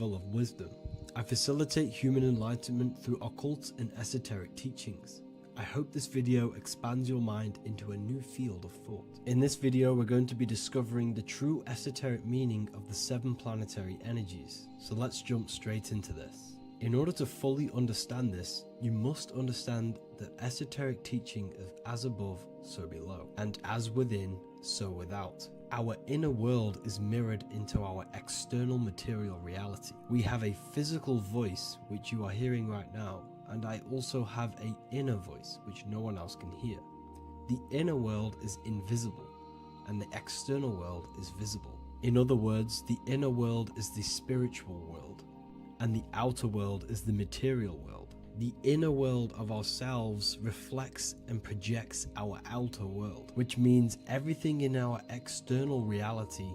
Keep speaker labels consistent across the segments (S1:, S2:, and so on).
S1: level of wisdom. I facilitate human enlightenment through occult and esoteric teachings. I hope this video expands your mind into a new field of thought. In this video, we're going to be discovering the true esoteric meaning of the 7 planetary energies. So let's jump straight into this. In order to fully understand this, you must understand the esoteric teaching of as above, so below, and as within, so without. Our inner world is mirrored into our external material reality. We have a physical voice, which you are hearing right now, and I also have an inner voice, which no one else can hear. The inner world is invisible, and the external world is visible. In other words, the inner world is the spiritual world, and the outer world is the material world. The inner world of ourselves reflects and projects our outer world, which means everything in our external reality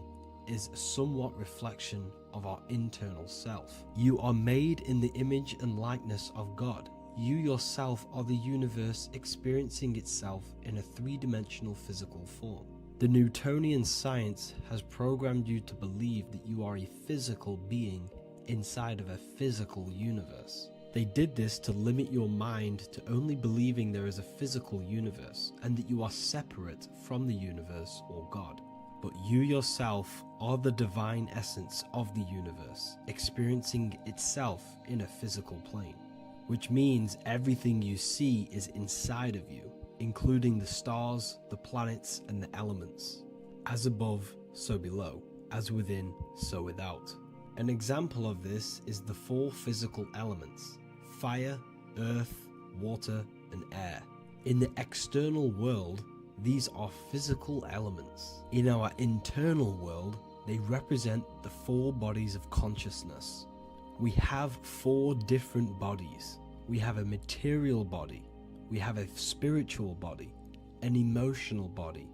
S1: is a somewhat reflection of our internal self. You are made in the image and likeness of God. You yourself are the universe experiencing itself in a 3-dimensional physical form. The Newtonian science has programmed you to believe that you are a physical being inside of a physical universe. They did this to limit your mind to only believing there is a physical universe and that you are separate from the universe or God. But you yourself are the divine essence of the universe, experiencing itself in a physical plane, which means everything you see is inside of you, including the stars, the planets, and the elements. As above, so below. As within, so without. An example of this is the 4 physical elements: fire, earth, water, and air. In the external world, these are physical elements. In our internal world, they represent the 4 bodies of consciousness. We have 4 different bodies. We have a material body, we have a spiritual body, an emotional body,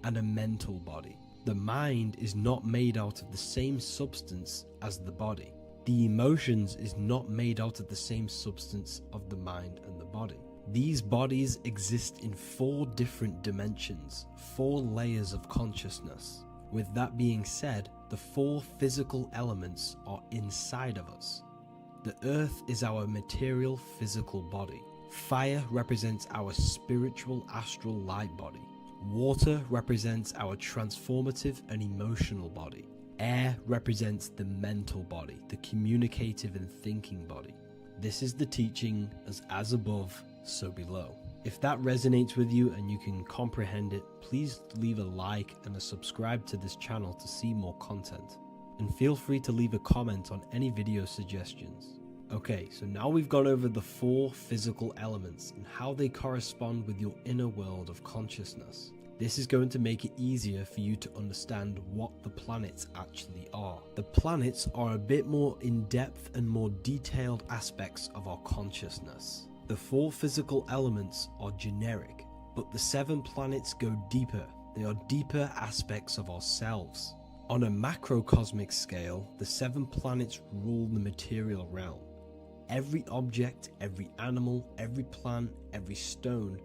S1: and a mental body. The mind is not made out of the same substance as the body. The emotions is not made out of the same substance of the mind and the body. These bodies exist in 4 different dimensions, 4 layers of consciousness. With that being said, the 4 physical elements are inside of us. The earth is our material physical body. Fire represents our spiritual astral light body. Water represents our transformative and emotional body. Air represents the mental body, the communicative and thinking body. This is the teaching as above, so below. If that resonates with you and you can comprehend it, please leave a like and a subscribe to this channel to see more content. And feel free to leave a comment on any video suggestions. Okay, so now we've gone over the 4 physical elements and how they correspond with your inner world of consciousness. This is going to make it easier for you to understand what the planets actually are. The planets are a bit more in-depth and more detailed aspects of our consciousness. The 4 physical elements are generic, but the 7 planets go deeper. They are deeper aspects of ourselves. On a macrocosmic scale, the 7 planets rule the material realm. Every object, every animal, every plant, every stone,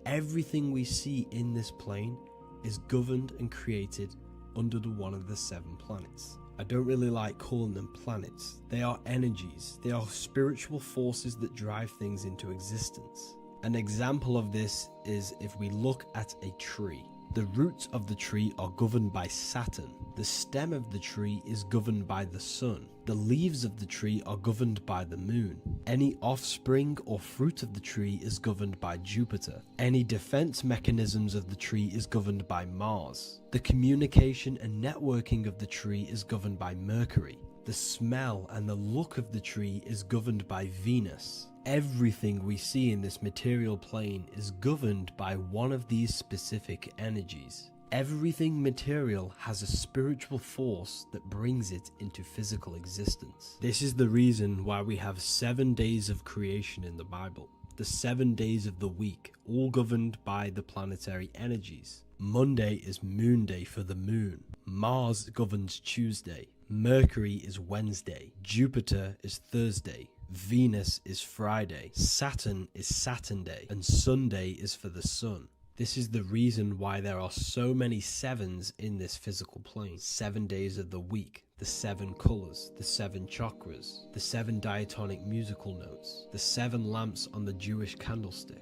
S1: everything we see in this plane is governed and created under one of the 7 planets. I don't really like calling them planets. They are energies. They are spiritual forces that drive things into existence. An example of this is if we look at a tree. The roots of the tree are governed by Saturn. The stem of the tree is governed by the sun. The leaves of the tree are governed by the moon. Any offspring or fruit of the tree is governed by Jupiter. Any defense mechanisms of the tree is governed by Mars. The communication and networking of the tree is governed by Mercury. The smell and the look of the tree is governed by Venus. Everything we see in this material plane is governed by one of these specific energies. Everything material has a spiritual force that brings it into physical existence. This is the reason why we have 7 days of creation in the Bible. The 7 days of the week, all governed by the planetary energies. Monday is moon day for the moon. Mars governs Tuesday. Mercury is Wednesday. Jupiter is Thursday. Venus is Friday. Saturn is Saturn day. And Sunday is for the sun. This is the reason why there are so many 7s in this physical plane. 7 days of the week. The the 7 colors, the 7 chakras, the 7 diatonic musical notes, the 7 lamps on the Jewish candlestick,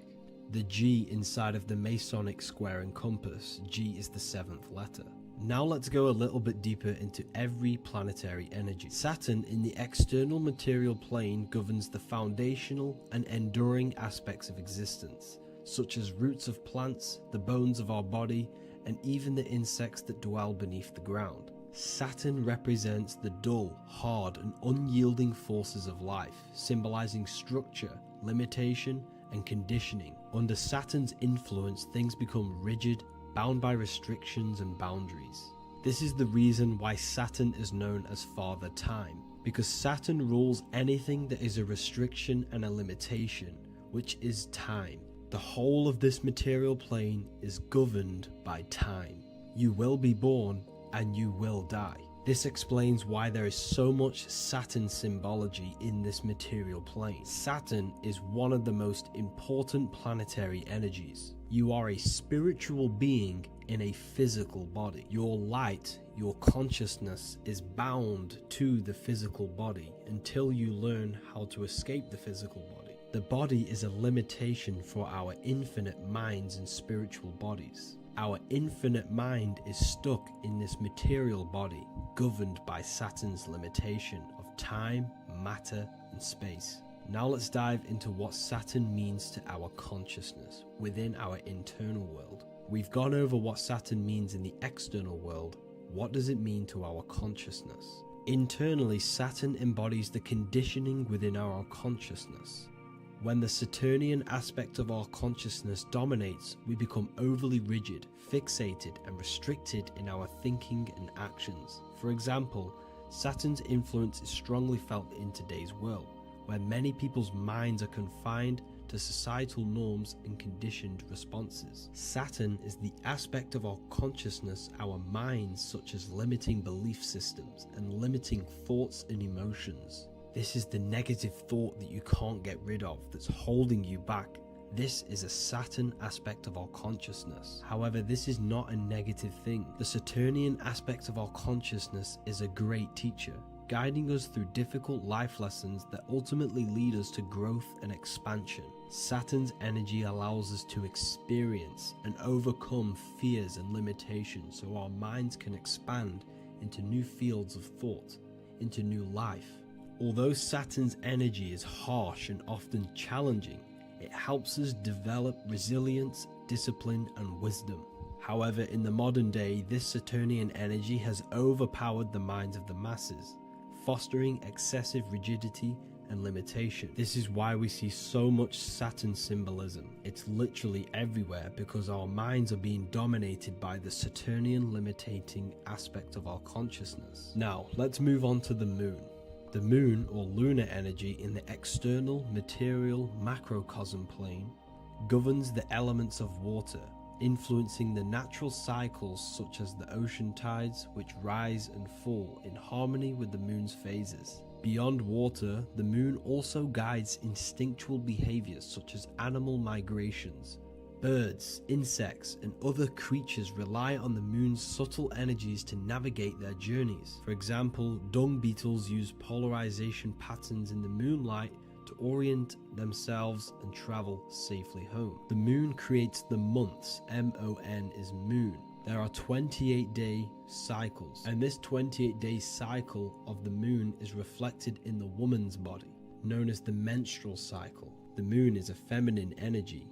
S1: the G inside of the Masonic square and compass. G is the 7th letter. Now let's go a little bit deeper into every planetary energy. Saturn in the external material plane governs the foundational and enduring aspects of existence, such as roots of plants, the bones of our body, and even the insects that dwell beneath the ground. Saturn represents the dull, hard, and unyielding forces of life, symbolizing structure, limitation, and conditioning. Under Saturn's influence, things become rigid, bound by restrictions and boundaries. This is the reason why Saturn is known as Father Time, because Saturn rules anything that is a restriction and a limitation, which is time. The whole of this material plane is governed by time. You will be born and you will die. This explains why there is so much Saturn symbology in this material plane. Saturn is one of the most important planetary energies. You are a spiritual being in a physical body. Your light, your consciousness is bound to the physical body until you learn how to escape the physical body. The body is a limitation for our infinite minds and spiritual bodies. Our infinite mind is stuck in this material body, governed by Saturn's limitation of time, matter, and space. Now let's dive into what Saturn means to our consciousness within our internal world. We've gone over what Saturn means in the external world. What does it mean to our consciousness? Internally, Saturn embodies the conditioning within our consciousness. When the Saturnian aspect of our consciousness dominates, we become overly rigid, fixated, and restricted in our thinking and actions. For example, Saturn's influence is strongly felt in today's world, where many people's minds are confined to societal norms and conditioned responses. Saturn is the aspect of our consciousness, our minds, such as limiting belief systems and limiting thoughts and emotions. This is the negative thought that you can't get rid of, that's holding you back. This is a Saturn aspect of our consciousness. However, this is not a negative thing. The Saturnian aspect of our consciousness is a great teacher, guiding us through difficult life lessons that ultimately lead us to growth and expansion. Saturn's energy allows us to experience and overcome fears and limitations so our minds can expand into new fields of thought, into new life. Although Saturn's energy is harsh and often challenging, it helps us develop resilience, discipline, and wisdom. However, in the modern day, this Saturnian energy has overpowered the minds of the masses, fostering excessive rigidity and limitation. This is why we see so much Saturn symbolism. It's literally everywhere because our minds are being dominated by the Saturnian limiting aspect of our consciousness. Now, let's move on to the moon. The moon, or lunar energy, in the external material macrocosm plane governs the elements of water, influencing the natural cycles such as the ocean tides, which rise and fall in harmony with the moon's phases. Beyond water, the moon also guides instinctual behaviors such as animal migrations. Birds, insects, and other creatures rely on the moon's subtle energies to navigate their journeys. For example, dung beetles use polarization patterns in the moonlight to orient themselves and travel safely home. The moon creates the months. M-O-N is moon. There are 28-day cycles, and this 28-day cycle of the moon is reflected in the woman's body, known as the menstrual cycle. The moon is a feminine energy,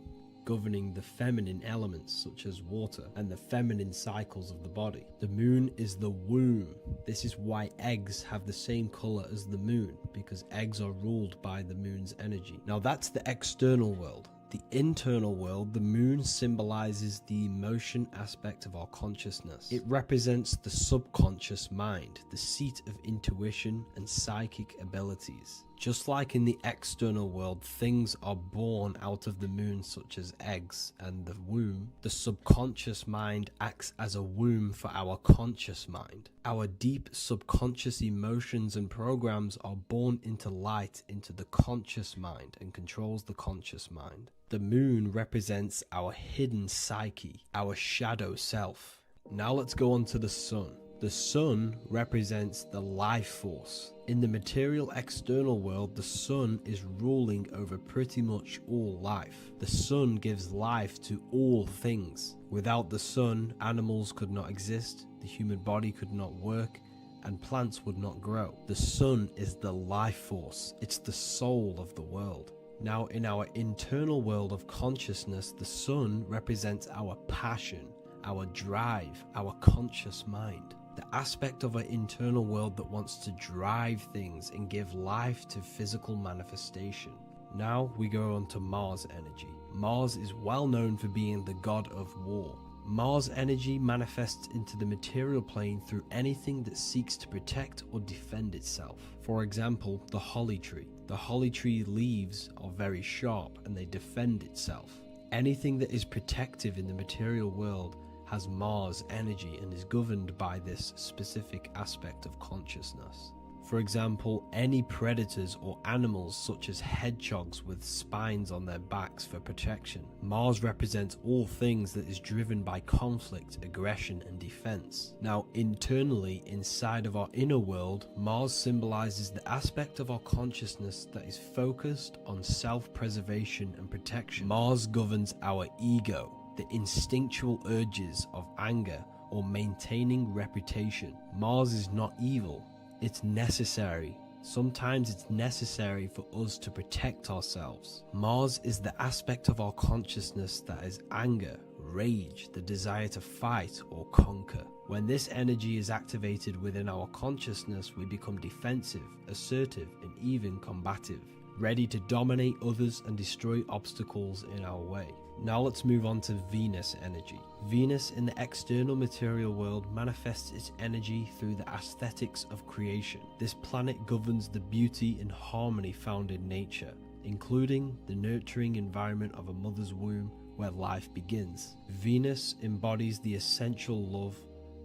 S1: governing the feminine elements such as water and the feminine cycles of the body. The moon is the womb. This is why eggs have the same color as the moon, because eggs are ruled by the moon's energy. Now that's the external world. The internal world, the moon symbolizes the emotion aspect of our consciousness. It represents the subconscious mind, the seat of intuition and psychic abilities. Just like in the external world, things are born out of the moon, such as eggs and the womb. The subconscious mind acts as a womb for our conscious mind. Our deep subconscious emotions and programs are born into light into the conscious mind and controls the conscious mind. The moon represents our hidden psyche, our shadow self. Now let's go on to the sun. The sun represents the life force. In the material external world, the sun is ruling over pretty much all life. The sun gives life to all things. Without the sun, animals could not exist, the human body could not work, and plants would not grow. The sun is the life force. It's the soul of the world. Now, in our internal world of consciousness, the sun represents our passion, our drive, our conscious mind. The aspect of our internal world that wants to drive things and give life to physical manifestation. Now we go on to Mars energy. Mars is well known for being the god of war. Mars energy manifests into the material plane through anything that seeks to protect or defend itself. For example, the holly tree. The holly tree leaves are very sharp and they defend itself. Anything that is protective in the material world has Mars energy and is governed by this specific aspect of consciousness. For example, any predators or animals such as hedgehogs with spines on their backs for protection. Mars represents all things that is driven by conflict, aggression, and defense. Now, internally, inside of our inner world, Mars symbolizes the aspect of our consciousness that is focused on self-preservation and protection. Mars governs our ego, the instinctual urges of anger or maintaining reputation. Mars is not evil, it's necessary. Sometimes it's necessary for us to protect ourselves. Mars is the aspect of our consciousness that is anger, rage, the desire to fight or conquer. When this energy is activated within our consciousness, we become defensive, assertive, and even combative, ready to dominate others and destroy obstacles in our way. Now let's move on to Venus energy. Venus in the external material world manifests its energy through the aesthetics of creation. This planet governs the beauty and harmony found in nature, including the nurturing environment of a mother's womb where life begins. Venus embodies the essential love,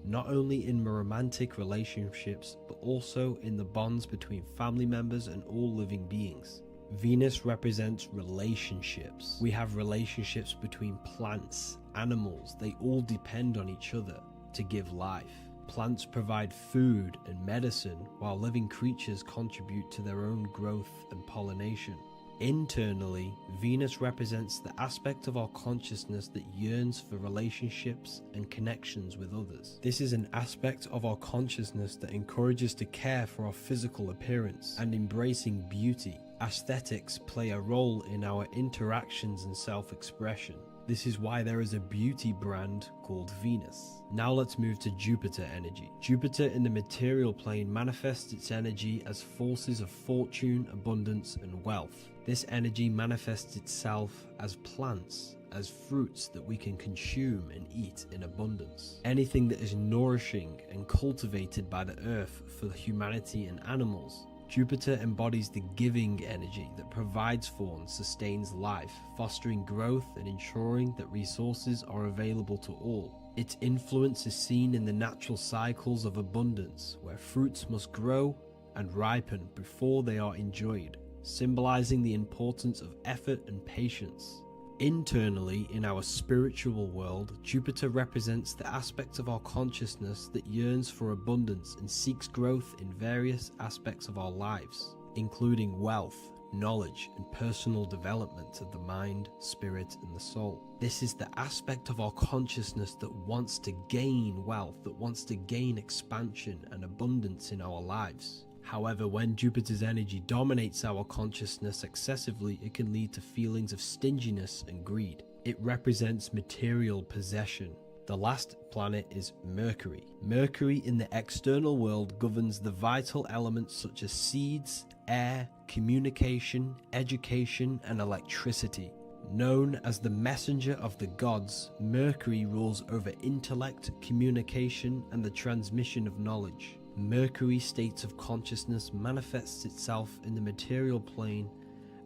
S1: not only in romantic relationships, but also in the bonds between family members and all living beings. Venus represents relationships. We have relationships between plants, animals. They all depend on each other to give life. Plants provide food and medicine, while living creatures contribute to their own growth and pollination. Internally, Venus represents the aspect of our consciousness that yearns for relationships and connections with others. This is an aspect of our consciousness that encourages to care for our physical appearance and embracing beauty. Aesthetics play a role in our interactions and self-expression. This is why there is a beauty brand called Venus. Now let's move to Jupiter energy. Jupiter in the material plane manifests its energy as forces of fortune, abundance, and wealth. This energy manifests itself as plants, as fruits that we can consume and eat in abundance. Anything that is nourishing and cultivated by the earth for humanity and animals. Jupiter embodies the giving energy that provides for and sustains life, fostering growth and ensuring that resources are available to all. Its influence is seen in the natural cycles of abundance, where fruits must grow and ripen before they are enjoyed, symbolizing the importance of effort and patience. Internally, in our spiritual world, Jupiter represents the aspect of our consciousness that yearns for abundance and seeks growth in various aspects of our lives, including wealth, knowledge, and personal development of the mind, spirit, and the soul. This is the aspect of our consciousness that wants to gain wealth, that wants to gain expansion and abundance in our lives. However, when Jupiter's energy dominates our consciousness excessively, it can lead to feelings of stinginess and greed. It represents material possession. The last planet is Mercury. Mercury in the external world governs the vital elements such as seeds, air, communication, education, and electricity. Known as the messenger of the gods, Mercury rules over intellect, communication, and the transmission of knowledge. Mercury's states of consciousness manifests itself in the material plane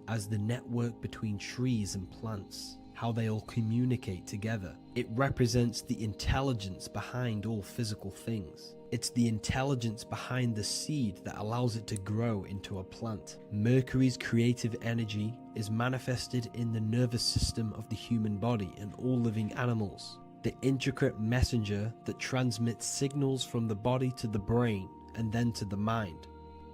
S1: as the network between trees and plants, how they all communicate together. It represents the intelligence behind all physical things. It's the intelligence behind the seed that allows it to grow into a plant. Mercury's creative energy is manifested in the nervous system of the human body and all living animals. the intricate messenger that transmits signals from the body to the brain and then to the mind.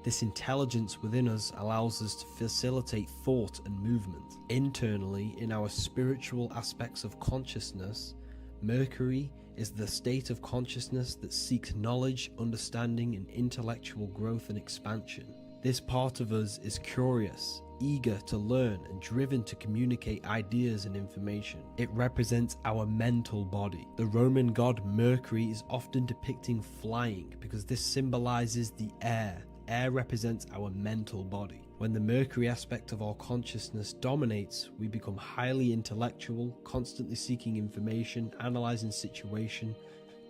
S1: This intelligence within us allows us to facilitate thought and movement. Internally, in our spiritual aspects of consciousness, Mercury is the state of consciousness that seeks knowledge, understanding, and intellectual growth and expansion. This part of us is curious, eager to learn, and driven to communicate ideas and information. It represents our mental body. The Roman god Mercury is often depicting flying because this symbolizes the air. Air represents our mental body. When the Mercury aspect of our consciousness dominates, we become highly intellectual, constantly seeking information, analyzing situation,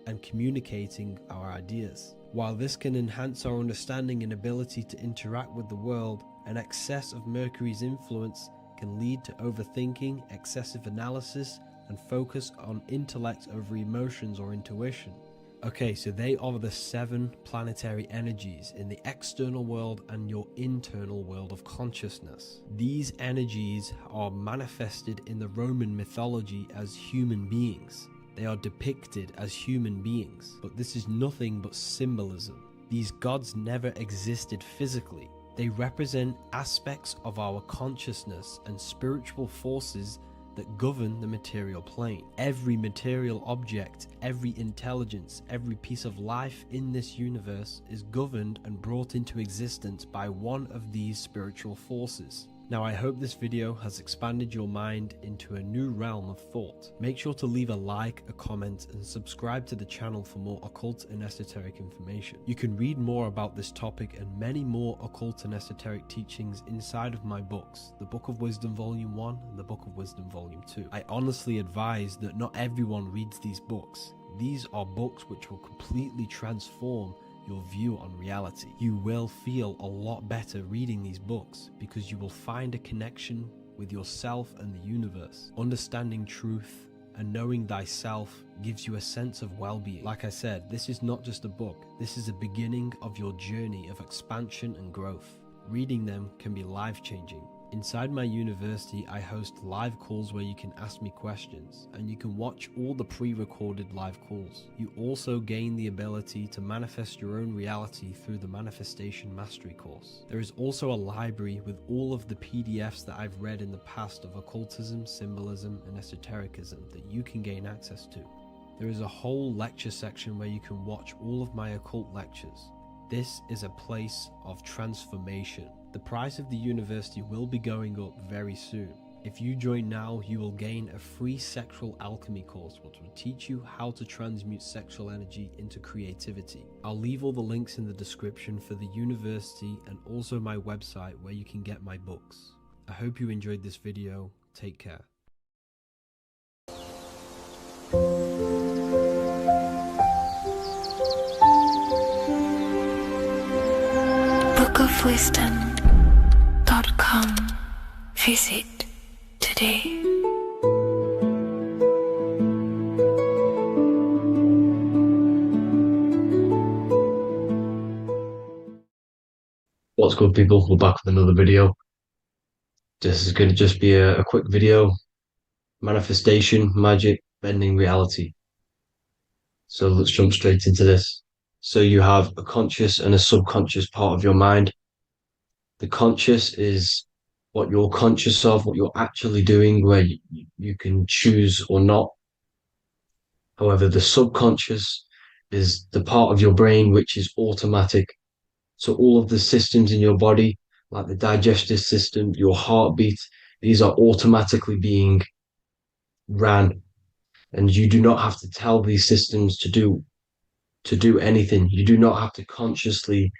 S1: and communicating our ideas. While this can enhance our understanding and ability to interact with the world, an excess of Mercury's influence can lead to overthinking, excessive analysis, and focus on intellect over emotions or intuition. Okay, so they are the 7 planetary energies in the external world and your internal world of consciousness. These energies are manifested in the Roman mythology as human beings. They are depicted as human beings, but this is nothing but symbolism. These gods never existed physically. They represent aspects of our consciousness and spiritual forces that govern the material plane. Every material object, every intelligence, every piece of life in this universe is governed and brought into existence by one of these spiritual forces. Now, I hope this video has expanded your mind into a new realm of thought. Make sure to leave a like, a comment, and subscribe to the channel for more occult and esoteric information. You can read more about this topic and many more occult and esoteric teachings inside of my books, the Book of Wisdom Volume 1 and the Book of Wisdom Volume 2. I honestly advise that not everyone reads these books. These are books which will completely transform your view on reality. You will feel a lot better reading these books because you will find a connection with yourself and the universe. Understanding truth and knowing thyself gives you a sense of well-being. Like I said, this is not just a book. This is a beginning of your journey of expansion and growth. Reading them can be life-changing. Inside my university, I host live calls where you can ask me questions, and you can watch all the pre-recorded live calls. You also gain the ability to manifest your own reality through the Manifestation Mastery course. There is also a library with all of the PDFs that I've read in the past of occultism, symbolism, and esotericism that you can gain access to. There is a whole lecture section where you can watch all of my occult lectures. This is a place of transformation. The price of the university will be going up very soon. If you join now, you will gain a free sexual alchemy course which will teach you how to transmute sexual energy into creativity. I'll leave all the links in the description for the university and also my website where you can get my books. I hope you enjoyed this video. Take care.
S2: bookofwisdom.com. Visit today.
S3: What's good, people? We're back with another video. This is going to just be a quick video. Manifestation, magic, bending reality. So let's jump straight into this. So you have a conscious and a subconscious part of your mind. The conscious is what you're conscious of, what you're actually doing, where you can choose or not. However, the subconscious is the part of your brain which is automatic. So all of the systems in your body, like the digestive system, your heartbeat, these are automatically being ran. And you do not have to tell these systems to do anything. You do not have to consciously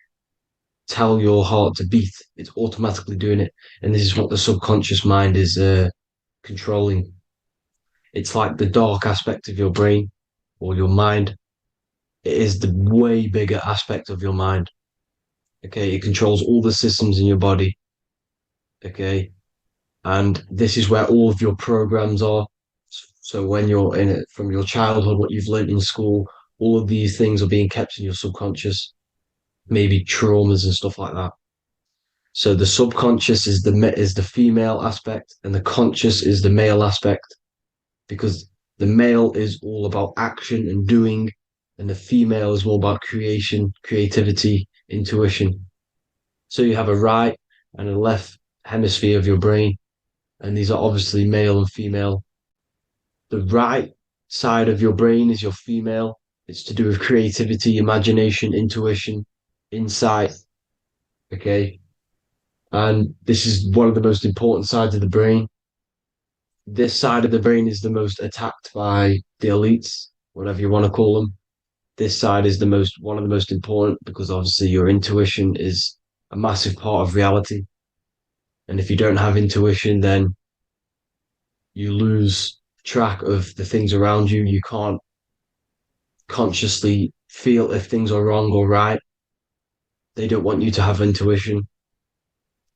S3: tell your heart to beat. It's automatically doing it. And this is what the subconscious mind is controlling. It's like the dark aspect of your brain or your mind. It is the way bigger aspect of your mind. Okay, it controls all the systems in your body. Okay, and this is where all of your programs are. So when you're in it from your childhood, what you've learned in school, all of these things are being kept in your subconscious, maybe traumas and stuff like that. So the subconscious is the female aspect, and the conscious is the male aspect, because The male is all about action and doing, and the female is more about creation, creativity, intuition. So you have a right and a left hemisphere of your brain, and these are obviously male and female. The right side of your brain is your female. It's to do with creativity, imagination, intuition, insight. Okay. And this is one of the most important sides of the brain. This side of the brain is the most attacked by the elites, whatever you want to call them. This side is the most one of the most important because obviously your intuition is a massive part of reality. And if you don't have intuition, then you lose track of the things around you. You can't consciously feel if things are wrong or right. They don't want you to have intuition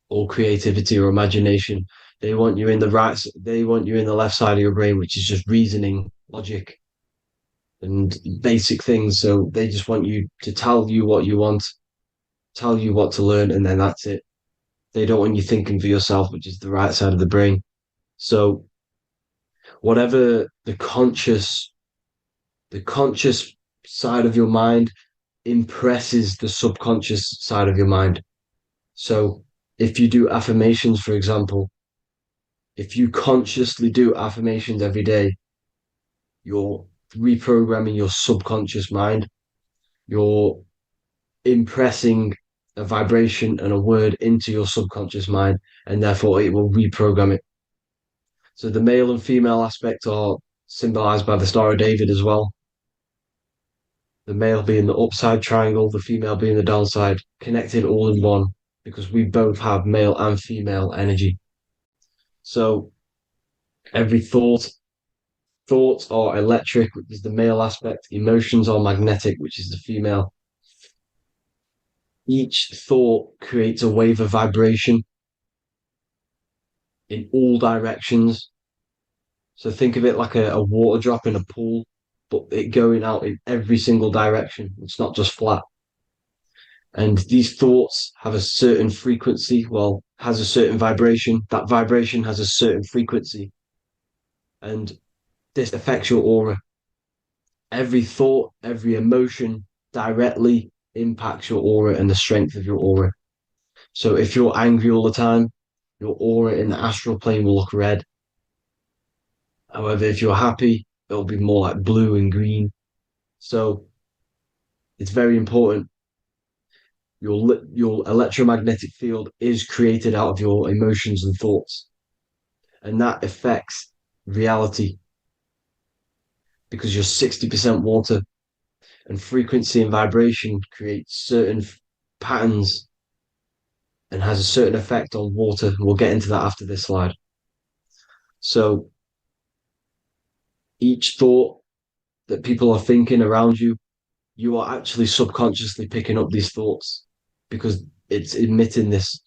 S3: or creativity or imagination. They want you in the right, they want you in the left side of your brain, which is just reasoning, logic, and basic things. So they just want you to tell you what you want, tell you what to learn, and then that's it. They don't want you thinking for yourself, which is the right side of the brain. So whatever the conscious side of your mind impresses the subconscious side of your mind. So if you do affirmations, for example, if you consciously do affirmations every day, you're reprogramming your subconscious mind. You're impressing a vibration and a word into your subconscious mind, and therefore it will reprogram it. So the male and female aspect are symbolized by the Star of David as well. The male being the upside triangle, the female being the downside, connected all in one because we both have male and female energy. So every thoughts are electric, which is the male aspect, emotions are magnetic, which is the female. Each thought creates a wave of vibration in all directions. So think of it like a water drop in a pool, but it going out in every single direction. It's not just flat. And these thoughts have a certain frequency, well, has a certain vibration. That vibration has a certain frequency. And this affects your aura. Every thought, every emotion directly impacts your aura and the strength of your aura. So if you're angry all the time, your aura in the astral plane will look red. However, if you're happy, it'll be more like blue and green. So it's very important. Your electromagnetic field is created out of your emotions and thoughts, and that affects reality because you're 60% water, and frequency and vibration create certain patterns and has a certain effect on water. We'll get into that after this slide. So each thought that people are thinking around you, you are actually subconsciously picking up these thoughts because it's emitting this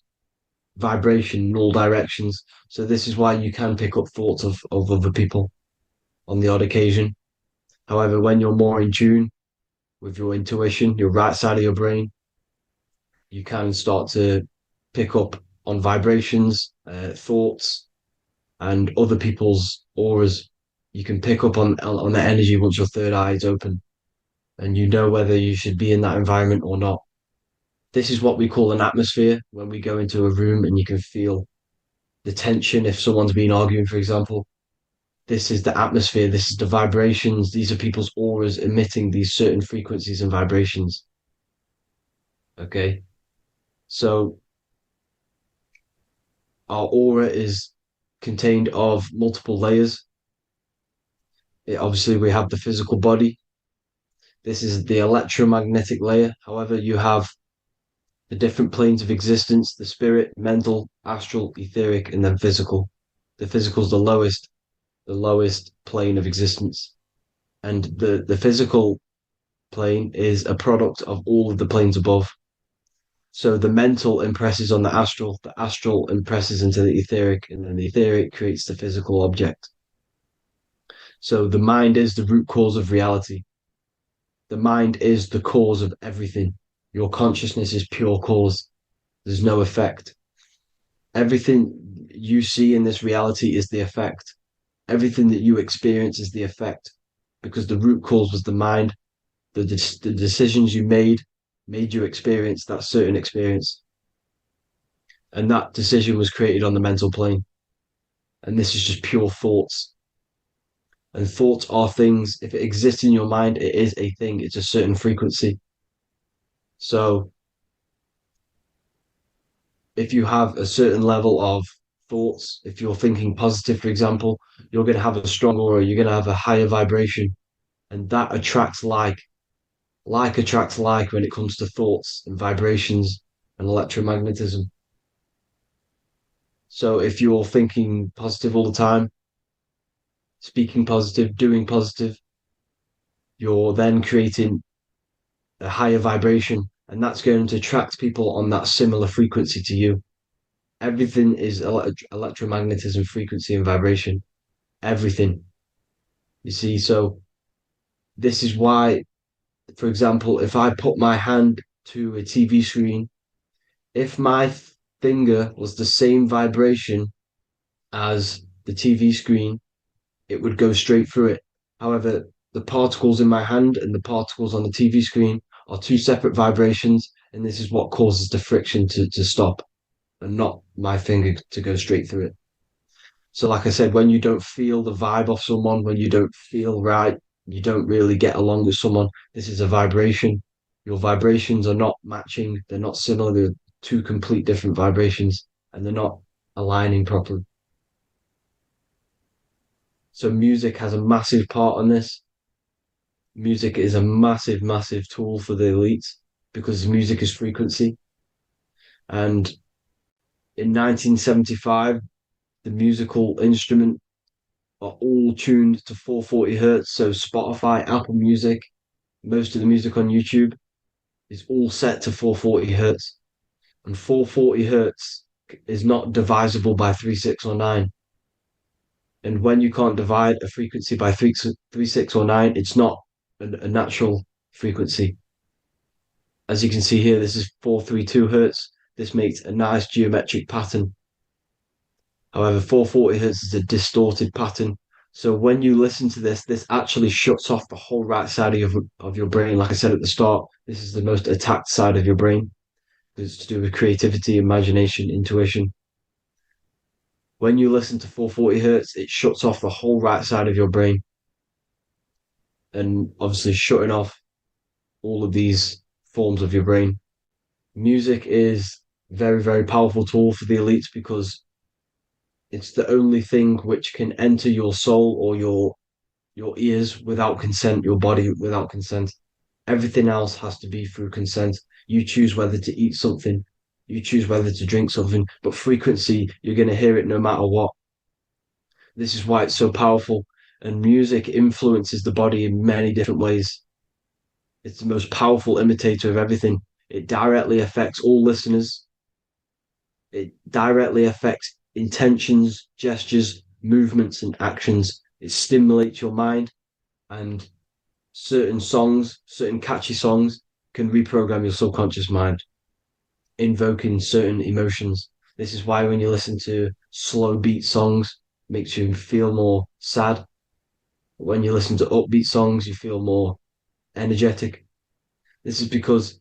S3: vibration in all directions. So this is why you can pick up thoughts of other people on the odd occasion. However, when you're more in tune with your intuition, your right side of your brain, you can start to pick up on vibrations, thoughts, and other people's auras. You can pick up on the energy once your third eye is open, and you know whether you should be in that environment or not. This is what we call an atmosphere when we go into a room and you can feel the tension if someone's been arguing, for example. This is the atmosphere, this is the vibrations, these are people's auras emitting these certain frequencies and vibrations. Okay. So our aura is contained of multiple layers. Obviously, we have the physical body. This is the electromagnetic layer. However, you have the different planes of existence, the spirit, mental, astral, etheric, and then physical. The physical is the lowest plane of existence. And the physical plane is a product of all of the planes above. So the mental impresses on the astral impresses into the etheric, and then the etheric creates the physical object. So the mind is the root cause of reality. The mind is the cause of everything. Your consciousness is pure cause. There's no effect. Everything you see in this reality is the effect. Everything that you experience is the effect, because the root cause was the mind. The decisions you made you experience that certain experience. And that decision was created on the mental plane. And this is just pure thoughts. And thoughts are things. If it exists in your mind, it is a thing. It's a certain frequency. So if you have a certain level of thoughts, if you're thinking positive, for example, you're going to have a strong aura, you're going to have a higher vibration. And that attracts like. Like attracts like when it comes to thoughts and vibrations and electromagnetism. So if you're thinking positive all the time, speaking positive, doing positive, you're then creating a higher vibration, and that's going to attract people on that similar frequency to you. Everything is electromagnetism, frequency, and vibration. Everything. You see, so this is why, for example, if I put my hand to a TV screen, if my finger was the same vibration as the TV screen, it would go straight through it. However, the particles in my hand and the particles on the TV screen are two separate vibrations, and this is what causes the friction to stop and not my finger to go straight through it. So, like I said, when you don't feel the vibe of someone, when you don't feel right, you don't really get along with someone, this is a vibration. Your vibrations are not matching, they're not similar, they're two complete different vibrations, and they're not aligning properly. So music has a massive part on this. Music is a massive, massive tool for the elites because music is frequency. And in 1975, the musical instrument are all tuned to 440 hertz. So Spotify, Apple Music, most of the music on YouTube is all set to 440 hertz. And 440 hertz is not divisible by 3, 6, or 9. And when you can't divide a frequency by 3, 6, or 9, it's not a natural frequency. As you can see here, this is 432 hertz. This makes a nice geometric pattern. However, 440 hertz is a distorted pattern. So when you listen to this, this actually shuts off the whole right side of your brain. Like I said at the start, this is the most attacked side of your brain. It's to do with creativity, imagination, intuition. When you listen to 440 hertz, it shuts off the whole right side of your brain. And obviously shutting off all of these forms of your brain. Music is a very, very powerful tool for the elites because it's the only thing which can enter your soul or your ears without consent, your body without consent. Everything else has to be through consent. You choose whether to eat something, you choose whether to drink something, but frequency, you're going to hear it no matter what. This is why it's so powerful. And music influences the body in many different ways. It's the most powerful imitator of everything. It directly affects all listeners. It directly affects intentions, gestures, movements, and actions. It stimulates your mind, and certain songs, certain catchy songs, can reprogram your subconscious mind, invoking certain emotions. This is why when you listen to slow beat songs, it makes you feel more sad. When you listen to upbeat songs, you feel more energetic. This is because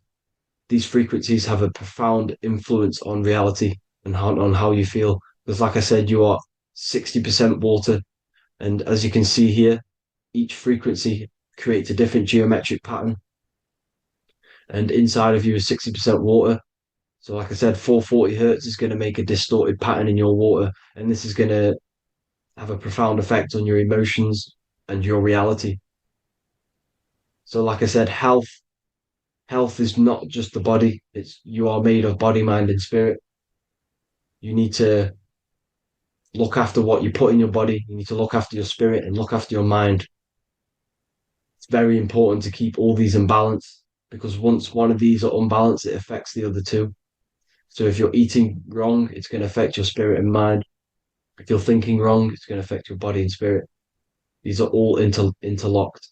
S3: these frequencies have a profound influence on reality and on how you feel. Because, like I said, you are 60% water. And as you can see here, each frequency creates a different geometric pattern. And inside of you is 60% water. So, like I said, 440 hertz is going to make a distorted pattern in your water. And this is going to have a profound effect on your emotions and your reality. So, like I said, health is not just the body. It's you are made of body, mind, and spirit. You need to look after what you put in your body. You need to look after your spirit and look after your mind. It's very important to keep all these in balance because once one of these are unbalanced, it affects the other two. So if you're eating wrong, it's going to affect your spirit and mind. If you're thinking wrong, it's going to affect your body and spirit. These are all interlocked.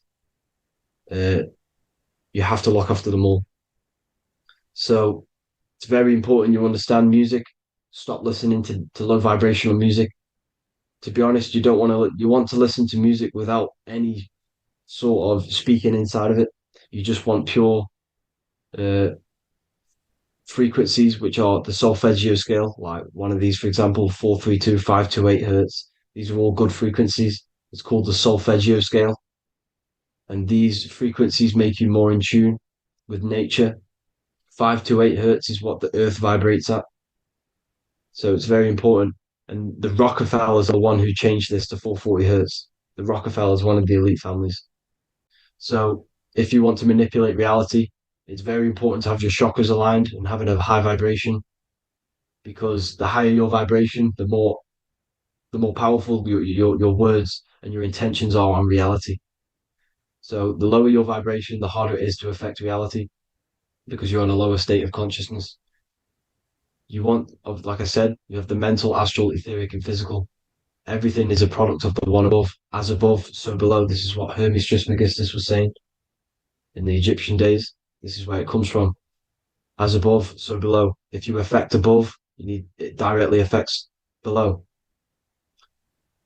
S3: Uh, you have to look after them all. So it's very important you understand music. Stop listening to low vibrational music. To be honest, you don't want to. You want to listen to music without any sort of speaking inside of it. You just want pure uh, frequencies, which are the solfeggio scale, like one of these, for example, 432, 528 hertz. These are all good frequencies. It's called the solfeggio scale. And these frequencies make you more in tune with nature. 528 hertz is what the earth vibrates at. So it's very important. And the Rockefellers are the one who changed this to 440 hertz. The Rockefellers, one of the elite families. So if you want to manipulate reality, it's very important to have your chakras aligned and having a high vibration, because the higher your vibration, the more powerful your words and your intentions are on reality. So the lower your vibration, the harder it is to affect reality, because you're in a lower state of consciousness. You want, like I said, you have the mental, astral, etheric, and physical. Everything is a product of the one above. As above, so below. This is what Hermes Trismegistus was saying in the Egyptian days. This is where it comes from. As above, so below. If you affect above, it directly affects below.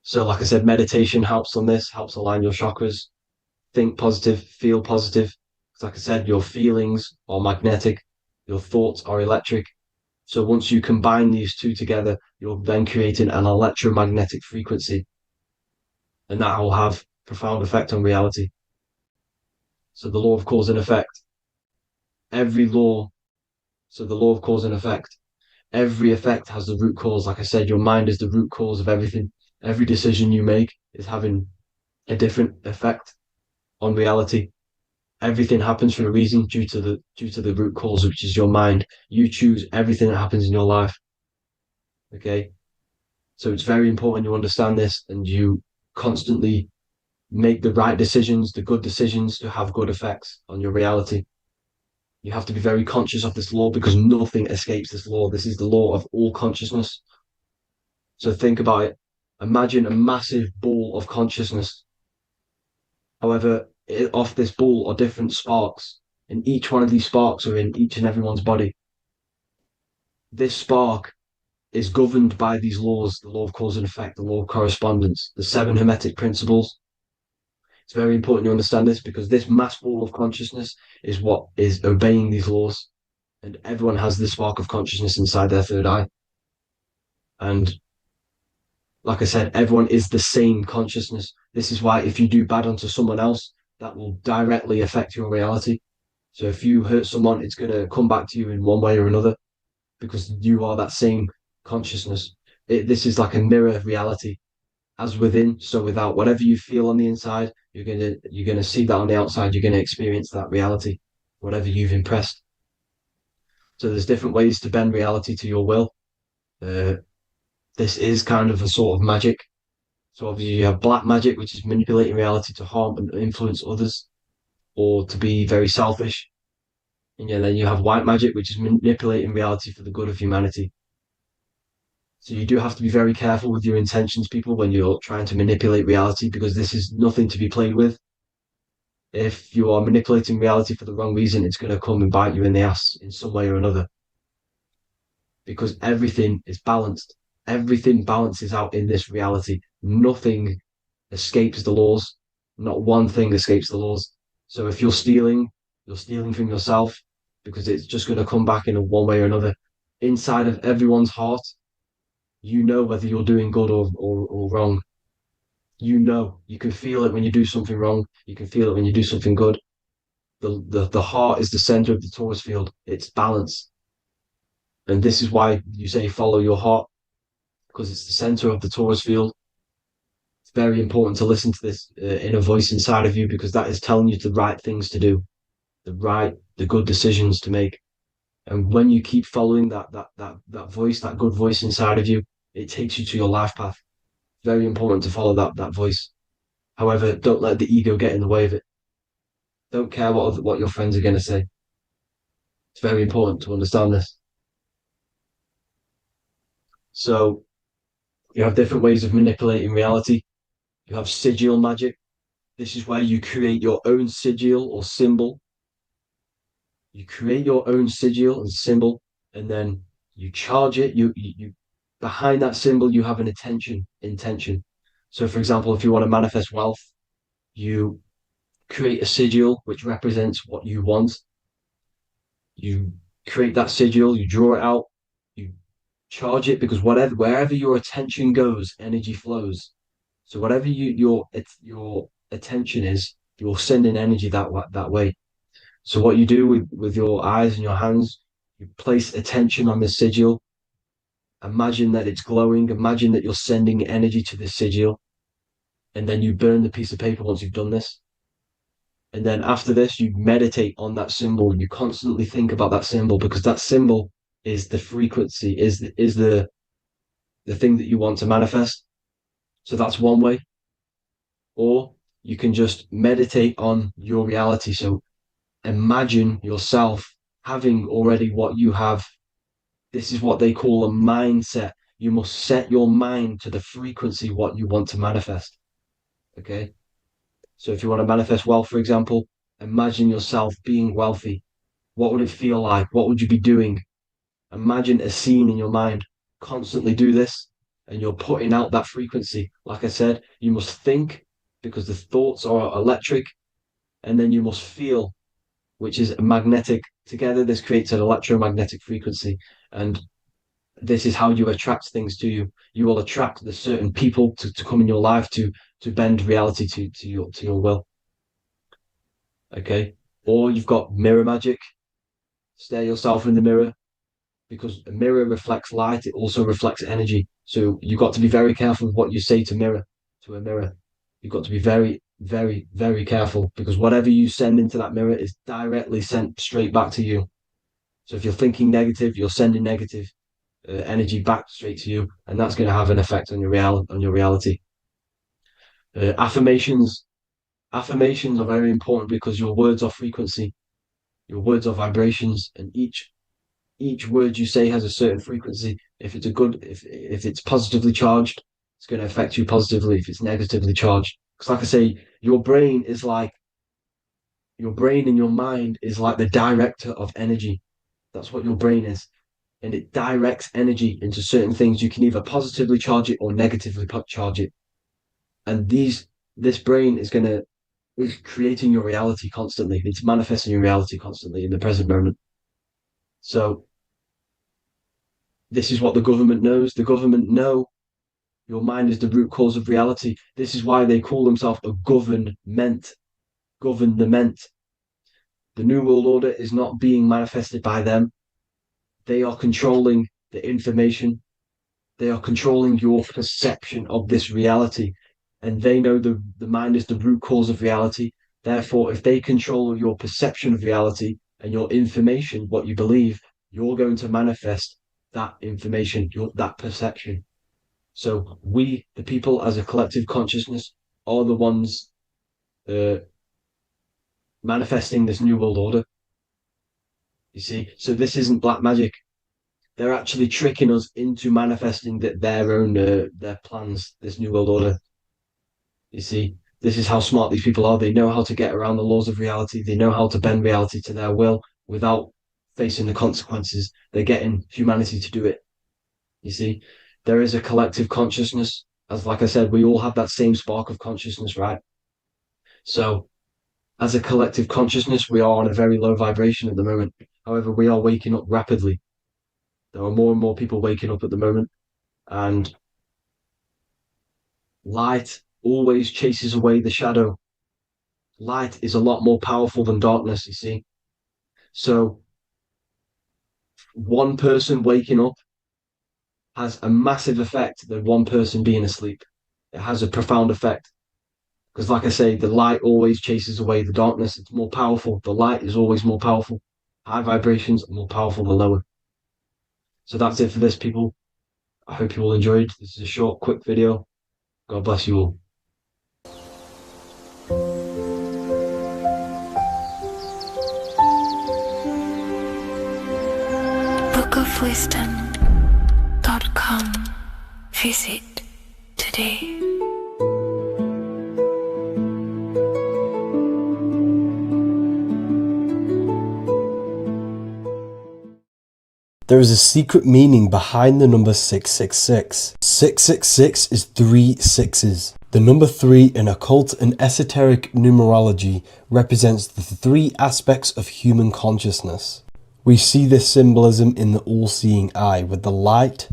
S3: So, like I said, meditation helps on this, helps align your chakras. Think positive, feel positive. Like I said, your feelings are magnetic, your thoughts are electric. So once you combine these two together, you're then creating an electromagnetic frequency, and that will have profound effect on reality. So the law of cause and effect, every law, so the law of cause and effect, every effect has the root cause. Like I said, your mind is the root cause of everything. Every decision you make is having a different effect on reality. Everything happens for a reason due to the root cause, which is your mind. You choose everything that happens in your life. Okay. So it's very important you understand this and you constantly make the right decisions, the good decisions to have good effects on your reality. You have to be very conscious of this law because nothing escapes this law. This is the law of all consciousness. So think about it. Imagine a massive ball of consciousness. However, off this ball are different sparks, and each one of these sparks are in each and everyone's body. This spark is governed by these laws, the law of cause and effect, the law of correspondence, the seven hermetic principles. It's very important you understand this because this mass ball of consciousness is what is obeying these laws. And everyone has this spark of consciousness inside their third eye. And like I said, everyone is the same consciousness. This is why if you do bad onto someone else, that will directly affect your reality. So if you hurt someone, it's going to come back to you in one way or another because you are that same consciousness. This is like a mirror reality. As within, so without. Whatever you feel on the inside, you're gonna see that on the outside. You're gonna experience that reality, whatever you've impressed. So there's different ways to bend reality to your will. Uh, this is kind of a sort of magic. So obviously you have black magic, which is manipulating reality to harm and influence others, or to be very selfish. And yeah, then you have white magic, which is manipulating reality for the good of humanity. So you do have to be very careful with your intentions, people, when you're trying to manipulate reality, because this is nothing to be played with. If you are manipulating reality for the wrong reason, it's going to come and bite you in the ass in some way or another. Because everything is balanced. Everything balances out in this reality. Nothing escapes the laws. Not one thing escapes the laws. So if you're stealing from yourself because it's just going to come back in one way or another. Inside of everyone's heart, you know whether you're doing good or wrong. You can feel it when you do something wrong. You can feel it when you do something good. The heart is the center of the torus field. It's balance. And this is why you say follow your heart, because it's the center of the torus field. It's very important to listen to this inner voice inside of you because that is telling you the right things to do, the good decisions to make. And when you keep following that voice, that good voice inside of you, it takes you to your life path. Very important to follow that voice. However, don't let the ego get in the way of it. Don't care what your friends are going to say. It's very important to understand this. So you have different ways of manipulating reality. You have sigil magic. This is where you create your own sigil or symbol. You create your own sigil and symbol, and then you charge it. You behind that symbol, you have an intention. So for example, if you want to manifest wealth, you create a sigil which represents what you want. You create that sigil, you draw it out, you charge it, because wherever your attention goes, energy flows. So whatever your attention is, you're sending energy that way. So what you do with your eyes and your hands, you place attention on the sigil. Imagine that it's glowing. Imagine that you're sending energy to the sigil, and then you burn the piece of paper once you've done this. And then after this, you meditate on that symbol. You constantly think about that symbol, because that symbol is the frequency, is the thing that you want to manifest. So that's one way. Or you can just meditate on your reality. So imagine yourself having already what you have. This is what they call a mindset. You must set your mind to the frequency what you want to manifest. Okay. So if you want to manifest wealth, for example, imagine yourself being wealthy. What would it feel like? What would you be doing? Imagine a scene in your mind. Constantly do this, and you're putting out that frequency. Like I said, you must think, because the thoughts are electric, and then you must feel, which is magnetic. Together, this creates an electromagnetic frequency, and this is how you attract things to you. You will attract the certain people to come in your life to bend reality to your will. Okay. Or you've got mirror magic. Stare yourself in the mirror, because a mirror reflects light. It also reflects energy. So you've got to be very careful with what you say to a mirror. You've got to be very, very, very careful, because whatever you send into that mirror is directly sent straight back to you. So if you're thinking negative, you're sending negative energy back straight to you, and that's going to have an effect on your reality. Affirmations are very important, because your words are frequency, your words are vibrations, and each word you say has a certain frequency. If it's positively charged, it's going to affect you positively. If it's negatively charged, because like I say, your brain and your mind is like the director of energy. That's what your brain is. And it directs energy into certain things. You can either positively charge it or negatively charge it. And this brain is creating your reality constantly. It's manifesting your reality constantly in the present moment. So this is what the government knows. The government know your mind is the root cause of reality. This is why they call themselves a government. Government. The New World Order is not being manifested by them. They are controlling the information. They are controlling your perception of this reality. And they know the mind is the root cause of reality. Therefore, if they control your perception of reality and your information, what you believe, you're going to manifest that information, that perception. So we, the people as a collective consciousness, are the ones manifesting this New World Order. You see, so this isn't black magic. They're actually tricking us into manifesting their own their plans, this New World Order. You see, this is how smart these people are. They know how to get around the laws of reality. They know how to bend reality to their will without facing the consequences. They're getting humanity to do it. You see, there is a collective consciousness. As like I said, we all have that same spark of consciousness, right? So as a collective consciousness, we are on a very low vibration at the moment. However, we are waking up rapidly. There are more and more people waking up at the moment, and light always chases away the shadow. Light is a lot more powerful than darkness, you see. So one person waking up has a massive effect than one person being asleep. It has a profound effect. Because like I say, the light always chases away the darkness. It's more powerful. The light is always more powerful. High vibrations are more powerful than lower. So that's it for this, people. I hope you all enjoyed. This is a short, quick video. God bless you all.
S2: bookofwisdom.com. Visit today.
S1: There is a secret meaning behind the number 666. 666 is 3 sixes. The number 3 in occult and esoteric numerology represents the 3 aspects of human consciousness. We see this symbolism in the all-seeing eye with the light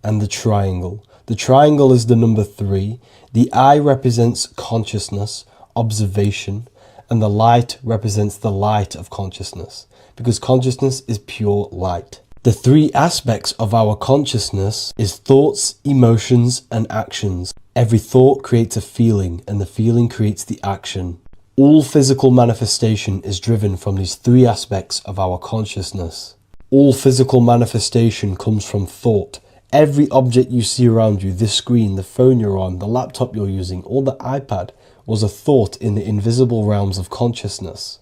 S1: and the triangle. The triangle is the number 3, the eye represents consciousness, observation, and the light represents the light of consciousness, because consciousness is pure light. The 3 aspects of our consciousness is thoughts, emotions, and actions. Every thought creates a feeling, and the feeling creates the action. All physical manifestation is driven from these 3 aspects of our consciousness. All physical manifestation comes from thought. Every object you see around you, this screen, the phone you're on, the laptop you're using, or the iPad, was a thought in the invisible realms of consciousness.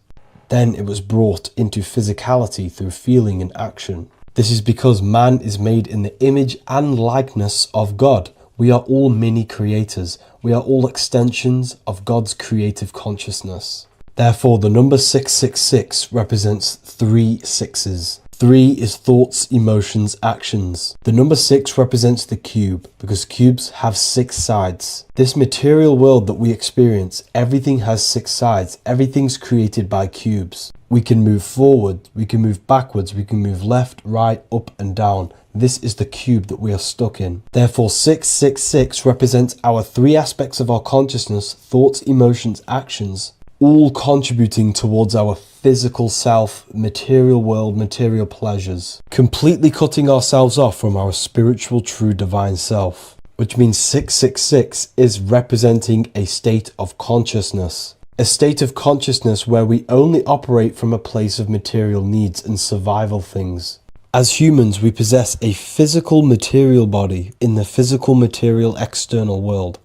S1: Then it was brought into physicality through feeling and action. This is because man is made in the image and likeness of God. We are all mini creators. We are all extensions of God's creative consciousness. Therefore, the number 666 represents 3 sixes. 3 is thoughts, emotions, actions. The number 6 represents the cube, because cubes have 6 sides. This material world that we experience, everything has 6 sides. Everything's created by cubes. We can move forward, we can move backwards, we can move left, right, up and down. This is the cube that we are stuck in. Therefore, 666 represents our 3 aspects of our consciousness, thoughts, emotions, actions, all contributing towards our physical self, material world, material pleasures, completely cutting ourselves off from our spiritual, true, divine self, which means 666 is representing a state of consciousness. A state of consciousness where we only operate from a place of material needs and survival things. As humans, we possess a physical material body in the physical material external world,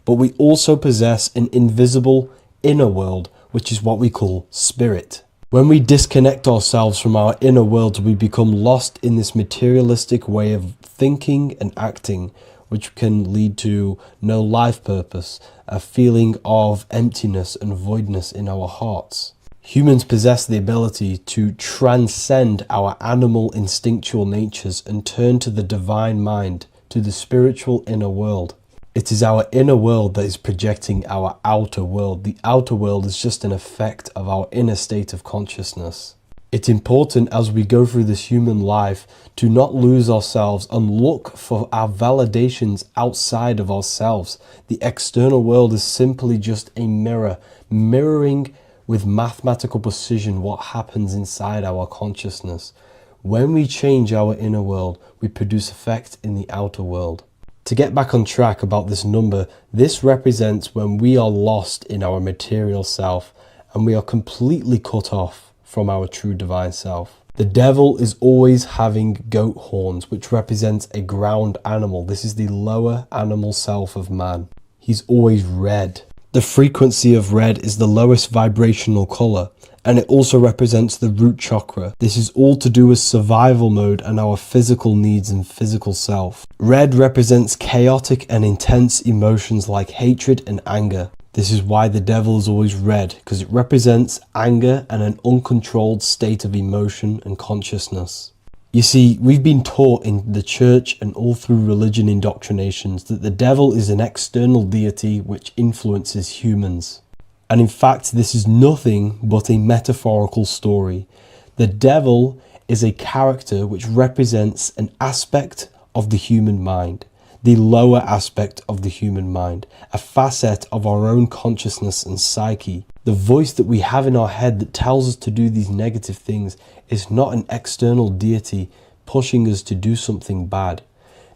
S1: but we also possess an invisible inner world, which is what we call spirit. When we disconnect ourselves from our inner worlds, we become lost in this materialistic way of thinking and acting, which can lead to no life purpose, a feeling of emptiness and voidness in our hearts. Humans possess the ability to transcend our animal instinctual natures and turn to the divine mind, to the spiritual inner world. It is our inner world that is projecting our outer world. The outer world is just an effect of our inner state of consciousness. It's important as we go through this human life to not lose ourselves and look for our validations outside of ourselves. The external world is simply just a mirror, mirroring with mathematical precision what happens inside our consciousness. When we change our inner world, we produce effect in the outer world. To get back on track about this number, this represents when we are lost in our material self and we are completely cut off from our true divine self. The devil is always having goat horns, which represents a ground animal. This is the lower animal self of man. He's always red. The frequency of red is the lowest vibrational color, and it also represents the root chakra. This is all to do with survival mode and our physical needs and physical self. Red represents chaotic and intense emotions like hatred and anger. This is why the devil is always red, because it represents anger and an uncontrolled state of emotion and consciousness. You see, we've been taught in the church and all through religion indoctrinations that the devil is an external deity which influences humans. And in fact, this is nothing but a metaphorical story. The devil is a character which represents an aspect of the human mind, the lower aspect of the human mind, a facet of our own consciousness and psyche. The voice that we have in our head that tells us to do these negative things is not an external deity pushing us to do something bad.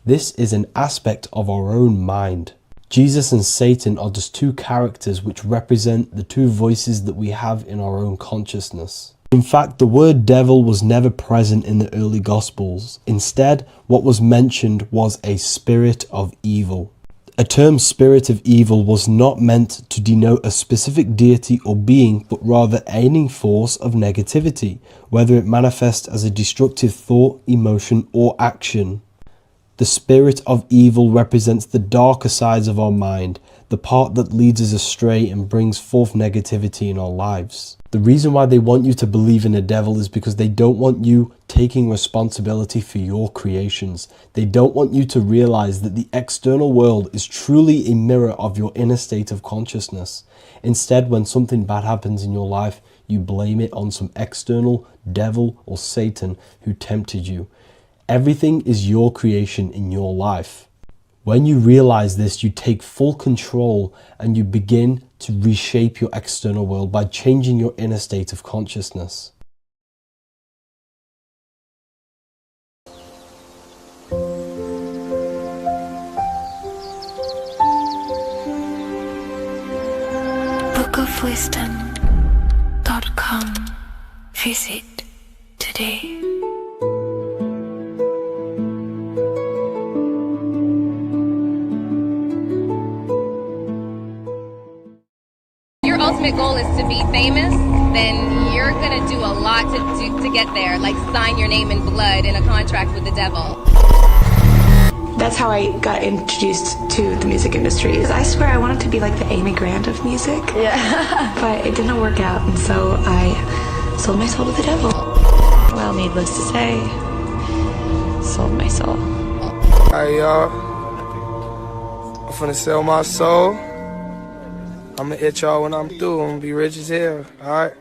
S1: This is an aspect of our own mind. Jesus and Satan are just 2 characters which represent the 2 voices that we have in our own consciousness. In fact, the word devil was never present in the early Gospels. Instead, what was mentioned was a spirit of evil. A term spirit of evil was not meant to denote a specific deity or being, but rather any force of negativity, whether it manifests as a destructive thought, emotion, or action. The spirit of evil represents the darker sides of our mind, the part that leads us astray and brings forth negativity in our lives. The reason why they want you to believe in a devil is because they don't want you taking responsibility for your creations. They don't want you to realize that the external world is truly a mirror of your inner state of consciousness. Instead, when something bad happens in your life, you blame it on some external devil or Satan who tempted you. Everything is your creation in your life. When you realize this, you take full control and you begin to reshape your external world by changing your inner state of consciousness.
S2: bookofwisdom.com. Visit today.
S4: Your ultimate goal is to be famous, then you're gonna do a lot to get there, like sign your name in blood in a contract with the devil.
S5: That's how I got introduced to the music industry. I swear I wanted to be like the Amy Grant of music. Yeah. But it didn't work out, and so I sold my soul to the devil. Well, needless to say, sold my soul.
S6: Alright, y'all. I'm finna sell my soul. I'ma hit y'all when I'm through. I'm gonna be rich as hell, alright?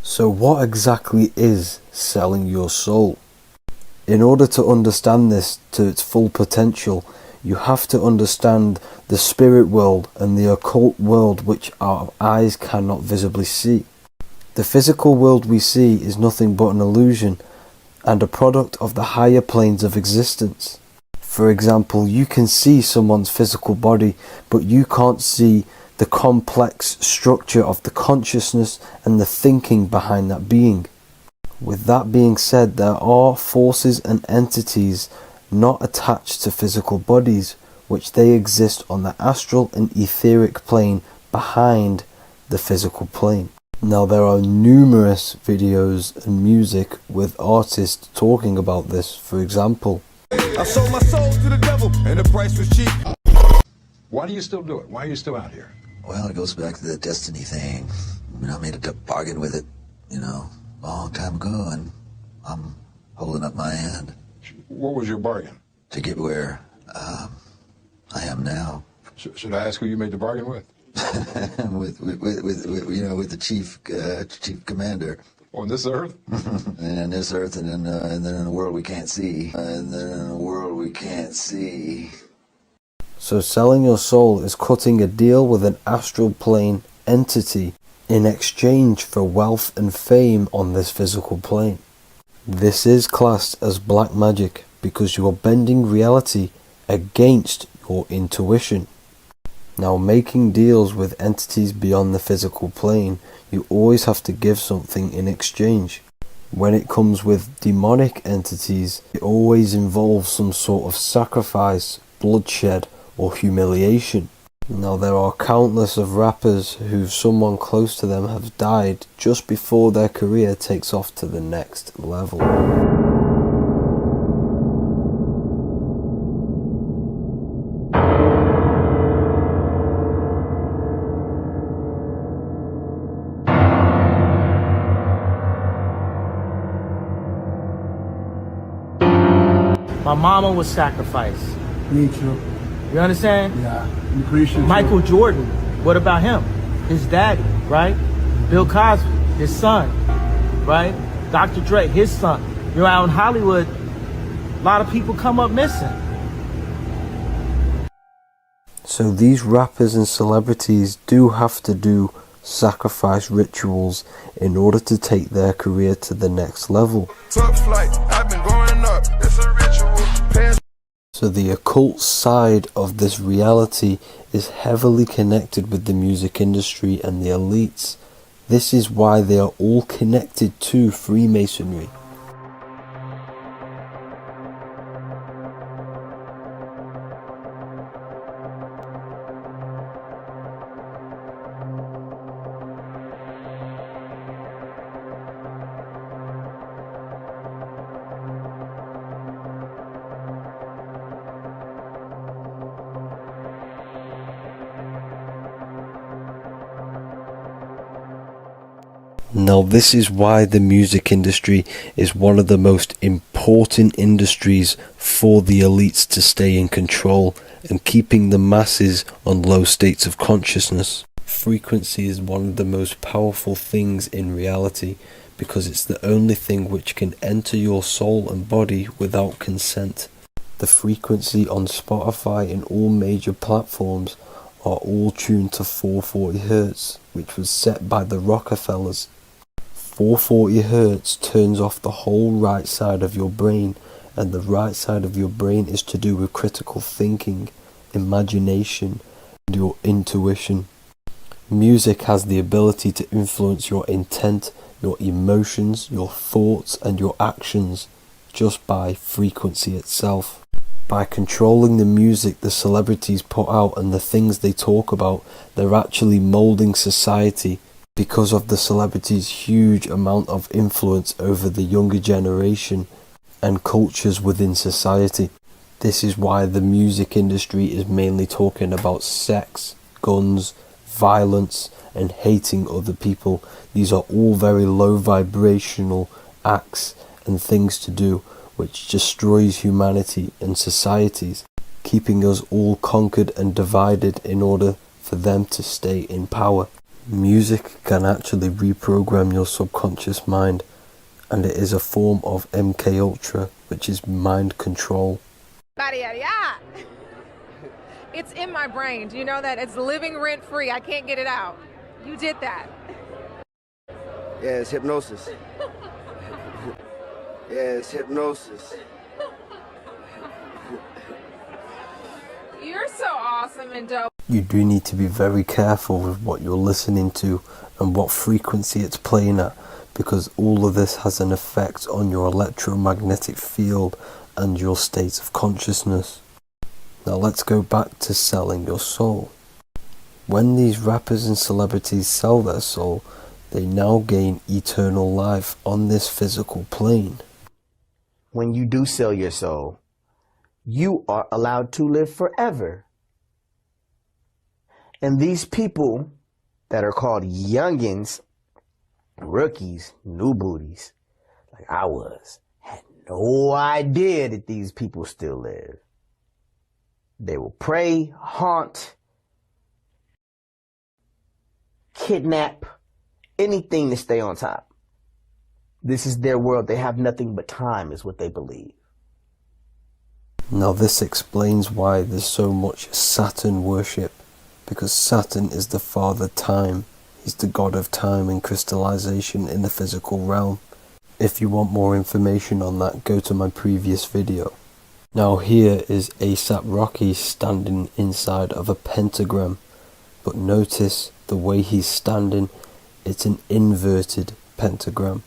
S1: So what exactly is selling your soul? In order to understand this to its full potential, you have to understand the spirit world and the occult world which our eyes cannot visibly see. The physical world we see is nothing but an illusion and a product of the higher planes of existence. For example, you can see someone's physical body, but you can't see the complex structure of the consciousness and the thinking behind that being. With that being said, there are forces and entities not attached to physical bodies, which they exist on the astral and etheric plane behind the physical plane. Now, there are numerous videos and music with artists talking about this. For example,
S7: I sold my soul to the devil and the price was cheap. Why do you still do it? Why are you still out here?
S8: Well, it goes back to the destiny thing. I made a bargain with it, a long time ago, and I'm holding up my hand.
S7: What was your bargain?
S8: To get where I am now.
S7: Should I ask who you made the bargain with?
S8: with the chief commander.
S7: On this earth?
S8: And on this earth, and then in a world we can't see.
S1: so selling your soul is cutting a deal with an astral plane entity in exchange for wealth and fame on this physical plane. This is classed as black magic because you are bending reality against your intuition. Now, making deals with entities beyond the physical plane, you always have to give something in exchange. When it comes with demonic entities, it always involves some sort of sacrifice, bloodshed, or humiliation. Now, there are countless of rappers who someone close to them have died just before their career takes off to the next level.
S9: My mama was sacrificed.
S10: Me too.
S9: You understand?
S10: Yeah. I'm appreciative.
S9: Michael Jordan, what about him? His daddy, right? Bill Cosby, his son, right? Dr. Dre, his son. Out in Hollywood, a lot of people come up missing.
S1: So these rappers and celebrities do have to do sacrifice rituals in order to take their career to the next level.
S7: Top flight, I've been going up. It's a ritual.
S1: So the occult side of this reality is heavily connected with the music industry and the elites. This is why they are all connected to Freemasonry. Now this is why the music industry is one of the most important industries for the elites to stay in control and keeping the masses on low states of consciousness. Frequency is one of the most powerful things in reality because it's the only thing which can enter your soul and body without consent. The frequency on Spotify and all major platforms are all tuned to 440 Hz, which was set by the Rockefellers. 440 Hz turns off the whole right side of your brain, and the right side of your brain is to do with critical thinking, imagination, and your intuition. Music has the ability to influence your intent, your emotions, your thoughts, and your actions just by frequency itself. By controlling the music the celebrities put out and the things they talk about, they're actually molding society because of the celebrities' huge amount of influence over the younger generation and cultures within society. This is why the music industry is mainly talking about sex, guns, violence, and hating other people. These are all very low vibrational acts and things to do which destroys humanity and societies, keeping us all conquered and divided in order for them to stay in power. Music can actually reprogram your subconscious mind, and it is a form of MK Ultra, which is mind control.
S11: It's in my brain. Do you know that? It's living rent free. I can't get it out. You did that.
S12: Yeah, it's hypnosis. Yeah, it's hypnosis.
S11: You're so awesome and dope.
S1: You do need to be very careful with what you're listening to and what frequency it's playing at, because all of this has an effect on your electromagnetic field and your state of consciousness. Now let's go back to selling your soul. When these rappers and celebrities sell their soul, they now gain eternal life on this physical plane.
S13: When you do sell your soul, you are allowed to live forever. And these people that are called youngins, rookies, new booties, like I was, had no idea that these people still live. They will prey, haunt, kidnap, anything to stay on top. This is their world. They have nothing but time, is what they believe.
S1: Now this explains why there's so much Saturn worship, because Saturn is the father time. He's the god of time and crystallization in the physical realm. If you want more information on that, go to my previous video. Now here is ASAP Rocky standing inside of a pentagram, but notice the way he's standing, it's an inverted pentagram.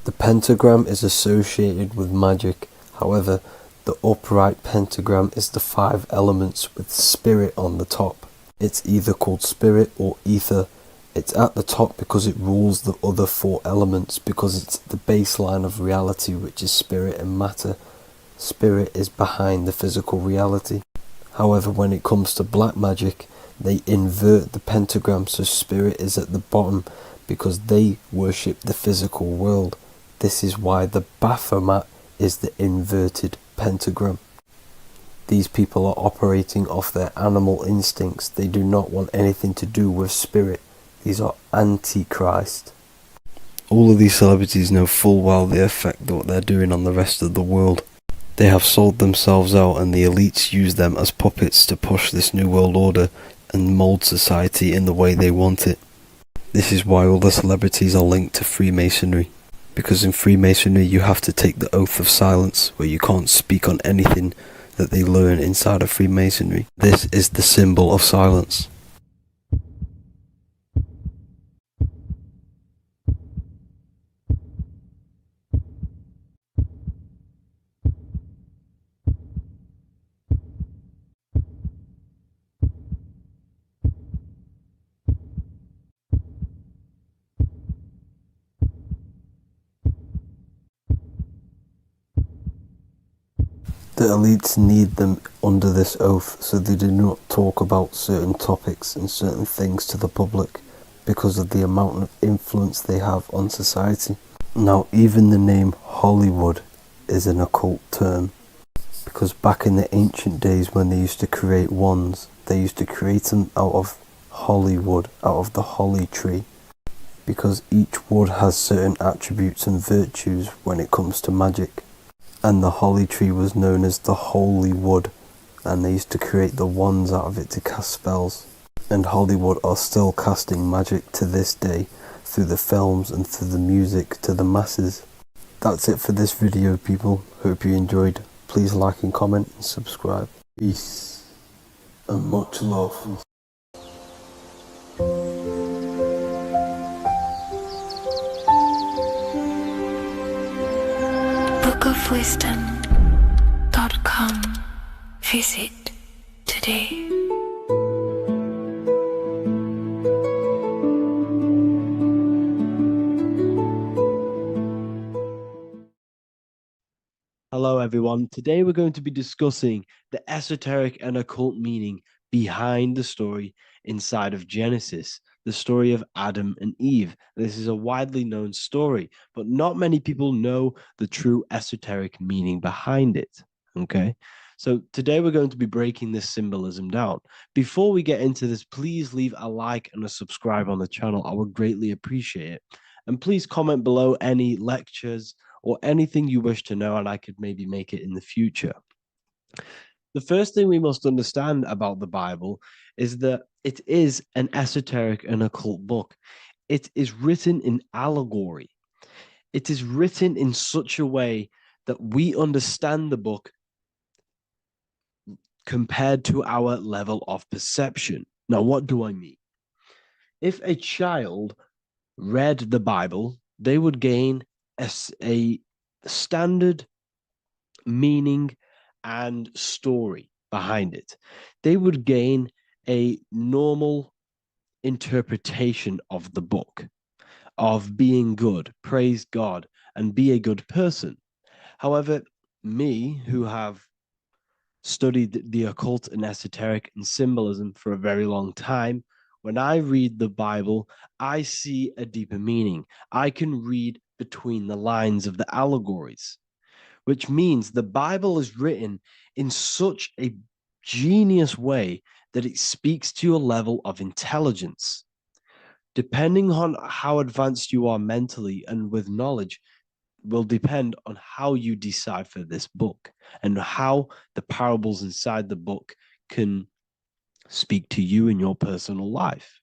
S1: The pentagram is associated with magic, however, the upright pentagram is the 5 elements with spirit on the top. It's either called spirit or ether. It's at the top because it rules the other 4 elements, because it's the baseline of reality, which is spirit and matter. Spirit is behind the physical reality. However, when it comes to black magic, they invert the pentagram, so spirit is at the bottom because they worship the physical world. This is why the Baphomet is the inverted pentagram. These people are operating off their animal instincts. They do not want anything to do with spirit. These are antichrist. All of these celebrities know full well the effect what they're doing on the rest of the world. They have sold themselves out, and the elites use them as puppets to push this new world order and mold society in the way they want it. This is why all the celebrities are linked to Freemasonry, because in Freemasonry you have to take the oath of silence, where you can't speak on anything that they learn inside of Freemasonry. This is the symbol of silence. The elites need them under this oath, so they do not talk about certain topics and certain things to the public. because of the amount of influence they have on society. Now, even the name Hollywood is an occult term, because back in the ancient days when they used to create wands, they used to create them out of holly wood, out of the holly tree, because each wood has certain attributes and virtues when it comes to magic. And the holly tree was known as the holy wood, and they used to create the wands out of it to cast spells. And Hollywood are still casting magic to this day through the films and through the music to the masses. That's it for this video, people. Hope you enjoyed. Please like and comment and subscribe. Peace and much love.
S2: bookofwisdom.com. Visit today.
S1: Hello everyone, today we're going to be discussing the esoteric and occult meaning behind the story inside of Genesis, the story of Adam and Eve. This is a widely known story, but not many people know the true esoteric meaning behind it, okay? So today we're going to be breaking this symbolism down. Before we get into this, please leave a like and a subscribe on the channel. I would greatly appreciate it. And please comment below any lectures or anything you wish to know, and I could maybe make it in the future. The first thing we must understand about the Bible is that it is an esoteric and occult book. It is written in allegory. It is written in such a way that we understand the book compared to our level of perception. Now, what do I mean? If a child read the Bible, they would gain a standard meaning and story behind it. They would gain a normal interpretation of the book, of being good, praise God, and be a good person. However, me, who have studied the occult and esoteric and symbolism for a very long time, when I read the Bible, I see a deeper meaning. I can read between the lines of the allegories, which means the Bible is written in such a genius way that it speaks to your level of intelligence. Depending on how advanced you are mentally and with knowledge will depend on how you decipher this book and how the parables inside the book can speak to you in your personal life.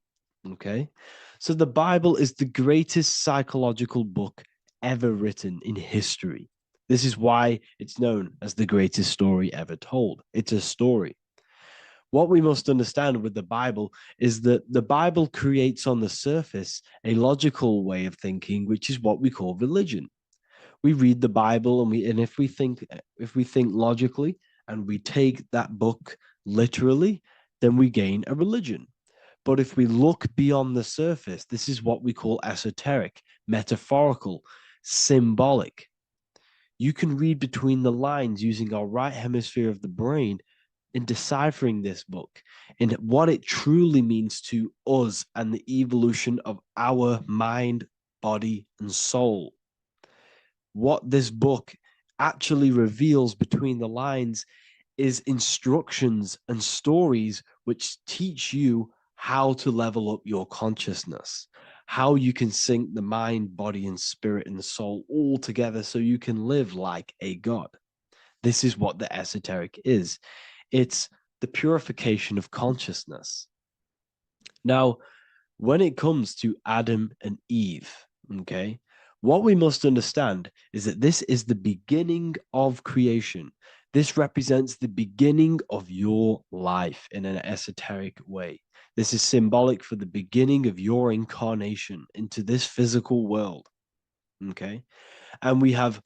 S1: Okay? So the Bible is the greatest psychological book ever written in history. This is why it's known as the greatest story ever told. It's a story. What we must understand with the Bible is that the Bible creates on the surface a logical way of thinking, which is what we call religion. We read the Bible and if we think logically and we take that book literally, then we gain a religion. But if we look beyond the surface, this is what we call esoteric, metaphorical, symbolic. You can read between the lines using our right hemisphere of the brain in deciphering this book and what it truly means to us and the evolution of our mind, body, and soul. What this book actually reveals between the lines is instructions and stories which teach you how to level up your consciousness, how you can sync the mind, body, and spirit and the soul all together so you can live like a god. This is what the esoteric is. It's the purification of consciousness. Now, when it comes to Adam and Eve, okay, what we must understand is that this is the beginning of creation. This represents the beginning of your life in an esoteric way. This is symbolic for the beginning of your incarnation into this physical world, okay? And we have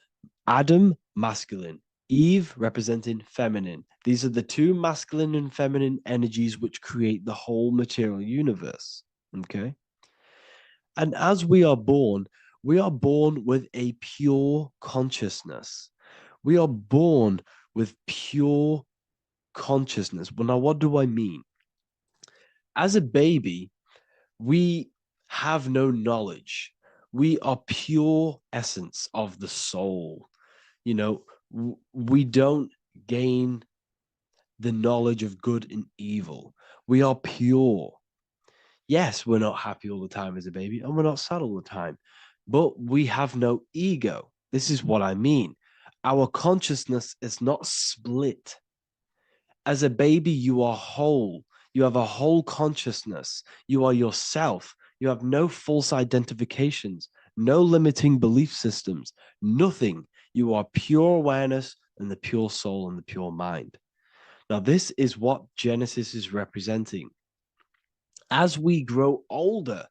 S1: Adam, masculine, Eve representing feminine. These are the two masculine and feminine energies which create the whole material universe, okay? And as we are born with a pure consciousness. We are born with pure consciousness. Well, now, what do I mean? As a baby, we have no knowledge. We are pure essence of the soul. You know, we don't gain the knowledge of good and evil. We are pure. Yes, we're not happy all the time as a baby, and we're not sad all the time, but we have no ego. This is what I mean. Our consciousness is not split. As a baby, you are whole. You have a whole consciousness. You are yourself. You have no false identifications, no limiting belief systems, nothing. You are pure awareness and the pure soul and the pure mind. Now, this is what Genesis is representing. As we grow older,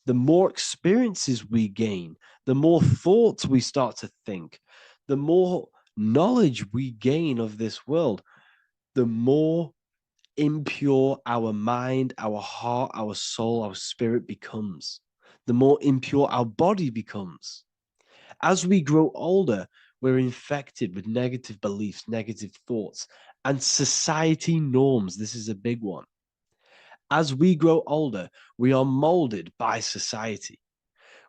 S1: the more experiences we gain, the more thoughts we start to think, the more knowledge we gain of this world, the more impure our mind, our heart, our soul, our spirit becomes, the more impure our body becomes. As we grow older, we're infected with negative beliefs, negative thoughts, and society norms. This is a big one. As we grow older, we are molded by society.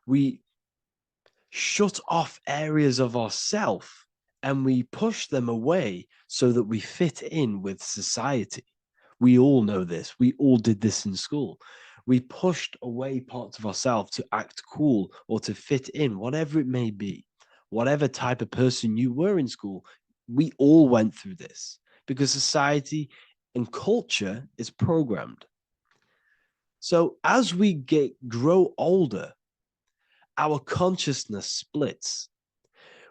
S1: We shut off areas of ourself and we push them away so that we fit in with society. We all know this. We all did this in school. We pushed away parts of ourselves to act cool or to fit in, whatever it may be. Whatever type of person you were in school, we all went through this because society and culture is programmed. So as we grow older, our consciousness splits.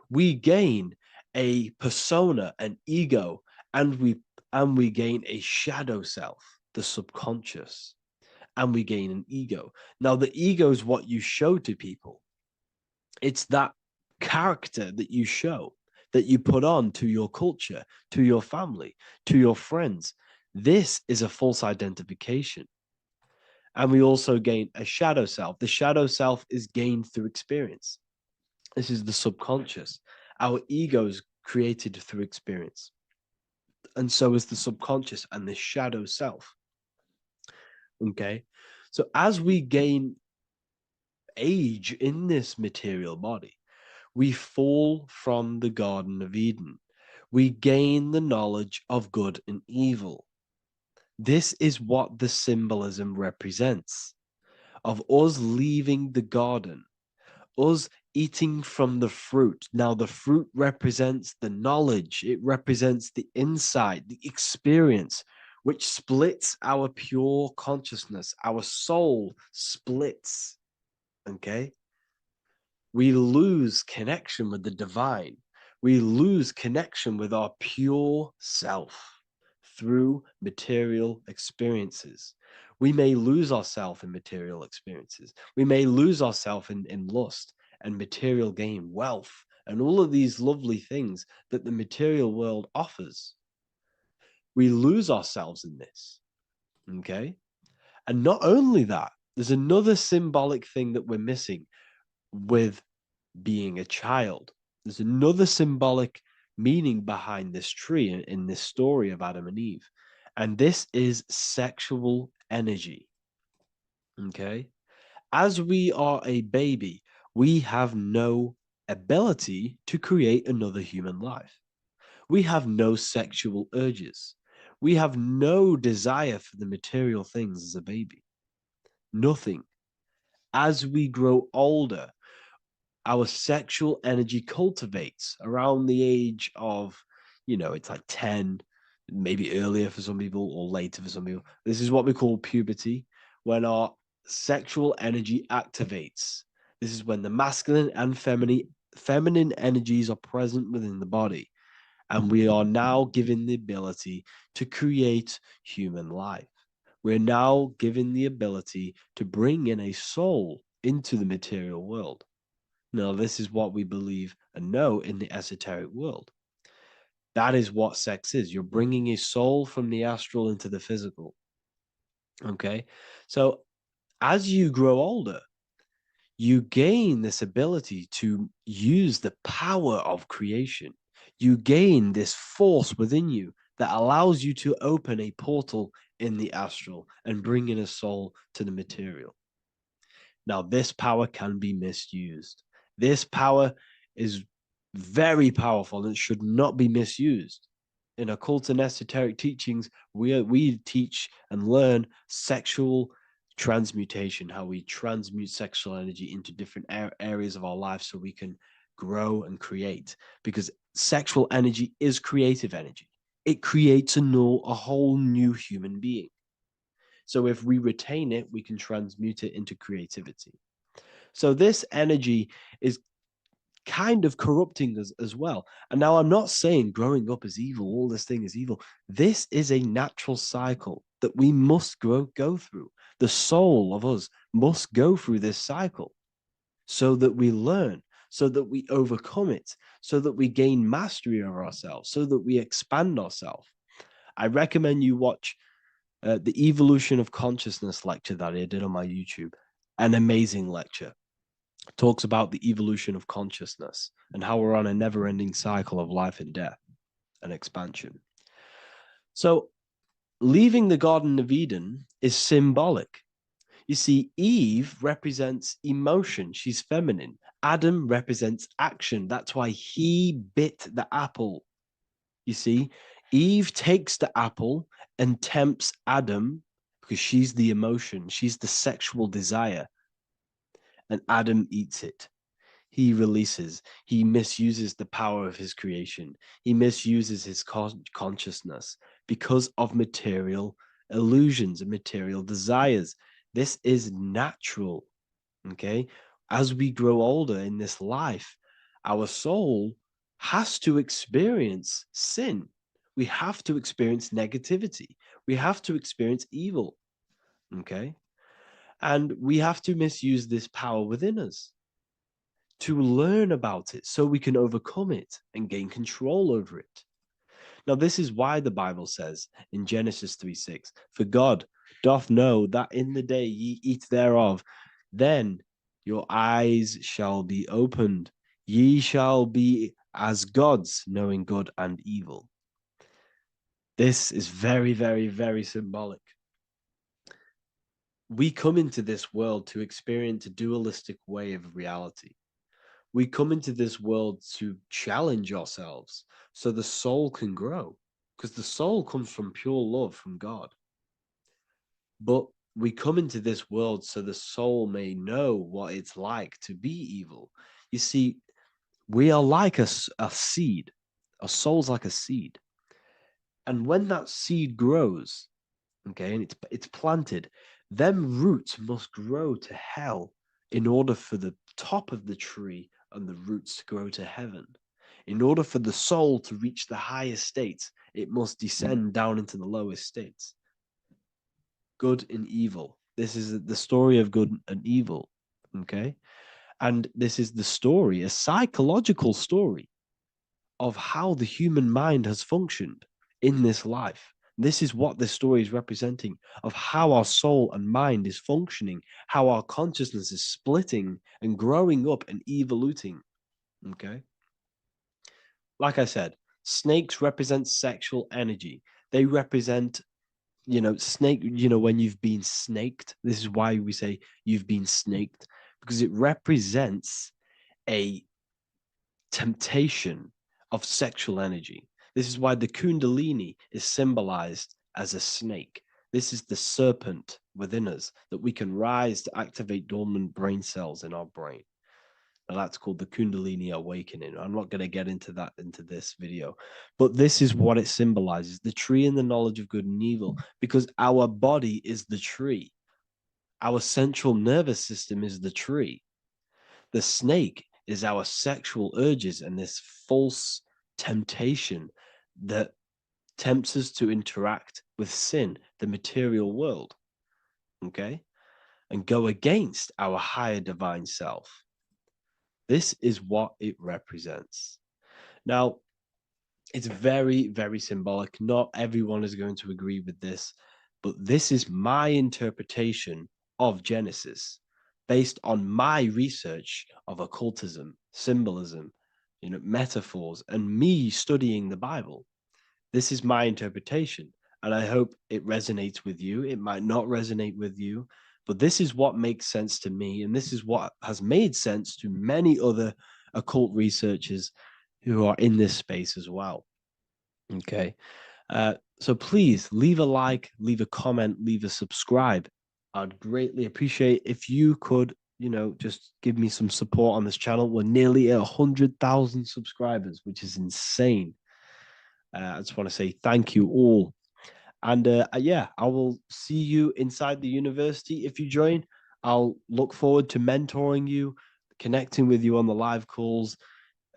S1: We gain a persona, an ego, and we gain a shadow self, the subconscious, and we gain an ego. Now, the ego is what you show to people. It's that character that you show, that you put on to your culture, to your family, to your friends. This is a false identification. And we also gain a shadow self. The shadow self is gained through experience. This is the subconscious. Our ego is created through experience. And so is the subconscious and the shadow self. Okay. So as we gain age in this material body, we fall from the Garden of Eden. We gain the knowledge of good and evil. This is what the symbolism represents of us leaving the garden, us eating from the fruit. Now, the fruit represents the knowledge, it represents the insight, the experience, which splits our pure consciousness. Our soul splits. Okay? We lose connection with the divine. We lose connection with our pure self through material experiences. We may lose ourselves in material experiences. We may lose ourselves in lust and material gain, wealth, and all of these lovely things that the material world offers. We lose ourselves in this, okay? And not only that, there's another symbolic thing that we're missing with being a child. There's another symbolic meaning behind this tree in this story of Adam and Eve. And this is sexual energy. Okay? As we are a baby, we have no ability to create another human life. We have no sexual urges. We have no desire for the material things as a baby. Nothing. As we grow older, our sexual energy cultivates around the age of, it's like 10, maybe earlier for some people or later for some people. This is what we call puberty, when our sexual energy activates. This is when the masculine and feminine energies are present within the body. And we are now given the ability to create human life. We're now given the ability to bring in a soul into the material world. Now, this is what we believe and know in the esoteric world. That is what sex is. You're bringing a soul from the astral into the physical. Okay? So as you grow older, you gain this ability to use the power of creation. You gain this force within you that allows you to open a portal in the astral and bring in a soul to the material. Now, this power can be misused. This power is very powerful and it should not be misused. In occult and esoteric teachings, we teach and learn sexual transmutation, how we transmute sexual energy into different areas of our life so we can grow and create. Because sexual energy is creative energy. It creates a whole new human being. So if we retain it, we can transmute it into creativity. So this energy is kind of corrupting us as well. And now I'm not saying growing up is evil, all this thing is evil. This is a natural cycle that we must go through. The soul of us must go through this cycle so that we learn, so that we overcome it, so that we gain mastery over ourselves, so that we expand ourselves. I recommend you watch the Evolution of Consciousness lecture that I did on my YouTube. An amazing lecture. Talks about the evolution of consciousness and how we're on a never-ending cycle of life and death and expansion. So leaving the Garden of Eden is symbolic. You see, Eve represents emotion. She's feminine. Adam represents action. That's why he bit the apple. You see, Eve takes the apple and tempts Adam because she's the emotion. She's the sexual desire. And Adam eats it. He releases. He misuses the power of his creation. He misuses his consciousness because of material illusions and material desires. This is natural, okay? As we grow older in this life, our soul has to experience sin. We have to experience negativity. We have to experience evil, okay? And we have to misuse this power within us to learn about it so we can overcome it and gain control over it. Now, this is why the Bible says in Genesis 3:6, for God doth know that in the day ye eat thereof, then your eyes shall be opened. Ye shall be as gods, knowing good and evil. This is very, very, very symbolic. We come into this world to experience a dualistic way of reality. We come into this world to challenge ourselves so the soul can grow, because the soul comes from pure love from God. But we come into this world so the soul may know what it's like to be evil. You see, we are like a seed. Our soul's like a seed. And when that seed grows, okay, and it's planted, them roots must grow to hell in order for the top of the tree and the roots to grow to heaven. In order for the soul to reach the highest states, it must descend down into the lowest states. Good and evil. This is the story of good and evil, okay? And this is the story, a psychological story of how the human mind has functioned in this life. This is what this story is representing, of how our soul and mind is functioning, how our consciousness is splitting and growing up and evoluting. Okay. Like I said, snakes represent sexual energy. They represent, snake, when you've been snaked. This is why we say you've been snaked, because it represents a temptation of sexual energy. This is why the Kundalini is symbolized as a snake. This is the serpent within us that we can rise to activate dormant brain cells in our brain. Now that's called the Kundalini awakening. I'm not going to get into that into this video, but this is what it symbolizes, the tree and the knowledge of good and evil, because our body is the tree. Our central nervous system is the tree. The snake is our sexual urges and this false temptation that tempts us to interact with sin, the material world, okay, and go against our higher divine self. This is what it represents. Now, it's very, very symbolic. Not everyone is going to agree with this, but this is my interpretation of Genesis based on my research of occultism, symbolism, metaphors, and me studying the Bible. This is my interpretation, and I hope it resonates with you. It might not resonate with you, But this is what makes sense to me, and this is what has made sense to many other occult researchers who are in this space as well. Okay. So please leave a like, leave a comment, leave a subscribe. I'd greatly appreciate if you could, just give me some support on this channel. We're nearly at 100,000 subscribers, which is insane. I just want to say thank you all. And yeah, I will see you inside the university if you join. I'll look forward to mentoring you, connecting with you on the live calls.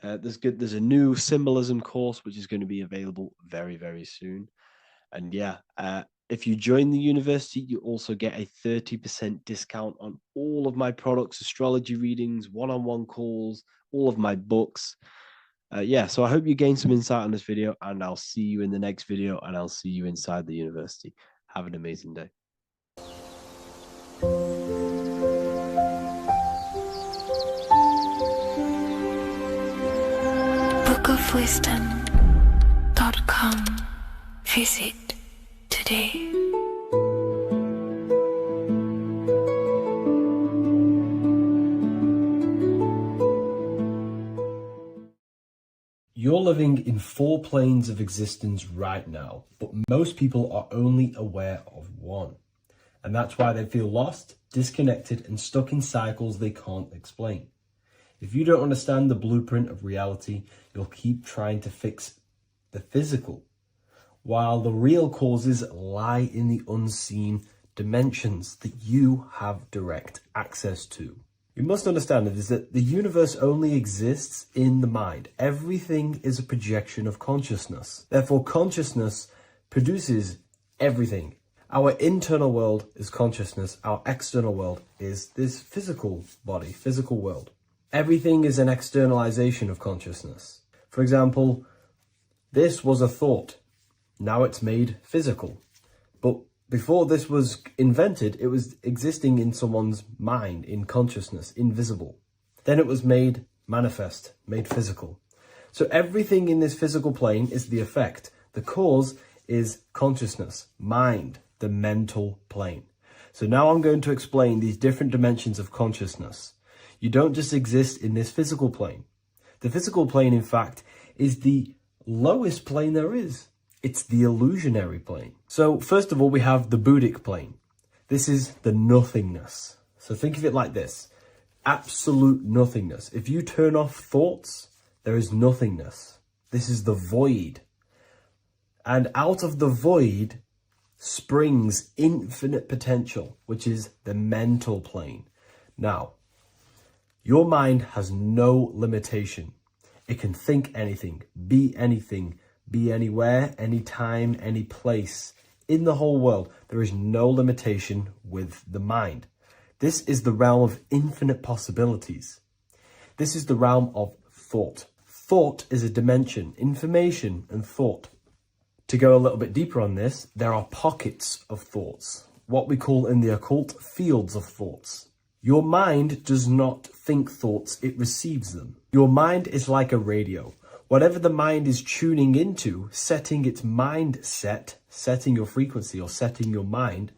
S1: There's a new symbolism course which is going to be available very, very soon. And yeah, if you join the university, you also get a 30% discount on all of my products, astrology readings, one-on-one calls, all of my books. Yeah, so I hope you gain some insight on this video, and I'll see you in the next video, and I'll see you inside the university. Have an amazing day.
S2: bookofwisdom.com. Visit today.
S1: You're living in 4 planes of existence right now, but most people are only aware of one. And that's why they feel lost, disconnected, and stuck in cycles they can't explain. If you don't understand the blueprint of reality, you'll keep trying to fix the physical, while the real causes lie in the unseen dimensions that you have direct access to. You must understand that the universe only exists in the mind. Everything is a projection of consciousness. Therefore, consciousness produces everything. Our internal world is consciousness. Our external world is this physical body, physical world. Everything is an externalization of consciousness. For example, this was a thought. Now it's made physical. But before this was invented, it was existing in someone's mind, in consciousness, invisible. Then it was made manifest, made physical. So everything in this physical plane is the effect. The cause is consciousness, mind, the mental plane. So now I'm going to explain these different dimensions of consciousness. You don't just exist in this physical plane. The physical plane, in fact, is the lowest plane there is. It's the illusionary plane. So first of all, we have the Buddhic plane. This is the nothingness. So think of it like this. Absolute nothingness. If you turn off thoughts, there is nothingness. This is the void. And out of the void springs infinite potential, which is the mental plane. Now, your mind has no limitation. It can think anything, be anywhere, anytime, any place. In the whole world, there is no limitation with the mind. This is the realm of infinite possibilities. This is the realm of thought. Thought is a dimension, information and thought. To go a little bit deeper on this, there are pockets of thoughts, what we call in the occult fields of thoughts. Your mind does not think thoughts, it receives them. Your mind is like a radio. Whatever the mind is tuning into, setting its mindset, setting your frequency or setting your mind,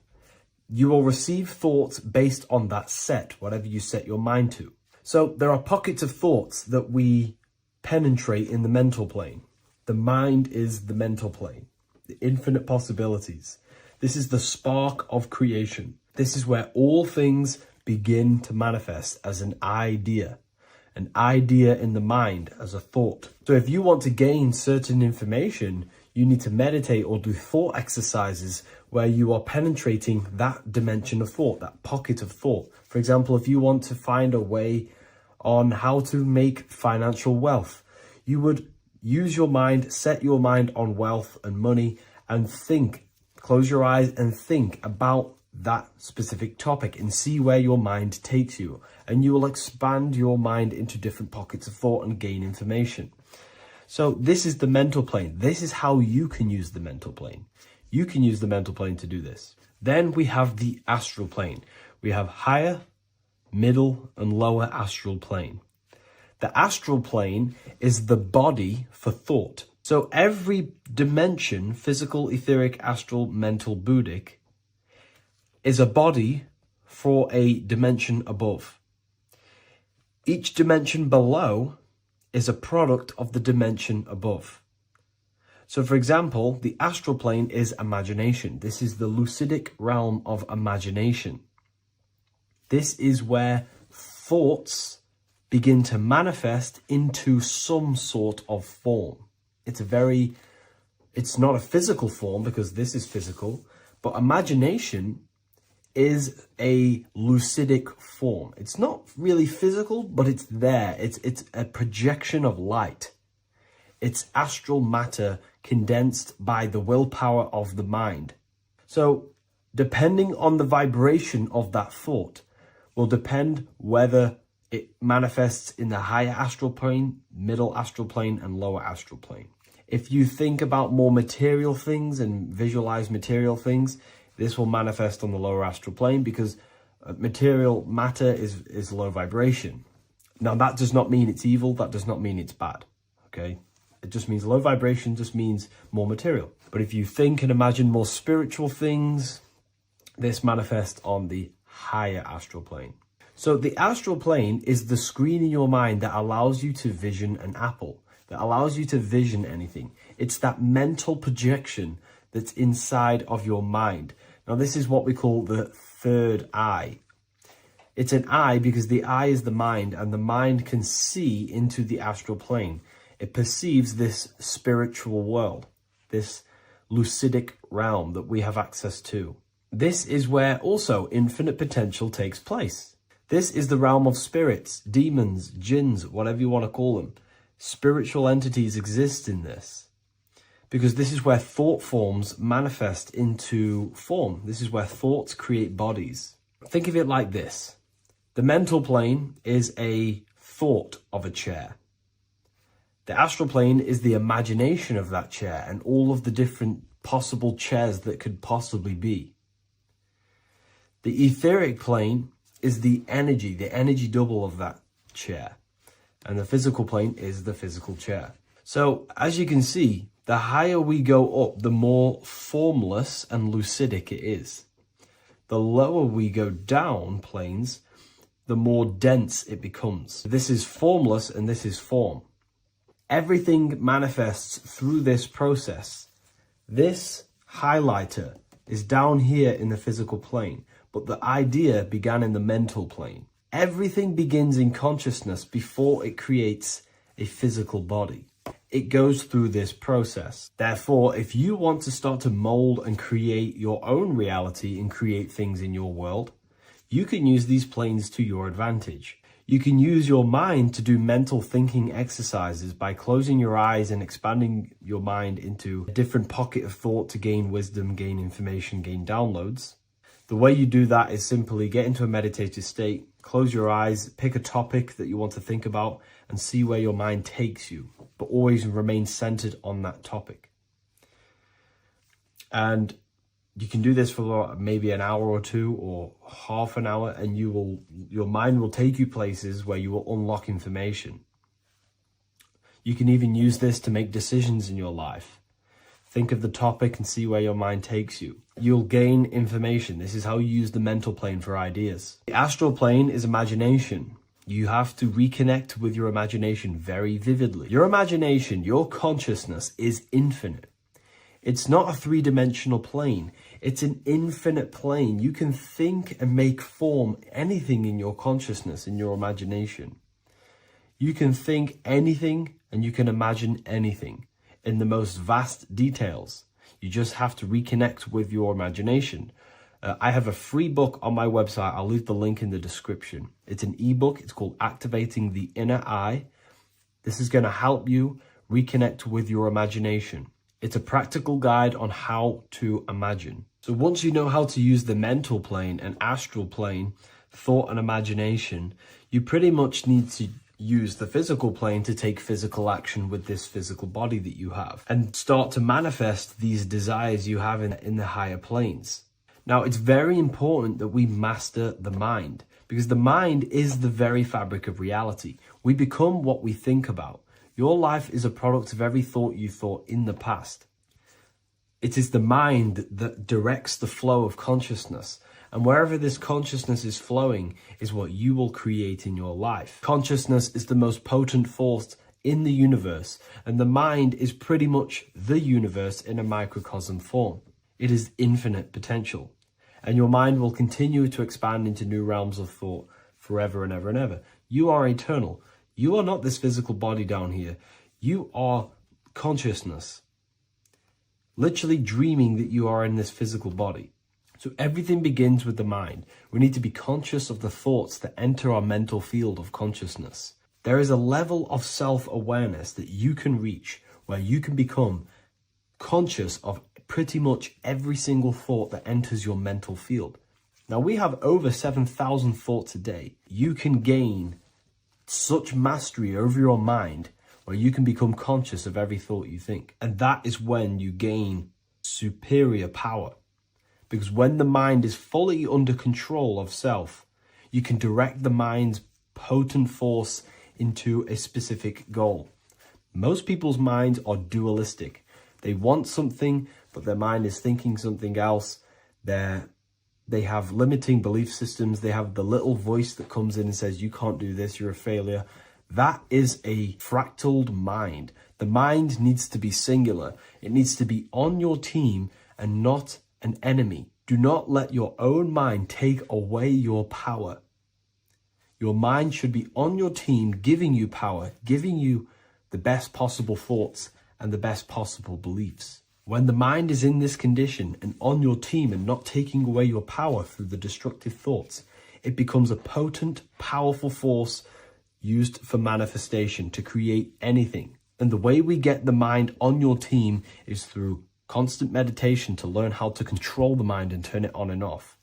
S1: you will receive thoughts based on that set, whatever you set your mind to. So there are pockets of thoughts that we penetrate in the mental plane. The mind is the mental plane, the infinite possibilities. This is the spark of creation. This is where all things begin to manifest as an idea in the mind as a thought. So if you want to gain certain information, you need to meditate or do thought exercises where you are penetrating that dimension of thought, that pocket of thought. For example, if you want to find a way on how to make financial wealth, you would use your mind, set your mind on wealth and money, and think, close your eyes and think about that specific topic and see where your mind takes you. And you will expand your mind into different pockets of thought and gain information. So this is the mental plane. This is how you can use the mental plane. You can use the mental plane to do this. Then we have the astral plane. We have higher, middle, and lower astral plane. The astral plane is the body for thought. So every dimension, physical, etheric, astral, mental, Buddhic, is a body for a dimension above. Each dimension below is a product of the dimension above. So for example, the astral plane is imagination. This is the lucidic realm of imagination. This is where thoughts begin to manifest into some sort of form. It's not a physical form because this is physical, but imagination is a lucidic form. It's not really physical, but it's there. It's a projection of light. It's astral matter condensed by the willpower of the mind. So depending on the vibration of that thought will depend whether it manifests in the higher astral plane, middle astral plane, and lower astral plane. If you think about more material things and visualize material things, this will manifest on the lower astral plane because material matter is low vibration. Now, that does not mean it's evil. That does not mean it's bad. Okay? It just means low vibration just means more material. But if you think and imagine more spiritual things, this manifests on the higher astral plane. So the astral plane is the screen in your mind that allows you to vision an apple, that allows you to vision anything. It's that mental projection that's inside of your mind. Now, this is what we call the third eye. It's an eye because the eye is the mind, and the mind can see into the astral plane. It perceives this spiritual world, this lucidic realm that we have access to. This is where also infinite potential takes place. This is the realm of spirits, demons, jinns, whatever you want to call them. Spiritual entities exist in this because this is where thought forms manifest into form. This is where thoughts create bodies. Think of it like this. The mental plane is a thought of a chair. The astral plane is the imagination of that chair and all of the different possible chairs that could possibly be. The etheric plane is the energy double of that chair. And the physical plane is the physical chair. So as you can see, the higher we go up, the more formless and lucidic it is. The lower we go down planes, the more dense it becomes. This is formless and this is form. Everything manifests through this process. This highlighter is down here in the physical plane, but the idea began in the mental plane. Everything begins in consciousness before it creates a physical body. It goes through this process. Therefore, if you want to start to mold and create your own reality and create things in your world, you can use these planes to your advantage. You can use your mind to do mental thinking exercises by closing your eyes and expanding your mind into a different pocket of thought to gain wisdom, gain information, gain downloads. The way you do that is simply get into a meditative state, close your eyes, pick a topic that you want to think about and see where your mind takes you, but always remain centered on that topic. And you can do this for maybe an hour or two or half an hour, and your mind will take you places where you will unlock information. You can even use this to make decisions in your life. Think of the topic and see where your mind takes you. You'll gain information. This is how you use the mental plane for ideas. The astral plane is imagination. You have to reconnect with your imagination very vividly. Your imagination, your consciousness is infinite. It's not a three-dimensional plane. It's an infinite plane. You can think and make form anything in your consciousness, in your imagination. You can think anything and you can imagine anything in the most vast details. You just have to reconnect with your imagination. I have a free book on my website. I'll leave the link in the description. It's an ebook. It's called Activating the Inner Eye. This is going to help you reconnect with your imagination. It's a practical guide on how to imagine. So once you know how to use the mental plane and astral plane, thought and imagination, you pretty much need to use the physical plane to take physical action with this physical body that you have and start to manifest these desires you have in the higher planes. Now, it's very important that we master the mind because the mind is the very fabric of reality. We become what we think about. Your life is a product of every thought you thought in the past. It is the mind that directs the flow of consciousness. And wherever this consciousness is flowing is what you will create in your life. Consciousness is the most potent force in the universe, and the mind is pretty much the universe in a microcosm form. It is infinite potential, and your mind will continue to expand into new realms of thought forever and ever and ever. You are eternal. You are not this physical body down here. You are consciousness, literally dreaming that you are in this physical body. So everything begins with the mind. We need to be conscious of the thoughts that enter our mental field of consciousness. There is a level of self-awareness that you can reach where you can become conscious of pretty much every single thought that enters your mental field. Now, we have over 7,000 thoughts a day. You can gain such mastery over your mind where you can become conscious of every thought you think. And that is when you gain superior power. Because when the mind is fully under control of self, you can direct the mind's potent force into a specific goal. Most people's minds are dualistic. They want something, but their mind is thinking something else. They have limiting belief systems. They have the little voice that comes in and says, you can't do this, you're a failure. That is a fractaled mind. The mind needs to be singular. It needs to be on your team and not an enemy. Do not let your own mind take away your power. Your mind should be on your team, giving you power, giving you the best possible thoughts and the best possible beliefs. When the mind is in this condition and on your team and not taking away your power through the destructive thoughts, it becomes a potent, powerful force used for manifestation to create anything. And the way we get the mind on your team is through constant meditation to learn how to control the mind and turn it on and off.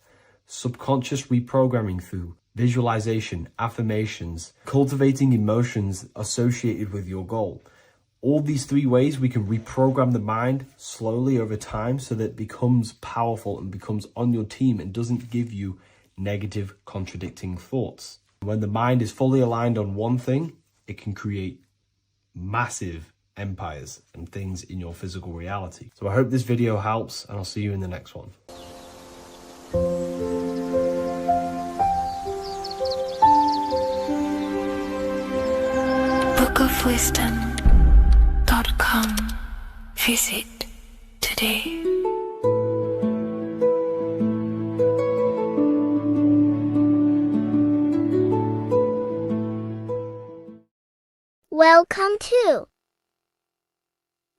S1: Subconscious reprogramming through visualization, affirmations, cultivating emotions associated with your goal. All these three ways we can reprogram the mind slowly over time so that it becomes powerful and becomes on your team and doesn't give you negative contradicting thoughts. When the mind is fully aligned on one thing, it can create massive empires and things in your physical reality. So I hope this video helps, and I'll see you in the next one.
S2: bookofwisdom.com. Visit today.
S14: Welcome to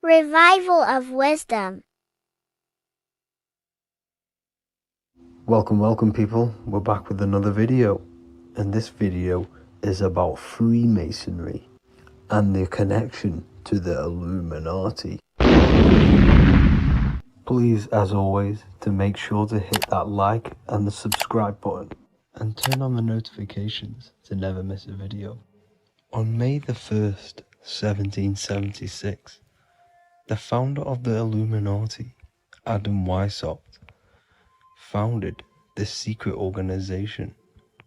S14: Revival of Wisdom.
S1: Welcome people, we're back with another video, and this video is about Freemasonry and the connection to the Illuminati. Please, as always, to make sure to hit that like and the subscribe button and turn on the notifications to never miss a video. On May the 1st, 1776, the founder of the Illuminati, Adam Weishaupt, founded this secret organization,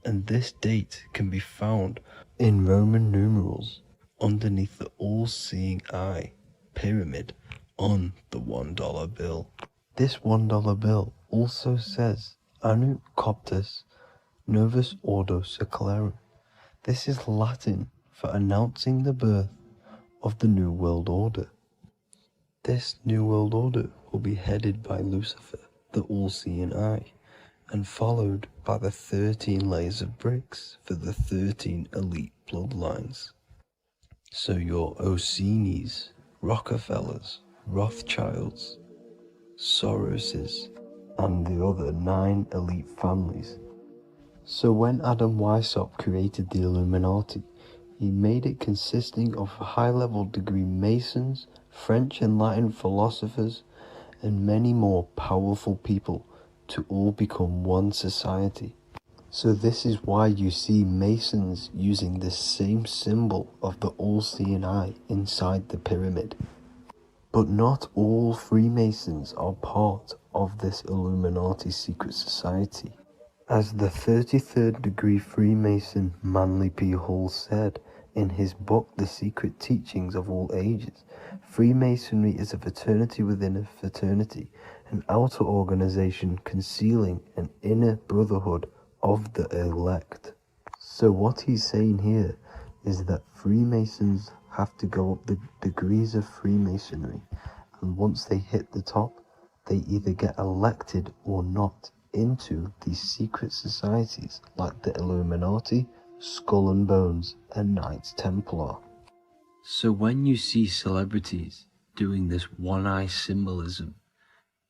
S1: and this date can be found in Roman numerals underneath the all-seeing eye pyramid on the $1 bill. This $1 bill also says Anu Coptus Novus Ordo Secularum. This is Latin for announcing the birth of the New World Order. This New World Order will be headed by Lucifer, the all-seeing eye, and followed by the 13 layers of bricks for the 13 elite bloodlines. So your Orsini's, Rockefellers, Rothschilds, Soroses, and the other 9 elite families. So when Adam Weishaupt created the Illuminati, he made it consisting of high-level degree Masons, French and Latin philosophers, and many more powerful people to all become one society. So this is why you see Masons using this same symbol of the all-seeing eye inside the pyramid. But not all Freemasons are part of this Illuminati secret society. As the 33rd degree Freemason Manly P. Hall said,
S15: in his book The Secret Teachings of All Ages. Freemasonry is a fraternity within a fraternity, an outer organization concealing an inner brotherhood of the elect. So what he's saying here is that Freemasons have to go up the degrees of Freemasonry, and once they hit the top, they either get elected or not into these secret societies like the Illuminati, Skull and Bones, and Knights Templar.
S1: So when you see celebrities doing this one-eye symbolism,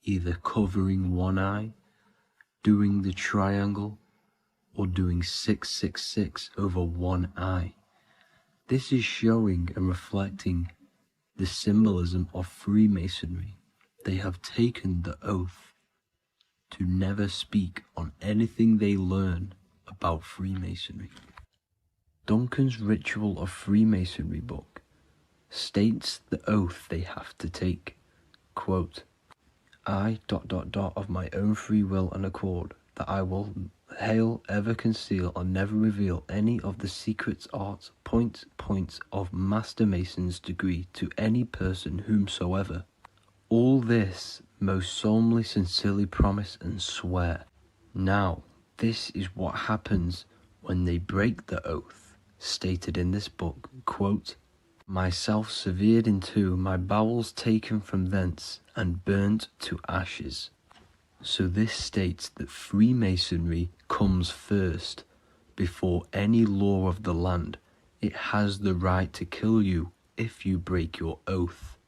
S1: either covering one eye, doing the triangle, or doing 666 over one eye, this is showing and reflecting the symbolism of Freemasonry. They have taken the oath to never speak on anything they learn about Freemasonry. Duncan's Ritual of Freemasonry book states the oath they have to take. Quote, I ... of my own free will and accord, that I will hail, ever conceal, and never reveal any of the secrets, arts, points of Master Mason's degree to any person whomsoever. All this most solemnly, sincerely promise and swear. Now, this is what happens when they break the oath, stated in this book, quote, myself severed in two, my bowels taken from thence, and burnt to ashes. So this states that Freemasonry comes first, before any law of the land. It has the right to kill you if you break your oath.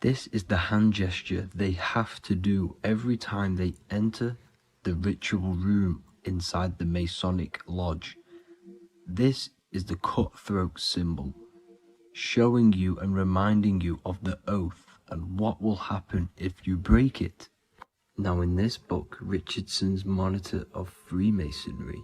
S1: This is the hand gesture they have to do every time they enter the ritual room inside the Masonic lodge. This is the cutthroat symbol, showing you and reminding you of the oath and what will happen if you break it. Now in this book, Richardson's Monitor of Freemasonry,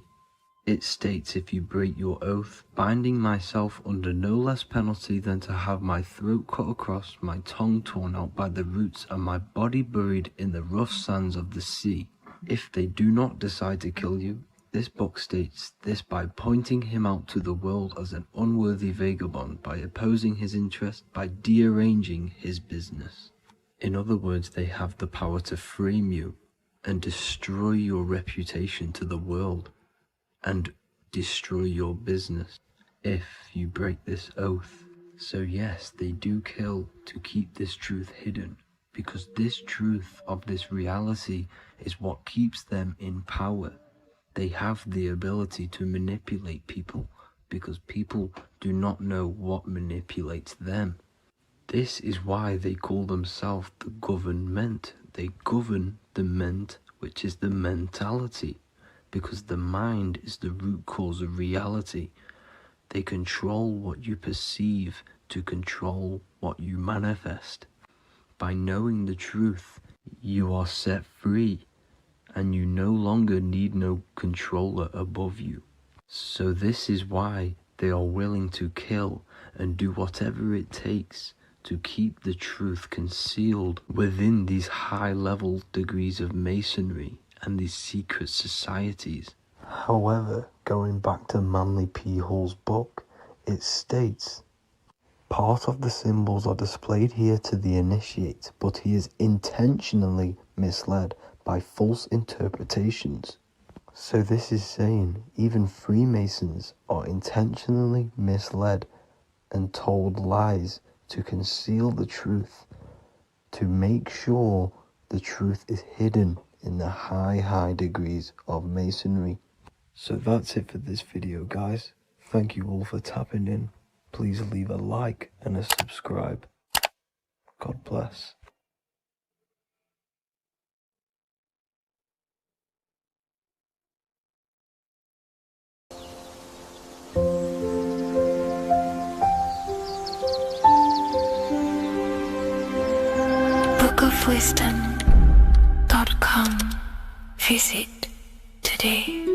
S1: it states, if you break your oath, binding myself under no less penalty than to have my throat cut across, my tongue torn out by the roots, and my body buried in the rough sands of the sea. If they do not decide to kill you, this book states this by pointing him out to the world as an unworthy vagabond, by opposing his interest, by dearranging his business. In other words, they have the power to frame you and destroy your reputation to the world, and destroy your business if you break this oath. So yes, they do kill to keep this truth hidden, because this truth of this reality is what keeps them in power. They have the ability to manipulate people, because people do not know what manipulates them. This is why they call themselves the government. They govern the ment, which is the mentality, because the mind is the root cause of reality. They control what you perceive to control what you manifest. By knowing the truth, you are set free, and you no longer need no controller above you. So this is why they are willing to kill and do whatever it takes to keep the truth concealed within these high-level degrees of masonry and these secret societies.
S15: However, going back to Manly P. Hall's book, it states, part of the symbols are displayed here to the initiate, but he is intentionally misled by false interpretations. So this is saying even Freemasons are intentionally misled and told lies to conceal the truth, to make sure the truth is hidden in the high degrees of masonry. So that's it for this video, guys. Thank you all for tapping in. Please leave a like and a subscribe. God bless.
S2: bookofwisdom.com. Visit today.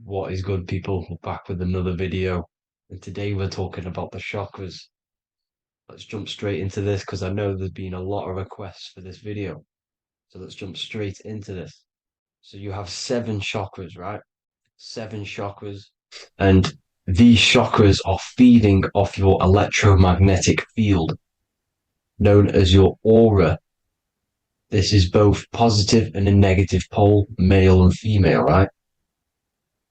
S3: What is good, people? We're back with another video, and today we're talking about the chakras. Let's jump straight into this because I know there's been a lot of requests for this video. So let's jump straight into this. So you have 7 chakras, right? 7 chakras. And these chakras are feeding off your electromagnetic field, known as your aura. This is both positive and a negative pole, male and female, right?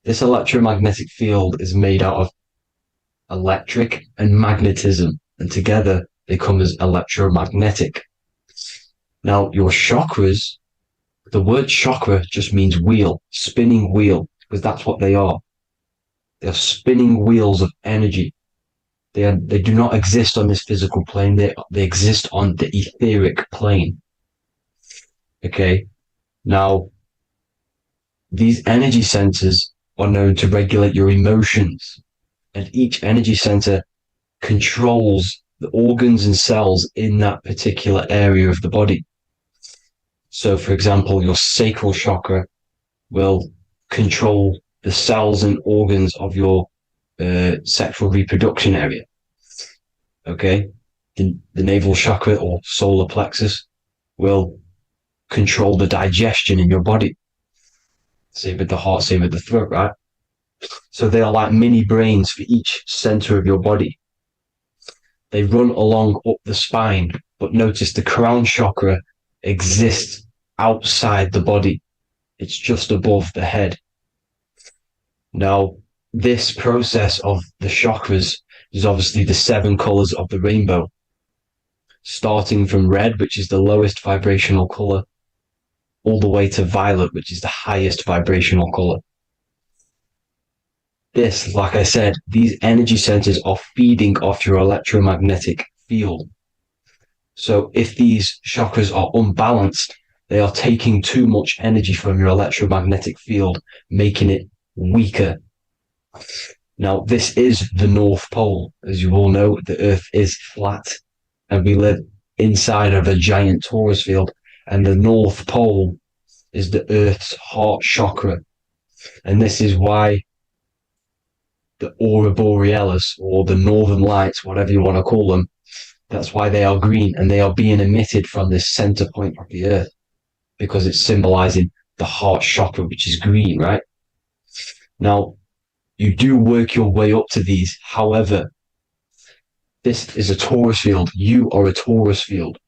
S3: This electromagnetic field is made out of electric and magnetism, and together they come as electromagnetic. Now, your chakras, the word chakra just means wheel, spinning wheel, because that's what they are. They are spinning wheels of energy. They do not exist on this physical plane. They exist on the etheric plane. Okay. Now, these energy centers are known to regulate your emotions, and each energy center controls the organs and cells in that particular area of the body. So, for example, your sacral chakra will control the cells and organs of your sexual reproduction area. Okay, the navel chakra or solar plexus will control the digestion in your body. Same with the heart, same with the throat, right? So they are like mini brains for each center of your body. They run along up the spine, but notice the crown chakra exists outside the body. It's just above the head. Now, this process of the chakras is obviously the 7 colors of the rainbow, starting from red, which is the lowest vibrational color, all the way to violet, which is the highest vibrational color. This, like I said, these energy centers are feeding off your electromagnetic field. So if these chakras are unbalanced, they are taking too much energy from your electromagnetic field, making it weaker. Now, this is the North Pole. As you all know, the Earth is flat, and we live inside of a giant torus field, and the North Pole is the Earth's heart chakra. And this is why the aurora borealis, or the northern lights, whatever you want to call them, that's why they are green, and they are being emitted from this center point of the Earth, because it's symbolizing the heart chakra, which is green, right? Now, you do work your way up to these. However, this is a torus field. You are a torus field.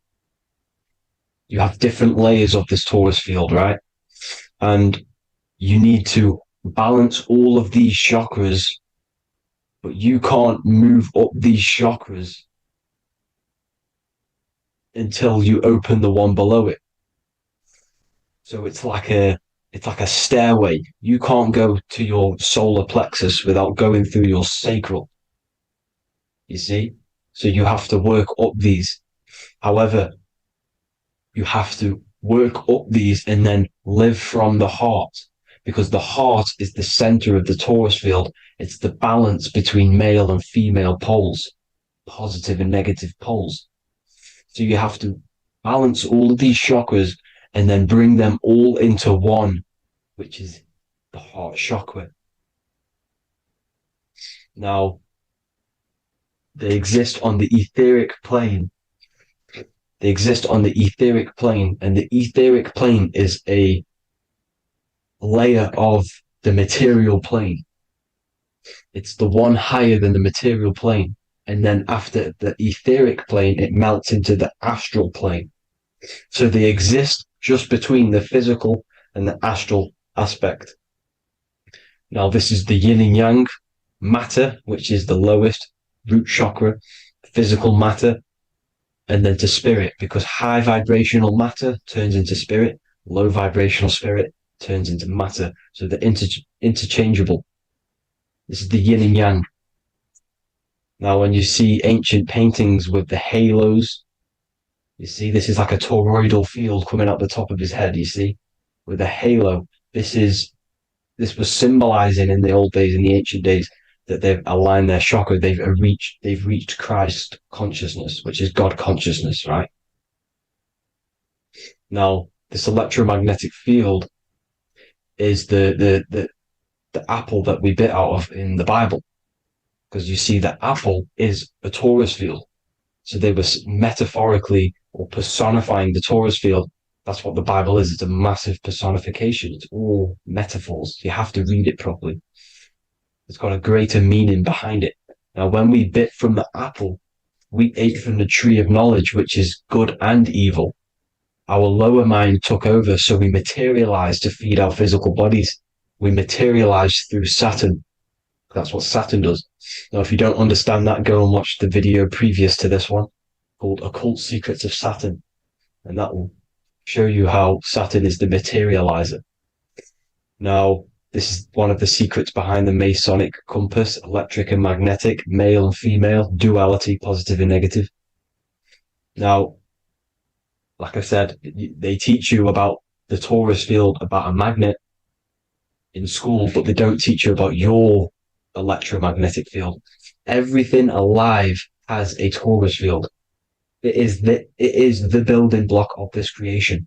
S3: You have different layers of this torus field, right? And you need to balance all of these chakras, but you can't move up these chakras until you open the one below it. So it's like a stairway. You can't go to your solar plexus without going through your sacral. You see? So you have to work up these. However, you have to work up these and then live from the heart, because the heart is the center of the torus field. It's the balance between male and female poles, positive and negative poles. So you have to balance all of these chakras and then bring them all into one, which is the heart chakra. Now, they exist on the etheric plane. They exist on the etheric plane, and the etheric plane is a layer of the material plane. It's the one higher than the material plane. And then after the etheric plane, it melts into the astral plane. So they exist just between the physical and the astral aspect. Now, this is the yin and yang matter, which is the lowest root chakra, physical matter, and then to spirit, because high vibrational matter turns into spirit, low vibrational spirit turns into matter. So they're interchangeable. This is the yin and yang. Now, when you see ancient paintings with the halos, you see this is like a toroidal field coming out the top of his head, you see, with a halo. This was symbolizing in the old days, in the ancient days, that they've aligned their chakra, they've reached Christ consciousness, which is God consciousness, right? Now, this electromagnetic field is the apple that we bit out of in the Bible, because you see that apple is a torus field. So they were metaphorically or personifying the torus field That's what the Bible is. It's a massive personification. It's all metaphors. You have to read it properly. It's got a greater meaning behind it. Now, when we bit from the apple, we ate from the tree of knowledge, which is good and evil. Our lower mind took over, so we materialized to feed our physical bodies. We materialized through Saturn. That's what Saturn does. Now, if you don't understand that, go and watch the video previous to this one called Occult Secrets of Saturn. And that will show you how Saturn is the materializer. Now, this is one of the secrets behind the Masonic compass, electric and magnetic, male and female, duality, positive and negative. Now, like I said, they teach you about the torus field, about a magnet in school, but they don't teach you about your electromagnetic field. Everything alive has a torus field. It is the building block of this creation.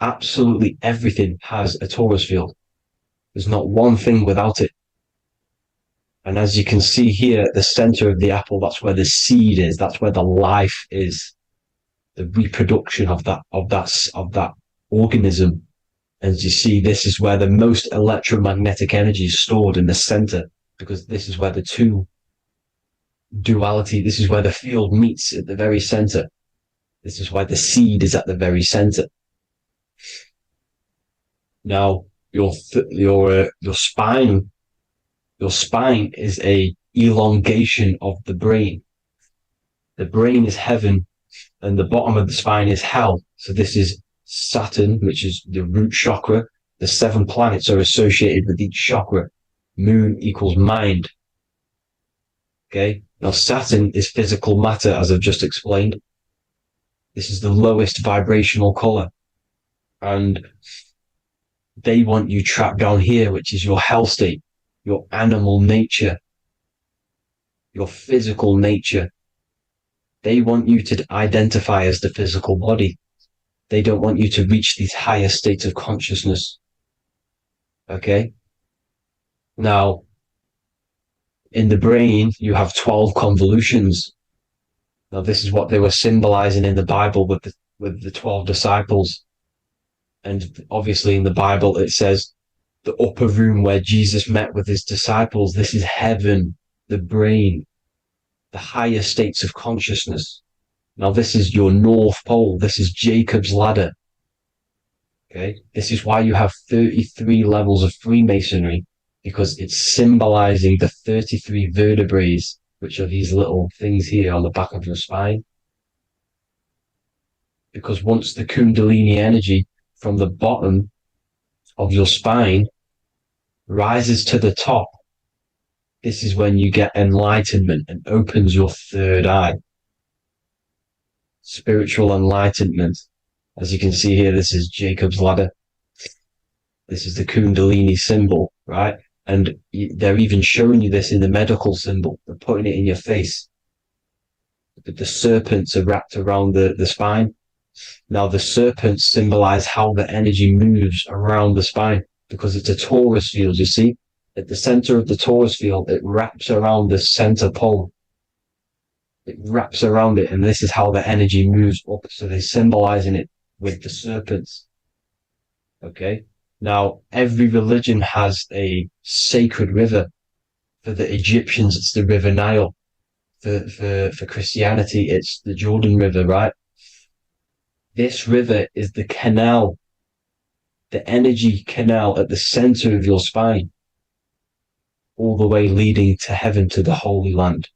S3: Absolutely everything has a torus field. There's not one thing without it. And as you can see here at the center of the apple, that's where the seed is. That's where the life is. The reproduction of that organism. As you see, this is where the most electromagnetic energy is stored, in the center, because this is where the two duality, this is where the field meets at the very center. This is why the seed is at the very center. Now, your spine is a elongation of the brain. The brain is heaven, and the bottom of the spine is hell. So this is Saturn, which is the root chakra. The 7 planets are associated with each chakra. Moon equals mind. Okay. Now Saturn is physical matter, as I've just explained. This is the lowest vibrational color. And they want you trapped down here, which is your hell state, your animal nature, your physical nature. They want you to identify as the physical body. They don't want you to reach these higher states of consciousness. Okay? Now, in the brain, you have 12 convolutions. Now, this is what they were symbolizing in the Bible with the 12 disciples. And obviously in the Bible, it says the upper room where Jesus met with his disciples. This is heaven, the brain, the higher states of consciousness. Now, this is your North Pole. This is Jacob's ladder. Okay. This is why you have 33 levels of Freemasonry, because it's symbolizing the 33 vertebrae, which are these little things here on the back of your spine. Because once the Kundalini energy from the bottom of your spine rises to the top, this is when you get enlightenment and opens your third eye. Spiritual enlightenment. As you can see here, this is Jacob's ladder. This is the Kundalini symbol, right? And they're even showing you this in the medical symbol. They're putting it in your face. The serpents are wrapped around the spine. Now, the serpents symbolize how the energy moves around the spine, because it's a torus field, you see? At the center of the torus field, it wraps around the center pole. It wraps around it, and this is how the energy moves up. So they're symbolizing it with the serpents. Okay? Now, every religion has a sacred river. For the Egyptians, it's the River Nile. For Christianity, it's the Jordan River, right? This river is the canal, the energy canal at the center of your spine, all the way leading to heaven, to the Holy Land.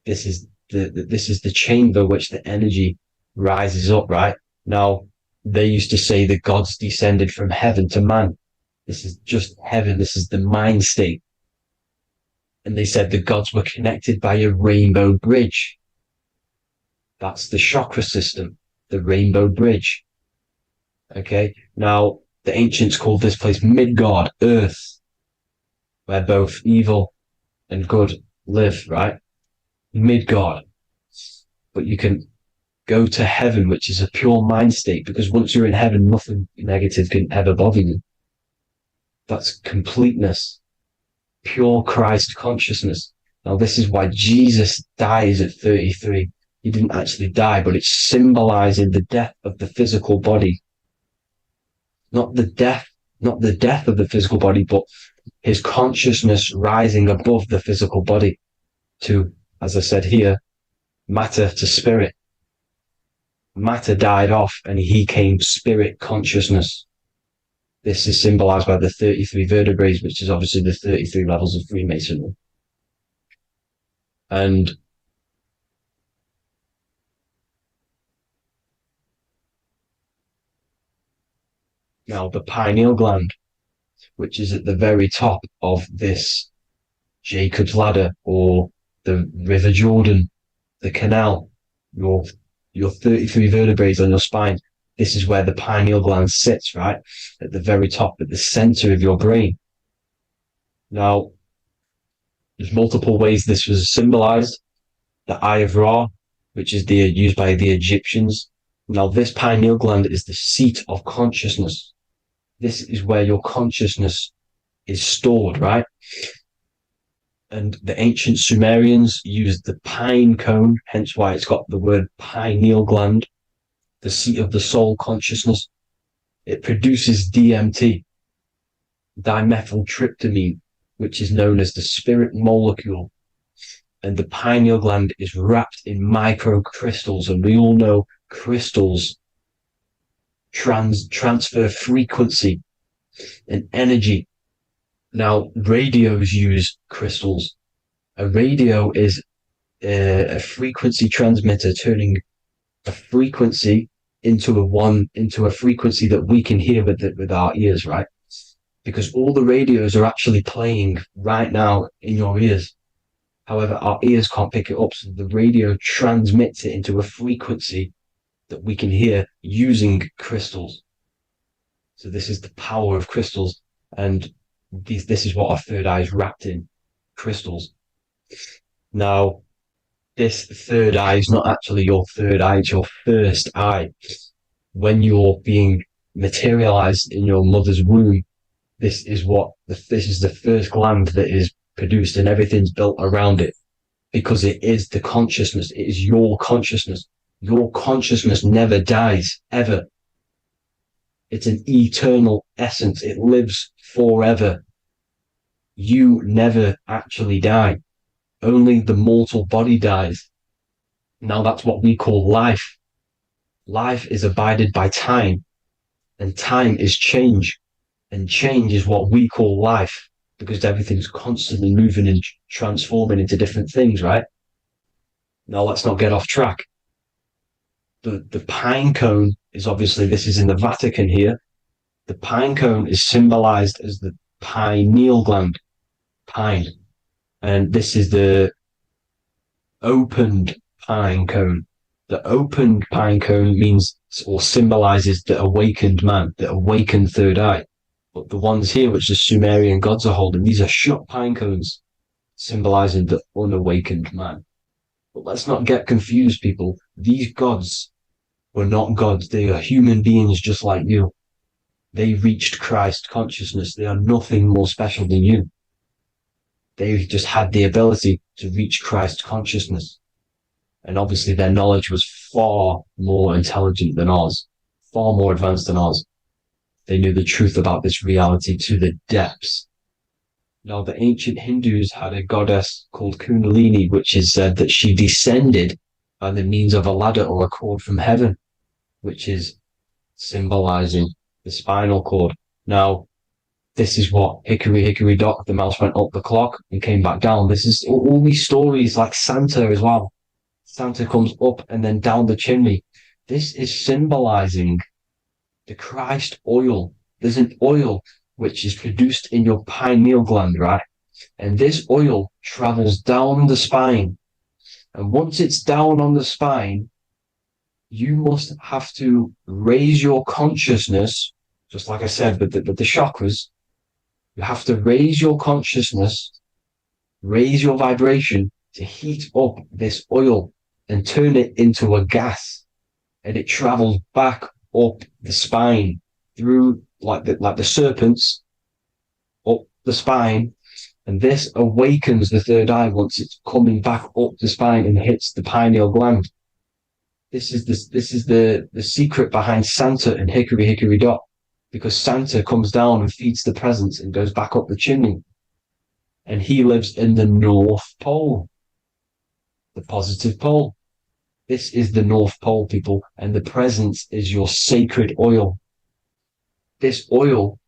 S3: This is the chamber which the energy rises up, right? Now, they used to say the gods descended from heaven to man. This is just heaven. This is the mind state. And they said the gods were connected by a rainbow bridge. That's the chakra system, the rainbow bridge. Okay. Now, the ancients called this place Midgard, Earth, where both evil and good live, right? Midgard. But you can go to heaven, which is a pure mind state, because once you're in heaven, nothing negative can ever bother you. That's completeness, pure Christ consciousness. Now, this is why Jesus dies at 33. He didn't actually die, but it's symbolizing the death of the physical body not the death of the physical body, but his consciousness rising above the physical body to, as I said here, matter to spirit. Matter died off and he came spirit consciousness. This is symbolized by the 33 vertebrae, which is obviously the 33 levels of Freemasonry. And now the pineal gland, which is at the very top of this Jacob's ladder, or the River Jordan, the canal, your 33 vertebrae on your spine. This is where the pineal gland sits, right? At the very top, at the center of your brain. Now, there's multiple ways this was symbolized. The Eye of Ra, which is used by the Egyptians. Now, this pineal gland is the seat of consciousness. This is where your consciousness is stored, right? And the ancient Sumerians used the pine cone, hence why it's got the word pineal gland, the seat of the soul consciousness. It produces DMT, dimethyltryptamine, which is known as the spirit molecule. And the pineal gland is wrapped in microcrystals, and we all know crystals transfer frequency and energy. Now, radios use crystals. A radio is a frequency transmitter, turning a frequency into a frequency that we can hear with our ears, right? Because all the radios are actually playing right now in your ears. However, our ears can't pick it up, so the radio transmits it into a frequency that we can hear using crystals. So this is the power of crystals, and this is what our third eye is wrapped in, crystals. Now, this third eye is not actually your third eye, it's your first eye. When you're being materialized in your mother's womb, this is the first gland that is produced, and everything's built around it, because it is the consciousness. It is your consciousness. Your consciousness never dies, ever. It's an eternal essence. It lives forever. You never actually die. Only the mortal body dies. Now that's what we call life. Life is abided by time, and time is change. And change is what we call life, because everything's constantly moving and transforming into different things, right? Now let's not get off track. The pine cone is obviously, this is in the Vatican here. The pine cone is symbolized as the pineal gland, pine. And this is the opened pine cone. The opened pine cone means, or symbolizes, the awakened man, the awakened third eye. But the ones here, which the Sumerian gods are holding, these are shut pine cones, symbolizing the unawakened man. But let's not get confused, people. These gods were not gods. They are human beings just like you. They reached Christ consciousness. They are nothing more special than you. They just had the ability to reach Christ consciousness. And obviously their knowledge was far more intelligent than ours, far more advanced than ours. They knew the truth about this reality to the depths. Now, the ancient Hindus had a goddess called Kundalini, which is said that she descended by the means of a ladder or a cord from heaven, which is symbolizing the spinal cord. Now, this is what hickory, hickory dock, the mouse went up the clock and came back down. This is all these stories, like Santa as well. Santa comes up and then down the chimney. This is symbolizing the Christ oil. There's an oil which is produced in your pineal gland, right? And this oil travels down the spine. And once it's down on the spine, you must have to raise your consciousness, just like I said, but the chakras, you have to raise your consciousness, raise your vibration to heat up this oil and turn it into a gas. And it travels back up the spine through like the serpents up the spine, and this awakens the third eye once it's coming back up the spine and hits the pineal gland. This is the secret behind Santa and hickory, hickory dock, because Santa comes down and feeds the presents and goes back up the chimney. And he lives in the North Pole, the positive pole. This is the North Pole, people, and the presence is your sacred oil. This oil,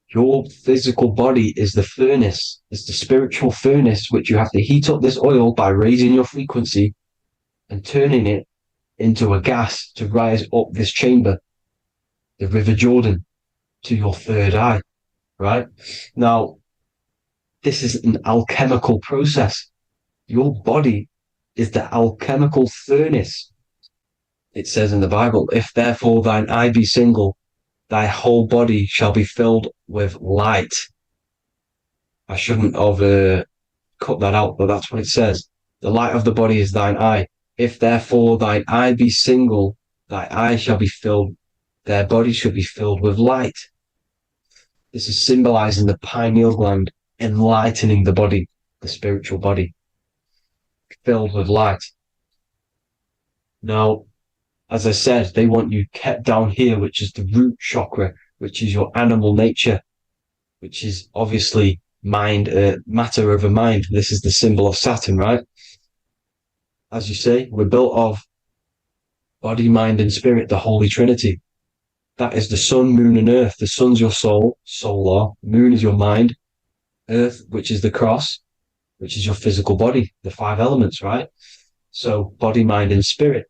S3: your physical body, is the furnace. It's the spiritual furnace, which you have to heat up this oil by raising your frequency and turning it into a gas to rise up this chamber, the River Jordan, to your third eye, right? Now, this is an alchemical process. Your body is the alchemical furnace. It says in the Bible, if therefore thine eye be single, thy whole body shall be filled with light. I shouldn't have cut that out, but that's what it says. The light of the body is thine eye. If therefore thine eye be single, thy eye shall be filled, their body shall be filled with light. This is symbolizing the pineal gland, enlightening the body, the spiritual body, filled with light. Now, as I said, they want you kept down here, which is the root chakra, which is your animal nature, which is obviously mind, matter over mind. This is the symbol of Saturn, right? As you say, we're built of body, mind, and spirit, the Holy Trinity. That is the sun, moon, and earth. The sun's your soul, solar. Moon is your mind. Earth, which is the cross, which is your physical body, the 5 elements, right? So body, mind, and spirit.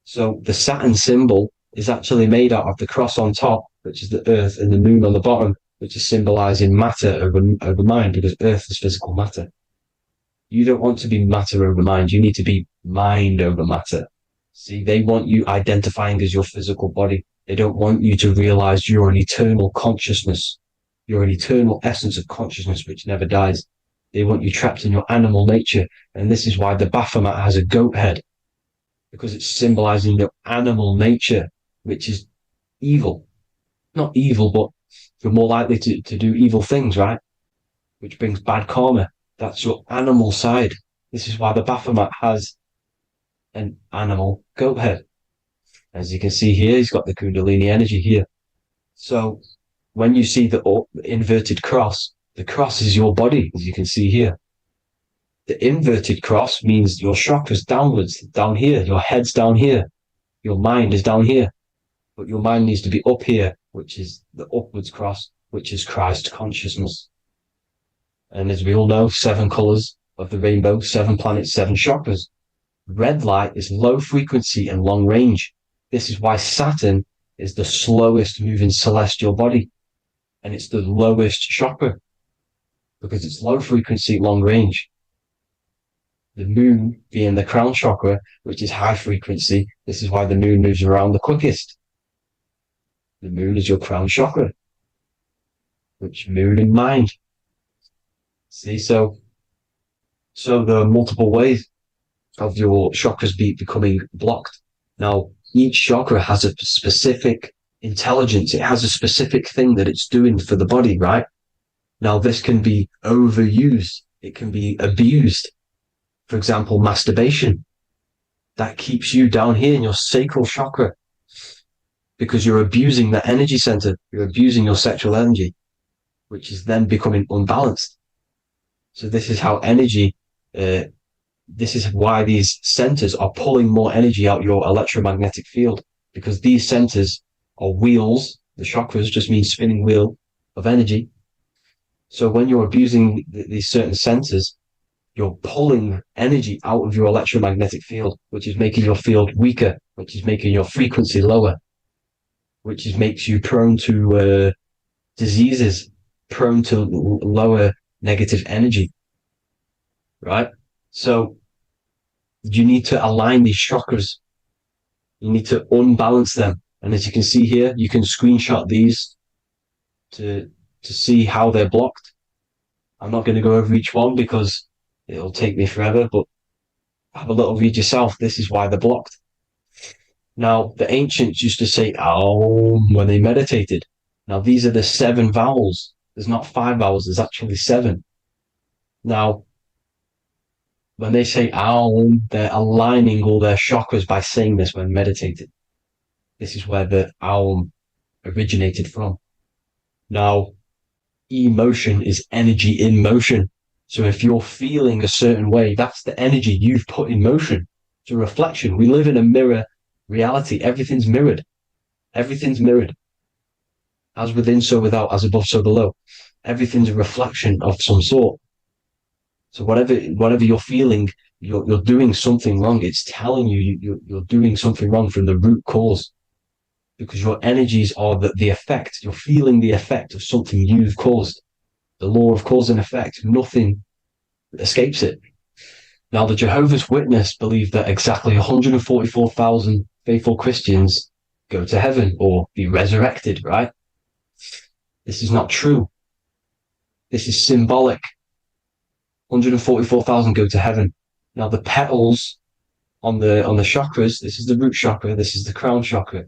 S3: So the Saturn symbol is actually made out of the cross on top, which is the earth, and the moon on the bottom, which is symbolizing matter over mind, because earth is physical matter. You don't want to be matter over mind. You need to be mind over matter. See, they want you identifying as your physical body. They don't want you to realize you're an eternal consciousness. You're an eternal essence of consciousness which never dies. They want you trapped in your animal nature. And this is why the Baphomet has a goat head, because it's symbolizing your animal nature, which is evil. Not evil, but you're more likely to do evil things, right? Which brings bad karma. That's your animal side. This is why the Baphomet has an animal goat head. As you can see here, he's got the Kundalini energy here. So when you see the inverted cross, the cross is your body, as you can see here. The inverted cross means your chakras downwards, down here. Your head's down here. Your mind is down here. But your mind needs to be up here, which is the upwards cross, which is Christ consciousness. And as we all know, 7 colors of the rainbow, 7 planets, 7 chakras. Red light is low frequency and long range. This is why Saturn is the slowest moving celestial body. And it's the lowest chakra, because it's low frequency, long range. The moon being the crown chakra, which is high frequency. This is why the moon moves around the quickest. The moon is your crown chakra, which moon in mind. See, so there are multiple ways of your chakras becoming blocked. Now, each chakra has a specific intelligence. It has a specific thing that it's doing for the body, right? Now, this can be overused. It can be abused. For example, masturbation. That keeps you down here in your sacral chakra, because you're abusing the energy center. You're abusing your sexual energy, which is then becoming unbalanced. So this is how energy, this is why these centers are pulling more energy out your electromagnetic field, because these centers are wheels. The chakras just mean spinning wheel of energy. So when you're abusing these certain centers, you're pulling energy out of your electromagnetic field, which is making your field weaker, which is making your frequency lower, which makes you prone to diseases, prone to lower negative energy, right? So you need to align these chakras. You need to unbalance them. And as you can see here, you can screenshot these to see how they're blocked. I'm not going to go over each one because it'll take me forever, but have a little read yourself. This is why they're blocked. Now, the ancients used to say Aum when they meditated. Now, these are the 7 vowels. There's not 5 vowels, there's actually 7. Now, when they say Aum, they're aligning all their chakras by saying this when meditating. This is where the Aum originated from. Now, emotion is energy in motion. So if you're feeling a certain way, that's the energy you've put in motion. It's a reflection. We live in a mirror reality. Everything's mirrored. Everything's mirrored. As within, so without, as above, so below. Everything's a reflection of some sort. So whatever you're feeling, you're doing something wrong. It's telling you you're doing something wrong from the root cause, because your energies are the effect. You're feeling the effect of something you've caused. The law of cause and effect. Nothing escapes it. Now, the Jehovah's Witness believe that exactly 144,000 faithful Christians go to heaven or be resurrected, right? This is not true. This is symbolic. 144,000 go to heaven. Now, the petals on the chakras, this is the root chakra, this is the crown chakra.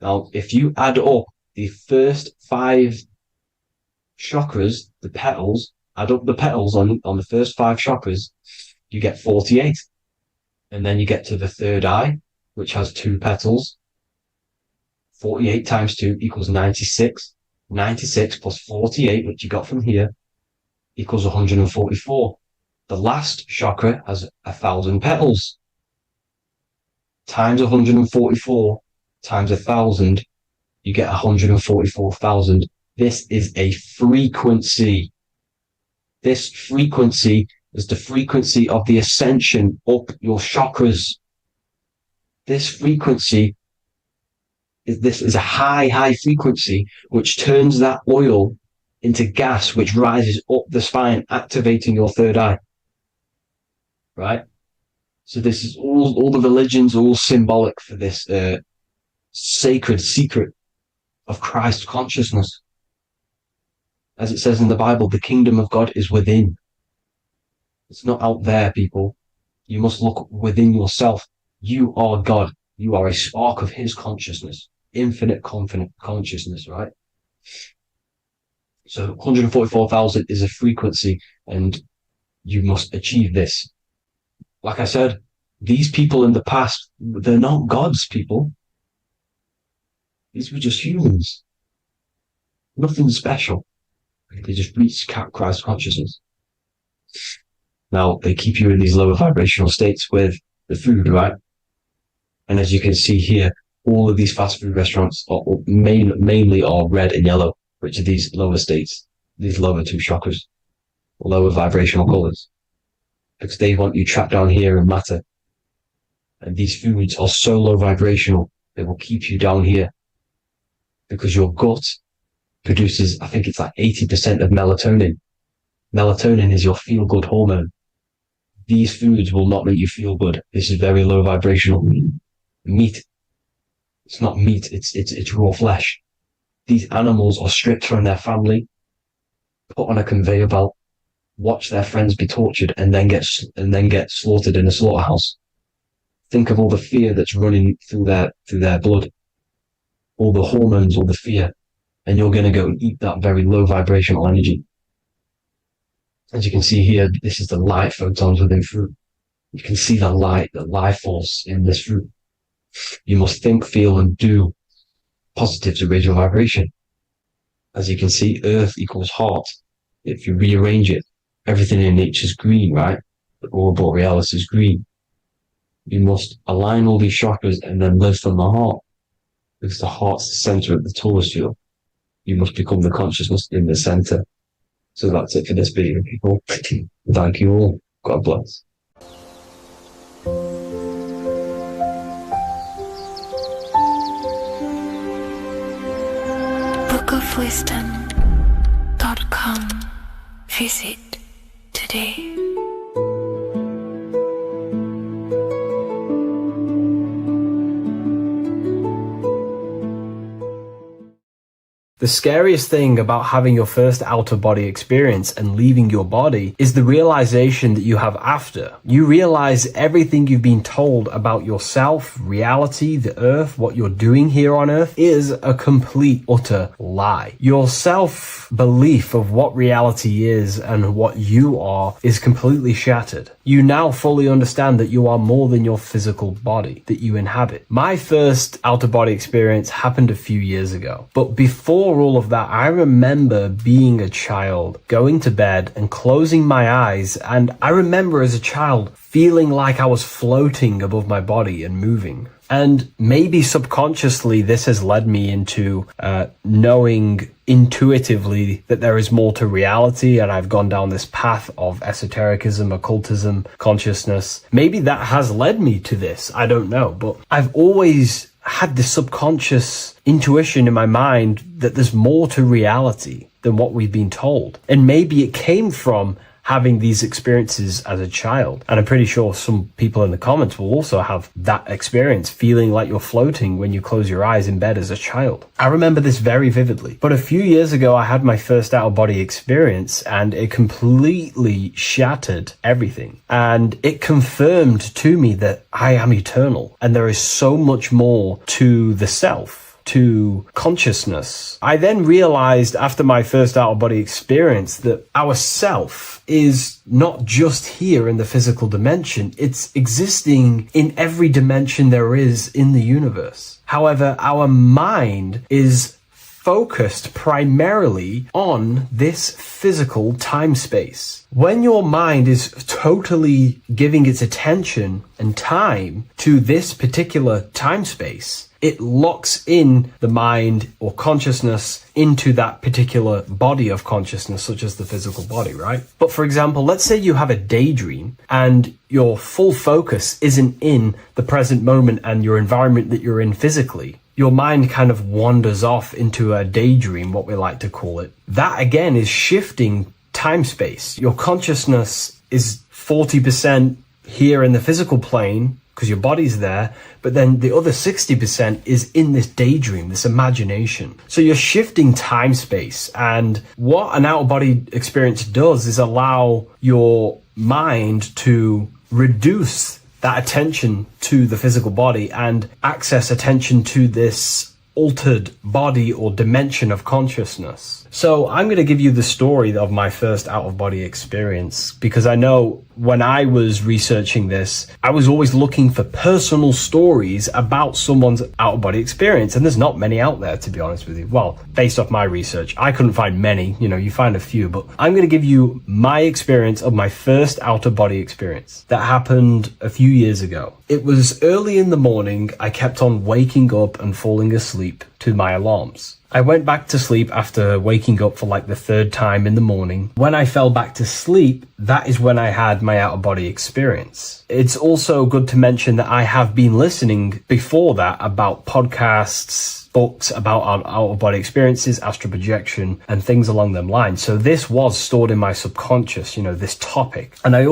S3: Now, if you add up the first 5 chakras, the petals, add up the petals on the first 5 chakras, you get 48. And then you get to the third eye, which has 2 petals. 48 times 2 equals 96. 96 plus 48, which you got from here, equals 144. The last chakra has 1,000 petals. Times 144 times 1,000, you get 144,000. This is a frequency. This frequency is the frequency of the ascension up your chakras. This frequency is a high frequency, which turns that oil into gas, which rises up the spine, activating your third eye. Right? So this is all the religions are all symbolic for this sacred secret of Christ consciousness. As it says in the Bible, the kingdom of God is within. It's not out there, people. You must look within yourself. You are God. You are a spark of his consciousness, infinite consciousness, right? So 144,000 is a frequency, and you must achieve this. Like I said, these people in the past, they're not gods, people. These were just humans. Nothing special. They just reached Christ consciousness. Now, they keep you in these lower vibrational states with the food, right? And as you can see here, all of these fast food restaurants are mainly are red and yellow, which are these lower states, these lower 2 chakras, lower vibrational colors, because they want you trapped down here in matter. And these foods are so low vibrational, they will keep you down here, because your gut produces, I think it's like 80% of melatonin. Melatonin is your feel-good hormone. These foods will not make you feel good. This is very low vibrational. Meat. It's not meat, it's raw flesh. These animals are stripped from their family, put on a conveyor belt, watch their friends be tortured, and then get slaughtered in a slaughterhouse. Think of all the fear that's running through their blood, all the hormones, all the fear, and you're going to go and eat that very low vibrational energy. As you can see here, this is the light photons within fruit. You can see the life force in this fruit. You must think, feel, and do positive to raise your vibration. As you can see, earth equals heart. If you rearrange it, everything in nature is green, right? The aurora borealis is green. You must align all these chakras and then live from the heart, because the heart's the center of the Taurus field. You must become the consciousness in the center. So that's it for this video, people. Thank you all. God bless.
S2: bookofwisdom.com. Visit today.
S1: The scariest thing about having your first out-of-body experience and leaving your body is the realization that you have after. You realize everything you've been told about yourself, reality, the earth, what you're doing here on earth is a complete, utter lie. Your self-belief of what reality is and what you are is completely shattered. You now fully understand that you are more than your physical body that you inhabit. My first out-of-body experience happened a few years ago, but before all of that, I remember being a child, going to bed and closing my eyes, and I remember as a child feeling like I was floating above my body and moving. And maybe subconsciously this has led me into knowing intuitively that there is more to reality, and I've gone down this path of esotericism, occultism, consciousness. Maybe that has led me to this, I don't know, but I've always had this subconscious intuition in my mind that there's more to reality than what we've been told. And maybe it came from having these experiences as a child. And I'm pretty sure some people in the comments will also have that experience, feeling like you're floating when you close your eyes in bed as a child. I remember this very vividly. But a few years ago, I had my first out-of-body experience, and it completely shattered everything. And it confirmed to me that I am eternal, and there is so much more to the self, to consciousness. I then realized after my first out-of-body experience that our self is not just here in the physical dimension, it's existing in every dimension there is in the universe. However, our mind is focused primarily on this physical time space. When your mind is totally giving its attention and time to this particular time space, it locks in the mind or consciousness into that particular body of consciousness, such as the physical body, right? But for example, let's say you have a daydream and your full focus isn't in the present moment and your environment that you're in physically. Your mind kind of wanders off into a daydream, what we like to call it. That again is shifting time space. Your consciousness is 40% here in the physical plane because your body's there, but then the other 60% is in this daydream, this imagination. So you're shifting time space, and what an out-of-body experience does is allow your mind to reduce that attention to the physical body and access attention to this altered body or dimension of consciousness. So I'm going to give you the story of my first out-of-body experience, because I know when I was researching this, I was always looking for personal stories about someone's out-of-body experience, and there's not many out there, to be honest with you. Well, based off my research, I couldn't find many, you find a few, but I'm going to give you my experience of my first out-of-body experience that happened a few years ago. It was early in the morning. I kept on waking up and falling asleep to my alarms. I went back to sleep after waking up for like the third time in the morning. When I fell back to sleep, that is when I had my out-of-body experience. It's also good to mention that I have been listening before that about podcasts, books about our out-of-body experiences, astral projection, and things along them lines. So this was stored in my subconscious, this topic. And I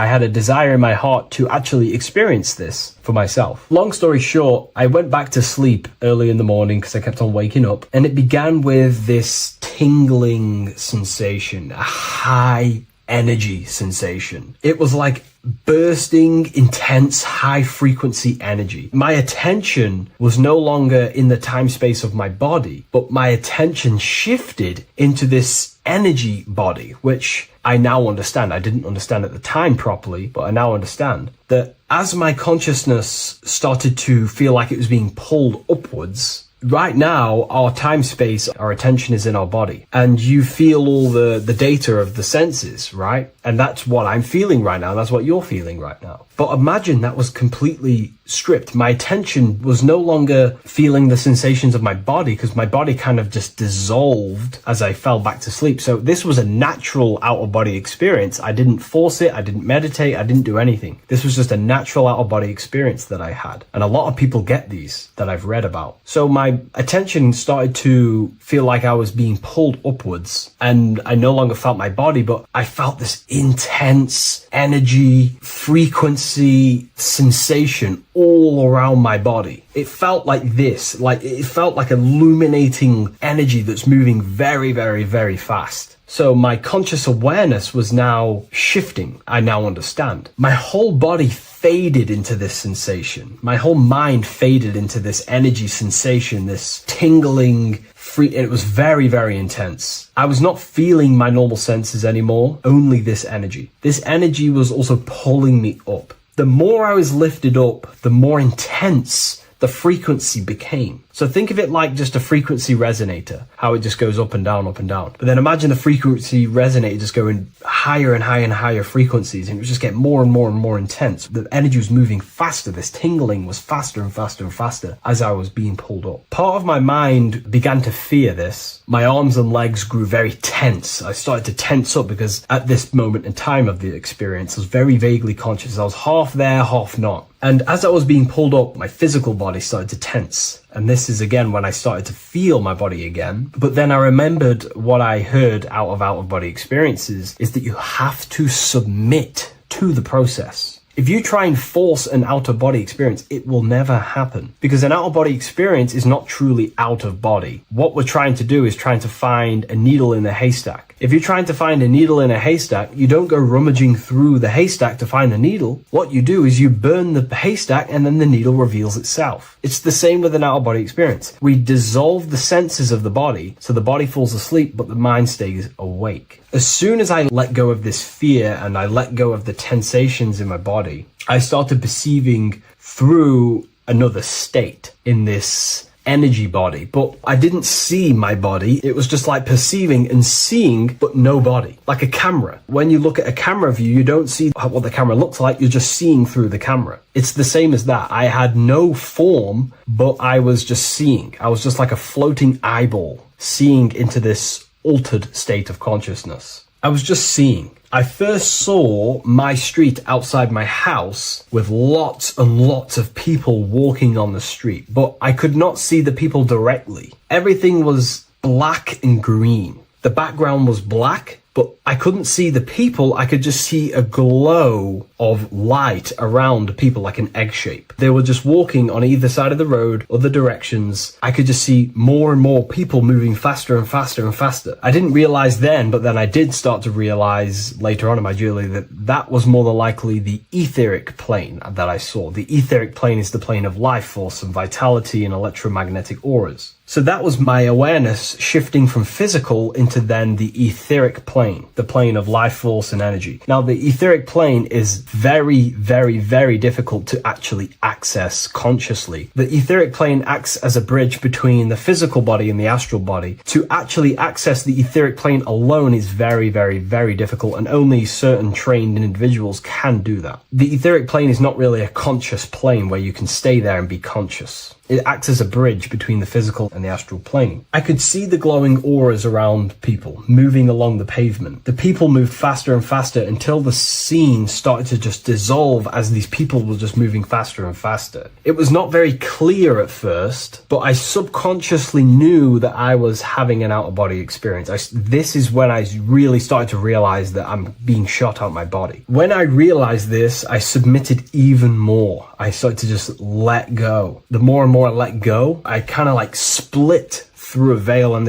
S1: had a desire in my heart to actually experience this for myself. Long story short, I went back to sleep early in the morning because I kept on waking up, and it began with this tingling sensation, a high energy sensation. It was like bursting, intense, high frequency energy. My attention was no longer in the time space of my body, but my attention shifted into this energy body, which I now understand. I didn't understand at the time properly, but I now understand that as my consciousness started to feel like it was being pulled upwards, right now, our time space, our attention is in our body, and you feel all the data of the senses, right? And that's what I'm feeling right now. That's what you're feeling right now. But imagine that was completely stripped. My attention was no longer feeling the sensations of my body, because my body kind of just dissolved as I fell back to sleep. So this was a natural out-of-body experience. I didn't force it. I didn't meditate. I didn't do anything. This was just a natural out-of-body experience that I had. And a lot of people get these that I've read about. So my attention started to feel like I was being pulled upwards, and I no longer felt my body, but I felt this intense energy, frequency, sensation all around my body. It felt like this, like it felt like illuminating energy that's moving very, very, very fast. So my conscious awareness was now shifting. I now understand. My whole body faded into this sensation. My whole mind faded into this energy sensation, this tingling free. It was very, very intense. I was not feeling my normal senses anymore, only this energy. This energy was also pulling me up. The more I was lifted up, the more intense the frequency became. So think of it like just a frequency resonator, how it just goes up and down, up and down. But then imagine the frequency resonator just going higher and higher and higher frequencies, and it would just get more and more and more intense. The energy was moving faster. This tingling was faster and faster and faster as I was being pulled up. Part of my mind began to fear this. My arms and legs grew very tense. I started to tense up because at this moment in time of the experience, I was very vaguely conscious. I was half there, half not. And as I was being pulled up, my physical body started to tense. And this is again when I started to feel my body again. But then I remembered what I heard out of body experiences is that you have to submit to the process. If you try and force an out-of-body experience, it will never happen, because an out-of-body experience is not truly out of body. What we're trying to do is trying to find a needle in a haystack. If you're trying to find a needle in a haystack, you don't go rummaging through the haystack to find the needle. What you do is you burn the haystack and then the needle reveals itself. It's the same with an out-of-body experience. We dissolve the senses of the body, so the body falls asleep, but the mind stays awake. As soon as I let go of this fear and I let go of the tensations in my body, I started perceiving through another state in this energy body, but I didn't see my body. It was just like perceiving and seeing, but no body, like a camera. When you look at a camera view, you don't see what the camera looks like. You're just seeing through the camera. It's the same as that. I had no form, but I was just seeing. I was just like a floating eyeball, seeing into this altered state of consciousness. I was just seeing. I first saw my street outside my house with lots and lots of people walking on the street, but I could not see the people directly. Everything was black and green. The background was black, but I couldn't see the people. I could just see a glow of light around the people, like an egg shape. They were just walking on either side of the road, other directions. I could just see more and more people moving faster and faster and faster. I didn't realize then, but then I did start to realize later on in my journey that that was more than likely the etheric plane that I saw. The etheric plane is the plane of life force and vitality and electromagnetic auras. So that was my awareness shifting from physical into then the etheric plane, the plane of life force and energy. Now, the etheric plane is very, very, very difficult to actually access consciously. The etheric plane acts as a bridge between the physical body and the astral body. To actually access the etheric plane alone is very, very, very difficult, and only certain trained individuals can do that. The etheric plane is not really a conscious plane where you can stay there and be conscious. It acts as a bridge between the physical and the astral plane. I could see the glowing auras around people moving along the pavement. The people moved faster and faster until the scene started to just dissolve as these people were just moving faster and faster. It was not very clear at first, but I subconsciously knew that I was having an out-of-body experience. This is when I really started to realize that I'm being shot out my body. When I realized this, I submitted even more. I started to just let go. The more and more I let go, I kind of like split through a veil, and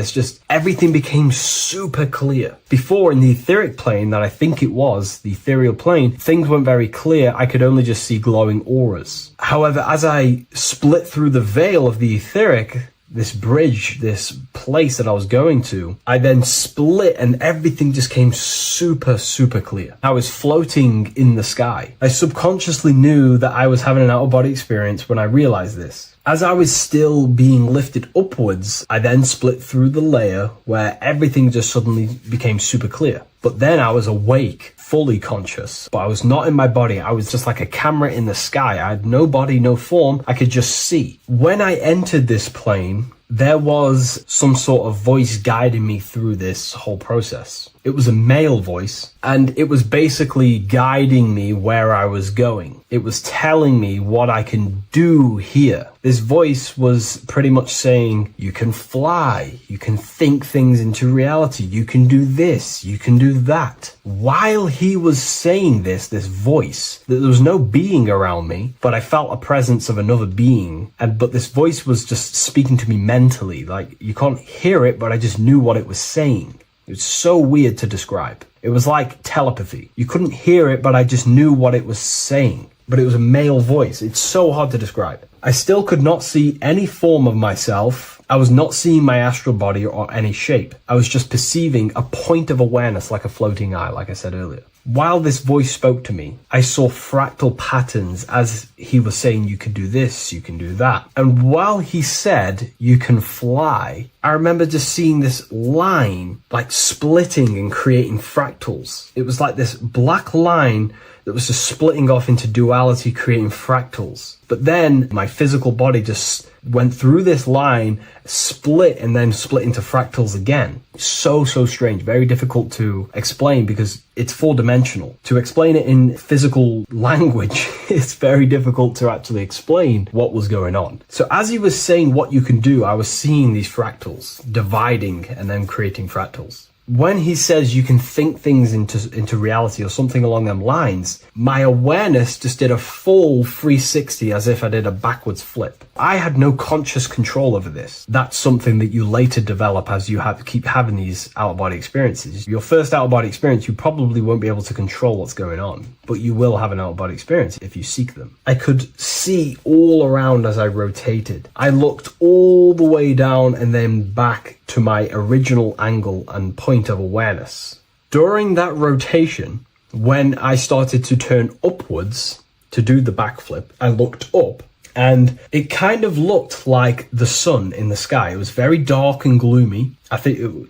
S1: everything became super clear. Before, in the etheric plane that I think it was, the ethereal plane, things weren't very clear. I could only just see glowing auras. However, as I split through the veil of the etheric, this bridge, this place that I was going to, I then split and everything just came super, super clear. I was floating in the sky. I subconsciously knew that I was having an out-of-body experience when I realized this. As I was still being lifted upwards, I then split through the layer where everything just suddenly became super clear. But then I was awake, fully conscious, but I was not in my body. I was just like a camera in the sky. I had no body, no form. I could just see. When I entered this plane, there was some sort of voice guiding me through this whole process. It was a male voice, and it was basically guiding me where I was going. It was telling me what I can do here. This voice was pretty much saying, you can fly, you can think things into reality, you can do this, you can do that. While he was saying this voice, there was no being around me, but I felt a presence of another being. But this voice was just speaking to me mentally. Like, you can't hear it, but I just knew what it was saying. It was so weird to describe. It was like telepathy. You couldn't hear it, but I just knew what it was saying. But it was a male voice. It's so hard to describe. I still could not see any form of myself. I was not seeing my astral body or any shape. I was just perceiving a point of awareness like a floating eye, like I said earlier. While this voice spoke to me, I saw fractal patterns as he was saying, you can do this, you can do that. And while he said, you can fly, I remember just seeing this line like splitting and creating fractals. It was like this black line that was just splitting off into duality, creating fractals. But then my physical body just went through this line, split, and then split into fractals again. So strange, very difficult to explain because it's 4-dimensional. To explain it in physical language, it's very difficult to actually explain what was going on. So as he was saying what you can do, I was seeing these fractals dividing and then creating fractals. When he says you can think things into reality or something along them lines, my awareness just did a full 360 as if I did a backwards flip. I had no conscious control over this. That's something that you later develop as you keep having these out-of-body experiences. Your first out-of-body experience, you probably won't be able to control what's going on, but you will have an out-of-body experience if you seek them. I could see all around as I rotated. I looked all the way down and then back to my original angle and point of awareness. During that rotation, when I started to turn upwards to do the backflip, I looked up and it kind of looked like the sun in the sky. It was very dark and gloomy.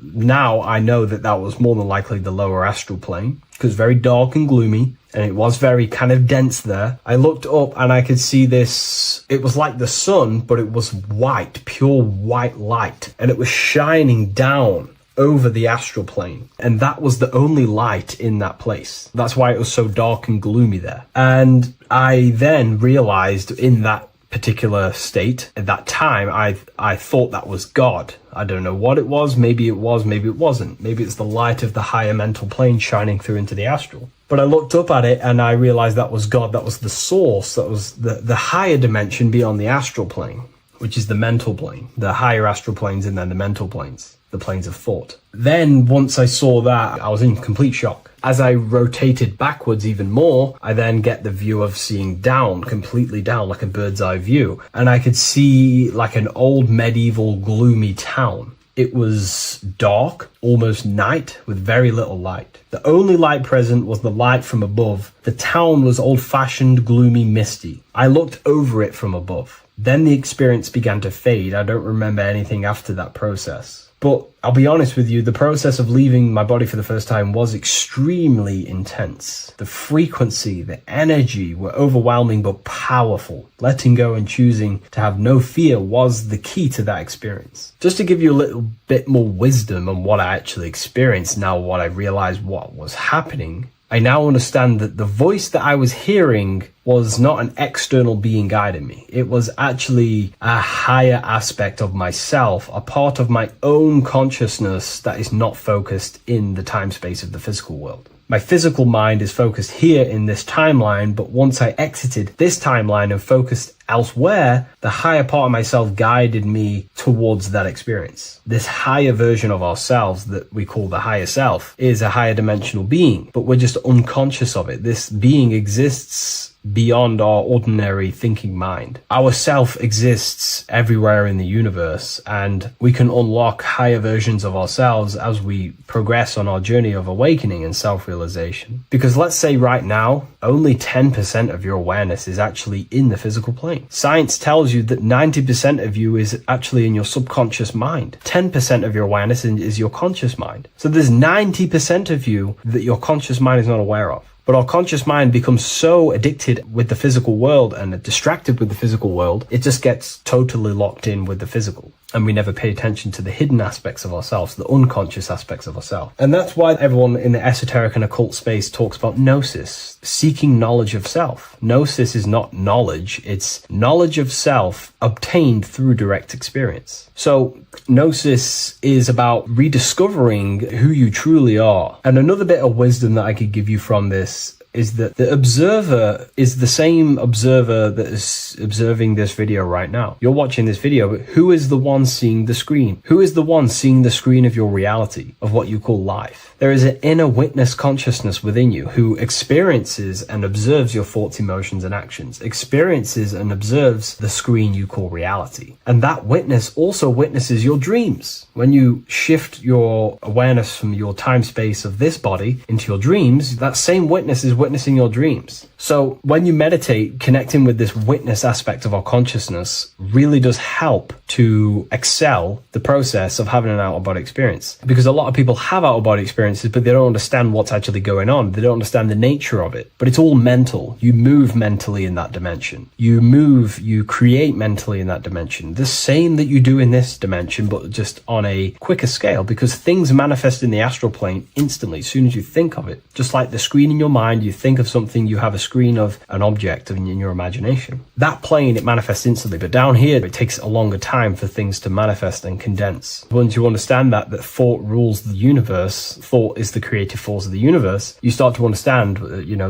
S1: Now I know that was more than likely the lower astral plane because very dark and gloomy. And it was very kind of dense there. I looked up and I could see this. It was like the sun, but it was white, pure white light. And it was shining down over the astral plane. And that was the only light in that place. That's why it was so dark and gloomy there. And I then realized in that particular state, at that time, I thought that was God. I don't know what it was. Maybe it was, maybe it wasn't. Maybe it's the light of the higher mental plane shining through into the astral. But I looked up at it and I realized that was God. That was the source. That was the higher dimension beyond the astral plane, which is the mental plane. The higher astral planes and then the mental planes, the planes of thought. Then once I saw that, I was in complete shock. As I rotated backwards even more, I then get the view of seeing down, completely down, like a bird's eye view. And I could see like an old medieval gloomy town. It was dark, almost night, with very little light. The only light present was the light from above. The town was old-fashioned, gloomy, misty. I looked over it from above. Then the experience began to fade. I don't remember anything after that process. But I'll be honest with you, the process of leaving my body for the first time was extremely intense. The frequency, the energy were overwhelming but powerful. Letting go and choosing to have no fear was the key to that experience. Just to give you a little bit more wisdom on what I actually experienced now, what I realized what was happening, I now understand that the voice that I was hearing was not an external being guiding me. It was actually a higher aspect of myself, a part of my own consciousness that is not focused in the time space of the physical world. My physical mind is focused here in this timeline, but once I exited this timeline and focused elsewhere, the higher part of myself guided me towards that experience. This higher version of ourselves that we call the higher self is a higher dimensional being, but we're just unconscious of it. This being exists beyond our ordinary thinking mind. Our self exists everywhere in the universe, and we can unlock higher versions of ourselves as we progress on our journey of awakening and self-realization. Because let's say right now, only 10% of your awareness is actually in the physical plane. Science tells you that 90% of you is actually in your subconscious mind. 10% of your awareness is your conscious mind. So there's 90% of you that your conscious mind is not aware of. But our conscious mind becomes so addicted with the physical world and distracted with the physical world, it just gets totally locked in with the physical. and we never pay attention to the hidden aspects of ourselves, the unconscious aspects of ourselves. And that's why everyone in the esoteric and occult space talks about gnosis, seeking knowledge of self. Gnosis is not knowledge, it's knowledge of self obtained through direct experience. So gnosis is about rediscovering who you truly are. And another bit of wisdom that I could give you from this is that the observer is the same observer that is observing this video right now. You're watching this video, but who is the one seeing the screen? Who is the one seeing the screen of your reality, of what you call life? There is an inner witness consciousness within you who experiences and observes your thoughts, emotions, and actions, experiences and observes the screen you call reality. And that witness also witnesses your dreams. When you shift your awareness from your time space of this body into your dreams, that same witness is witnessing your dreams. So when you meditate, connecting with this witness aspect of our consciousness really does help to excel the process of having an out-of-body experience. Because a lot of people have out-of-body experiences, but they don't understand what's actually going on. They don't understand the nature of it. But it's all mental. You move mentally in that dimension. You create mentally in that dimension. The same that you do in this dimension, but just on a quicker scale, because things manifest in the astral plane instantly as soon as you think of it. Just like the screen in your mind, you think of something, you have a screen of an object in your imagination. That plane, it manifests instantly, but down here, it takes a longer time for things to manifest and condense. Once you understand that thought rules the universe, thought is the creative force of the universe, you start to understand,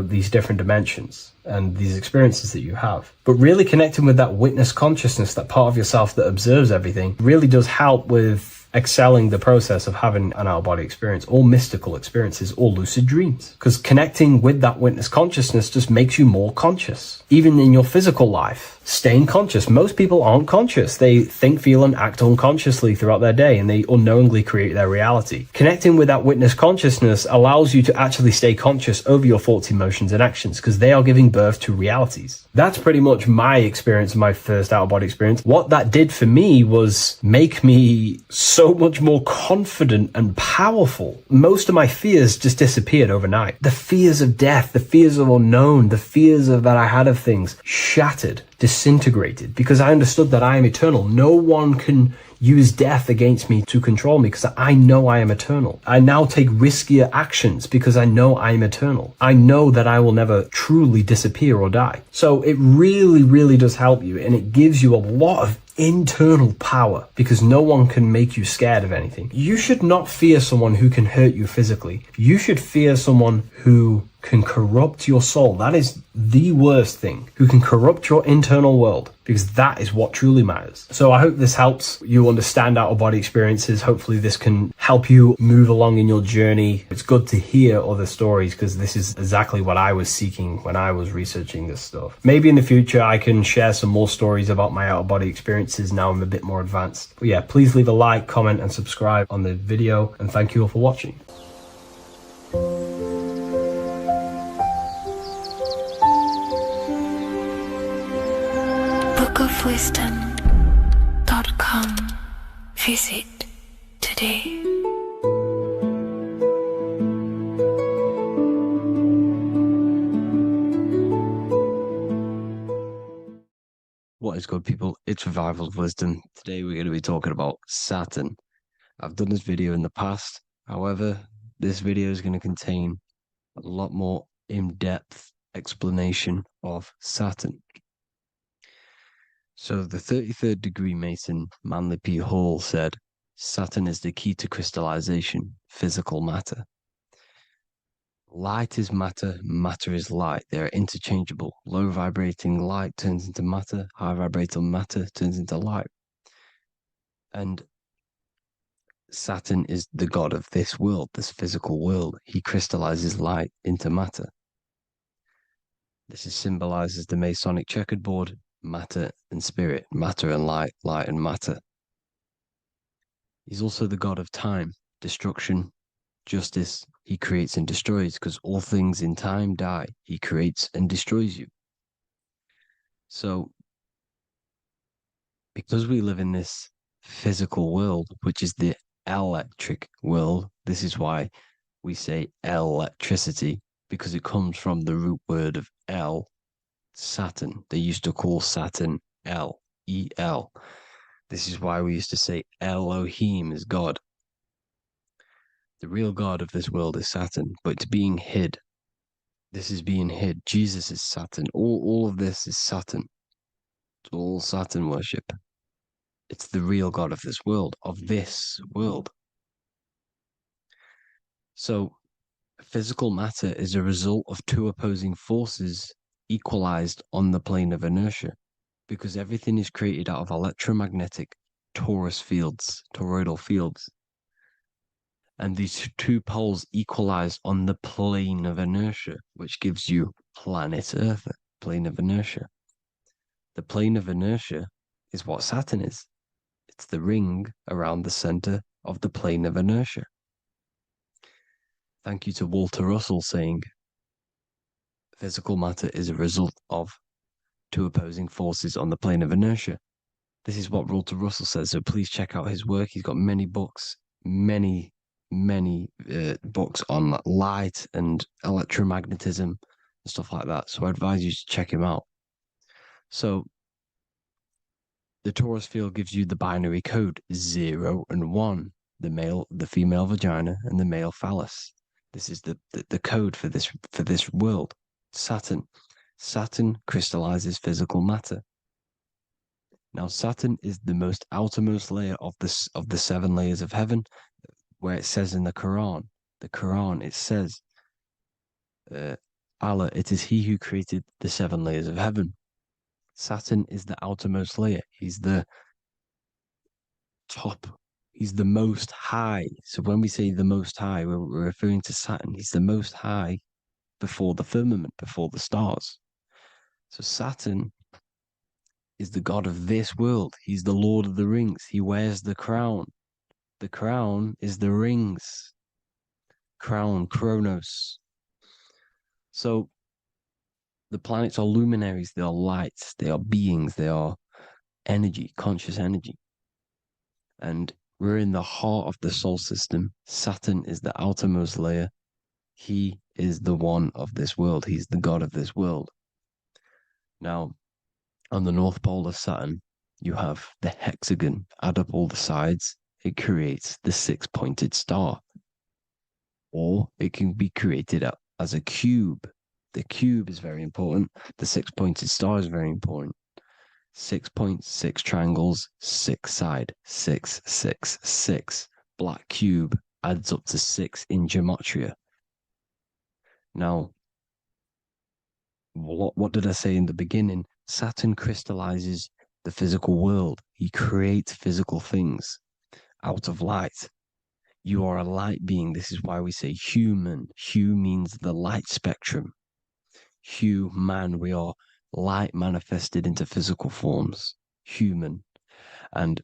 S1: these different dimensions and these experiences that you have. But really connecting with that witness consciousness, that part of yourself that observes everything, really does help with excelling the process of having an out-of-body experience, or mystical experiences, or lucid dreams. Because connecting with that witness consciousness just makes you more conscious. Even in your physical life, staying conscious. Most people aren't conscious. They think, feel, and act unconsciously throughout their day, and they unknowingly create their reality. Connecting with that witness consciousness allows you to actually stay conscious over your thoughts, emotions, and actions, because they are giving birth to realities. That's pretty much my experience, my first out-of-body experience. What that did for me was make me so much more confident and powerful. Most of my fears just disappeared overnight. The fears of death, the fears of unknown, the fears that I had of things shattered, disintegrated, because I understood that I am eternal. No one can use death against me to control me, because I know I am eternal. I now take riskier actions because I know I am eternal. I know that I will never truly disappear or die. So it really, really does help you, and it gives you a lot of internal power, because no one can make you scared of anything. You should not fear someone who can hurt you physically. You should fear someone who can corrupt your soul. That is the worst thing, who can corrupt your internal world, because that is what truly matters. So I hope this helps you understand out-of-body experiences. Hopefully this can help you move along in your journey. It's good to hear other stories, because this is exactly what I was seeking when I was researching this stuff. Maybe in the future I can share some more stories about my out-of-body experiences now I'm a bit more advanced. But yeah, please leave a like, comment, and subscribe on the video, and thank you all for watching.
S2: bookofwisdom.com. Visit today.
S3: What is good, people? It's Revival of Wisdom. Today we're going to be talking about Saturn. I've done this video in the past. However, this video is going to contain a lot more in-depth explanation of Saturn. So the 33rd degree Mason, Manly P. Hall, said, Saturn is the key to crystallization, physical matter. Light is matter, matter is light. They are interchangeable. Low vibrating light turns into matter, high vibrating matter turns into light. And Saturn is the god of this world, this physical world. He crystallizes light into matter. This is symbolized as the Masonic checkered board, matter and spirit, matter and light, light and matter. He's also the god of time, destruction, justice. He creates and destroys, because all things in time die. He creates and destroys you. So, because we live in this physical world, which is the electric world, this is why we say electricity, because it comes from the root word of El, Saturn. They used to call Saturn El, E-L. This is why we used to say Elohim is God. The real God of this world is Saturn, but it's being hid. This is being hid. Jesus is Saturn. All of this is Saturn. It's all Saturn worship. It's the real God of this world, So, physical matter is a result of two opposing forces equalized on the plane of inertia, because everything is created out of electromagnetic toroidal fields. And these two poles equalize on the plane of inertia, which gives you planet Earth, plane of inertia. The plane of inertia is what Saturn is. It's the ring around the center of the plane of inertia. Thank you to Walter Russell saying, physical matter is a result of two opposing forces on the plane of inertia. This is what Walter Russell says, so please check out his work. He's got many books, many books on light and electromagnetism and stuff like that. So I advise you to check him out. So the torus field gives you the binary code 0 and 1, the female vagina and the male phallus. This is the code for this world. Saturn crystallizes physical matter. Now Saturn is the most outermost layer of the 7 layers of heaven, where it says in the Quran, it says, Allah, it is He who created the 7 layers of heaven. Saturn is the outermost layer. He's the top. He's the most high. So when we say the most high, we're referring to Saturn. He's the most high before the firmament, before the stars. So Saturn is the god of this world. He's the Lord of the Rings. He wears the crown. The crown is the rings. Crown, Chronos. So the planets are luminaries. They are lights. They are beings. They are energy, conscious energy. And we're in the heart of the solar system. Saturn is the outermost layer. He is the one of this world. He's the god of this world. Now, on the North Pole of Saturn, you have the hexagon. Add up all the sides. It creates the 6-pointed star. Or it can be created as a cube. The cube is very important. The 6-pointed star is very important. 6 points, 6 triangles, 6 side, 6, 6, 6. Black cube adds up to 6 in gematria. Now, what did I say in the beginning? Saturn crystallizes the physical world. He creates physical things out of light. You are a light being. This is why we say human. Hue means the light spectrum. Hue, man, we are light manifested into physical forms, human. And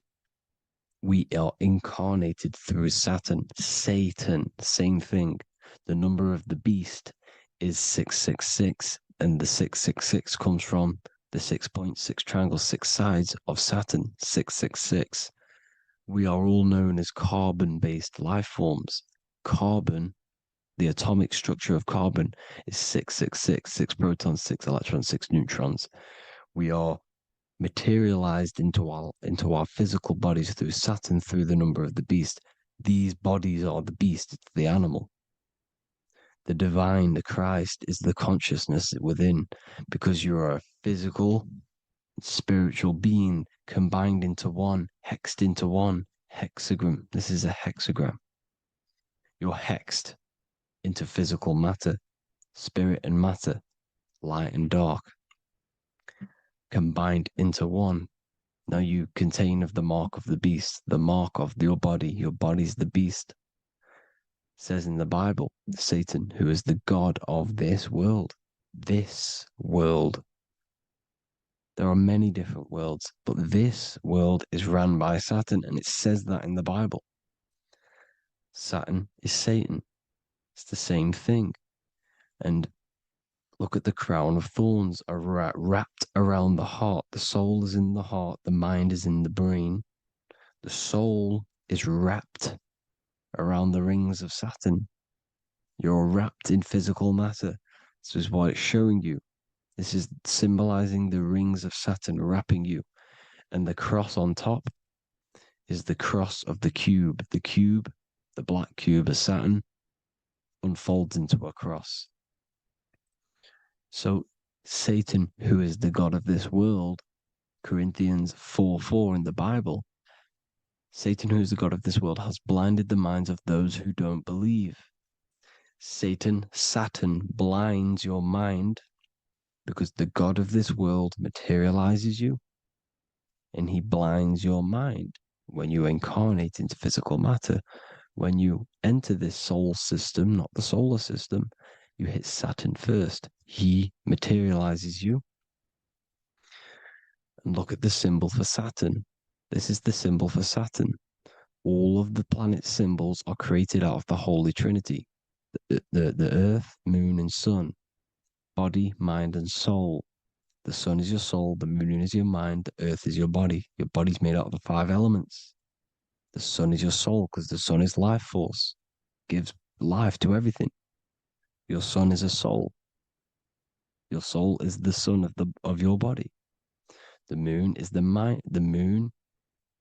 S3: we are incarnated through Saturn. Satan, same thing. The number of the beast is 666, and the 666 comes from the 6.6 triangles, 6 sides of Saturn, 666. We are all known as carbon-based life forms. Carbon, the atomic structure of carbon, is 666, 6 protons, 6 electrons, 6 neutrons. We are materialized into our physical bodies through Saturn, through the number of the beast. These bodies are the beast, it's the animal. The divine, the Christ, is the consciousness within, because you are a physical, spiritual being combined into one, hexed into one. Hexagram. This is a hexagram. You're hexed into physical matter, spirit and matter, light and dark, combined into one. Now you contain of the mark of the beast, the mark of your body. Your body's the beast. It says in the Bible, Satan, who is the god of this world. This world. There are many different worlds, but this world is run by Saturn, and it says that in the Bible. Saturn is Satan. It's the same thing. And look at the crown of thorns are wrapped around the heart. The soul is in the heart. The mind is in the brain. The soul is wrapped around the rings of Saturn. You're wrapped in physical matter. This is what it's showing you. This is symbolizing the rings of Saturn wrapping you. And the cross on top is the cross of the cube. The cube, the black cube of Saturn, unfolds into a cross. So Satan, who is the god of this world, Corinthians 4:4 in the Bible, Satan, who is the god of this world, has blinded the minds of those who don't believe. Satan blinds your mind because the god of this world materializes you and he blinds your mind. When you incarnate into physical matter, when you enter this soul system, not the solar system, you hit Saturn first. He materializes you. And look at the symbol for Saturn. This is the symbol for Saturn. All of the planet symbols are created out of the Holy Trinity. The Earth, Moon, and Sun. Body, mind, and soul. The Sun is your soul, the Moon is your mind, the Earth is your body. Your body's made out of the 5 elements. The Sun is your soul because the Sun is life force. Gives life to everything. Your Sun is a soul. Your soul is the sun of your body. The Moon is the mind. The Moon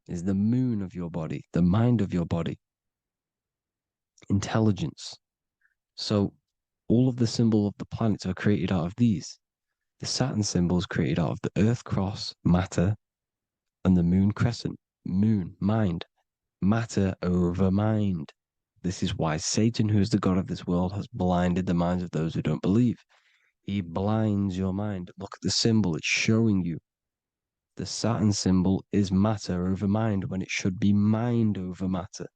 S3: is the moon of your body, the mind of your body. Intelligence. So all of the symbols of the planets are created out of these. The Saturn symbol is created out of the Earth cross, matter, and the Moon crescent, moon, mind, matter over mind. This is why Satan, who is the god of this world, has blinded the minds of those who don't believe. He blinds your mind. Look at the symbol, it's showing you. The Saturn symbol is matter over mind when it should be mind over matter.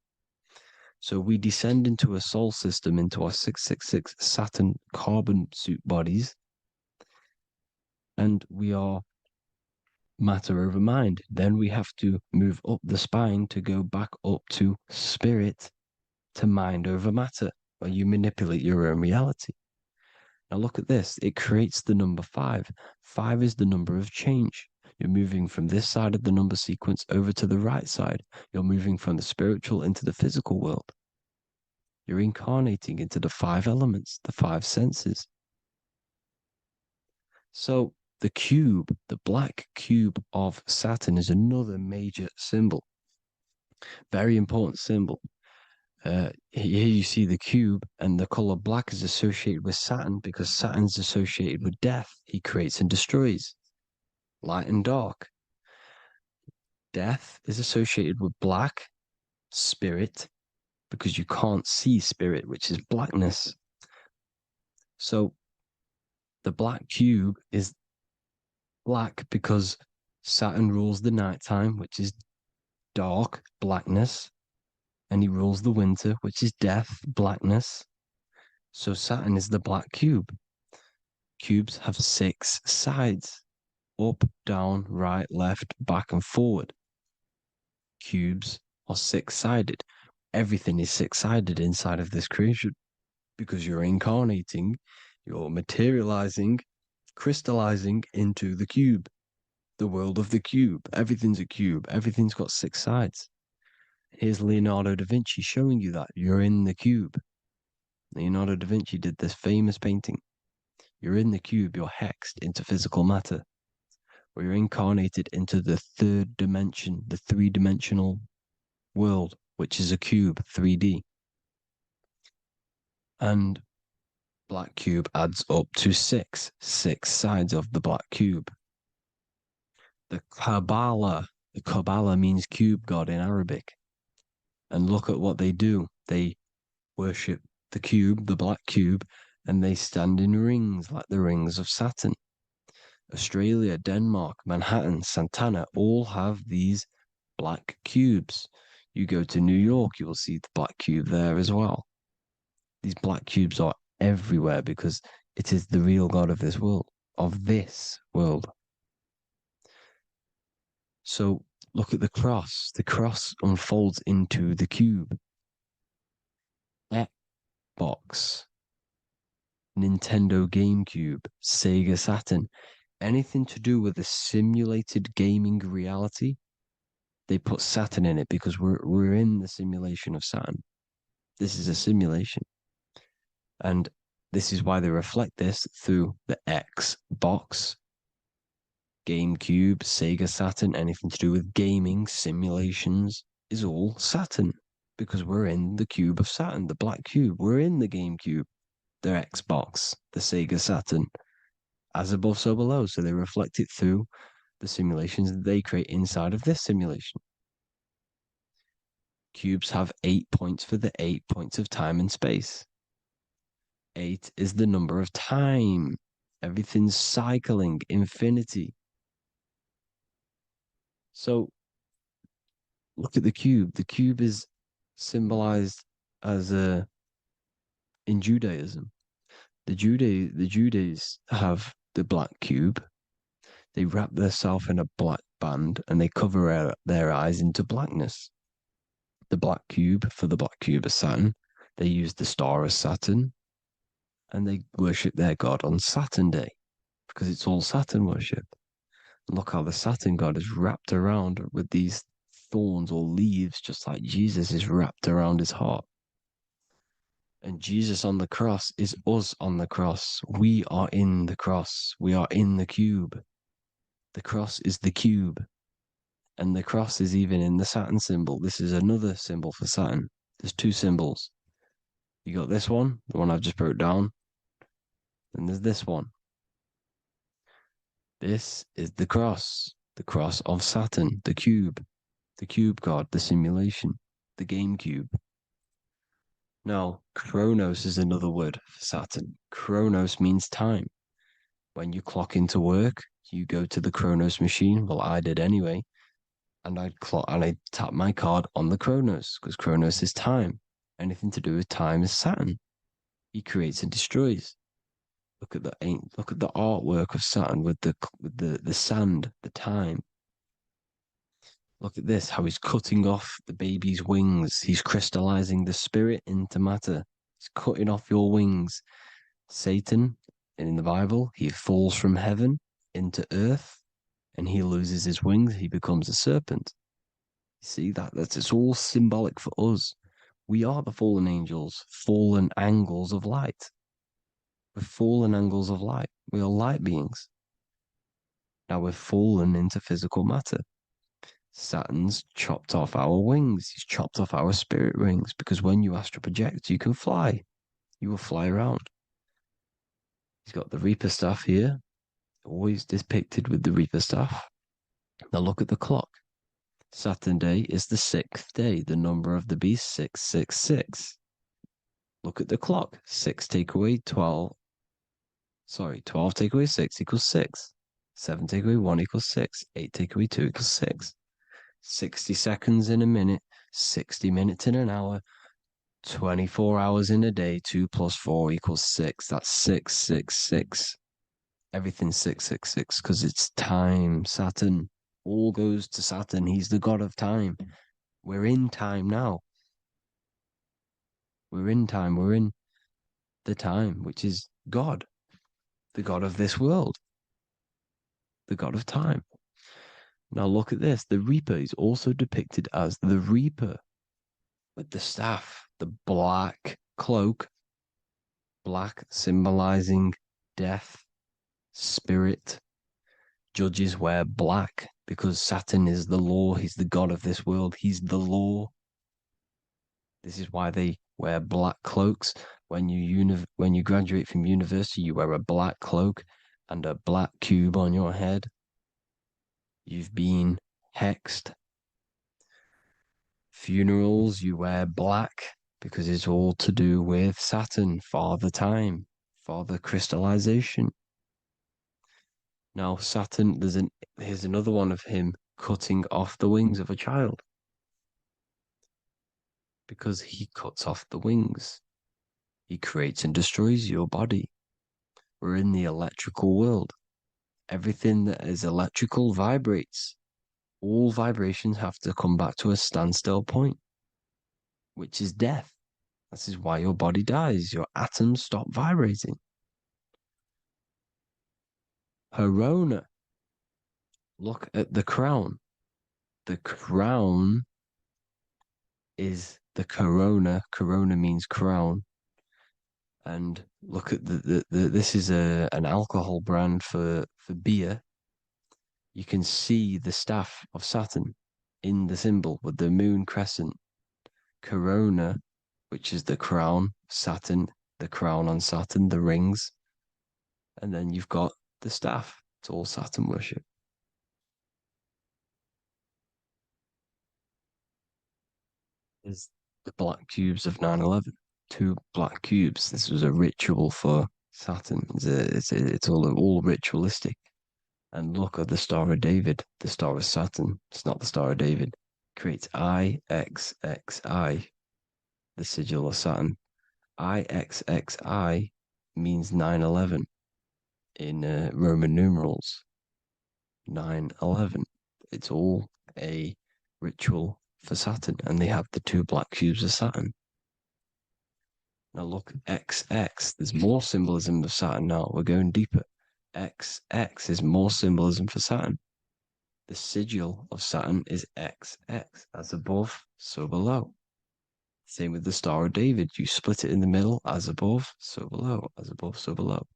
S3: So we descend into a soul system, into our 666 Saturn carbon suit bodies, and we are matter over mind. Then we have to move up the spine to go back up to spirit, to mind over matter, where you manipulate your own reality. Now look at this. It creates the number 5. 5 is the number of change. You're moving from this side of the number sequence over to the right side. You're moving from the spiritual into the physical world. You're incarnating into the 5 elements, the 5 senses. So the cube, the black cube of Saturn, is another major symbol. Very important symbol. Here you see the cube, and the color black is associated with Saturn because Saturn is associated with death. He creates and destroys. Light and dark. Death is associated with black, spirit, because you can't see spirit, which is blackness. So the black cube is black because Saturn rules the nighttime, which is dark, blackness, and he rules the winter, which is death, blackness. So Saturn is the black cube. Cubes have 6 sides. Up, down, right, left, back, and forward. Cubes are 6-sided. Everything is 6-sided inside of this creation because you're incarnating, you're materializing, crystallizing into the cube, the world of the cube. Everything's a cube. Everything's got 6 sides. Here's Leonardo da Vinci showing you that you're in the cube. Leonardo da Vinci did this famous painting. You're in the cube, you're hexed into physical matter, where you're incarnated into the 3rd dimension, the 3-dimensional world, which is a cube, 3D. And black cube adds up to 6 sides of the black cube. The Kabbalah means cube god in Arabic. And look at what they do. They worship the cube, the black cube, and they stand in rings like the rings of Saturn. Australia, Denmark, Manhattan, Santana all have these black cubes. You go to New York, you will see the black cube there as well. These black cubes are everywhere because it is the real God of this world, So look at the cross. The cross unfolds into the cube. Xbox, Nintendo GameCube, Sega Saturn, anything to do with a simulated gaming reality, they put Saturn in it because we're in the simulation of Saturn. This is a simulation. And this is why they reflect this through the Xbox, GameCube, Sega Saturn, anything to do with gaming, simulations, is all Saturn, because we're in the cube of Saturn, the black cube. We're in the GameCube, the Xbox, the Sega Saturn. As above, so below. So they reflect it through the simulations that they create inside of this simulation. Cubes have 8 points for the 8 points of time and space. 8 is the number of time. Everything's cycling, infinity. So look at the cube. The cube is symbolized as in Judaism. The Judees have the black cube. They wrap themselves in a black band and they cover their eyes into blackness. The black cube, for the black cube of Saturn, they use the star of Saturn, and they worship their god on Saturn Day because it's all Saturn worship. And look how the Saturn god is wrapped around with these thorns or leaves, just like Jesus is wrapped around his heart. And Jesus on the cross is us on the cross. We are in the cross. We are in the cube. The cross is the cube. And the cross is even in the Saturn symbol. This is another symbol for Saturn. There's two symbols. You got this one, the one I've just broke down. And there's this one. This is the cross of Saturn, the cube god, the simulation, the game cube. Now, Chronos is another word for Saturn. Chronos means time. When you clock into work, you go to the Chronos machine. Well, I did anyway. And I tap my card on the Chronos, because Chronos is time. Anything to do with time is Saturn. He creates and destroys. Look at the artwork of Saturn with the sand, the time. Look at this, how he's cutting off the baby's wings. He's crystallizing the spirit into matter. He's cutting off your wings. Satan, in the Bible, he falls from heaven into earth and he loses his wings. He becomes a serpent. You see, it's all symbolic for us. We are the fallen angels, fallen angles of light. We're fallen angles of light. We are light beings. Now we're fallen into physical matter. Saturn's chopped off our wings. He's chopped off our spirit wings, because when you astral project, you can fly. You will fly around. He's got the Reaper staff here, always depicted with the Reaper staff. Now look at the clock. Saturn Day is the 6th day, the number of the beast, 666. Look at the clock. 6 take away 12. 12 take away 6 equals 6. 7 take away 1 equals 6. 8 take away 2 equals 6. 60 seconds in a minute, 60 minutes in an hour, 24 hours in a day, 2 plus 4 equals 6. That's 666. Everything's 666 because it's time. Saturn. All goes to Saturn. He's the god of time. We're in time now. We're in time. We're in the time, which is God, the god of this world, the god of time. Now look at this. The Reaper is also depicted as the Reaper with the staff, the black cloak, black symbolizing death, spirit. Judges wear black because Saturn is the law. He's the god of this world. He's the law. This is why they wear black cloaks. When you graduate from university, you wear a black cloak and a black cube on your head. You've been hexed. Funerals, you wear black because it's all to do with Saturn, Father Time, Father Crystallization. Now, Saturn, here's another one of him cutting off the wings of a child. Because he cuts off the wings. He creates and destroys your body. We're in the electrical world. Everything that is electrical vibrates. All vibrations have to come back to a standstill point, which is death. This is why your body dies. Your atoms stop vibrating. Herona. Look at the crown. The crown is the corona. Corona means crown. And look at this is an alcohol brand for beer. You can see the staff of Saturn. in the symbol with the moon crescent. Corona, which is the crown, Saturn, the crown on Saturn, the rings. And then you've got the staff. It's all Saturn worship. Is the black cubes of 9/11. 2 black cubes. This was a ritual for Saturn. It's all ritualistic. And look at the Star of David, the Star of Saturn. It's not the Star of David. Creates IXXI, the sigil of Saturn. IXXI means 9/11 in Roman numerals. 9/11. It's all a ritual for Saturn, and they have the 2 black cubes of Saturn. Now look, XX, there's more symbolism of Saturn now. We're going deeper. XX is more symbolism for Saturn. The sigil of Saturn is XX, as above, so below. Same with the Star of David. You split it in the middle, as above, so below, as above, so below.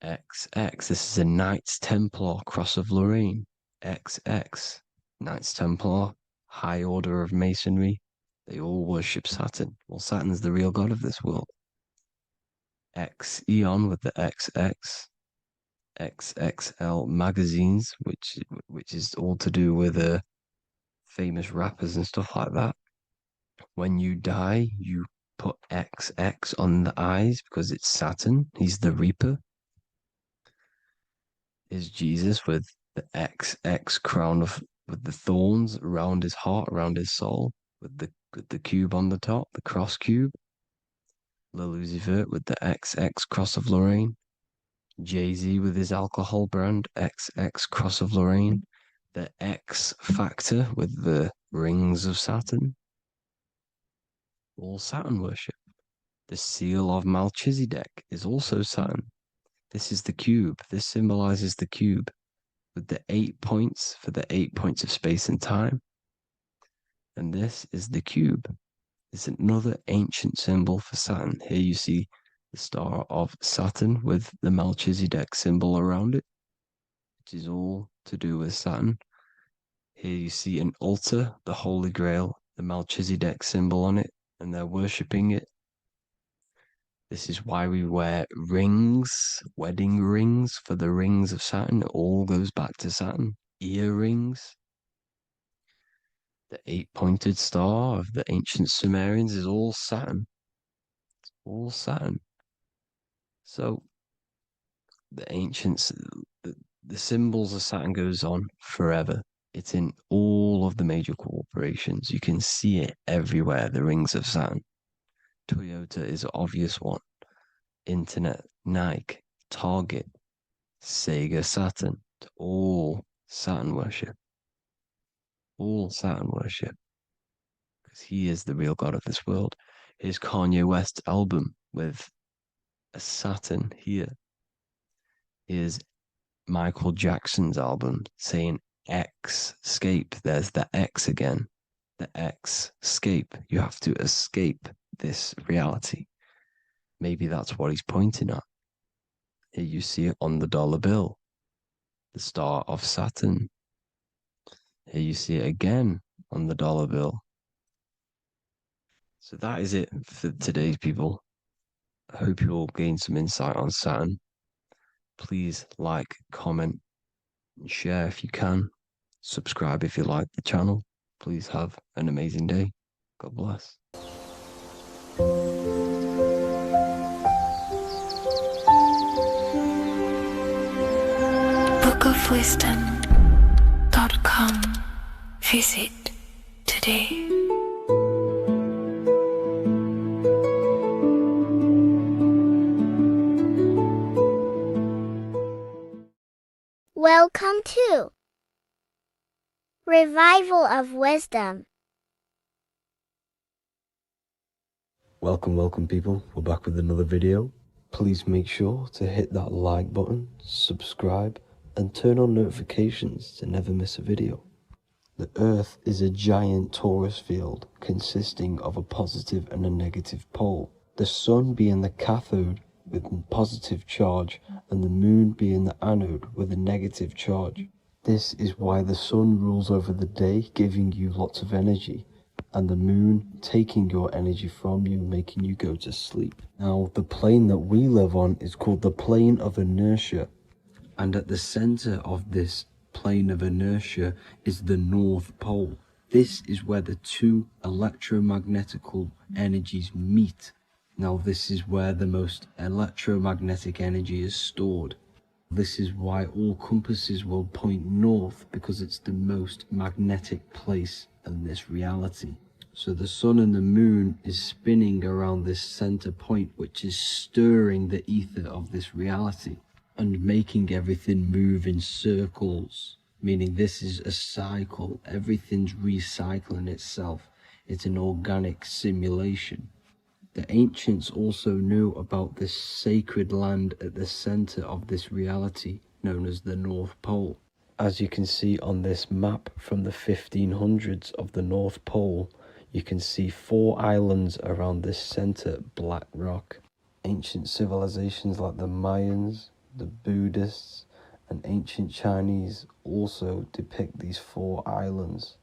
S3: XX, this is a Knights Templar Cross of Lorraine. XX, Knights Templar, high order of Masonry. They all worship Saturn. Well, Saturn's the real god of this world. X Eon with the XX, XXL magazines, which is all to do with famous rappers and stuff like that. When you die, you put XX on the eyes because it's Saturn. He's the Reaper. Is Jesus with the XX crown with the thorns around his heart, around his soul, with the cube on the top, the cross cube. Le Lucifer with the XX Cross of Lorraine. Jay-Z with his alcohol brand, XX Cross of Lorraine. The X Factor with the rings of Saturn. All Saturn worship. The seal of Melchizedek is also Saturn. This is the cube. This symbolizes the cube with the 8 points for the 8 points of space and time. And this is the cube. It's another ancient symbol for Saturn. Here you see the star of Saturn with the Melchizedek symbol around it, which is all to do with Saturn. Here you see an altar, the Holy Grail, the Melchizedek symbol on it, and they're worshipping it. This is why we wear rings, wedding rings for the rings of Saturn. It all goes back to Saturn. Earrings. The 8-pointed star of the ancient Sumerians is all Saturn. It's all Saturn. So the ancients, the symbols of Saturn goes on forever. It's in all of the major corporations. You can see it everywhere, the rings of Saturn. Toyota is an obvious one. Internet, Nike, Target, Sega, Saturn. It's all Saturn worship. All Saturn worship. Because he is the real god of this world. Here's Kanye West's album with a Saturn here. Here's Michael Jackson's album saying escape. There's the X again. The X, escape. You have to escape this reality. Maybe that's what he's pointing at. Here you see it on the dollar bill. The star of Saturn. Here you see it again on the dollar bill. So that is it for today's people. I hope you all gain some insight on Saturn. Please like, comment, and share if you can. Subscribe if you like the channel. Please have an amazing day. God bless.
S2: bookofwisdom.com. Visit today.
S14: Welcome to Revival of Wisdom.
S15: Welcome people, we're back with another video. Please make sure to hit that like button, subscribe, and turn on notifications to never miss a video. The Earth is a giant torus field consisting of a positive and a negative pole. The Sun being the cathode with positive charge and the Moon being the anode with a negative charge. This is why the sun rules over the day, giving you lots of energy, and the moon taking your energy from you, making you go to sleep. Now, the plane that we live on is called the plane of inertia, and at the center of this plane of inertia is the North Pole. This is where the two electromagnetical energies meet. Now, this is where the most electromagnetic energy is stored. This is why all compasses will point north, because it's the most magnetic place in this reality. So the sun and the moon is spinning around this center point, which is stirring the ether of this reality and making everything move in circles, meaning this is a cycle. Everything's recycling itself. It's an organic simulation. The ancients also knew about this sacred land at the center of this reality, known as the North Pole. As you can see on this map from the 1500s of the North Pole, you can see 4 islands around this center black rock. Ancient civilizations like the Mayans, the Buddhists, and ancient Chinese also depict these 4 islands.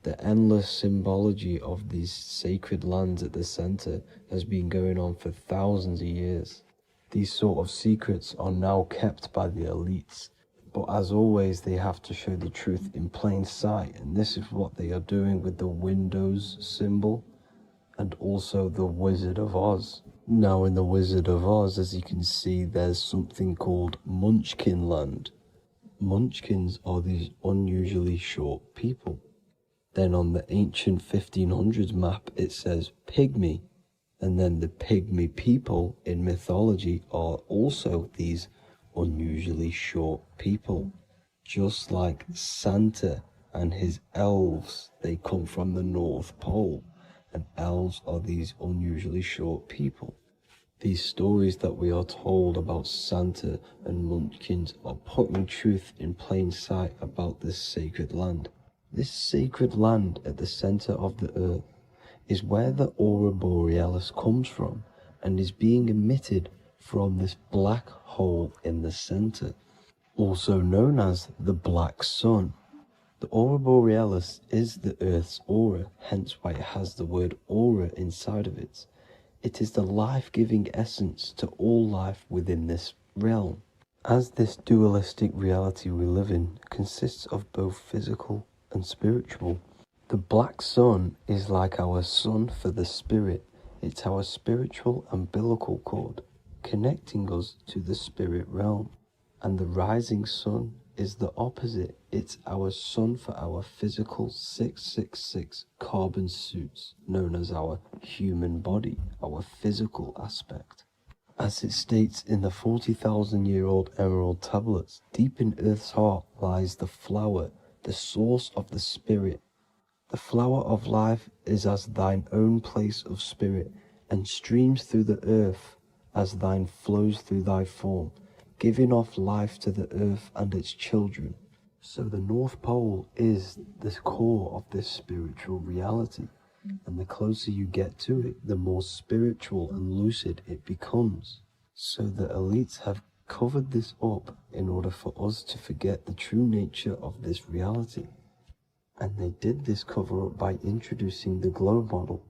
S15: The endless symbology of these sacred lands at the center has been going on for thousands of years. These sort of secrets are now kept by the elites, but as always they have to show the truth in plain sight, and this is what they are doing with the Windows symbol and also the Wizard of Oz. Now in the Wizard of Oz, as you can see, there's something called Munchkin Land. Munchkins are these unusually short people. Then on the ancient 1500s map it says Pygmy, and then the Pygmy people in mythology are also these unusually short people. Just like Santa and his elves, they come from the North Pole, and elves are these unusually short people. These stories that we are told about Santa and Munchkins are putting truth in plain sight about this sacred land. This sacred land at the center of the earth is where the aurora borealis comes from and is being emitted from this black hole in the center, also known as the black sun. The aurora borealis is the earth's aura, hence why it has the word aura inside of it. It is the life-giving essence to all life within this realm. As this dualistic reality we live in consists of both physical and spiritual, the black sun is like our sun for the spirit. It's our spiritual umbilical cord, connecting us to the spirit realm. And the rising sun is the opposite. It's our sun for our physical 666 carbon suits, known as our human body, our physical aspect. As it states in the 40,000-year-old emerald tablets, deep in Earth's heart lies the flower, the source of the spirit. The flower of life is as thine own place of spirit, and streams through the earth as thine flows through thy form, giving off life to the earth and its children. So the North Pole is the core of this spiritual reality, and the closer you get to it, the more spiritual and lucid it becomes. So the elites have covered this up in order for us to forget the true nature of this reality. And they did this cover up by introducing the globe model.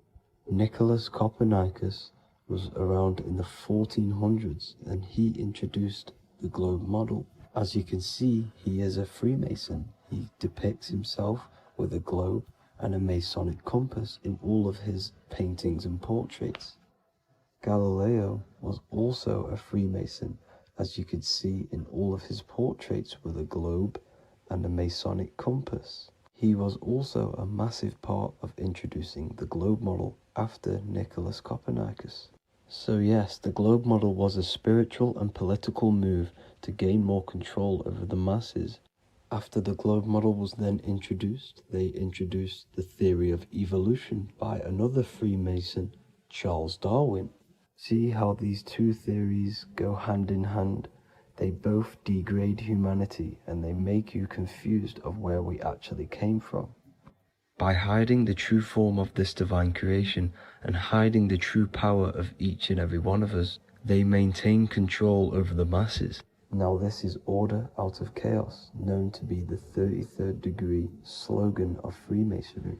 S15: Nicholas Copernicus was around in the 1400s, and he introduced the globe model. As you can see, he is a Freemason. He depicts himself with a globe and a Masonic compass in all of his paintings and portraits. Galileo was also a Freemason, as you could see in all of his portraits with a globe and a Masonic compass. He was also a massive part of introducing the globe model after Nicholas Copernicus. So yes, the globe model was a spiritual and political move to gain more control over the masses. After the globe model was then introduced, they introduced the theory of evolution by another Freemason, Charles Darwin. See how these two theories go hand in hand? They both degrade humanity, and they make you confused of where we actually came from. By hiding the true form of this divine creation and hiding the true power of each and every one of us, they maintain control over the masses. Now this is order out of chaos, known to be the 33rd degree slogan of Freemasonry.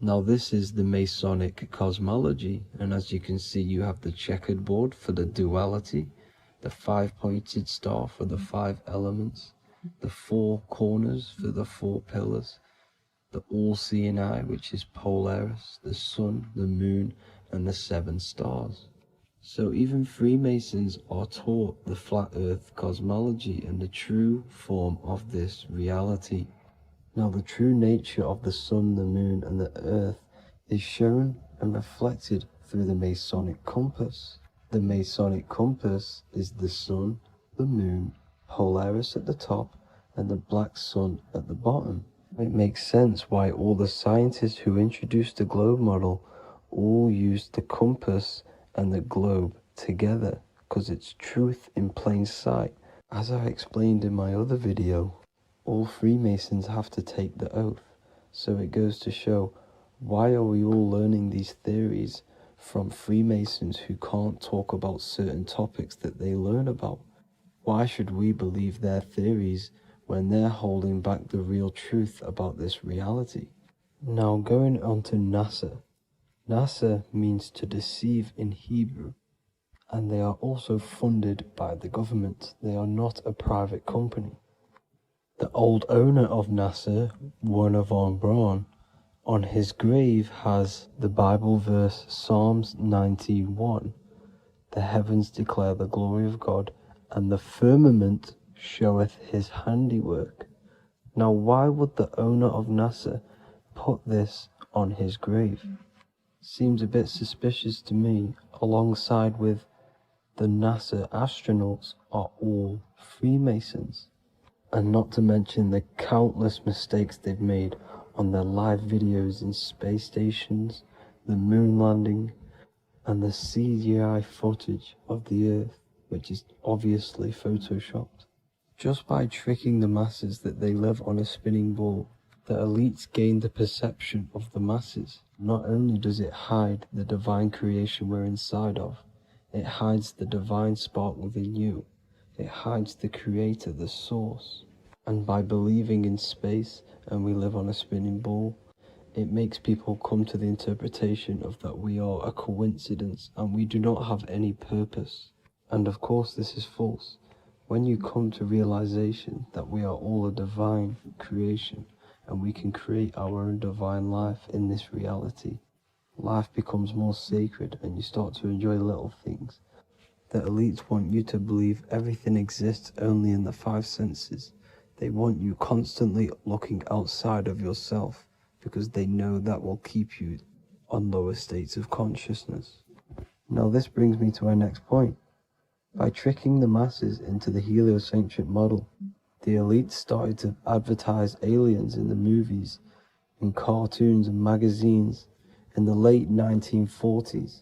S15: Now this is the Masonic cosmology, and as you can see you have the checkered board for the duality, the 5-pointed star for the 5 elements, the 4 corners for the 4 pillars, the all-seeing eye, which is Polaris, the sun, the moon, and the 7 stars. So even Freemasons are taught the flat earth cosmology and the true form of this reality. Now the true nature of the sun, the moon, and the earth is shown and reflected through the Masonic compass. The Masonic compass is the sun, the moon, Polaris at the top, and the black sun at the bottom. It makes sense why all the scientists who introduced the globe model all used the compass and the globe together, because it's truth in plain sight. As I explained in my other video, all Freemasons have to take the oath, so it goes to show, why are we all learning these theories from Freemasons who can't talk about certain topics that they learn about? Why should we believe their theories when they're holding back the real truth about this reality? Now going on to NASA. NASA means to deceive in Hebrew, and they are also funded by the government. They are not a private company. The old owner of NASA, Werner von Braun, on his grave has the Bible verse Psalms 91. The heavens declare the glory of God, and the firmament showeth his handiwork. Now why would the owner of NASA put this on his grave? Seems a bit suspicious to me, alongside with the NASA astronauts are all Freemasons. And not to mention the countless mistakes they've made on their live videos in space stations, the moon landing, and the CGI footage of the Earth, which is obviously photoshopped. Just by tricking the masses that they live on a spinning ball, the elites gain the perception of the masses. Not only does it hide the divine creation we're inside of, it hides the divine spark within you. It hides the creator, the source. And by believing in space and we live on a spinning ball, it makes people come to the interpretation of that we are a coincidence and we do not have any purpose. And of course this is false. When you come to realization that we are all a divine creation and we can create our own divine life in this reality, life becomes more sacred and you start to enjoy little things. The elites want you to believe everything exists only in the 5 senses. They want you constantly looking outside of yourself because they know that will keep you on lower states of consciousness. Now this brings me to our next point. By tricking the masses into the heliocentric model, the elites started to advertise aliens in the movies, in cartoons and magazines in the late 1940s.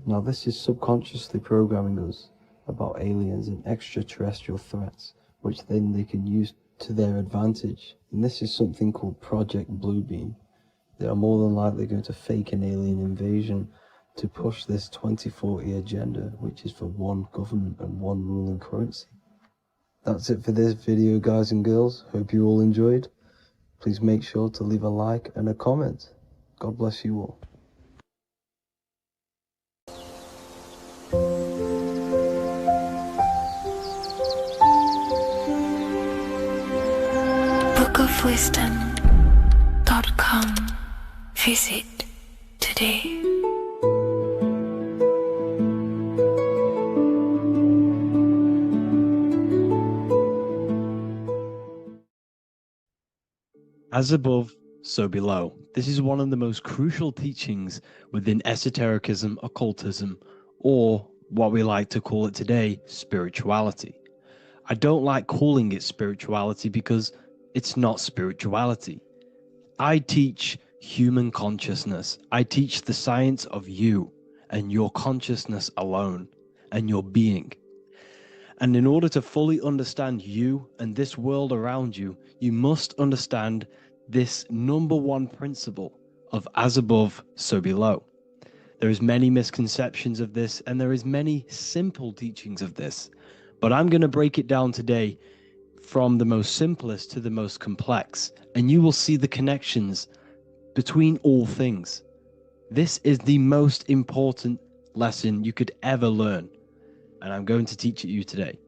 S15: Now this is subconsciously programming us about aliens and extraterrestrial threats, which then they can use to their advantage. And this is something called Project Bluebeam. They are more than likely going to fake an alien invasion to push this 2040 agenda, which is for one government and one ruling currency. That's it for this video, guys and girls. Hope you all enjoyed. Please make sure to leave a like and a comment. God bless you all.
S2: bookofwisdom.com. Visit today.
S1: As above, so below. This is one of the most crucial teachings within esotericism, occultism, or what we like to call it today, spirituality. I don't like calling it spirituality because it's not spirituality. I teach human consciousness. I teach the science of you and your consciousness alone and your being. And in order to fully understand you and this world around you, you must understand this #1 principle of as above, so below. There is many misconceptions of this, and there is many simple teachings of this, But I'm going to break it down today from the most simplest to the most complex, and you will see the connections between all things. This is the most important lesson you could ever learn, and I'm going to teach it you today.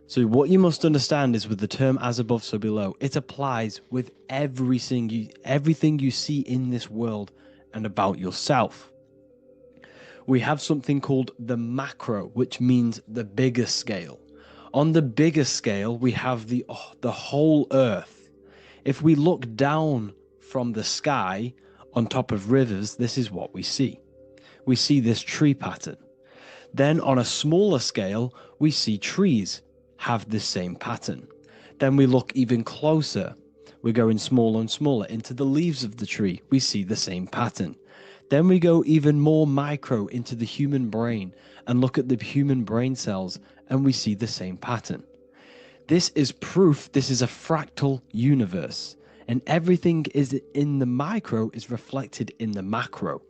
S1: So what you must understand is with the term as above, so below, it applies with everything you see in this world and about yourself. We have something called the macro, which means the bigger scale. On the bigger scale, we have the whole earth. If we look down from the sky on top of rivers, this is what we see. We see this tree pattern. Then on a smaller scale, we see trees have this same pattern. Then we look even closer. We're going smaller and smaller into the leaves of the tree. We see the same pattern. Then we go even more micro into the human brain and look at the human brain cells, and we see the same pattern. This is proof this is a fractal universe, and everything is in the micro is reflected in the macro.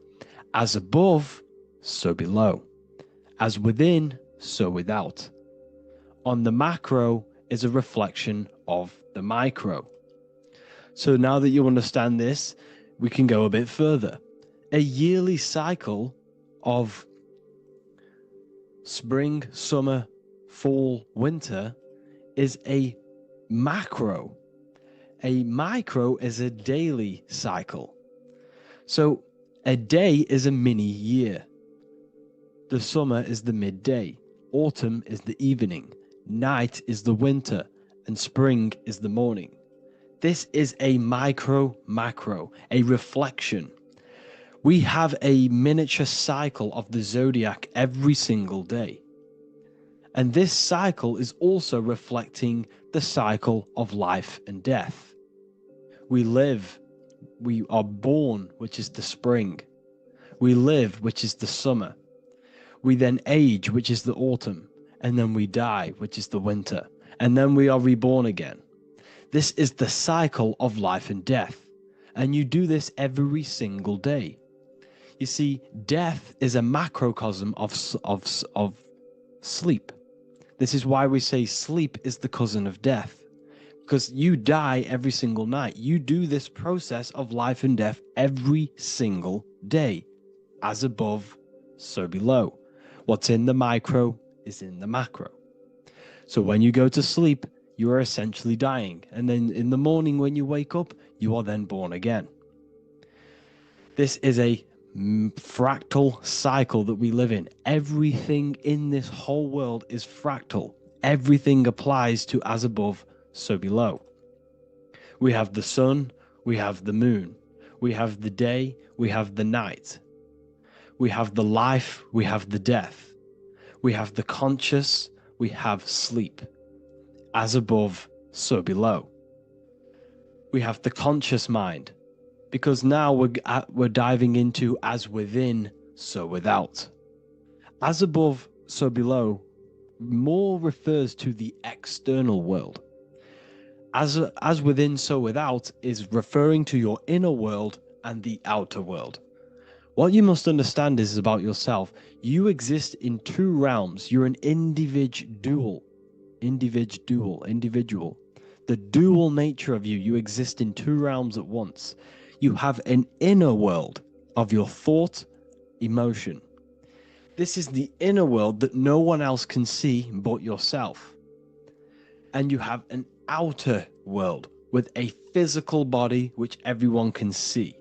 S1: As above, so below. As within, so without. On the macro is a reflection of the micro. So now that you understand this, we can go a bit further. A yearly cycle of spring, summer, fall, winter is a macro. A micro is a daily cycle. So a day is a mini year. The summer is the midday. Autumn is the evening. Night is the winter, and spring is the morning. This is a macro, a reflection. We have a miniature cycle of the zodiac every single day. And this cycle is also reflecting the cycle of life and death. We live, we are born, which is the spring. We live, which is the summer. We then age, which is the autumn. And then we die, which is the winter. And then we are reborn again. This is the cycle of life and death. And you do this every single day. You see, death is a macrocosm of sleep. This is why we say sleep is the cousin of death. Because you die every single night. You do this process of life and death every single day. As above, so below. What's in the micro is in the macro. So when you go to sleep, you are essentially dying. And then in the morning when you wake up, you are then born again. This is a fractal cycle that we live in. Everything in this whole world is fractal. Everything applies to as above, so below. We have the sun, we have the moon, we have the day, we have the night. We have the life, we have the death. We have the conscious, we have sleep. As above, so below. We have the conscious mind, because now we're diving into as within, so without. As above, so below more refers to the external world. As within, so without is referring to your inner world and the outer world. What you must understand is about yourself. You exist in two realms. You're an individual. The dual nature of you. You exist in two realms at once. You have an inner world of your thought, emotion. This is the inner world that no one else can see but yourself. And you have an outer world with a physical body which everyone can see.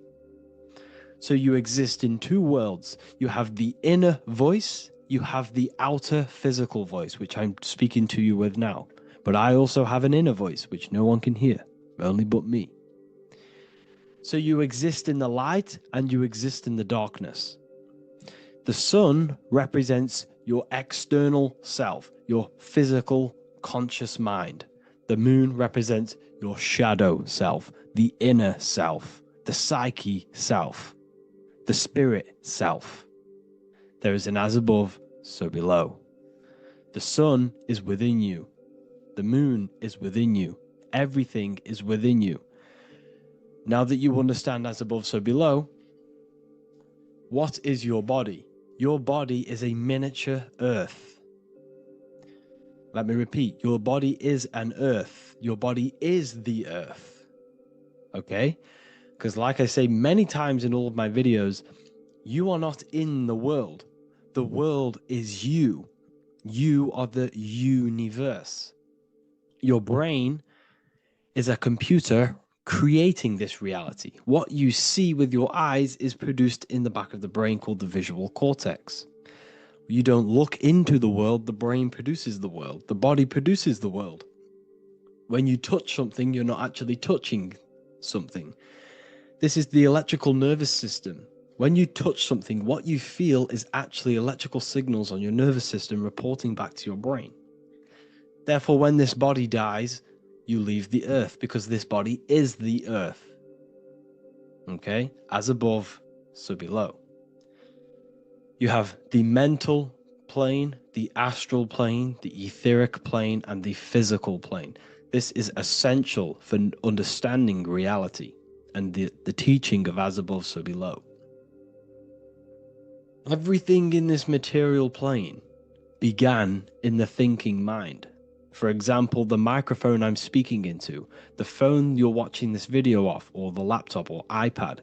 S1: So you exist in two worlds. You have the inner voice, you have the outer physical voice, which I'm speaking to you with now. But I also have an inner voice, which no one can hear, only but me. So you exist in the light and you exist in the darkness. The sun represents your external self, your physical, conscious mind. The moon represents your shadow self, the inner self, the psyche self. The spirit self. There is an as above, so below. The sun is within you. The moon is within you. Everything is within you. Now that you understand as above, so below, what is your body? Your body is a miniature earth. Let me repeat, your body is an earth. Your body is the earth. Okay? Because like I say many times in all of my videos, you are not in the world. The world is you. You are the universe. Your brain is a computer creating this reality. What you see with your eyes is produced in the back of the brain called the visual cortex. You don't look into the world, the brain produces the world. The body produces the world. When you touch something, you're not actually touching something. This is the electrical nervous system. When you touch something, what you feel is actually electrical signals on your nervous system reporting back to your brain. Therefore, when this body dies, you leave the earth because this body is the earth. Okay? As above, so below. You have the mental plane, the astral plane, the etheric plane, and the physical plane. This is essential for understanding reality and the teaching of as above, so below. Everything in this material plane began in the thinking mind. For example, the microphone I'm speaking into, the phone you're watching this video off, or the laptop or iPad.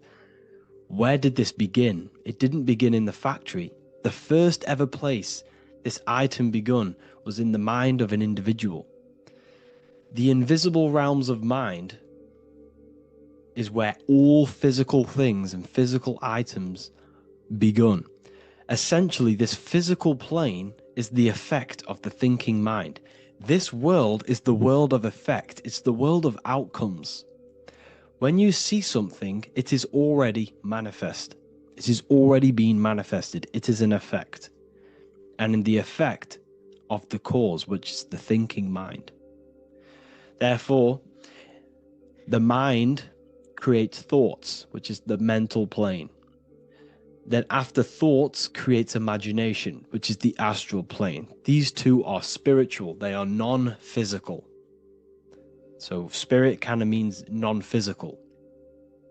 S1: Where did this begin? It didn't begin in the factory. The first ever place this item begun was in the mind of an individual. The invisible realms of mind is where all physical things and physical items begun. Essentially, this physical plane is the effect of the thinking mind. This world is the world of effect. It's the world of outcomes. When you see something, it is already manifest. It is already being manifested. It is an effect. And in the effect of the cause, which is the thinking mind. Therefore, the mind creates thoughts, which is the mental plane. Then after thoughts creates imagination, which is the astral plane. These two are spiritual. They are non-physical. So spirit kind of means non-physical.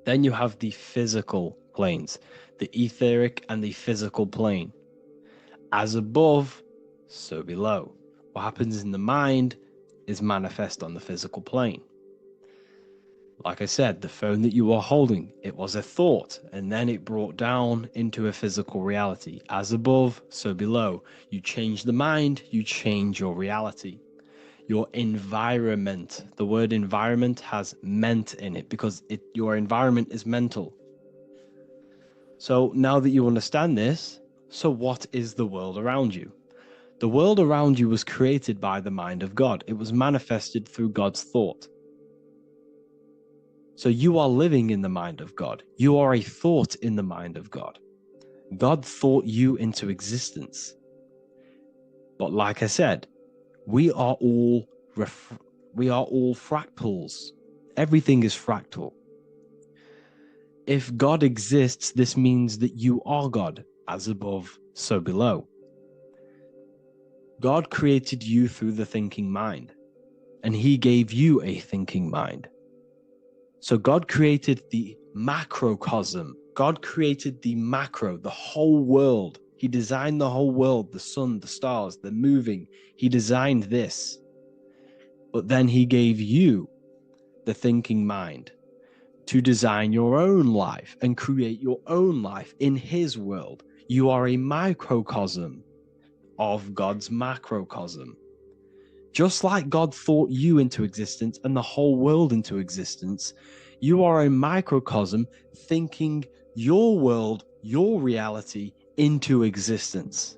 S1: Then you have the physical planes, the etheric and the physical plane. As above, so below. What happens in the mind is manifest on the physical plane. Like I said, the phone that you are holding, it was a thought, and then it brought down into a physical reality. As above, so below. You change the mind, you change your reality. Your environment, the word environment has ment in it because your environment is mental. So now that you understand this, so what is the world around you? The world around you was created by the mind of God. It was manifested through God's thought. So you are living in the mind of God. You are a thought in the mind of God. God thought you into existence. But like I said, we are all fractals. Everything is fractal. If God exists, this means that you are God, as above, so below. God created you through the thinking mind, and he gave you a thinking mind. So God created the macrocosm. God created the macro, the whole world. He designed the whole world, the sun, the stars, the moving. He designed this. But then he gave you the thinking mind to design your own life and create your own life in his world. You are a microcosm of God's macrocosm. Just like God thought you into existence and the whole world into existence, you are a microcosm thinking your world, your reality into existence.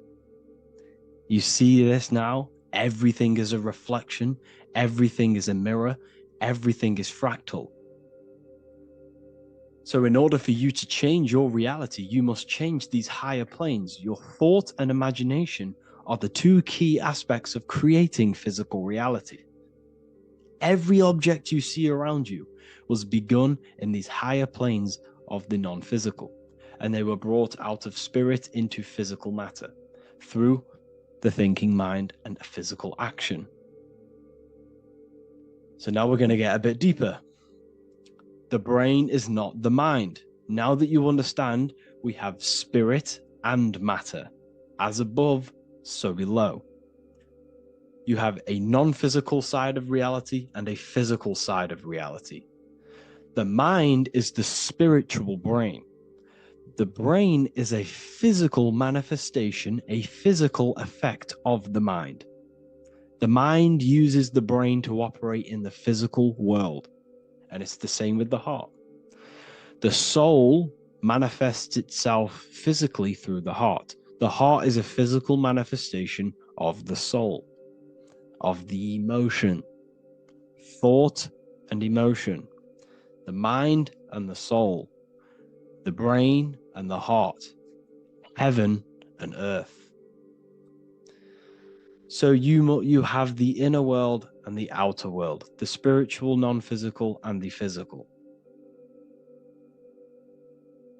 S1: You see this now? Everything is a reflection. Everything is a mirror. Everything is fractal. So in order for you to change your reality, you must change these higher planes. Your thought and imagination are the two key aspects of creating physical reality. Every object you see around you was begun in these higher planes of the non-physical, and they were brought out of spirit into physical matter through the thinking mind and physical action. So now we're going to get a bit deeper. The brain is not the mind. Now that you understand, we have spirit and matter. As above, so below. You have a non-physical side of reality and a physical side of reality. The mind is the spiritual brain. The brain is a physical manifestation, a physical effect of the mind. The mind uses the brain to operate in the physical world, and it's the same with the heart. The soul manifests itself physically through the heart. The heart is a physical manifestation of the soul, of the emotion, thought and emotion, the mind and the soul, the brain and the heart, heaven and earth. So you have the inner world and the outer world, the spiritual, non-physical, and the physical.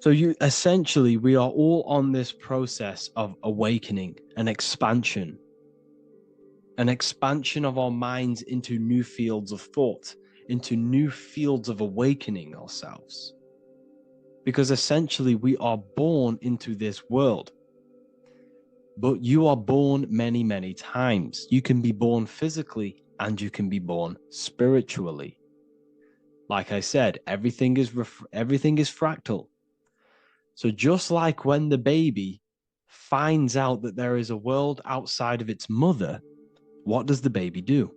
S1: So essentially, we are all on this process of awakening, an expansion of our minds into new fields of thought, into new fields of awakening ourselves. Because essentially, we are born into this world. But you are born many, many times. You can be born physically and you can be born spiritually. Like I said, everything is fractal. So just like when the baby finds out that there is a world outside of its mother, what does the baby do?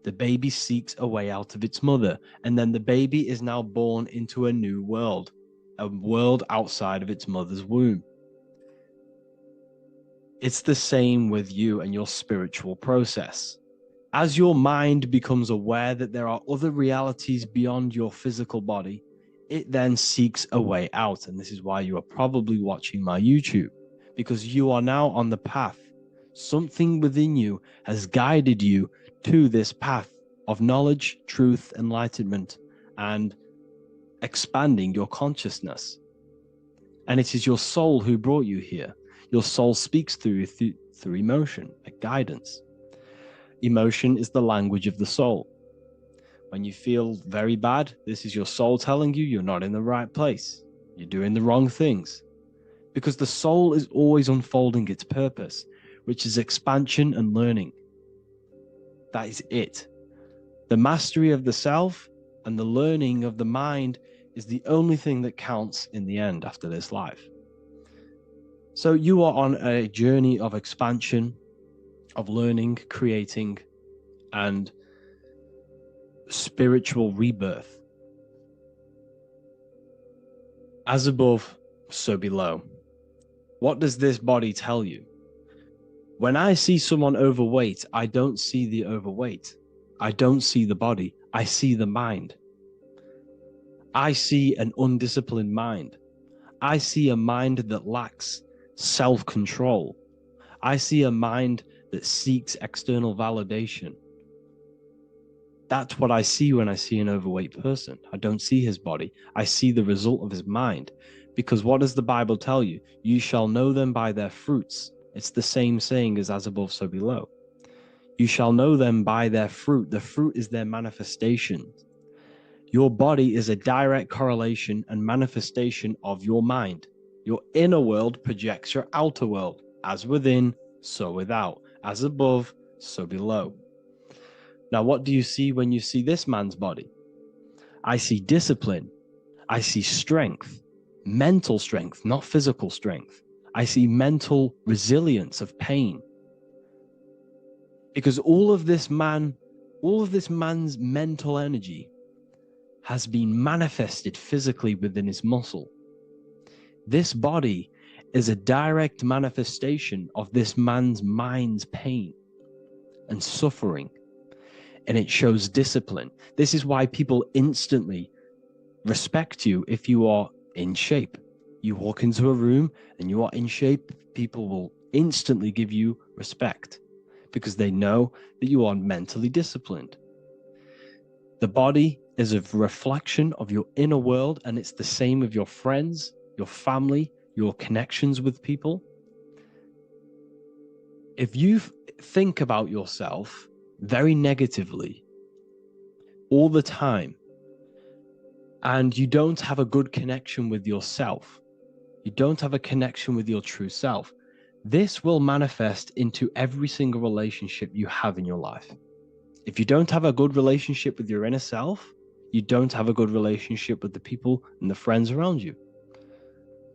S1: The baby seeks a way out of its mother, and then the baby is now born into a new world, a world outside of its mother's womb. It's the same with you and your spiritual process. As your mind becomes aware that there are other realities beyond your physical body, it then seeks a way out. And this is why you are probably watching my YouTube, because you are now on the path. Something within you has guided you to this path of knowledge, truth, enlightenment, and expanding your consciousness. And it is your soul who brought you here. Your soul speaks through emotion, like guidance. Emotion is the language of the soul. When you feel very bad, this is your soul telling you you're not in the right place. You're doing the wrong things. Because the soul is always unfolding its purpose, which is expansion and learning. That is it. The mastery of the self and the learning of the mind is the only thing that counts in the end after this life. So you are on a journey of expansion, of learning, creating, and spiritual rebirth. As above, so below. What does this body tell you? When I see someone overweight, I don't see the overweight. I don't see the body. I see the mind. I see an undisciplined mind. I see a mind that lacks self-control. I see a mind that seeks external validation. That's what I see when I see an overweight person. I don't see his body. I see the result of his mind. Because what does the Bible tell you? You shall know them by their fruits. It's the same saying as above, so below. You shall know them by their fruit. The fruit is their manifestation. Your body is a direct correlation and manifestation of your mind. Your inner world projects your outer world. As within, so without. As above, so below. Now, what do you see when you see this man's body? I see discipline. I see strength. Mental strength, not physical strength. I see mental resilience of pain. Because all of this man's mental energy has been manifested physically within his muscle. This body is a direct manifestation of this man's mind's pain and suffering, and it shows discipline. This is why people instantly respect you if you are in shape. You walk into a room and you are in shape, people will instantly give you respect because they know that you are mentally disciplined. The body is a reflection of your inner world, and it's the same with your friends, your family, your connections with people. If you think about yourself very negatively all the time, and you don't have a good connection with yourself, you don't have a connection with your true self, This will manifest into every single relationship you have in your life. If you don't have a good relationship with your inner self, you don't have a good relationship with the people and the friends around you.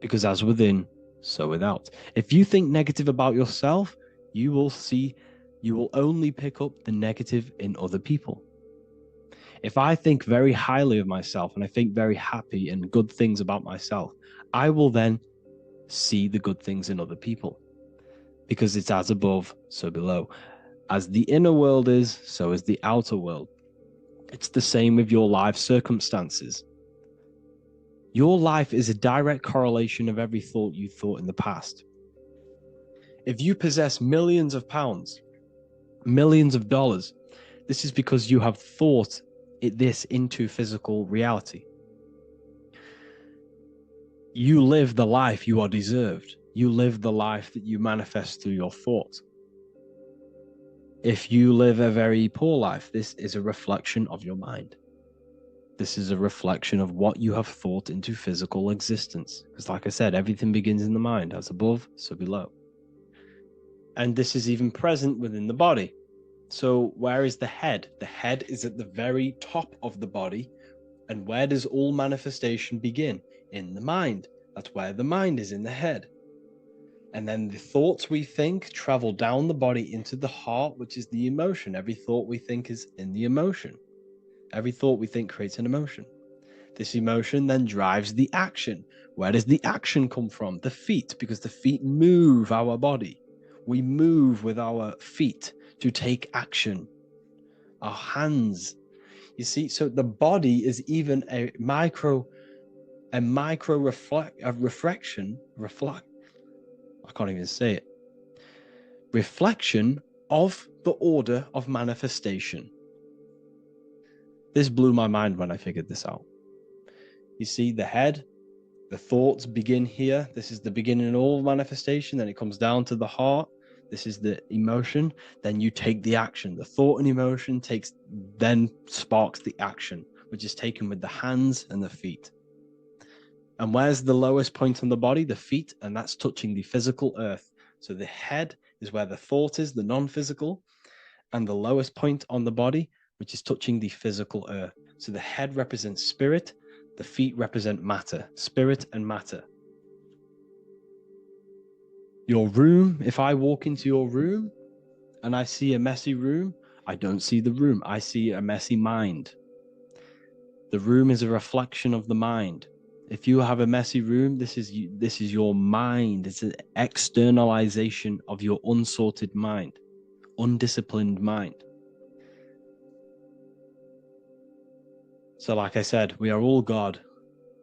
S1: Because as within, so without. If you think negative about yourself, you will only pick up the negative in other people. If I think very highly of myself and I think very happy and good things about myself, I will then see the good things in other people. Because it's as above, so below. As the inner world is, so is the outer world. It's the same with your life circumstances. Your life is a direct correlation of every thought you thought in the past. If you possess millions of pounds, millions of dollars, this is because you have thought this into physical reality. You live the life you are deserved. You live the life that you manifest through your thoughts. If you live a very poor life, this is a reflection of your mind. This is a reflection of what you have thought into physical existence. Because like I said, everything begins in the mind. As above, so below. And this is even present within the body. So where is the head? The head is at the very top of the body. And where does all manifestation begin? In the mind. That's where the mind is, in the head. And then the thoughts we think travel down the body into the heart, which is the emotion. Every thought we think is in the emotion. Every thought we think creates an emotion. This emotion then drives the action. Where does the action come from? The feet, because the feet move our body. We move with our feet to take action. Our hands. You see, so the body is even a micro reflection. I can't even say it. Reflection of the order of manifestation. This blew my mind when I figured this out. You see, the head, the thoughts begin here. This is the beginning of all manifestation. Then it comes down to the heart. This is the emotion. Then you take the action. The thought and emotion then sparks the action, which is taken with the hands and the feet. And where's the lowest point on the body? The feet, and that's touching the physical earth. So the head is where the thought is, the non-physical, and the lowest point on the body, which is touching the physical earth. So the head represents spirit, the feet represent matter, spirit and matter. Your room, if I walk into your room and I see a messy room, I don't see the room, I see a messy mind. The room is a reflection of the mind. If you have a messy room, this is your mind. It's an externalization of your unsorted mind, undisciplined mind. So like I said, we are all God,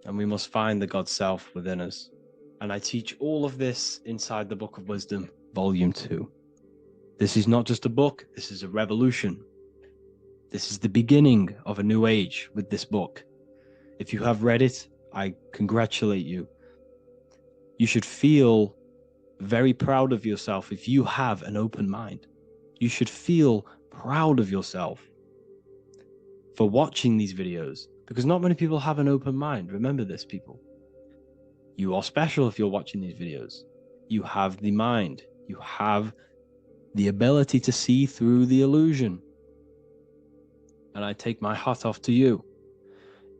S1: and we must find the God self within us. And I teach all of this inside the Book of Wisdom, Volume 2. This is not just a book, this is a revolution. This is the beginning of a new age with this book. If you have read it, I congratulate you. You should feel very proud of yourself if you have an open mind. You should feel proud of yourself for watching these videos, because not many people have an open mind. Remember this, people. You are special if you're watching these videos. You have the mind. You have the ability to see through the illusion. And I take my hat off to you.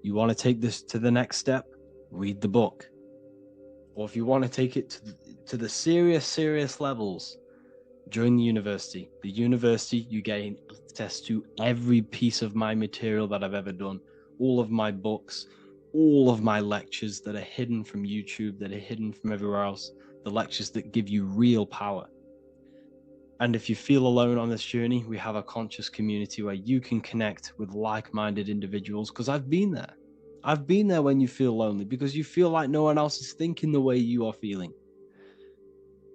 S1: You want to take this to the next step? Read the book. Or if you want to take it to the serious levels, join the university. The university, you gain access to every piece of my material that I've ever done, all of my books, all of my lectures that are hidden from YouTube, that are hidden from everywhere else, the lectures that give you real power. And if you feel alone on this journey, we have a conscious community where you can connect with like-minded individuals, because I've been there. I've been there when you feel lonely, because you feel like no one else is thinking the way you are feeling.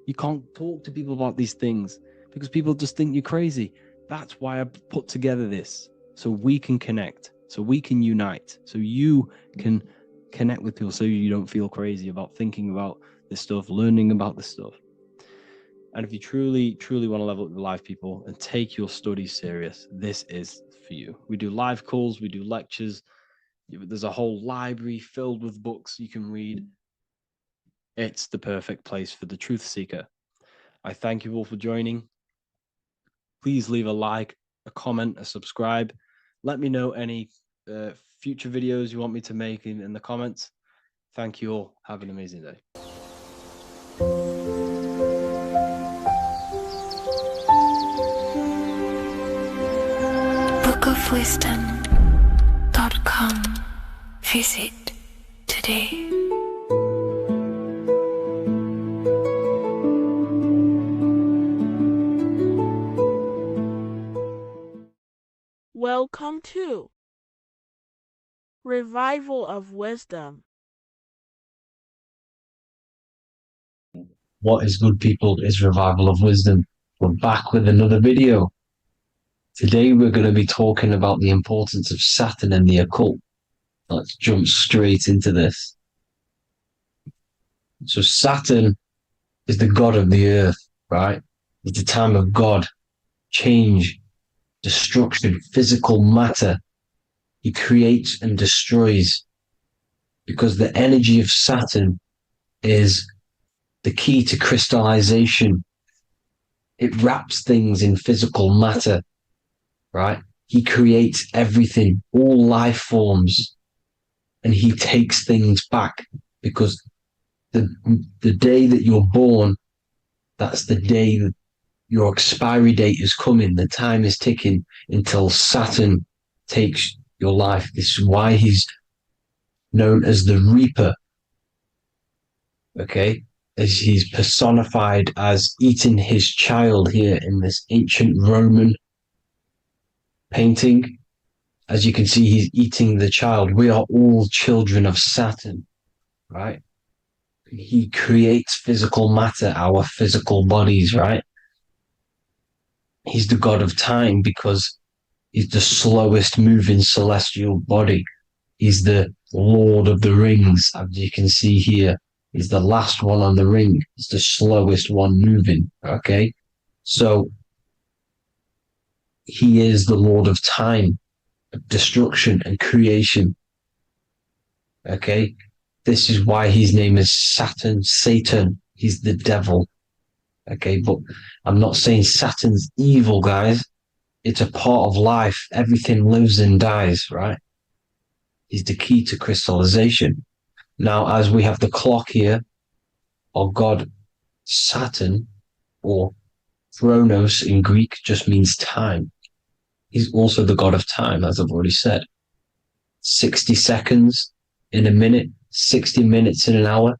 S1: You can't talk to people about these things because people just think you're crazy. That's why I put together this, so we can connect, so we can unite, so you can connect with people, so you don't feel crazy about thinking about this stuff, learning about this stuff. And if you truly want to level up your life, people, and take your studies serious, this is for you. We do live calls, we do lectures. There's a whole library filled with books you can read. It's the perfect place for the truth seeker. I thank you all for joining. Please leave a like, a comment, a subscribe. Let me know any future videos you want me to make in the comments. Thank you all. Have an amazing day.
S2: bookofwisdom.com. Visit today.
S16: Welcome to Revival of Wisdom.
S3: What is good, people? Is Revival of Wisdom. We're back with another video. Today we're going to be talking about the importance of Saturn and the occult. Let's jump straight into this. So Saturn is the god of the earth, right? It's the time of God, change, destruction, physical matter. He creates and destroys, because the energy of Saturn is the key to crystallization. It wraps things in physical matter, right? He creates everything, all life forms, and he takes things back, because the day that you're born, that's the day that your expiry date is coming. The time is ticking until Saturn takes your life. This is why he's known as the Reaper. Okay? As he's personified as eating his child here in this ancient Roman painting. As you can see, he's eating the child. We are all children of Saturn, right? He creates physical matter, our physical bodies, right? He's the god of time because he's the slowest moving celestial body. He's the Lord of the Rings, as you can see here. He's the last one on the ring. He's the slowest one moving, okay? So he is the Lord of time, destruction and creation, okay? This is why his name is Saturn, Satan. He's the devil, okay? But I'm not saying Saturn's evil, guys. It's a part of life. Everything lives and dies, right? He's the key to crystallization. Now, as we have the clock here, our god Saturn, or Chronos in Greek, just means time. He's also the god of time, as I've already said. 60 seconds in a minute, 60 minutes in an hour,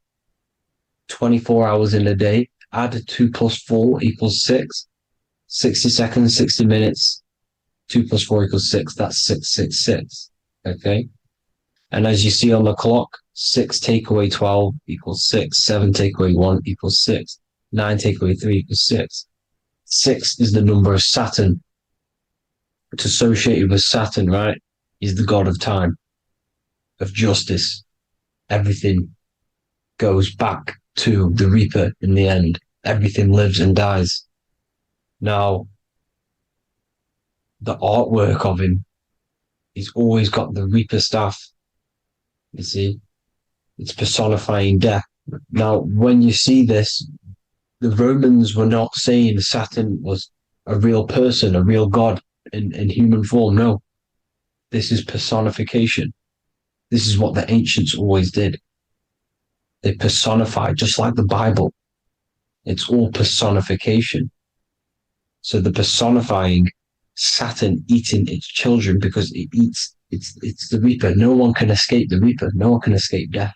S3: 24 hours in a day. Add 2 plus 4 equals 6. 60 seconds, 60 minutes, 2 plus 4 equals 6. That's 666. Okay? And as you see on the clock, 6 take away 12 equals 6. 7 take away 1 equals 6. 9 take away 3 equals 6. 6 is the number of Saturn. It's associated with Saturn, right? He's the god of time, of justice. Everything goes back to the Reaper in the end. Everything lives and dies. Now, the artwork of him, he's always got the Reaper staff. You see, it's personifying death. Now, when you see this, the Romans were not saying Saturn was a real person, a real god in human form. No, this is personification. This is what the ancients always did. They personified, just like the Bible. It's all personification. So the personifying Saturn eating its children because it eats, it's the Reaper. No one can escape the Reaper. No one can escape death.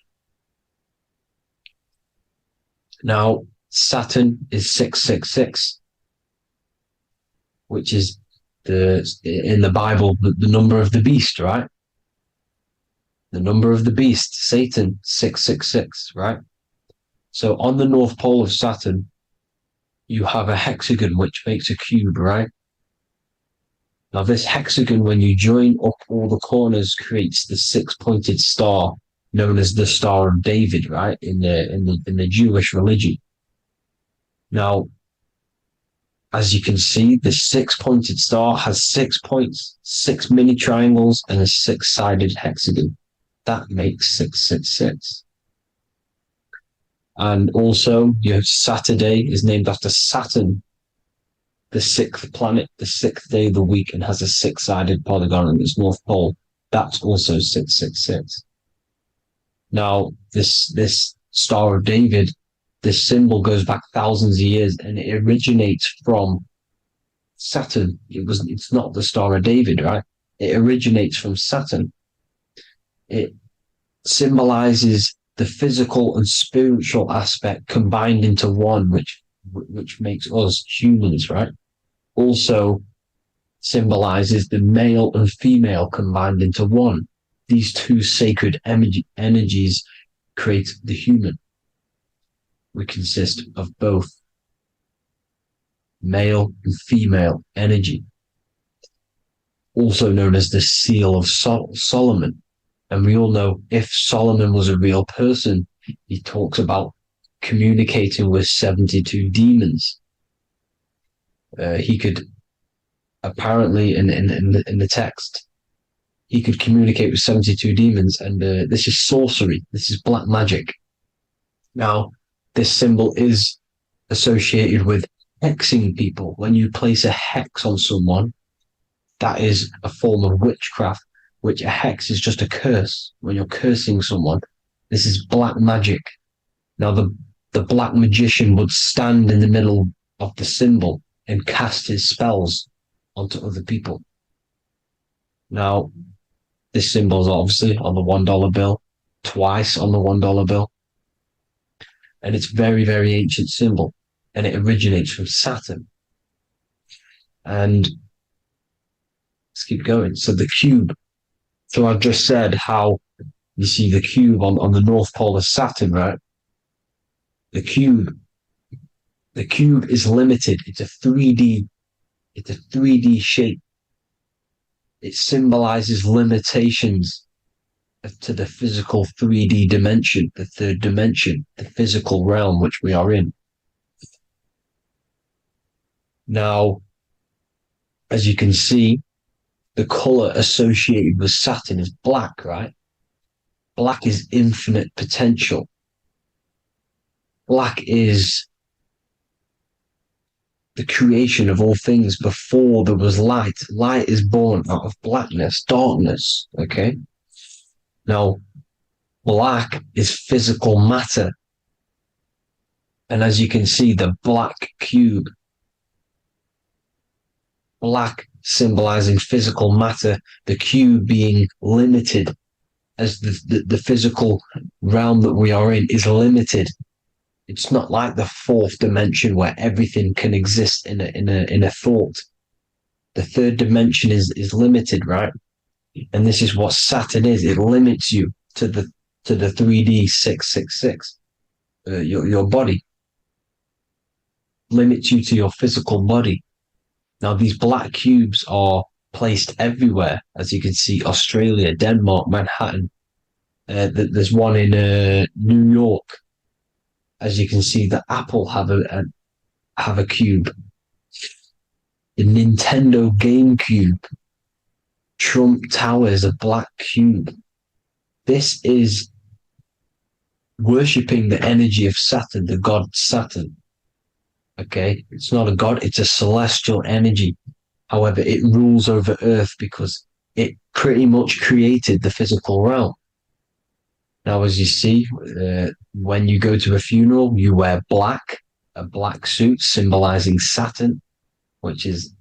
S3: Now, Saturn is 666, which is in the Bible, the number of the beast, right? The number of the beast, Satan, 666, right? So on the North Pole of Saturn, you have a hexagon which makes a cube, right? Now this hexagon, when you join up all the corners, creates the 6-pointed star known as the Star of David, right? In the Jewish religion. Now, as you can see, the 6-pointed star has 6 points, 6 mini triangles, and a 6-sided hexagon. That makes 666. And also, you have Saturday is named after Saturn, the sixth planet, the sixth day of the week, and has a six-sided polygon in its north pole. That's also 666. Now, this Star of David, this symbol goes back thousands of years, and it originates from Saturn. It's not the Star of David, right? It originates from Saturn. It symbolizes the physical and spiritual aspect combined into one, which makes us humans, right? Also symbolizes the male and female combined into one. These two sacred energies create the human. We consist of both male and female energy, also known as the Seal of Solomon. And we all know if Solomon was a real person, he talks about communicating with 72 demons. He could apparently, in the text, he could communicate with 72 demons, and this is sorcery. This is black magic. Now, this symbol is associated with hexing people. When you place a hex on someone, that is a form of witchcraft, which a hex is just a curse. When you're cursing someone, this is black magic. Now, the black magician would stand in the middle of the symbol and cast his spells onto other people. Now, this symbol is obviously on the $1 bill, twice on the $1 bill. And it's very, very ancient symbol. And it originates from Saturn. And let's keep going. So the cube. So I've just said how you see the cube on the North Pole of Saturn, right? The cube is limited. It's a 3D shape. It symbolizes limitations to the physical 3D dimension, the third dimension, the physical realm which we are in. Now, as you can see, the color associated with Saturn is black, right? Black is infinite potential. Black is the creation of all things. Before there was light. Light is born out of blackness, darkness, okay? Now, black is physical matter. And as you can see, the black cube, black symbolizing physical matter, the cube being limited, as the physical realm that we are in is limited. It's not like the fourth dimension where everything can exist in a thought. The third dimension is limited, right? And this is what Saturn is. It limits you to the 3D 666. Your body limits you to your physical body. Now, these black cubes are placed everywhere. As you can see, Australia, Denmark, Manhattan. There's one in New York. As you can see, the Apple have a cube. The Nintendo GameCube. Trump Tower is a black cube. This is worshipping the energy of Saturn, the god Saturn. Okay, it's not a god, it's a celestial energy. However, it rules over Earth because it pretty much created the physical realm. Now, as you see, when you go to a funeral, you wear black, a black suit symbolizing Saturn, which is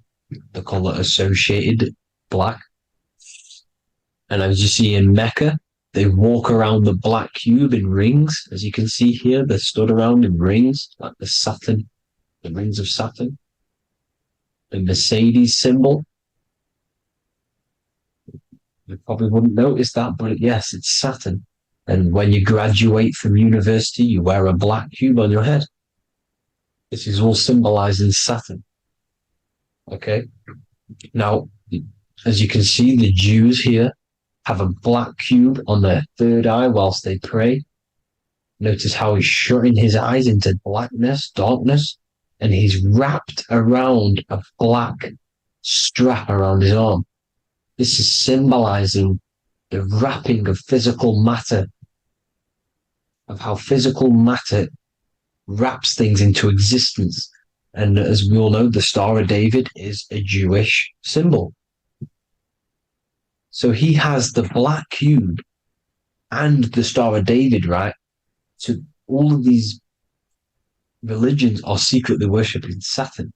S3: the color associated, black. And as you see in Mecca, they walk around the black cube in rings. As you can see here, they're stood around in rings, like the Saturn, the rings of Saturn. The Mercedes symbol. You probably wouldn't notice that, but yes, it's Saturn. And when you graduate from university, you wear a black cube on your head. This is all symbolizing Saturn. Okay. Now, as you can see, the Jews here have a black cube on their third eye whilst they pray. Notice how he's shutting his eyes into blackness, darkness, and he's wrapped around a black strap around his arm. This is symbolizing the wrapping of physical matter, of how physical matter wraps things into existence. And as we all know, the Star of David is a Jewish symbol. So he has the black cube and the Star of David, right? So all of these religions are secretly worshipping Saturn.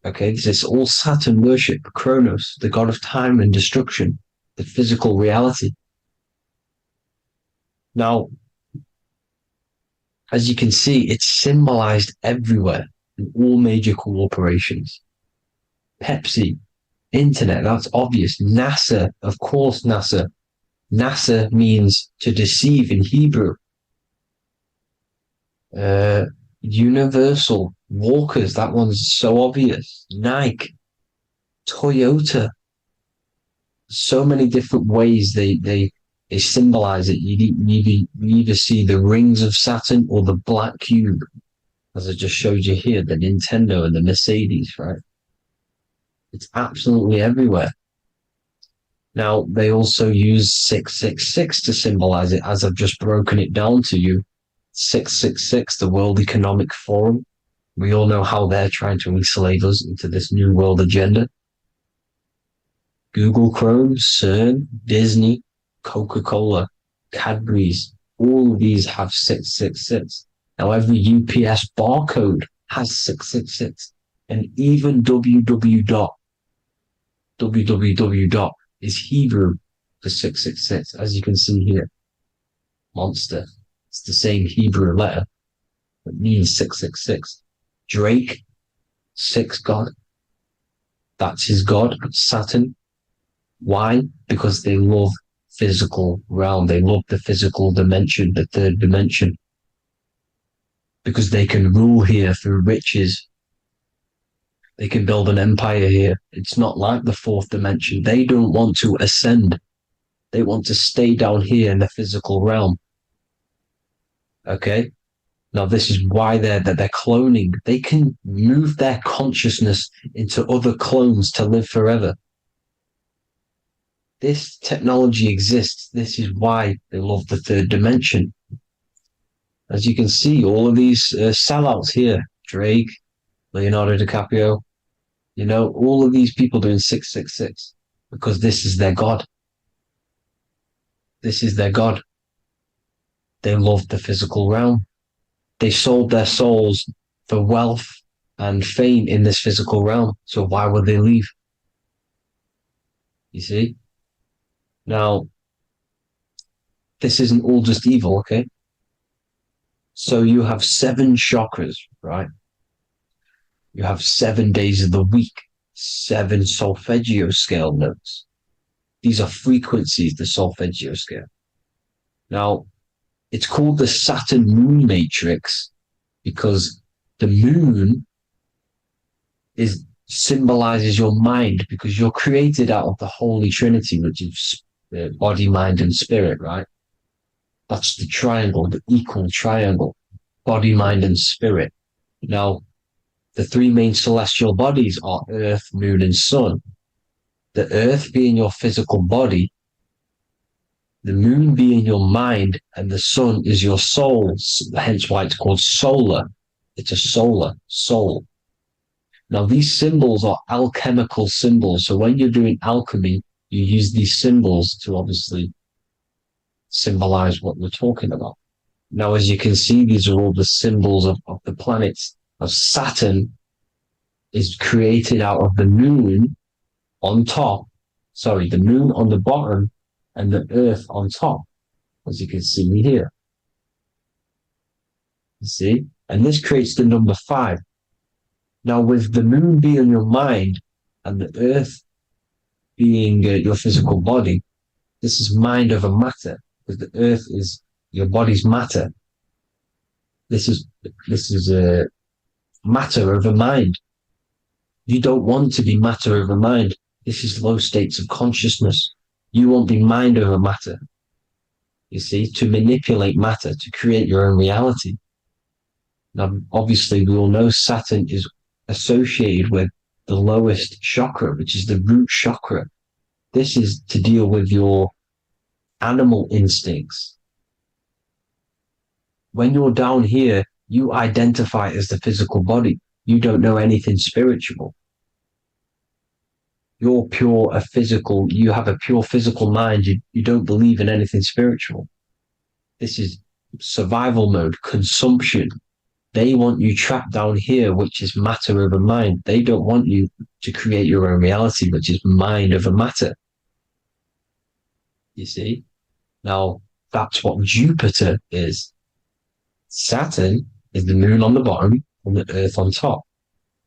S3: Okay, this is all Saturn worship, Kronos, the god of time and destruction, the physical reality. Now, as you can see, it's symbolized everywhere in all major corporations. Pepsi, internet, that's obvious. NASA, of course, NASA. NASA means to deceive in Hebrew. Universal, Walkers, that one's so obvious. Nike, Toyota. So many different ways they symbolize it. You either see the rings of Saturn or the black cube, as I just showed you here, the Nintendo and the Mercedes, right? It's absolutely everywhere. Now, they also use 666 to symbolize it, as I've just broken it down to you. 666, the World Economic Forum. We all know how they're trying to enslave us into this new world agenda. Google Chrome, CERN, Disney, Coca-Cola, Cadbury's, all of these have 666. Now, every UPS barcode has 666. And even www. Is Hebrew for 666, as you can see here. Monster. It's the same Hebrew letter that means 666. Drake, 6 God. That's his God, Saturn. Why? Because they love physical realm. They love the physical dimension, the third dimension. Because they can rule here through riches. They can build an empire here. It's not like the fourth dimension. They don't want to ascend. They want to stay down here in the physical realm. Okay? Now, this is why they're cloning. They can move their consciousness into other clones to live forever. This technology exists. This is why they love the third dimension. As you can see, all of these sellouts here, Drake, Leonardo DiCaprio, you know, all of these people doing 666 because this is their God. This is their God. They love the physical realm. They sold their souls for wealth and fame in this physical realm. So why would they leave? You see? Now, this isn't all just evil, okay? So you have 7 chakras, right? You have 7 days of the week, 7 solfeggio scale notes. These are frequencies, the solfeggio scale. Now, it's called the Saturn moon matrix because the moon symbolizes your mind, because you're created out of the Holy Trinity, which is body, mind, and spirit, right? That's the triangle, the equal triangle, body, mind, and spirit. Now, the 3 main celestial bodies are Earth, Moon, and Sun. The Earth being your physical body, the Moon being your mind, and the Sun is your soul, hence why it's called solar. It's a solar soul. Now, these symbols are alchemical symbols. So when you're doing alchemy, you use these symbols to obviously symbolize what we're talking about. Now, as you can see, these are all the symbols of the planets. Now, Saturn is created out of the moon on top, the moon on the bottom and the earth on top, as you can see here. You see? And this creates the number 5. Now, with the moon being your mind and the earth being your physical body, this is mind over matter, because the earth is your body's matter. This is matter over mind. You don't want to be matter over mind. This is low states of consciousness. You won't be mind over matter. You see, to manipulate matter, to create your own reality. Now, obviously, we all know Saturn is associated with the lowest chakra, which is the root chakra. This is to deal with your animal instincts. When you're down here, You identify as the physical body. You don't know anything spiritual. You're pure a physical, you have a pure physical mind. You don't believe in anything spiritual. This is survival mode, consumption. They want you trapped down here, which is matter over mind. They don't want you to create your own reality, which is mind over matter. You see? Now, that's what Jupiter is. Saturn is the moon on the bottom and the earth on top.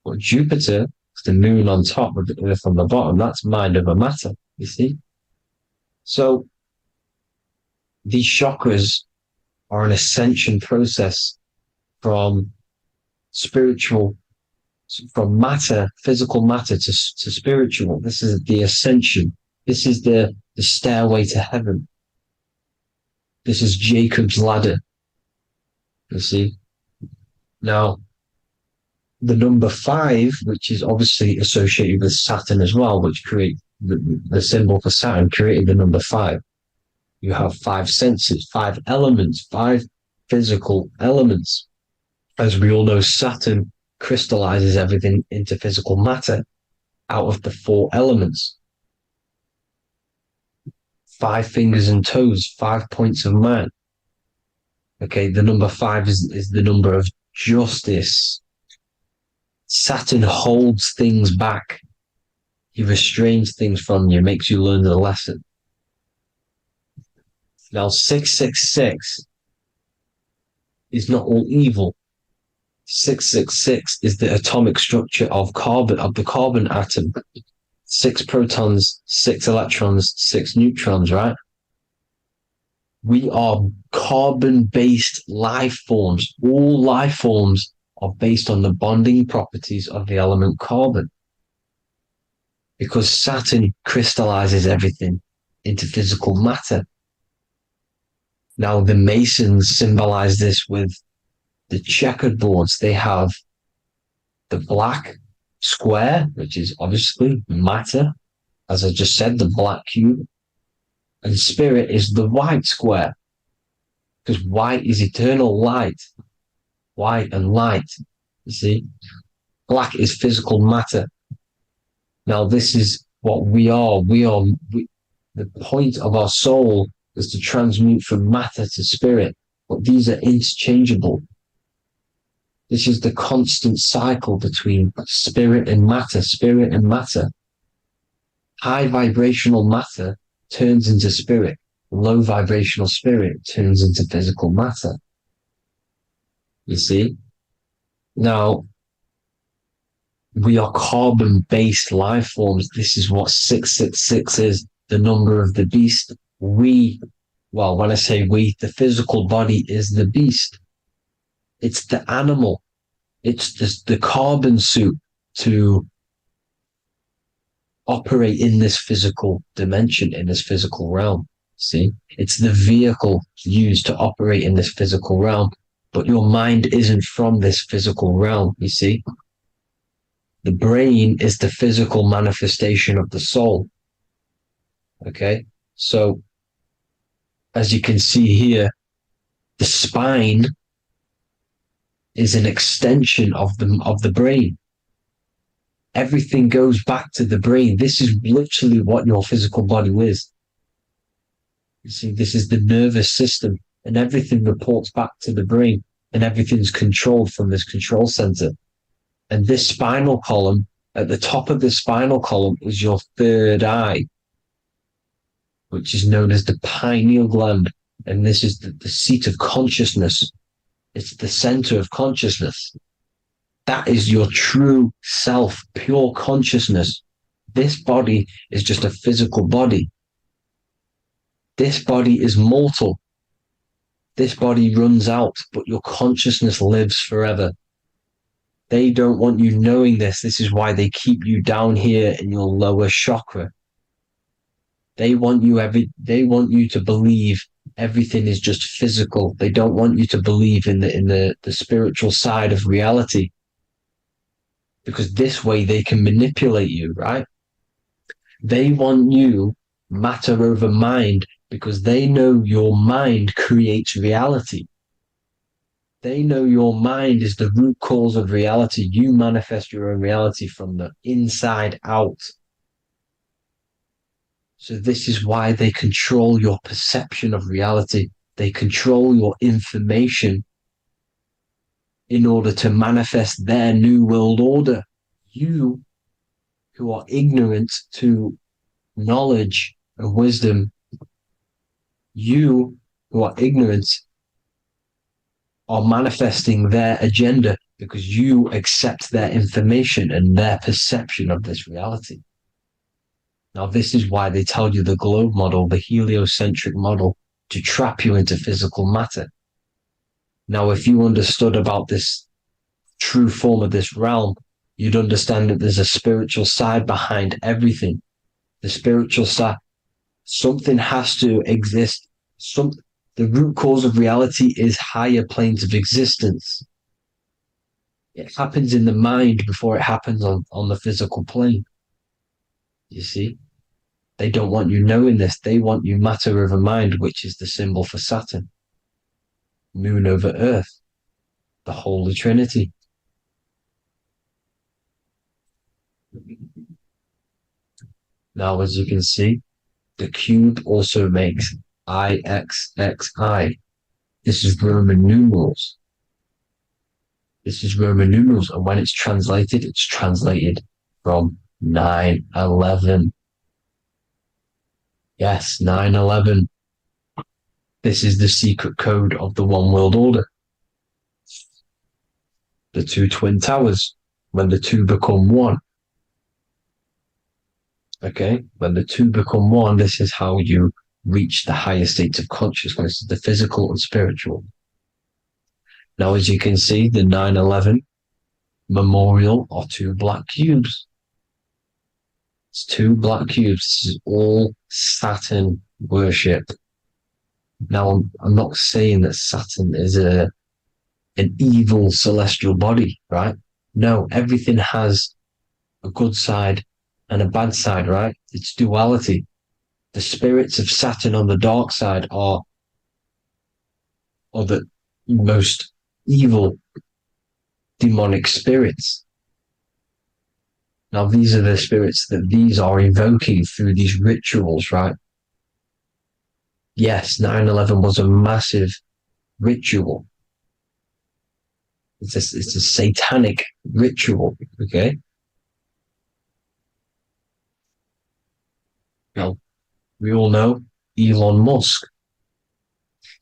S3: But Jupiter is the moon on top with the earth on the bottom. That's mind over matter, you see? So, these chakras are an ascension process from spiritual, from matter, physical matter to spiritual. This is the ascension. This is the stairway to heaven. This is Jacob's ladder. You see? Now, the number 5, which is obviously associated with Saturn as well, which create the symbol for Saturn, created the number 5. You have 5 senses, 5 elements, 5 physical elements. As we all know, Saturn crystallizes everything into physical matter out of the 4 elements. 5 fingers and toes, 5 points of man. Okay, the number 5 is the number of justice. Saturn holds things back. He restrains things from you, makes you learn the lesson. Now, 666 is not all evil. 666 is the atomic structure of the carbon atom. 6 protons, 6 electrons, 6 neutrons, right? We are carbon-based life forms. All life forms are based on the bonding properties of the element carbon. Because Saturn crystallizes everything into physical matter. Now, the Masons symbolize this with the checkered boards. They have the black square, which is obviously matter. As I just said, the black cube. And spirit is the white square. Because white is eternal light. White and light. You see? Black is physical matter. Now, this is what we are. The point of our soul is to transmute from matter to spirit. But these are interchangeable. This is the constant cycle between spirit and matter, spirit and matter. High vibrational matter turns into spirit. Low vibrational spirit turns into physical matter. You see? Now, we are carbon-based life forms. This is what 666 is, the number of the beast. When I say we, the physical body is the beast. It's the animal. It's the carbon suit to operate in this physical dimension, in this physical realm. See? It's the vehicle used to operate in this physical realm. But your mind isn't from this physical realm, you see? The brain is the physical manifestation of the soul. Okay? So, as you can see here, the spine is an extension of the brain. Everything goes back to the brain. This is literally what your physical body is. You see, this is the nervous system, and everything reports back to the brain, and everything's controlled from this control center. And this spinal column, at the top of the spinal column, is your third eye, which is known as the pineal gland. And this is the seat of consciousness. It's the center of consciousness. That is your true self, pure consciousness. This body is just a physical body. This body is mortal. This body runs out, but your consciousness lives forever. They don't want you knowing this. This is why they keep you down here in your lower chakra. They want you to believe everything is just physical. They don't want you to believe in the spiritual side of reality. Because this way they can manipulate you, right? They want you matter over mind because they know your mind creates reality. They know your mind is the root cause of reality. You manifest your own reality from the inside out. So this is why they control your perception of reality. They control your information in order to manifest their new world order. You, who are ignorant to knowledge and wisdom, you who are ignorant are manifesting their agenda because you accept their information and their perception of this reality. Now, this is why they tell you the globe model, the heliocentric model, to trap you into physical matter. Now, if you understood about this true form of this realm, you'd understand that there's a spiritual side behind everything. The spiritual side, something has to exist. The root cause of reality is higher planes of existence. It happens in the mind before it happens on the physical plane. You see? They don't want you knowing this. They want you matter over mind, which is the symbol for Saturn. Moon over Earth. The Holy Trinity. Now, as you can see, the cube also makes IXXI. This is Roman numerals. This is Roman numerals, and when it's translated from 9/11. Yes, 9/11. This is the secret code of the one world order. The two twin towers, when the two become one. Okay, when the two become one, this is how you reach the higher states of consciousness, the physical and spiritual. Now, as you can see, the 9/11 memorial are two black cubes. It's two black cubes. This is all Saturn worship. Now, I'm not saying that Saturn is an evil celestial body, right? No, everything has a good side and a bad side, right? It's duality. The spirits of Saturn on the dark side are the most evil demonic spirits. Now, these are the spirits that these are invoking through these rituals, right? Yes, 9/11 was a massive ritual. It's a satanic ritual, okay? Now, we all know Elon Musk.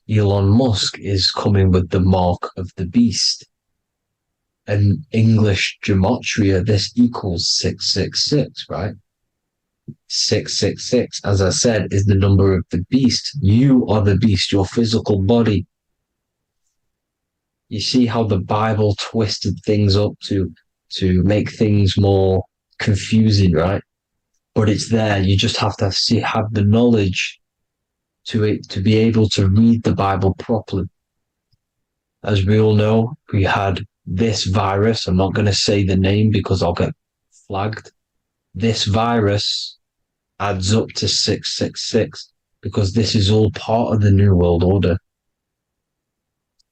S3: Elon Musk is coming with the mark of the beast. And English gematria, this equals 666, right? 666, as I said, is the number of the beast. You are the beast, your physical body. You see how the Bible twisted things up to make things more confusing, right? But it's there. You just have to have the knowledge to be able to read the Bible properly. As we all know, we had this virus. I'm not going to say the name because I'll get flagged. This virus adds up to 666 because this is all part of the New World Order.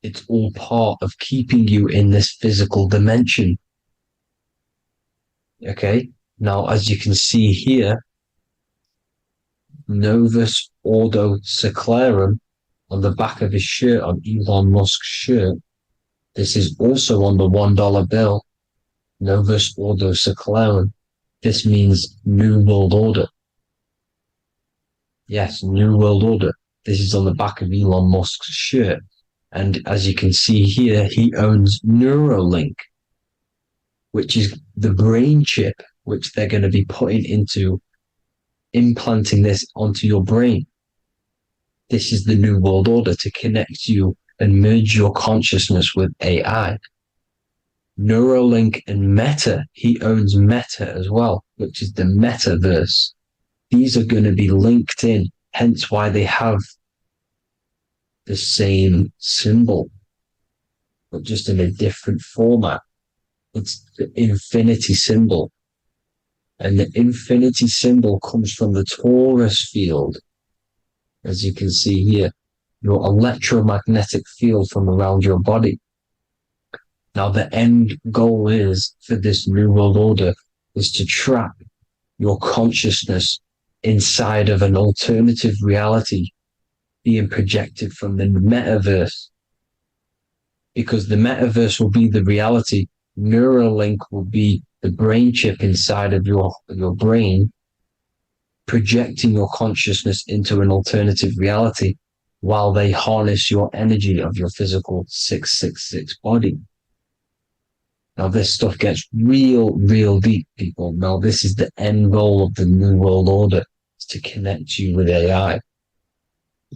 S3: It's all part of keeping you in this physical dimension. Okay? Now, as you can see here, Novus Ordo Seclorum on the back of his shirt, on Elon Musk's shirt. This is also on the $1 bill. Novus Ordo Seclorum. This means New World Order. Yes, New World Order. This is on the back of Elon Musk's shirt. And as you can see here, he owns Neuralink, which is the brain chip which they're going to be putting into implanting this onto your brain. This is the New World Order to connect you and merge your consciousness with AI. Neuralink and Meta, he owns Meta as well, which is the metaverse. These are going to be linked in, hence why they have the same symbol, but just in a different format. It's the infinity symbol. And the infinity symbol comes from the torus field. As you can see here, your electromagnetic field from around your body. Now, the end goal is for this New World Order is to trap your consciousness inside of an alternative reality being projected from the metaverse. Because the metaverse will be the reality. Neuralink will be the brain chip inside of your brain, projecting your consciousness into an alternative reality while they harness your energy of your physical 666 body. Now, this stuff gets real deep, people. Now, this is the end goal of the New World Order, is to connect you with AI.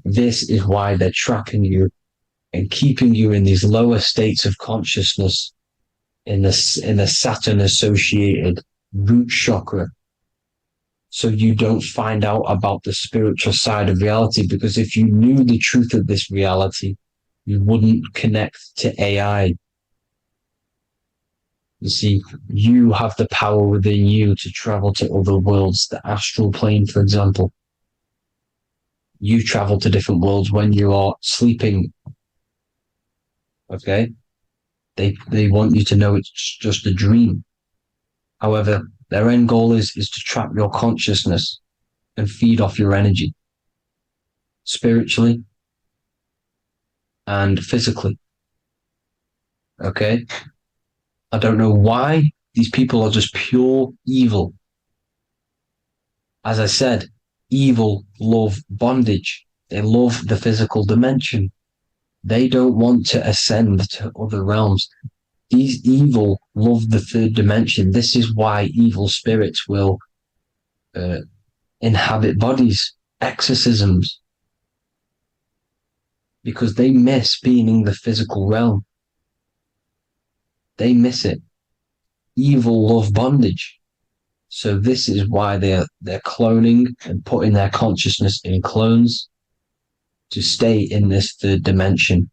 S3: This is why they're trapping you and keeping you in these lower states of consciousness in the Saturn-associated root chakra, so you don't find out about the spiritual side of reality. Because if you knew the truth of this reality, you wouldn't connect to AI. You see, you have the power within you to travel to other worlds, the astral plane, for example. You travel to different worlds when you are sleeping. Okay? They want you to know it's just a dream. However, their end goal is to trap your consciousness and feed off your energy, spiritually and physically. Okay? I don't know why these people are just pure evil. As I said, evil love bondage. They love the physical dimension. They don't want to ascend to other realms. These evil love the third dimension. This is why evil spirits will inhabit bodies, exorcisms, because they miss being in the physical realm. They miss it. Evil love bondage. So this is why they're cloning and putting their consciousness in clones to stay in this third dimension,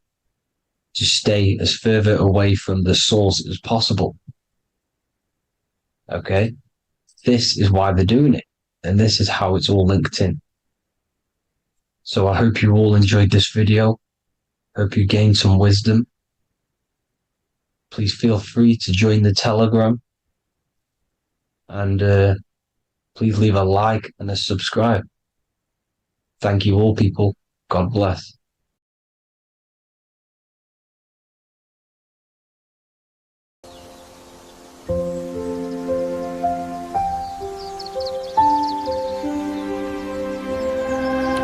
S3: to stay as further away from the source as possible. Okay? This is why they're doing it. And this is how it's all linked in. So I hope you all enjoyed this video. Hope you gained some wisdom. Please feel free to join the Telegram. And please leave a like and a subscribe. Thank you all, people. God bless.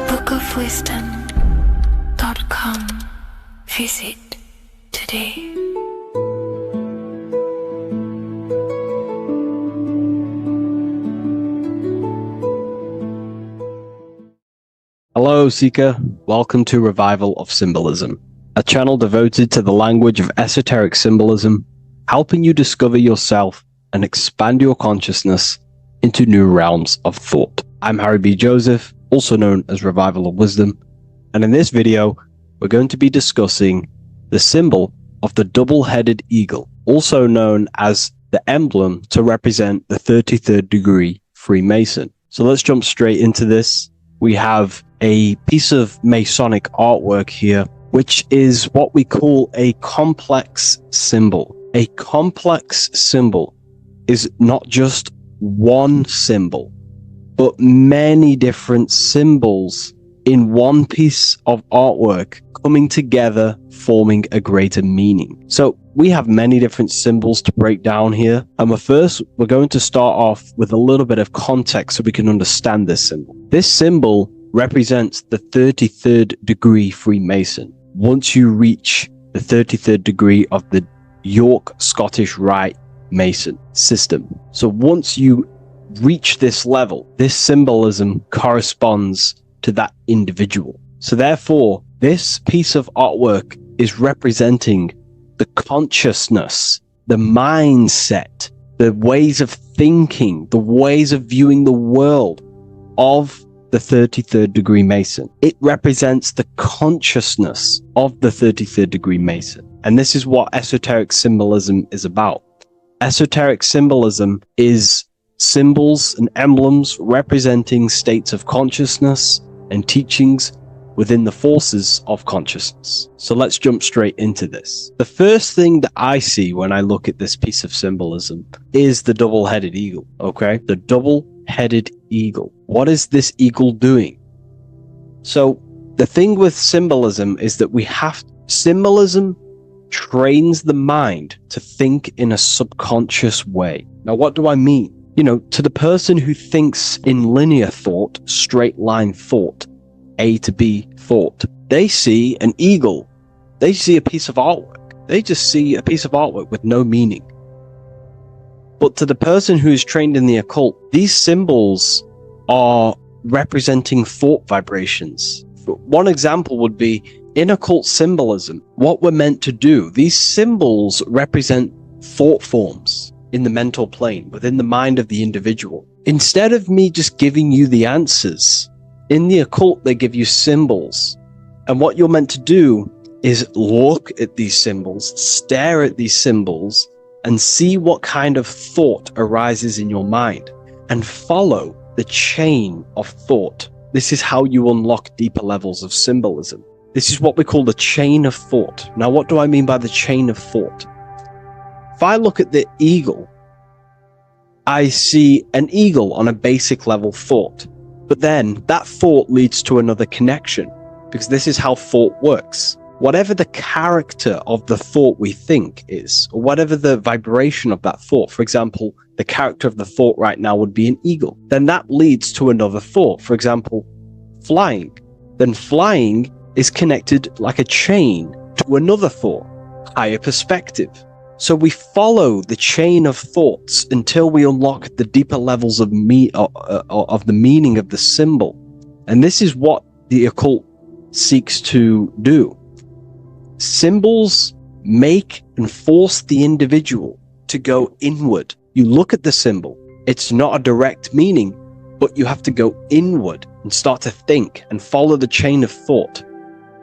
S2: bookofwisdom.com. Visit today.
S1: Hello, Seeker. Welcome to Revival of Symbolism, a channel devoted to the language of esoteric symbolism, helping you discover yourself and expand your consciousness into new realms of thought. I'm Harry B. Joseph, also known as Revival of Wisdom, and in this video, we're going to be discussing the symbol of the double-headed eagle, also known as the emblem to represent the 33rd degree Freemason. So let's jump straight into this. We have a piece of Masonic artwork here, which is what we call a complex symbol. A complex symbol is not just one symbol, but many different symbols in one piece of artwork coming together, forming a greater meaning. So we have many different symbols to break down here. And we're going to start off with a little bit of context so we can understand this symbol. This symbol represents the 33rd degree Freemason. Once you reach the 33rd degree of the York Scottish Rite Mason system. So once you reach this level, this symbolism corresponds to that individual. So therefore, this piece of artwork is representing the consciousness, the mindset, the ways of thinking, the ways of viewing the world of the 33rd degree Mason. It represents the consciousness of the 33rd degree Mason. And this is what esoteric symbolism is about. Esoteric symbolism is symbols and emblems representing states of consciousness and teachings within the forces of consciousness. So let's jump straight into this. The first thing that I see when I look at this piece of symbolism is the double-headed eagle, okay? The double-headed eagle. What is this eagle doing? So the thing with symbolism is that symbolism trains the mind to think in a subconscious way. Now, what do I mean? You know, to the person who thinks in linear thought, straight line thought, A to B thought, they see an eagle. They see a piece of artwork. They just see a piece of artwork with no meaning. But to the person who is trained in the occult, these symbols are representing thought vibrations. One example would be in occult symbolism, what we're meant to do. These symbols represent thought forms in the mental plane, within the mind of the individual. Instead of me just giving you the answers, in the occult, they give you symbols. And what you're meant to do is look at these symbols, stare at these symbols, and see what kind of thought arises in your mind, and follow the chain of thought. This is how you unlock deeper levels of symbolism. This is what we call the chain of thought. Now, what do I mean by the chain of thought? If I look at the eagle, I see an eagle on a basic level thought. But then that thought leads to another connection, because this is how thought works. Whatever the character of the thought we think is, or whatever the vibration of that thought, for example, the character of the thought right now would be an eagle, then that leads to another thought. For example, flying. Then flying is connected like a chain to another thought, higher perspective. So we follow the chain of thoughts until we unlock the deeper levels of the meaning of the symbol. And this is what the occult seeks to do. Symbols make and force the individual to go inward. You look at the symbol, it's not a direct meaning, but you have to go inward and start to think and follow the chain of thought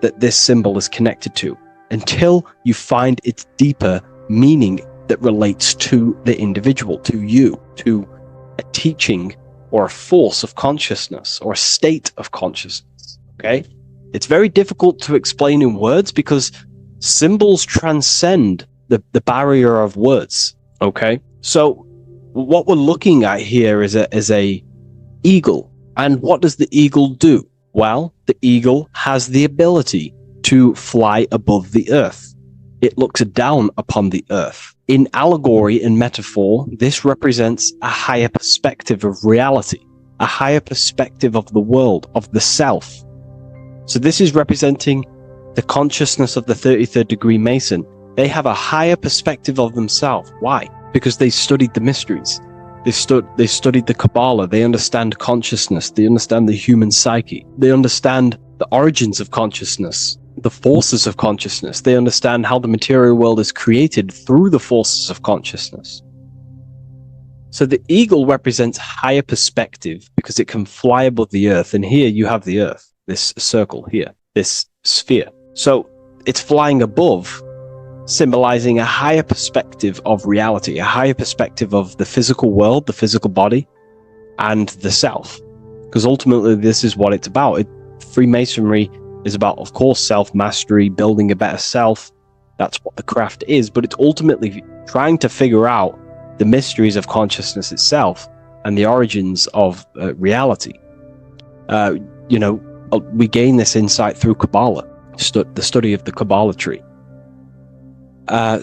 S1: that this symbol is connected to until you find its deeper meaning that relates to the individual, to you, to a teaching or a force of consciousness or a state of consciousness. Okay? It's very difficult to explain in words because symbols transcend the barrier of words. Okay? So what we're looking at here is a eagle. And what does the eagle do? Well, the eagle has the ability to fly above the earth. It looks down upon the earth. In allegory and metaphor, this represents a higher perspective of reality, a higher perspective of the world, of the self. So this is representing the consciousness of the 33rd degree Mason. They have a higher perspective of themselves. Why? Because they studied the mysteries. They studied the Kabbalah. They understand consciousness. They understand the human psyche. They understand the origins of consciousness, the forces of consciousness. They understand how the material world is created through the forces of consciousness. So the eagle represents higher perspective because it can fly above the earth. And here you have the earth, this circle here, this sphere. So it's flying above, symbolizing a higher perspective of reality, a higher perspective of the physical world, the physical body, and the self. Because ultimately this is what it's about. Freemasonry is about, of course, self-mastery, building a better self. That's what the craft is, but it's ultimately trying to figure out the mysteries of consciousness itself and the origins of reality. We gain this insight through Kabbalah, the study of the Kabbalah tree.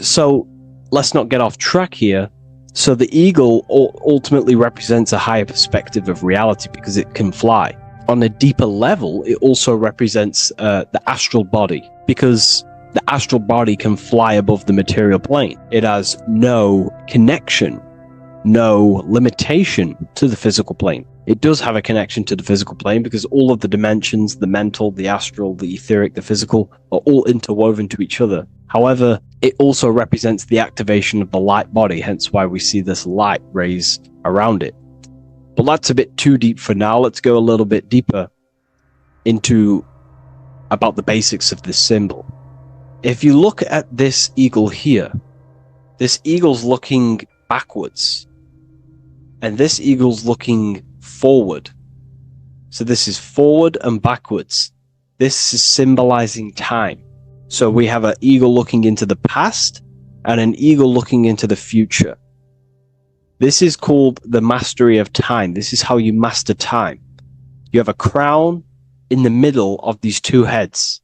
S1: So let's not get off track here. So the eagle ultimately represents a higher perspective of reality because it can fly. On a deeper level, it also represents the astral body because the astral body can fly above the material plane. It has no connection, no limitation to the physical plane. It does have a connection to the physical plane because all of the dimensions, the mental, the astral, the etheric, the physical, are all interwoven to each other. However, it also represents the activation of the light body, hence why we see this light rays around it. But that's a bit too deep for now. Let's go a little bit deeper into about the basics of this symbol. If you look at this eagle here, this eagle's looking backwards, and this eagle's looking forward. So this is forward and backwards. This is symbolizing time. So we have an eagle looking into the past and an eagle looking into the future. This is called the mastery of time. This is how you master time. You have a crown in the middle of these two heads.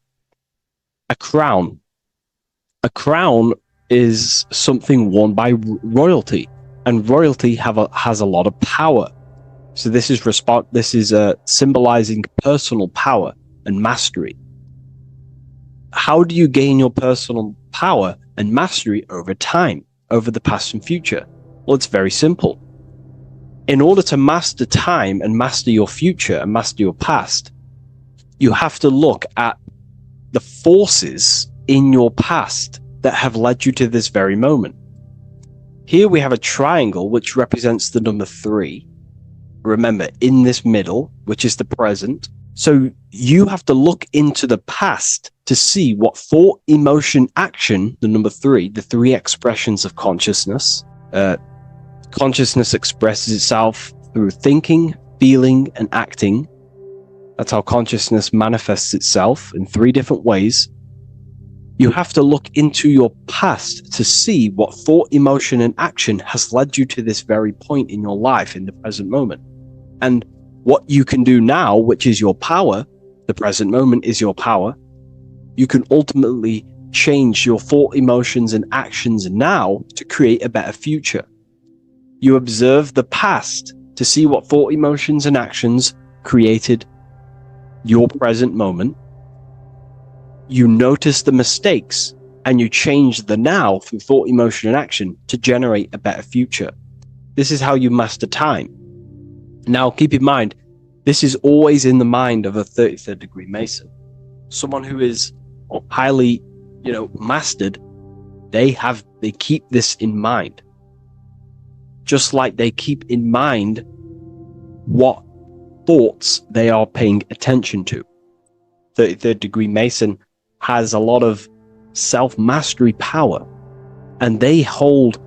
S1: A crown. A crown is something worn by royalty, and royalty has a lot of power. So this is symbolizing personal power and mastery. How do you gain your personal power and mastery over time, over the past and future? Well, it's very simple. In order to master time and master your future and master your past, you have to look at the forces in your past that have led you to this very moment. Here we have a triangle which represents the number 3. Remember, in this middle, which is the present. So you have to look into the past to see what thought, emotion, action, the number 3, the 3 expressions of consciousness. Consciousness expresses itself through thinking, feeling, and acting. That's how consciousness manifests itself in 3 different ways. You have to look into your past to see what thought, emotion, and action has led you to this very point in your life in the present moment. And what you can do now, which is your power, the present moment is your power, you can ultimately change your thought, emotions, and actions now to create a better future. You observe the past to see what thought, emotions, and actions created your present moment. You notice the mistakes and you change the now through thought, emotion, and action to generate a better future. This is how you master time. Now, keep in mind, this is always in the mind of a 33rd degree Mason. Someone who is highly, mastered, they keep this in mind. Just like they keep in mind what thoughts they are paying attention to. 33rd degree Mason has a lot of self-mastery power, and they hold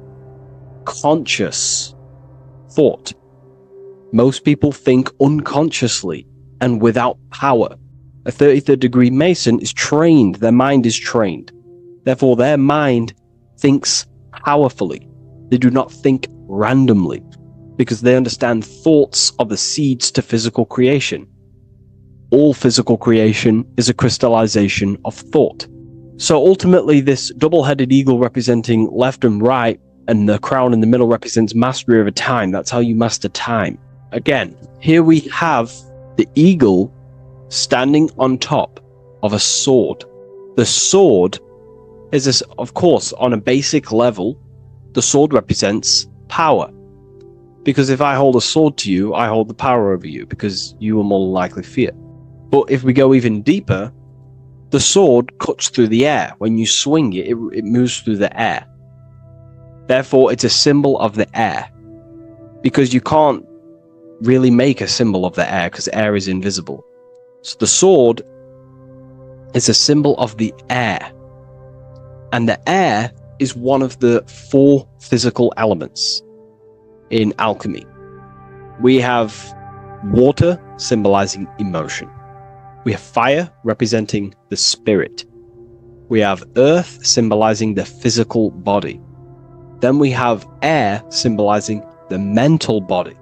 S1: conscious thought. Most people think unconsciously and without power. A 33rd degree Mason is trained, their mind is trained. Therefore, their mind thinks powerfully. They do not think randomly, because they understand thoughts are the seeds to physical creation. All physical creation is a crystallization of thought. So ultimately, this double-headed eagle representing left and right, and the crown in the middle represents mastery over time. That's how you master time. Again, here we have the eagle standing on top of a sword. The sword is, of course, on a basic level, the sword represents power. Because if I hold a sword to you, I hold the power over you, because you will more likely fear. But if we go even deeper, the sword cuts through the air. When you swing it, it moves through the air. Therefore, it's a symbol of the air. Because you can't really make a symbol of the air, because air is invisible. So the sword is a symbol of the air. And the air is one of the 4 physical elements in alchemy. We have water symbolizing emotion. We have fire representing the spirit. We have earth symbolizing the physical body. Then we have air symbolizing the mental body.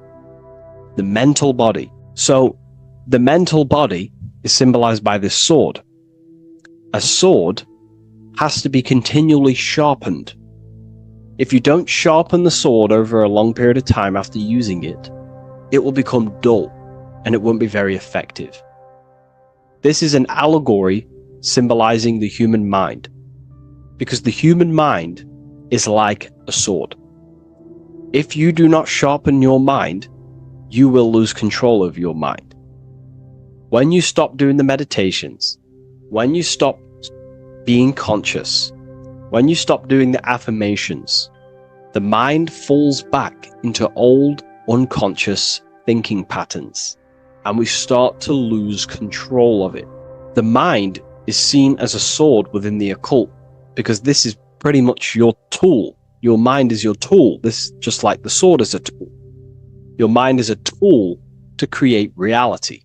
S1: The mental body. So the mental body is symbolized by this sword. A sword has to be continually sharpened. If you don't sharpen the sword over a long period of time after using it, it will become dull and it won't be very effective. This is an allegory symbolizing the human mind, because the human mind is like a sword. If you do not sharpen your mind, you will lose control of your mind. When you stop doing the meditations, when you stop being conscious, when you stop doing the affirmations, the mind falls back into old, unconscious thinking patterns, and we start to lose control of it. The mind is seen as a sword within the occult, because this is pretty much your tool. Your mind is your tool. This, just like the sword is a tool. Your mind is a tool to create reality.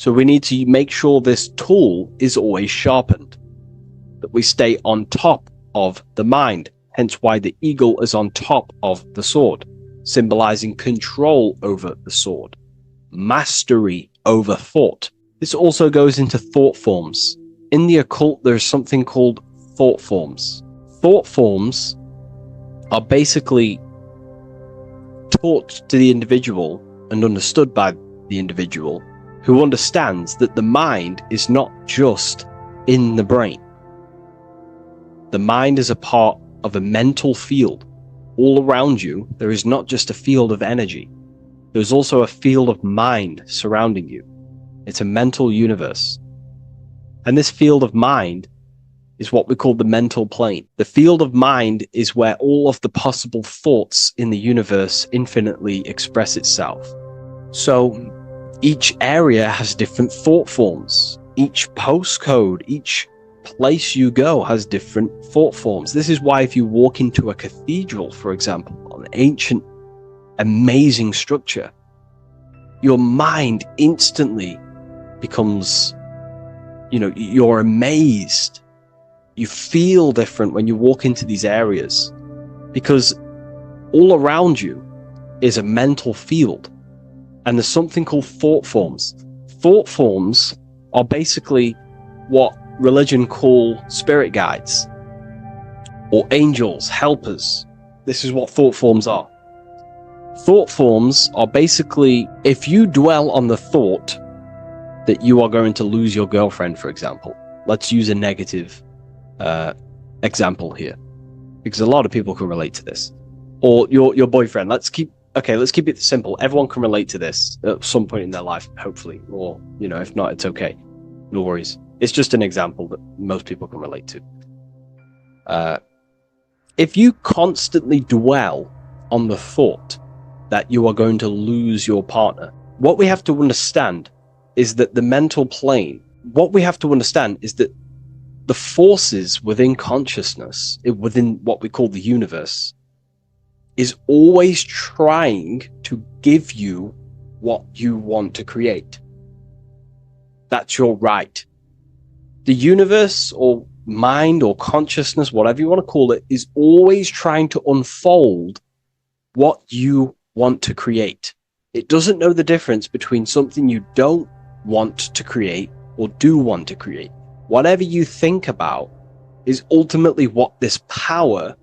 S1: So we need to make sure this tool is always sharpened, that we stay on top of the mind, hence why the eagle is on top of the sword, symbolizing control over the sword, mastery over thought. This also goes into thought forms. In the occult, there's something called thought forms. Thought forms are basically taught to the individual and understood by the individual, who understands that the mind is not just in the brain. The mind is a part of a mental field. All around you, there is not just a field of energy. There's also a field of mind surrounding you. It's a mental universe. And this field of mind is what we call the mental plane. The field of mind is where all of the possible thoughts in the universe infinitely express itself. So each area has different thought forms. Each postcode, each place you go has different thought forms. This is why if you walk into a cathedral, for example, an ancient, amazing structure, your mind instantly becomes, you're amazed. You feel different when you walk into these areas because all around you is a mental field. And there's something called thought forms. Thought forms are basically what religion call spirit guides or angels, helpers. This is what thought forms are. Thought forms are basically, if you dwell on the thought that you are going to lose your girlfriend, for example, let's use a negative example here, because a lot of people can relate to this, or your boyfriend. Let's keep it simple. Everyone can relate to this at some point in their life, hopefully, or if not, it's okay, no worries. It's just an example that most people can relate to. If you constantly dwell on the thought that you are going to lose your partner, what we have to understand is that the mental plane, what we have to understand is that the forces within consciousness, within what we call the universe, is always trying to give you what you want to create. That's your right. The universe or mind or consciousness, whatever you want to call it, is always trying to unfold what you want to create. It doesn't know the difference between something you don't want to create or do want to create. Whatever you think about is ultimately what this power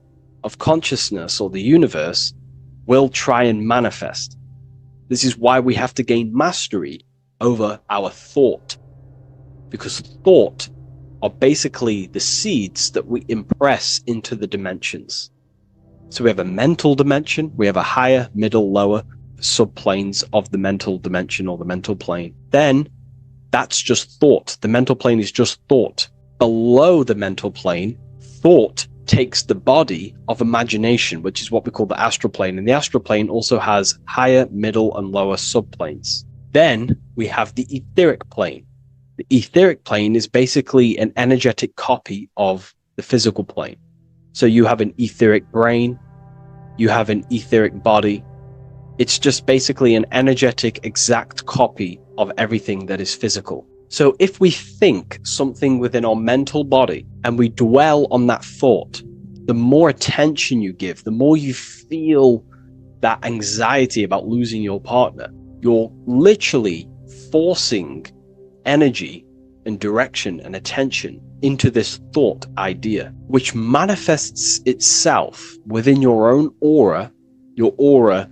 S1: of consciousness or the universe will try and manifest. This is why we have to gain mastery over our thought, because thought are basically the seeds that we impress into the dimensions. So we have a mental dimension, we have a higher, middle, lower subplanes of the mental dimension or the mental plane. Then that's just thought. The mental plane is just thought. Below the mental plane, thought takes the body of imagination, which is what we call the astral plane. And the astral plane also has higher, middle, and lower subplanes. Then we have the etheric plane. The etheric plane is basically an energetic copy of the physical plane. So you have an etheric brain, you have an etheric body. It's just basically an energetic exact copy of everything that is physical. So if we think something within our mental body and we dwell on that thought, the more attention you give, the more you feel that anxiety about losing your partner, you're literally forcing energy and direction and attention into this thought idea, which manifests itself within your own aura. Your aura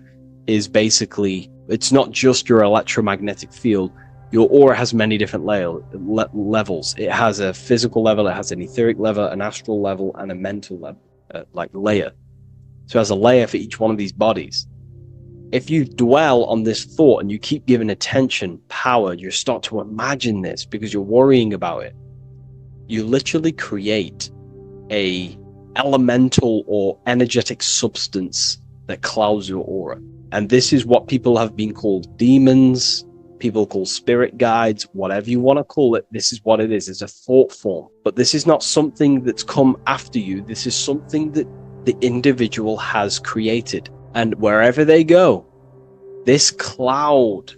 S1: is basically, it's not just your electromagnetic field. Your aura has many different levels. It has a physical level, it has an etheric level, an astral level, and a mental level, layer. So it has a layer for each one of these bodies. If you dwell on this thought and you keep giving attention, power, you start to imagine this because you're worrying about it. You literally create a elemental or energetic substance that clouds your aura. And this is what people have been called demons, people call spirit guides, whatever you want to call it. This is what it is. It's a thought form. But this is not something that's come after you. This is something that the individual has created. And wherever they go, this cloud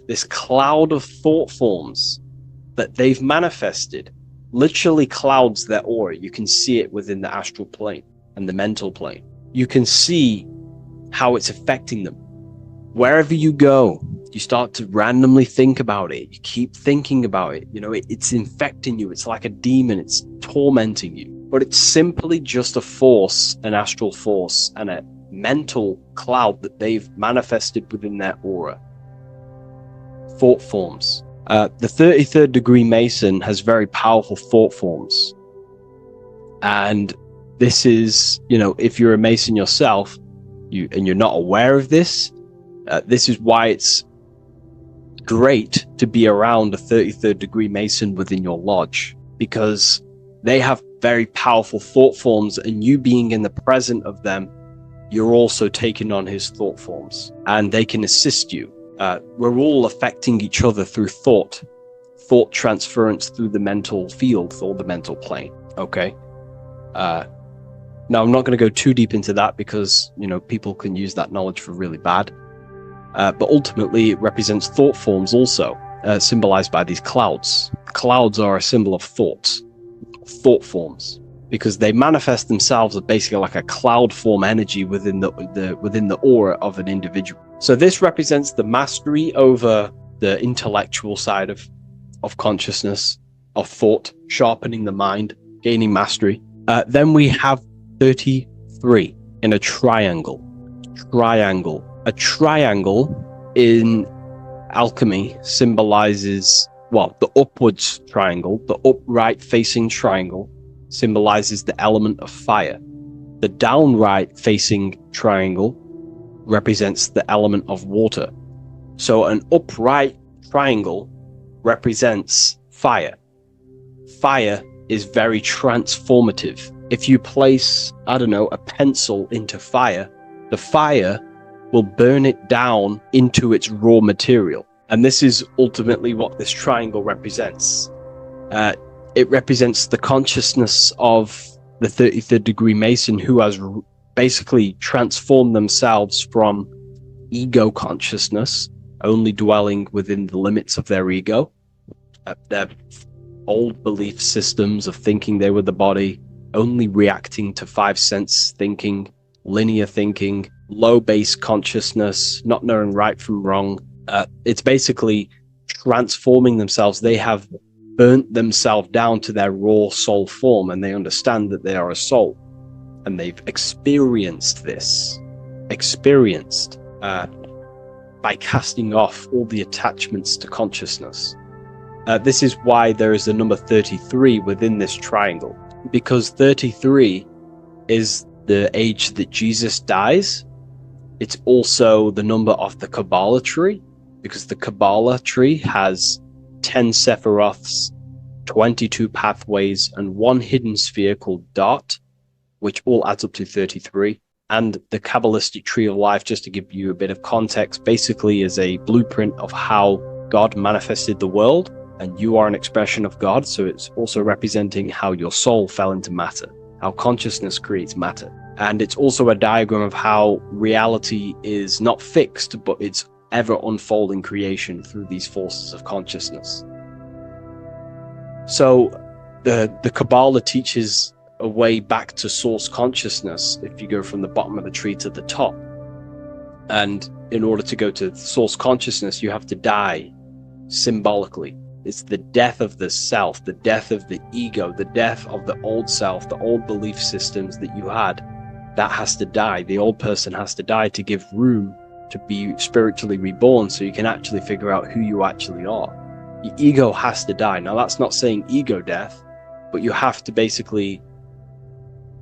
S1: of thought forms that they've manifested literally clouds their aura. You can see it within the astral plane and the mental plane. You can see how it's affecting them. Wherever you go, you start to randomly think about it. You keep thinking about it. You know, it's infecting you. It's like a demon. It's tormenting you. But it's simply just a force, an astral force, and a mental cloud that they've manifested within their aura. Thought forms. The 33rd degree Mason has very powerful thought forms. And this is, you know, if you're a Mason yourself, and you're not aware of this, this is why it's great to be around a 33rd degree Mason within your lodge, because they have very powerful thought forms, and you being in the present of them, you're also taking on his thought forms, and they can assist you. We're all affecting each other through thought transference through the mental field or the mental plane. Okay. Now I'm not going to go too deep into that because, you know, people can use that knowledge for really bad. But ultimately it represents thought forms also, symbolized by these clouds. Clouds are a symbol of thoughts, thought forms, because they manifest themselves as basically like a cloud form energy within the aura of an individual. So this represents the mastery over the intellectual side of consciousness, of thought, sharpening the mind, gaining mastery. Then we have 33 in a triangle. A triangle in alchemy symbolizes, well, the upwards triangle, the upright facing triangle symbolizes the element of fire. The downright facing triangle represents the element of water. So an upright triangle represents fire. Fire is very transformative. If you place, I don't know, a pencil into fire, the fire will burn it down into its raw material. And this is ultimately what this triangle represents. It represents the consciousness of the 33rd degree Mason, who has basically transformed themselves from ego consciousness, only dwelling within the limits of their ego, their old belief systems of thinking they were the body, only reacting to five sense thinking, linear thinking, low base consciousness, not knowing right from wrong. It's basically transforming themselves. They have burnt themselves down to their raw soul form, and they understand that they are a soul, and they've experienced this, by casting off all the attachments to consciousness. This is why there is the number 33 within this triangle, because 33 is the age that Jesus dies. It's also the number of the Kabbalah tree, because the Kabbalah tree has 10 Sephiroths, 22 pathways, and one hidden sphere called Dart, which all adds up to 33. And the Kabbalistic tree of life, just to give you a bit of context, basically is a blueprint of how God manifested the world, and you are an expression of God. So it's also representing how your soul fell into matter, how consciousness creates matter. And it's also a diagram of how reality is not fixed, but it's ever unfolding creation through these forces of consciousness. So the Kabbalah teaches a way back to source consciousness if you go from the bottom of the tree to the top. And in order to go to source consciousness, you have to die symbolically. It's the death of the self, the death of the ego, the death of the old self, the old belief systems that you had. That has to die. The old person has to die to give room to be spiritually reborn, so you can actually figure out who you actually are. Your ego has to die. Now, that's not saying ego death, but you have to basically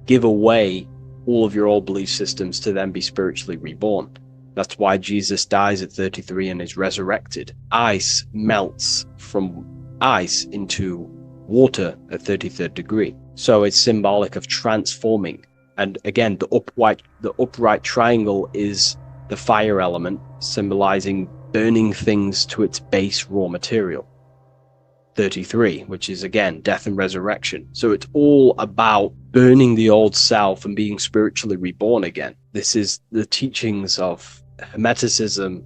S1: give away all of your old belief systems to then be spiritually reborn. That's why Jesus dies at 33 and is resurrected. Ice melts from ice into water at 33rd degree. So it's symbolic of transforming. And again, the upright triangle is the fire element, symbolizing burning things to its base raw material. 33, which is again death and resurrection. So it's all about burning the old self and being spiritually reborn again. This is the teachings of Hermeticism,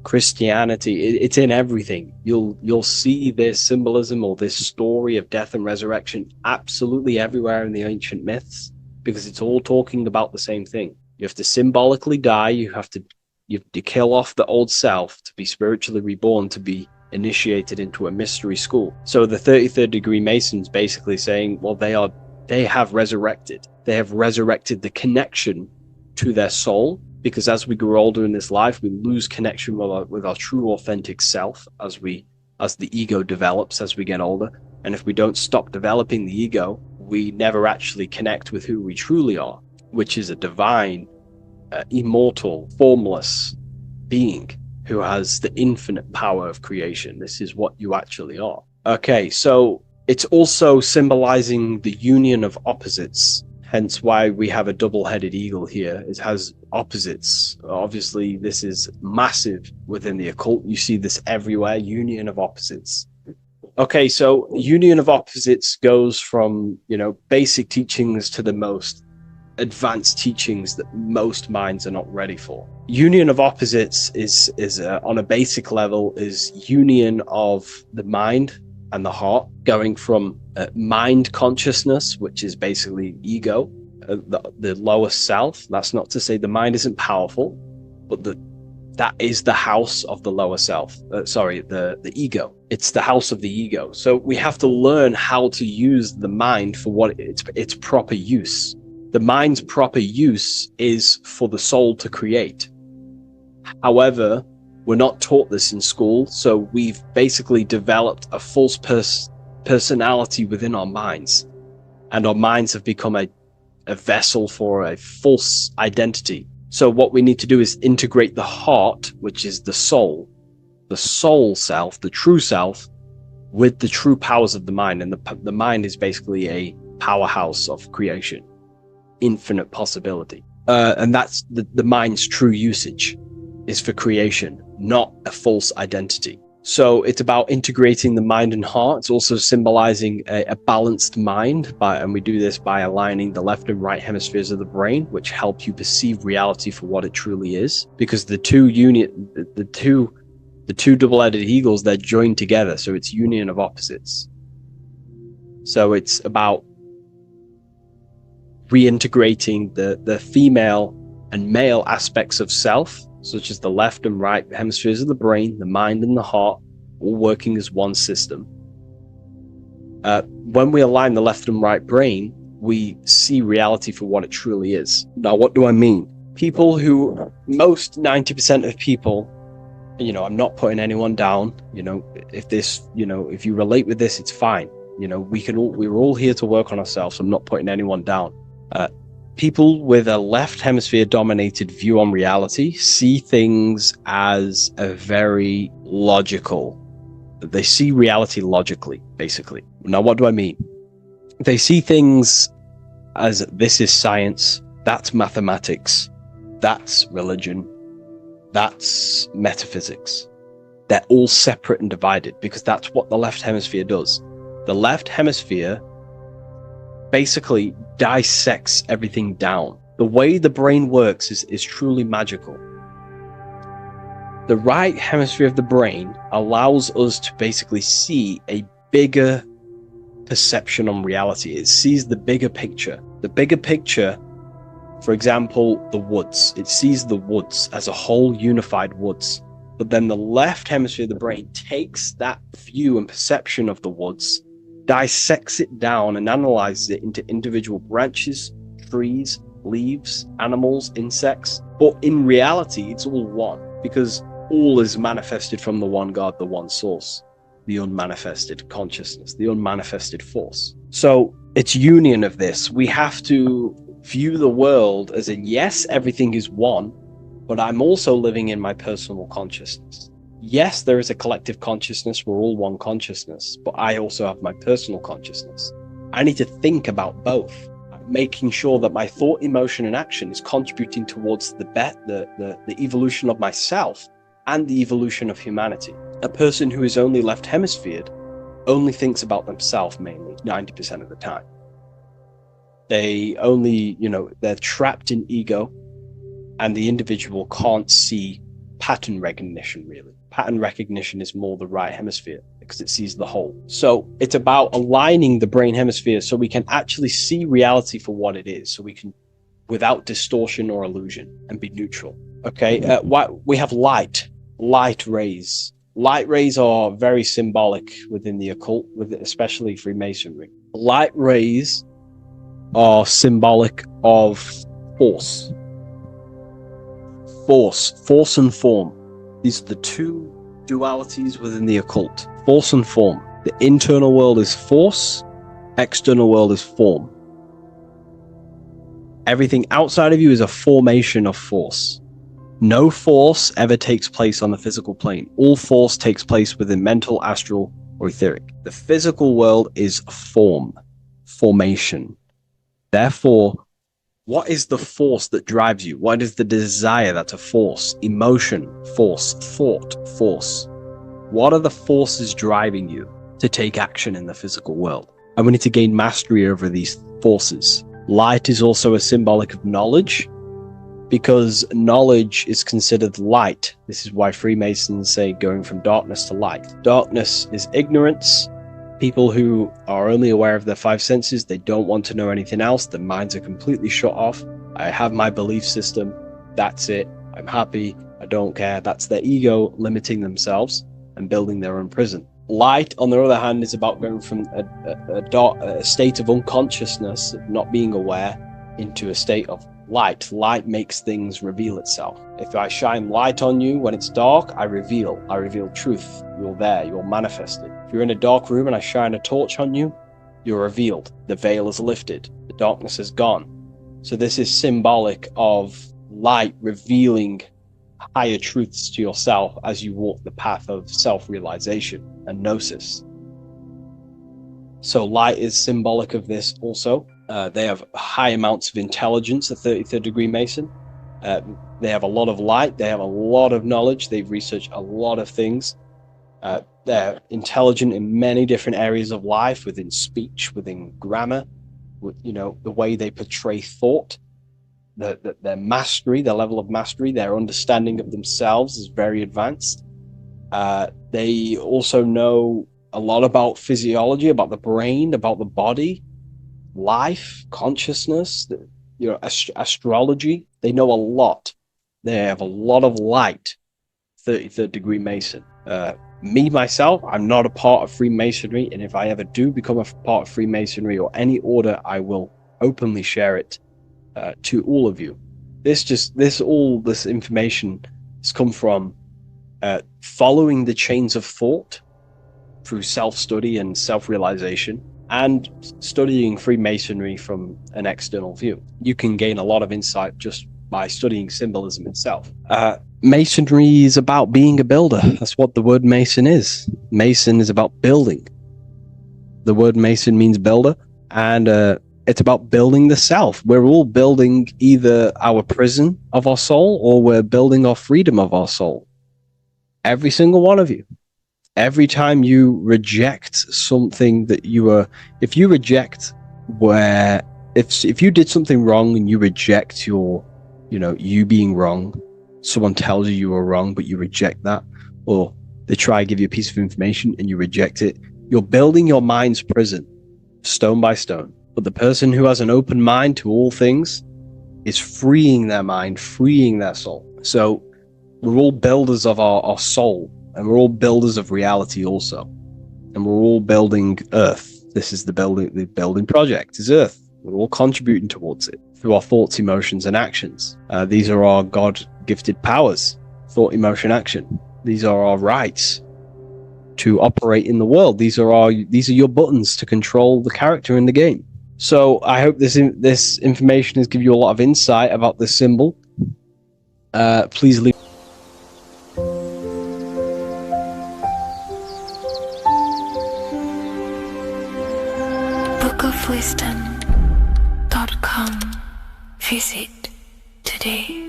S17: Christianity, it's in everything. You'll see this symbolism or this story of death and resurrection absolutely everywhere in the ancient myths, because it's all talking about the same thing. You have to symbolically die, you have to kill off the old self to be spiritually reborn, to be initiated into a mystery school. So the 33rd degree Masons basically saying, well, they have resurrected. They have resurrected the connection to their soul, because as we grow older in this life, we lose connection with our true authentic self as the ego develops as we get older. And if we don't stop developing the ego, we never actually connect with who we truly are, which is a divine, immortal, formless being who has the infinite power of creation. This is what you actually are. Okay, so it's also symbolizing the union of opposites, hence why we have a double-headed eagle here. It has opposites. Obviously, this is massive within the occult. You see this everywhere, union of opposites. Okay, so union of opposites goes from, basic teachings to the most advanced teachings that most minds are not ready for. Union of opposites is on a basic level, is union of the mind and the heart, going from mind consciousness, which is basically ego, the lower self. That's not to say the mind isn't powerful, but that is the house of the lower self. The ego. It's the house of the ego. So we have to learn how to use the mind for what its proper use. The mind's proper use is for the soul to create. However, we're not taught this in school, so we've basically developed a false personality within our minds, and our minds have become a vessel for a false identity. So what we need to do is integrate the heart, which is the soul self, the true self, with the true powers of the mind. And the mind is basically a powerhouse of creation, infinite possibility. And that's the mind's true usage is for creation, not a false identity. So it's about integrating the mind and heart. It's also symbolizing a balanced mind, and we do this by aligning the left and right hemispheres of the brain, which help you perceive reality for what it truly is. Because the two double-headed eagles, they're joined together, so it's union of opposites. So it's about reintegrating the female and male aspects of self, such as the left and right hemispheres of the brain, the mind and the heart, all working as one system. When we align the left and right brain, we see reality for what it truly is. Now, what do I mean? Most 90% of people, I'm not putting anyone down. If you relate with this, it's fine. We're all here to work on ourselves. I'm not putting anyone down. People with a left hemisphere dominated view on reality see things as a very logical. They see reality logically, basically. Now, what do I mean? They see things as this is science, that's mathematics, that's religion, that's metaphysics. They're all separate and divided because that's what the left hemisphere does. The left hemisphere basically dissects everything down. The way the brain works is truly magical. The right hemisphere of the brain allows us to basically see a bigger perception on reality. It sees the bigger picture. The bigger picture, for example, the woods. It sees the woods as a whole unified woods. But then the left hemisphere of the brain takes that view and perception of the woods, dissects it down and analyzes it into individual branches, trees, leaves, animals, insects. But in reality, it's all one, because all is manifested from the one God, the one source, the unmanifested consciousness, the unmanifested force. So it's union of this. We have to view the world as in, yes, everything is one, but I'm also living in my personal consciousness. Yes, there is a collective consciousness. We're all one consciousness, but I also have my personal consciousness. I need to think about both, making sure that my thought, emotion, and action is contributing towards the evolution of myself and the evolution of humanity. A person who is only left hemisphered only thinks about themselves mainly, 90% of the time. They only, they're trapped in ego, and the individual can't see pattern recognition, really. Pattern recognition is more the right hemisphere because it sees the whole. So it's about aligning the brain hemisphere so we can actually see reality for what it is, so we can, without distortion or illusion, and be neutral. Okay, we have light rays. Light rays are very symbolic within the occult, especially Freemasonry. Light rays are symbolic of force. Force and form. These are the two dualities within the occult. Force and form. The internal world is force, external world is form. Everything outside of you is a formation of force. No force ever takes place on the physical plane. All force takes place within mental, astral, or etheric. The physical world is formation. Therefore, what is the force that drives you? What is the desire that's a force? Emotion, force, thought, force. What are the forces driving you to take action in the physical world? And we need to gain mastery over these forces. Light is also a symbolic of knowledge, because knowledge is considered light. This is why Freemasons say going from darkness to light. Darkness is ignorance. People who are only aware of their five senses, they don't want to know anything else. Their minds are completely shut off. I have my belief system. That's it. I'm happy. I don't care. That's their ego limiting themselves and building their own prison. Light, on the other hand, is about going from a state of unconsciousness, of not being aware, into a state of light. Light makes things reveal itself. If I shine light on you when it's dark, I reveal truth. You're there, you're manifested. If you're in a dark room and I shine a torch on you, you're revealed. The veil is lifted. The darkness is gone. So this is symbolic of light revealing higher truths to yourself as you walk the path of self-realization and gnosis. So light is symbolic of this also. They have high amounts of intelligence, a 33rd degree Mason. They have a lot of light. They have a lot of knowledge. They've researched a lot of things. They're intelligent in many different areas of life, within speech, within grammar, the way they portray thought, their mastery, their level of mastery, their understanding of themselves is very advanced. They also know a lot about physiology, about the brain, about the body, life, consciousness, astrology. They know a lot. They have a lot of light. 33rd degree Mason. Me, myself, I'm not a part of Freemasonry, and if I ever do become a part of Freemasonry or any order, I will openly share it to all of you. This information has come from following the chains of thought through self-study and self-realization, and studying Freemasonry from an external view. You can gain a lot of insight just by studying symbolism itself. Masonry is about being a builder. That's what the word Mason is. Mason is about building. The word Mason means builder, and it's about building the self. We're all building either our prison of our soul, or we're building our freedom of our soul. Every single one of you. Every time you reject something that if you did something wrong and you reject you being wrong, someone tells you were wrong, but you reject that, or they try to give you a piece of information and you reject it, you're building your mind's prison, stone by stone. But the person who has an open mind to all things is freeing their mind, freeing their soul. So we're all builders of our soul, and we're all builders of reality also. And we're all building Earth. This is the building project is Earth. We're all contributing towards it through our thoughts, emotions, and actions. These are our God-gifted powers: thought, emotion, action. These are our rights to operate in the world. These are your buttons to control the character in the game. So I hope this information has given you a lot of insight about this symbol. Please leave.
S2: bookofwisdom.com. Visit today.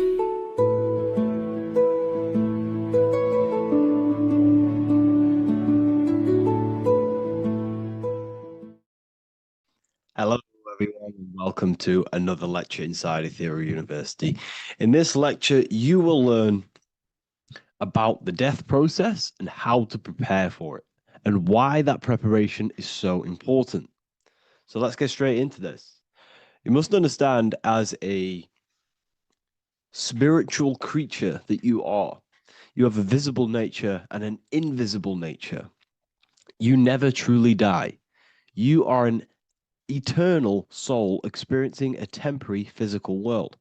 S17: Hello everyone, and welcome to another lecture inside Ethereal University. In this lecture, you will learn
S1: about the death process and how to prepare for it, and why that preparation is so important. So let's get straight into this. You must understand, as a spiritual creature that you are, you have a visible nature and an invisible nature. You never truly die. You are an eternal soul experiencing a temporary physical world.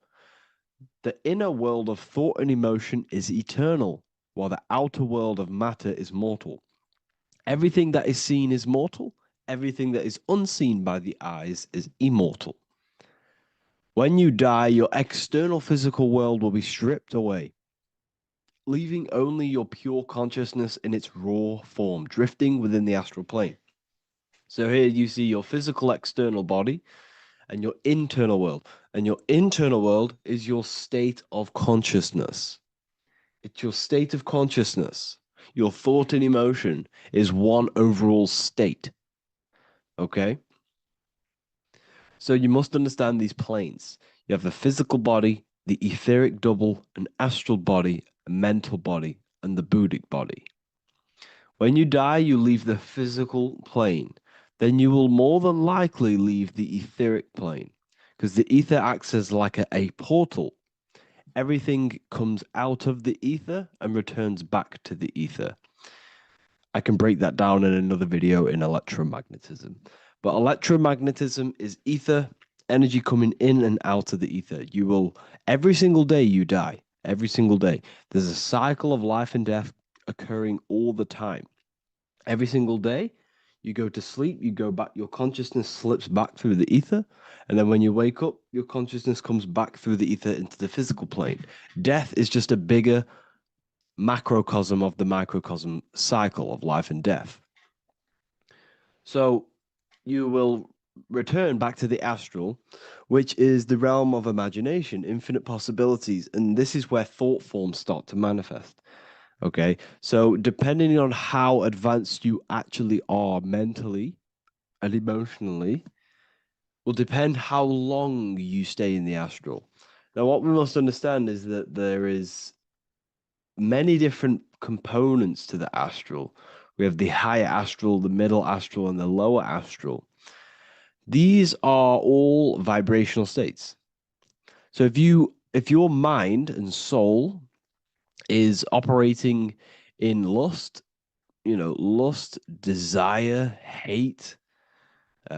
S1: The inner world of thought and emotion is eternal, while the outer world of matter is mortal. Everything that is seen is mortal. Everything that is unseen by the eyes is immortal. When you die, your external physical world will be stripped away, leaving only your pure consciousness in its raw form, drifting within the astral plane. So here you see your physical external body and your internal world. And your internal world is your state of consciousness. It's your state of consciousness. Your thought and emotion is one overall state. Okay? So you must understand these planes. You have the physical body, the etheric double, an astral body, a mental body, and the Buddhic body. When you die, you leave the physical plane. Then you will more than likely leave the etheric plane, because the ether acts as like a portal. Everything comes out of the ether and returns back to the ether. I can break that down in another video in electromagnetism. But electromagnetism is ether, energy coming in and out of the ether. You will, every single day you die, every single day. There's a cycle of life and death occurring all the time. Every single day, you go to sleep, you go back, your consciousness slips back through the ether. And then when you wake up, your consciousness comes back through the ether into the physical plane. Death is just a bigger macrocosm of the microcosm cycle of life and death. So you will return back to the astral, which is the realm of imagination, infinite possibilities. And this is where thought forms start to manifest. Okay, so depending on how advanced you actually are mentally and emotionally, will depend how long you stay in the astral. Now, what we must understand is that there is many different components to the astral. We have the higher astral, the middle astral, and the lower astral. These are all vibrational states. So if your mind and soul is operating in lust, lust, desire, hate,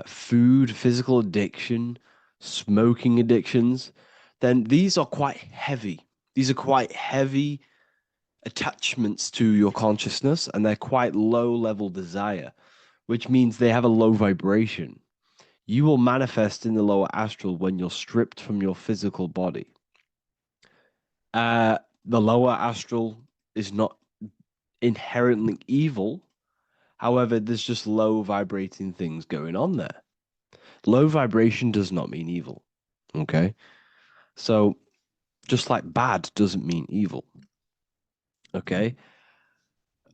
S1: food, physical addiction, smoking addictions, then these are quite heavy. These are quite heavy attachments to your consciousness, and they're quite low level desire, which means they have a low vibration. You will manifest in the lower astral when you're stripped from your physical body. The lower astral is not inherently evil. However, there's just low vibrating things going on there. Low vibration does not mean evil. Okay? So, just like bad doesn't mean evil. Okay?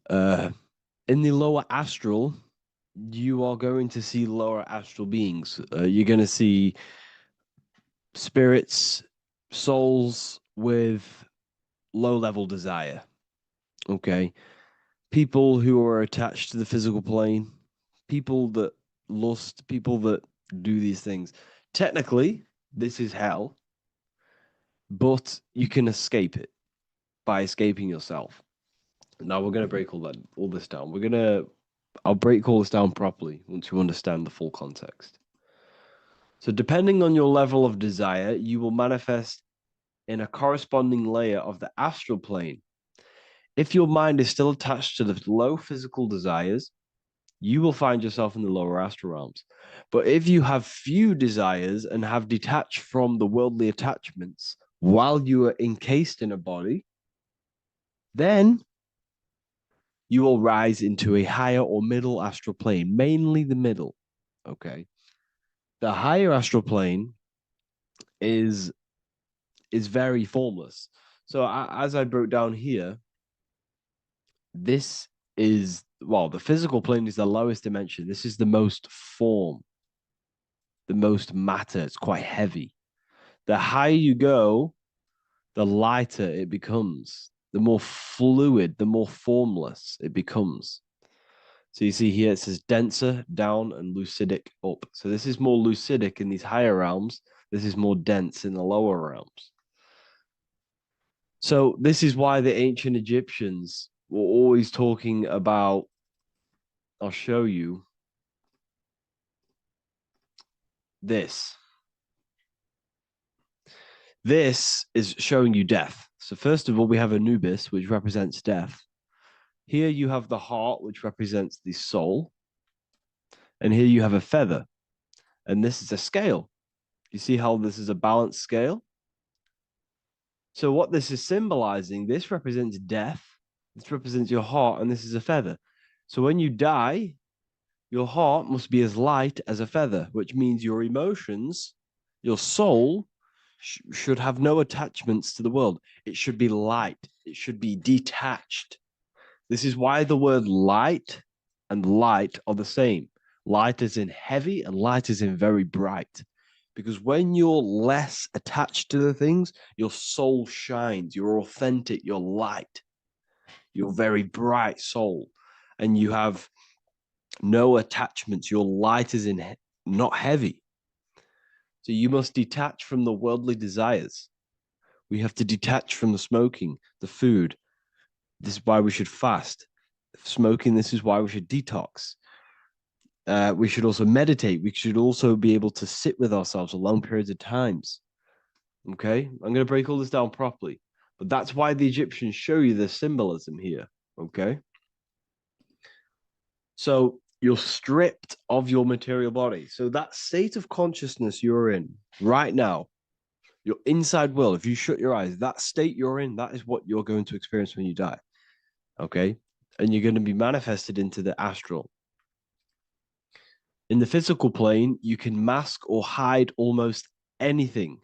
S1: In the lower astral, you are going to see lower astral beings. You're going to see spirits, souls with low level desire. Okay? People who are attached to the physical plane, people that lust, people that do these things. Technically, this is hell, but you can escape it by escaping yourself. Now we're going to break all this down. I'll break all this down properly once you understand the full context. So depending on your level of desire, you will manifest in a corresponding layer of the astral plane. If your mind is still attached to the low physical desires, you will find yourself in the lower astral realms. But if you have few desires and have detached from the worldly attachments while you are encased in a body, then you will rise into a higher or middle astral plane, mainly the middle. Okay. The higher astral plane is very formless. So as I broke down here, this is, well, the physical plane is the lowest dimension. This is the most form, the most matter. It's quite heavy. The higher you go, the lighter it becomes. the more fluid, the more formless it becomes. So you see here it says denser down and lucidic up. So this is more lucidic in these higher realms. This is more dense in the lower realms. So this is why the ancient Egyptians were always talking about, I'll show you this. This is showing you death. So first of all, we have Anubis, which represents death. Here you have the heart, which represents the soul. And here you have a feather. And this is a scale. You see how this is a balanced scale? So what this is symbolizing, this represents death. This represents your heart, and this is a feather. So when you die, your heart must be as light as a feather, which means your emotions, your soul, should have no attachments to the world. It should be light. It should be detached. This is why the word light and light are the same. Light is in heavy and light is in very bright. Because when you're less attached to the things, your soul shines. You're authentic. You're light. You're very bright soul. And you have no attachments. Your light is in not heavy. So you must detach from the worldly desires. We have to detach from the smoking, the food. This is why we should fast. Smoking, this is why we should detox. We should also meditate. We should also be able to sit with ourselves for long periods of times. Okay? I'm going to break all this down properly. But that's why the Egyptians show you the symbolism here. Okay? So you're stripped of your material body. So that state of consciousness you're in right now, your inside world, if you shut your eyes, that state you're in, that is what you're going to experience when you die. Okay? And you're going to be manifested into the astral. In the physical plane, you can mask or hide almost anything.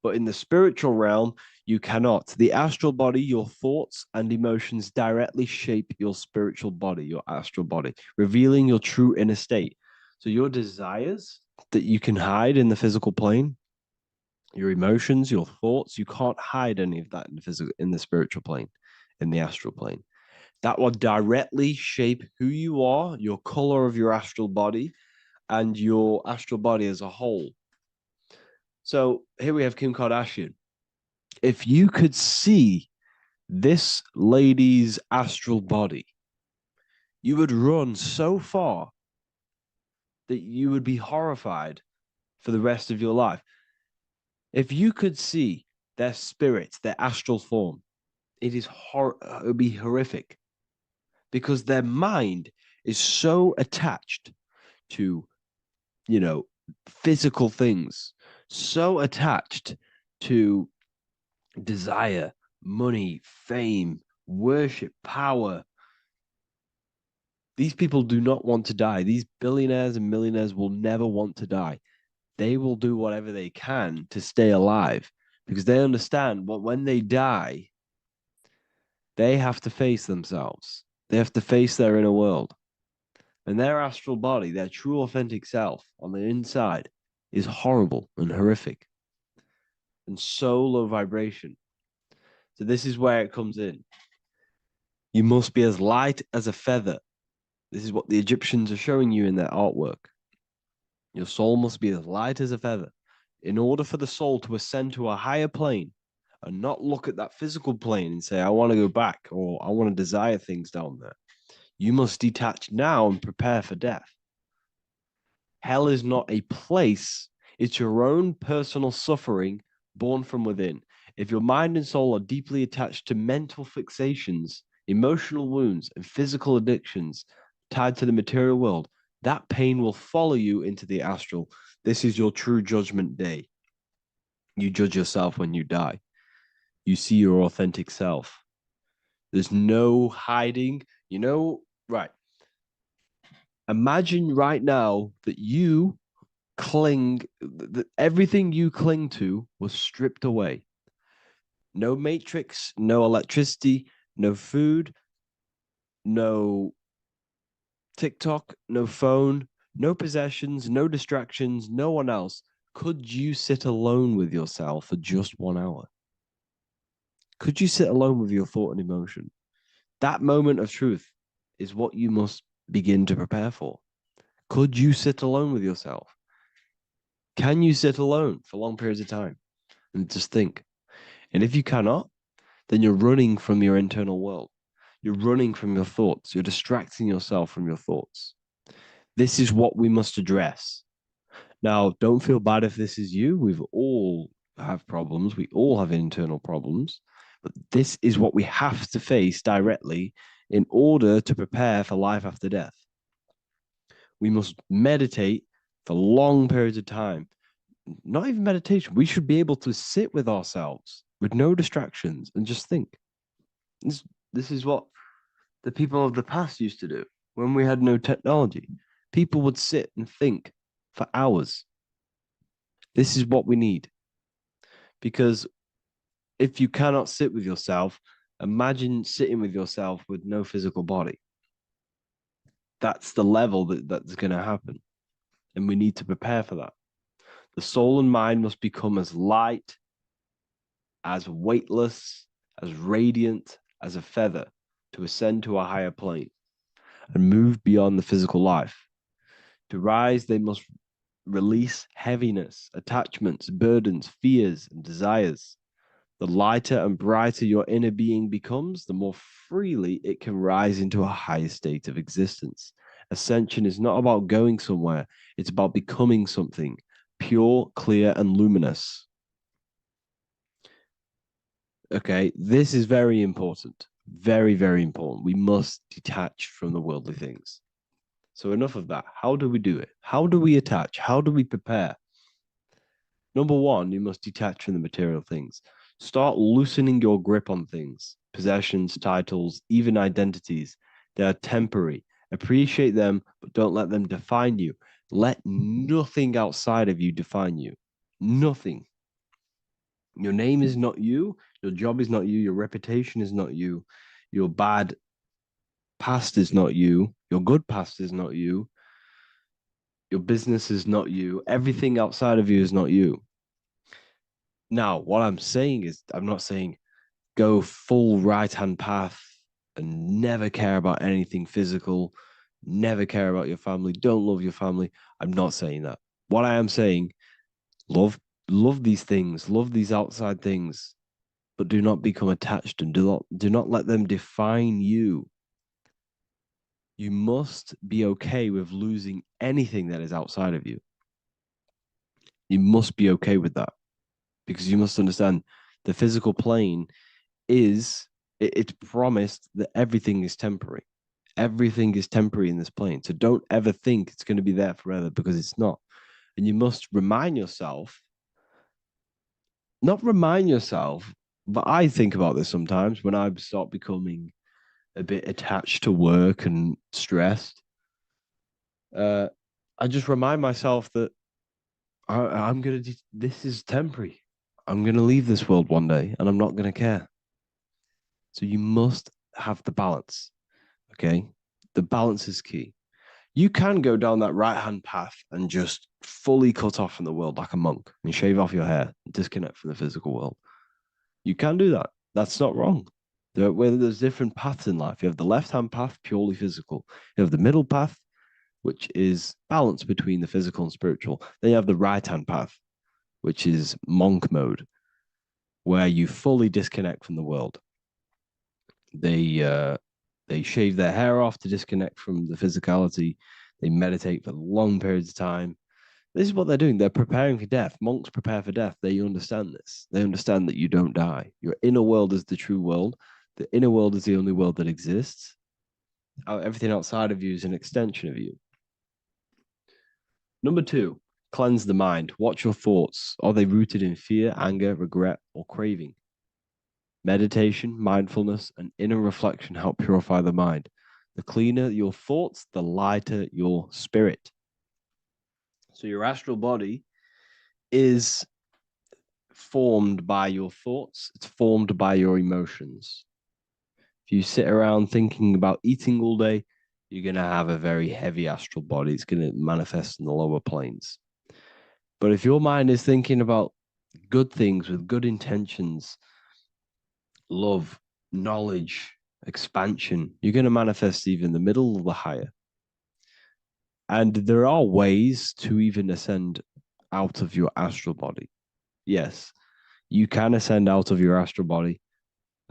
S1: But in the spiritual realm, you cannot. The astral body, your thoughts and emotions directly shape your spiritual body, your astral body, revealing your true inner state. So your desires that you can hide in the physical plane, your emotions, your thoughts, you can't hide any of that in the spiritual plane, in the astral plane. That will directly shape who you are, your color of your astral body, and your astral body as a whole. So here we have Kim Kardashian. If you could see this lady's astral body, you would run so far that you would be horrified for the rest of your life. If you could see their spirit, their astral form, it would be horrific, because their mind is so attached to, physical things, so attached to desire, money, fame, worship, power. These people do not want to die. These billionaires and millionaires will never want to die. They will do whatever they can to stay alive, because they understand what when they die, they have to face themselves. They have to face their inner world. And their astral body, their true authentic self on the inside, is horrible and horrific and so low vibration. So this is where it comes in. You must be as light as a feather. This is what the Egyptians are showing you in their artwork. Your soul must be as light as a feather. In order for the soul to ascend to a higher plane and not look at that physical plane and say, I want to go back, or I want to desire things down there, you must detach now and prepare for death. Hell is not a place. It's your own personal suffering born from within. If your mind and soul are deeply attached to mental fixations, emotional wounds, and physical addictions tied to the material world, that pain will follow you into the astral. This is your true judgment day. You judge yourself when you die. You see your authentic self. There's no hiding. Right. Imagine right now that you that everything you cling to was stripped away. No matrix, no electricity, no food, no TikTok, no phone, no possessions, no distractions, no one else. Could you sit alone with yourself for just 1 hour?
S17: Could you sit alone with your thought and emotion? That moment of truth is what you must begin to prepare for. Could you sit alone with yourself? Can you sit alone for long periods of time and just think? And if you cannot, then you're running from your internal world. You're running from your thoughts. You're distracting yourself from your thoughts. This is what we must address. Now, don't feel bad if this is you. We've all have problems. We all have internal problems. But this is what we have to face directly in order to prepare for life after death. We must meditate for long periods of time. Not even meditation. We should be able to sit with ourselves with no distractions and just think. This is what the people of the past used to do when we had no technology. People would sit and think for hours. This is what we need. Because if you cannot sit with yourself, imagine sitting with yourself with no physical body. That's the level that's going to happen. And we need to prepare for that. The soul and mind must become as light, as weightless, as radiant as a feather to ascend to a higher plane and move beyond the physical life. To rise, they must release heaviness, attachments, burdens, fears, and desires. The lighter and brighter your inner being becomes, the more freely it can rise into a higher state of existence. Ascension is not about going somewhere, it's about becoming something pure, clear, and luminous. Okay, this is very important. Very, very important. We must detach from the worldly things. So enough of that. How do we do it? How do we attach? How do we prepare? Number one, you must detach from the material things. Start loosening your grip on things, possessions, titles, even identities. They are temporary. Appreciate them, but don't let them define you. Let nothing outside of you define you. Nothing. Your name is not you. Your job is not you. Your reputation is not you. Your bad past is not you. Your good past is not you. Your business is not you. Everything outside of you is not you. Now, what I'm saying is, I'm not saying go full right-hand path and never care about anything physical, never care about your family, don't love your family. I'm not saying that. What I am saying, love these things, love these outside things, but do not become attached and do not let them define you. You must be okay with losing anything that is outside of you. You must be okay with that, because you must understand the physical plane it's promised that everything is temporary. Everything is temporary in this plane. So don't ever think it's going to be there forever, because it's not. And you must remind yourself, not remind yourself, but I think about this sometimes when I start becoming a bit attached to work and stressed. I just remind myself that this is temporary. I'm going to leave this world one day and I'm not going to care. So you must have the balance, okay? The balance is key. You can go down that right-hand path and just fully cut off from the world like a monk and shave off your hair, disconnect from the physical world. You can do that. That's not wrong. There's different paths in life. You have the left-hand path, purely physical. You have the middle path, which is balance between the physical and spiritual. Then you have the right-hand path, which is monk mode, where you fully disconnect from the world. They shave their hair off to disconnect from the physicality. They meditate for long periods of time. This is what they're doing. They're preparing for death. Monks prepare for death. They understand this. They understand that you don't die. Your inner world is the true world. The inner world is the only world that exists. Everything outside of you is an extension of you. Number two, cleanse the mind. Watch your thoughts. Are they rooted in fear, anger, regret, or craving? Meditation, mindfulness, and inner reflection help purify the mind. The cleaner your thoughts, the lighter your spirit. So your astral body is formed by your thoughts. It's formed by your emotions. If you sit around thinking about eating all day, you're going to have a very heavy astral body. It's going to manifest in the lower planes. But if your mind is thinking about good things with good intentions, love, knowledge, expansion. You're going to manifest even the middle or the higher. And there are ways to even ascend out of your astral body. Yes, you can ascend out of your astral body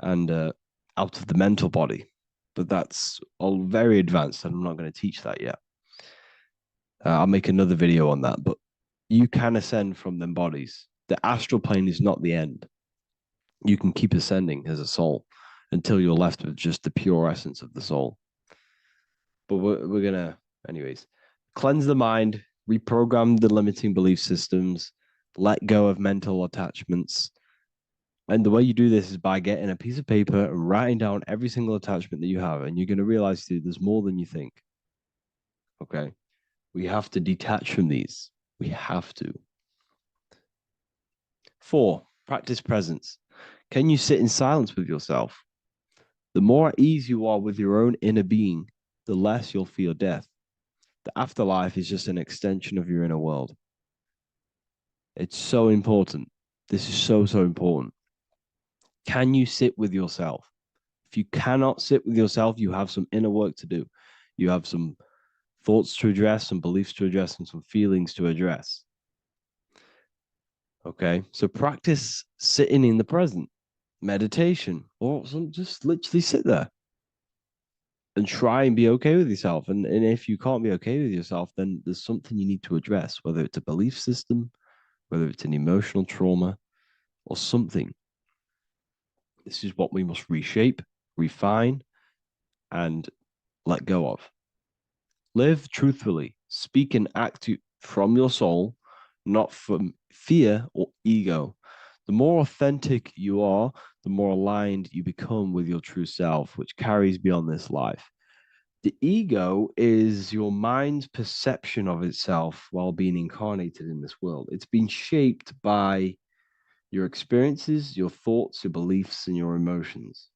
S17: and out of the mental body, but that's all very advanced, and I'm not going to teach that yet. I'll make another video on that, but you can ascend from them bodies. The astral plane is not the end. You can keep ascending as a soul until you're left with just the pure essence of the soul. But we're going to, anyways, cleanse the mind, reprogram the limiting belief systems, let go of mental attachments. And the way you do this is by getting a piece of paper and writing down every single attachment that you have. And you're going to realize, dude, there's more than you think. Okay. We have to detach from these. We have to. 4, practice presence. Can you sit in silence with yourself? The more at ease you are with your own inner being, the less you'll feel death. The afterlife is just an extension of your inner world. It's so important. This is so, so important. Can you sit with yourself? If you cannot sit with yourself, you have some inner work to do. You have some thoughts to address, some beliefs to address, and some feelings to address. Okay, so practice sitting in the present, meditation, or just literally sit there and try and be okay with yourself. And if you can't be okay with yourself, then there's something you need to address, whether it's a belief system, whether it's an emotional trauma, or something. This is what we must reshape, refine, and let go of. Live truthfully. Speak and act from your soul, not from fear or ego. The more authentic you are, the more aligned you become with your true self, which carries beyond this life. The ego is your mind's perception of itself while being incarnated in this world. It's been shaped by your experiences, your thoughts, your beliefs, and your emotions.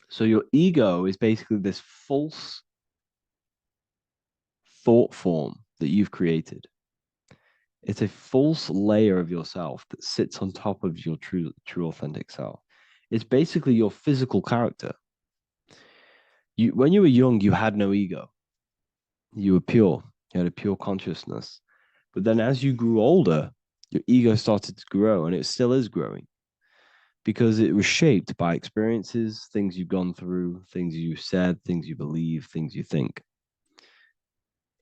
S17: So your ego is basically this false thought form that you've created. It's a false layer of yourself that sits on top of your true authentic self. It's basically your physical character. When you were young, you had no ego. You were pure. You had a pure consciousness. But then as you grew older, your ego started to grow, and it still is growing because it was shaped by experiences, things you've gone through, things you said, things you believe, things you think.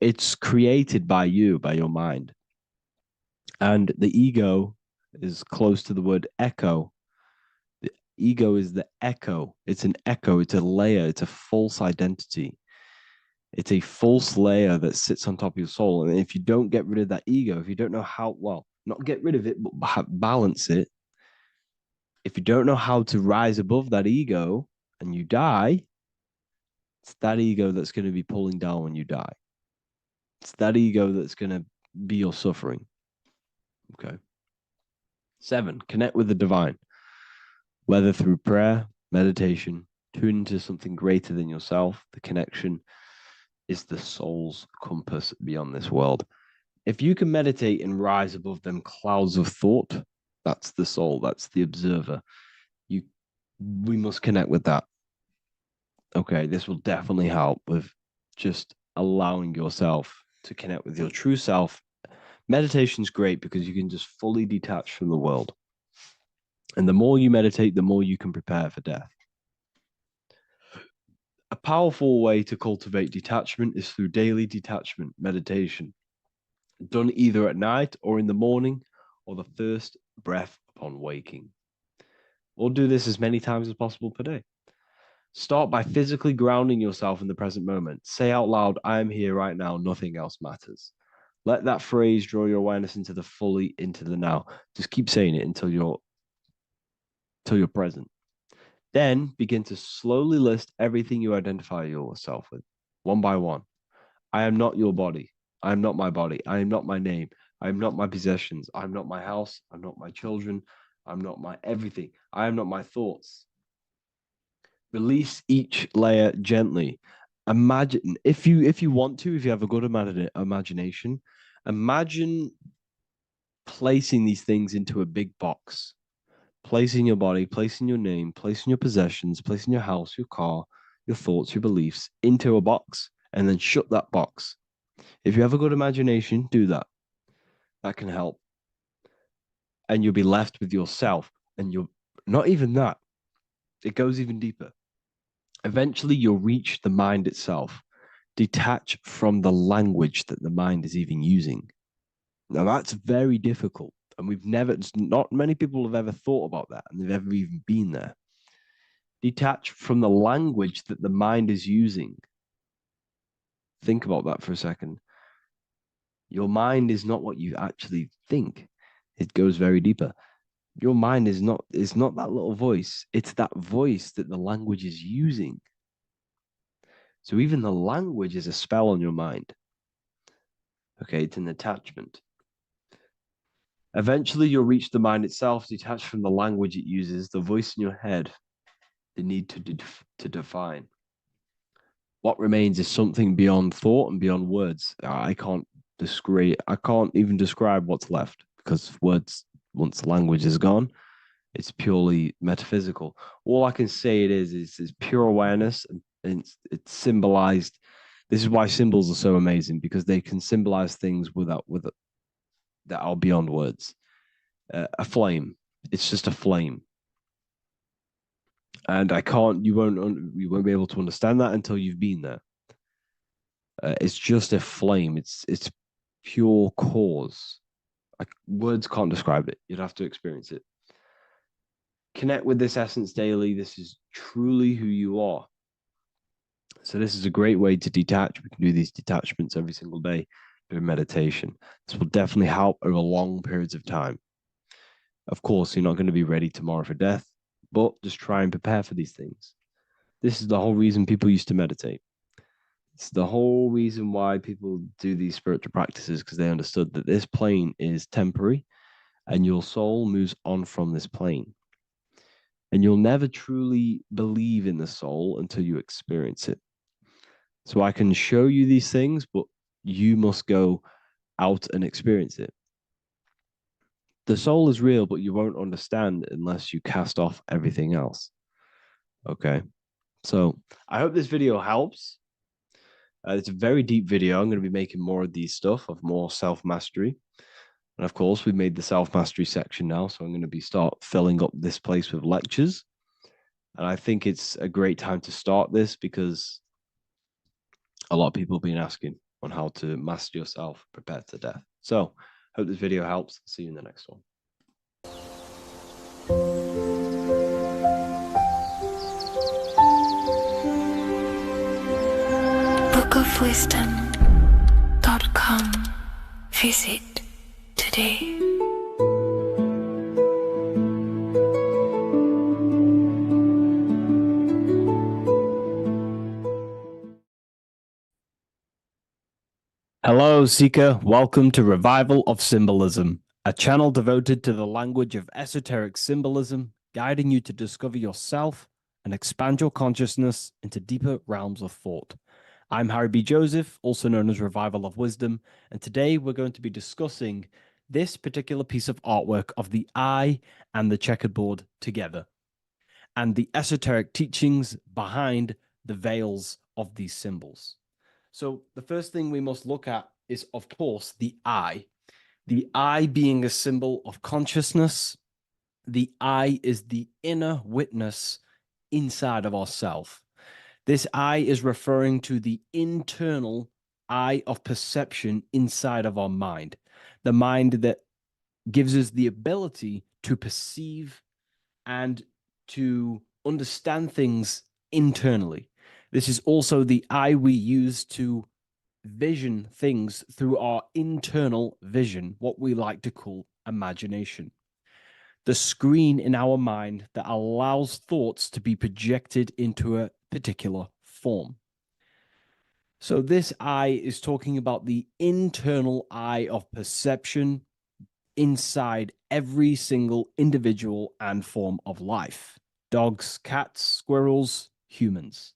S17: It's created by you, by your mind. And the ego is close to the word echo. The ego is the echo. It's an echo. It's a layer. It's a false identity. It's a false layer that sits on top of your soul. And if you don't get rid of that ego, if you don't know how, well, not get rid of it, but balance it. If you don't know how to rise above that ego and you die, it's that ego that's going to be pulling down when you die. It's that ego that's going to be your suffering. Okay. 7, connect with the divine, whether through prayer, meditation, tune into something greater than yourself. The connection is the soul's compass beyond this world. If you can meditate and rise above them clouds of thought, that's the soul, that's the observer. We must connect with that. Okay, this will definitely help with just allowing yourself to connect with your true self. Meditation is great because you can just fully detach from the world. And the more you meditate, the more you can prepare for death. A powerful way to cultivate detachment is through daily detachment meditation, done either at night or in the morning or the first breath upon waking. Or do this as many times as possible per day. Start by physically grounding yourself in the present moment. Say out loud, I am here right now, nothing else matters. Let that phrase draw your awareness into the now. Just keep saying it until you're present. Then begin to slowly list everything you identify yourself with, one by one. I am not your body. I am not my body. I am not my name. I am not my possessions. I am not my house. I'm not my children. I'm not my everything. I am not my thoughts. Release each layer gently. Imagine, if you want to, if you have a good imagination, imagine placing these things into a big box. placing your body, placing your name, placing your possessions, placing your house, your car, your thoughts, your beliefs into a box, and then shut that box. If you have a good imagination, do that. That can help. And you'll be left with yourself. And you're not even that. It goes even deeper. Eventually, you'll reach the mind itself. Detach from the language that the mind is even using. Now, that's very difficult. And not many people have ever thought about that, and they've ever even been there. Detach from the language that the mind is using. Think about that for a second. Your mind is not what you actually think. It goes very deeper. Your mind is not that little voice. It's that voice that the language is using. So even the language is a spell on your mind. Okay, it's an attachment. Eventually, you'll reach the mind itself, detached from the language it uses, the voice in your head, the need to define. What remains is something beyond thought and beyond words. I can't even describe what's left, because words, once the language is gone, it's purely metaphysical. All I can say it is pure awareness, and it's symbolized. This is why symbols are so amazing, because they can symbolize things that are beyond words. A flame, it's just a flame. And you won't be able to understand that until you've been there. It's just a flame. It's pure cause. Words can't describe it. You'd have to experience it. Connect with this essence daily. This is truly who you are. So this is a great way to detach. We can do these detachments every single day during meditation. This will definitely help over long periods of time. Of course, you're not going to be ready tomorrow for death, but just try and prepare for these things. This is the whole reason people used to meditate. It's the whole reason why people do these spiritual practices, because they understood that this plane is temporary and your soul moves on from this plane. And you'll never truly believe in the soul until you experience it. So I can show you these things, but you must go out and experience it. The soul is real, but you won't understand unless you cast off everything else. Okay. So I hope this video helps. It's a very deep video. I'm going to be making more of these stuff, of more self-mastery. And of course, we've made the self-mastery section now. So I'm going to start filling up this place with lectures. And I think it's a great time to start this, because a lot of people have been asking on how to master yourself, prepare to death. So hope this video helps. See you in the next one.
S2: bookofwisdom.com. Visit today.
S1: Hello, Seeker. Welcome to Revival of Symbolism, a channel devoted to the language of esoteric symbolism, guiding you to discover yourself and expand your consciousness into deeper realms of thought. I'm Harry B. Joseph, also known as Revival of Wisdom, and today we're going to be discussing this particular piece of artwork of the eye and the checkerboard together, and the esoteric teachings behind the veils of these symbols. So the first thing we must look at is, of course, the eye. The eye being a symbol of consciousness. The eye is the inner witness inside of ourself. This eye is referring to the internal eye of perception inside of our mind. The mind that gives us the ability to perceive and to understand things internally. This is also the eye we use to vision things through our internal vision, what we like to call imagination. The screen in our mind that allows thoughts to be projected into a particular form. So this eye is talking about the internal eye of perception inside every single individual and form of life. Dogs, cats, squirrels, humans.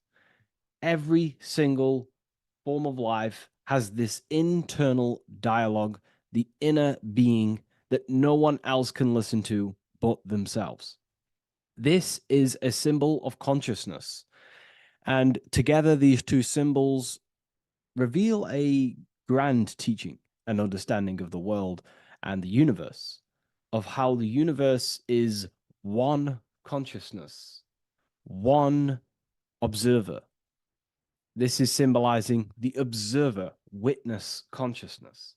S1: Every single form of life has this internal dialogue, the inner being that no one else can listen to but themselves. This is a symbol of consciousness. And together, these two symbols reveal a grand teaching and understanding of the world and the universe, of how the universe is one consciousness, one observer. This is symbolizing the observer witness consciousness.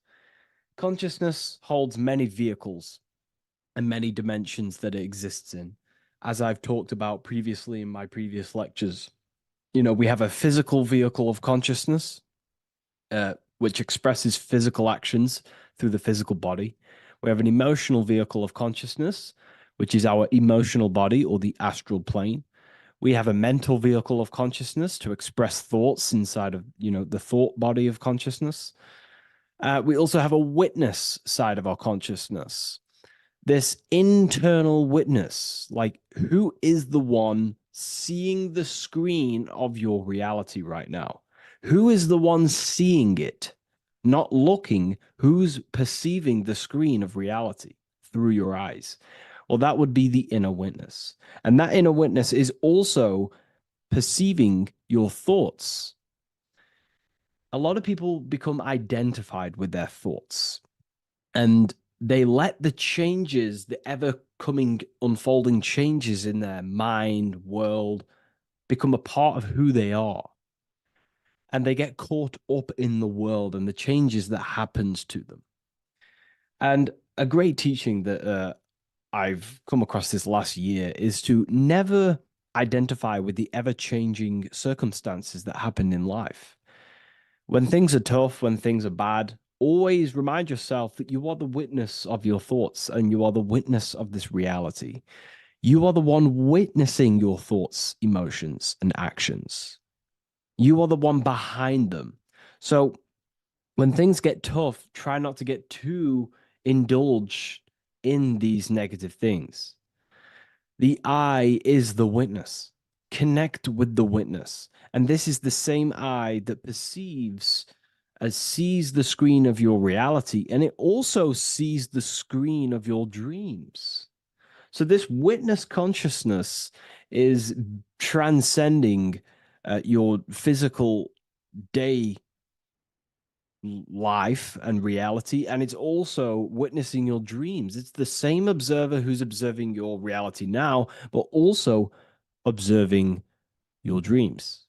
S1: Consciousness holds many vehicles and many dimensions that it exists in. As I've talked about previously in my previous lectures, we have a physical vehicle of consciousness, which expresses physical actions through the physical body. We have an emotional vehicle of consciousness, which is our emotional body or the astral plane. We have a mental vehicle of consciousness to express thoughts inside of, the thought body of consciousness. We also have a witness side of our consciousness. This internal witness, like who is the one seeing the screen of your reality right now? Who is the one seeing it? Not looking, who's perceiving the screen of reality through your eyes? Well, that would be the inner witness. And that inner witness is also perceiving your thoughts. A lot of people become identified with their thoughts, and they let the changes, the ever coming, unfolding changes in their mind, world, become a part of who they are. And they get caught up in the world and the changes that happens to them. And a great teaching that I've come across this last year is to never identify with the ever-changing circumstances that happen in life. When things are tough, when things are bad, always remind yourself that you are the witness of your thoughts and you are the witness of this reality. You are the one witnessing your thoughts, emotions, and actions. You are the one behind them. So when things get tough, try not to get too indulged in these negative things. The I is the witness. Connect with the witness. And this is the same I that perceives as sees the screen of your reality, and it also sees the screen of your dreams. So this witness consciousness is transcending your physical day life and reality, and it's also witnessing your dreams. It's the same observer who's observing your reality now, but also observing your dreams.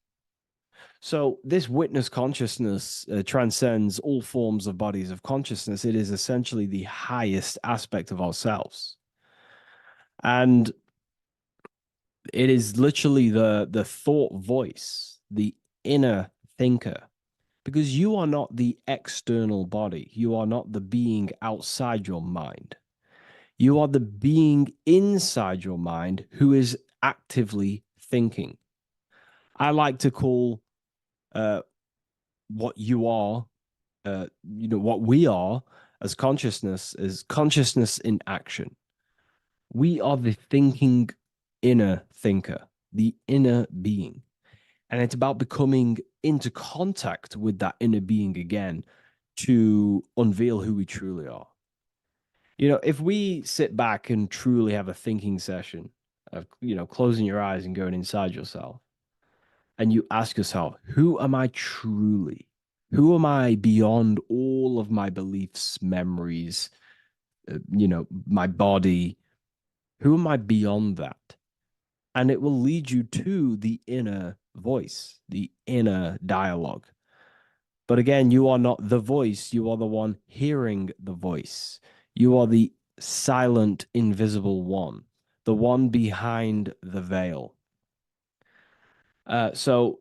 S1: So this witness consciousness transcends all forms of bodies of consciousness. It is essentially the highest aspect of ourselves. And it is literally the thought voice, the inner thinker, because you are not the external body. You are not the being outside your mind. You are the being inside your mind who is actively thinking. I like to call what you are, what we are as consciousness is consciousness in action. We are the thinking inner thinker, the inner being. And it's about becoming into contact with that inner being again to unveil who we truly are. If we sit back and truly have a thinking session of, closing your eyes and going inside yourself, and you ask yourself, who am I truly? Who am I beyond all of my beliefs, memories, my body? Who am I beyond that? And it will lead you to the inner voice, the inner dialogue. But again, you are not the voice. You are the one hearing the voice. You are the silent, invisible one, the one behind the veil. So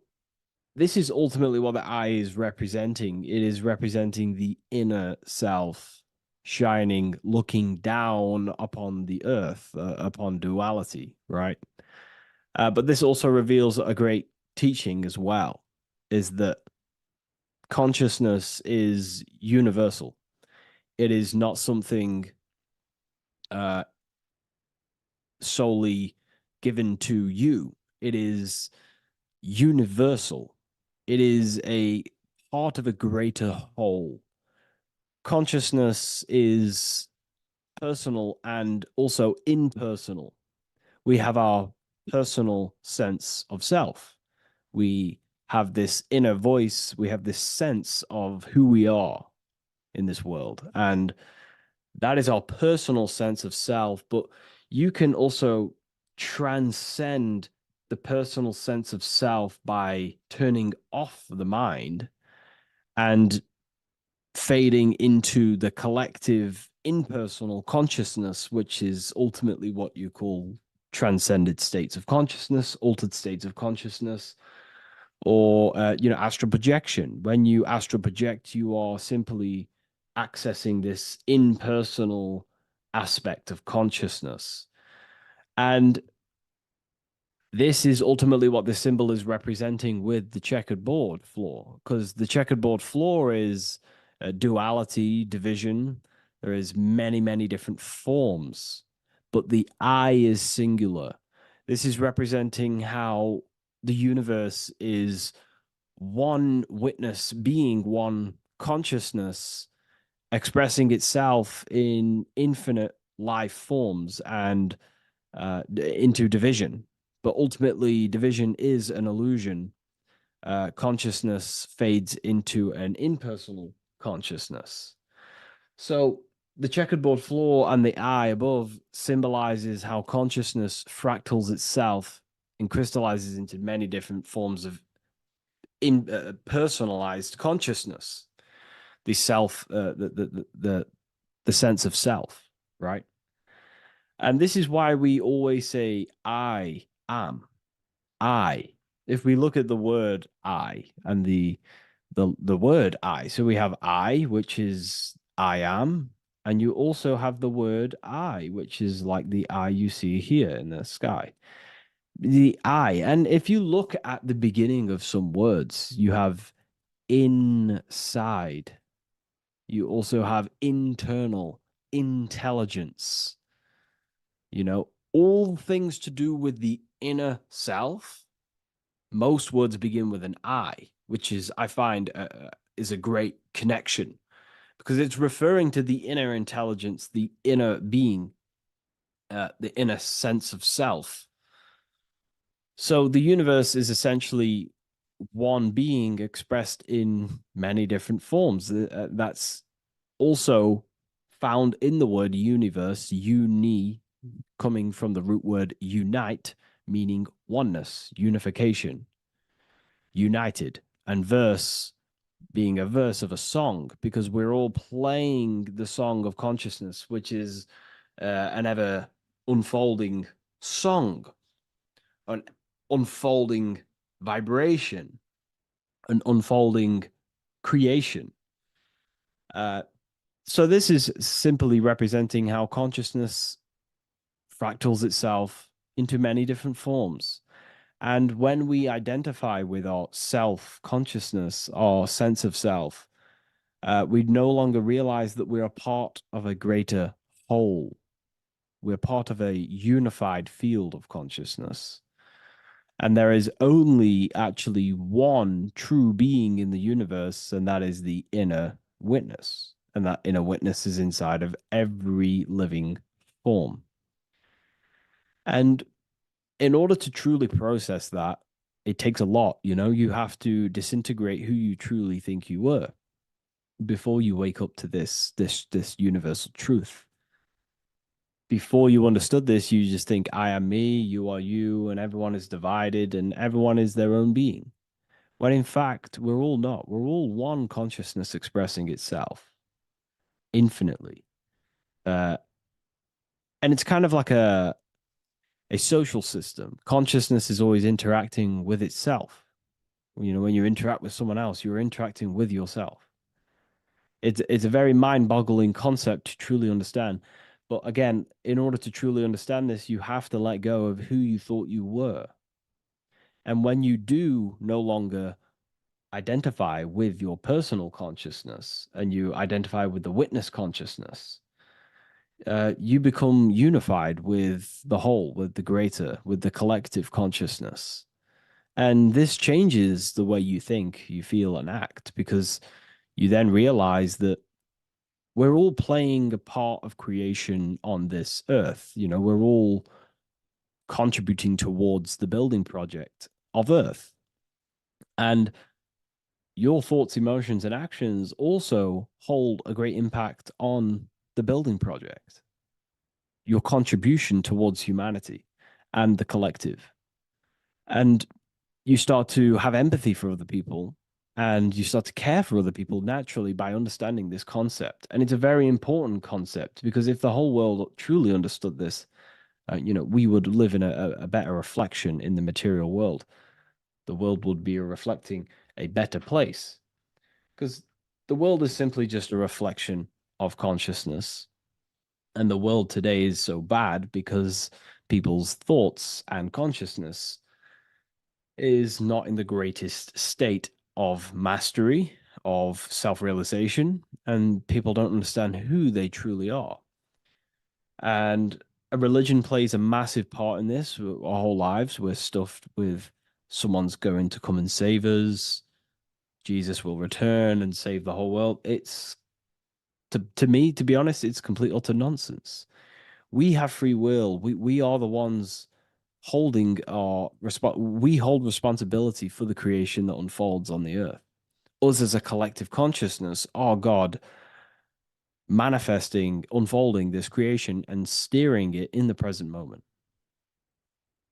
S1: this is ultimately what the I is representing. It is representing the inner self shining, looking down upon the earth, upon duality, right? But this also reveals a great teaching as well, is that consciousness is universal. It is not something solely given to you. It is universal. It is a part of a greater whole. Consciousness is
S17: personal and also impersonal. We have our personal sense of self. We have this inner voice. We have this sense of who we are in this world. And that is our personal sense of self. But you can also transcend the personal sense of self by turning off the mind and fading into the collective impersonal consciousness, which is ultimately what you call transcended states of consciousness, altered states of consciousness, or astral projection. When you astral project, you are simply accessing this impersonal aspect of consciousness. And this is ultimately what the symbol is representing with the checkered board floor, because the checkered board floor is duality, division. There is many, many different forms, but the I is singular. This is representing how the universe is one witness being, one consciousness expressing itself in infinite life forms and into division. But ultimately, division is an illusion. Consciousness fades into an impersonal consciousness. So the checkered board floor and the eye above symbolizes how consciousness fractals itself and crystallizes into many different forms of personalized consciousness. The self, the sense of self, right? And this is why we always say, I am. I. If we look at the word I and the word I, so we have I, which is I am, and you also have the word I, which is like the I you see here in the sky. The I, and if you look at the beginning of some words, you have inside. You also have internal, intelligence. All things to do with the inner self. Most words begin with an I, which is, I find, is a great connection because it's referring to the inner intelligence, the inner being, the inner sense of self. So the universe is essentially one being expressed in many different forms. That's also found in the word universe, uni, coming from the root word unite, meaning oneness, unification, united, and verse being a verse of a song, because we're all playing the song of consciousness, which is an ever unfolding song, an unfolding vibration, an unfolding creation. So this is simply representing how consciousness fractals itself into many different forms. And when we identify with our self-consciousness, our sense of self, we no longer realize that we're a part of a greater whole. We're part of a unified field of consciousness. And there is only actually one true being in the universe, and that is the inner witness. And that inner witness is inside of every living form. And in order to truly process that, it takes a lot. You have to disintegrate who you truly think you were before you wake up to this universal truth. Before you understood this, you just think, I am me, you are you, and everyone is divided and everyone is their own being. When in fact, we're all not. We're all one consciousness expressing itself infinitely. And it's kind of like a social system. Consciousness is always interacting with itself. When you interact with someone else, you're interacting with yourself. It's a very mind-boggling concept to truly understand. But again, in order to truly understand this, you have to let go of who you thought you were. And when you do no longer identify with your personal consciousness and you identify with the witness consciousness, you become unified with the whole, with the greater, with the collective consciousness. And this changes the way you think, you feel, and act, because you then realize that we're all playing a part of creation on this earth. You know, we're all contributing towards the building project of Earth. And your thoughts, emotions, and actions also hold a great impact on the building project, your contribution towards humanity and the collective. And you start to have empathy for other people and you start to care for other people naturally by understanding this concept. And it's a very important concept because if the whole world truly understood this, you know, we would live in a better reflection in the material world. The world would be reflecting a better place because the world is simply just a reflection of consciousness. And the world today is so bad because people's thoughts and consciousness is not in the greatest state of mastery, of self-realization, and people don't understand who they truly are. And a religion plays a massive part in this. Our whole lives, we're stuffed with someone's going to come and save us. Jesus will return and save the whole world. It's, to me, to be honest, it's complete utter nonsense. We have free will. We are the ones holding we hold responsibility for the creation that unfolds on the earth. Us as a collective consciousness are God manifesting, unfolding this creation and steering it in the present moment.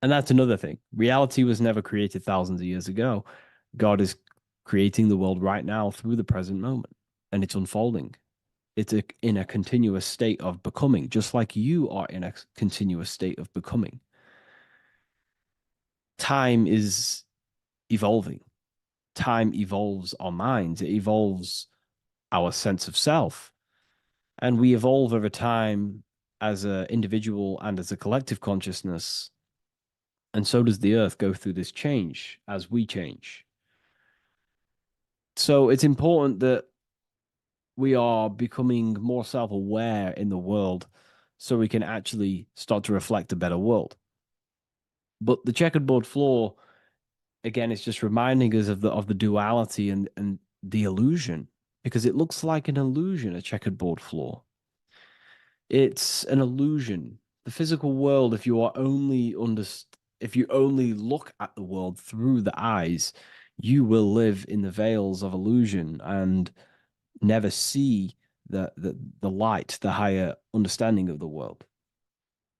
S17: And that's another thing. Reality was never created thousands of years ago. God is creating the world right now through the present moment, and it's unfolding. It's in a continuous state of becoming, just like you are in a continuous state of becoming. Time is evolving. Time evolves our minds. It evolves our sense of self. And we evolve over time as an individual and as a collective consciousness. And so does the earth go through this change as we change. So it's important that we are becoming more self-aware in the world so we can actually start to reflect a better world. But the checkerboard floor, again, is just reminding us of the duality and the illusion, because it looks like an illusion, a checkerboard floor. It's an illusion. The physical world, if you only look at the world through the eyes, you will live in the veils of illusion and never see the light, the higher understanding of the world.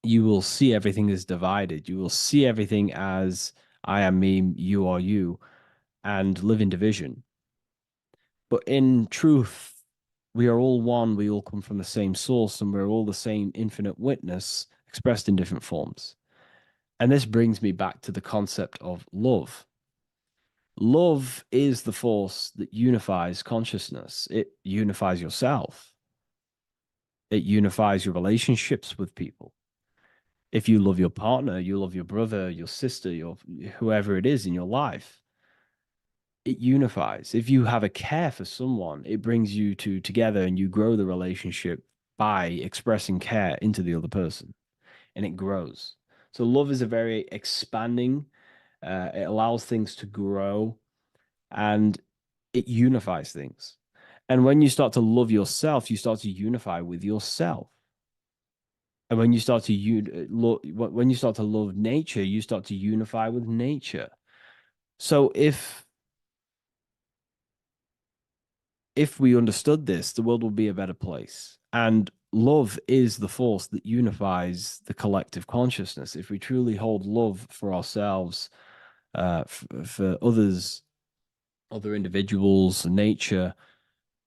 S17: You will see everything as divided. You will see everything as I am me, you are you, and live in division. But in truth, we are all one. We all come from the same source, and we're all the same infinite witness expressed in different forms. And this brings me back to the concept of love. Love is the force that unifies consciousness. It unifies yourself. It unifies your relationships with people. If you love your partner, you love your brother, your sister, whoever it is in your life, it unifies. If you have a care for someone, it brings you together and you grow the relationship by expressing care into the other person, and it grows. So love is a very expanding, it allows things to grow and it unifies things. And when you start to love yourself, you start to unify with yourself. And when you start to love nature, you start to unify with nature. So if we understood this, the world would be a better place. And love is the force that unifies the collective consciousness. If we truly hold love for ourselves, for others, other individuals, nature,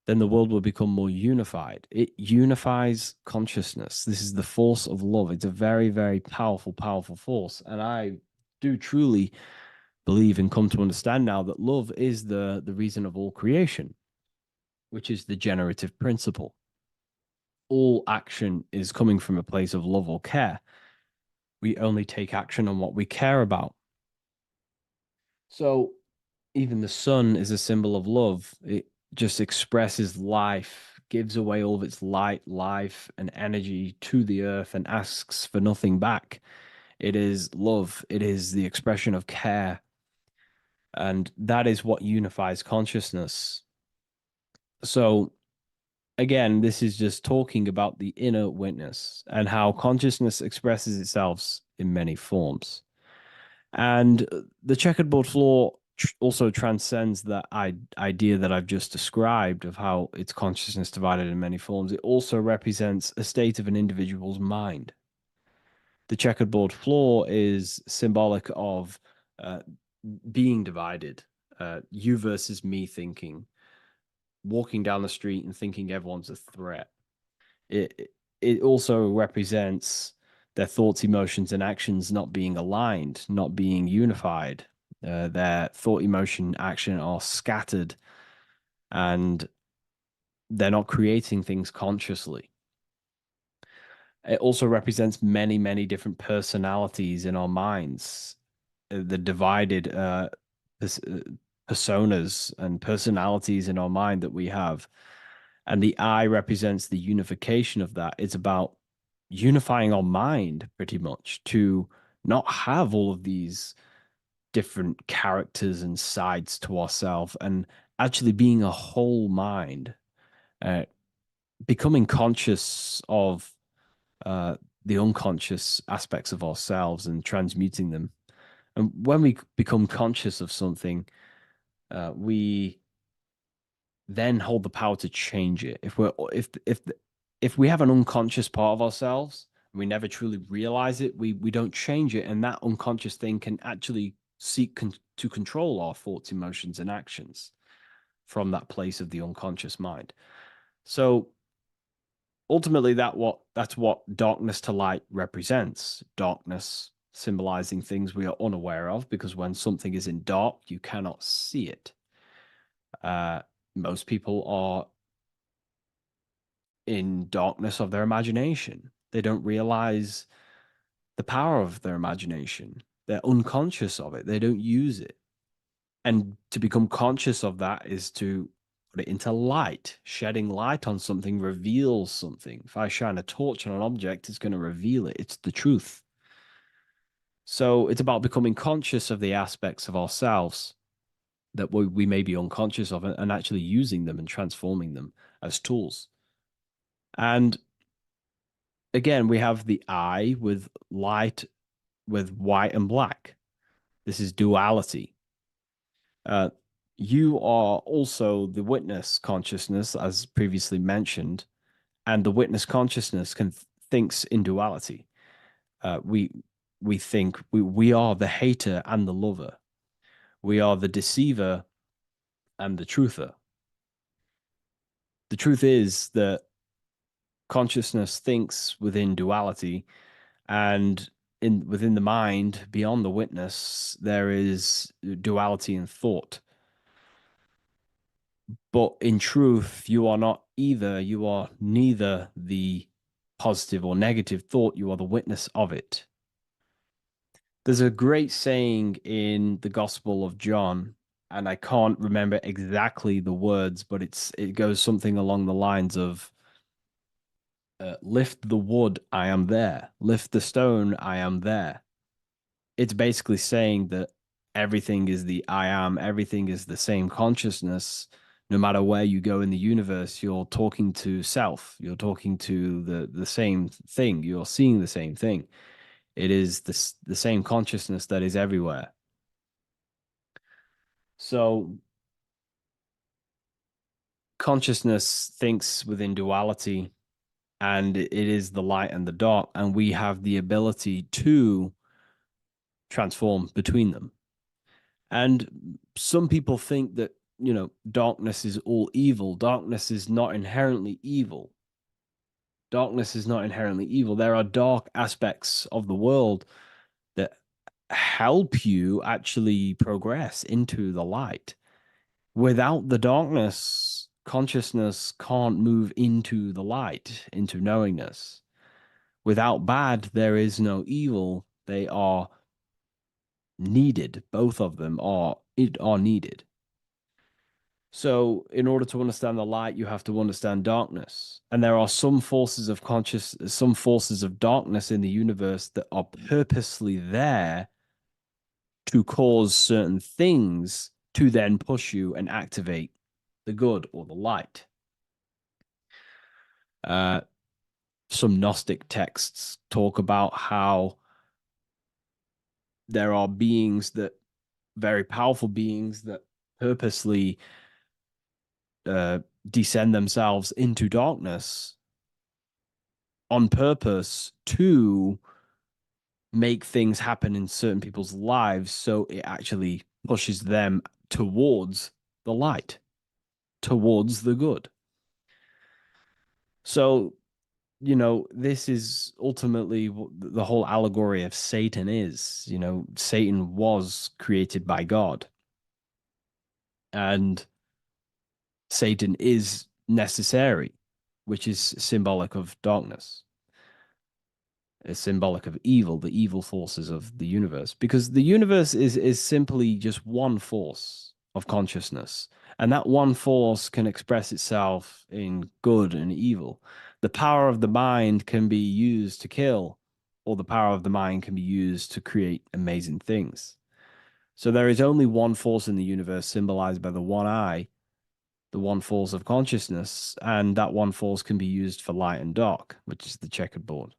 S17: then the world will become more unified. It unifies consciousness. This is the force of love. It's a very, very powerful, powerful force. And I do truly believe and come to understand now that love is the reason of all creation, which is the generative principle. All action is coming from a place of love or care. We only take action on what we care about. So even the sun is a symbol of love. It just expresses life, gives away all of its light, life, and energy to the earth and asks for nothing back. It is love. It is the expression of care. And that is what unifies consciousness. So
S1: again, this is just talking about the inner witness and how consciousness expresses itself in many forms. And the checkerboard floor also transcends that idea that I've just described of how it's consciousness divided in many forms. It also represents a state of an individual's mind. The checkerboard floor is symbolic of being divided, you versus me thinking, walking down the street and thinking everyone's a threat. It also represents their thoughts, emotions, and actions not being aligned, not being unified. Their thought, emotion, action are scattered, and they're not creating things consciously. It also represents many, many different personalities in our minds, the divided personas and personalities in our mind that we have. And the eye represents the unification of that. It's about unifying our mind pretty much to not have all of these different characters and sides to ourselves and actually being a whole mind, becoming conscious of the unconscious aspects of ourselves and transmuting them. And when we become conscious of something, we then hold the power to change it. If we have an unconscious part of ourselves, we never truly realize it, we don't change it, and that unconscious thing can actually seek to control our thoughts, emotions, and actions from that place of the unconscious mind. So ultimately, that's what darkness to light represents. Darkness symbolizing things we are unaware of, because when something is in dark, you cannot see it. Most people are in darkness of their imagination. They don't realize the power of their imagination. They're unconscious of it. They don't use it. And to become conscious of that is to put it into light. Shedding light on something reveals something. If I shine a torch on an object, it's going to reveal it. It's the truth. So it's about becoming conscious of the aspects of ourselves that we may be unconscious of, and actually using them and transforming them as tools. And again, we have the eye with light, with white and black. This is duality. You are also the witness consciousness, as previously mentioned, and the witness consciousness thinks in duality. We think we are the hater and the lover. We are the deceiver and the truther. The truth is that consciousness thinks within duality, and within the mind, beyond the witness, there is duality in thought. But in truth, you are not either. You are neither the positive or negative thought. You are the witness of it. There's a great saying in the Gospel of John, and I can't remember exactly the words, but it goes something along the lines of, lift the wood, I am there. Lift the stone, I am there. It's basically saying that everything is the I am, everything is the same consciousness. No matter where you go in the universe, you're talking to self. You're talking to the same thing. You're seeing the same thing. It is the same consciousness that is everywhere. So consciousness thinks within duality, and it is the light and the dark, and we have the ability to transform between them. And some people think that, darkness is all evil. Darkness is not inherently evil. Darkness is not inherently evil. There are dark aspects of the world that help you actually progress into the light. Without the darkness, consciousness can't move into the light, into knowingness. Without bad, there is no evil. They are needed. Both of them are needed. So in order to understand the light, you have to understand darkness. And there are some forces of some forces of darkness in the universe that are purposely there to cause certain things to then push you and activate the good or the light.
S17: Some Gnostic texts talk about how there are beings that, very powerful beings that purposely descend themselves into darkness on purpose to make things happen in certain people's lives, so it actually pushes them towards the light, towards the good. So, you know, this is ultimately what the whole allegory of Satan is. You know, Satan was created by God, and Satan is necessary, which is symbolic of darkness. Is symbolic of evil, the evil forces of the universe, because the universe is simply just one force of consciousness, and that one force can express itself in good and evil. The power of the mind can be used to kill, or the power of the mind can be used to create amazing things. So there is only one force in the universe, symbolized by the one eye, the one force of consciousness, and that one force can be used for light and dark, which is the checkered board.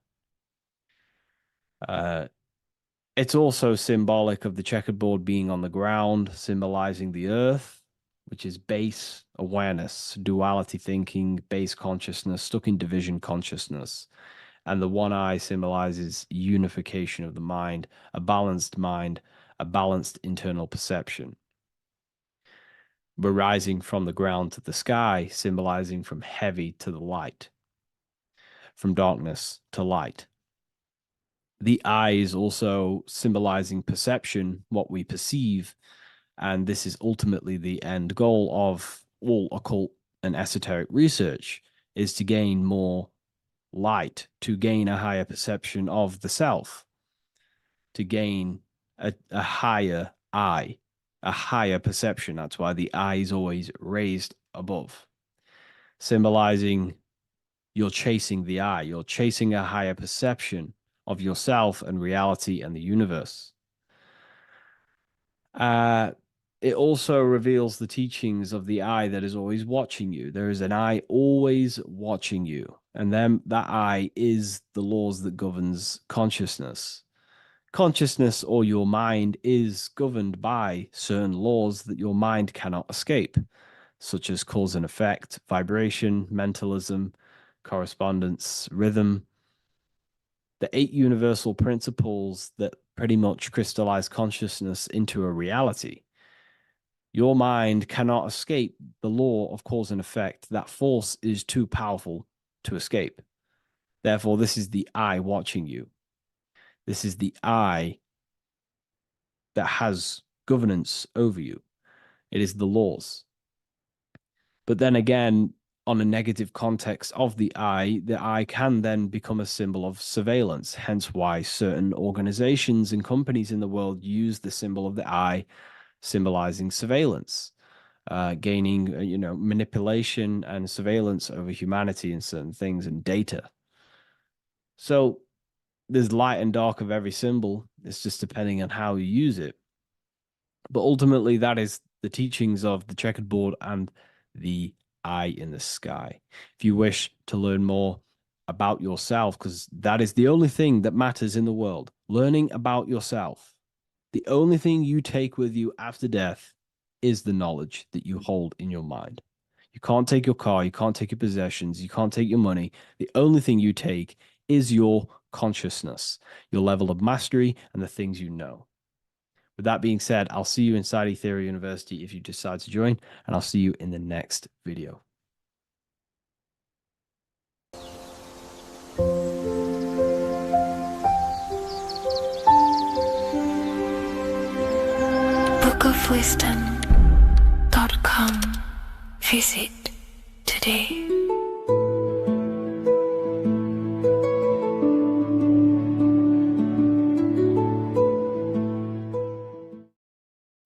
S17: It's also symbolic of the checkered board being on the ground, symbolizing the earth, which is base awareness, duality thinking, base consciousness, stuck in division consciousness. And the one eye symbolizes unification of the mind, a balanced internal perception. We're rising from the ground to the sky, symbolizing from heavy to the light, from darkness to light. The eye is also symbolizing perception, what we perceive, and this is ultimately the end goal of all occult and esoteric research, is to gain more light, to gain a higher perception of the self, to gain a higher eye, a higher perception. That's why the eye is always raised above, symbolizing you're chasing the eye, you're chasing a higher perception of yourself and reality and the universe. It also reveals the teachings of the eye that is always watching you. There is an eye always watching you, and then that eye is the laws that governs consciousness. Consciousness, or your mind, is governed by certain laws that your mind cannot escape, such as cause and effect, vibration, mentalism, correspondence, rhythm. The 8 universal principles that pretty much crystallize consciousness into a reality. Your mind cannot escape the law of cause and effect. That force is too powerful to escape. Therefore, this is the eye watching you. This is the eye that has governance over you. It is the laws. But then again, on a negative context of the eye can then become a symbol of surveillance. Hence why certain organizations and companies in the world use the symbol of the eye, symbolizing surveillance, gaining, manipulation and surveillance over humanity and certain things and data. So there's light and dark of every symbol. It's just depending on how you use it. But ultimately, that is the teachings of the checkered board and the eye in the sky. If you wish to learn more about yourself, because that is the only thing that matters in the world, learning about yourself. The only thing you take with you after death is the knowledge that you hold in your mind. You can't take your car, you can't take your possessions, you can't take your money. The only thing you take is your consciousness, your level of mastery, and the things you know. With that being said, I'll see you inside Ethereal University if you decide to join, and I'll see you in the next video.
S2: bookofwisdom.com. Visit today.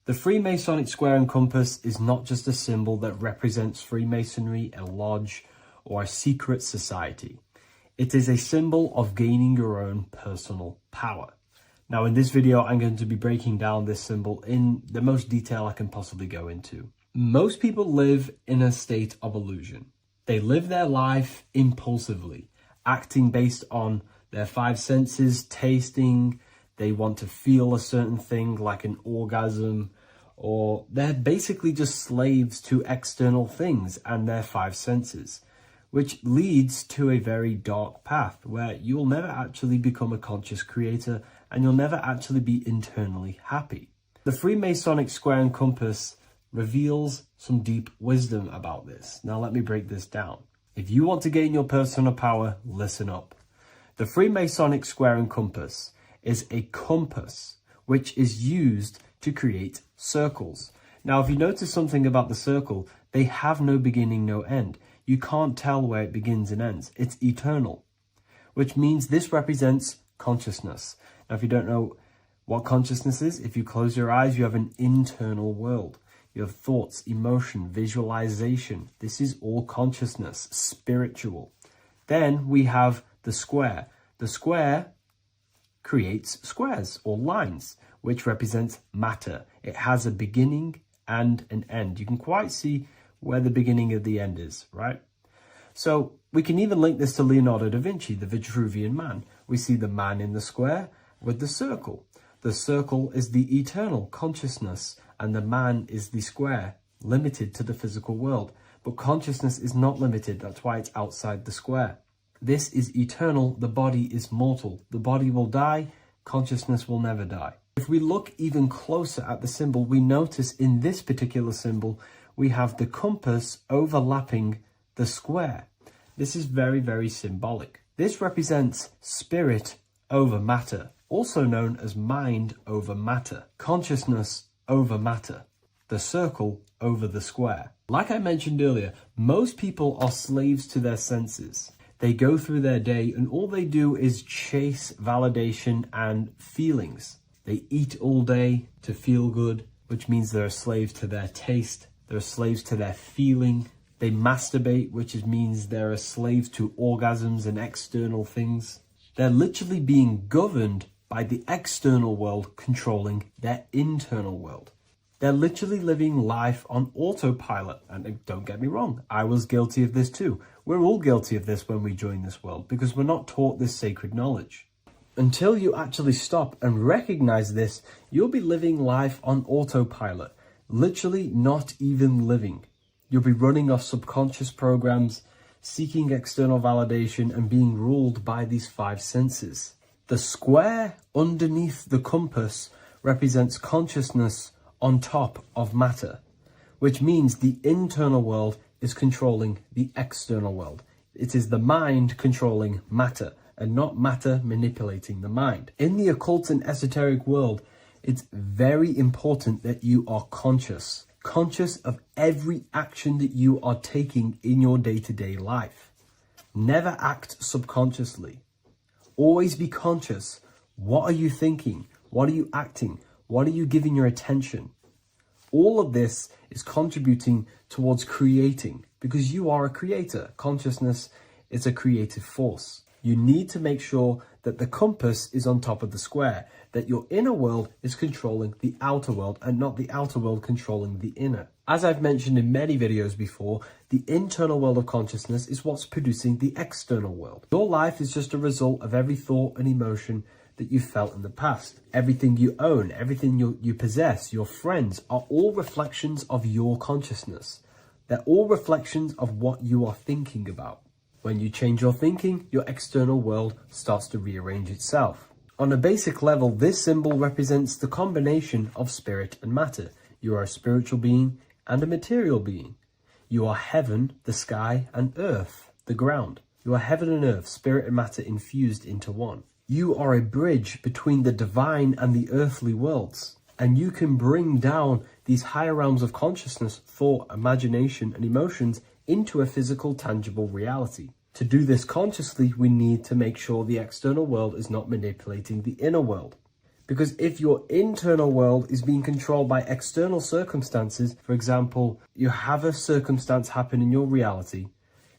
S1: The Freemasonic square and compass is not just a symbol that represents Freemasonry, a lodge, or a secret society. It is a symbol of gaining your own personal power. Now, in this video, I'm going to be breaking down this symbol in the most detail I can possibly go into. Most people live in a state of illusion. They live their life impulsively, acting based on their five senses, tasting. They want to feel a certain thing like an orgasm, or they're basically just slaves to external things and their five senses, which leads to a very dark path where you'll never actually become a conscious creator and you'll never actually be internally happy. The Freemasonic square and compass reveals some deep wisdom about this. Now let me break this down. If you want to gain your personal power, listen up. The Freemasonic square and compass is a compass which is used to create circles. Now, if you notice something about the circle, they have no beginning, no end. You can't tell where it begins and ends. It's eternal, which means this represents consciousness. Now, if you don't know what consciousness is, if you close your eyes, you have an internal world. You have thoughts, emotion, visualization. This is all consciousness, spiritual. Then we have the square. The square creates squares or lines, which represents matter. It has a beginning and an end. You can quite see where the beginning of the end is, right? So we can even link this to Leonardo da Vinci, the Vitruvian Man. We see the man in the square with the circle. The circle is the eternal consciousness, and the man is the square, limited to the physical world. But consciousness is not limited. That's why it's outside the square. This is eternal. The body is mortal. The body will die. Consciousness will never die. If we look even closer at the symbol, we notice in this particular symbol, we have the compass overlapping the square. This is very, very symbolic. This represents spirit over matter, also known as mind over matter, consciousness over matter, the circle over the square. Like I mentioned earlier, most people are slaves to their senses. They go through their day and all they do is chase validation and feelings. They eat all day to feel good, which means they're slaves to their taste. They're slaves to their feeling. They masturbate, which means they're a slave to orgasms and external things. They're literally being governed by the external world controlling their internal world. They're literally living life on autopilot. And don't get me wrong, I was guilty of this too. We're all guilty of this when we join this world because we're not taught this sacred knowledge. Until you actually stop and recognize this, you'll be living life on autopilot, literally not even living. You'll be running off subconscious programs, seeking external validation and being ruled by these five senses. The square underneath the compass represents consciousness on top of matter, which means the internal world is controlling the external world. It is the mind controlling matter and not matter manipulating the mind. In the occult and esoteric world, it's very important that you are conscious of every action that you are taking in your day-to-day life. Never act subconsciously. Always be conscious. What are you thinking? What are you acting? What are you giving your attention? All of this is contributing towards creating because you are a creator. Consciousness is a creative force. You need to make sure that the compass is on top of the square, that your inner world is controlling the outer world and not the outer world controlling the inner. As I've mentioned in many videos before, the internal world of consciousness is what's producing the external world. Your life is just a result of every thought and emotion that you felt in the past. Everything you own, everything you possess, your friends are all reflections of your consciousness. They're all reflections of what you are thinking about. When you change your thinking, your external world starts to rearrange itself. On a basic level, this symbol represents the combination of spirit and matter. You are a spiritual being and a material being. You are heaven, the sky, and earth, the ground. You are heaven and earth, spirit and matter infused into one. You are a bridge between the divine and the earthly worlds. And you can bring down these higher realms of consciousness, thought, imagination, and emotions into a physical, tangible reality. To do this consciously, we need to make sure the external world is not manipulating the inner world. Because if your internal world is being controlled by external circumstances, for example, you have a circumstance happen in your reality,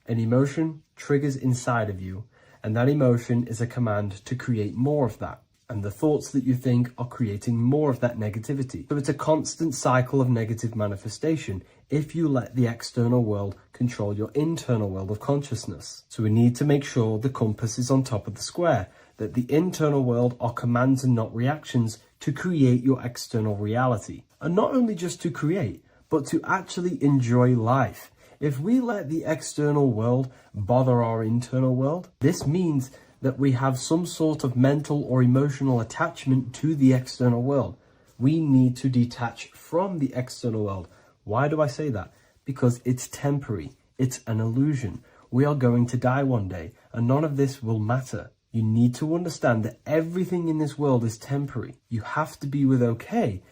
S1: an emotion triggers inside of you, and that emotion is a command to create more of that. And the thoughts that you think are creating more of that negativity. So it's a constant cycle of negative manifestation if you let the external world control your internal world of consciousness. So we need to make sure the compass is on top of the square, that the internal world are commands and not reactions to create your external reality. And not only just to create, but to actually enjoy life. If we let the external world bother our internal world, this means that we have some sort of mental or emotional attachment to the external world. We need to detach from the external world. Why do I say that? Because it's temporary. It's an illusion. We are going to die one day, and none of this will matter. You need to understand that everything in this world is temporary. You have to be okay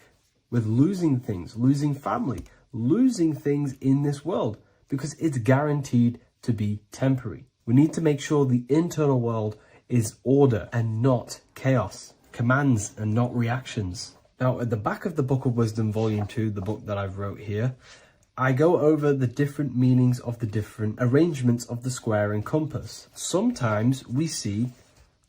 S1: with losing things, losing family, losing things in this world, because it's guaranteed to be temporary. We need to make sure the internal world is order and not chaos, commands and not reactions. Now, at the back of the Book of Wisdom, Volume 2, the book that I've wrote here, I go over the different meanings of the different arrangements of the square and compass. Sometimes we see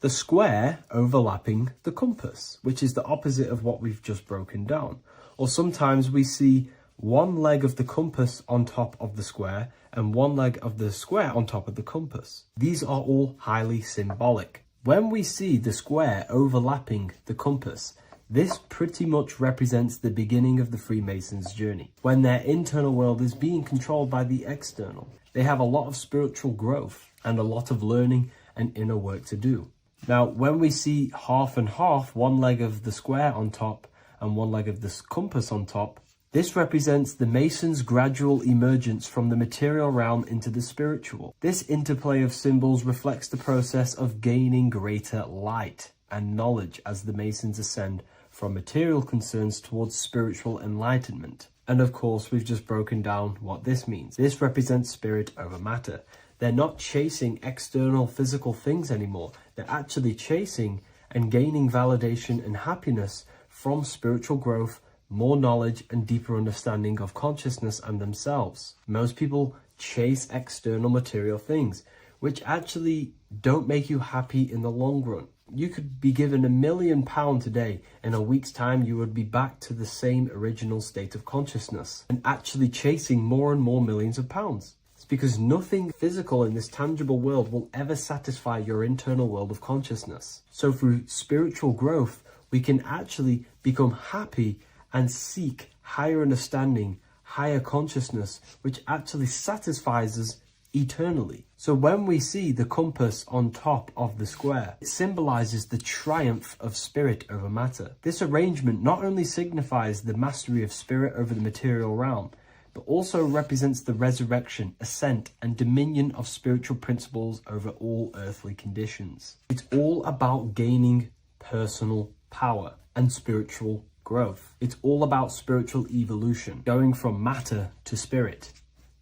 S1: the square overlapping the compass, which is the opposite of what we've just broken down. Or sometimes we see one leg of the compass on top of the square and one leg of the square on top of the compass. These are all highly symbolic. When we see the square overlapping the compass, this pretty much represents the beginning of the Freemasons' journey, when their internal world is being controlled by the external. They have a lot of spiritual growth and a lot of learning and inner work to do. Now, when we see half and half, one leg of the square on top and one leg of the compass on top, this represents the Masons' gradual emergence from the material realm into the spiritual. This interplay of symbols reflects the process of gaining greater light and knowledge as the Masons ascend from material concerns towards spiritual enlightenment. And of course, we've just broken down what this means. This represents spirit over matter. They're not chasing external physical things anymore. They're actually chasing and gaining validation and happiness from spiritual growth, more knowledge and deeper understanding of consciousness and themselves. Most people chase external material things, which actually don't make you happy in the long run. You could be given £1 million today. In a week's time, you would be back to the same original state of consciousness and actually chasing more and more millions of pounds. It's because nothing physical in this tangible world will ever satisfy your internal world of consciousness. So through spiritual growth, we can actually become happy and seek higher understanding, higher consciousness, which actually satisfies us eternally. So when we see the compass on top of the square, it symbolizes the triumph of spirit over matter. This arrangement not only signifies the mastery of spirit over the material realm, but also represents the resurrection, ascent, and dominion of spiritual principles over all earthly conditions. It's all about gaining personal power and spiritual growth. It's all about spiritual evolution, going from matter to spirit.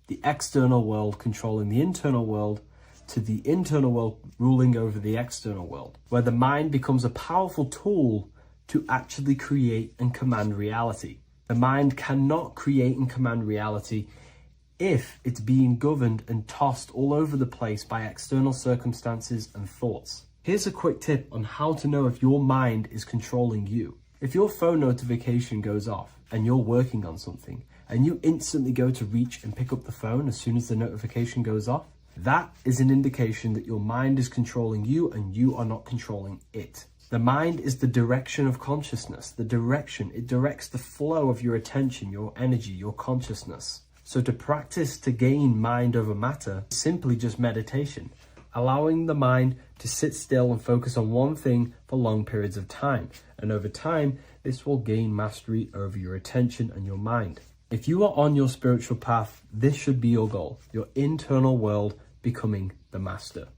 S1: The external world controlling the internal world, to the internal world ruling over the external world, where the mind becomes a powerful tool to actually create and command reality. The mind cannot create and command reality if it's being governed and tossed all over the place by external circumstances and thoughts. Here's a quick tip on how to know if your mind is controlling you. If your phone notification goes off and you're working on something and you instantly go to reach and pick up the phone as soon as the notification goes off, that is an indication that your mind is controlling you and you are not controlling it. The mind is the direction of consciousness. The direction, it directs the flow of your attention, your energy, your consciousness. So to practice to gain mind over matter is simply just meditation, allowing the mind to sit still and focus on one thing for long periods of time. And over time, this will gain mastery over your attention and your mind. If you are on your spiritual path, this should be your goal. Your internal world becoming the master.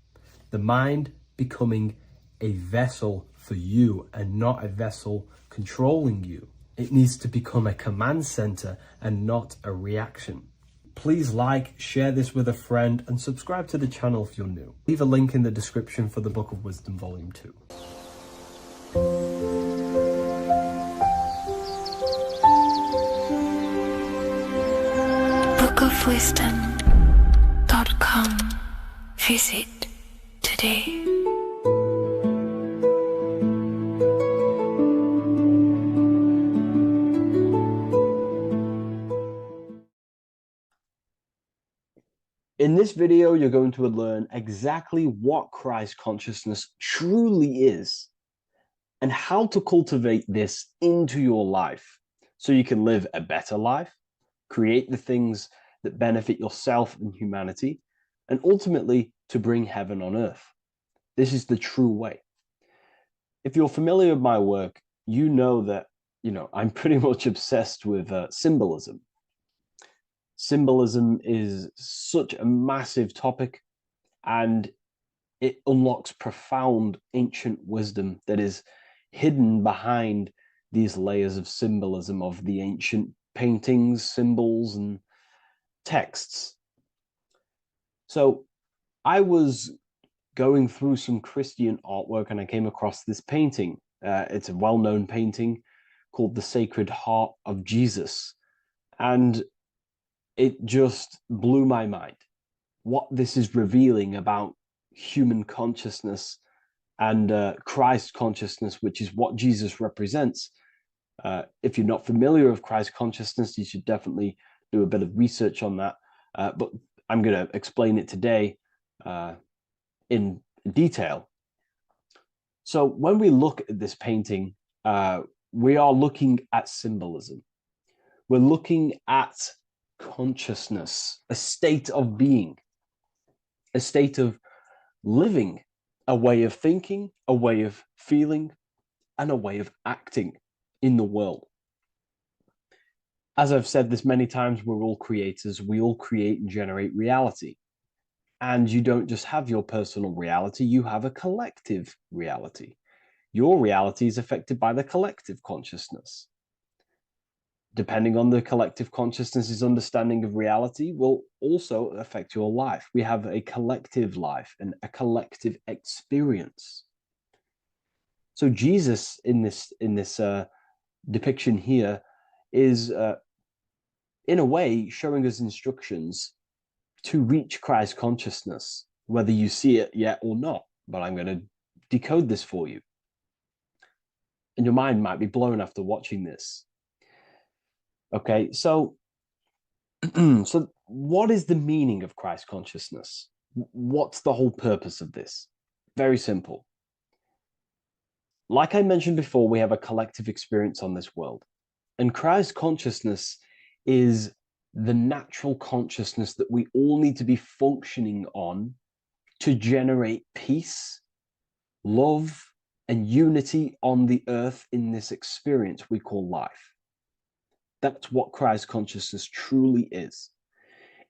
S1: The mind becoming a vessel for you and not a vessel controlling you. It needs to become a command center and not a reaction. Please like, share this with a friend, and subscribe to the channel if you're new. Leave a link in the description for the Book of Wisdom Volume 2.
S2: bookofwisdom.com. Visit today.
S17: In this video, you're going to learn exactly what Christ consciousness truly is and how to cultivate this into your life so you can live a better life, create the things that benefit yourself and humanity, and ultimately to bring heaven on earth. This is the true way. If you're familiar with my work, you know that, I'm pretty much obsessed with symbolism. Symbolism is such a massive topic, and it unlocks profound ancient wisdom that is hidden behind these layers of symbolism of the ancient paintings, symbols, and texts. So I was going through some Christian artwork and I came across this painting. It's a well-known painting called The Sacred Heart of Jesus. And it just blew my mind. What this is revealing about human consciousness and Christ consciousness, which is what Jesus represents. If you're not familiar with Christ consciousness, you should definitely do a bit of research on that. But I'm going to explain it today in detail. So when we look at this painting, we are looking at symbolism. We're looking at consciousness, a state of being, a state of living, a way of thinking, a way of feeling, and a way of acting in the world. As I've said this many times, we're all creators. We all create and generate reality. And you don't just have your personal reality, you have a collective reality. Your reality is affected by the collective consciousness. Depending on the collective consciousness's understanding of reality will also affect your life. We have a collective life and a collective experience. So Jesus in this depiction here is in a way showing us instructions to reach Christ consciousness, whether you see it yet or not. But I'm going to decode this for you. And your mind might be blown after watching this. Okay, so what is the meaning of Christ consciousness? What's the whole purpose of this? Very simple. Like I mentioned before, we have a collective experience on this world. And Christ consciousness is the natural consciousness that we all need to be functioning on to generate peace, love, and unity on the earth in this experience we call life. That's what Christ consciousness truly is.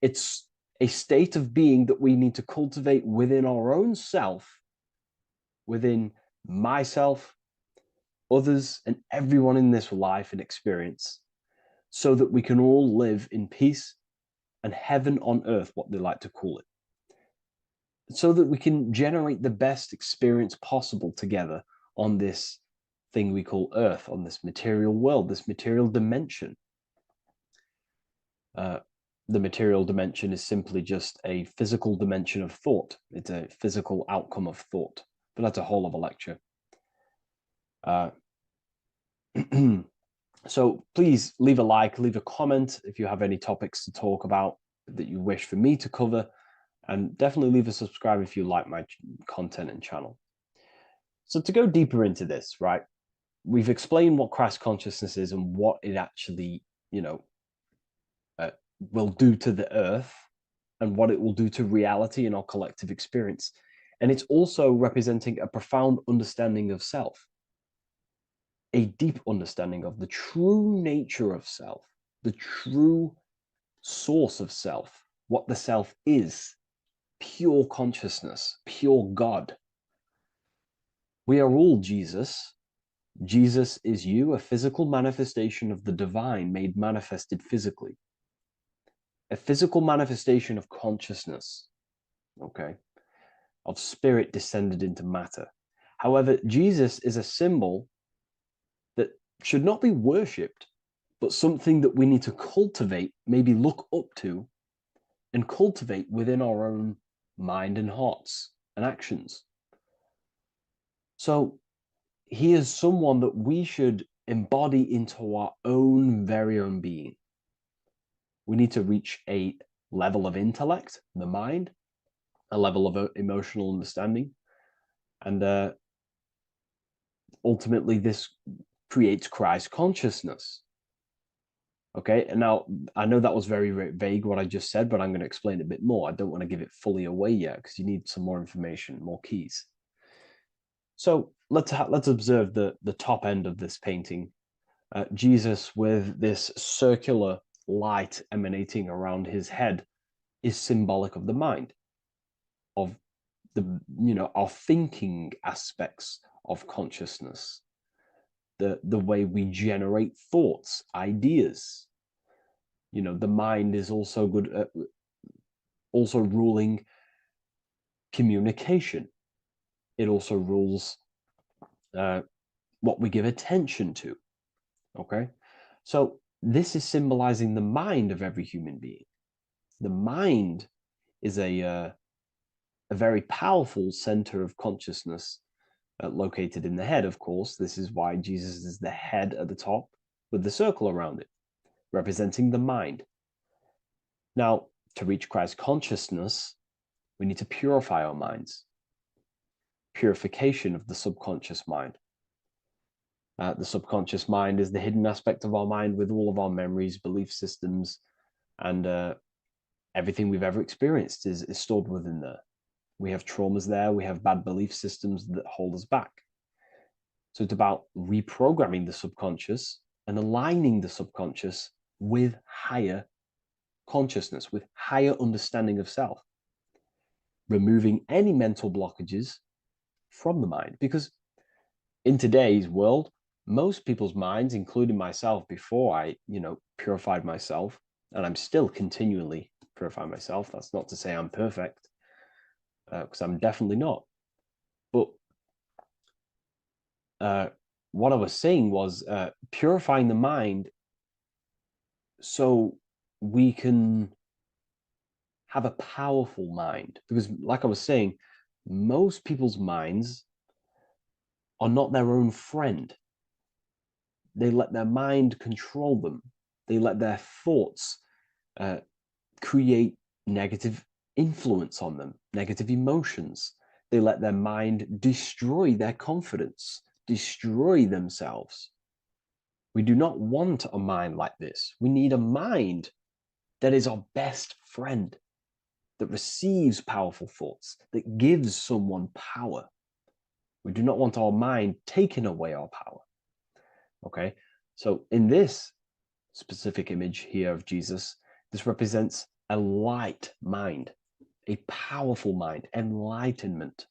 S17: It's a state of being that we need to cultivate within our own self, within myself, others, and everyone in this life and experience, so that we can all live in peace and heaven on earth, what they like to call it, so that we can generate the best experience possible together on this thing we call earth, on this material world, this material dimension. The material dimension is simply just a physical dimension of thought. It's a physical outcome of thought, but that's a whole of a lecture. So please leave a like, leave a comment if you have any topics to talk about that you wish for me to cover, and definitely leave a subscribe if you like my content and channel. So to go deeper into this, right, we've explained what Christ consciousness is and what it actually, will do to the earth and what it will do to reality in our collective experience. And it's also representing a profound understanding of self, a deep understanding of the true nature of self, the true source of self, what the self is, pure consciousness, pure God. We are all Jesus. Jesus is you, a physical manifestation of the divine made manifested physically. A physical manifestation of consciousness, okay, of spirit descended into matter. However, Jesus is a symbol that should not be worshipped, but something that we need to cultivate, maybe look up to, and cultivate within our own mind and hearts and actions. So he is someone that we should embody into our own very own being. We need to reach a level of intellect, the mind, a level of emotional understanding, and ultimately this creates Christ consciousness. Okay, and now I know that was very, very vague what I just said, but I'm going to explain it a bit more. I don't want to give it fully away yet because you need some more information, more keys. So let's observe the top end of this painting. Jesus with this circular light emanating around his head is symbolic of the mind, of the our thinking aspects of consciousness, the way we generate thoughts, ideas. The mind is also good at also ruling communication. It also rules what we give attention to. Okay, so this is symbolizing the mind of every human being. The mind is a very powerful center of consciousness located in the head, of course. This is why Jesus is the head at the top with the circle around it, representing the mind. Now, to reach Christ consciousness, we need to purify our minds. Purification of the subconscious mind. The subconscious mind is the hidden aspect of our mind with all of our memories, belief systems, and everything we've ever experienced is stored within there. We have traumas there, we have bad belief systems that hold us back. So it's about reprogramming the subconscious and aligning the subconscious with higher consciousness, with higher understanding of self. Removing any mental blockages from the mind. Because in today's world, most people's minds, including myself before I, purified myself, and I'm still continually purifying myself. That's not to say I'm perfect, because I'm definitely not. But what I was saying was purifying the mind so we can have a powerful mind. Because like I was saying, most people's minds are not their own friend. They let their mind control them. They let their thoughts create negative influence on them, negative emotions. They let their mind destroy their confidence, destroy themselves. We do not want a mind like this. We need a mind that is our best friend, that receives powerful thoughts, that gives someone power. We do not want our mind taking away our power. Okay, so in this specific image here of Jesus, this represents a light mind, a powerful mind, enlightenment.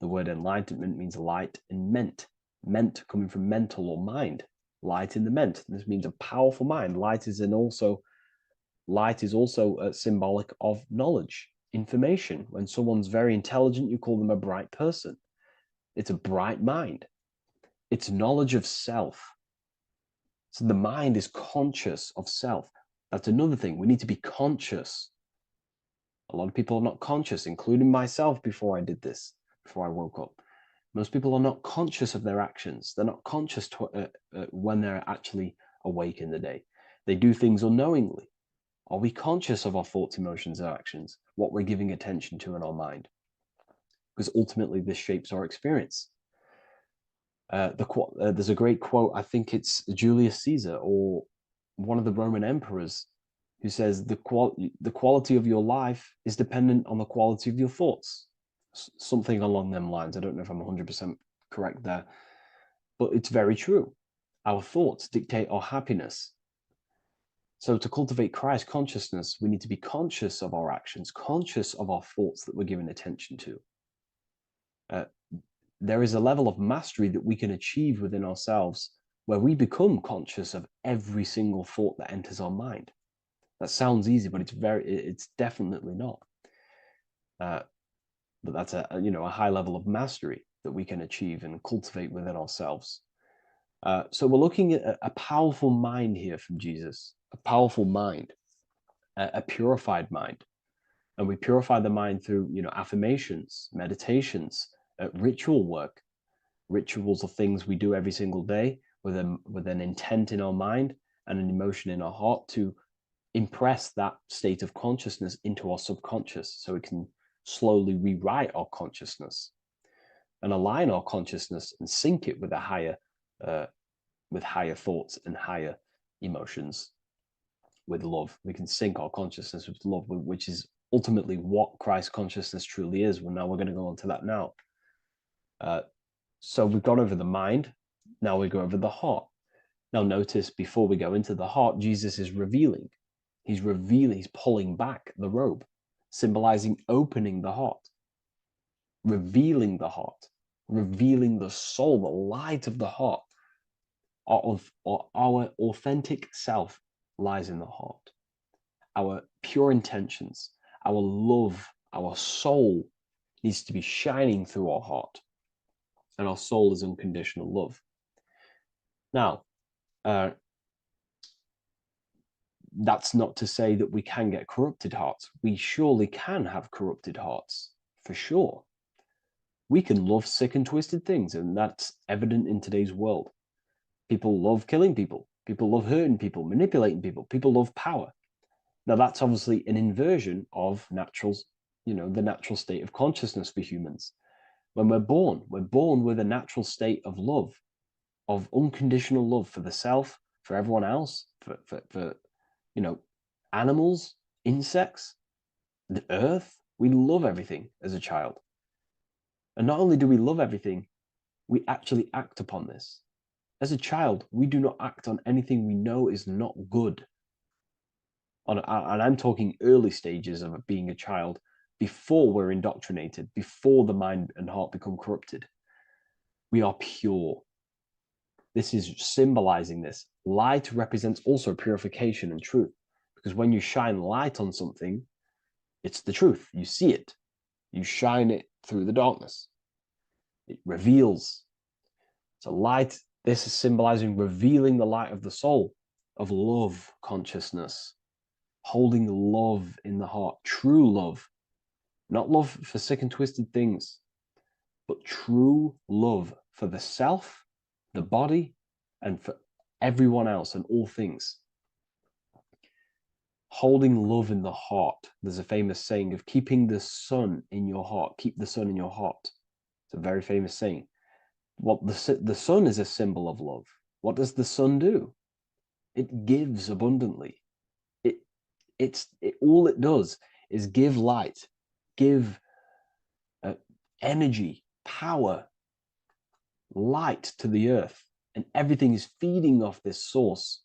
S17: The word enlightenment means light and ment coming from mental or mind, light in the ment. This means a powerful mind. Light is also symbolic of knowledge, information. When someone's very intelligent, you call them a bright person. It's a bright mind. It's knowledge of self. So the mind is conscious of self. That's another thing. We need to be conscious. A lot of people are not conscious, including myself before I did this, before I woke up. Most people are not conscious of their actions. They're not conscious when they're actually awake in the day. They do things unknowingly. Are we conscious of our thoughts, emotions, and actions, what we're giving attention to in our mind? Because ultimately this shapes our experience. There's a great quote, I think it's Julius Caesar or one of the Roman emperors, who says the quality of your life is dependent on the quality of your thoughts. Something along them lines. I don't know if I'm 100% correct there, but it's very true. Our thoughts dictate our happiness. So to cultivate Christ consciousness, we need to be conscious of our actions, conscious of our thoughts that we're giving attention to. There is a level of mastery that we can achieve within ourselves where we become conscious of every single thought that enters our mind. That sounds easy, but it's definitely not. But that's a high level of mastery that we can achieve and cultivate within ourselves. So we're looking at a powerful mind here from Jesus, a powerful mind, a purified mind. And we purify the mind through, affirmations, meditations, ritual work. Rituals are things we do every single day with an intent in our mind and an emotion in our heart to impress that state of consciousness into our subconscious so we can slowly rewrite our consciousness and align our consciousness and sync it with higher thoughts and higher emotions with love. We can sync our consciousness with love, which is ultimately what Christ consciousness truly is. Well, now we're going to go on to that now. So we've gone over the mind. Now we go over the heart. Now notice, before we go into the heart, Jesus is revealing. He's pulling back the robe, symbolizing opening the heart, revealing the heart, revealing the soul, the light of the heart. Our authentic self lies in the heart. Our pure intentions, our love, our soul needs to be shining through our heart. And our soul is unconditional love. Now, that's not to say that we can get corrupted hearts. We surely can have corrupted hearts, for sure. We can love sick and twisted things, and that's evident in today's world. People love killing people. People love hurting people, manipulating people. People love power. Now, that's obviously an inversion of the natural state of consciousness for humans. When we're born with a natural state of love, of unconditional love for the self, for everyone else, for animals, insects, the earth. We love everything as a child. And not only do we love everything, we actually act upon this. As a child, we do not act on anything we know is not good. And I'm talking early stages of being a child, before we're indoctrinated, before the mind and heart become corrupted. We are pure. This is symbolizing this. Light represents also purification and truth, because when you shine light on something, it's the truth. You see it. You shine it through the darkness. It reveals. So light, this is symbolizing revealing the light of the soul, of love consciousness, holding love in the heart, true love, not love for sick and twisted things, but true love for the self, the body, and for everyone else and all things. Holding love in the heart. There's a famous saying of keeping the sun in your heart. Keep the sun in your heart. It's a very famous saying. What the sun is a symbol of love. What does the sun do? It gives abundantly. All it does is give light, give energy, power, light to the earth, and everything is feeding off this source.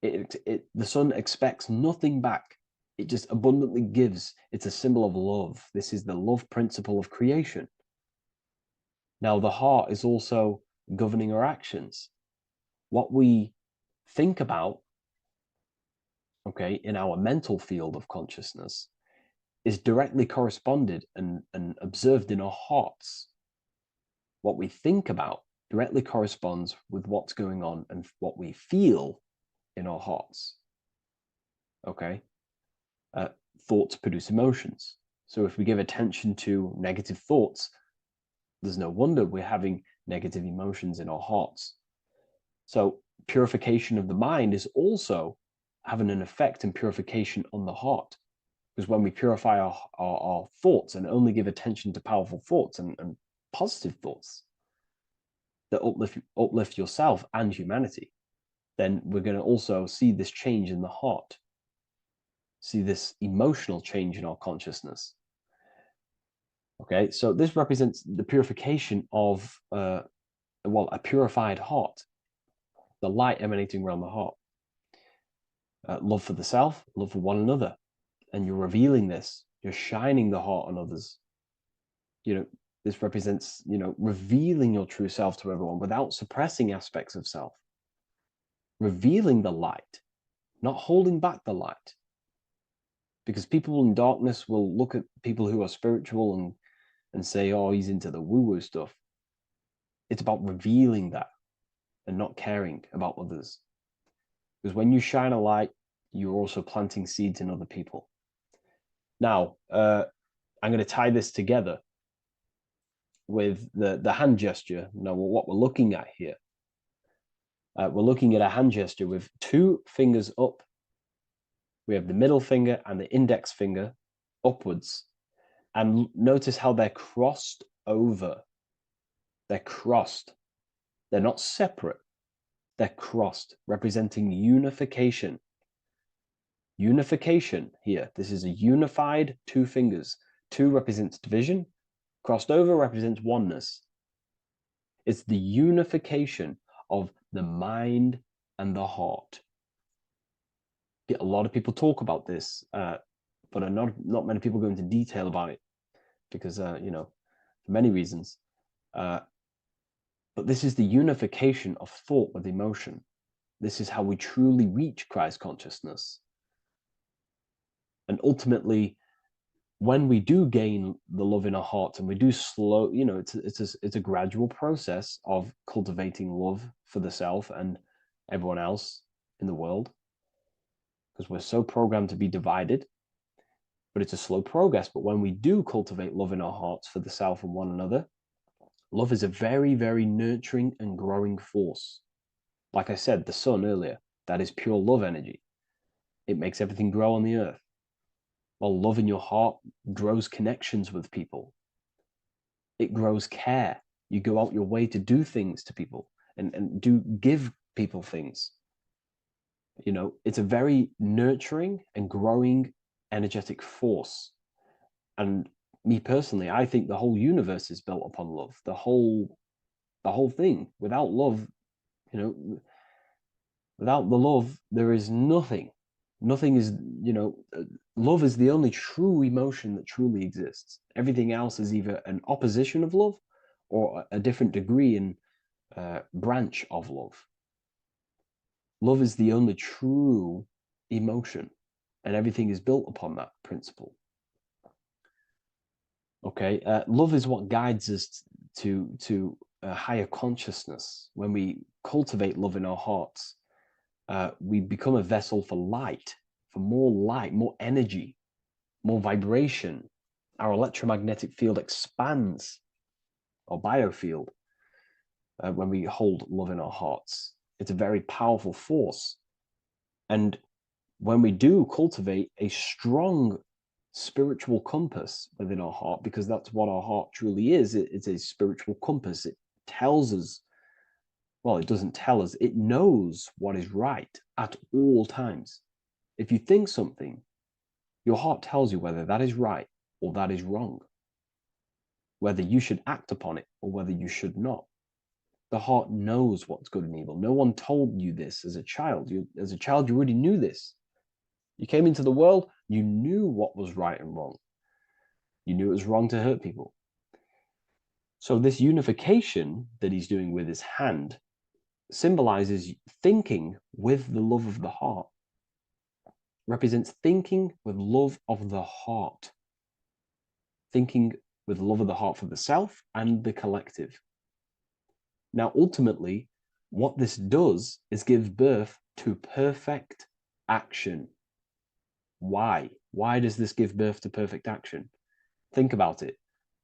S17: The sun expects nothing back. It just abundantly gives. It's a symbol of love. This is the love principle of creation. Now, the heart is also governing our actions. What we think about, okay, in our mental field of consciousness is directly corresponded and observed in our hearts. What we think about directly corresponds with what's going on and what we feel in our hearts. Okay? Thoughts produce emotions. So if we give attention to negative thoughts, there's no wonder we're having negative emotions in our hearts. So purification of the mind is also having an effect in purification on the heart. Because when we purify our thoughts and only give attention to powerful thoughts and positive thoughts that uplift yourself and humanity, then we're going to also see this change in the heart, see this emotional change in our consciousness. Okay, so this represents the purification of, a purified heart, the light emanating around the heart. Love for the self, love for one another. And you're revealing this, you're shining the heart on others. This represents, revealing your true self to everyone without suppressing aspects of self. Revealing the light, not holding back the light. Because people in darkness will look at people who are spiritual and say, oh, he's into the woo-woo stuff. It's about revealing that and not caring about others. Because when you shine a light, you're also planting seeds in other people. Now, I'm going to tie this together with the hand gesture. Now, what we're looking at here, we're looking at a hand gesture with 2 fingers up We have the middle finger and the index finger upwards. And notice how they're crossed over. They're crossed. They're not separate. They're crossed, representing unification. Unification here. This is a unified two fingers. Two represents division. Crossed over represents oneness. It's the unification of the mind and the heart. A lot of people talk about this, but not many people go into detail about it because, you know, for many reasons. But this is the unification of thought with emotion. This is how we truly reach Christ consciousness. And ultimately, when we do gain the love in our hearts and we do slow, you know, it's a gradual process of cultivating love for the self and everyone else in the world, because we're so programmed to be divided, but it's a slow progress. But when we do cultivate love in our hearts for the self and one another, love is a very, very nurturing and growing force. Like I said, the sun earlier, that is pure love energy. It makes everything grow on the earth. While love in your heart grows connections with people. It grows care. You go out your way to do things to people and do give people things. You know, it's a very nurturing and growing energetic force. And me personally, I think the whole universe is built upon love. The whole thing. Without love, you know, without the love, there is nothing. Nothing is, you know, love is the only true emotion that truly exists. Everything else is either an opposition of love or a different degree and branch of love. Love is the only true emotion, and everything is built upon that principle. Okay, love is what guides us to a higher consciousness. When we cultivate love in our hearts, we become a vessel for light, more energy, more vibration. Our electromagnetic field expands, or biofield, when we hold love in our hearts. It's a very powerful force. And when we do cultivate a strong spiritual compass within our heart, because that's what our heart truly is, it's a spiritual compass. It tells us, well, it doesn't tell us, it knows what is right at all times. If you think something, your heart tells you whether that is right or that is wrong, whether you should act upon it or whether you should not. The heart knows what's good and evil. No one told you this as a child. As a child, you already knew this. You came into the world, you knew what was right and wrong. You knew it was wrong to hurt people. So this unification that he's doing with his hand symbolizes thinking with the love of the heart. Represents thinking with love of the heart. Thinking with love of the heart for the self and the collective. Now, ultimately, what this does is give birth to perfect action. Why? Why does this give birth to perfect action? Think about it.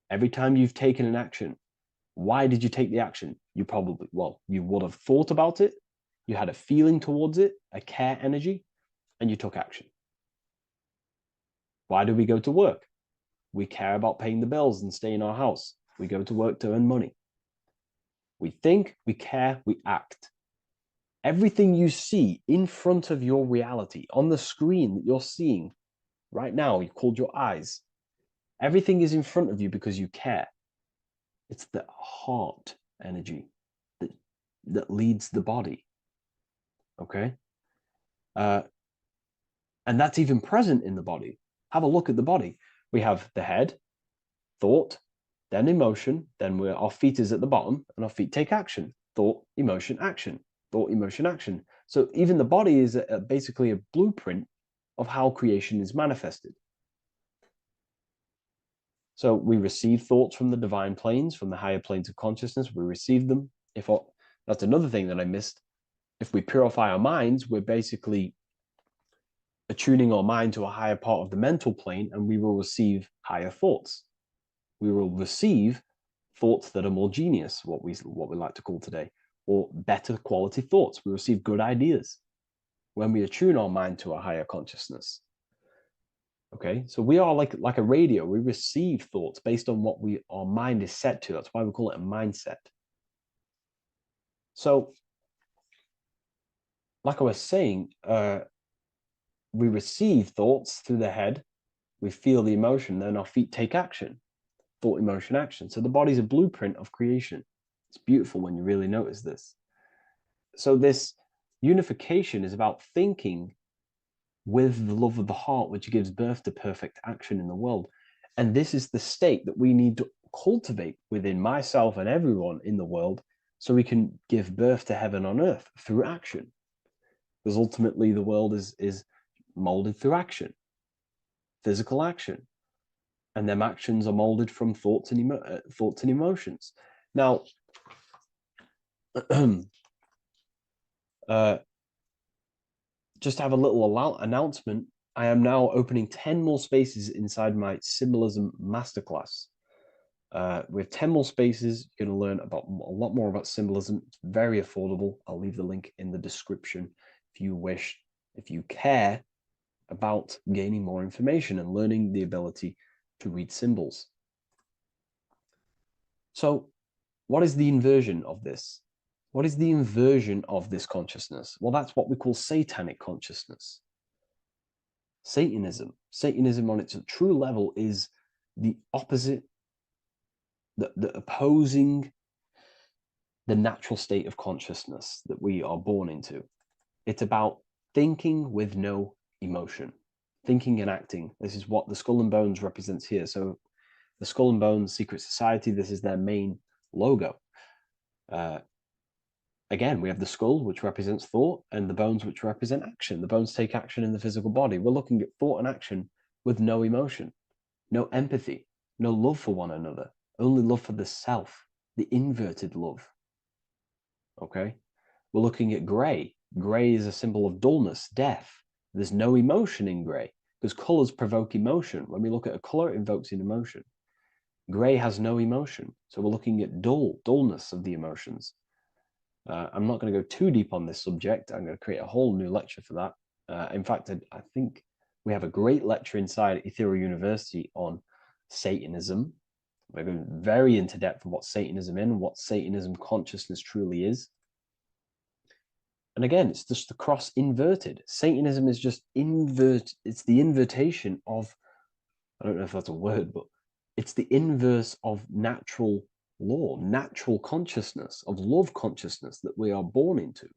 S17: Every time you've taken an action, why did you take the action? You probably, well, you would have thought about it, you had a feeling towards it, a care energy, and you took action. Why do we go to work? We care about paying the bills and staying in our house. We go to work to earn money. We think, we care, we act. Everything you see in front of your reality, on the screen that you're seeing right now, you called your eyes. Everything is in front of you because you care. It's the heart energy that leads the body. Okay? And that's even present in the body. Have a look at the body. We have the head, thought, then emotion, then our feet is at the bottom, and our feet take action. Thought, emotion, action. Thought, emotion, action. So even the body is basically a blueprint of how creation is manifested. So we receive thoughts from the divine planes, from the higher planes of consciousness. We receive them. That's another thing that I missed. If we purify our minds, we're basically attuning our mind to a higher part of the mental plane, and we will receive higher thoughts. We will receive thoughts that are more genius, what we like to call today, or better quality thoughts. We receive good ideas. when we attune our mind to a higher consciousness. Okay, so we are like a radio. We receive thoughts based on what our mind is set to. That's why we call it a mindset. So, like I was saying, we receive thoughts through the head, we feel the emotion, then our feet take action. Thought, emotion, action. So the body's a blueprint of creation. It's beautiful when you really notice this. So this unification is about thinking with the love of the heart, which gives birth to perfect action in the world. And this is the state that we need to cultivate within myself and everyone in the world so we can give birth to heaven on earth through action. Because ultimately the world is molded through action, physical action. And them actions are molded from thoughts and emotions. Now, just to have a little announcement, I am now opening 10 more spaces inside my symbolism masterclass. With 10 more spaces, you're going to learn about a lot more about symbolism. It's very affordable. I'll leave the link in the description if you wish, if you care about gaining more information and learning the ability to read symbols. So, what is the inversion of this? What is the inversion of this consciousness? Well, that's what we call satanic consciousness. Satanism. Satanism on its true level is the opposite, the opposing the natural state of consciousness that we are born into. It's about thinking with no emotion, thinking and acting. This is what the Skull and Bones represents here. So the Skull and Bones Secret Society, this is their main logo. Again, we have the skull, which represents thought, and the bones, which represent action. The bones take action in the physical body. We're looking at thought and action with no emotion, no empathy, no love for one another, only love for the self, the inverted love. Okay? We're looking at gray. Gray is a symbol of dullness, death. There's no emotion in gray because colors provoke emotion. When we look at a color, it invokes an emotion. Gray has no emotion. So we're looking at dullness of the emotions. I'm not going to go too deep on this subject. I'm going to create a whole new lecture for that. In fact, I think we have a great lecture inside Ethereal University on Satanism. We're going very into depth of what Satanism is and what Satanism consciousness truly is. And again, it's just the cross inverted. Satanism is just it's the invertation of, I don't know if that's a word, but it's the inverse of natural law, natural consciousness, of love consciousness that we are born into.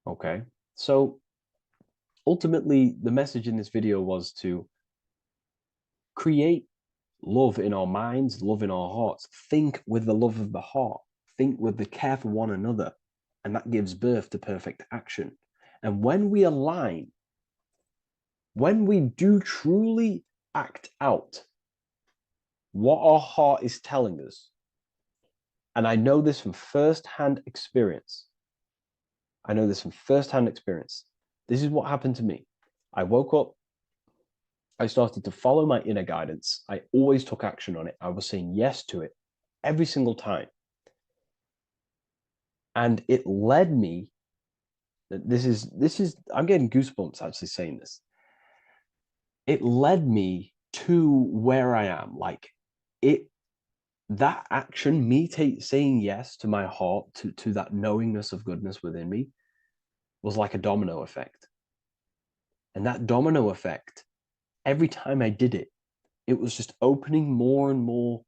S17: Okay, so ultimately the message in this video was to create love in our minds, love in our hearts, think with the love of the heart, think with the care for one another, and that gives birth to perfect action. And when we align, when we do truly act out what our heart is telling us, and I know this from first-hand experience. This is what happened to me. I woke up, I started to follow my inner guidance. I always took action on it. I was saying yes to it every single time. And it led me, this is, I'm getting goosebumps actually saying this. It led me to where I am. Like that action, me saying yes to my heart, to that knowingness of goodness within me, was like a domino effect. And that domino effect, every time I did it, it was just opening more and more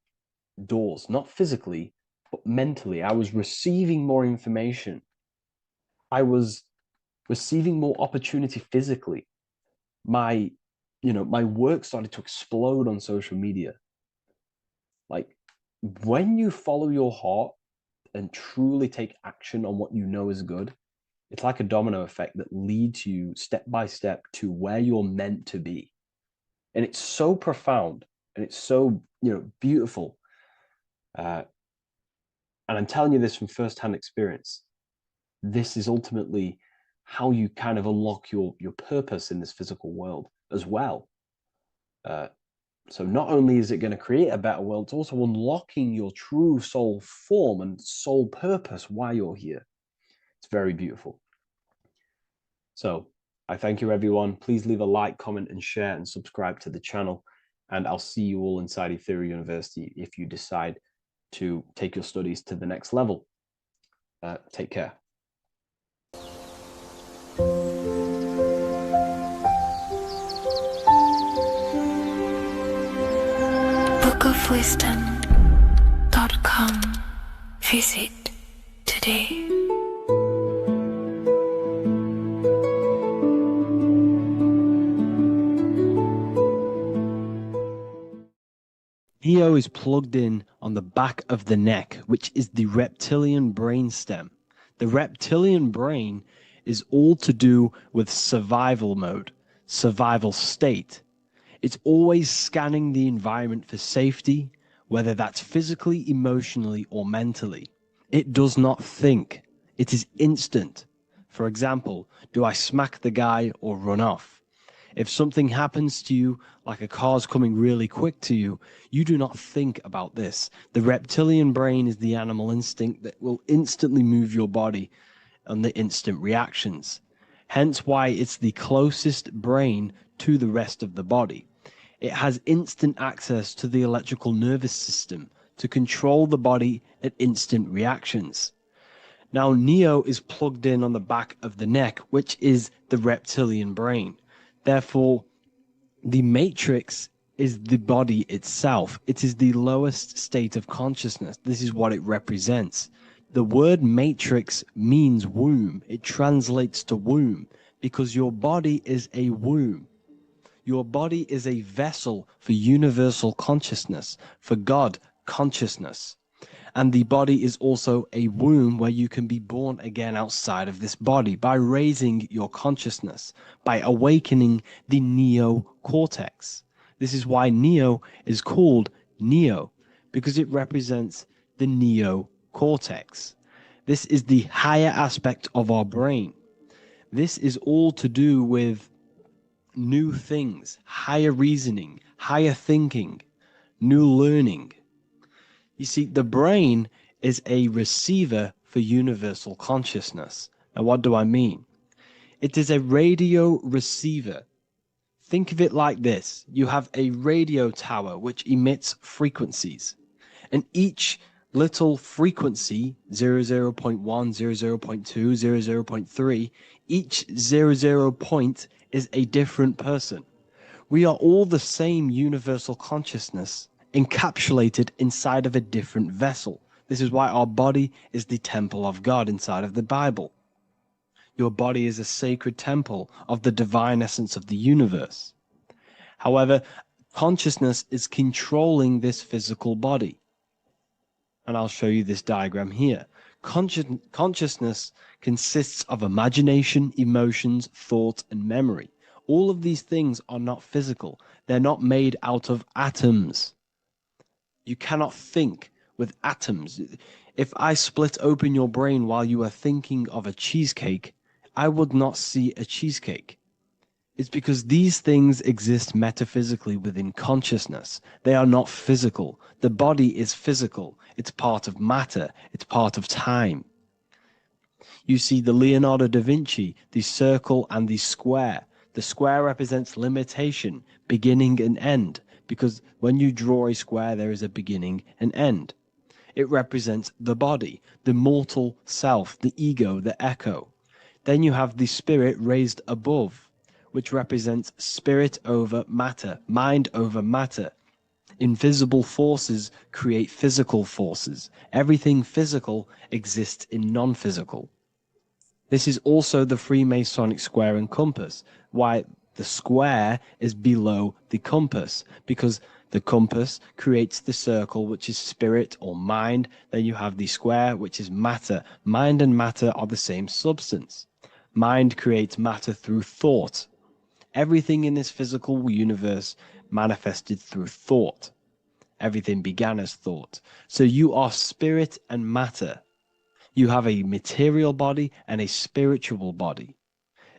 S17: doors, not physically, but mentally. I was receiving more information. I was receiving more opportunity physically. My work started to explode on social media. Like, when you follow your heart and truly take action on what you know is good, it's like a domino effect that leads you step by step to where you're meant to be. And it's so profound and it's so, beautiful. And I'm telling you this from firsthand experience. This is ultimately how you kind of unlock your purpose in this physical world as well. So not only is it going to create a better world, it's also unlocking your true soul form and soul purpose while you're here. It's very beautiful.
S1: So I thank you, everyone. Please leave a like, comment, and share, and subscribe to the channel. And I'll see you all inside Ethereal University if you decide to take your studies to the next level. Take care.
S2: bookofwisdom.com. Visit today.
S1: Neo is plugged in on the back of the neck, which is the reptilian brain stem. The reptilian brain is all to do with survival mode, survival state. It's always scanning the environment for safety, whether that's physically, emotionally, or mentally. It does not think. It is instant. For example, do I smack the guy or run off? If something happens to you, like a car's coming really quick to you, you do not think about this. The reptilian brain is the animal instinct that will instantly move your body on the instant reactions. Hence why it's the closest brain to the rest of the body. It has instant access to the electrical nervous system to control the body at instant reactions. Now, Neo is plugged in on the back of the neck, which is the reptilian brain. Therefore, the matrix is the body itself. It is the lowest state of consciousness. This is what it represents. The word matrix means womb. It translates to womb because your body is a womb. Your body is a vessel for universal consciousness, for God consciousness. And the body is also a womb where you can be born again outside of this body by raising your consciousness, by awakening the neocortex. This is why Neo is called Neo, because it represents the neocortex. This is the higher aspect of our brain. This is all to do with new things, higher reasoning, higher thinking, new learning. You see, the brain is a receiver for universal consciousness. Now, what do I mean? It is a radio receiver. Think of it like this. You have a radio tower which emits frequencies. And each little frequency, 00.1, 00.2, 00.3, each 00 point is a different person. We are all the same universal consciousness, encapsulated inside of a different vessel. This is why our body is the temple of God inside of the Bible. Your body is a sacred temple of the divine essence of the universe. However, consciousness is controlling this physical body. And I'll show you this diagram here. Consciousness consists of imagination, emotions, thought, and memory. All of these things are not physical. They're not made out of atoms. You cannot think with atoms. If I split open your brain while you are thinking of a cheesecake, I would not see a cheesecake. It's because these things exist metaphysically within consciousness. They are not physical. The body is physical. It's part of matter. It's part of time. You see the Leonardo da Vinci, the circle and the square. The square represents limitation, beginning and end, because when you draw a square, there is a beginning and end. It represents the body, the mortal self, the ego, the echo. Then you have the spirit raised above, which represents spirit over matter, mind over matter. Invisible forces create physical forces. Everything physical exists in non-physical. This is also the Freemasonic square and compass, why the square is below the compass, because the compass creates the circle, which is spirit or mind. Then you have the square, which is matter. Mind and matter are the same substance. Mind creates matter through thought. Everything in this physical universe manifested through thought. Everything began as thought. So you are spirit and matter. You have a material body and a spiritual body.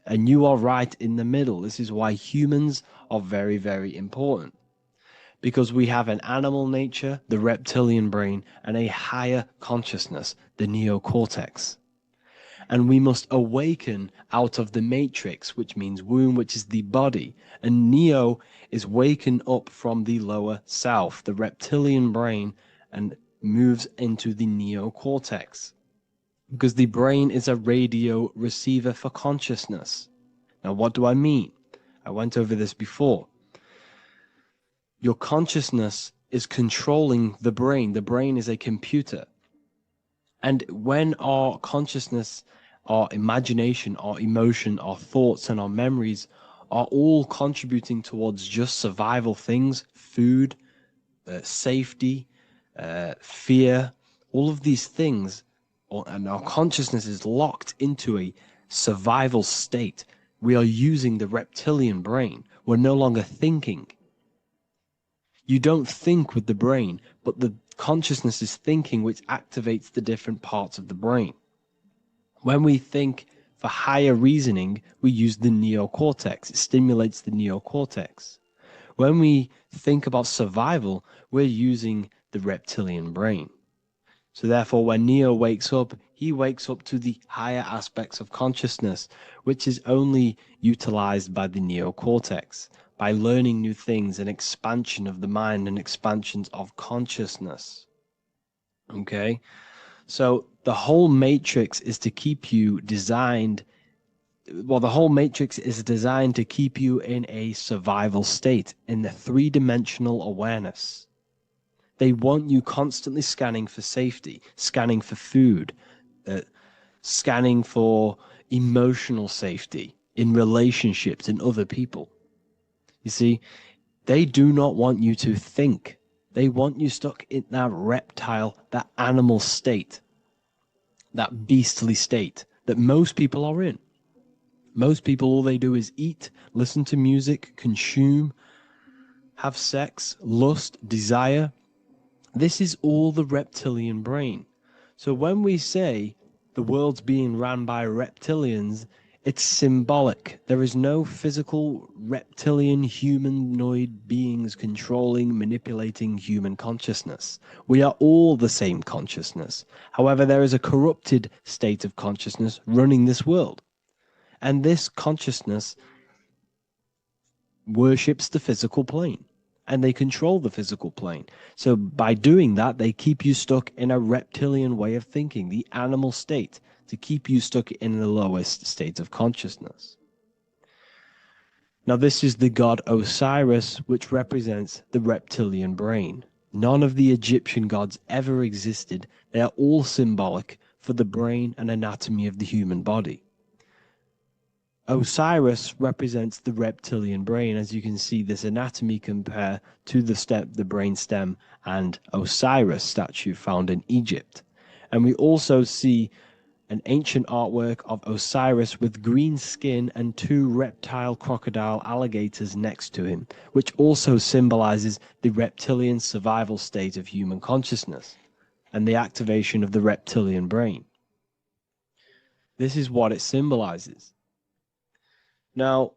S1: And you are right in the middle. This is why humans are very, very important. Because we have an animal nature, the reptilian brain, and a higher consciousness, the neocortex. and we must awaken out of the matrix, which means womb, which is the body. And Neo is waken up from the lower self, the reptilian brain, and moves into the neocortex, because the brain is a radio receiver for consciousness. Now, what do I mean? I went over this before. Your consciousness is controlling the brain. The brain is a computer. And when our consciousness, our imagination, our emotion, our thoughts, and our memories are all contributing towards just survival things, food, safety, fear, all of these things, and our consciousness is locked into a survival state, we are using the reptilian brain. We're no longer thinking. You don't think with the brain, but the consciousness is thinking, which activates the different parts of the brain. When we think for higher reasoning, we use the neocortex. It stimulates the neocortex. When we think about survival, we're using the reptilian brain. So therefore, when Neo wakes up, he wakes up to the higher aspects of consciousness, which is only utilized by the neocortex, by learning new things, and expansion of the mind and expansions of consciousness. Okay? So the whole matrix is to keep you designed, well, the whole matrix is designed to keep you in a survival state, in the three-dimensional awareness. They want you constantly scanning for safety, scanning for food, scanning for emotional safety in relationships, in other people. You see, they do not want you to think. They want you stuck in that reptile, that animal state, that beastly state that most people are in. Most people, all they do is eat, listen to music, consume, have sex, lust, desire. This is all the reptilian brain. So when we say the world's being ran by reptilians, it's symbolic. There is no physical reptilian humanoid beings controlling, manipulating human consciousness. We are all the same consciousness. However, there is a corrupted state of consciousness running this world. And this consciousness worships the physical plane, and they control the physical plane. So by doing that, they keep you stuck in a reptilian way of thinking, the animal state, to keep you stuck in the lowest state of consciousness. Now, this is the god Osiris, which represents the reptilian brain. None of the Egyptian gods ever existed. They are all symbolic for the brain and anatomy of the human body. Osiris represents the reptilian brain. As you can see, this anatomy compare to the brain stem and Osiris statue found in Egypt. And we also see an ancient artwork of Osiris with green skin and two reptile crocodile alligators next to him, which also symbolizes the reptilian survival state of human consciousness and the activation of the reptilian brain. This is what it symbolizes. Now,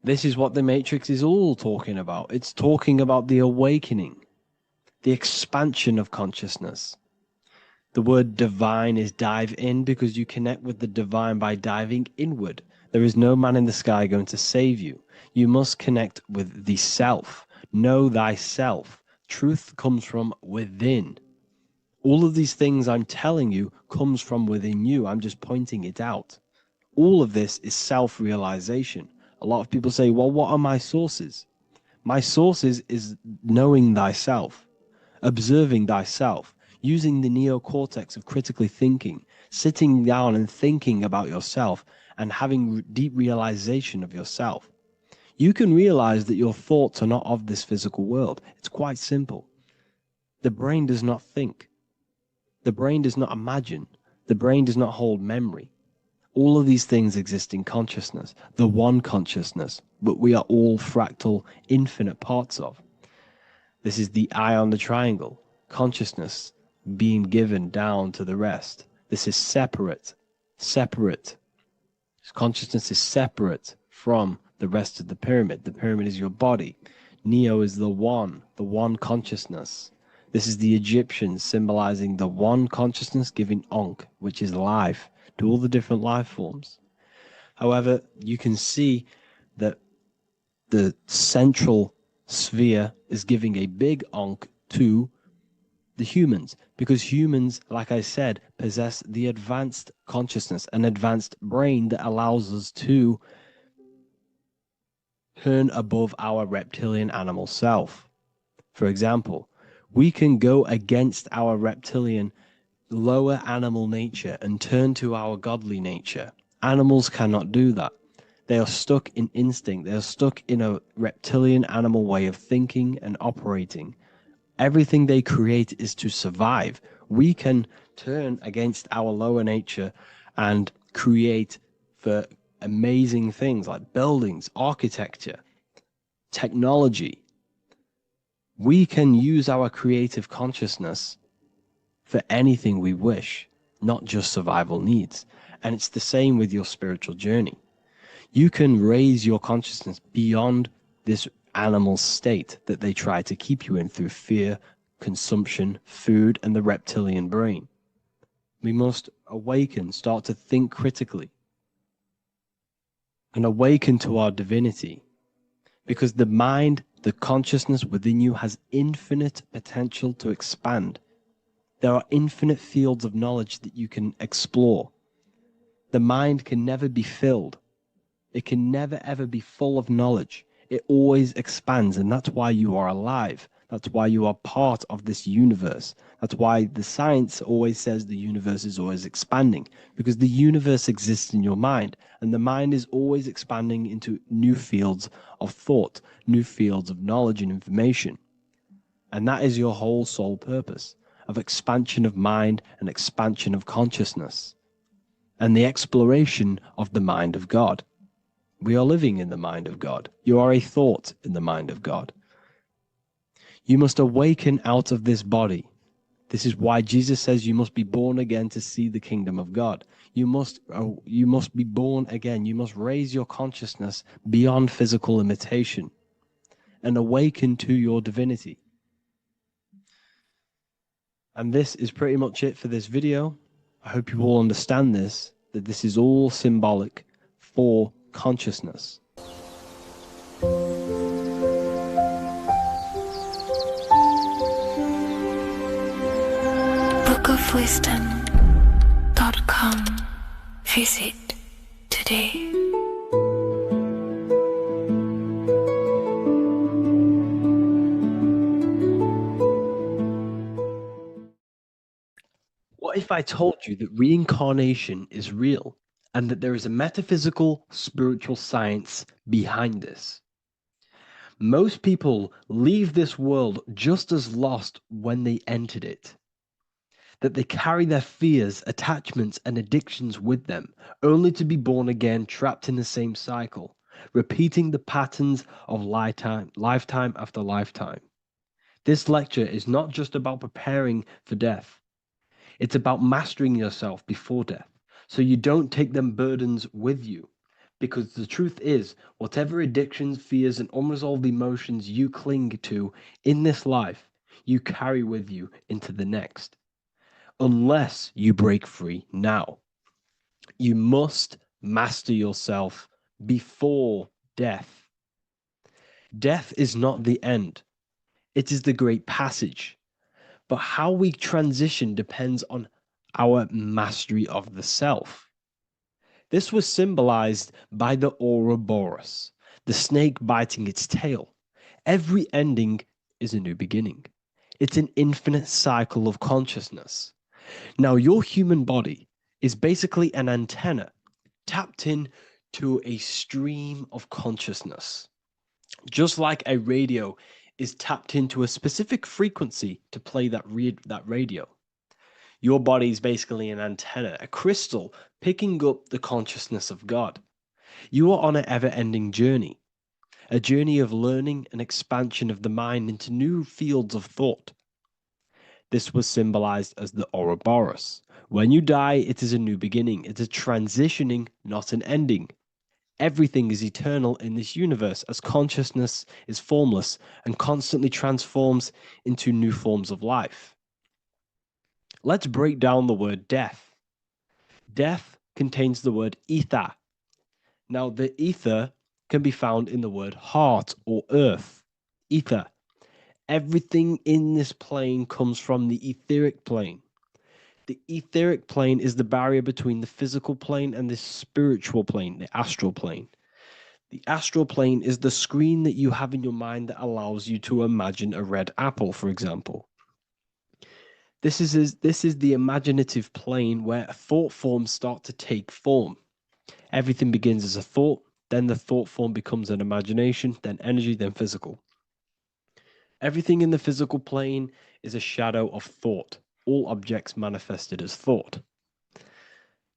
S1: this is what the Matrix is all talking about. It's talking about the awakening, the expansion of consciousness. The word divine is dive in, because you connect with the divine by diving inward. There is no man in the sky going to save you. You must connect with the self. Know thyself. Truth comes from within. All of these things I'm telling you comes from within you. I'm just pointing it out. All of this is self-realization. A lot of people say, well, what are my sources? My sources is knowing thyself, observing thyself, using the neocortex of critically thinking, sitting down and thinking about yourself and having deep realization of yourself. You can realize that your thoughts are not of this physical world. It's quite simple. The brain does not think. The brain does not imagine. The brain does not hold memory. All of these things exist in consciousness, the one consciousness, but we are all fractal, infinite parts of. This is the eye on the triangle, consciousness being given down to the rest. This is separate. Consciousness is separate from the rest of the pyramid. The pyramid is your body. Neo is the one consciousness. This is the Egyptians symbolizing the one consciousness giving Ankh, which is life. to all the different life forms. However, you can see that the central sphere is giving a big onk to the humans, because humans, like I said, possess the advanced consciousness, an advanced brain that allows us to turn above our reptilian animal self. For example, we can go against our reptilian lower animal nature and turn to our godly nature. Animals cannot do that. They are stuck in instinct. They are stuck in a reptilian animal way of thinking and operating. Everything they create is to survive. We can turn against our lower nature and create for amazing things like buildings, architecture, technology. We can use our creative consciousness for anything we wish, not just survival needs. And it's the same with your spiritual journey. You can raise your consciousness beyond this animal state that they try to keep you in through fear, consumption, food, and the reptilian brain. We must awaken, start to think critically, and awaken to our divinity, because the mind, the consciousness within you has infinite potential to expand. There are infinite fields of knowledge that you can explore. The mind can never be filled. It can never ever be full of knowledge. It always expands, and that's why you are alive. That's why you are part of this universe. That's why the science always says the universe is always expanding, because the universe exists in your mind, and the mind is always expanding into new fields of thought, new fields of knowledge and information. And that is your whole sole purpose, of expansion of mind and expansion of consciousness, and the exploration of the mind of God. We are living in the mind of God. You are a thought in the mind of God. You must awaken out of this body. This is why Jesus says you must be born again to see the kingdom of God. You must be born again. You must raise your consciousness beyond physical limitation and awaken to your divinity. And this is pretty much it for this video. I hope you all understand this, that this is all symbolic for consciousness.
S2: bookofwisdom.com. Visit today.
S1: What if I told you that reincarnation is real and that there is a metaphysical, spiritual science behind this? Most people leave this world just as lost when they entered it. That they carry their fears, attachments, and addictions with them, only to be born again, trapped in the same cycle, repeating the patterns of lifetime after lifetime. This lecture is not just about preparing for death. It's about mastering yourself before death, so you don't take them burdens with you. Because the truth is, whatever addictions, fears, and unresolved emotions you cling to in this life, you carry with you into the next. Unless you break free now. You must master yourself before death. Death is not the end. It is the great passage. But how we transition depends on our mastery of the self. This was symbolized by the Ouroboros, the snake biting its tail. Every ending is a new beginning. It's an infinite cycle of consciousness. Now, your human body is basically an antenna tapped in to a stream of consciousness. Just like a radio is tapped into a specific frequency to play that radio. Your body is basically an antenna, a crystal picking up the consciousness of God. You are on an ever-ending journey, a journey of learning and expansion of the mind into new fields of thought. This was symbolized as the Ouroboros. When you die, it is a new beginning. It's a transitioning, not an ending. Everything is eternal in this universe, as consciousness is formless and constantly transforms into new forms of life. Let's break down the word death. Death contains the word ether. Now, the ether can be found in the word heart or earth. Ether. Everything in this plane comes from the etheric plane. The etheric plane is the barrier between the physical plane and the spiritual plane, the astral plane. The astral plane is the screen that you have in your mind that allows you to imagine a red apple, for example. This is the imaginative plane where thought forms start to take form. Everything begins as a thought, then the thought form becomes an imagination, then energy, then physical. Everything in the physical plane is a shadow of thought. All objects manifested as thought.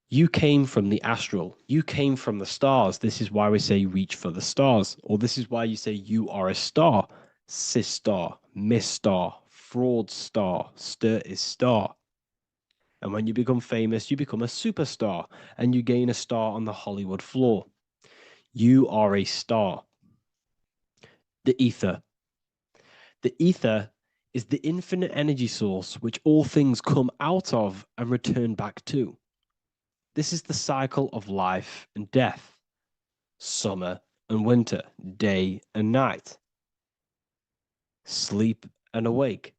S1: You came from the astral. You came from the stars. This is why we say reach for the stars. Or this is why you say you are a star. Cis star, miss star, fraud star, stir is star. And when you become famous, you become a superstar and you gain a star on the Hollywood floor. You are a star. The ether. The ether is the infinite energy source which all things come out of and return back to. This is the cycle of life and death, summer and winter, day and night, sleep and awake.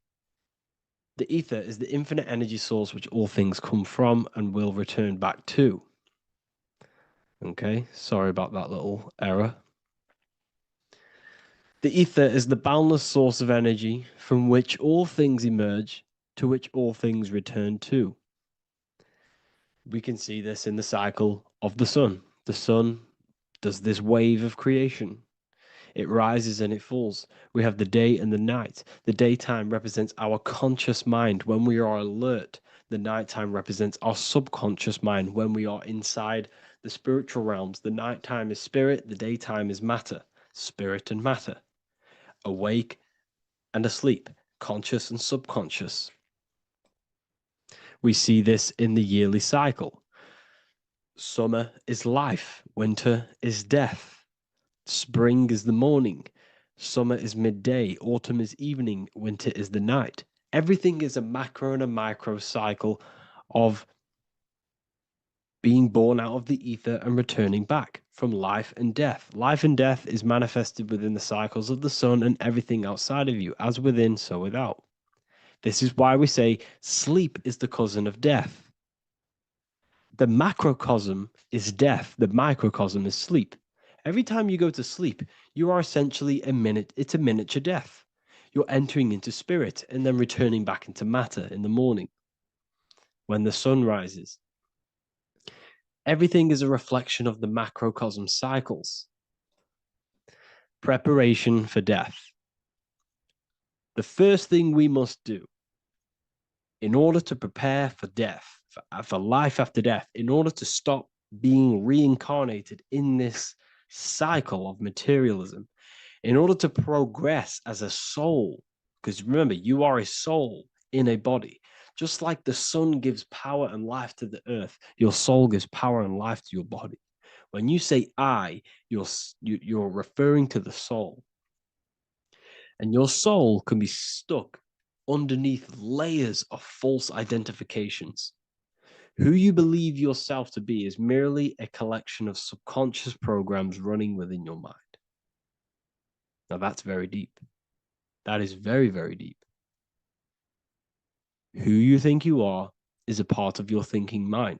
S1: The ether is the infinite energy source which all things come from and will return back to. Okay, sorry about that little error. The ether is the boundless source of energy from which all things emerge, to which all things return to. We can see this in the cycle of the sun. The sun does this wave of creation. It rises and it falls. We have the day and the night. The daytime represents our conscious mind when we are alert. The nighttime represents our subconscious mind when we are inside the spiritual realms. The nighttime is spirit, the daytime is matter, spirit and matter. Awake and asleep, conscious and subconscious. We see this in the yearly cycle. Summer is life, winter is death. Spring is the morning, summer is midday, autumn is evening, winter is the night. Everything is a macro and a micro cycle of being born out of the ether and returning back from life and death. Life and death is manifested within the cycles of the sun and everything outside of you, as within, so without. This is why we say sleep is the cousin of death. The macrocosm is death, the microcosm is sleep. Every time you go to sleep, you are essentially it's a miniature death. You're entering into spirit and then returning back into matter in the morning when the sun rises. Everything is a reflection of the macrocosm cycles. Preparation for death. The first thing we must do in order to prepare for death, for life after death, in order to stop being reincarnated in this cycle of materialism, in order to progress as a soul, because remember, you are a soul in a body. Just like the sun gives power and life to the earth, your soul gives power and life to your body. When you say I, you're referring to the soul. And your soul can be stuck underneath layers of false identifications. Who you believe yourself to be is merely a collection of subconscious programs running within your mind. Now that's very deep. That is very, very deep. Who you think you are is a part of your thinking mind.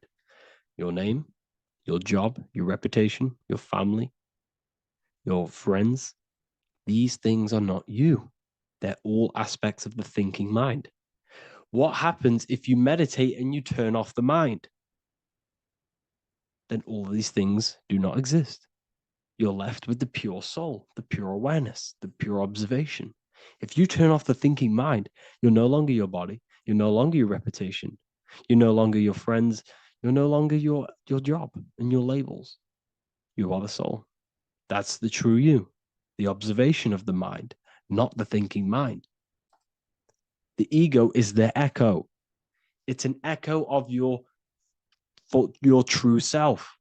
S1: Your name, your job, your reputation, your family, your friends. These things are not you. They're all aspects of the thinking mind. What happens if you meditate and you turn off the mind? Then all these things do not exist. You're left with the pure soul, the pure awareness, the pure observation. If you turn off the thinking mind, you're no longer your body, you're no longer your reputation, you're no longer your friends, you're no longer your job and your labels. You are the soul. That's the true you, the observation of the mind, not the thinking mind. The ego is the echo. It's an echo of your true self.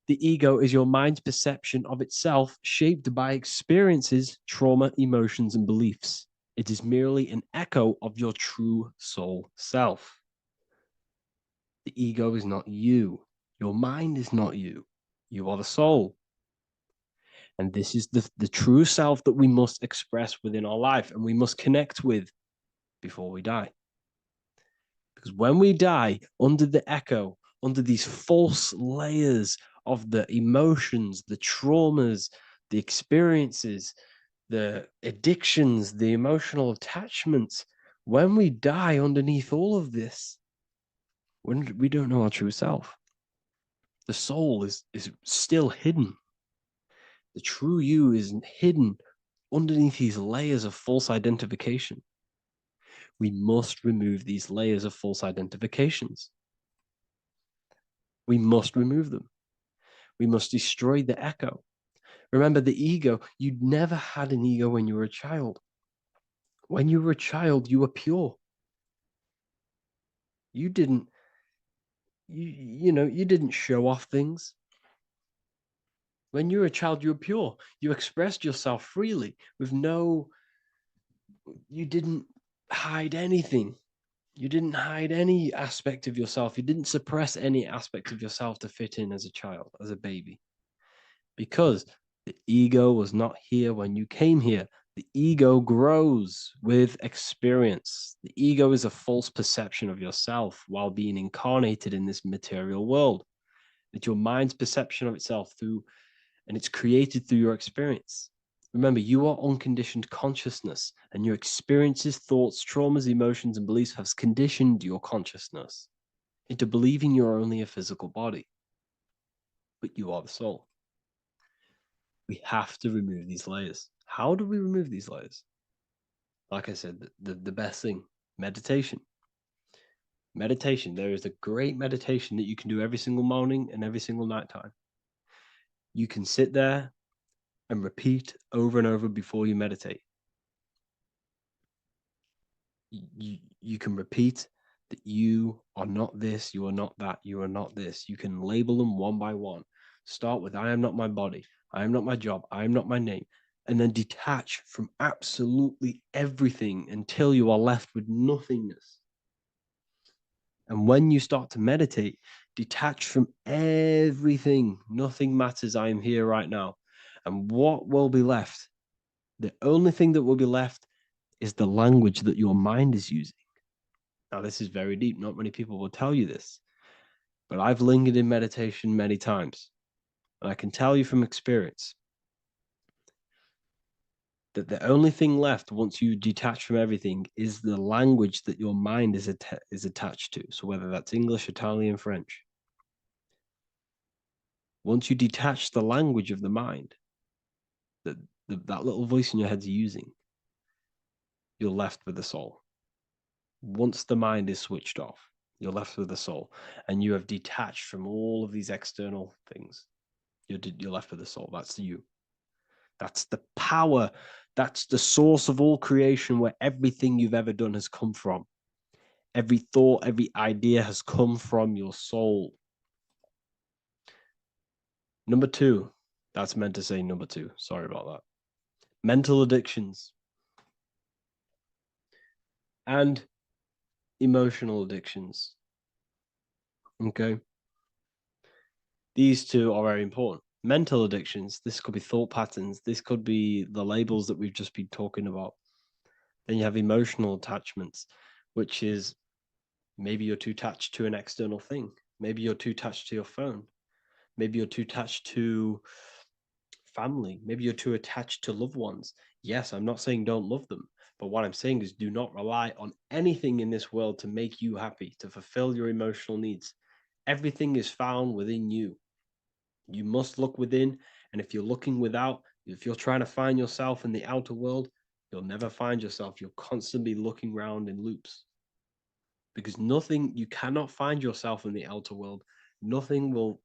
S1: The ego is your mind's perception of itself shaped by experiences, trauma, emotions, and beliefs. It is merely an echo of your true soul self.
S17: The ego is not you. Your mind is not you. You are the soul. And this is the true self that we must express within our life and we must connect with before we die. Because when we die under the echo, under these false layers of the emotions, the traumas, the experiences, the addictions, the emotional attachments, when we die underneath all of this, when we don't know our true self, the soul is still hidden. The true you is hidden underneath these layers of false identification. We must remove these layers of false identifications. We must remove them. We must destroy the echo. Remember, the ego, you never had an ego when you were a child. When you were a child, you were pure. You didn't, you didn't show off things. When you were a child, you were pure. You expressed yourself freely with you didn't hide anything. You didn't hide any aspect of yourself. You didn't suppress any aspect of yourself to fit in as a child, as a baby. Because the ego was not here when you came here. The ego grows with experience. The ego is a false perception of yourself while being incarnated in this material world. It's your mind's perception of itself and it's created through your experience. Remember, you are unconditioned consciousness, and your experiences, thoughts, traumas, emotions, and beliefs have conditioned your consciousness into believing you're only a physical body, but you are the soul. We have to remove these layers. How do we remove these layers? Like I said, the best thing, meditation. Meditation. There is a great meditation that you can do every single morning and every single nighttime. You can sit there and repeat over and over before you meditate. You can repeat that you are not this, you are not that, you are not this. You can label them one by one. Start with, I am not my body, I am not my job, I am not my name, and then detach from absolutely everything until you are left with nothingness. And when you start to meditate, detach from everything. Nothing matters. I am here right now. And what will be left? The only thing that will be left is the language that your mind is using. Now, this is very deep. Not many people will tell you this, but I've lingered in meditation many times. And I can tell you from experience that the only thing left once you detach from everything is the language that your mind is attached to. So whether that's English, Italian, French. Once you detach the language of the mind that that little voice in your head's using, you're left with the soul. Once the mind is switched off, you're left with the soul, and you have detached from all of these external things. You're left with the soul. That's you. That's the power. That's the source of all creation, where everything you've ever done has come from. Every thought, every idea has come from your soul. Number two. That's meant to say number two. Sorry about that. Mental addictions and emotional addictions. Okay. These two are very important. Mental addictions, this could be thought patterns. This could be the labels that we've just been talking about. Then you have emotional attachments, which is maybe you're too attached to an external thing. Maybe you're too attached to your phone. Maybe you're too attached to family. Maybe you're too attached to loved ones. Yes, I'm not saying don't love them, but what I'm saying is do not rely on anything in this world to make you happy, to fulfill your emotional needs. Everything is found within you. You must look within, and if you're looking without, if you're trying to find yourself in the outer world, you'll never find yourself. You'll constantly be looking around in loops. Because you cannot find yourself in the outer world. Nothing will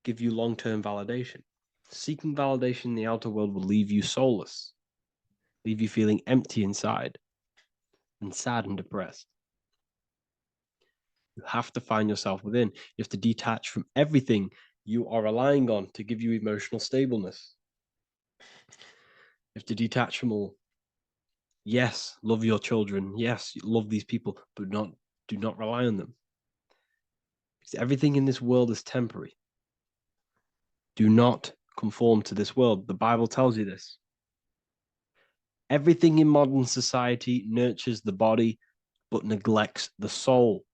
S17: give you long-term validation. Seeking validation in the outer world will leave you soulless, leave you feeling empty inside and sad and depressed. You have to find yourself within. You have to detach from everything you are relying on to give you emotional stableness. You have to detach from all. Yes, love your children. Yes, love these people, but do not rely on them. Everything in this world is temporary. Do not conform to this world. The Bible tells you this. Everything in modern society nurtures the body, but neglects the soul.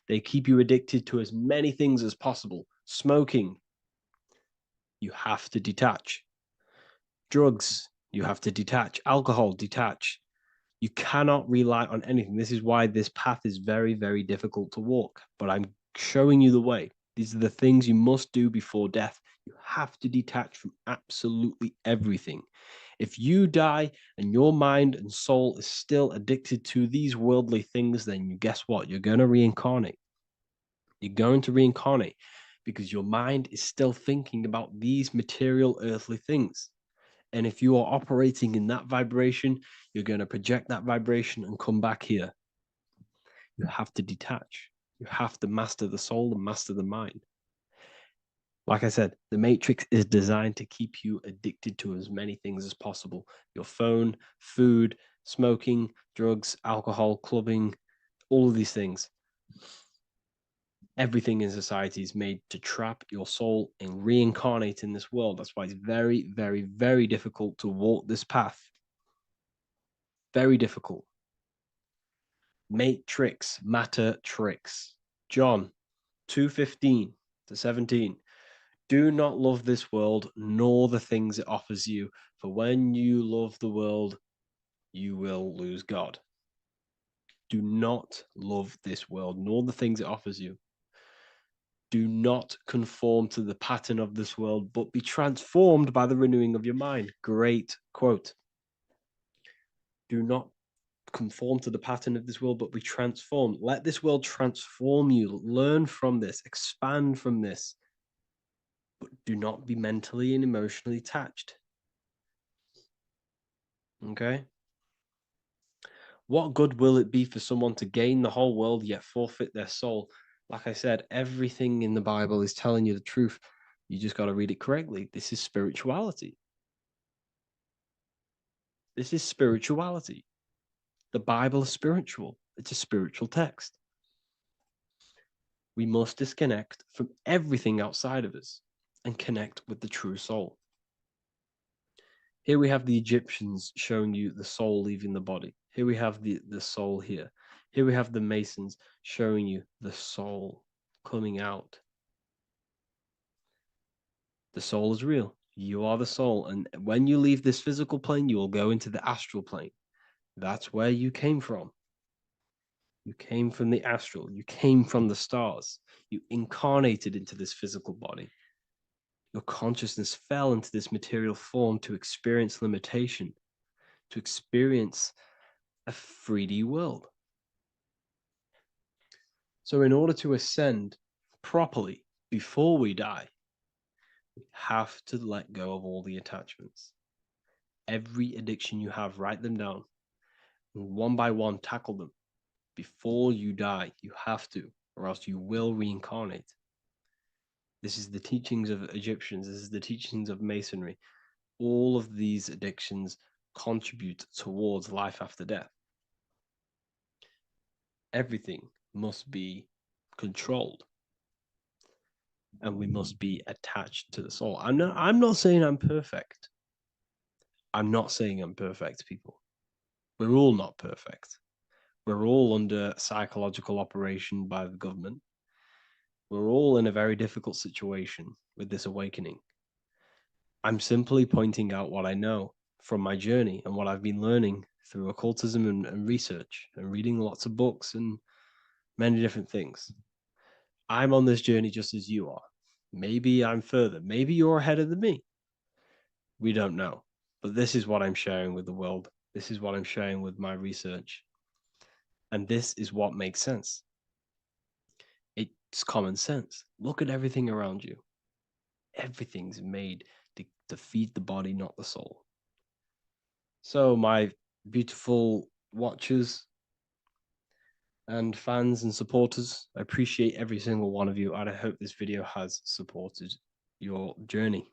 S17: They keep you addicted to as many things as possible. Smoking, you have to detach. Drugs, you have to detach. Alcohol, detach. You cannot rely on anything. This is why this path is very, very difficult to walk. But I'm showing you the way. These are the things you must do before death. You have to detach from absolutely everything. If you die and your mind and soul is still addicted to these worldly things, then guess what? You're going to reincarnate. You're going to reincarnate because your mind is still thinking about these material earthly things. And if you are operating in that vibration, you're going to project that vibration and come back here. You have to detach. You have to master the soul and master the mind. Like I said, the matrix is designed to keep you addicted to as many things as possible. Your phone, food, smoking, drugs, alcohol, clubbing, all of these things. Everything in society is made to trap your soul and reincarnate in this world. That's why it's very, very, very difficult to walk this path. Very difficult. Matrix, matter tricks. John 2:15 to 17. Do not love this world, nor the things it offers you. For when you love the world, you will lose God. Do not love this world, nor the things it offers you. Do not conform to the pattern of this world, but be transformed by the renewing of your mind. Great quote. Do not conform to the pattern of this world, but be transformed. Let this world transform you. Learn from this. Expand from this. But do not be mentally and emotionally attached. Okay? What good will it be for someone to gain the whole world yet forfeit their soul? Like I said, everything in the Bible is telling you the truth. You just got to read it correctly. This is spirituality. This is spirituality. The Bible is spiritual. It's a spiritual text. We must disconnect from everything outside of us and connect with the true soul. Here we have the Egyptians showing you the soul leaving the body. Here we have the soul here. Here we have the Masons showing you the soul coming out. The soul is real. You are the soul. And when you leave this physical plane, you will go into the astral plane. That's where you came from. You came from the astral. You came from the stars. You incarnated into this physical body. Your consciousness fell into this material form to experience limitation, to experience a 3D world. So in order to ascend properly before we die, we have to let go of all the attachments. Every addiction you have, write them down. And one by one, tackle them. Before you die, you have to, or else you will reincarnate. This is the teachings of Egyptians. This is the teachings of Masonry. All of these addictions contribute towards life after death. Everything must be controlled. And we must be attached to the soul. I'm not saying I'm perfect. I'm not saying I'm perfect, people. We're all not perfect. We're all under psychological operation by the government. We're all in a very difficult situation with this awakening. I'm simply pointing out what I know from my journey and what I've been learning through occultism and research and reading lots of books and many different things. I'm on this journey just as you are. Maybe I'm further. Maybe you're ahead of me. We don't know. But this is what I'm sharing with the world. This is what I'm sharing with my research. And this is what makes sense. It's common sense. Look at everything around you. Everything's made to feed the body, not the soul. So my beautiful watchers and fans and supporters, I appreciate every single one of you, and I hope this video has supported your journey.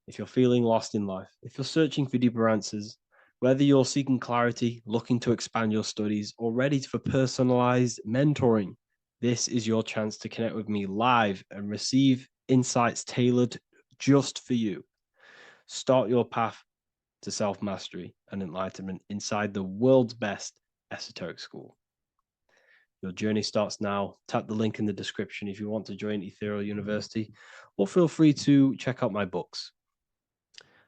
S17: If you're feeling lost in life, if you're searching for deeper answers, whether you're seeking clarity, looking to expand your studies, or ready for personalized mentoring, This is your chance to connect with me live and receive insights tailored just for you. Start your path to self-mastery and enlightenment inside the world's best esoteric school. Your journey starts now. Tap the link in the description if you want to join Ethereal University, or feel free to check out my books.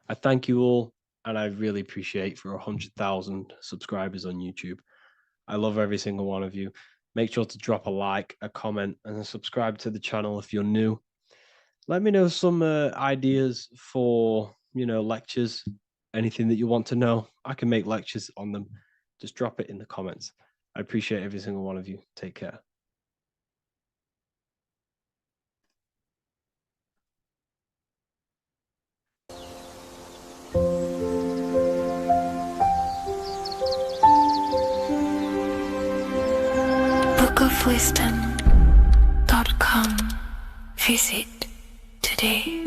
S17: I thank you all, and I really appreciate for 100,000 subscribers on YouTube. I love every single one of you. Make sure to drop a like, a comment, and subscribe to the channel if you're new. Let me know some ideas for, lectures, anything that you want to know. I can make lectures on them. Just drop it in the comments. I appreciate every single one of you. Take care.
S2: bookofwisdom.com. Visit today.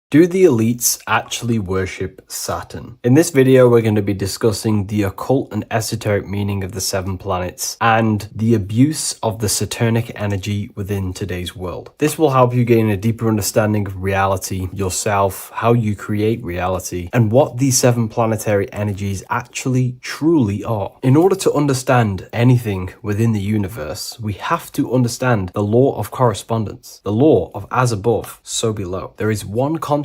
S1: Do the elites actually worship Saturn? In this video, we're going to be discussing the occult and esoteric meaning of the 7 planets and the abuse of the Saturnic energy within today's world. This will help you gain a deeper understanding of reality, yourself, how you create reality, and what these 7 planetary energies actually truly are. In order to understand anything within the universe, we have to understand the law of correspondence, the law of as above, so below. There is one consciousness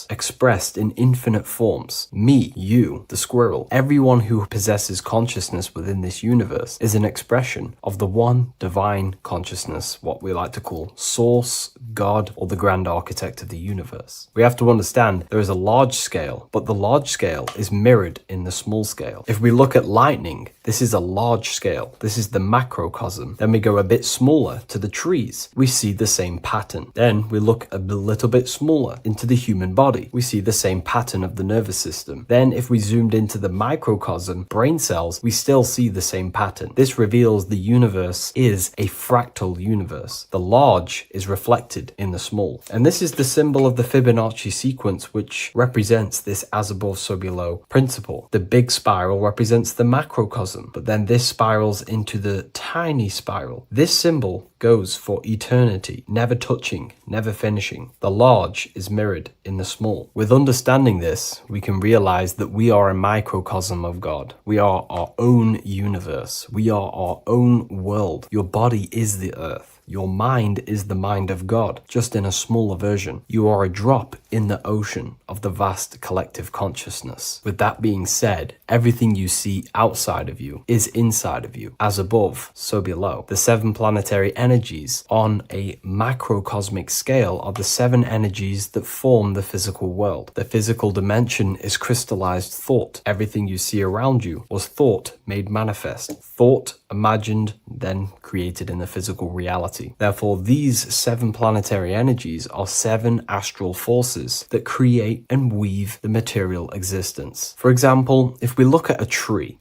S1: expressed in infinite forms. Me, you, the squirrel, everyone who possesses consciousness within this universe is an expression of the one divine consciousness, what we like to call Source, God, or the grand architect of the universe. We have to understand there is a large scale, but the large scale is mirrored in the small scale. If we look at lightning, this is a large scale. This is the macrocosm. Then we go a bit smaller to the trees. We see the same pattern. Then we look a little bit smaller into the human body. We see the same pattern of the nervous system. Then if we zoomed into the microcosm, brain cells, we still see the same pattern. This reveals the universe is a fractal universe. The large is reflected in the small. And this is the symbol of the Fibonacci sequence, which represents this as above, so below principle. The big spiral represents the macrocosm, but then this spirals into the tiny spiral. This symbol goes for eternity, never touching, never finishing. The large is mirrored in the small. With understanding this, we can realize that we are a microcosm of God. We are our own universe. We are our own world. Your body is the earth. Your mind is the mind of God, just in a smaller version. You are a drop in the ocean of the vast collective consciousness. With that being said, everything you see outside of you is inside of you. As above, so below. The 7 planetary energies on a macrocosmic scale are the 7 energies that form the physical world. The physical dimension is crystallized thought. Everything you see around you was thought made manifest. Thought imagined, then created in the physical reality. Therefore, these 7 planetary energies are 7 astral forces that create and weave the material existence. For example, if we look at a tree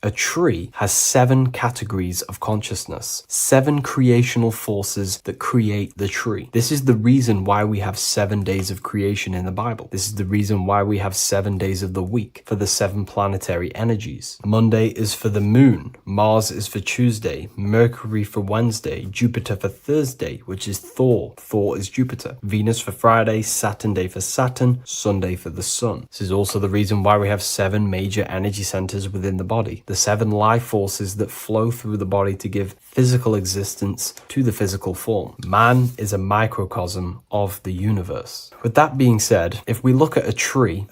S1: has 7 categories of consciousness, 7 creational forces that create the tree. This is the reason why we have 7 days of creation in the Bible. This is the reason why we have 7 days of the week for the 7 planetary energies. Monday is for the moon, Mars is for Tuesday, Mercury for Wednesday, Jupiter for Thursday, which is Thor. Thor is Jupiter. Venus for Friday, Saturn day for Saturn, Sunday for the sun. This is also the reason why we have 7 major energy centers within the body. The 7 life forces that flow through the body to give physical existence to the physical form. Man is a microcosm of the universe. With that being said, if we look at a tree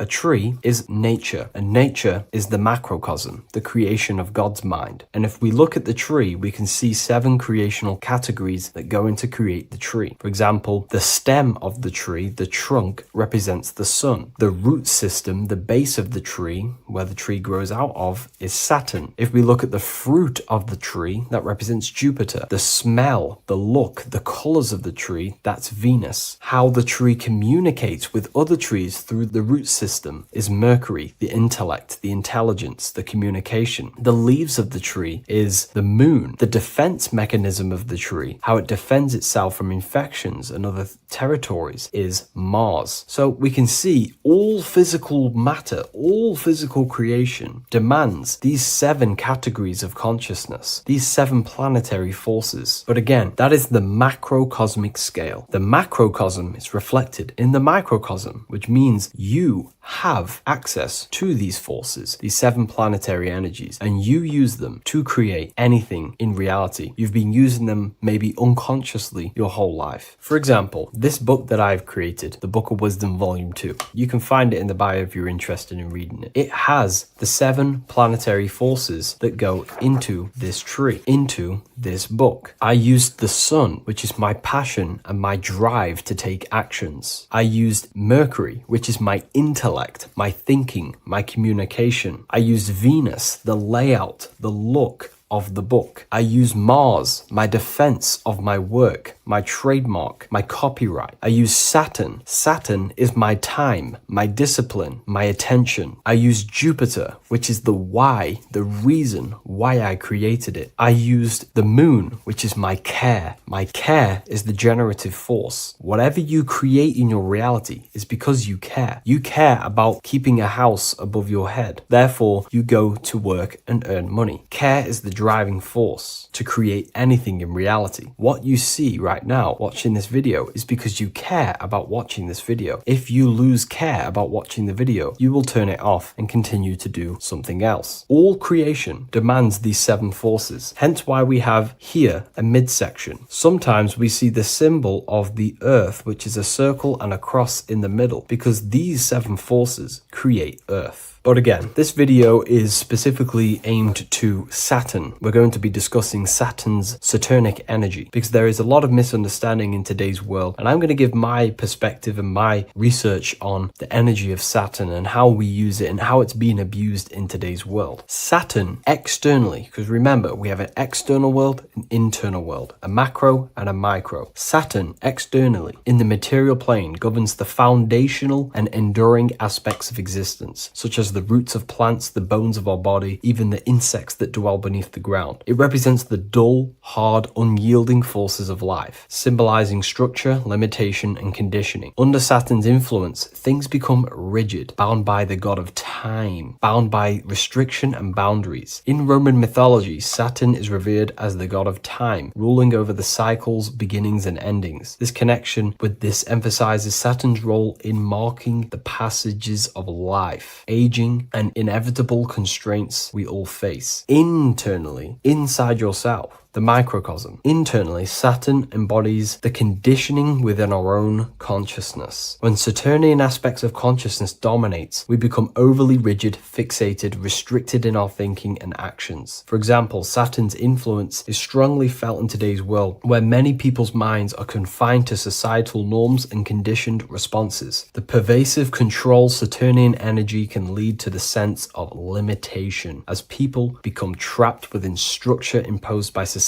S1: is nature, and nature is the macrocosm, the creation of God's mind. And if we look at the tree, we can see 7 creational categories that go into create the tree. For example, the stem of the tree, the trunk, represents the sun. The root system, the base of the tree, where the tree grows out of, is Saturn. If we look at the fruit of the tree, that represents Jupiter. The smell, the look, the colors of the tree, that's Venus. How the tree communicates with other trees through the root system is Mercury, the intellect, the intelligence, the communication. The leaves of the tree is the moon. The defense mechanism of the tree, how it defends itself from infections and other territories, is Mars. So we can see all physical matter, all physical creation demands these 7 categories of consciousness, these 7 planetary forces. But again, that is the macrocosmic scale. The macrocosm is reflected in the microcosm, which means you have access to these forces, these 7 planetary energies, and you use them to create anything in reality. You've been using them maybe unconsciously your whole life. For example, this book that I've created, the Book of Wisdom Volume 2, you can find it in the bio if you're interested in reading it. It has the 7 planetary forces that go into this tree, into this book. I used the sun, which is my passion and my drive to take actions. I used Mercury, which is my intellect, my thinking, my communication. I used Venus, the layout, the look of the book. I use Mars, my defense of my work, my trademark, my copyright. I use Saturn. Saturn is my time, my discipline, my attention. I use Jupiter, which is the why, the reason why I created it. I used the moon, which is my care. My care is the generative force. Whatever you create in your reality is because you care. You care about keeping a house above your head. Therefore, you go to work and earn money. Care is the driving force to create anything in reality. What you see right now watching this video is because you care about watching this video. If you lose care about watching the video, you will turn it off and continue to do something else. All creation demands these 7 forces, hence why we have here a midsection. Sometimes we see the symbol of the earth, which is a circle and a cross in the middle, because these 7 forces create earth. But again, this video is specifically aimed to Saturn. We're going to be discussing Saturn's Saturnic energy because there is a lot of misunderstanding in today's world, and I'm going to give my perspective and my research on the energy of Saturn and how we use it and how it's being abused in today's world. Saturn externally, because remember, we have an external world, an internal world, a macro and a micro. Saturn externally in the material plane governs the foundational and enduring aspects of existence, such as the roots of plants, the bones of our body, even the insects that dwell beneath the ground. It represents the dull, hard, unyielding forces of life, symbolizing structure, limitation, and conditioning. Under Saturn's influence, things become rigid, bound by the god of time, bound by restriction and boundaries. In Roman mythology, Saturn is revered as the god of time, ruling over the cycles, beginnings, and endings. This connection with this emphasizes Saturn's role in marking the passages of life, aging, and inevitable constraints we all face. Internally, inside yourself, the microcosm. Internally, Saturn embodies the conditioning within our own consciousness. When Saturnian aspects of consciousness dominates, we become overly rigid, fixated, restricted in our thinking and actions. For example, Saturn's influence is strongly felt in today's world, where many people's minds are confined to societal norms and conditioned responses. The pervasive control Saturnian energy can lead to the sense of limitation, as people become trapped within structure imposed by society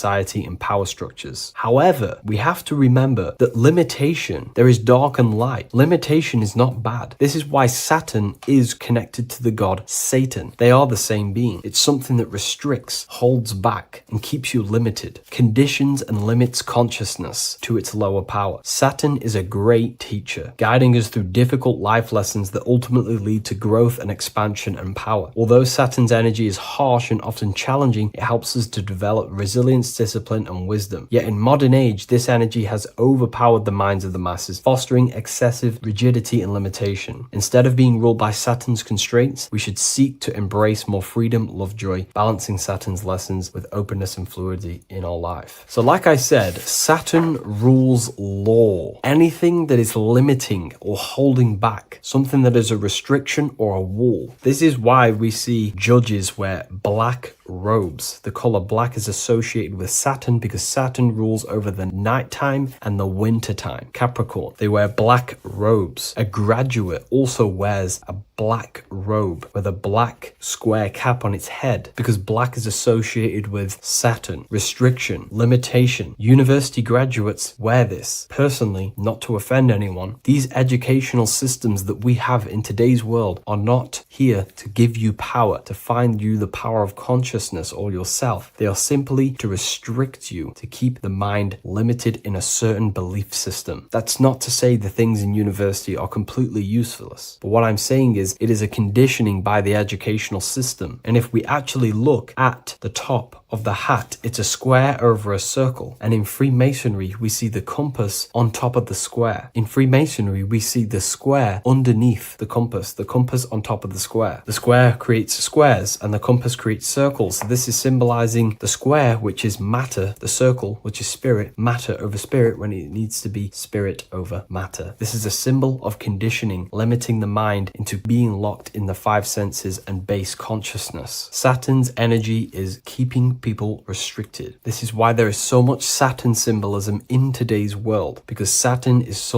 S1: and power structures. However, we have to remember that limitation, there is dark and light. Limitation is not bad. This is why Saturn is connected to the god Satan. They are the same being. It's something that restricts, holds back, and keeps you limited, conditions and limits consciousness to its lower power. Saturn is a great teacher, guiding us through difficult life lessons that ultimately lead to growth and expansion and power. Although Saturn's energy is harsh and often challenging, it helps us to develop resilience, discipline, and wisdom. Yet in modern age, this energy has overpowered the minds of the masses, fostering excessive rigidity and limitation. Instead of being ruled by Saturn's constraints, we should seek to embrace more freedom, love, joy, balancing Saturn's lessons with openness and fluidity in our life. So like I said, Saturn rules law. Anything that is limiting or holding back, something that is a restriction or a wall. This is why we see judges wear black robes. The color black is associated with Saturn because Saturn rules over the nighttime and the winter time. Capricorn, they wear black robes. A graduate also wears a black robe with a black square cap on its head, because black is associated with Saturn, restriction, limitation. University graduates wear this. Personally, not to offend anyone, these educational systems that we have in today's world are not here to give you power, to find you the power of consciousness or yourself. They are simply to restrict you, to keep the mind limited in a certain belief system. That's not to say the things in university are completely useless, but what I'm saying is it is a conditioning by the educational system. And if we actually look at the top of the hat, it's a square over a circle. And in Freemasonry, we see the compass on top of the square. In Freemasonry, we see the square underneath the compass on top of the square. The square creates squares and the compass creates circles. So this is symbolizing the square, which is matter, the circle, which is spirit, matter over spirit when it needs to be spirit over matter. This is a symbol of conditioning, limiting the mind into being locked in the five senses and base consciousness. Saturn's energy is keeping people restricted. This is why there is so much Saturn symbolism in today's world, because Saturn is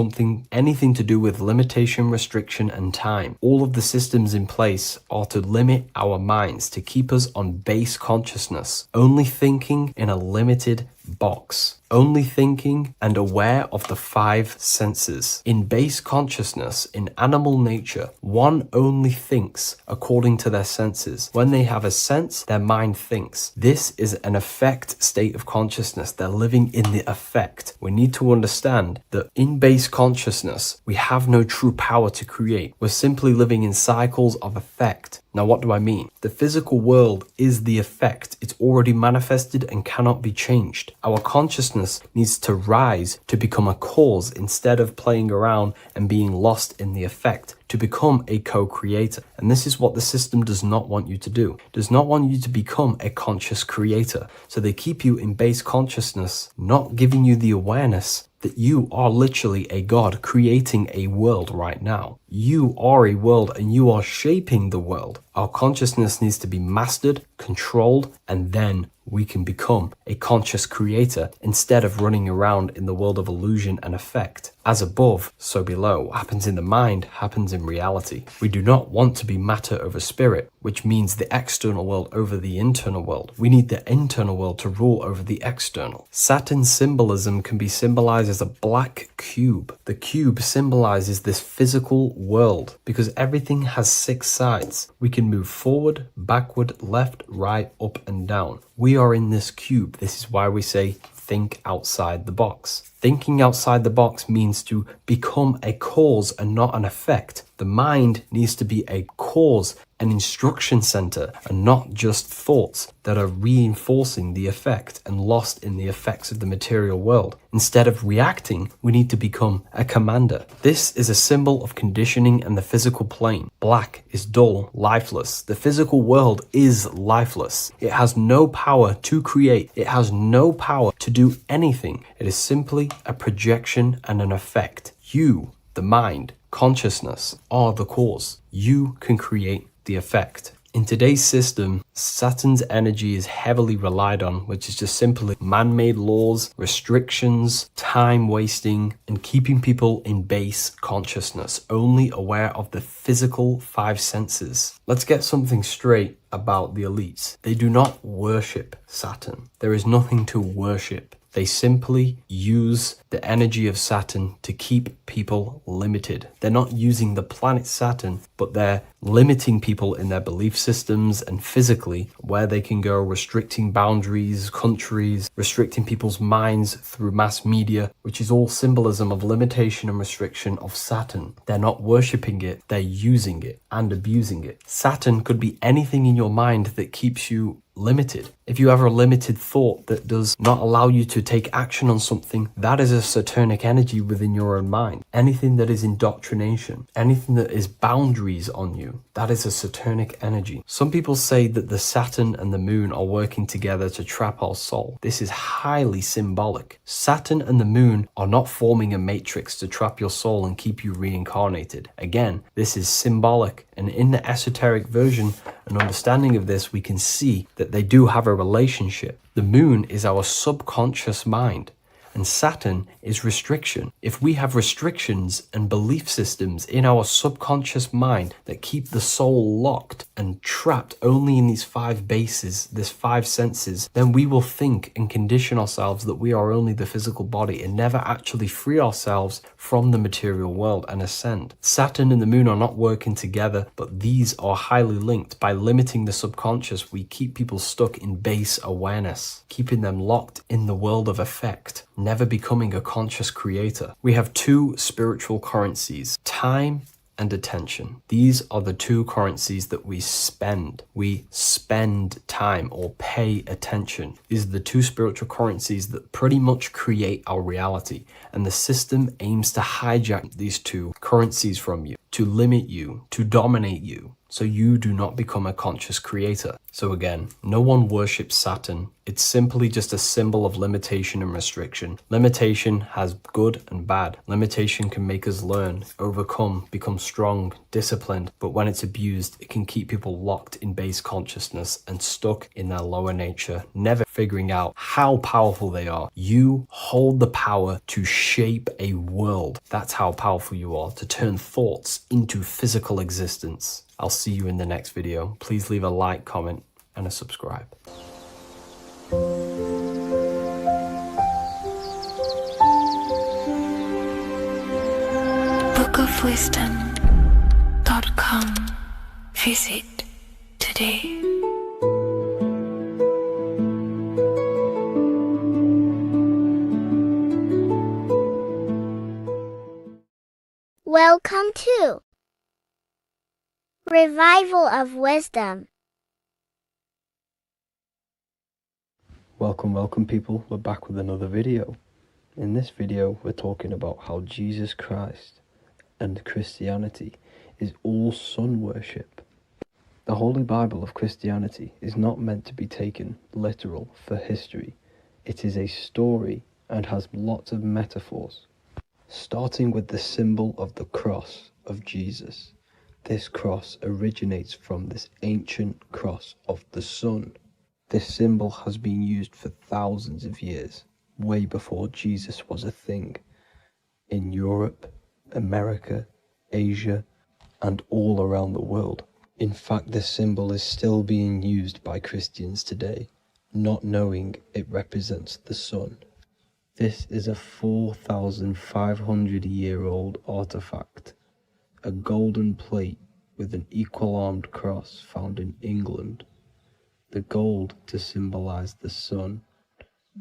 S1: anything to do with limitation, restriction, and time. All of the systems in place are to limit our minds, to keep us on base consciousness, only thinking in a limited box, only thinking and aware of the five senses. In base consciousness, in animal nature, one only thinks according to their senses. When they have a sense, their mind thinks. This is an affect state of consciousness. They're living in the affect. We need to understand that in base consciousness, we have no true power to create. We're simply living in cycles of affect. Now, what do I mean? The physical world is the effect. It's already manifested and cannot be changed. Our consciousness needs to rise to become a cause instead of playing around and being lost in the effect, to become a co-creator. And this is what the system does not want you to do. It does not want you to become a conscious creator. So they keep you in base consciousness, not giving you the awareness that you are literally a god creating a world right now. You are a world and you are shaping the world. Our consciousness needs to be mastered, controlled, and then we can become a conscious creator instead of running around in the world of illusion and effect. As above, so below. What happens in the mind happens in reality. We do not want to be matter over spirit, which means the external world over the internal world. We need the internal world to rule over the external. Saturn's symbolism can be symbolized as a black cube. The cube symbolizes this physical world because everything has 6 sides. We can move forward, backward, left, right, up, and down. We are in this cube. This is why we say think outside the box. Thinking outside the box means to become a cause and not an effect. The mind needs to be a cause, an instruction center, and not just thoughts that are reinforcing the effect and lost in the effects of the material world. Instead of reacting, we need to become a commander. This is a symbol of conditioning and the physical plane. Black is dull, lifeless. The physical world is lifeless. It has no power to create. It has no power to do anything. It is simply a projection and an effect. You, the mind, consciousness, are the cause. You can create the effect. In today's system, Saturn's energy is heavily relied on, which is just simply man-made laws, restrictions, time wasting, and keeping people in base consciousness, only aware of the physical 5 senses. Let's get something straight about the elites. They do not worship Saturn. There is nothing to worship. They simply use the energy of Saturn to keep people limited. They're not using the planet Saturn, but they're limiting people in their belief systems and physically where they can go, restricting boundaries, countries, restricting people's minds through mass media, which is all symbolism of limitation and restriction of Saturn. They're not worshipping it, they're using it and abusing it. Saturn could be anything in your mind that keeps you limited. If you have a limited thought that does not allow you to take action on something, that is a Saturnic energy within your own mind. Anything that is indoctrination, anything that is boundaries on you, that is a Saturnic energy. Some people say that the Saturn and the moon are working together to trap our soul. This is highly symbolic. Saturn and the moon are not forming a matrix to trap your soul and keep you reincarnated. Again, this is symbolic, and in the esoteric version and understanding of this, we can see that they do have a relationship. The moon is our subconscious mind, and Saturn is restriction. If we have restrictions and belief systems in our subconscious mind that keep the soul locked and trapped only in these 5 bases, these 5 senses, then we will think and condition ourselves that we are only the physical body and never actually free ourselves from the material world and ascend. Saturn and the moon are not working together, but these are highly linked. By limiting the subconscious, we keep people stuck in base awareness, keeping them locked in the world of effect, never becoming a conscious creator. We have 2 spiritual currencies, time and attention. These are the 2 currencies that we spend. We spend time or pay attention. These are the 2 spiritual currencies that pretty much create our reality. And the system aims to hijack these 2 currencies from you, to limit you, to dominate you, so you do not become a conscious creator. So again, no one worships Saturn. It's simply just a symbol of limitation and restriction. Limitation has good and bad. Limitation can make us learn, overcome, become strong, disciplined, but when it's abused, it can keep people locked in base consciousness and stuck in their lower nature, never figuring out how powerful they are. You hold the power to shape a world. That's how powerful you are, to turn thoughts into physical existence. I'll see you in the next video. Please leave a like, comment, and a subscribe.
S2: bookofwisdom.com. Visit today.
S14: Welcome to Revival of Wisdom.
S15: Welcome people, we're back with another video. In this video we're talking about how Jesus Christ and Christianity is all sun worship. The Holy Bible of Christianity is not meant to be taken literal for history. It is a story and has lots of metaphors. Starting with the symbol of the cross of Jesus. This cross originates from this ancient cross of the sun. This symbol has been used for thousands of years, way before Jesus was a thing, in Europe, America, Asia, and all around the world. In fact, this symbol is still being used by Christians today, not knowing it represents the sun. This is a 4,500-year-old artifact, a golden plate with an equal-armed cross found in England. The gold to symbolize the sun,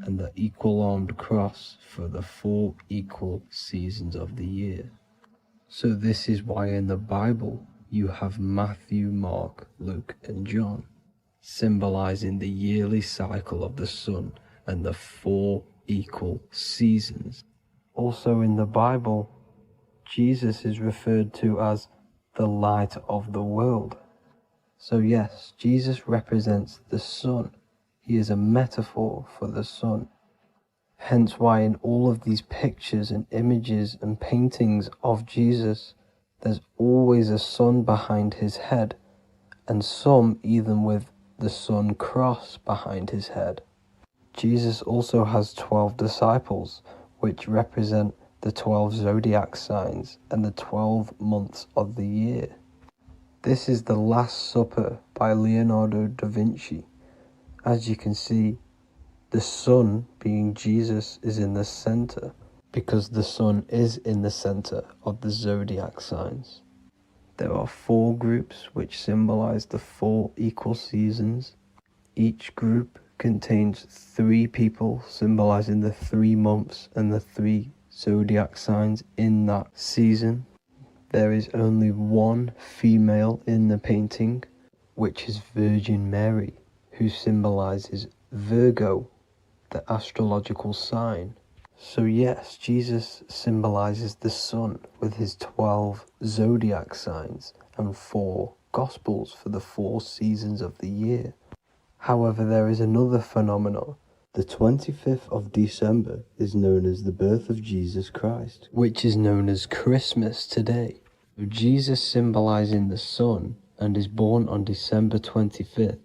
S15: and the equal-armed cross for the 4 equal seasons of the year. So this is why in the Bible you have Matthew, Mark, Luke, and John, symbolizing the yearly cycle of the sun and the 4 equal seasons. Also in the Bible, Jesus is referred to as the light of the world. So yes, Jesus represents the sun. He is a metaphor for the sun. Hence why in all of these pictures and images and paintings of Jesus, there's always a sun behind his head, and some even with the sun cross behind his head. Jesus also has 12 disciples, which represent the 12 zodiac signs and the 12 months of the year. This is the Last Supper by Leonardo da Vinci. As you can see, the sun, being Jesus, is in the center, because the sun is in the center of the zodiac signs. There are 4 groups which symbolize the 4 equal seasons. Each group contains 3 people symbolizing the 3 months and the 3 zodiac signs in that season. There is only 1 female in the painting, which is Virgin Mary, who symbolizes Virgo, the astrological sign. So yes, Jesus symbolizes the sun with his 12 zodiac signs and 4 gospels for the 4 seasons of the year. However, there is another phenomenon. The 25th of December is known as the birth of Jesus Christ, which is known as Christmas today. Jesus symbolizing the sun and is born on December 25th.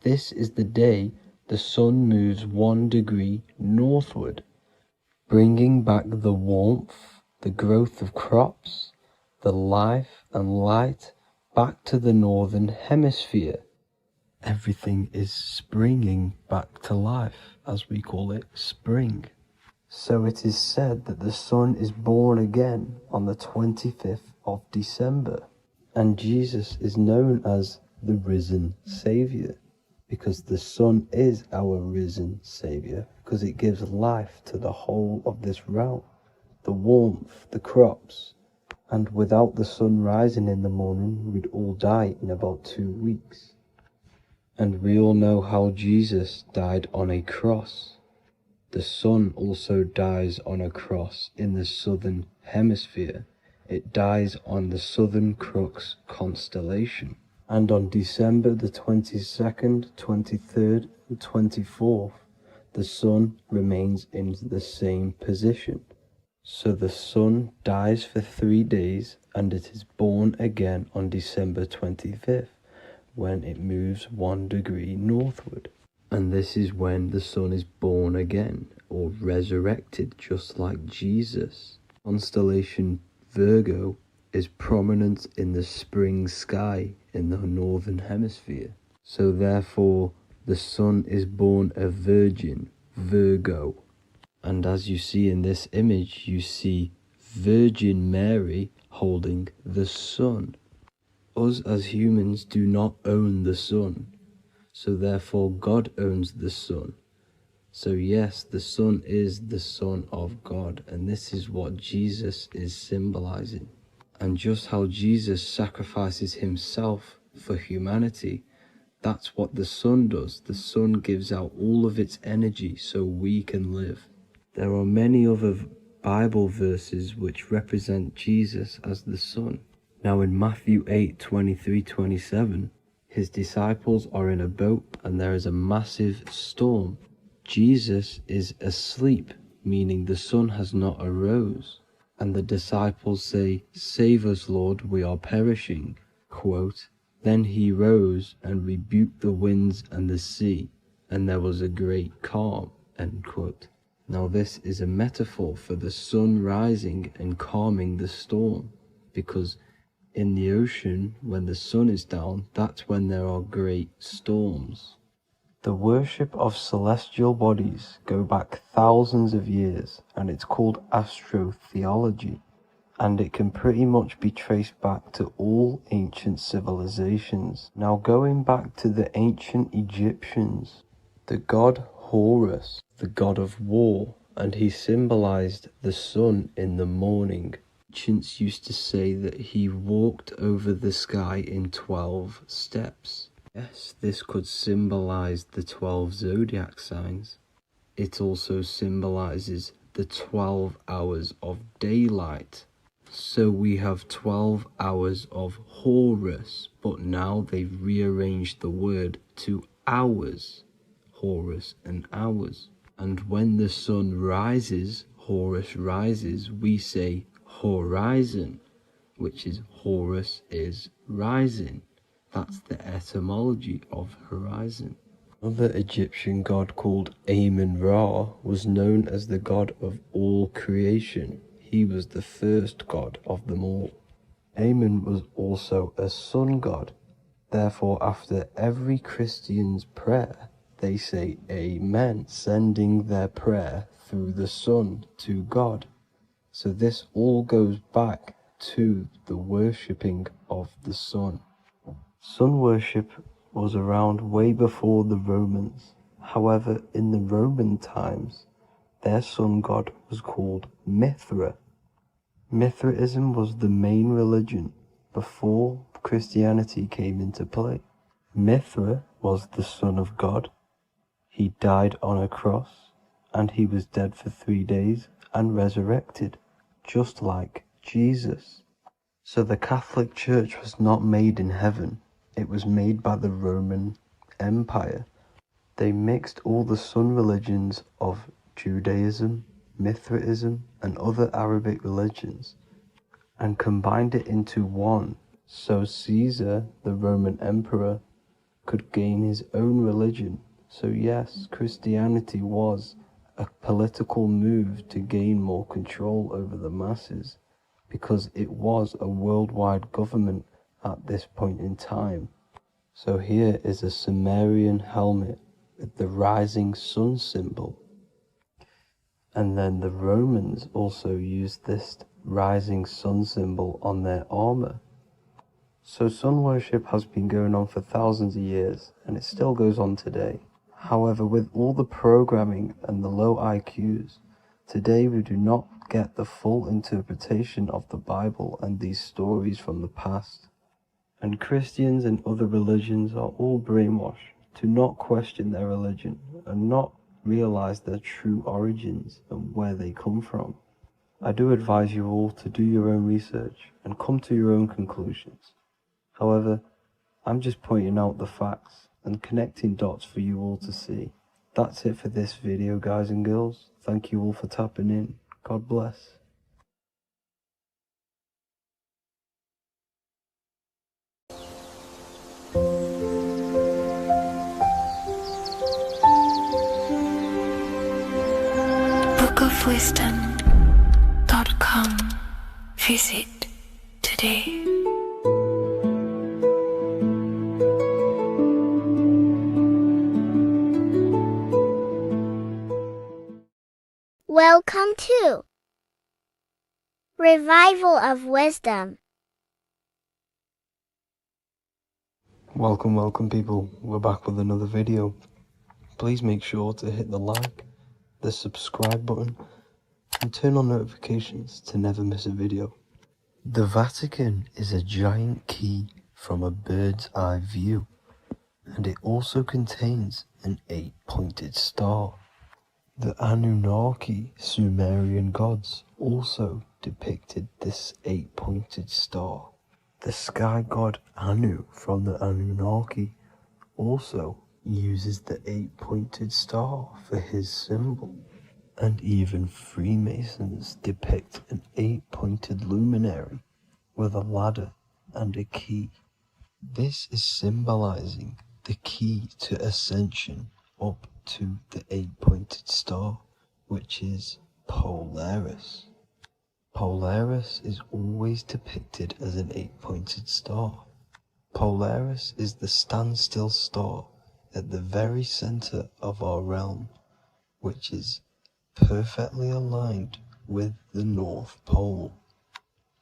S15: This is the day the sun moves 1 degree northward. bringing back the warmth, the growth of crops, the life and light back to the northern hemisphere. Everything is springing back to life, as we call it, spring. So it is said that the sun is born again on the 25th of December, and Jesus is known as the risen Saviour, because the sun is our risen Saviour, because it gives life to the whole of this realm, the warmth, the crops, and without the sun rising in the morning, we'd all die in about 2 weeks. And we all know how Jesus died on a cross. The sun also dies on a cross in the southern hemisphere. It dies on the Southern Crux constellation. And on December the 22nd, 23rd, and 24th, the sun remains in the same position. So the sun dies for 3 days and it is born again on December 25th. When it moves 1 degree northward. And this is when the sun is born again, or resurrected, just like Jesus. Constellation Virgo is prominent in the spring sky in the northern hemisphere. So therefore, the sun is born a virgin, Virgo. And as you see in this image, you see Virgin Mary holding the sun. Us as humans do not own the sun, so therefore God owns the sun. So yes, the sun is the Son of God, and this is what Jesus is symbolizing. And just how Jesus sacrifices himself for humanity, that's what the sun does. The sun gives out all of its energy so we can live. There are many other Bible verses which represent Jesus as the sun. Now in Matthew 8:23-27, his disciples are in a boat and there is a massive storm. Jesus is asleep, meaning the sun has not arose. And the disciples say, "Save us, Lord, we are perishing." Quote, "Then he rose and rebuked the winds and the sea, and there was a great calm." End quote. Now this is a metaphor for the sun rising and calming the storm, because in the ocean, when the sun is down, that's when there are great storms. The worship of celestial bodies go back thousands of years, and it's called astrotheology, and it can pretty much be traced back to all ancient civilizations. Now going back to the ancient Egyptians, the god Horus, the god of war, and he symbolized the sun in the morning. Ancients used to say that he walked over the sky in 12 steps. Yes, this could symbolize the 12 zodiac signs. It also symbolizes the 12 hours of daylight. So we have 12 hours of Horus, but now they've rearranged the word to hours. Horus and hours. And when the sun rises, Horus rises, we say horizon, which is Horus is rising. That's the etymology of horizon. Another Egyptian god called Amun-Ra was known as the god of all creation. He was the first god of them all. Amun was also a sun god. Therefore, after every Christian's prayer, they say Amen, sending their prayer through the sun to God. So this all goes back to the worshipping of the sun. Sun worship was around way before the Romans. However, in the Roman times, their sun god was called Mithra. Mithraism was the main religion before Christianity came into play. Mithra was the son of God. He died on a cross, and he was dead for 3 days and resurrected, just like Jesus. So the Catholic Church was not made in heaven, it was made by the Roman Empire. They mixed all the sun religions of Judaism, Mithraism, and other Arabic religions, and combined it into one, so Caesar, the Roman Emperor, could gain his own religion. So yes, Christianity was a political move to gain more control over the masses, because it was a worldwide government at this point in time. So here is a Sumerian helmet with the rising sun symbol. And then the Romans also used this rising sun symbol on their armor. So sun worship has been going on for thousands of years, and it still goes on today. However, with all the programming and the low IQs, today we do not get the full interpretation of the Bible and these stories from the past. And Christians and other religions are all brainwashed to not question their religion and not realize their true origins and where they come from. I do advise you all to do your own research and come to your own conclusions. However, I'm just pointing out the facts and connecting dots for you all to see. That's it for this video, guys and girls. Thank you all for tapping in. God bless.
S2: bookofwisdom.com. Visit today.
S14: Welcome to Revival of Wisdom.
S15: Welcome people. We're back with another video. Please make sure to hit the like, the subscribe button, and turn on notifications to never miss a video. The Vatican is a giant key from a bird's eye view, and it also contains an 8-pointed star. The Anunnaki Sumerian gods also depicted this 8-pointed star. The sky god Anu from the Anunnaki also uses the 8-pointed star for his symbol. And even Freemasons depict an 8-pointed luminary with a ladder and a key. This is symbolizing the key to ascension up to the 8-pointed star, which is Polaris. Polaris is always depicted as an 8-pointed star. Polaris is the standstill star at the very center of our realm, which is perfectly aligned with the North Pole.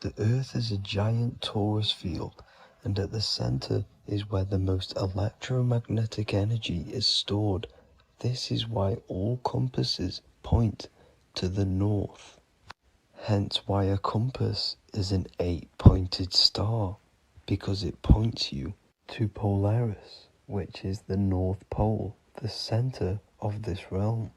S15: The Earth is a giant torus field, and at the center is where the most electromagnetic energy is stored. This is why all compasses point to the north. Hence why a compass is an 8-pointed star, because it points you to Polaris, which is the North Pole, the center of this realm.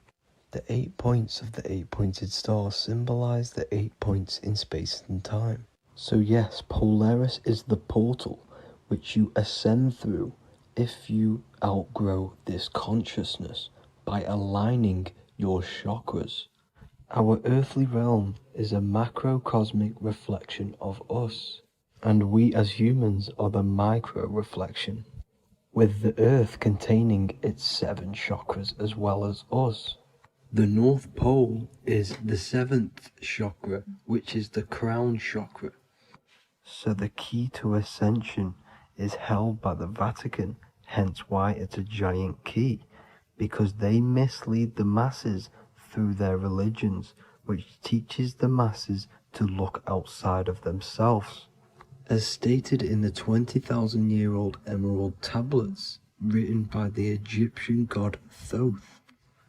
S15: The 8 points of the 8-pointed star symbolize the 8 points in space and time. So yes, Polaris is the portal which you ascend through if you outgrow this consciousness by aligning your chakras. Our earthly realm is a macrocosmic reflection of us, and we as humans are the micro reflection, with the earth containing its 7 chakras as well as us. The North Pole is the 7th chakra, which is the crown chakra. So the key to ascension is held by the Vatican, hence why it's a giant key, because they mislead the masses through their religions, which teaches the masses to look outside of themselves. As stated in the 20,000-year-old emerald tablets, written by the Egyptian god Thoth.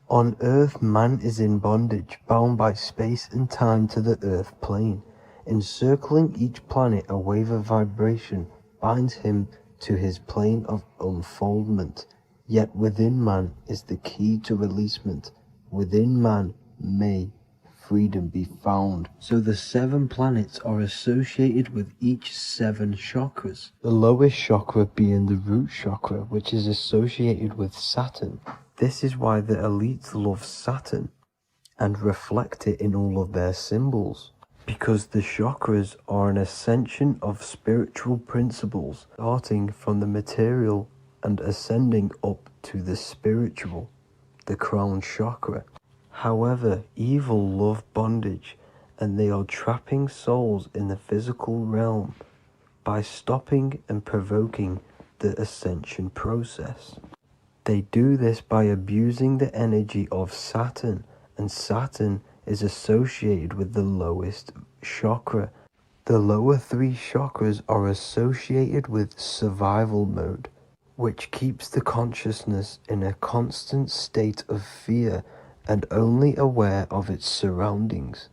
S15: On Earth, man is in bondage, bound by space and time to the Earth plane. Encircling each planet, a wave of vibration binds him to his plane of unfoldment. Yet within man is the key to releasement. Within man may freedom be found. So the 7 planets are associated with each 7 chakras. The lowest chakra being the root chakra, which is associated with Saturn. This is why the elites love Saturn and reflect it in all of their symbols, because the chakras are an ascension of spiritual principles, starting from the material and ascending up to the spiritual, the crown chakra. However, evil love bondage, and they are trapping souls in the physical realm by stopping and provoking the ascension process. They do this by abusing the energy of Saturn, and Saturn is associated with the lowest chakra. The lower three chakras are associated with survival mode, which keeps the consciousness in a constant state of fear and only aware of its surroundings.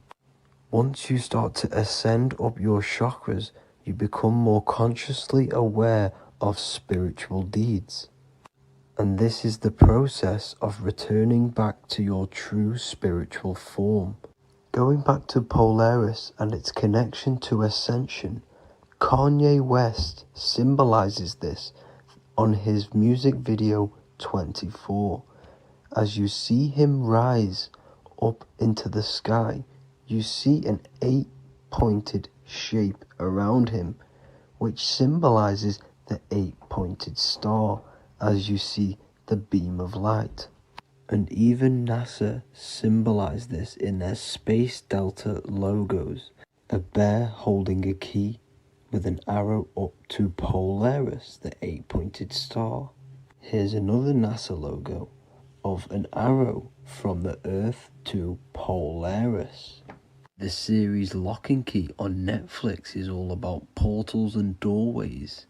S15: Once you start to ascend up your chakras, you become more consciously aware of spiritual deeds. And this is the process of returning back to your true spiritual form. Going back to Polaris and its connection to ascension, Kanye West symbolizes this on his music video 24. As you see him rise up into the sky, you see an 8-pointed shape around him, which symbolizes the 8-pointed star, as you see the beam of light. And even NASA symbolized this in their Space Delta logos, a bear holding a key with an arrow up to Polaris, the 8-pointed star. Here's another NASA logo of an arrow from the Earth to Polaris. The series Lock and Key on Netflix is all about portals and doorways,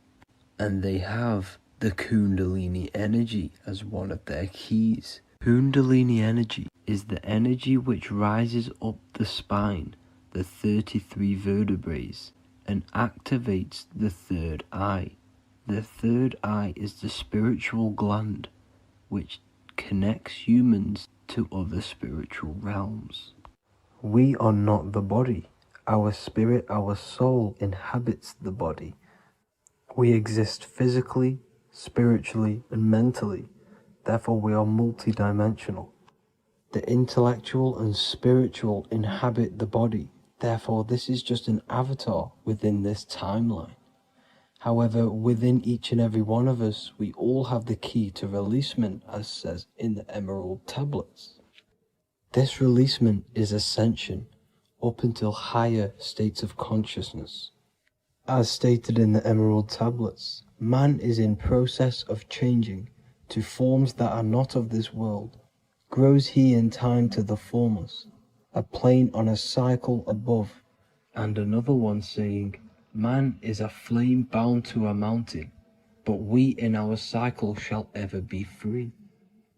S15: and they have the Kundalini energy as one of their keys. Kundalini energy is the energy which rises up the spine, the 33 vertebrae, and activates the third eye. The third eye is the spiritual gland which connects humans to other spiritual realms. We are not the body. Our spirit, our soul inhabits the body. We exist physically, spiritually, and mentally. Therefore, we are multidimensional. The intellectual and spiritual inhabit the body. Therefore, this is just an avatar within this timeline. However, within each and every one of us, we all have the key to releasement, as says in the Emerald tablets. This releasement is ascension, up until higher states of consciousness. As stated in the Emerald tablets, man is in process of changing to forms that are not of this world. Grows he in time to the formless, a plane on a cycle above. And another one saying, man is a flame bound to a mountain, but we in our cycle shall ever be free.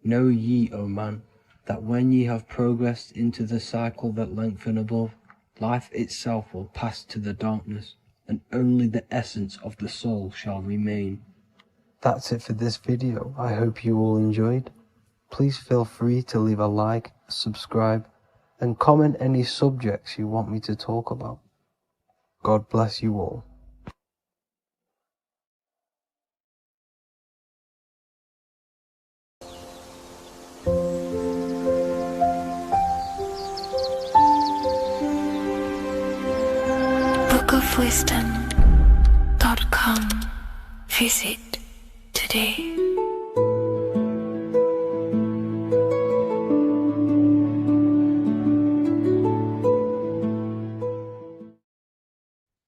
S15: Know ye, O man, that when ye have progressed into the cycle that lengthen above, life itself will pass to the darkness, and only the essence of the soul shall remain. That's it for this video. I hope you all enjoyed. Please feel free to leave a like, subscribe, and comment any subjects you want me to talk about. God bless you all.
S2: bookofwisdom.com. Visit today.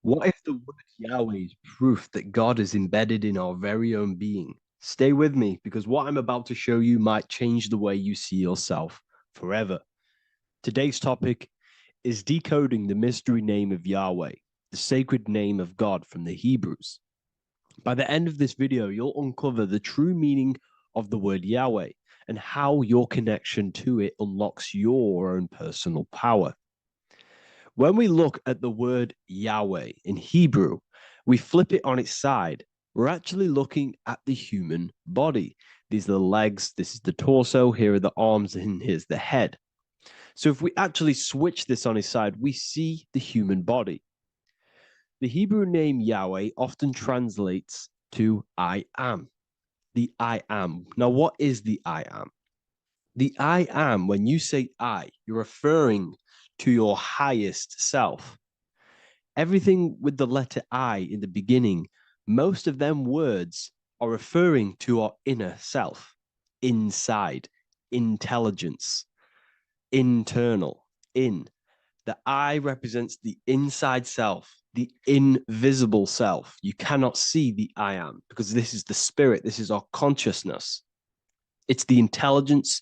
S17: What if the word Yahweh is proof that God is embedded in our very own being? Stay with me, because what I'm about to show you might change the way you see yourself forever. Today's topic is decoding the mystery name of Yahweh, the sacred name of God from the Hebrews. By the end of this video, you'll uncover the true meaning of the word Yahweh and how your connection to it unlocks your own personal power. When we look at the word Yahweh in Hebrew, we flip it on its side. We're actually looking at the human body. These are the legs, this is the torso, here are the arms, and here's the head. So if we actually switch this on its side, we see the human body. The Hebrew name Yahweh often translates to I am. The I am. Now, what is the I am? The I am, when you say I, you're referring to your highest self. Everything with the letter I in the beginning, most of them words are referring to our inner self, inside, intelligence. internal, in. The I represents the inside self, the invisible self. You cannot see the I am because this is the spirit. This is our consciousness. It's the intelligence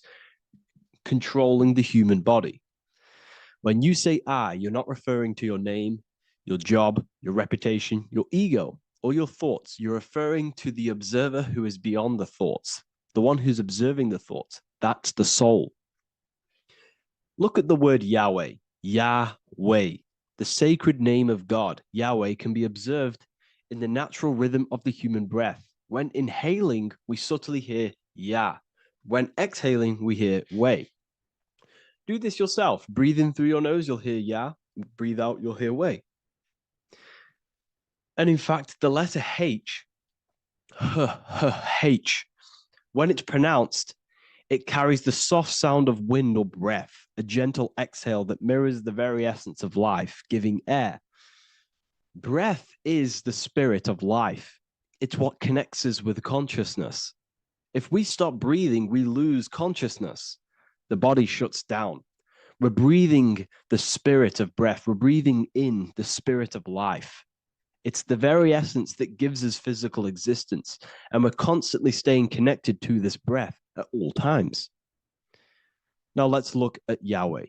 S17: controlling the human body. When you say I, you're not referring to your name, your job, your reputation, your ego, or your thoughts. You're referring to the observer who is beyond the thoughts, the one who's observing the thoughts. That's the soul. Look at the word Yahweh, Yahweh, the sacred name of God. Yahweh can be observed in the natural rhythm of the human breath. When inhaling, we subtly hear Yah. When exhaling, we hear Wei. Do this yourself. Breathe in through your nose, you'll hear Yah. Breathe out, you'll hear Wei. And in fact, the letter H, H, when it's pronounced, it carries the soft sound of wind or breath, a gentle exhale that mirrors the very essence of life, giving air. Breath is the spirit of life. It's what connects us with consciousness. If we stop breathing, we lose consciousness. The body shuts down. We're breathing the spirit of breath. We're breathing in the spirit of life. It's the very essence that gives us physical existence, and we're constantly staying connected to this breath at all times. Now let's look at Yahweh.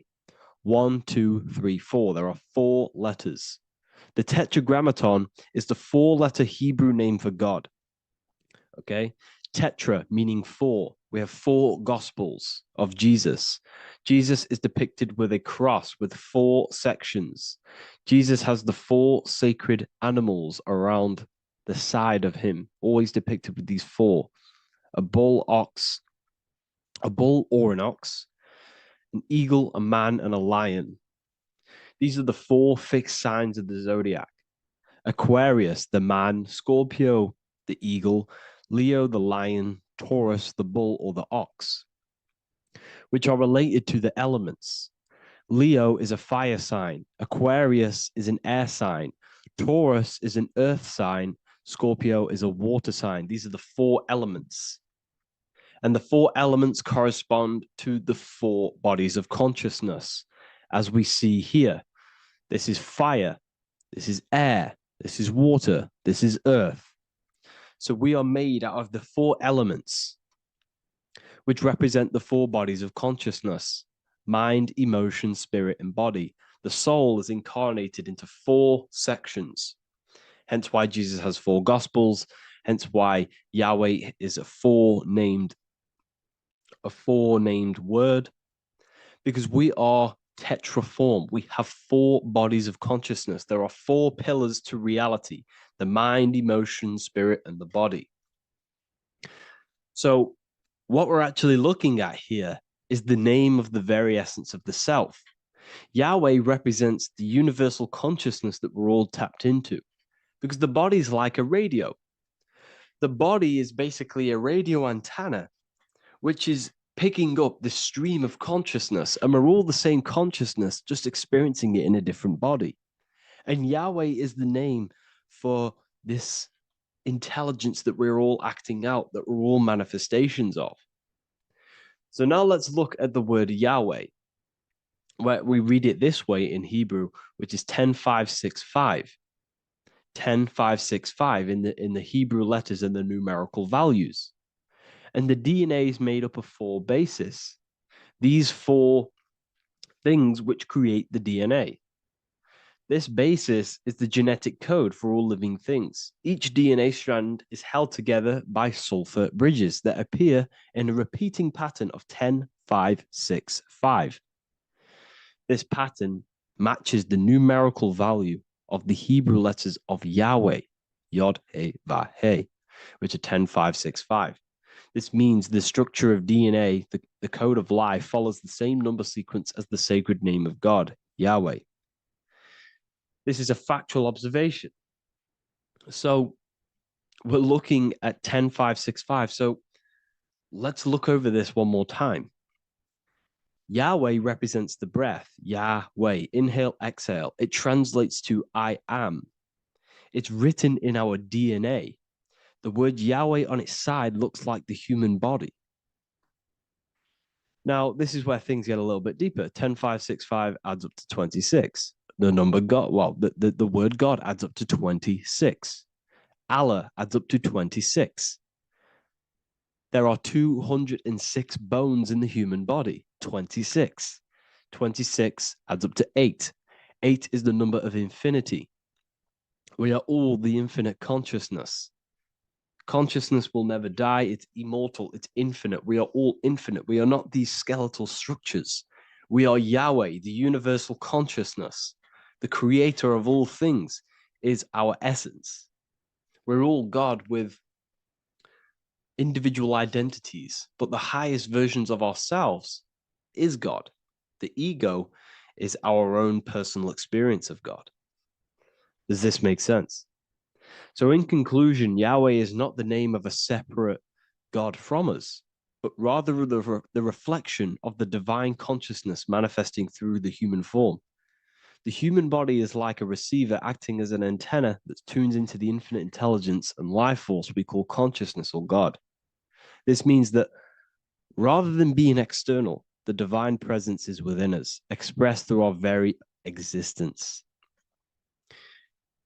S17: 1, 2, 3, 4. There are 4 letters. The tetragrammaton is the 4-letter Hebrew name for God. Okay? Tetra, meaning 4. We have 4 gospels of Jesus. Jesus is depicted with a cross with 4 sections. Jesus has the 4 sacred animals around the side of him, always depicted with these 4. A bull or an ox, an eagle, a man, and a lion. These are the 4 fixed signs of the zodiac. Aquarius, the man, Scorpio, the eagle, Leo, the lion, Taurus, the bull or the ox, which are related to the elements. Leo is a fire sign. Aquarius is an air sign. Taurus is an earth sign. Scorpio is a water sign. These are the 4 elements. And the 4 elements correspond to the 4 bodies of consciousness, as we see here. This is fire. This is air. This is water. This is earth. So we are made out of the 4 elements, which represent the 4 bodies of consciousness: mind, emotion, spirit, and body. The soul is incarnated into 4 sections. Hence why Jesus has 4 gospels. Hence why Yahweh is a 4-named word, because we are tetraform. We have 4 bodies of consciousness. There are 4 pillars to reality: the mind, emotion, spirit, and the body. So what we're actually looking at here is the name of the very essence of the self. Yahweh represents the universal consciousness that we're all tapped into, because the body is like a radio. The body is basically a radio antenna, which is picking up the stream of consciousness, and we're all the same consciousness, just experiencing it in a different body. And Yahweh is the name for this intelligence that we're all acting out, that we're all manifestations of. So now let's look at the word Yahweh, where we read it this way in Hebrew, which is 10565. 10565 in the Hebrew letters and the numerical values. And the DNA is made up of 4 bases. These 4 things which create the DNA. This basis is the genetic code for all living things. Each DNA strand is held together by sulfur bridges that appear in a repeating pattern of 10565. This pattern matches the numerical value of the Hebrew letters of Yahweh, Yod, He, Va, He, which are 10565. This means the structure of DNA, the code of life, follows the same number sequence as the sacred name of God, Yahweh. This is a factual observation. So we're looking at 10565. So let's look over this one more time. Yahweh represents the breath, Yahweh, inhale, exhale. It translates to I am. It's written in our DNA. The word Yahweh on its side looks like the human body. Now, this is where things get a little bit deeper. 10, 5, 6, 5 adds up to 26. The number God, well, the word God adds up to 26. Allah adds up to 26. There are 206 bones in the human body. 26. 26 adds up to 8. 8 is the number of infinity. We are all the infinite consciousness. Consciousness will never die. It's immortal. It's infinite. We are all infinite. We are not these skeletal structures. We are Yahweh, the universal consciousness. The creator of all things is our essence. We're all God with individual identities, but the highest versions of ourselves is God. The ego is our own personal experience of God. Does this make sense? So in conclusion, Yahweh is not the name of a separate God from us, but rather the reflection of the divine consciousness manifesting through the human form. The human body is like a receiver acting as an antenna that tunes into the infinite intelligence and life force we call consciousness or God. This means that rather than being external, the divine presence is within us, expressed through our very existence.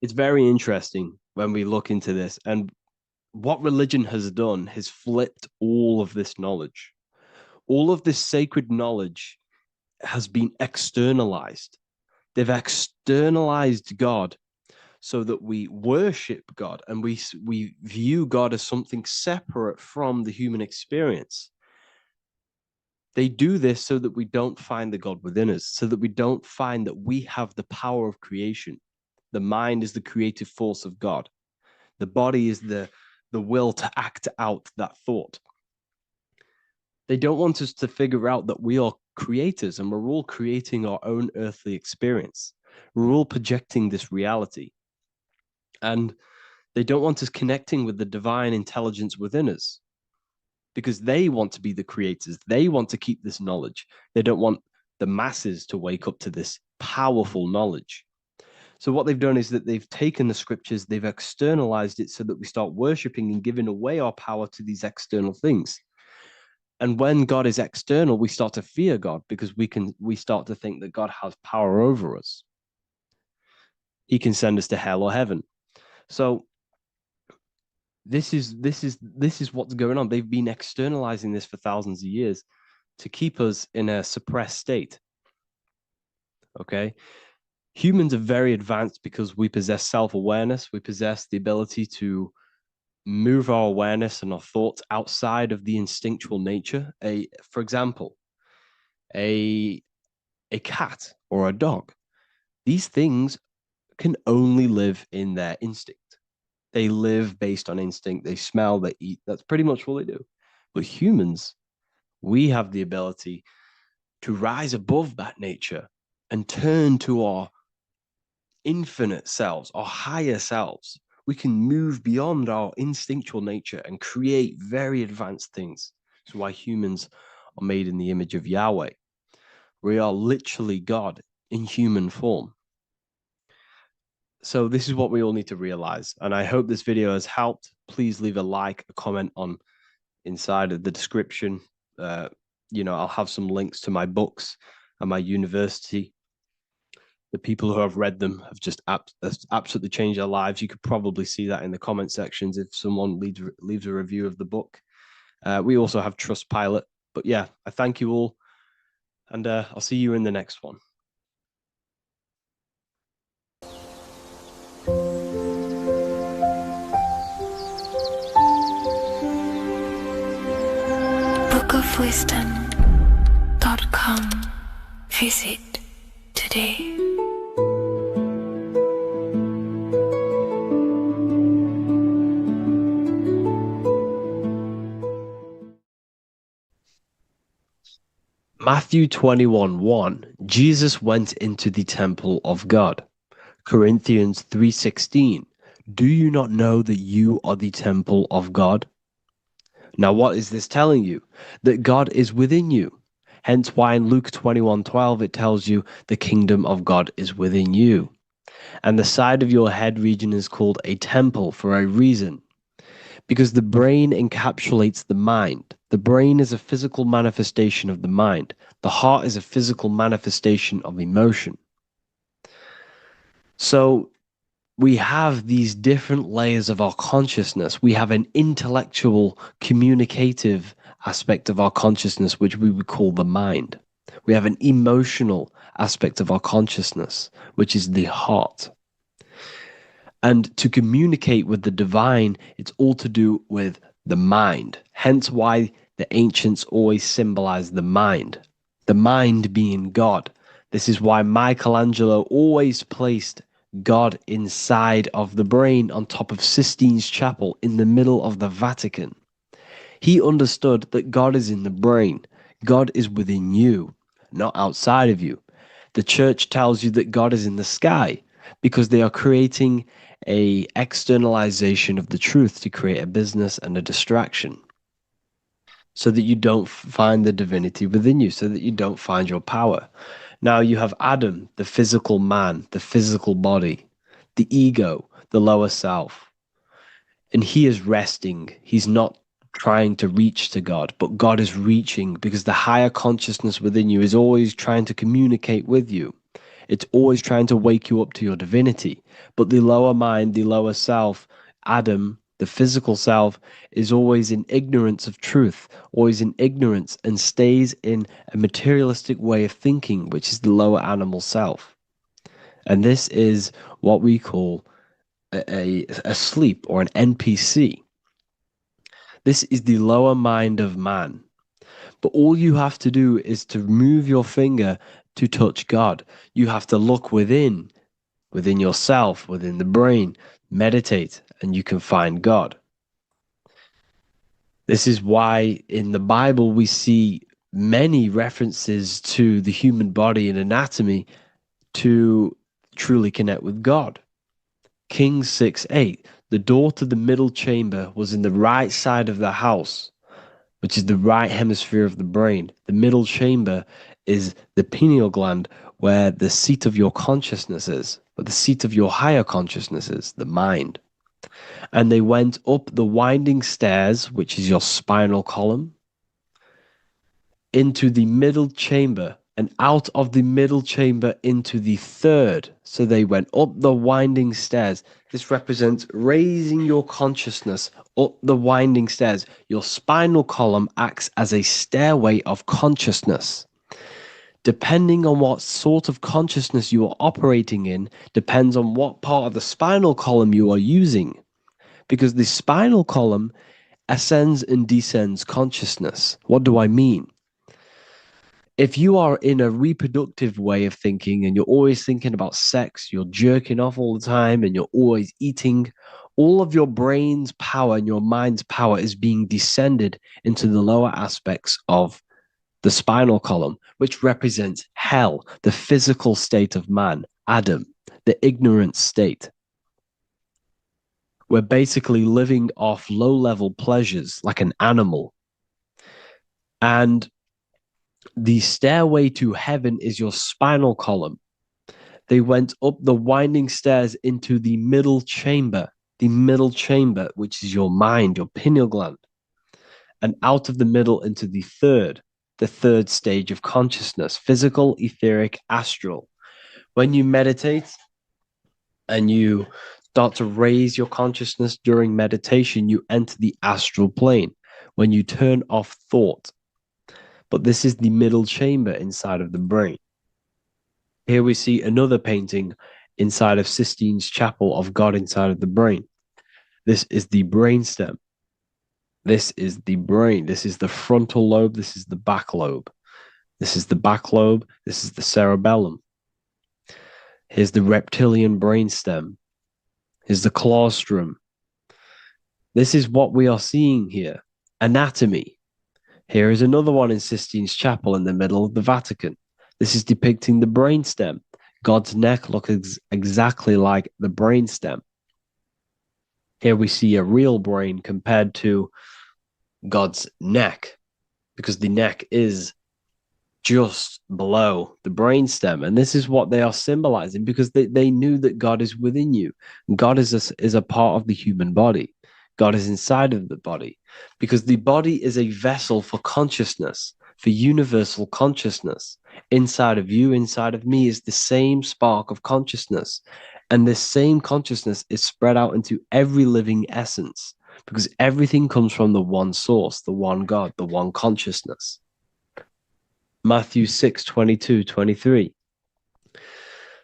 S17: It's very interesting when we look into this, and what religion has done has flipped all of this knowledge. All of this sacred knowledge has been externalized. They've externalized God so that we worship God and we view God as something separate from the human experience. They do this so that we don't find the God within us, so that we don't find that we have the power of creation. The mind is the creative force of God. The body is the will to act out that thought. They don't want us to figure out that we are creators and we're all creating our own earthly experience. We're all projecting this reality. And they don't want us connecting with the divine intelligence within us because they want to be the creators. They want to keep this knowledge. They don't want the masses to wake up to this powerful knowledge. So what they've done is that they've taken the scriptures, they've externalized it so that we start worshiping and giving away our power to these external things. And when God is external, we start to fear God because we start to think that God has power over us. He can send us to hell or heaven. So this is what's going on. They've been externalizing this for thousands of years to keep us in a suppressed state. Okay? Humans are very advanced because we possess self-awareness. We possess the ability to move our awareness and our thoughts outside of the instinctual nature. For example, a cat or a dog. These things can only live in their instinct. They live based on instinct. They smell, they eat. That's pretty much what they do. But humans, we have the ability to rise above that nature and turn to our infinite selves, our higher selves. We can move beyond our instinctual nature and create very advanced things. That's why humans are made in the image of Yahweh. We are literally God in human form. So this is what we all need to realize. And I hope this video has helped. Please leave a like, a comment on inside of the description. I'll have some links to my books and my university. The people who have read them have just absolutely changed their lives. You could probably see that in the comment sections if someone leaves a review of the book. We also have Trustpilot. But yeah, I thank you all. And I'll see you in the next one.
S2: bookofwisdom.com. Visit today.
S17: Matthew 21:1, Jesus went into the temple of God. Corinthians 3:16, do you not know that you are the temple of God? Now, what is this telling you? That God is within you. Hence why in Luke 21:12, it tells you the kingdom of God is within you. And the side of your head region is called a temple for a reason. because the brain encapsulates the mind. The brain is a physical manifestation of the mind. The heart is a physical manifestation of emotion. So we have these different layers of our consciousness. We have an intellectual, communicative aspect of our consciousness, which we would call the mind. We have an emotional aspect of our consciousness, which is the heart. And to communicate with the divine, it's all to do with the mind. Hence why the ancients always symbolize the mind being God. This is why Michelangelo always placed God inside of the brain on top of Sistine Chapel in the middle of the Vatican. He understood that God is in the brain. God is within you, not outside of you. The church tells you that God is in the sky because they are creating a externalization of the truth to create a business and a distraction so that you don't find the divinity within you, so that you don't find your power. Now you have Adam, the physical man, the physical body, the ego, the lower self. And he is resting. He's not trying to reach to God, but God is reaching because the higher consciousness within you is always trying to communicate with you. It's always trying to wake you up to your divinity. But the lower mind, the lower self, Adam, the physical self, is always in ignorance of truth, always in ignorance, and stays in a materialistic way of thinking, which is the lower animal self. And this is what we call a sleep or an NPC. This is the lower mind of man. But all you have to do is to move your finger to touch God. You have to look within yourself, within the brain, meditate, and you can find God. This is why in the Bible we see many references to the human body and anatomy to truly connect with God. Kings 6:8, the door to the middle chamber was in the right side of the house, which is the right hemisphere of the brain. The middle chamber is the pineal gland, where the seat of your consciousness is, but the seat of your higher consciousness is, the mind. And they went up the winding stairs, which is your spinal column, into the middle chamber, and out of the middle chamber into the third. So they went up the winding stairs. This represents raising your consciousness up the winding stairs. Your spinal column acts as a stairway of consciousness. Depending on what sort of consciousness you are operating in, depends on what part of the spinal column you are using. Because the spinal column ascends and descends consciousness. What do I mean? If you are in a reproductive way of thinking and you're always thinking about sex, you're jerking off all the time and you're always eating, all of your brain's power and your mind's power is being descended into the lower aspects of the spinal column, which represents hell, the physical state of man, Adam, the ignorant state. We're basically living off low-level pleasures like an animal. And the stairway to heaven is your spinal column. They went up the winding stairs into the middle chamber, which is your mind, your pineal gland, and out of the middle into the third stage of consciousness, physical, etheric, astral. When you meditate and you start to raise your consciousness during meditation, you enter the astral plane when you turn off thought. But this is the middle chamber inside of the brain. Here we see another painting inside of Sistine's Chapel of God inside of the brain. This is the brainstem. This is the brain. This is the frontal lobe. This is the back lobe. This is the back lobe. This is the cerebellum. Here's the reptilian brainstem. Here's the claustrum. This is what we are seeing here. Anatomy. Here is another one in Sistine's Chapel in the middle of the Vatican. This is depicting the brainstem. God's neck looks exactly like the brainstem. Here we see a real brain compared to God's neck, because the neck is just below the brainstem. And this is what they are symbolizing, because they knew that God is within you. God is a part of the human body. God is inside of the body, because the body is a vessel for consciousness, for universal consciousness. Inside of you, inside of me, is the same spark of consciousness. And this same consciousness is spread out into every living essence, because everything comes from the one source, the one God, the one consciousness. Matthew 6:22-23.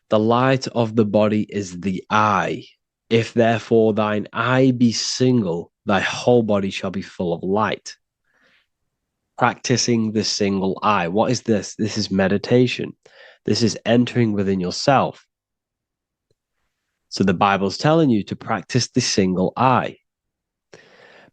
S17: The light of the body is the eye. If therefore thine eye be single, thy whole body shall be full of light. Practicing the single eye. What is this? This is meditation. This is entering within yourself. So the Bible's telling you to practice the single eye.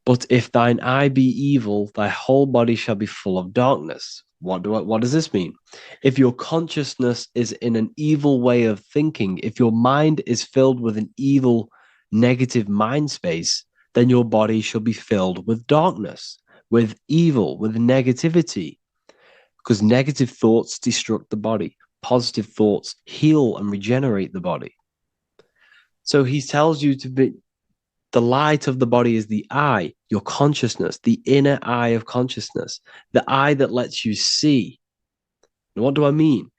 S17: But if thine eye be evil, thy whole body shall be full of darkness. What does this mean? If your consciousness is in an evil way of thinking, if your mind is filled with an evil, negative mind space, then your body shall be filled with darkness, with evil, with negativity. Because negative thoughts destruct the body. Positive thoughts heal and regenerate the body. So he tells you to be, the light of the body is the eye, your consciousness, the inner eye of consciousness, the eye that lets you see. And what do I mean?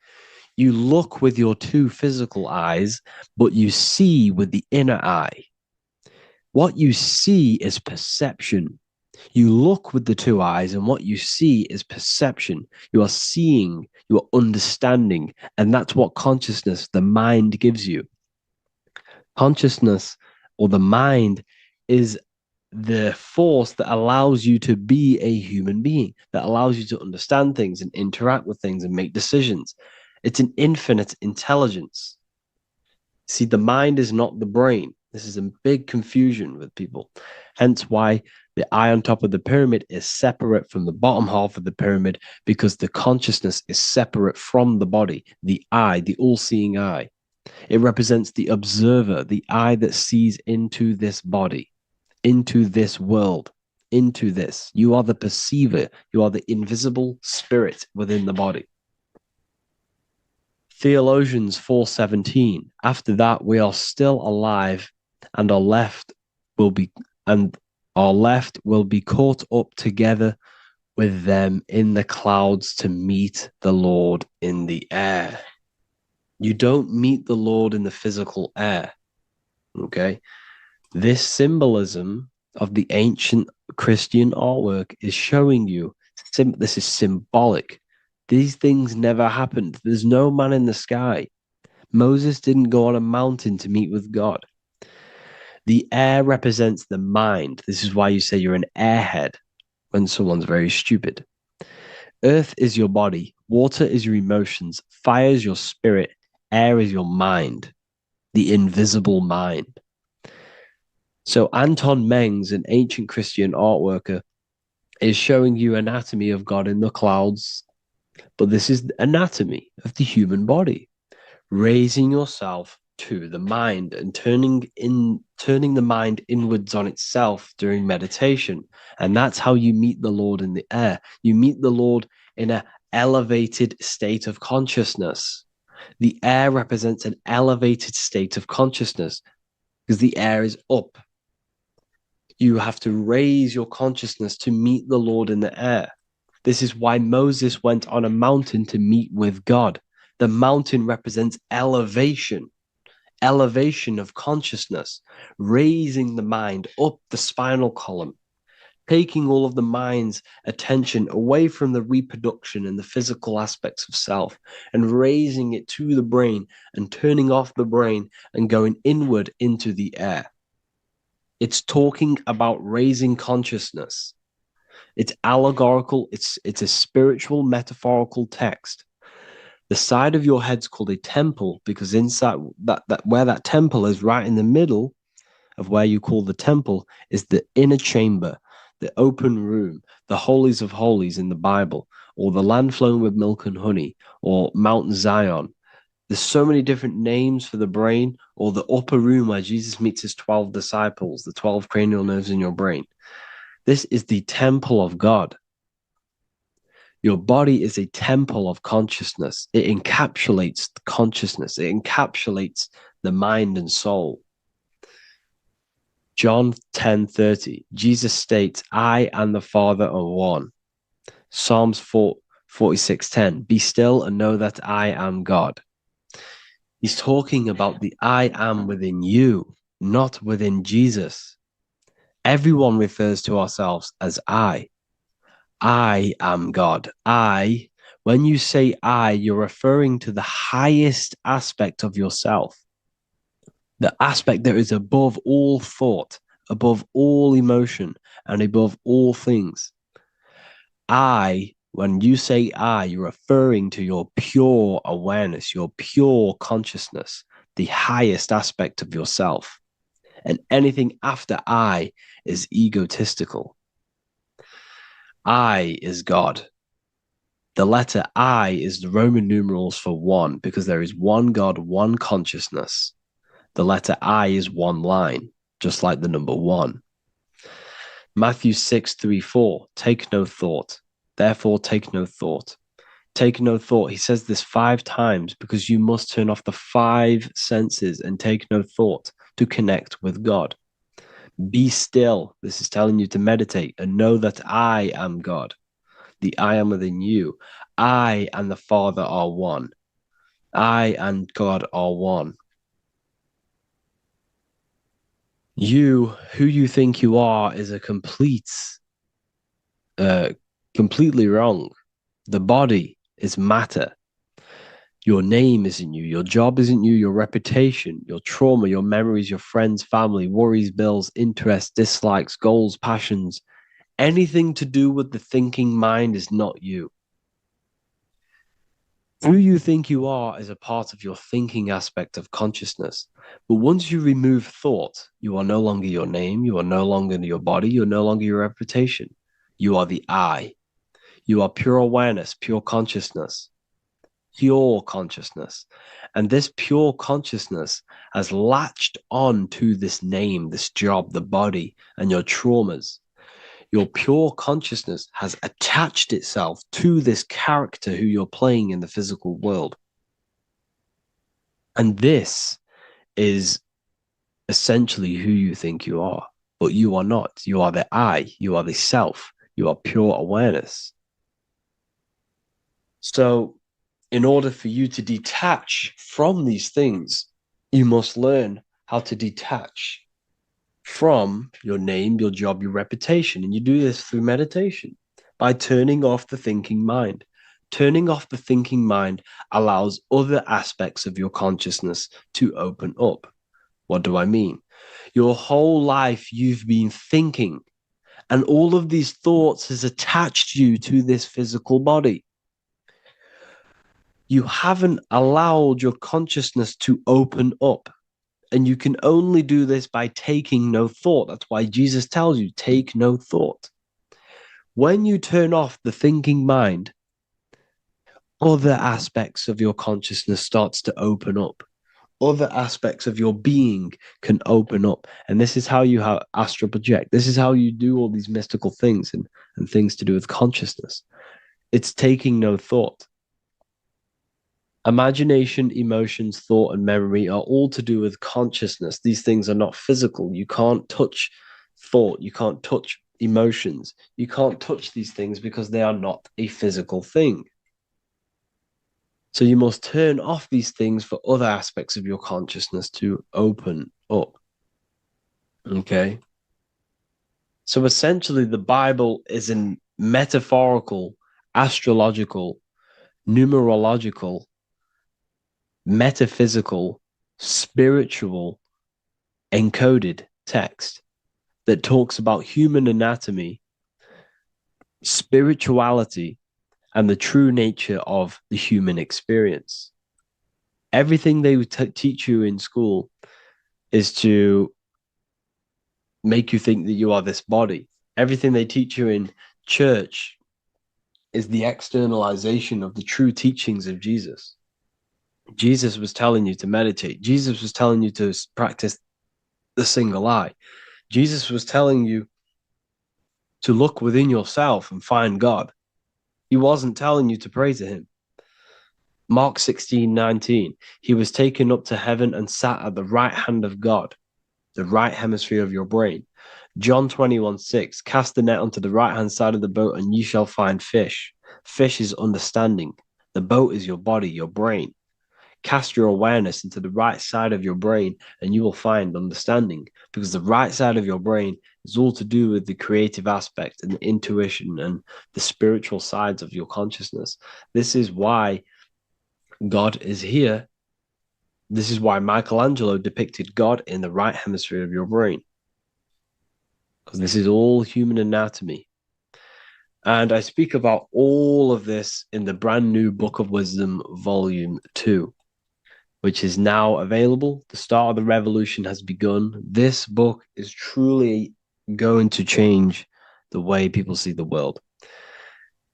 S17: You look with your two physical eyes, but you see with the inner eye. What you see is perception. You look with the two eyes, and what you see is perception. You are seeing, you are understanding, and that's what consciousness, the mind, gives you. Consciousness, or the mind, is the force that allows you to be a human being, that allows you to understand things and interact with things and make decisions. It's an infinite intelligence. See, the mind is not the brain. This is a big confusion with people. Hence why the eye on top of the pyramid is separate from the bottom half of the pyramid, because the consciousness is separate from the body, the eye, the all-seeing eye. It represents the observer, the eye that sees into this body, into this world, into this. You are the perceiver. You are the invisible spirit within the body. Theologians 4:17. After that, we are still alive, and our left will be caught up together with them in the clouds to meet the Lord in the air. You don't meet the Lord in the physical air. Okay? This symbolism of the ancient Christian artwork is showing you this is symbolic. These things never happened. There's no man in the sky. Moses didn't go on a mountain to meet with God. The air represents the mind. This is why you say you're an airhead when someone's very stupid. Earth is your body. Water is your emotions. Fire is your spirit. Air is your mind, the invisible mind. So Anton Mengs, an ancient Christian art worker, is showing you anatomy of God in the clouds. But this is the anatomy of the human body, raising yourself to the mind and turning the mind inwards on itself during meditation. And that's how you meet the Lord in the air. You meet the Lord in an elevated state of consciousness. The air represents an elevated state of consciousness because the air is up. You have to raise your consciousness to meet the Lord in the air. This is why Moses went on a mountain to meet with God. The mountain represents elevation of consciousness, raising the mind up the spinal column, taking all of the mind's attention away from the reproduction and the physical aspects of self and raising it to the brain and turning off the brain and going inward into the air. It's talking about raising consciousness. It's allegorical. It's a spiritual, metaphorical text. The side of your head's called a temple because inside that where that temple is, right in the middle of where you call the temple, is the inner chamber, the open room, the holies of holies in the Bible, or the land flowing with milk and honey, or Mount Zion. There's so many different names for the brain, or the upper room where Jesus meets his 12 disciples, the 12 cranial nerves in your brain. This is the temple of God. Your body is a temple of consciousness. It encapsulates the consciousness. It encapsulates the mind and soul. John 10:30, Jesus states, I and the Father are one. Psalms 46:10, be still and know that I am God. He's talking about the I am within you, not within Jesus. Everyone refers to ourselves as I. I am God. When you say I, you're referring to the highest aspect of yourself, the aspect that is above all thought, above all emotion, and above all things. When you say I, you're referring to your pure awareness, your pure consciousness, the highest aspect of yourself. And anything after I is egotistical. I is God. The letter I is the Roman numerals for one, because there is one God, one consciousness. The letter I is one line, just like the number one. Matthew 6:3-4, take no thought. Therefore, take no thought. Take no thought. He says this 5 times because you must turn off the 5 senses and take no thought to connect with God. Be still. This is telling you to meditate and know that I am God. The I am within you. I and the Father are one. I and God are one. You, who you think you are, is a completely wrong. The body is matter. Your name isn't you. Your job isn't you. Your reputation, your trauma, your memories, your friends, family, worries, bills, interests, dislikes, goals, passions, anything to do with the thinking mind is not you. Who you think you are is a part of your thinking aspect of consciousness. But once you remove thought, you are no longer your name. You are no longer your body. You're no longer your reputation. You are the I. You are pure awareness, pure consciousness. Pure consciousness. And this pure consciousness has latched on to this name, this job, the body, and your traumas. Your pure consciousness has attached itself to this character who you're playing in the physical world. And this is essentially who you think you are, but you are not. You are the I, you are the self, you are pure awareness. So in order for you to detach from these things, you must learn how to detach from your name, your job, your reputation. And you do this through meditation by turning off the thinking mind. Turning off the thinking mind allows other aspects of your consciousness to open up. What do I mean? Your whole life you've been thinking, and all of these thoughts has attached you to this physical body. You haven't allowed your consciousness to open up. And you can only do this by taking no thought. That's why Jesus tells you, take no thought. When you turn off the thinking mind, other aspects of your consciousness starts to open up. Other aspects of your being can open up. And this is how you astral project. This is how you do all these mystical things and things to do with consciousness. It's taking no thought. Imagination, emotions, thought, and memory are all to do with consciousness. These things are not physical. You can't touch thought. You can't touch emotions. You can't touch these things because they are not a physical thing. So you must turn off these things for other aspects of your consciousness to open up. Okay? So essentially, the Bible is a metaphorical, astrological, numerological, metaphysical, spiritual, encoded text that talks about human anatomy, spirituality, and the true nature of the human experience. Everything they teach you in school is to make you think that you are this body. Everything they teach you in church is the externalization of the true teachings of Jesus. Jesus was telling you to meditate. Jesus was telling you to practice the single eye. Jesus was telling you to look within yourself and find God. He wasn't telling you to pray to him. Mark 16:19, he was taken up to heaven and sat at the right hand of God. the right hemisphere of your brain. John 21:6, cast the net onto the right-hand side of the boat and you shall find fish. Fish is understanding. The boat is your body, your brain. Cast your awareness into the right side of your brain and you will find understanding, because the right side of your brain is all to do with the creative aspect and the intuition and the spiritual sides of your consciousness. This is why God is here. This is why Michelangelo depicted God in the right hemisphere of your brain, because this is all human anatomy. And I speak about all of this in the brand new Book of Wisdom, Volume 2, which is now available. The start of the revolution has begun. This book is truly going to change the way people see the world.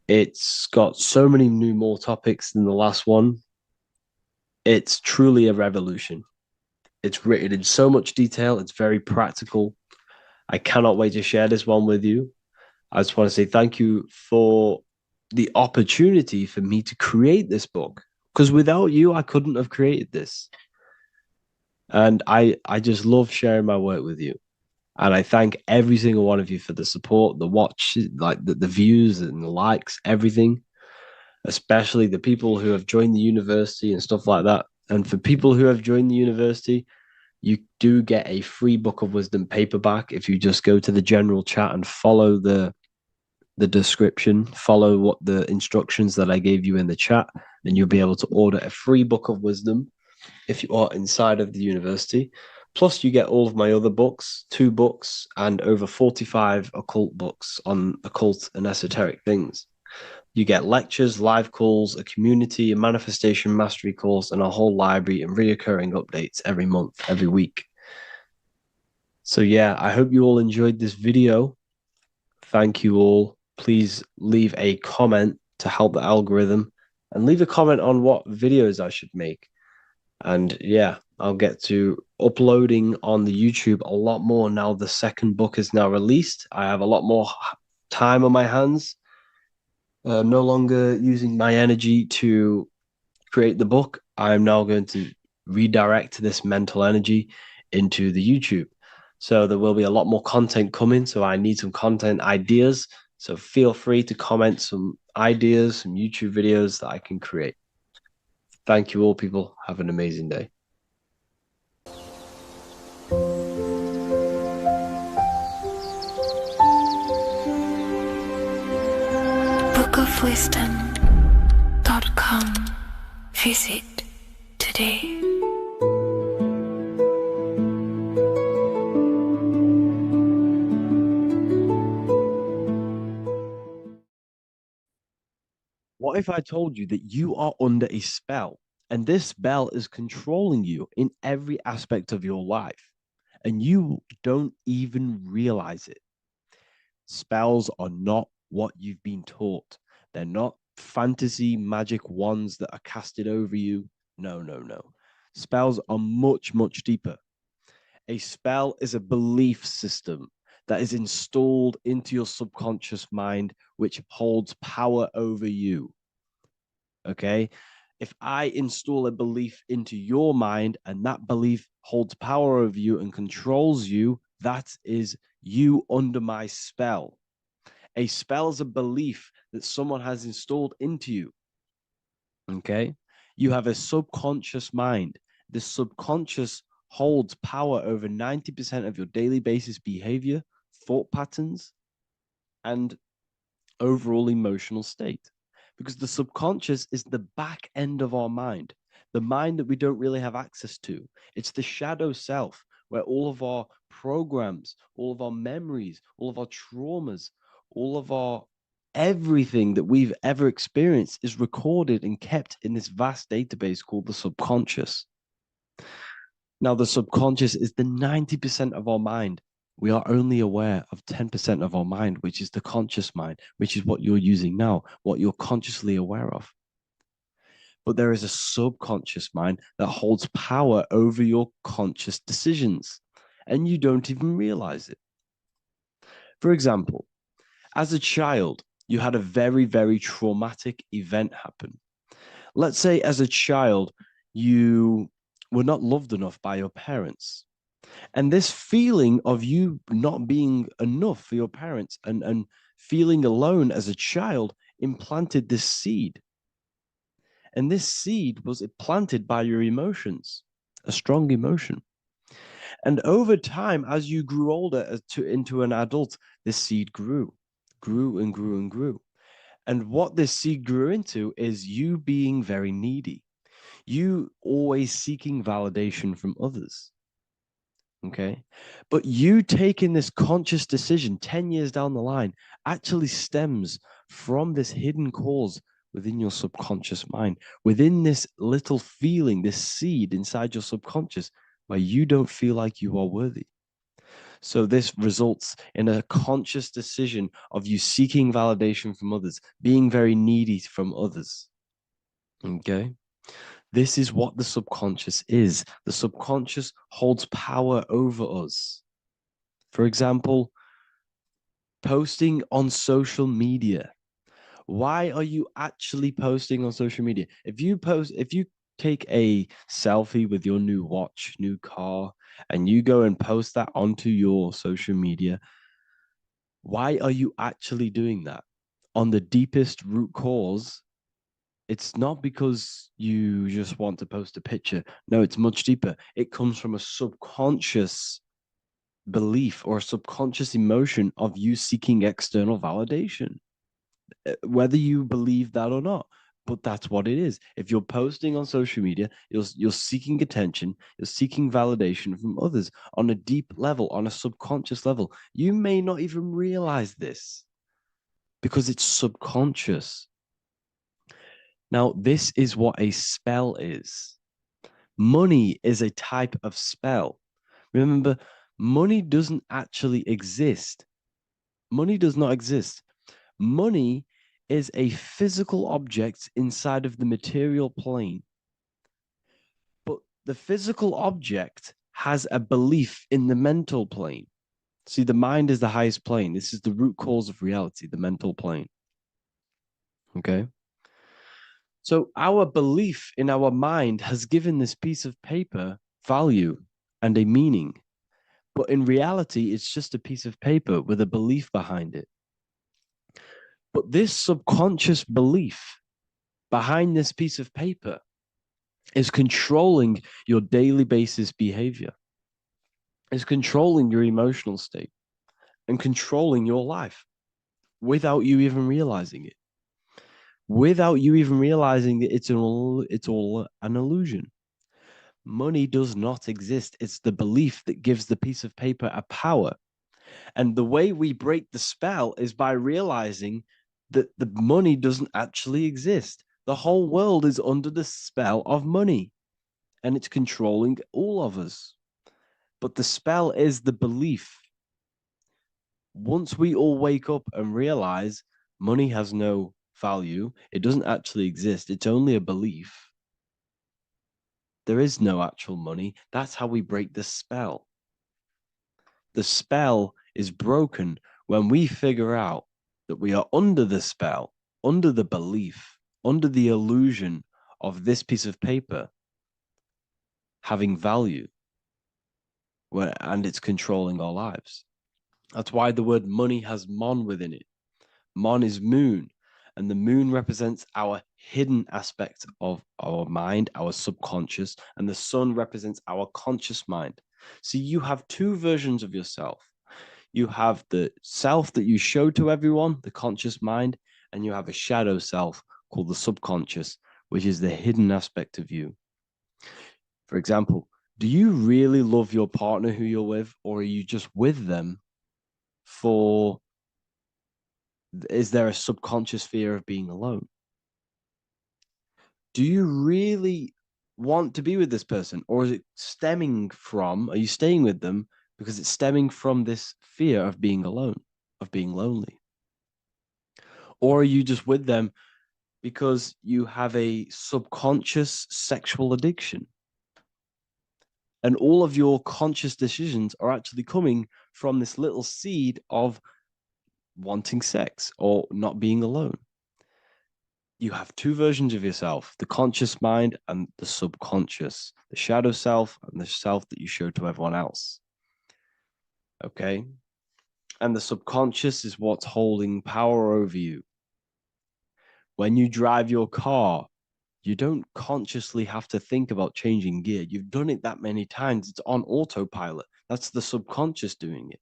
S17: It's got so many more topics than the last one. It's truly a revolution. It's written in so much detail. It's very practical. I cannot wait to share this one with you. I just want to say thank you for the opportunity for me to create this book, because without you, I couldn't have created this. And I just love sharing my work with you. And I thank every single one of you for the support, the watch, like the views and the likes, everything, especially the people who have joined the university and stuff like that. And for people who have joined the university, you do get a free Book of Wisdom paperback if you just go to the general chat and follow the description, follow what the instructions that I gave you in the chat, and you'll be able to order a free Book of Wisdom if you are inside of the university. Plus, you get all of my other books, 2 books, and over 45 occult books on occult and esoteric things. You get lectures, live calls, a community, a manifestation mastery course, and a whole library and reoccurring updates every month, every week. So yeah, I hope you all enjoyed this video. Thank you all. Please leave a comment to help the algorithm, and leave a comment on what videos I should make. And yeah, I'll get to uploading on the YouTube a lot more now. The second book is now released. I have a lot more time on my hands. No longer using my energy to create the book. I'm now going to redirect this mental energy into the YouTube. So there will be a lot more content coming. So I need some content ideas. So feel free to comment some ideas, some YouTube videos that I can create. Thank you all, people. Have an amazing day.
S2: bookofwisdom.com. Visit today.
S17: What if I told you that you are under a spell, and this spell is controlling you in every aspect of your life, and you don't even realize it? Spells are not what you've been taught. They're not fantasy magic wands that are casted over you. No, no, no. Spells are much, much deeper. A spell is a belief system that is installed into your subconscious mind, which holds power over you. Okay? If I install a belief into your mind and that belief holds power over you and controls you, that is you under my spell. A spell is a belief that someone has installed into you. Okay? You have a subconscious mind. The subconscious holds power over 90% of your daily basis behavior, thought patterns, and overall emotional state. Because the subconscious is the back end of our mind, the mind that we don't really have access to. It's the shadow self, where all of our programs, all of our memories, all of our traumas, all of our everything that we've ever experienced is recorded and kept in this vast database called the subconscious. Now, the subconscious is the 90% of our mind. We are only aware of 10% of our mind, which is the conscious mind, which is what you're using now, what you're consciously aware of. But there is a subconscious mind that holds power over your conscious decisions, and you don't even realize it. For example, as a child, you had a very, very traumatic event happen. Let's say as a child, you were not loved enough by your parents.
S1: And this feeling of you not being enough for your parents and feeling alone as a child implanted this seed. And this seed was planted by your emotions, a strong emotion. And over time, as you grew older into an adult, this seed grew and grew and grew. And what this seed grew into is you being very needy, you always seeking validation from others. Okay. But you taking this conscious decision 10 years down the line actually stems from this hidden cause within your subconscious mind, within this little feeling, this seed inside your subconscious where you don't feel like you are worthy. So this results in a conscious decision of you seeking validation from others, being very needy from others. Okay. This is what the subconscious is. The subconscious holds power over us. For example, posting on social media. Why are you actually posting on social media? If you take a selfie with your new watch, new car, and you go and post that onto your social media, why are you actually doing that? On the deepest root cause, it's not because you just want to post a picture. No, it's much deeper. It comes from a subconscious belief or a subconscious emotion of you seeking external validation, whether you believe that or not. But that's what it is. If you're posting on social media, you're seeking attention, you're seeking validation from others on a deep level, on a subconscious level. You may not even realize this because it's subconscious. Now, this is what a spell is. Money is a type of spell. Remember, money doesn't actually exist. Money does not exist. Money is a physical object inside of the material plane. But the physical object has a belief in the mental plane. See, the mind is the highest plane. This is the root cause of reality, the mental plane. Okay? So our belief in our mind has given this piece of paper value and a meaning. But in reality, it's just a piece of paper with a belief behind it. But this subconscious belief behind this piece of paper is controlling your daily basis behavior, is controlling your emotional state and controlling your life without you even realizing it. Without you even realizing that it's all an illusion. Money does not exist. It's the belief that gives the piece of paper a power. And the way we break the spell is by realizing that the money doesn't actually exist. The whole world is under the spell of money, and it's controlling all of us. But the spell is the belief. Once we all wake up and realize money has no value, it doesn't actually exist, it's only a belief. There is no actual money. That's how we break the spell. The spell is broken when we figure out that we are under the spell, under the belief, under the illusion of this piece of paper having value, and it's controlling our lives. That's why the word money has mon within it. Mon is moon, and the moon represents our hidden aspect of our mind, our subconscious, and the sun represents our conscious mind. So you have two versions of yourself. You have the self that you show to everyone, the conscious mind, and you have a shadow self called the subconscious, which is the hidden aspect of you. For example, do you really love your partner who you're with, or are you just with them is there a subconscious fear of being alone? Do you really want to be with this person, or is it stemming from, are you staying with them because it's stemming from this fear of being alone, of being lonely? Or are you just with them because you have a subconscious sexual addiction? And all of your conscious decisions are actually coming from this little seed of wanting sex or not being alone.
S17: you have two versions of yourself, the conscious mind and the subconscious, the shadow self and the self that you show to everyone else. Okay? And the subconscious is what's holding power over you. When you drive your car, you don't consciously have to think about changing gear. You've done it that many times. It's on autopilot. That's the subconscious doing it.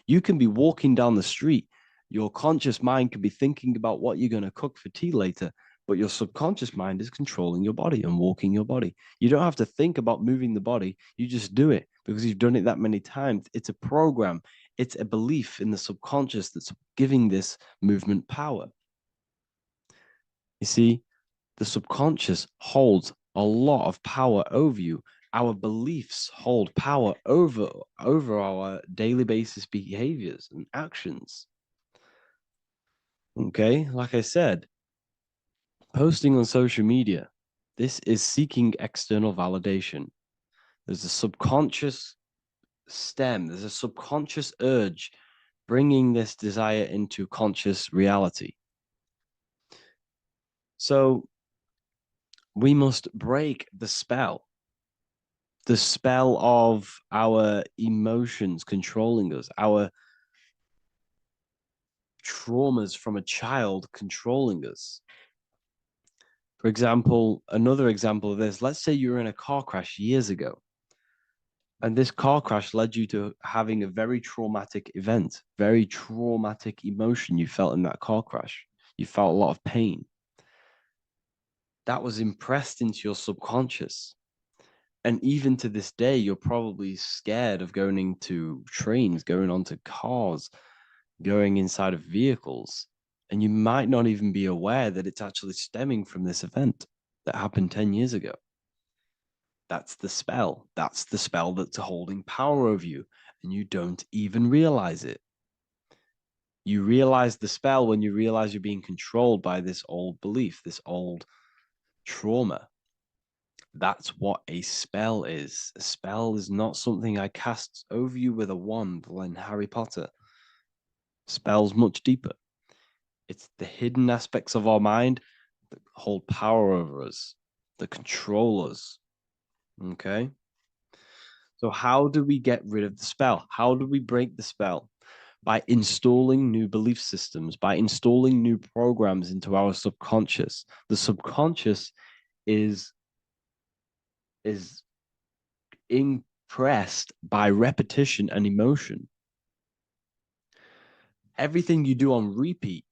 S17: You can be walking down the street. Your conscious mind can be thinking about what you're going to cook for tea later, but your subconscious mind is controlling your body and walking your body. You don't have to think about moving the body. You just do it because you've done it that many times. It's a program. It's a belief in the subconscious that's giving this movement power. You see, the subconscious holds a lot of power over you. Our beliefs hold power over our daily basis behaviors and actions. Okay, like I said, posting on social media, this is seeking external validation. There's a subconscious stem, there's a subconscious urge bringing this desire into conscious reality. So we must break the spell of our emotions controlling us, our traumas from a child controlling us. For example, another example of this, let's say you were in a car crash years ago, and this car crash led you to having a very traumatic event, very traumatic emotion you felt in that car crash. You felt a lot of pain. That was impressed into your subconscious. And even to this day, you're probably scared of going into trains, going onto cars, going inside of vehicles. And you might not even be aware that it's actually stemming from this event that happened 10 years ago. That's the spell. That's the spell that's holding power over you. And you don't even realize it. You realize the spell when you realize you're being controlled by this old belief, this old trauma. That's what a spell is. A spell is not something I cast over you with a wand like Harry Potter. Spell's much deeper. It's the hidden aspects of our mind that hold power over us, that control us. Okay? So how do we get rid of the spell? How do we break the spell? By installing new belief systems, by installing new programs into our subconscious. The subconscious is impressed by repetition and emotion. Everything you do on repeat,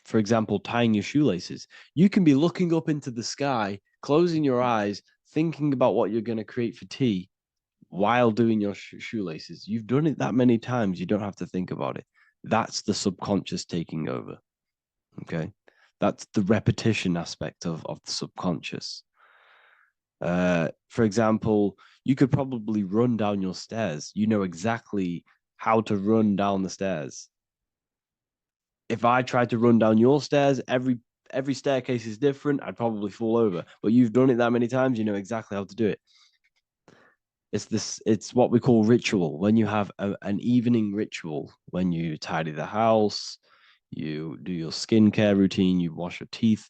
S17: for example, tying your shoelaces, you can be looking up into the sky, closing your eyes, thinking about what you're going to create for tea while doing your shoelaces. You've done it that many times, you don't have to think about it. That's the subconscious taking over. Okay? That's the repetition aspect of the subconscious. For example, you could probably run down your stairs. You know exactly how to run down the stairs. If I tried to run down your stairs, every staircase is different. I'd probably fall over. But you've done it that many times, you know exactly how to do it. It's what we call ritual. When you have an evening ritual, when you tidy the house, you do your skincare routine, you wash your teeth,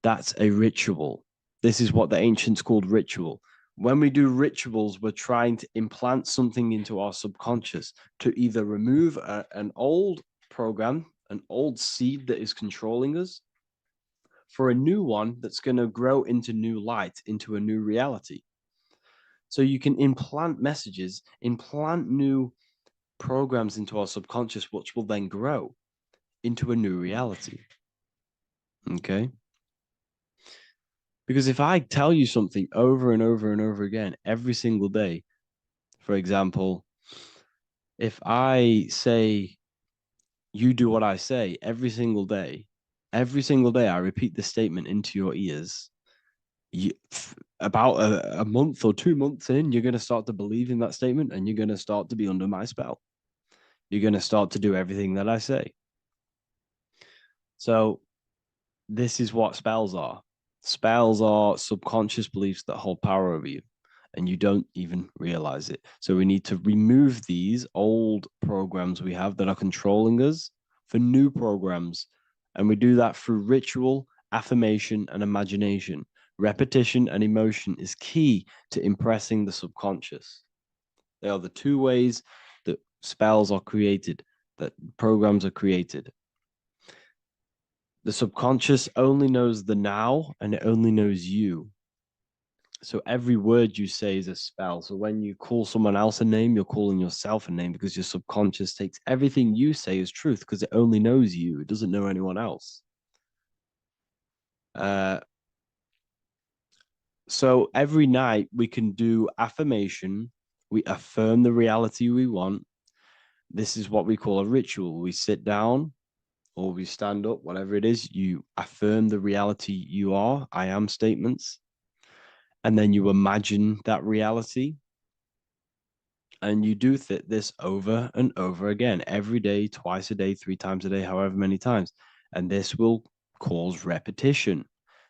S17: that's a ritual. This is what the ancients called ritual. When we do rituals, we're trying to implant something into our subconscious to either remove an old program, an old seed that is controlling us, for a new one that's going to grow into new light, into a new reality. So you can implant messages, implant new programs into our subconscious, which will then grow into a new reality. Okay? Because if I tell you something over and over and over again, every single day, for example, if I say, you do what I say every single day I repeat this statement into your ears, about a month or 2 months in, you're going to start to believe in that statement and you're going to start to be under my spell. You're going to start to do everything that I say. So this is what spells are. Spells are subconscious beliefs that hold power over you, and you don't even realize it. So we need to remove these old programs we have that are controlling us for new programs. And we do that through ritual affirmation and imagination. Repetition and emotion is key to impressing the subconscious. They are the two ways that spells are created, that programs are created. The subconscious only knows the now, and it only knows you. So every word you say is a spell. So when you call someone else a name, you're calling yourself a name, because your subconscious takes everything you say as truth, because it only knows you. It doesn't know anyone else. So every night we can do affirmation. We affirm the reality we want. This is what we call a ritual. We sit down or we stand up, whatever it is. You affirm the reality you are, I am statements. And then you imagine that reality. And you do this over and over again, every day, twice a day, 3 times a day, however many times. And this will cause repetition.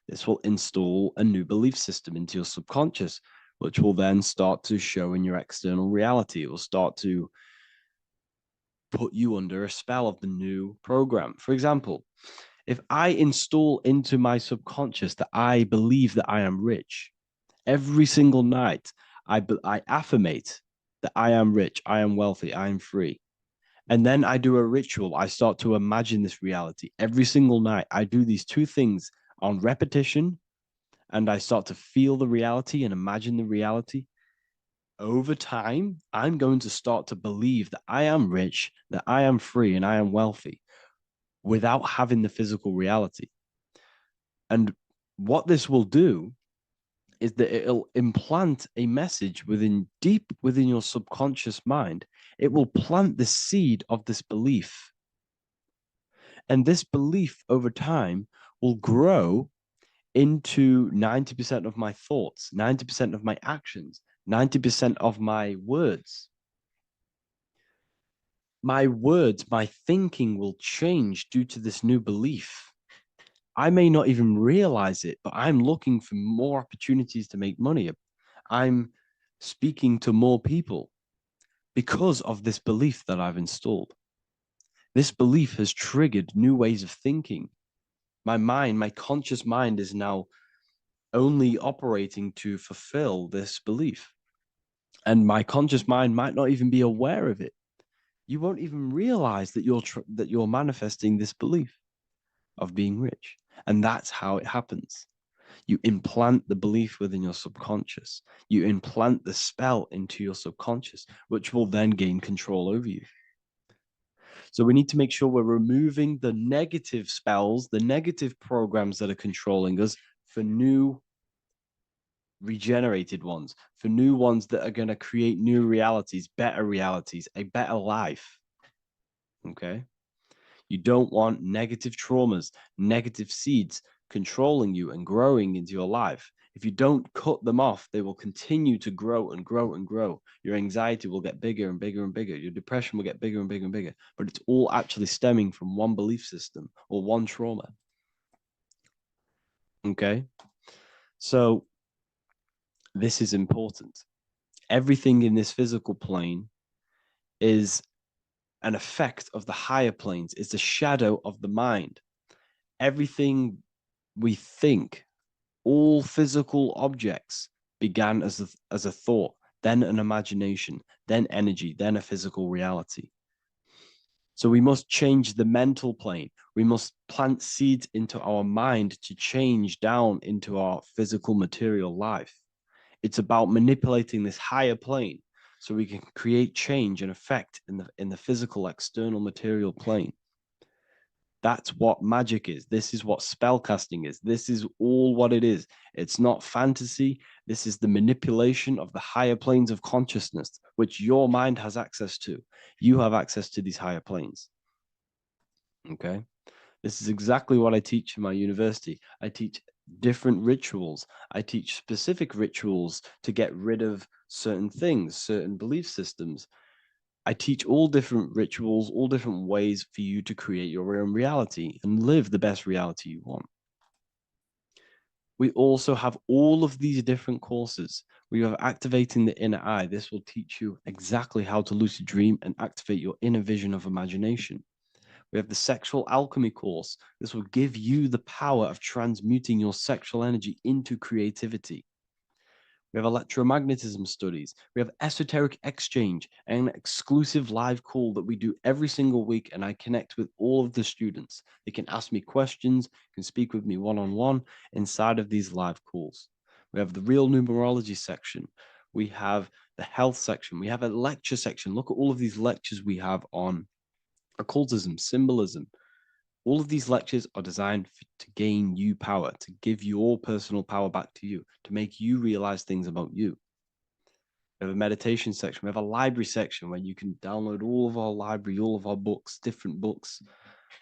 S17: This will install a new belief system into your subconscious, which will then start to show in your external reality. It will start to put you under a spell of the new program. For example, if I install into my subconscious that I believe that I am rich, every single night I affirmate that I am rich, I am wealthy, I am free. And then I do a ritual. I start to imagine this reality. Every single night, I do these 2 things on repetition, and I start to feel the reality and imagine the reality. Over time, I'm going to start to believe that I am rich, that I am free, and I am wealthy without having the physical reality. And what this will do is that it'll implant a message deep within your subconscious mind. It will plant the seed of this belief. And this belief over time will grow into 90% of my thoughts, 90% of my actions, 90% of my words. My words, my thinking will change due to this new belief. I may not even realize it, but I'm looking for more opportunities to make money. I'm speaking to more people because of this belief that I've installed. This belief has triggered new ways of thinking. My mind, my conscious mind, is now only operating to fulfill this belief. And my conscious mind might not even be aware of it. You won't even realize that you're manifesting this belief of being rich. And that's how it happens. You implant the belief within your subconscious. You implant the spell into your subconscious, which will then gain control over you. So we need to make sure we're removing the negative spells, the negative programs that are controlling us, for new regenerated ones, for new ones that are going to create new realities, a better life. Okay? You don't want negative traumas, negative seeds controlling you and growing into your life. If you don't cut them off, they will continue to grow and grow and grow. Your anxiety will get bigger and bigger and bigger. Your depression will get bigger and bigger and bigger. But it's all actually stemming from one belief system or one trauma. Okay? So this is important. Everything in this physical plane is an effect of the higher planes. It's a shadow of the mind. Everything we think, all physical objects, began as a thought, then an imagination, then energy, then a physical reality. So we must change the mental plane. We must plant seeds into our mind to change down into our physical material life. It's about manipulating this higher plane so we can create change and effect in the physical external material plane. That's what magic is. This is what spellcasting is. This is all what it is. It's not fantasy. This is the manipulation of the higher planes of consciousness, which your mind has access to. You have access to these higher planes. Okay? This is exactly what I teach in my university. I teach different rituals. I teach specific rituals to get rid of certain things, certain belief systems. I teach all different rituals, all different ways for you to create your own reality and live the best reality you want. We also have all of these different courses. We have Activating the Inner Eye. This will teach you exactly how to lucid dream and activate your inner vision of imagination. We have the sexual alchemy course. This will give you the power of transmuting your sexual energy into creativity. We have electromagnetism studies. We have esoteric exchange, an exclusive live call that we do every single week, and I connect with all of the students. They can ask me questions, can speak with me one-on-one inside of these live calls. We have the real numerology section. We have the health section. We have a lecture section. Look at all of these lectures we have on occultism, symbolism. All of these lectures are designed to gain you power, to give your personal power back to you, to make you realize things about you. We have a meditation section. We have a library section where you can download all of our library, all of our books, different books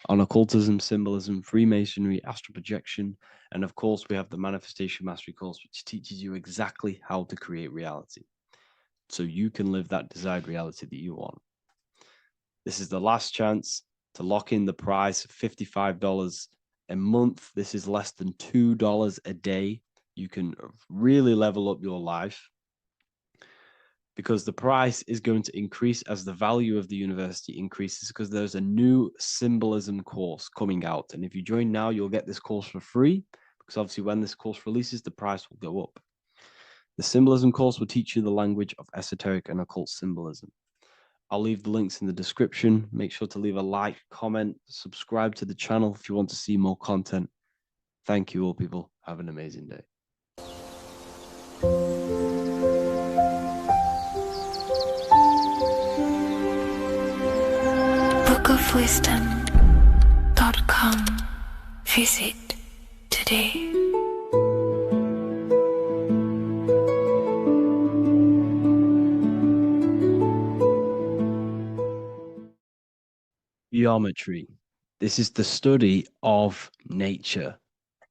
S17: on occultism, symbolism, Freemasonry, astral projection. And of course, we have the Manifestation Mastery course, which teaches you exactly how to create reality so you can live that desired reality that you want. This is the last chance to lock in the price of $55 a month. This is less than $2 a day. You can really level up your life because the price is going to increase as the value of the university increases, because there's a new symbolism course coming out. And if you join now, you'll get this course for free, because obviously when this course releases, the price will go up. The symbolism course will teach you the language of esoteric and occult symbolism. I'll leave the links in the description. Make sure to leave a like, comment, subscribe to the channel if you want to see more content. Thank you all, people. Have an amazing day.
S2: bookofwisdom.com. Visit today.
S17: Geometry. This is the study of nature,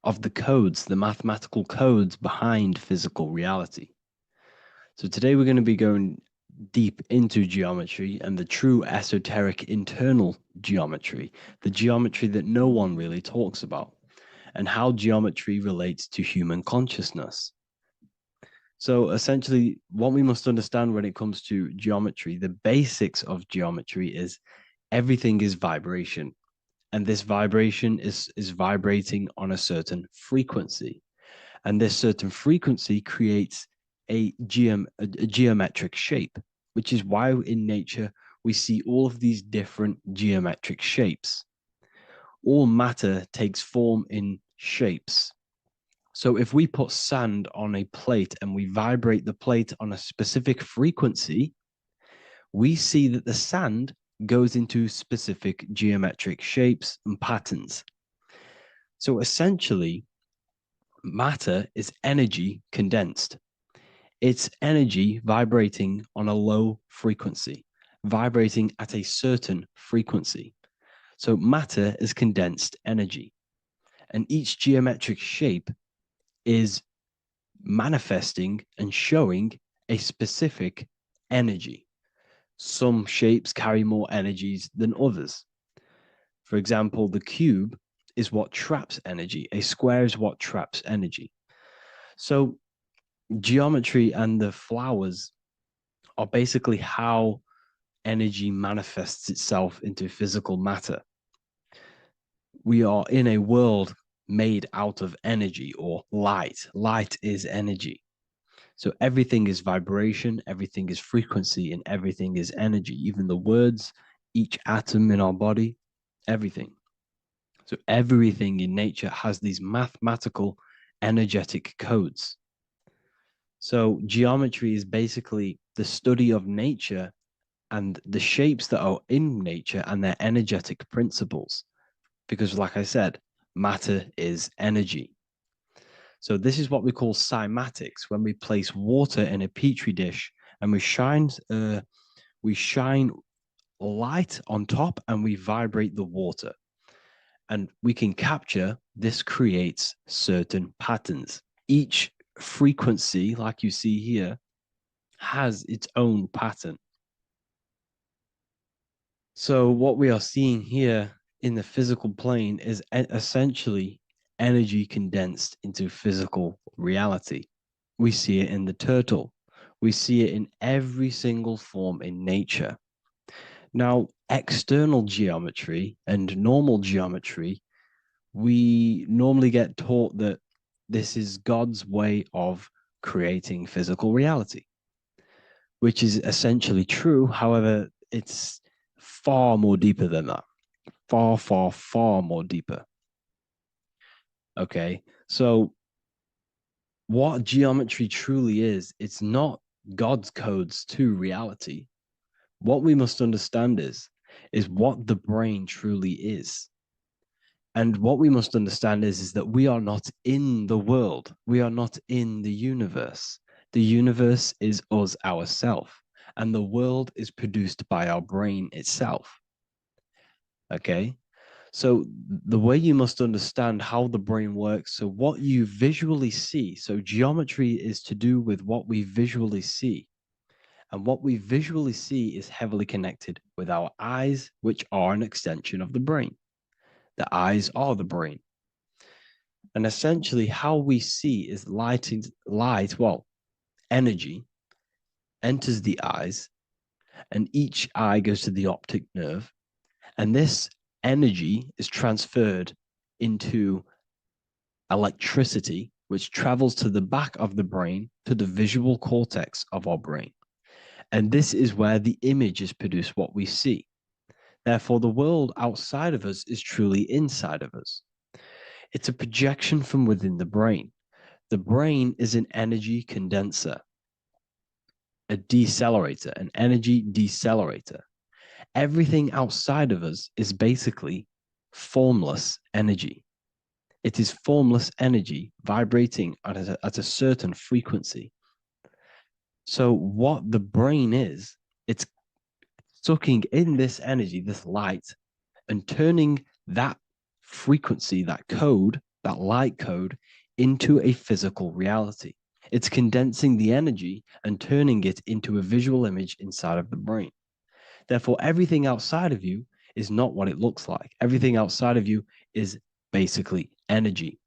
S17: of the codes, the mathematical codes behind physical reality. So today we're going to be going deep into geometry and the true esoteric internal geometry, the geometry that no one really talks about, and how geometry relates to human consciousness. So essentially, what we must understand when it comes to geometry, the basics of geometry is everything is vibration, and this vibration is vibrating on a certain frequency, and this certain frequency creates a geometric shape, which is why in nature we see all of these different geometric shapes. All matter takes form in shapes. So if we put sand on a plate and we vibrate the plate on a specific frequency, we see that the sand goes into specific geometric shapes and patterns. So essentially, matter is energy condensed. It's energy vibrating on a low frequency, vibrating at a certain frequency. So matter is condensed energy, and each geometric shape is manifesting and showing a specific energy. Some shapes carry more energies than others. For example, the cube is what traps energy. A square is what traps energy. So geometry and the flowers are basically how energy manifests itself into physical matter. We are in a world made out of energy or light. Light is energy. So everything is vibration, everything is frequency, and everything is energy. Even the words, each atom in our body, everything. So everything in nature has these mathematical, energetic codes. So geometry is basically the study of nature and the shapes that are in nature and their energetic principles. Because like I said, matter is energy. So this is what we call cymatics, when we place water in a petri dish and we shine light on top and we vibrate the water. And we can capture, this creates certain patterns. Each frequency, like you see here, has its own pattern. So what we are seeing here in the physical plane is essentially energy condensed into physical reality. We see it in the turtle. We see it in every single form in nature. Now, external geometry and normal geometry, we normally get taught that this is God's way of creating physical reality, which is essentially true. However, it's far more deeper than that. Far, far, far more deeper. Okay, so what geometry truly is, it's not God's codes to reality. What we must understand is what the brain truly is. And what we must understand is that we are not in the world. We are not in the universe. The universe is us ourselves, and the world is produced by our brain itself. Okay? So the way you must understand how the brain works, so what you visually see, so geometry is to do with what we visually see. And what we visually see is heavily connected with our eyes, which are an extension of the brain. The eyes are the brain. And essentially how we see is energy enters the eyes, and each eye goes to the optic nerve. And this energy is transferred into electricity, which travels to the back of the brain, to the visual cortex of our brain. And this is where the image is produced, what we see. Therefore, the world outside of us is truly inside of us. It's a projection from within the brain. The brain is an energy condenser, a decelerator, an energy decelerator. Everything outside of us is basically formless energy. It is formless energy vibrating at a certain frequency. So what the brain is, it's sucking in this energy, this light, and turning that frequency, that code, that light code, into a physical reality. It's condensing the energy and turning it into a visual image inside of the brain. Therefore, everything outside of you is not what it looks like. Everything outside of you is basically energy,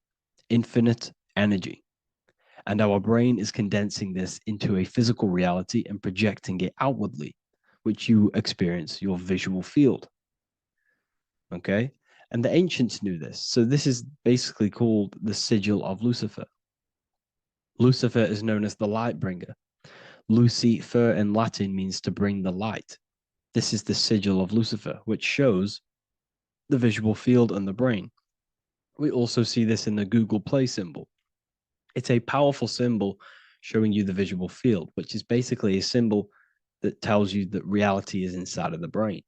S17: infinite energy. And our brain is condensing this into a physical reality and projecting it outwardly, which you experience your visual field. Okay? And the ancients knew this. So this is basically called the sigil of Lucifer. Lucifer is known as the light bringer. Lucifer in Latin means to bring the light. This is the sigil of Lucifer, which shows the visual field and the brain. We also see this in the Google Play symbol. It's a powerful symbol showing you the visual field, which is basically a symbol that tells you that reality is inside of the brain.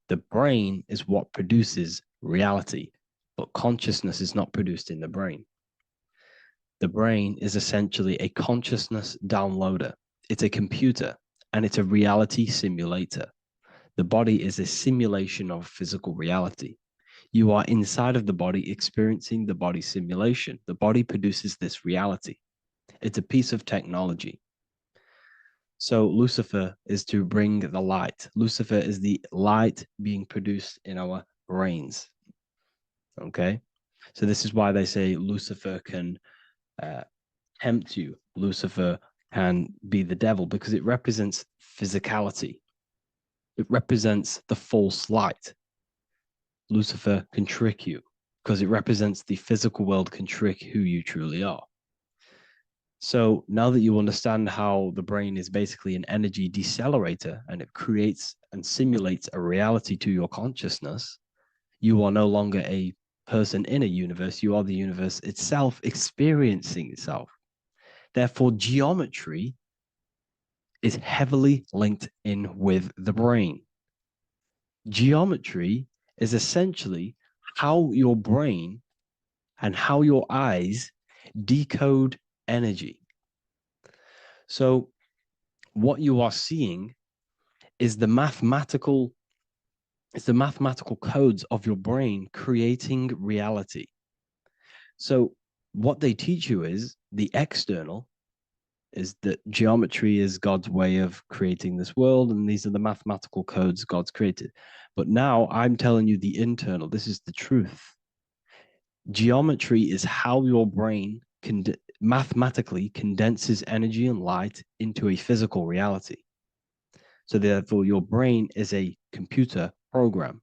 S17: The brain is what produces reality, but consciousness is not produced in the brain. The brain is essentially a consciousness downloader. It's a computer, and it's a reality simulator. The body is a simulation of physical reality. You are inside of the body experiencing the body simulation. The body produces this reality. It's a piece of technology. So Lucifer is to bring the light. Lucifer is the light being produced in our brains. Okay? So this is why they say Lucifer can tempt you. Lucifer can be the devil because it represents physicality. It represents the false light. Lucifer can trick you because it represents the physical world can trick who you truly are. So now that you understand how the brain is basically an energy decelerator and it creates and simulates a reality to your consciousness, you are no longer a person in a universe. You are the universe itself experiencing itself. Therefore, geometry is heavily linked in with the brain. Geometry is essentially how your brain and how your eyes decode energy. So what you are seeing is the mathematical codes of your brain creating reality. So what they teach you is the external is that geometry is God's way of creating this world, and these are the mathematical codes God's created. But now I'm telling you the internal. This is the truth. Geometry is how your brain mathematically condenses energy and light into a physical reality. So therefore, your brain is a computer program.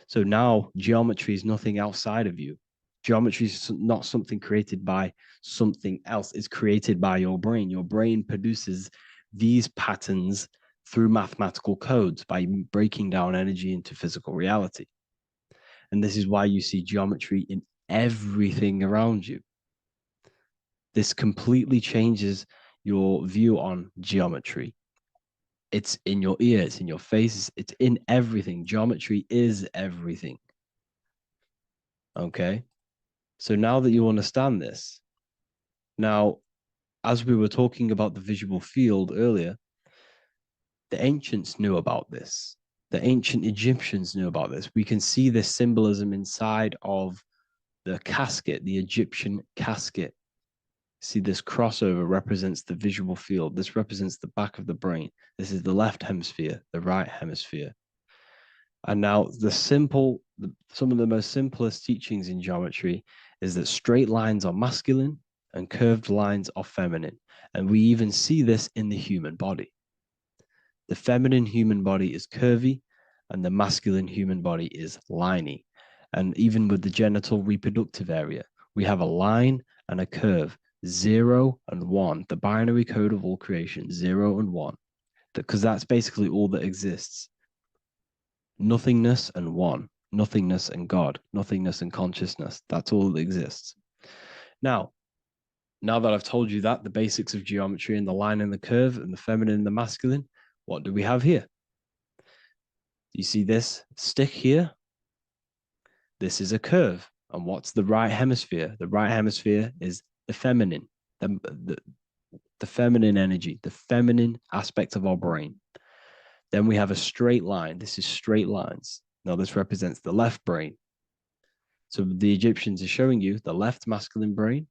S17: So now geometry is nothing outside of you. Geometry is not something created by something else. It's created by your brain. Your brain produces these patterns through mathematical codes by breaking down energy into physical reality. And this is why you see geometry in everything around you. This completely changes your view on geometry. It's in your ear, it's in your face, it's in everything. Geometry is everything. Okay? So now that you understand this, now, as we were talking about the visual field earlier, the ancients knew about this. The ancient Egyptians knew about this. We can see this symbolism inside of the casket, the Egyptian casket. See, this crossover represents the visual field. This represents the back of the brain. This is the left hemisphere, the right hemisphere. And now some of the most simplest teachings in geometry is that straight lines are masculine and curved lines are feminine. And we even see this in the human body. The feminine human body is curvy and the masculine human body is liney. And even with the genital reproductive area, we have a line and a curve, 0 and 1, the binary code of all creation, 0 and 1, because that's basically all that exists. Nothingness and one, nothingness and God, nothingness and consciousness. That's all that exists. Now that I've told you that, the basics of geometry and the line and the curve and the feminine and the masculine, what do we have here? You see this stick here? This is a curve. And what's the right hemisphere? The right hemisphere is the feminine, the feminine energy, the feminine aspect of our brain. Then we have a straight line. This is straight lines. Now this represents the left brain. So the Egyptians are showing you the left masculine brain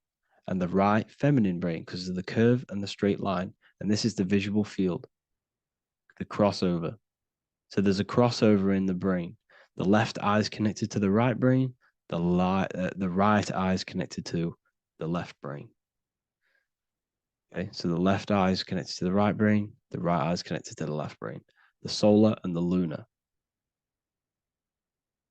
S17: and the right feminine brain because of the curve and the straight line. And this is the visual field, the crossover. So there's a crossover in the brain. The left eye is connected to the right brain. The right eye is connected to the left brain. Okay, so the left eye is connected to the right brain. The right eye is connected to the left brain. The solar and the lunar.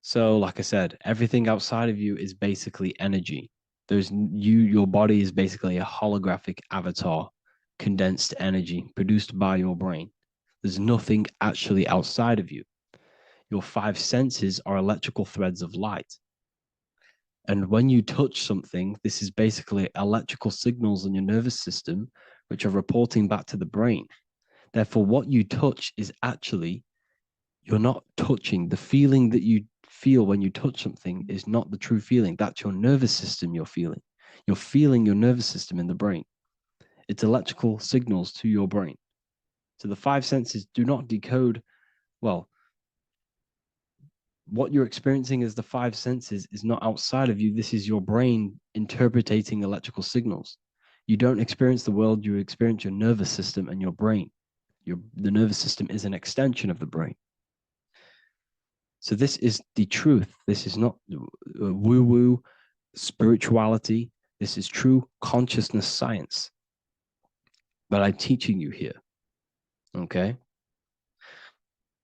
S17: So, like I said, everything outside of you is basically energy. Your body is basically a holographic avatar, condensed energy produced by your brain. There's nothing actually outside of you. Your 5 senses are electrical threads of light. And when you touch something, this is basically electrical signals in your nervous system, which are reporting back to the brain. Therefore, what you touch is actually, you're not touching. The feeling that you feel when you touch something is not the true feeling. That's your nervous system you're feeling. You're feeling your nervous system in the brain. It's electrical signals to your brain. So the 5 senses do not decode, well, what you're experiencing as the 5 senses is not outside of you. This is your brain interpreting electrical signals. You don't experience the world, you experience your nervous system and your brain. The nervous system is an extension of the brain. So this is the truth. This is not woo-woo spirituality. This is true consciousness science that I'm teaching you here. Okay?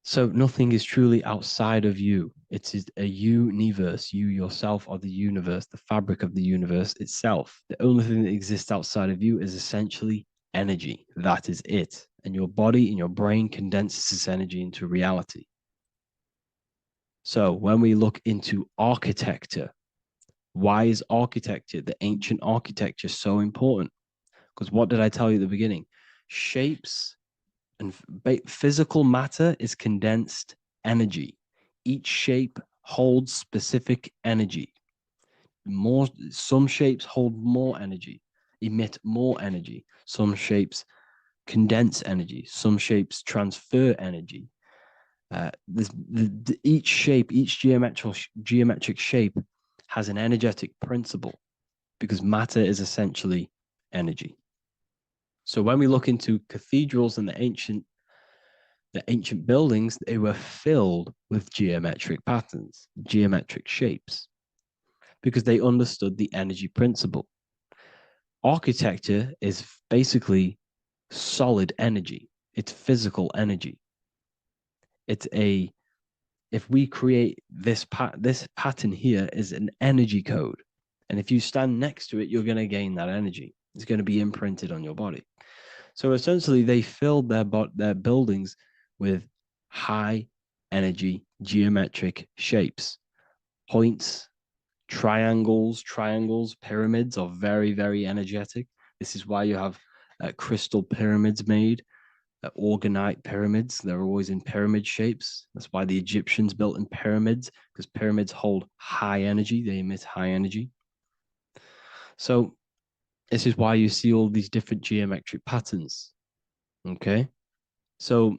S17: So nothing is truly outside of you. It is a universe. You yourself are the universe, the fabric of the universe itself. The only thing that exists outside of you is essentially energy. That is it. And your body and your brain condenses this energy into reality. So when we look into architecture, why is architecture, the ancient architecture, so important? Because what did I tell you at the beginning? Shapes and physical matter is condensed energy. Each shape holds specific energy. Some shapes hold more energy, emit more energy. Some shapes condense energy. Some shapes transfer energy. Each shape, each geometric shape has an energetic principle because matter is essentially energy. So when we look into cathedrals and the ancient buildings, they were filled with geometric patterns, geometric shapes, because they understood the energy principle. Architecture is basically solid energy. It's physical energy. If we create this pattern here is an energy code. And if you stand next to it, you're going to gain that energy. It's going to be imprinted on your body. So essentially, they filled their buildings with high energy geometric shapes, points, triangles, pyramids are very, very energetic. This is why you have crystal pyramids made, orgonite pyramids. They're always in pyramid shapes. That's why the Egyptians built in pyramids, because pyramids hold high energy. They emit high energy. So this is why you see all these different geometric patterns. Okay. So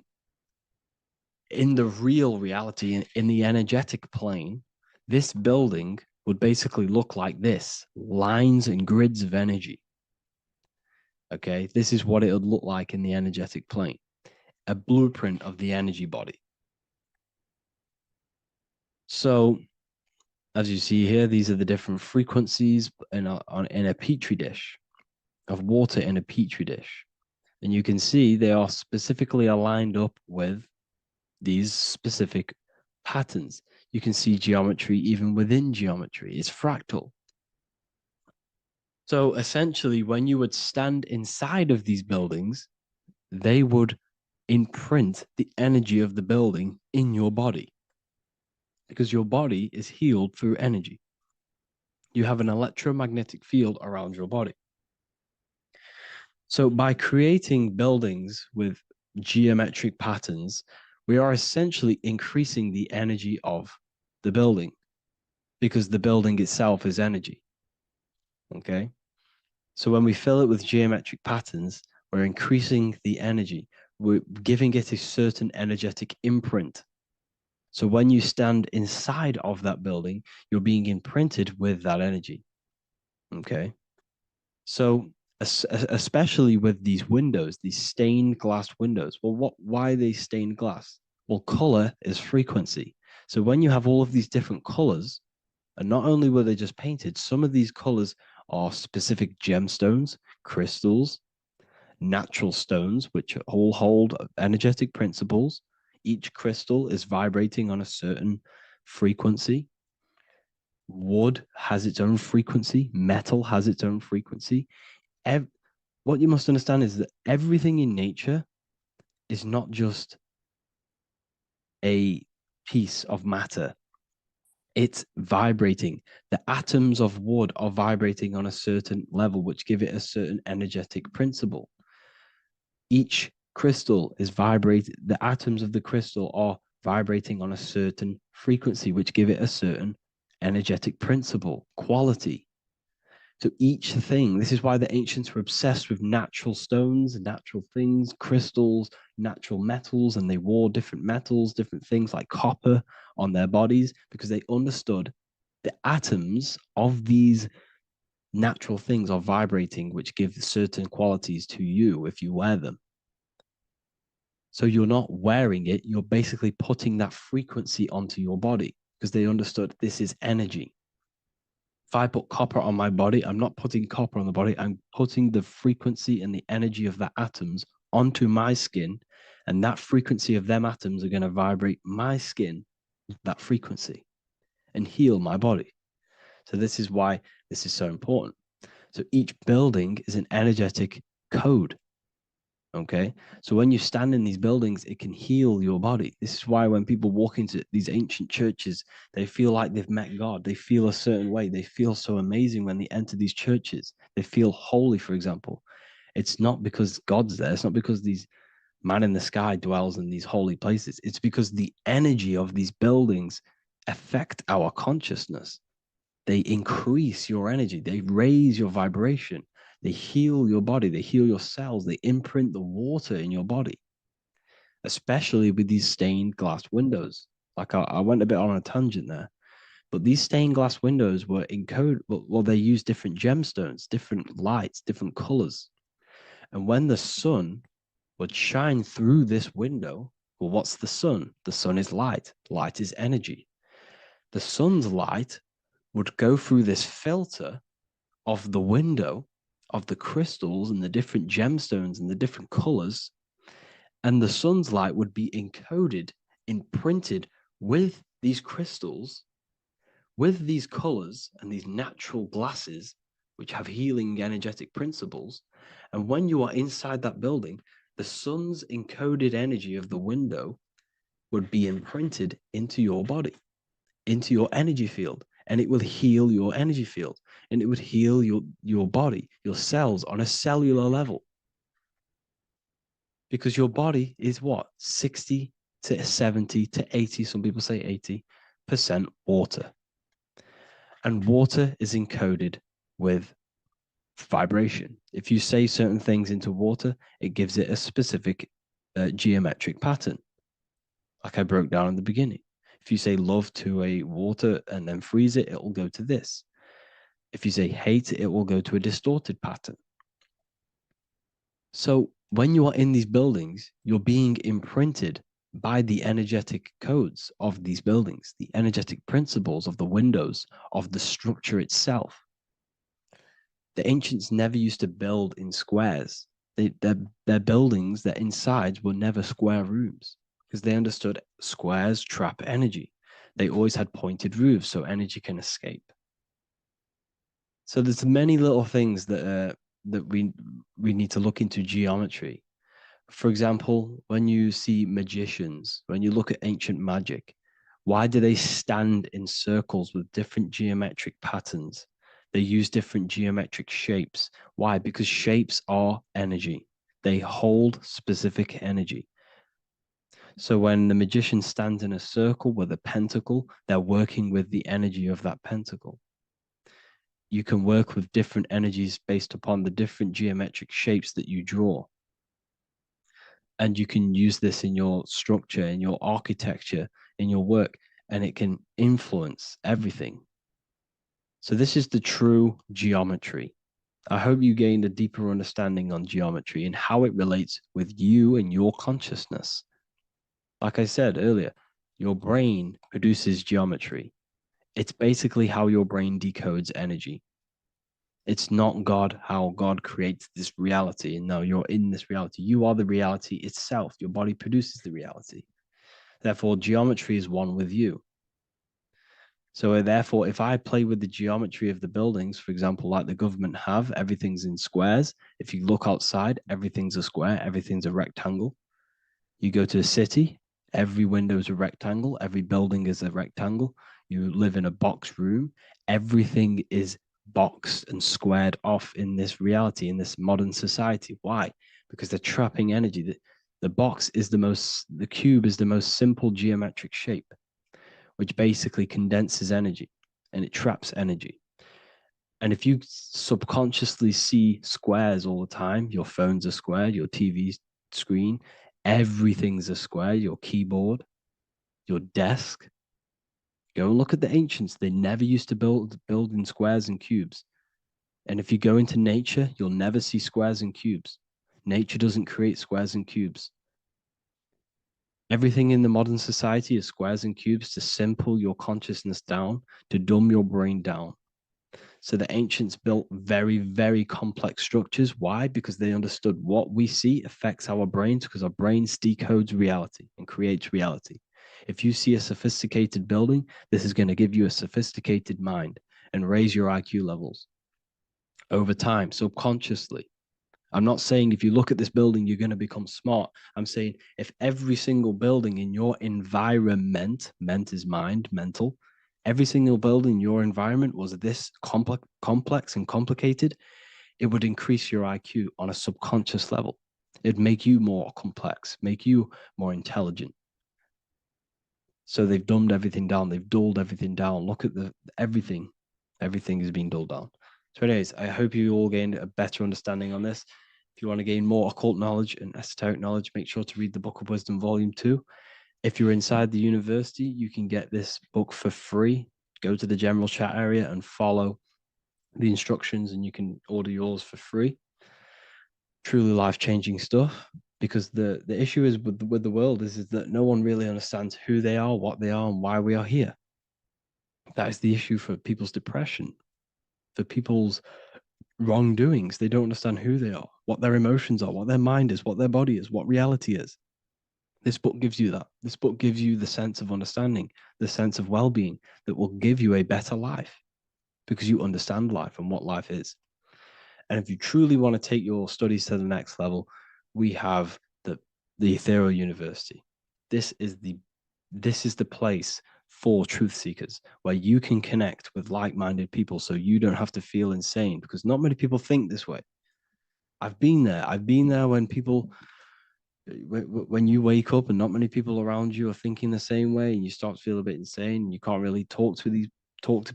S17: in the real reality, in the energetic plane, this building would basically look like this: lines and grids of energy. Okay, this is what it would look like in the energetic plane, a blueprint of the energy body. So as you see here, these are the different frequencies in a petri dish, of water in a petri dish. And you can see they are specifically aligned up with these specific patterns. You can see geometry even within geometry. It's fractal. So essentially, when you would stand inside of these buildings, they would imprint the energy of the building in your body, because your body is healed through energy. You have an electromagnetic field around your body. So by creating buildings with geometric patterns, we are essentially increasing the energy of the building, because the building itself is energy. Okay. So when we fill it with geometric patterns, we're increasing the energy. We're giving it a certain energetic imprint. So when you stand inside of that building, you're being imprinted with that energy. Okay. So especially with these windows, these stained glass windows. Well, why are they stained glass? Well, color is frequency. So when you have all of these different colors, and not only were they just painted, some of these colors are specific gemstones, crystals, natural stones, which all hold energetic principles. Each crystal is vibrating on a certain frequency. Wood has its own frequency. Metal has its own frequency. What you must understand is that everything in nature is not just a piece of matter. It's vibrating. The atoms of wood are vibrating on a certain level, which give it a certain energetic principle. Each crystal is vibrating. The atoms of the crystal are vibrating on a certain frequency, which give it a certain energetic principle, quality. So each thing, this is why the ancients were obsessed with natural stones, natural things, crystals, natural metals, and they wore different metals, different things like copper on their bodies, because they understood the atoms of these natural things are vibrating, which give certain qualities to you if you wear them. So you're not wearing it, you're basically putting that frequency onto your body, because they understood this is energy. If I put copper on my body, I'm not putting copper on the body. I'm putting the frequency and the energy of the atoms onto my skin. And that frequency of them atoms are going to vibrate my skin, that frequency, and heal my body. So this is why this is so important. So each building is an energetic code. Okay. So when you stand in these buildings, it can heal your body. This is why when people walk into these ancient churches, they feel like they've met God. They feel a certain way. They feel so amazing when they enter these churches. They feel holy, for example. It's not because God's there. It's not because these man in the sky dwells in these holy places. It's because the energy of these buildings affect our consciousness. They increase your energy. They raise your vibration. They heal your body. They heal your cells. They imprint the water in your body, especially with these stained glass windows. Like I went a bit on a tangent there, but these stained glass windows were encoded. Well, they use different gemstones, different lights, different colors. And when the sun would shine through this window, well, what's the sun? The sun is light. Light is energy. The sun's light would go through this filter of the window, of the crystals and the different gemstones and the different colors, And the sun's light would be encoded, imprinted with these crystals, with these colors and these natural glasses, which have healing energetic principles. And when you are inside that building, the sun's encoded energy of the window would be imprinted into your body, into your energy field, and it will heal your energy field, and it would heal your body, your cells on a cellular level. Because your body is what? 60 to 70 to 80, some people say 80% water. And water is encoded with vibration. If you say certain things into water, it gives it a specific geometric pattern, like I broke down in the beginning. If you say love to a water and then freeze it, it will go to this. If you say hate, it will go to a distorted pattern. So when you are in these buildings, you're being imprinted by the energetic codes of these buildings, the energetic principles of the windows, of the structure itself. The ancients never used to build in squares. Their buildings, their insides were never square rooms because they understood squares trap energy. They always had pointed roofs so energy can escape. So there's many little things that we need to look into geometry. For example, when you see magicians, when you look at ancient magic, why do they stand in circles with different geometric patterns? They use different geometric shapes. Why? Because shapes are energy. They hold specific energy. So when the magician stands in a circle with a pentacle, they're working with the energy of that pentacle. You can work with different energies based upon the different geometric shapes that you draw. And you can use this in your structure, in your architecture, in your work, and it can influence everything. So this is the true geometry. I hope you gained a deeper understanding on geometry and how it relates with you and your consciousness. Like I said earlier, your brain produces geometry. It's basically how your brain decodes energy. It's not God, how God creates this reality. And no, you're in this reality. You are the reality itself. Your body produces the reality. Therefore, geometry is one with you. So therefore, if I play with the geometry of the buildings, for example, like the government have, everything's in squares. If you look outside, everything's a square, everything's a rectangle. You go to a city, every window is a rectangle, every building is a rectangle. You live in a box room, everything is boxed and squared off in this reality, in this modern society. Why? Because they're trapping energy. The cube is the most simple geometric shape, which basically condenses energy and it traps energy. And if you subconsciously see squares all the time, your phone's a square, your TV screen, everything's a square, your keyboard, your desk. Go and look at the ancients. They never used to build in squares and cubes. And if you go into nature, you'll never see squares and cubes. Nature doesn't create squares and cubes. Everything in the modern society is squares and cubes to simple your consciousness down, to dumb your brain down. So the ancients built very, very complex structures. Why? Because they understood what we see affects our brains, because our brains decodes reality and creates reality. If you see a sophisticated building, this is going to give you a sophisticated mind and raise your IQ levels over time, subconsciously. I'm not saying if you look at this building, you're going to become smart. I'm saying if every single building in your environment, ment is mind, mental, every single building in your environment was this complex and complicated, it would increase your IQ on a subconscious level. It'd make you more complex, make you more intelligent. So they've dumbed everything down. They've dulled everything down. Look at everything. Everything is being dulled down. So anyways, I hope you all gained a better understanding on this. If you want to gain more occult knowledge and esoteric knowledge, make sure to read the Book of Wisdom, Volume 2. If you're inside the university, you can get this book for free. Go to the general chat area and follow the instructions and you can order yours for free. Truly life-changing stuff. Because the issue is with the world is that no one really understands who they are, what they are, and why we are here. That is the issue for people's depression, for people's wrongdoings. They don't understand who they are, what their emotions are, what their mind is, what their body is, what reality is.
S1: This book gives you that. This book gives you the sense of understanding, the sense of well-being that will give you a better life because you understand life and what life is. And if you truly want to take your studies to the next level, we have the Ethereal University. This is the place for truth seekers where you can connect with like-minded people so you don't have to feel insane, because not many people think this way. I've been there. I've been there when you wake up and not many people around you are thinking the same way, and you start to feel a bit insane and you can't really talk to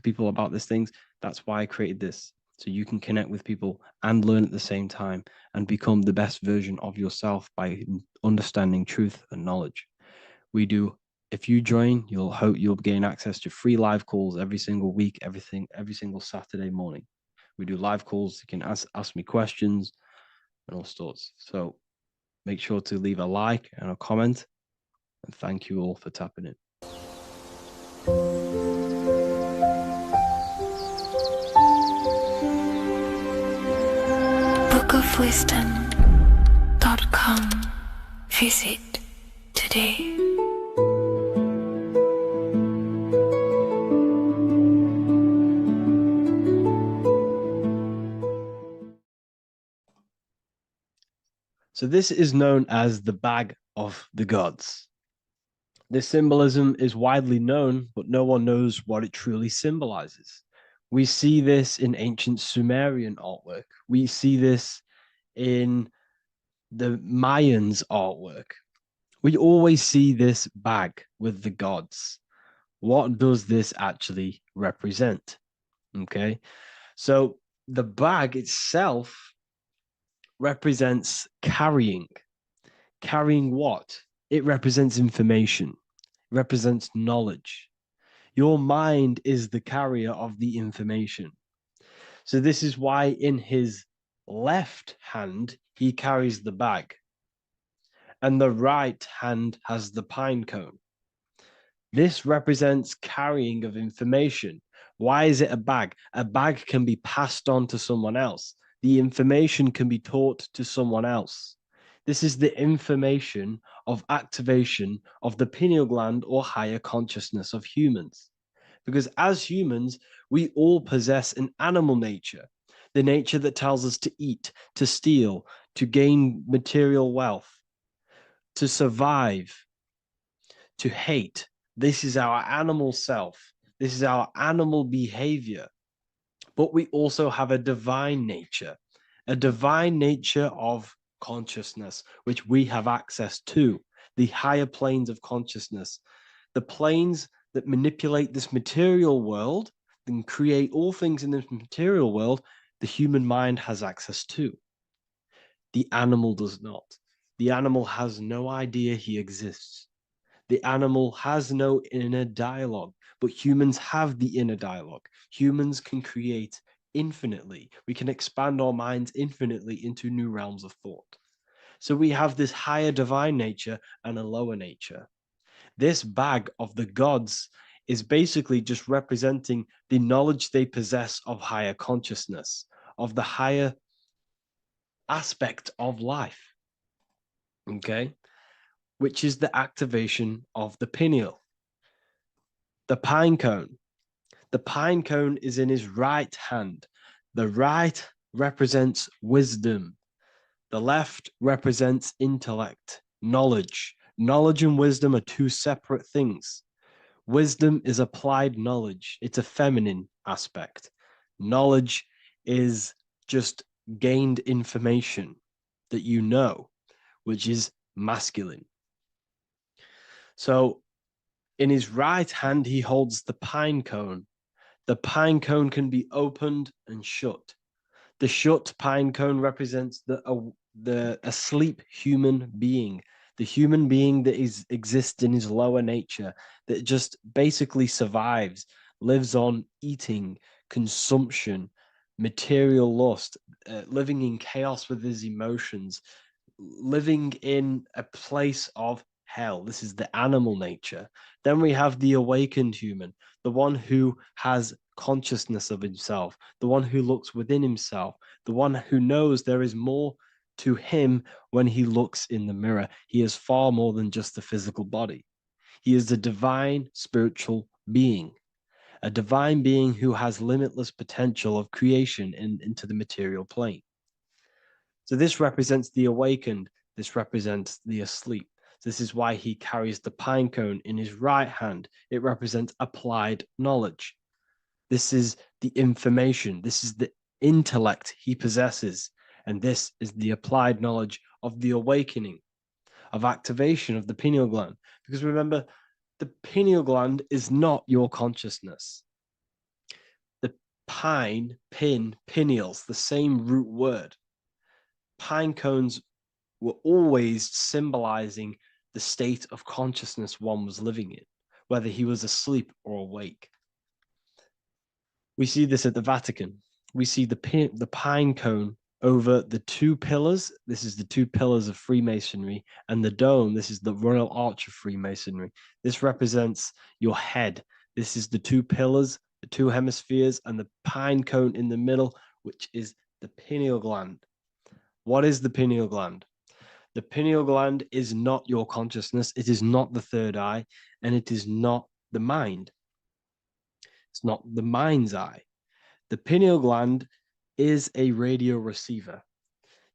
S1: people about these things. That's why I created this, so you can connect with people and learn at the same time and become the best version of yourself by understanding truth and knowledge. If you join, you'll gain access to free live calls every single week, every single Saturday morning. We do live calls. You can ask me questions and all sorts. So make sure to leave a like and a comment, and thank you all for tapping in.
S2: bookofwisdom.com. Visit today.
S1: So this is known as the bag of the gods. This symbolism is widely known, but no one knows what it truly symbolizes. We see this in ancient Sumerian artwork. We see this in the Mayans' artwork. We always see this bag with the gods. What does this actually represent? Okay, so the bag itself represents carrying. Carrying what? It represents information. It represents knowledge. Your mind is the carrier of the information. So this is why in his left hand, he carries the bag, and the right hand has the pine cone. This represents carrying of information. Why is it a bag? A bag can be passed on to someone else. The information can be taught to someone else. This is the information of activation of the pineal gland or higher consciousness of humans. Because as humans, we all possess an animal nature, the nature that tells us to eat, to steal, to gain material wealth, to survive, to hate. This is our animal self. This is our animal behavior. But we also have a divine nature of consciousness, which we have access to, the higher planes of consciousness, the planes that manipulate this material world and create all things in this material world. The human mind has access to. The animal does not. The animal has no idea he exists. The animal has no inner dialogue, but humans have the inner dialogue. Humans can create infinitely. We can expand our minds infinitely into new realms of thought. So we have this higher divine nature and a lower nature. This bag of the gods is basically just representing the knowledge they possess of higher consciousness, of the higher aspect of life, okay? Which is the activation of the pineal. The pine cone. The pine cone is in his right hand. The right represents wisdom. The left represents intellect, knowledge. Knowledge and wisdom are two separate things. Wisdom is applied knowledge. It's a feminine aspect. Knowledge is just gained information that you know, which is masculine. So in his right hand, he holds the pine cone. The pine cone can be opened and shut. The shut pine cone represents the asleep human being, the human being that exists in his lower nature, that just basically survives, lives on eating, consumption, material lust, living in chaos with his emotions, living in a place of hell. This is the animal nature. Then we have the awakened human, the one who has consciousness of himself, the one who looks within himself, the one who knows there is more To him, when he looks in the mirror, he is far more than just the physical body. He is a divine spiritual being, a divine being who has limitless potential of creation into the material plane. So this represents the awakened. This represents the asleep. This is why he carries the pine cone in his right hand. It represents applied knowledge. This is the information. This is the intellect he possesses. And this is the applied knowledge of the awakening, of activation of the pineal gland. Because remember, the pineal gland is not your consciousness. The pine, pin, pineals, the same root word. Pine cones were always symbolizing the state of consciousness one was living in, whether he was asleep or awake. We see this at the Vatican. We see the pine cone over the two pillars. This is the two pillars of Freemasonry, and the dome. This is the Royal Arch of Freemasonry. This represents your head. This is the two pillars, the two hemispheres, and the pine cone in the middle, which is the pineal gland. What is the pineal gland? The pineal gland is not your consciousness. It is not the third eye, and it is not the mind. It's not the mind's eye. The pineal gland is a radio receiver.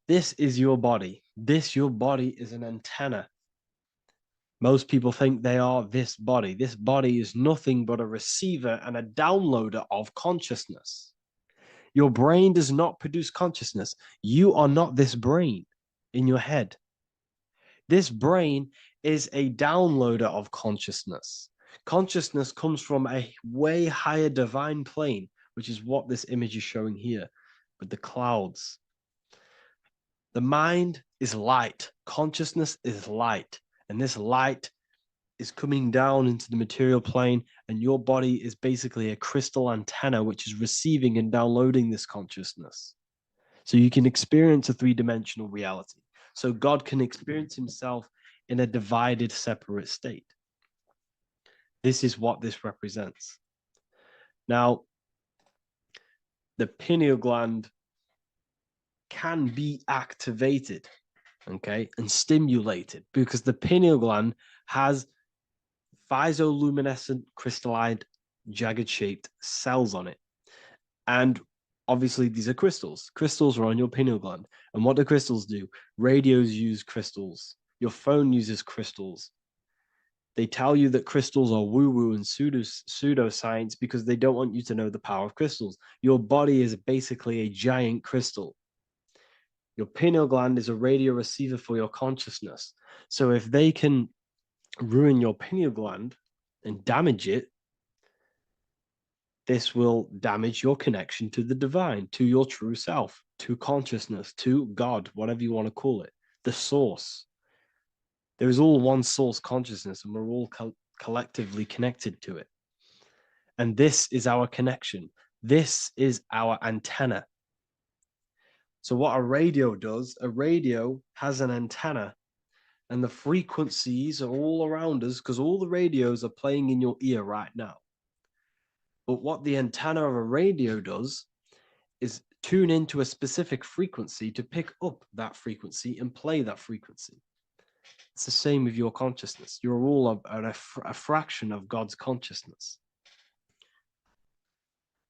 S1: This is your body. Your body is an antenna. Most people think they are this body. This body is nothing but a receiver and a downloader of consciousness. Your brain does not produce consciousness. You are not this brain in your head. This brain is a downloader of consciousness. Consciousness comes from a way higher divine plane, which is what this image is showing here with the clouds. The mind is light. Consciousness is light. And this light is coming down into the material plane, and your body is basically a crystal antenna which is receiving and downloading this consciousness. So you can experience a three-dimensional reality. So God can experience himself in a divided, separate state. This is what this represents. Now, the pineal gland can be activated, okay, and stimulated, because the pineal gland has phytoluminescent crystallized jagged-shaped cells on it. And obviously, these are crystals. Crystals are on your pineal gland. And what do crystals do? Radios use crystals. Your phone uses crystals. They tell you that crystals are woo-woo and pseudoscience because they don't want you to know the power of crystals. Your body is basically a giant crystal. Your pineal gland is a radio receiver for your consciousness. So if they can ruin your pineal gland and damage it, this will damage your connection to the divine, to your true self, to consciousness, to God, whatever you want to call it, the source. There is all one source consciousness, and we're all collectively connected to it. And this is our connection. This is our antenna. So what a radio does, a radio has an antenna, and the frequencies are all around us because all the radios are playing in your ear right now. But what the antenna of a radio does is tune into a specific frequency to pick up that frequency and play that frequency. It's the same with your consciousness. You're all a fraction of God's consciousness.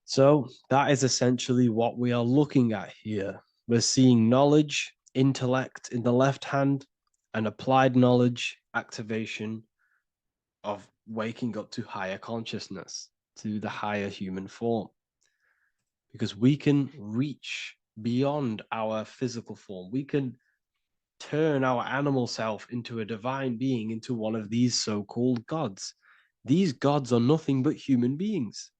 S1: So that is essentially what we are looking at here. We're seeing knowledge, intellect in the left hand, and applied knowledge, activation of waking up to higher consciousness, to the higher human form. Because we can reach beyond our physical form. We can turn our animal self into a divine being, into one of these so-called gods. These gods are nothing but human beings.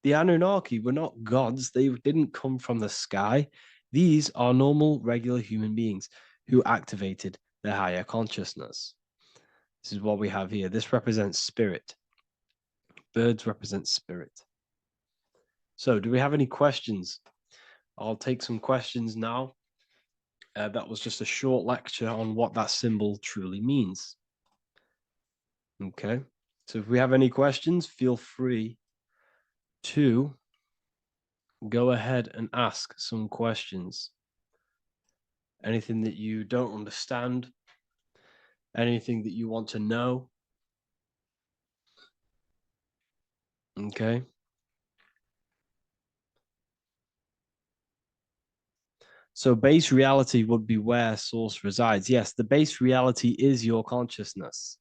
S1: The Anunnaki were not gods. They didn't come from the sky. These are normal, regular human beings who activated their higher consciousness. This is what we have here. This represents spirit. Birds represent spirit. So do we have any questions? I'll take some questions now. That was just a short lecture on what that symbol truly means. Okay, so if we have any questions, feel free to go ahead and ask some questions. anything that you don't understand, anything that you want to know. Okay. So base reality would be where source resides. Yes, the base reality is your consciousness.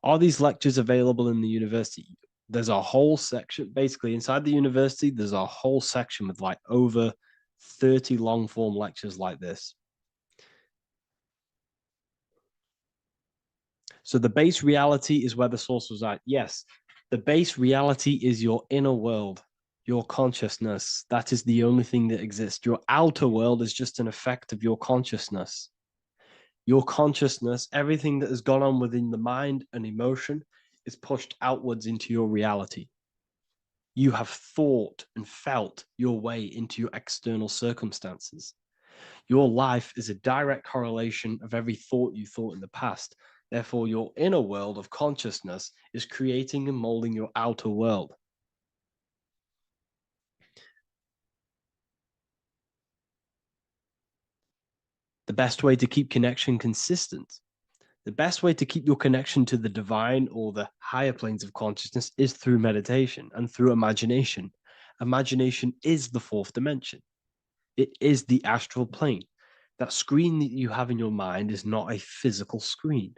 S1: Are these lectures available in the university? There's a whole section, basically inside the university, there's a whole section with like over 30 long form lectures like this. So the base reality is where the source resides. Yes, the base reality is your inner world, your consciousness. That is the only thing that exists. Your outer world is just an effect of your consciousness. Your consciousness, everything that has gone on within the mind and emotion, is pushed outwards into your reality. You have thought and felt your way into your external circumstances. Your life is a direct correlation of every thought you thought in the past. Therefore, your inner world of consciousness is creating and molding your outer world. The best way to keep connection consistent, the best way to keep your connection to the divine or the higher planes of consciousness is through meditation and through imagination. Imagination is the fourth dimension. It is the astral plane. That screen that you have in your mind is not a physical screen.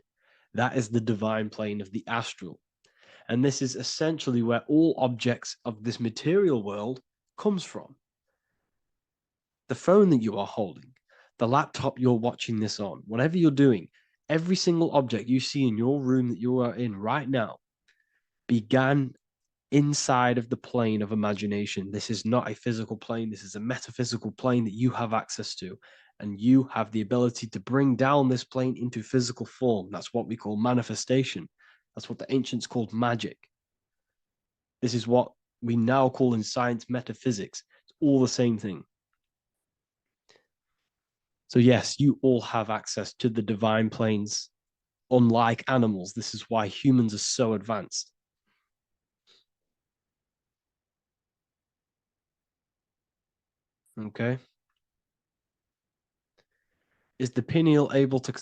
S1: That is the divine plane of the astral. And this is essentially where all objects of this material world comes from. The phone that you are holding, the laptop you're watching this on, whatever you're doing, every single object you see in your room that you are in right now began inside of the plane of imagination. This is not a physical plane. This is a metaphysical plane that you have access to. And you have the ability to bring down this plane into physical form. That's what we call manifestation. That's what the ancients called magic. This is what we now call in science metaphysics. It's all the same thing. So yes, you all have access to the divine planes. Unlike animals, this is why humans are so advanced. Okay. Is the pineal able to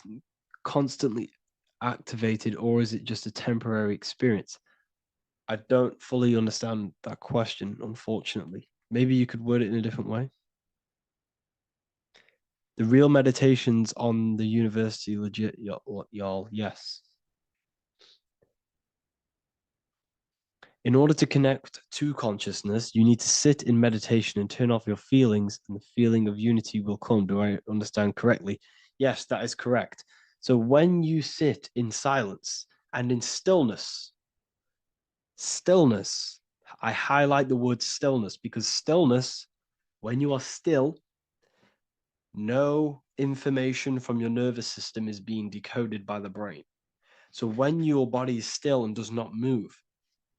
S1: constantly activated, or is it just a temporary experience? I don't fully understand that question, unfortunately. Maybe you could word it in a different way. The real meditations on the university, legit, y'all, yes. In order to connect to consciousness, you need to sit in meditation and turn off your feelings, and the feeling of unity will come. Do I understand correctly? Yes, that is correct. So when you sit in silence and in stillness, I highlight the word stillness because stillness, when you are still, no information from your nervous system is being decoded by the brain. So when your body is still and does not move,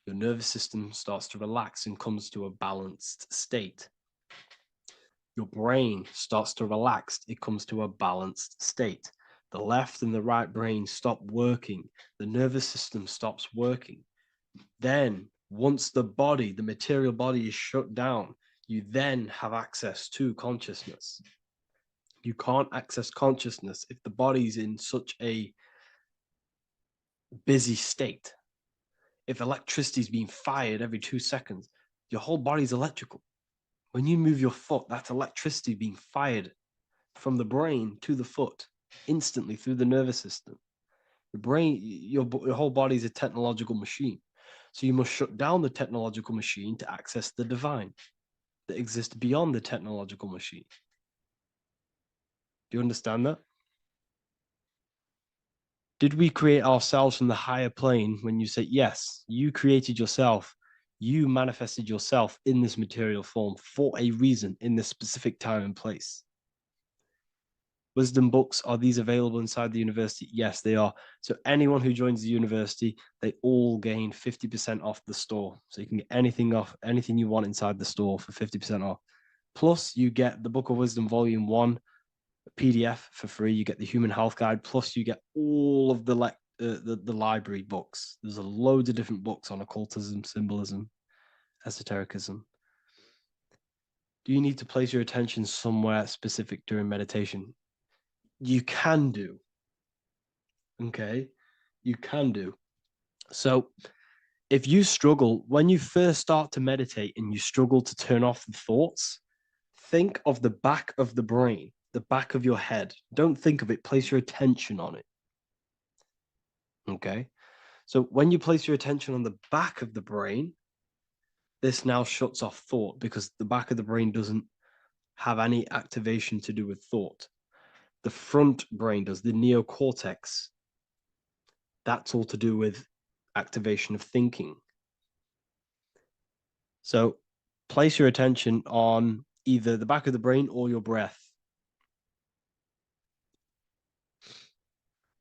S1: your nervous system starts to relax and comes to a balanced state. Your brain starts to relax, it comes to a balanced state. The left and the right brain stop working. The nervous system stops working. Then, once the body, the material body is shut down, you then have access to consciousness. You can't access consciousness if the body's in such a busy state. If electricity is being fired every 2 seconds, your whole body's electrical. When you move your foot, that's electricity being fired from the brain to the foot instantly through the nervous system. Your brain, your whole body is a technological machine. So you must shut down the technological machine to access the divine that exists beyond the technological machine. Do you understand that? Did we create ourselves from the higher plane? When you say yes, you created yourself, you manifested yourself in this material form for a reason in this specific time and place. Wisdom books, are these available inside the university? Yes, they are. So anyone who joins the university, they all gain 50% off the store. So you can get anything off, anything you want inside the store for 50% off. Plus you get the Book of Wisdom Volume 1 PDF for free. You get the Human Health Guide. Plus you get all of the library books. There's a load of different books on occultism, symbolism, esotericism. Do you need to place your attention somewhere specific during meditation? you can do. Okay? You can do. So if you struggle, when you first start to meditate and you struggle to turn off the thoughts, think of the back of the brain, the back of your head. Don't think of it, place your attention on it. Okay? So when you place your attention on the back of the brain, this now shuts off thought because the back of the brain doesn't have any activation to do with thought. The front brain does, the neocortex. That's all to do with activation of thinking. So place your attention on either the back of the brain or your breath.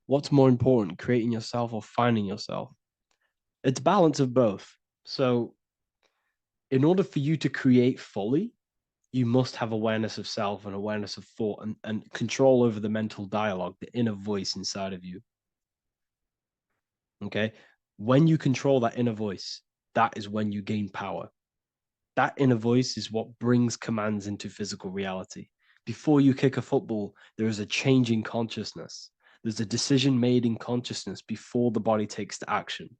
S1: What's more important, creating yourself or finding yourself? It's balance of both. So in order for you to create fully, you must have awareness of self and awareness of thought and control over the mental dialogue, the inner voice inside of you. Okay? When you control that inner voice, that is when you gain power. That inner voice is what brings commands into physical reality. Before you kick a football, there is a change in consciousness. There's a decision made in consciousness before the body takes the action.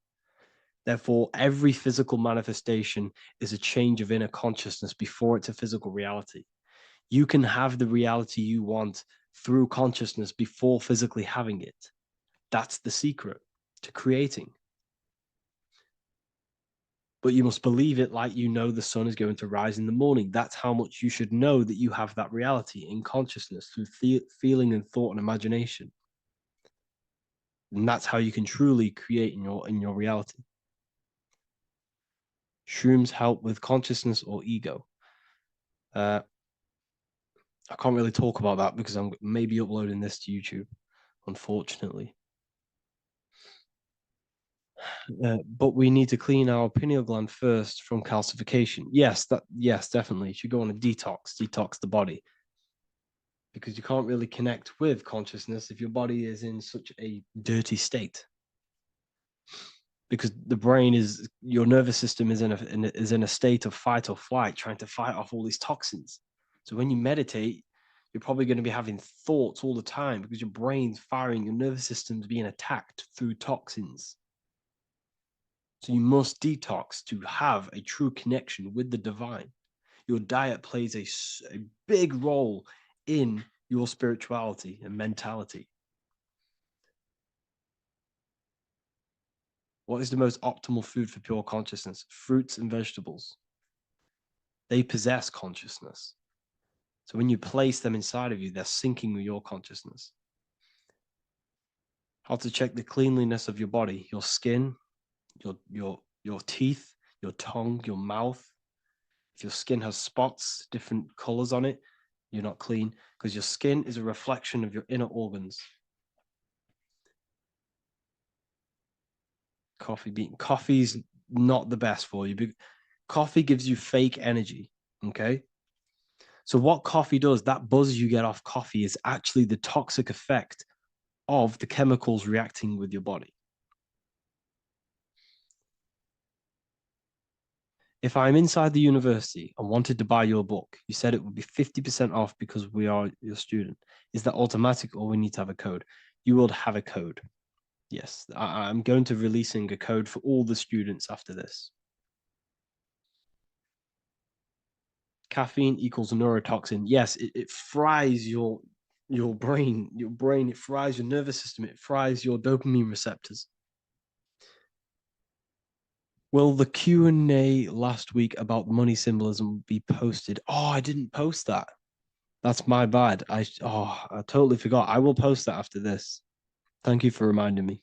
S1: Therefore, every physical manifestation is a change of inner consciousness before it's a physical reality. You can have the reality you want through consciousness before physically having it. That's the secret to creating. But you must believe it like you know the sun is going to rise in the morning. That's how much you should know that you have that reality in consciousness through feeling and thought and imagination. And that's how you can truly create in your reality. Shrooms help with consciousness or ego. I can't really talk about that because I'm maybe uploading this to YouTube, unfortunately. But we need to clean our pineal gland first from calcification. Yes, definitely. You should go on a detox the body. Because you can't really connect with consciousness if your body is in such a dirty state. Because the brain is, your nervous system is in a state of fight or flight, trying to fight off all these toxins. So when you meditate, you're probably going to be having thoughts all the time because your brain's firing, your nervous system's being attacked through toxins. So you must detox to have a true connection with the divine. Your diet plays a big role in your spirituality and mentality. What is the most optimal food for pure consciousness? Fruits and vegetables. They possess consciousness. So when you place them inside of you, they're syncing with your consciousness. How to check the cleanliness of your body, your skin, your teeth, your tongue, your mouth. If your skin has spots, different colors on it, you're not clean because your skin is a reflection of your inner organs. Coffee's not the best for you. Coffee gives you fake energy. Okay. So what coffee does, that buzz you get off coffee is actually the toxic effect of the chemicals reacting with your body. If I'm inside the university and wanted to buy your book, you said it would be 50% off because we are your student. Is that automatic or we need to have a code? You will have a code. Yes, I'm going to releasing a code for all the students after this. Caffeine equals neurotoxin. Yes, it fries your brain. It fries your nervous system. It fries your dopamine receptors. Will the Q&A last week about money symbolism be posted? Oh, I didn't post that. That's my bad. I totally forgot. I will post that after this. Thank you for reminding me.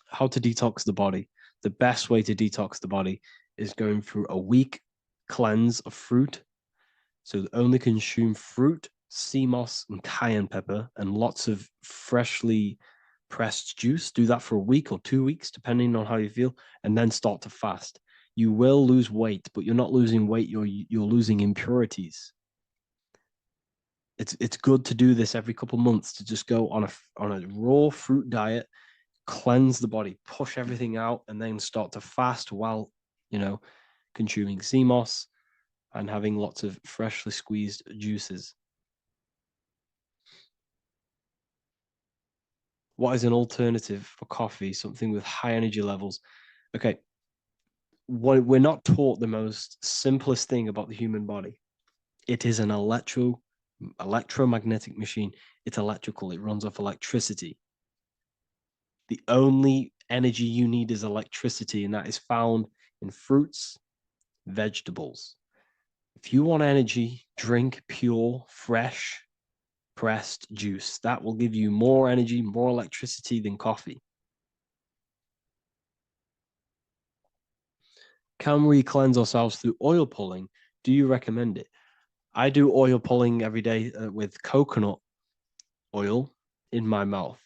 S1: How to detox the body. The best way to detox the body is going through a week cleanse of fruit. So only consume fruit, sea moss, and cayenne pepper, and lots of freshly pressed juice. Do that for a week or 2 weeks, depending on how you feel, and then start to fast. You will lose weight, but you're not losing weight. You're losing impurities. It's good to do this every couple months, to just go on a raw fruit diet, cleanse the body, push everything out, and then start to fast while consuming sea moss,
S17: and having lots of freshly squeezed juices. What is an alternative for coffee? Something with high energy levels. Okay. We're not taught the most simplest thing about the human body. It is an electromagnetic machine. It's electrical. It runs off electricity. The only energy you need is electricity, and that is found in fruits, vegetables. If you want energy, drink pure, fresh, pressed juice. That will give you more energy, more electricity than coffee. Can we cleanse ourselves through oil pulling? Do you recommend it? I do oil pulling every day with coconut oil in my mouth.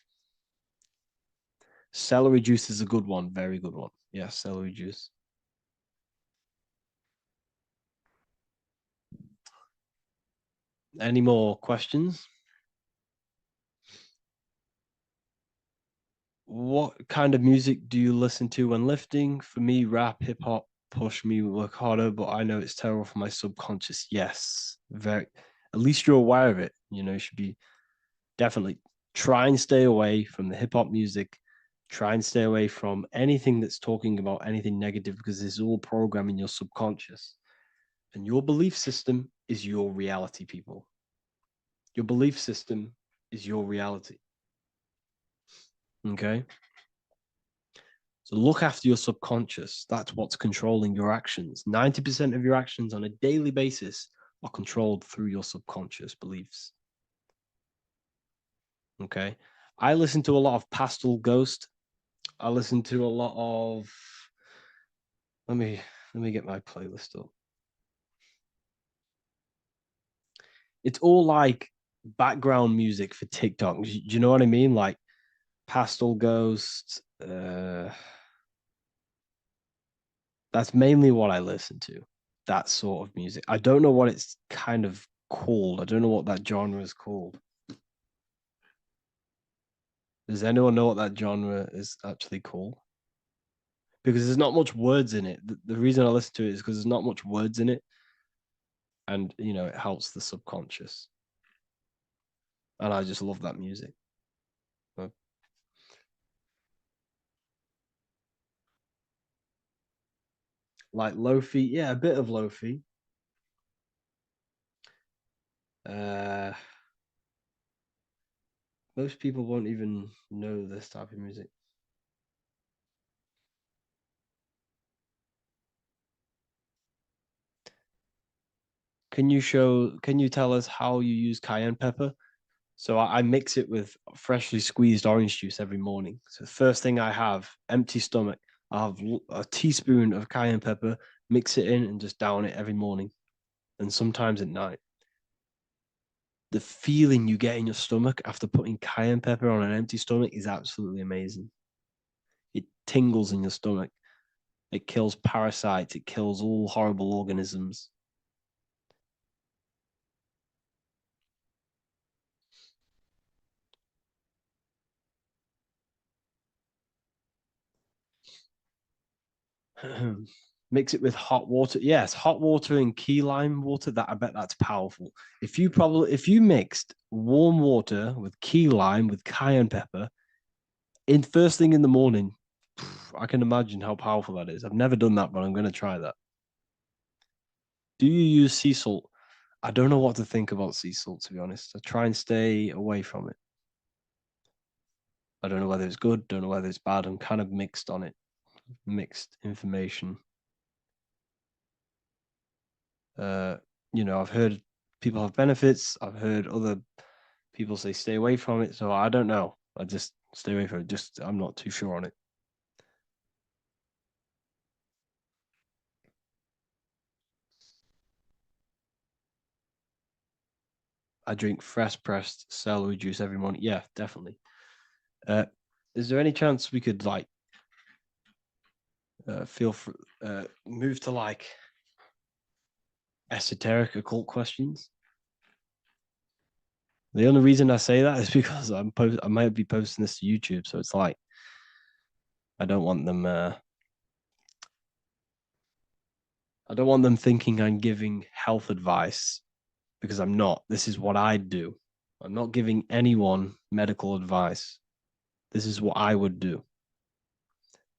S17: Celery juice is a good one, very good one. Yeah, celery juice. Any more questions? What kind of music do you listen to when lifting? For me, rap, hip hop push me work harder, but I know it's terrible for my subconscious. Yes, very. At least you're aware of it. You know, you should be definitely try and stay away from the hip hop music. Try and stay away from anything that's talking about anything negative because it's all programming your subconscious. And your belief system is your reality, people. Your belief system is your reality. Okay? So look after your subconscious. That's what's controlling your actions. 90% of your actions on a daily basis are controlled through your subconscious beliefs. Okay? I listen to a lot of Pastel Ghost. I listen to a lot of let me get my playlist up. It's all like background music for TikTok. Do you know what I mean? Like Pastel Ghost. That's mainly what I listen to. That sort of music. I don't know what it's kind of called. I don't know what that genre is called. Does anyone know what that genre is actually called? Because there's not much words in it. The reason I listen to it is because there's not much words in it. And, you know, it helps the subconscious. And I just love that music. Like lo-fi, yeah, a bit of lo-fi. Most people won't even know this type of music. Can you tell us how you use cayenne pepper? So I mix it with freshly squeezed orange juice every morning. So the first thing I have, empty stomach, I have a teaspoon of cayenne pepper, mix it in and just down it every morning. And sometimes at night. The feeling you get in your stomach after putting cayenne pepper on an empty stomach is absolutely amazing. It tingles in your stomach. It kills parasites. It kills all horrible organisms. Mix it with hot water. Yes, hot water and key lime water. That I bet that's powerful. If you mixed warm water with key lime with cayenne pepper in first thing in the morning, I can imagine how powerful that is. I've never done that, but I'm going to try that. Do you use sea salt? I don't know what to think about sea salt, to be honest. I try and stay away from it. I don't know whether it's good, don't know whether it's bad. I'm kind of mixed on it. Mixed information. You know, I've heard people have benefits. I've heard other people say stay away from it. So I don't know. I just stay away from it. I'm not too sure on it. I drink fresh pressed celery juice every morning. Yeah, definitely. Is there any chance we could like move to like esoteric occult questions? The only reason I say that is because I might be posting this to YouTube, so it's like I don't want them I don't want them thinking I'm giving health advice, because I'm not. This is what I do. I'm not giving anyone medical advice. This is what I would do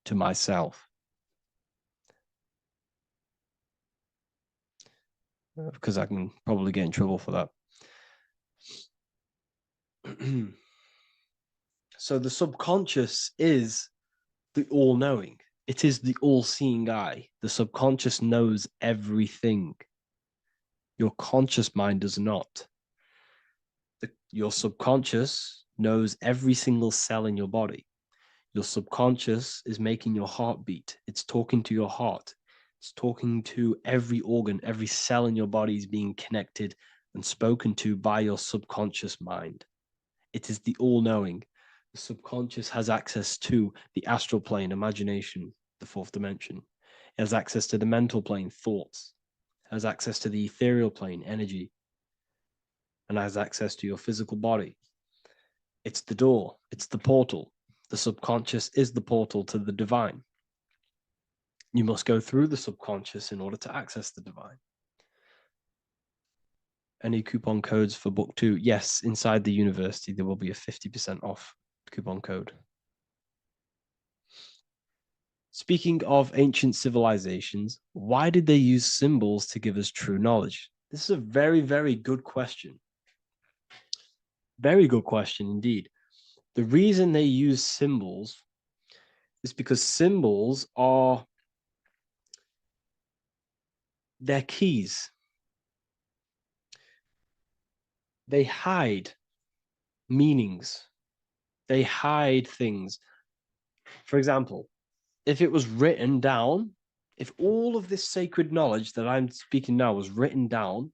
S17: to myself. Because I can probably get in trouble for that. So the subconscious is the all-knowing. It is the all-seeing eye. The subconscious knows everything. Your conscious mind does not. Your subconscious knows every single cell in your body. Your subconscious is making your heart beat. It's talking to your heart. It's talking to every organ, every cell in your body is being connected and spoken to by your subconscious mind. It is the all-knowing. The subconscious has access to the astral plane, imagination, the fourth dimension. It has access to the mental plane, thoughts. It has access to the ethereal plane, energy. And has access to your physical body. It's the door. It's the portal. The subconscious is the portal to the divine. You must go through the subconscious in order to access the divine. Any coupon codes for book 2? Yes, inside the university, there will be a 50% off coupon code. Speaking of ancient civilizations, why did they use symbols to give us true knowledge? This is a very, very good question. Very good question indeed. The reason they use symbols is because symbols are their keys. They hide meanings. They hide things. For example, if it was written down, if all of this sacred knowledge that I'm speaking now was written down,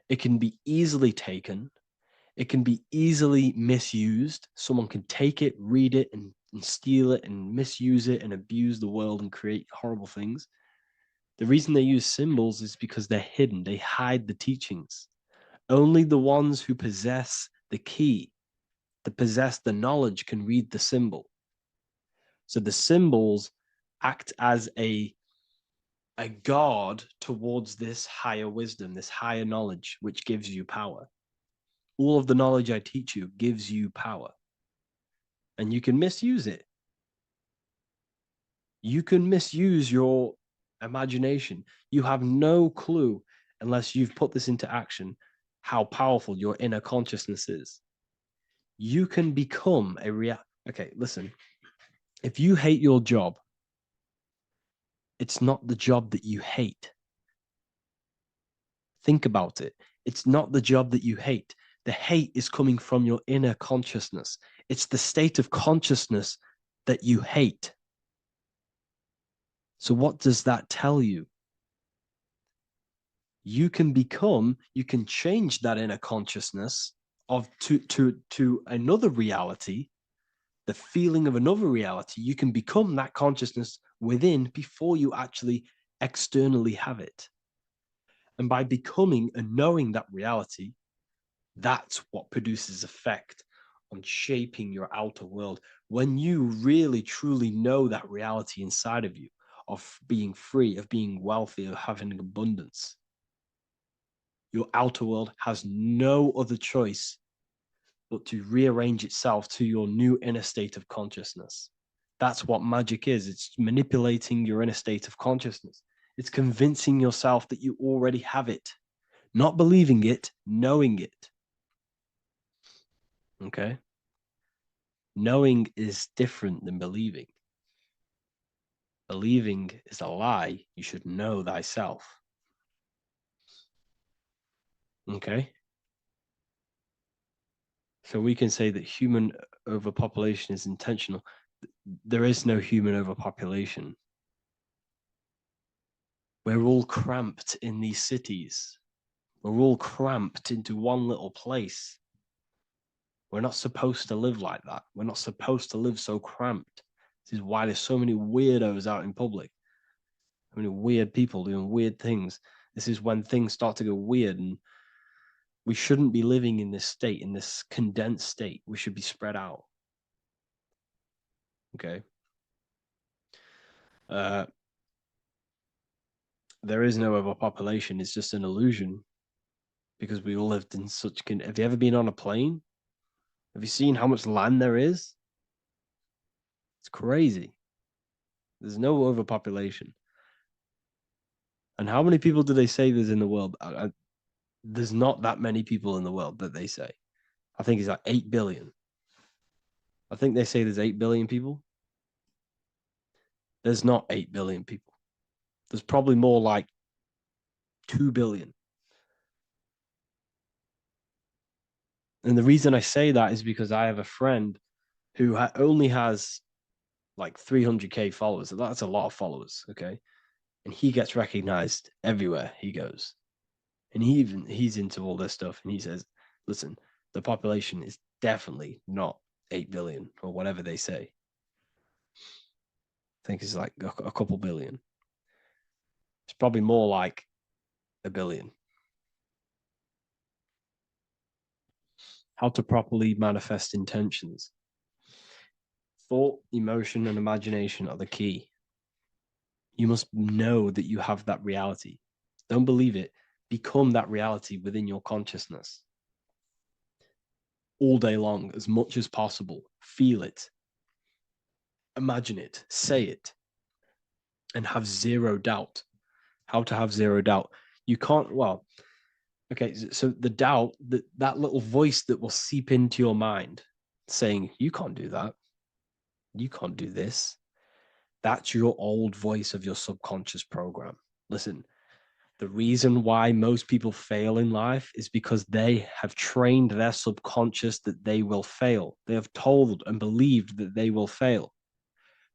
S17: it can be easily taken. It can be easily misused. Someone can take it, read it, and steal it and misuse it and abuse the world and create horrible things. The reason they use symbols is because they're hidden. They hide the teachings. Only the ones who possess the key, that possess the knowledge, can read the symbol. So the symbols act as a guard towards this higher wisdom, this higher knowledge, which gives you power. All of the knowledge I teach you gives you power. And you can misuse it. You can misuse your imagination. You have no clue, unless you've put this into action, how powerful your inner consciousness is. You can become a Okay, listen. If you hate your job, it's not the job that you hate. Think about it. It's not the job that you hate. The hate is coming from your inner consciousness. It's the state of consciousness that you hate. So what does that tell you? You can change that inner consciousness to another reality, the feeling of another reality. You can become that consciousness within before you actually externally have it. And by becoming and knowing that reality, that's what produces effect on shaping your outer world. When you really, truly know that reality inside of you, of being free, of being wealthy, of having abundance, your outer world has no other choice but to rearrange itself to your new inner state of consciousness. That's what magic is. It's manipulating your inner state of consciousness. It's convincing yourself that you already have it. Not believing it, knowing it. Okay? Knowing is different than believing. Believing is a lie. You should know thyself. Okay? So we can say that human overpopulation is intentional. There is no human overpopulation. We're all cramped in these cities. We're all cramped into one little place. We're not supposed to live like that. We're not supposed to live so cramped. This is why there's so many weirdos out in public. So many weird people doing weird things. This is when things start to go weird, and we shouldn't be living in this state, in this condensed state. We should be spread out. Okay. there is no overpopulation. It's just an illusion because we all lived in such. Have you ever been on a plane? Have you seen how much land there is? It's crazy. There's no overpopulation. And how many people do they say there's in the world? There's not that many people in the world that they say. I think it's like 8 billion. I think they say there's 8 billion people. There's not 8 billion people. There's probably more like 2 billion. And the reason I say that is because I have a friend who only has like 300K followers. That's a lot of followers, okay? And he gets recognized everywhere he goes. And he's into all this stuff. And he says, listen, the population is definitely not 8 billion or whatever they say. I think it's like a couple billion. It's probably more like a billion. How to properly manifest intentions. Thought, emotion, and imagination are the key. You must know that you have that reality. Don't believe it. Become that reality within your consciousness. All day long, as much as possible. Feel it. Imagine it. Say it. And have zero doubt. How to have zero doubt. You can't, well, okay, so the doubt, that little voice that will seep into your mind saying, you can't do that. You can't do this. That's your old voice of your subconscious program. Listen, the reason why most people fail in life is because they have trained their subconscious that they will fail. They have told and believed that they will fail.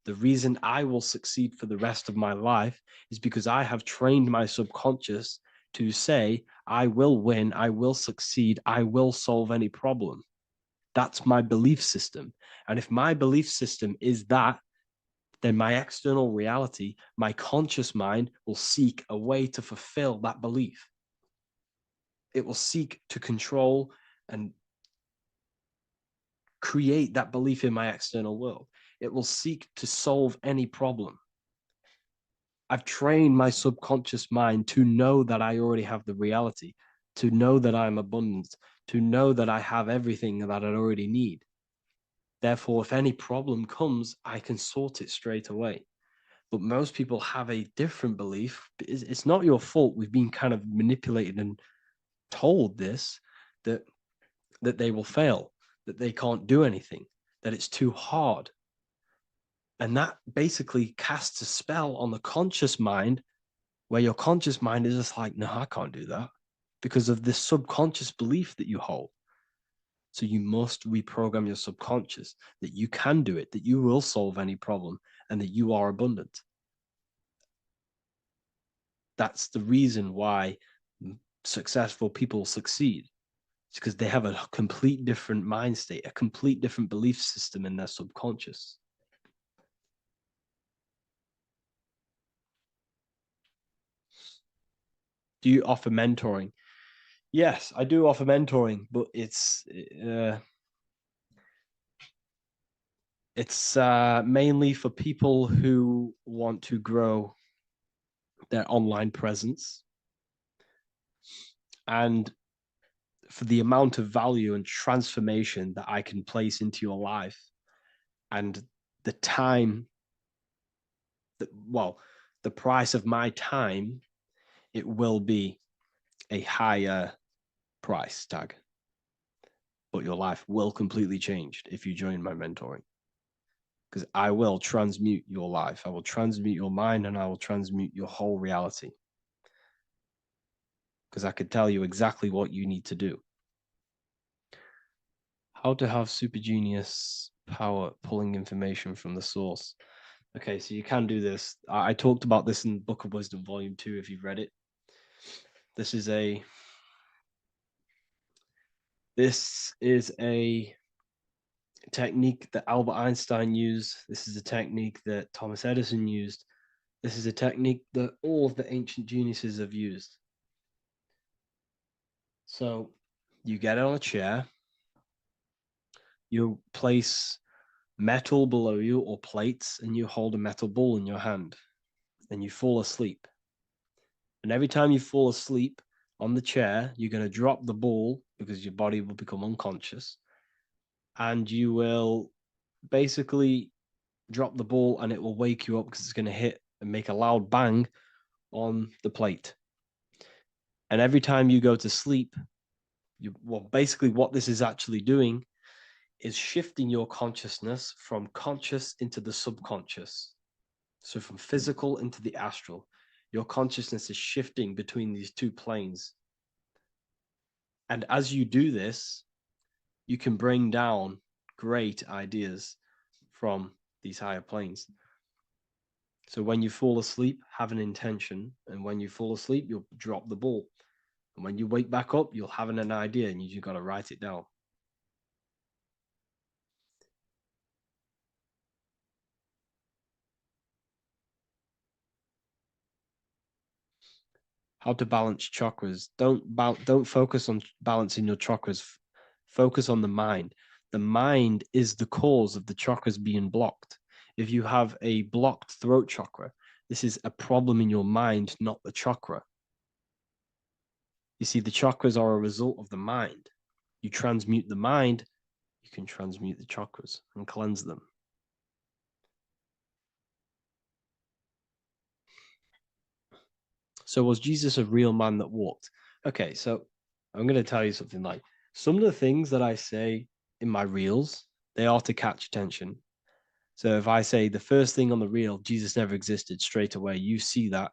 S17: The reason I will succeed for the rest of my life is because I have trained my subconscious to say, I will win, I will succeed, I will solve any problem. That's my belief system. And if my belief system is that, then my external reality, my conscious mind will seek a way to fulfill that belief. It will seek to control and create that belief in my external world. It will seek to solve any problem. I've trained my subconscious mind to know that I already have the reality, to know that I'm abundant, to know that I have everything that I already need. Therefore, if any problem comes, I can sort it straight away. But most people have a different belief. It's not your fault. We've been kind of manipulated and told this, that they will fail, that they can't do anything, that it's too hard. And that basically casts a spell on the conscious mind, where your conscious mind is just like, no, I can't do that, because of this subconscious belief that you hold. So you must reprogram your subconscious that you can do it, that you will solve any problem, and that you are abundant. That's the reason why successful people succeed. It's because they have a complete different mind state, a complete different belief system in their subconscious. Do you offer mentoring? Yes, I do offer mentoring, but it's mainly for people who want to grow their online presence, and for the amount of value and transformation that I can place into your life, and the time that, well, the price of my time, it will be a higher price tag, but your life will completely change if you join my mentoring, because I will transmute your life. I will transmute your mind, and I will transmute your whole reality, because I could tell you exactly what you need to do. How to have super genius power pulling information from the source. Okay, so you can do this. I talked about this in Book of Wisdom, Volume 2, if you've read it. This is a technique that Albert Einstein used. This is a technique that Thomas Edison used. This is a technique that all of the ancient geniuses have used. So you get on a chair, you place metal below you or plates, and you hold a metal ball in your hand, and you fall asleep. And every time you fall asleep on the chair, you're going to drop the ball because your body will become unconscious. And you will basically drop the ball and it will wake you up because it's going to hit and make a loud bang on the plate. And every time you go to sleep, basically what this is actually doing is shifting your consciousness from conscious into the subconscious. So from physical into the astral. Your consciousness is shifting between these two planes. And as you do this, you can bring down great ideas from these higher planes. So when you fall asleep, have an intention. And when you fall asleep, you'll drop the ball. And when you wake back up, you'll have an idea and you just got to write it down. How to balance chakras. Don't focus on balancing your chakras. Focus on the mind. The mind is the cause of the chakras being blocked. If you have a blocked throat chakra, this is a problem in your mind, not the chakra. You see, the chakras are a result of the mind. You transmute the mind, you can transmute the chakras and cleanse them. So was Jesus a real man that walked? Okay, so I'm going to tell you something. Like, some of the things that I say in my reels, they are to catch attention. So if I say the first thing on the reel, Jesus never existed, straight away, you see that,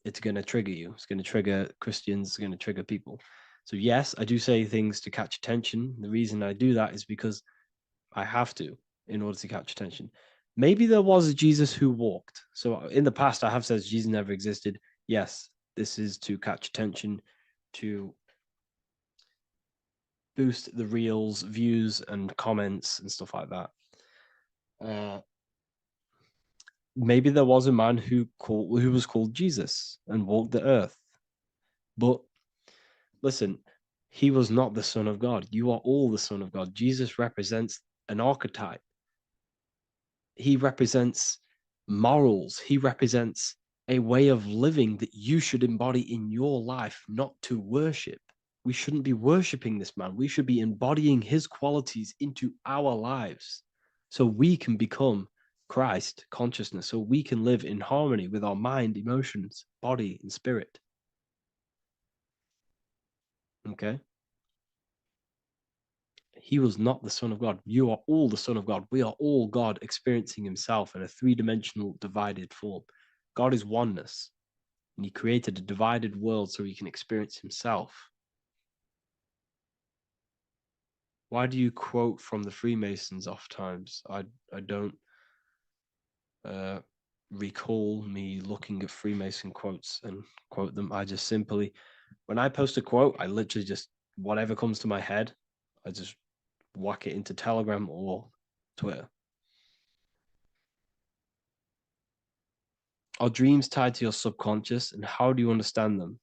S17: it's going to trigger you. It's going to trigger Christians. It's going to trigger people. So yes, I do say things to catch attention. The reason I do that is because I have to in order to catch attention. Maybe there was a Jesus who walked. So in the past, I have said Jesus never existed. Yes, this is to catch attention, to boost the reels, views, and comments and stuff like that. Maybe there was a man who was called Jesus and walked the earth. But listen, he was not the Son of God. You are all the Son of God. Jesus represents an archetype. He represents morals. He represents a way of living that you should embody in your life, not to worship. We shouldn't be worshiping this man. We should be embodying his qualities into our lives so we can become Christ consciousness, so we can live in harmony with our mind, emotions, body, and spirit. Okay? He was not the Son of God. You are all the Son of God. We are all God experiencing himself in a three-dimensional divided form. God is oneness, and he created a divided world so he can experience himself. Why do you quote from the Freemasons oft times? I don't recall me looking at Freemason quotes and quote them. I just simply, when I post a quote, I literally just, whatever comes to my head, I just whack it into Telegram or Twitter. Are dreams tied to your subconscious, and how do you understand them?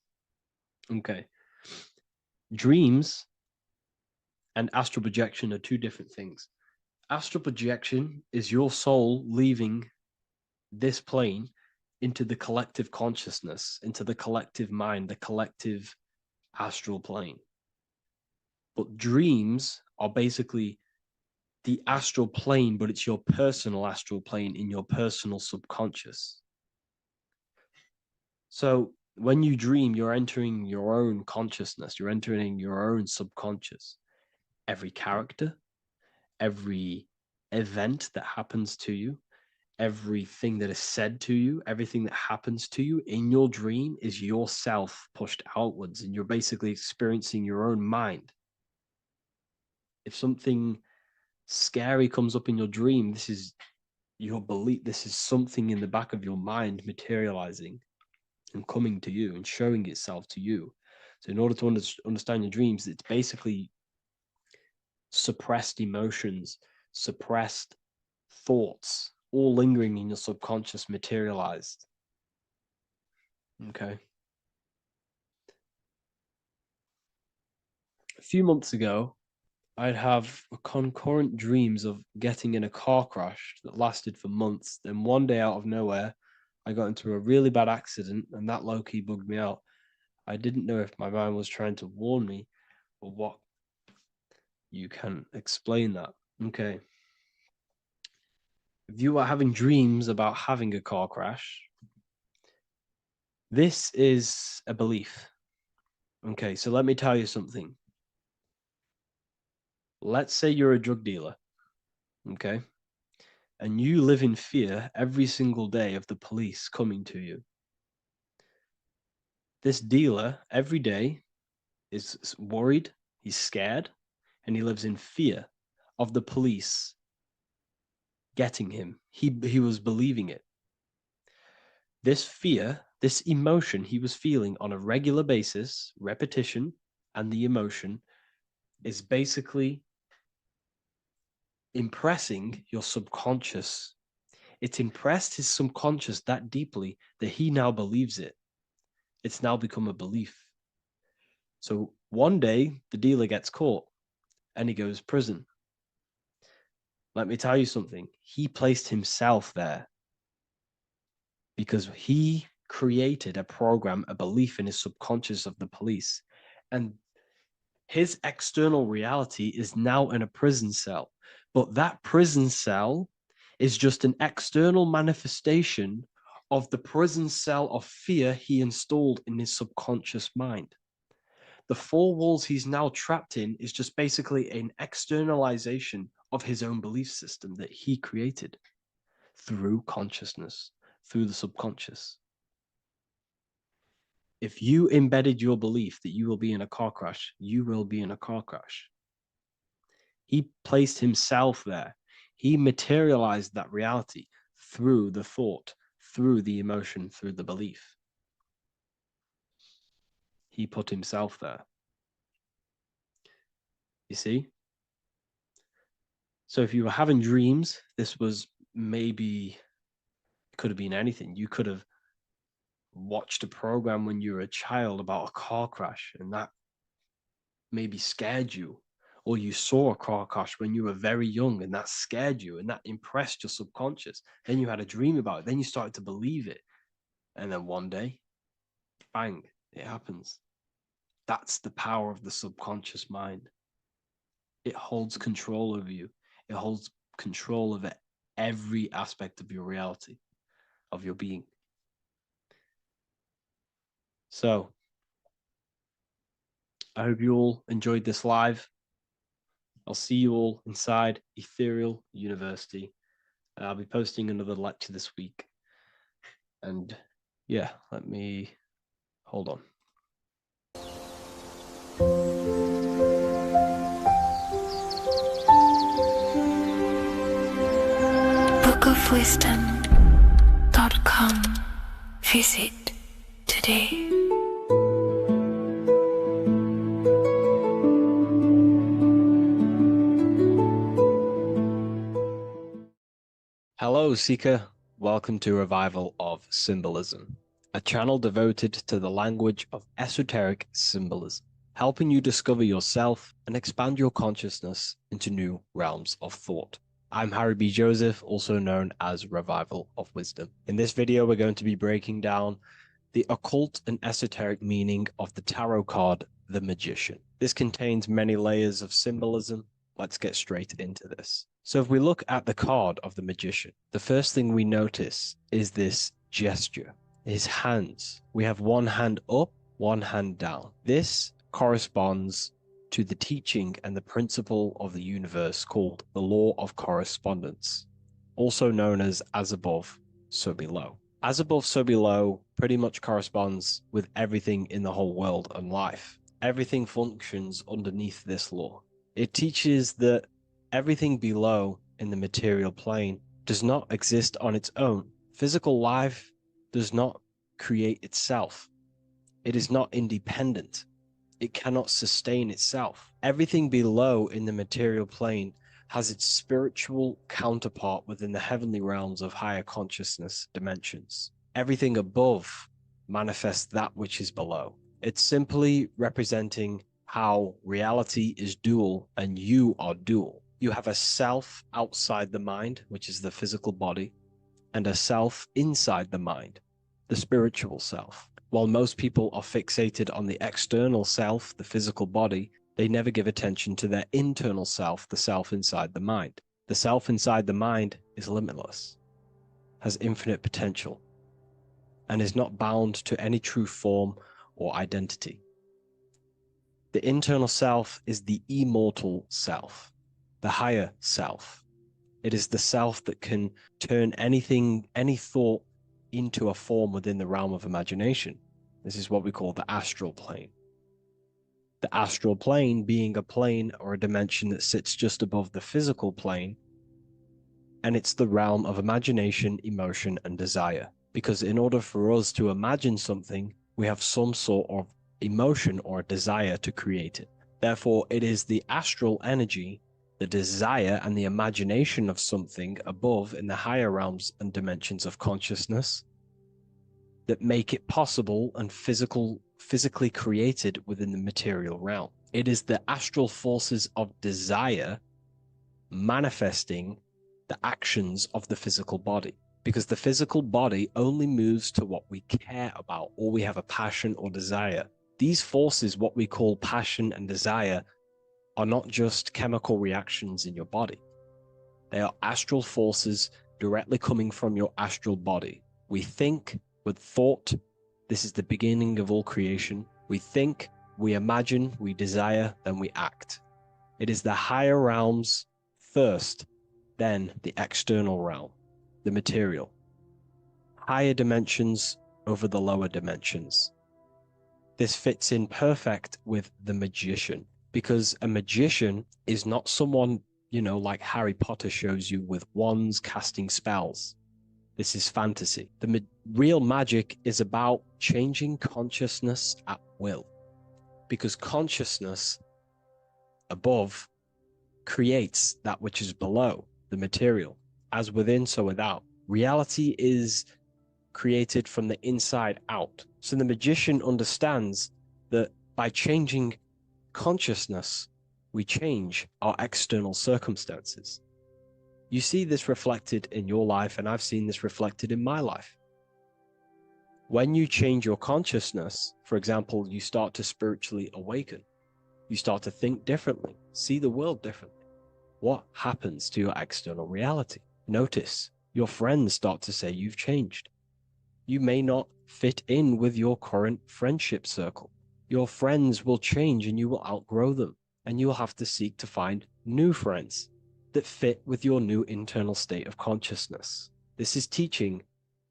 S17: Okay. Dreams and astral projection are two different things. Astral projection is your soul leaving this plane into the collective consciousness, into the collective mind, the collective astral plane. But dreams are basically the astral plane, but it's your personal astral plane in your personal subconscious. So when you dream, you're entering your own consciousness, you're entering your own subconscious. Every character, every event that happens to you, everything that is said to you, everything that happens to you in your dream is yourself pushed outwards, and you're basically experiencing your own mind. If something scary comes up in your dream, this is your belief, this is something in the back of your mind materializing and coming to you and showing itself to you. So in order to understand your dreams, it's basically suppressed emotions, suppressed thoughts, all lingering in your subconscious materialized. Okay. A few months ago, I'd have concurrent dreams of getting in a car crash that lasted for months. Then one day out of nowhere,
S1: I got into a really bad accident, and that low-key bugged me out. I didn't know if my mind was trying to warn me or what. You can explain that. Okay. If you are having dreams about having a car crash, this is a belief. Okay, so let me tell you something. Let's say you're a drug dealer, okay? And you live in fear every single day of the police coming to you. This dealer every day is worried, he's scared, and he lives in fear of the police getting him. He was believing it. This fear, this emotion he was feeling on a regular basis, repetition, and the emotion is basically impressing your subconscious. It's impressed his subconscious that deeply that he now believes it. It's now become a belief. So one day the dealer gets caught and he goes to prison. Let me tell you something. He placed himself there because he created a program, a belief in his subconscious of the police. And his external reality is now in a prison cell. But that prison cell is just an external manifestation of the prison cell of fear he installed in his subconscious mind. The four walls he's now trapped in is just basically an externalization of his own belief system that he created through consciousness, through the subconscious. If you embedded your belief that you will be in a car crash, you will be in a car crash. He placed himself there. He materialized that reality through the thought, through the emotion, through the belief. He put himself there. You see? So if you were having dreams, this was maybe, it could have been anything. You could have watched a program when you were a child about a car crash, and that maybe scared you. Or you saw a car crash when you were very young, and that scared you, and that impressed your subconscious. Then you had a dream about it. Then you started to believe it. And then one day, bang, it happens. That's the power of the subconscious mind. It holds control over you. It holds control over every aspect of your reality, of your being. So, I hope you all enjoyed this live. I'll see you all inside Ethereal University. I'll be posting another lecture this week. And yeah, let me hold on.
S2: bookofwisdom.com. Visit today.
S1: Hello, Seeker. Welcome to Revival of Symbolism, a channel devoted to the language of esoteric symbolism, helping you discover yourself and expand your consciousness into new realms of thought. I'm Harry B. Joseph, also known as Revival of Wisdom. In this video, we're going to be breaking down the occult and esoteric meaning of the tarot card, the Magician. This contains many layers of symbolism. Let's get straight into this. So if we look at the card of the Magician, the first thing we notice is this gesture, his hands. We have one hand up, one hand down. This corresponds to the teaching and the principle of the universe called the law of correspondence, also known as above, so below. As above, so below pretty much corresponds with everything in the whole world and life. Everything functions underneath this law. It teaches that everything below in the material plane does not exist on its own. Physical life does not create itself. It is not independent. It cannot sustain itself. Everything below in the material plane has its spiritual counterpart within the heavenly realms of higher consciousness dimensions. Everything above manifests that which is below. It's simply representing how reality is dual and you are dual. You have a self outside the mind, which is the physical body,
S17: and a self inside the mind, the spiritual self. While most people are fixated on the external self, the physical body, they never give attention to their internal self, the self inside the mind. The self inside the mind is limitless, has infinite potential, and is not bound to any true form or identity. The internal self is the immortal self, the higher self. It is the self that can turn anything, any thought, into a form within the realm of imagination. This is what we call the astral plane. The astral plane being a plane or a dimension that sits just above the physical plane, and it's the realm of imagination, emotion, and desire. Because in order for us to imagine something, we have some sort of emotion or desire to create it. Therefore, it is the astral energy, the desire and the imagination of something above in the higher realms and dimensions of consciousness that make it possible and physically created within the material realm. It is the astral forces of desire manifesting the actions of the physical body, because the physical body only moves to what we care about or we have a passion or desire. These forces, what we call passion and desire, are not just chemical reactions in your body. They are astral forces directly coming from your astral body. We think with thought. This is the beginning of all creation. We think, we imagine, we desire, then we act. It is the higher realms first, then the external realm, the material. Higher dimensions over the lower dimensions. This fits in perfect with the magician, because a magician is not someone, like Harry Potter shows you with wands casting spells. This is fantasy. The real magic is about changing consciousness at will, because consciousness above creates that which is below, the material, as within, so without. Reality is created from the inside out. So the magician understands that by changing consciousness, we change our external circumstances. You see this reflected in your life, and I've seen this reflected in my life. When you change your consciousness, for example, you start to spiritually awaken. You start to think differently, see the world differently. What happens to your external reality? Notice your friends start to say you've changed. You may not fit in with your current friendship circle. Your friends will change and you will outgrow them, and you will have to seek to find new friends that fit with your new internal state of consciousness. This is teaching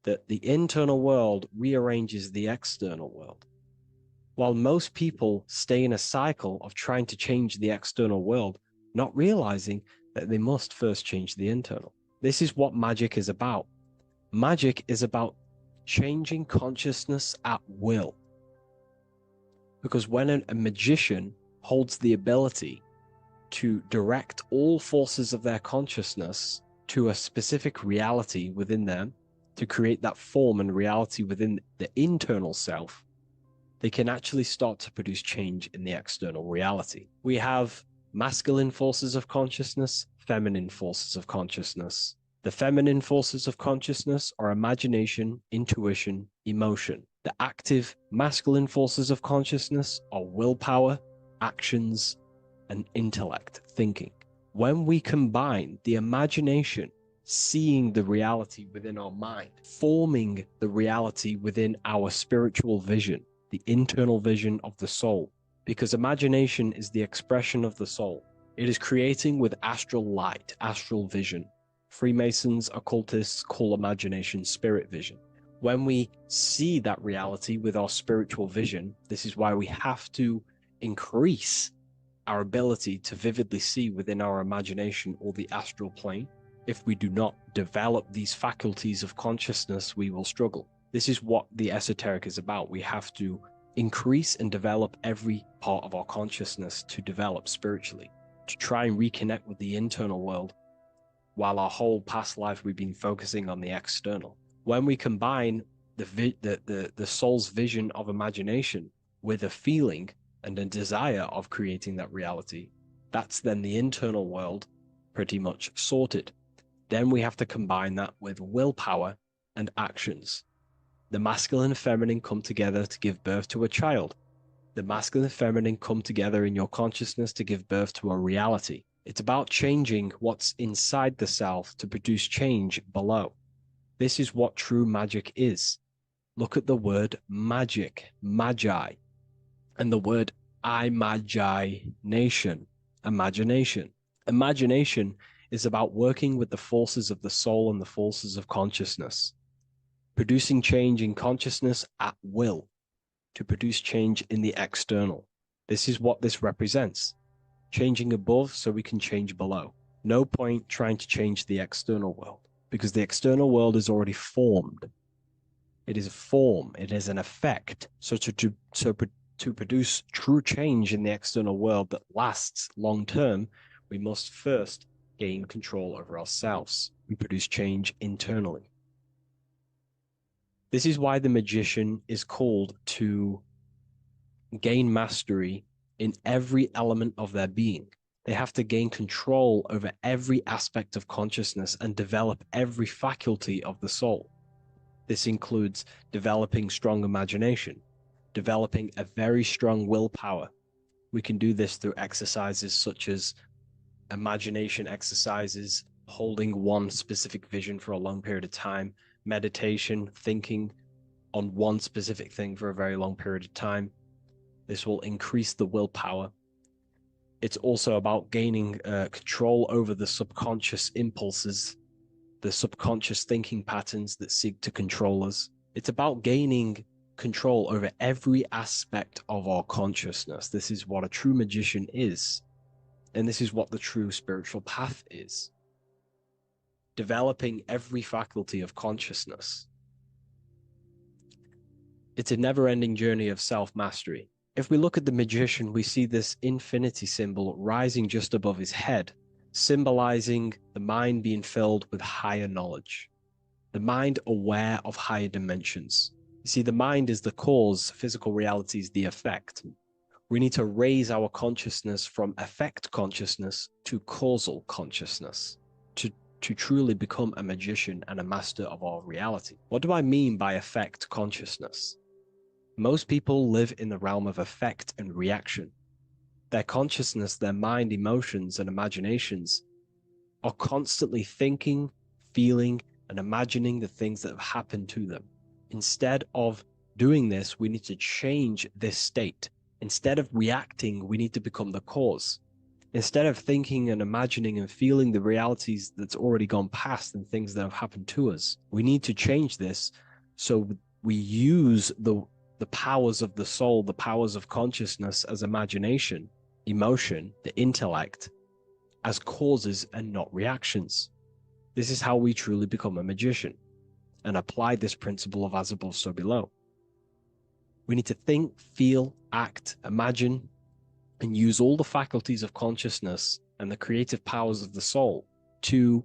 S17: that the internal world rearranges the external world. While most people stay in a cycle of trying to change the external world, not realizing that they must first change the internal. This is what magic is about. Magic is about changing consciousness at will. Because when a magician holds the ability to direct all forces of their consciousness to a specific reality within them, to create that form and reality within the internal self, they can actually start to produce change in the external reality. We have masculine forces of consciousness, feminine forces of consciousness. The feminine forces of consciousness are imagination, intuition, emotion. The active masculine forces of consciousness are willpower, actions, and intellect, thinking. When we combine the imagination, seeing the reality within our mind, forming the reality within our spiritual vision, the internal vision of the soul, because imagination is the expression of the soul. It is creating with astral light, astral vision. Freemasons, occultists call imagination spirit vision. When we see that reality with our spiritual vision, this is why we have to increase our ability to vividly see within our imagination or the astral plane. If we do not develop these faculties of consciousness, we will struggle. This is what the esoteric is about. We have to increase and develop every part of our consciousness to develop spiritually, to try and reconnect with the internal world, while our whole past life we've been focusing on the external. When we combine the soul's vision of imagination with a feeling and a desire of creating that reality, that's then the internal world pretty much sorted. Then we have to combine that with willpower and actions. The masculine and feminine come together to give birth to a child. The masculine and feminine come together in your consciousness to give birth to a reality. It's about changing what's inside the self to produce change below. This is what true magic is. Look at the word magic, magi, and the word imagination, imagination. Imagination is about working with the forces of the soul and the forces of consciousness, producing change in consciousness at will to produce change in the external. This is what this represents. Changing above so we can change below. No point trying to change the external world because the external world is already formed. It is a form, it is an effect. So to produce true change in the external world that lasts long term, we must first gain control over ourselves and produce change internally. This is why the magician is called to gain mastery in every element of their being. They have to gain control over every aspect of consciousness and develop every faculty of the soul. This includes developing strong imagination, developing a very strong willpower. We can do this through exercises such as imagination exercises, holding one specific vision for a long period of time, meditation, thinking on one specific thing for a very long period of time. This will increase the willpower. It's also about gaining control over the subconscious impulses, the subconscious thinking patterns that seek to control us. It's about gaining control over every aspect of our consciousness. This is what a true magician is. And this is what the true spiritual path is. Developing every faculty of consciousness. It's a never-ending journey of self-mastery. If we look at the magician, we see this infinity symbol rising just above his head, symbolizing the mind being filled with higher knowledge, the mind aware of higher dimensions. You see, the mind is the cause, physical reality is the effect. We need to raise our consciousness from effect consciousness to causal consciousness to truly become a magician and a master of our reality. What do I mean by effect consciousness? Most people live in the realm of effect and reaction. Their consciousness, their mind, emotions, and imaginations are constantly thinking, feeling, and imagining the things that have happened to them. Instead of doing this, we need to change this state. Instead of reacting, we need to become the cause. Instead of thinking and imagining and feeling the realities that's already gone past and things that have happened to us, we need to change this so we use the powers of the soul, the powers of consciousness as imagination, emotion, the intellect, as causes and not reactions. This is how we truly become a magician and apply this principle of as above, so below. We need to think, feel, act, imagine, and use all the faculties of consciousness and the creative powers of the soul to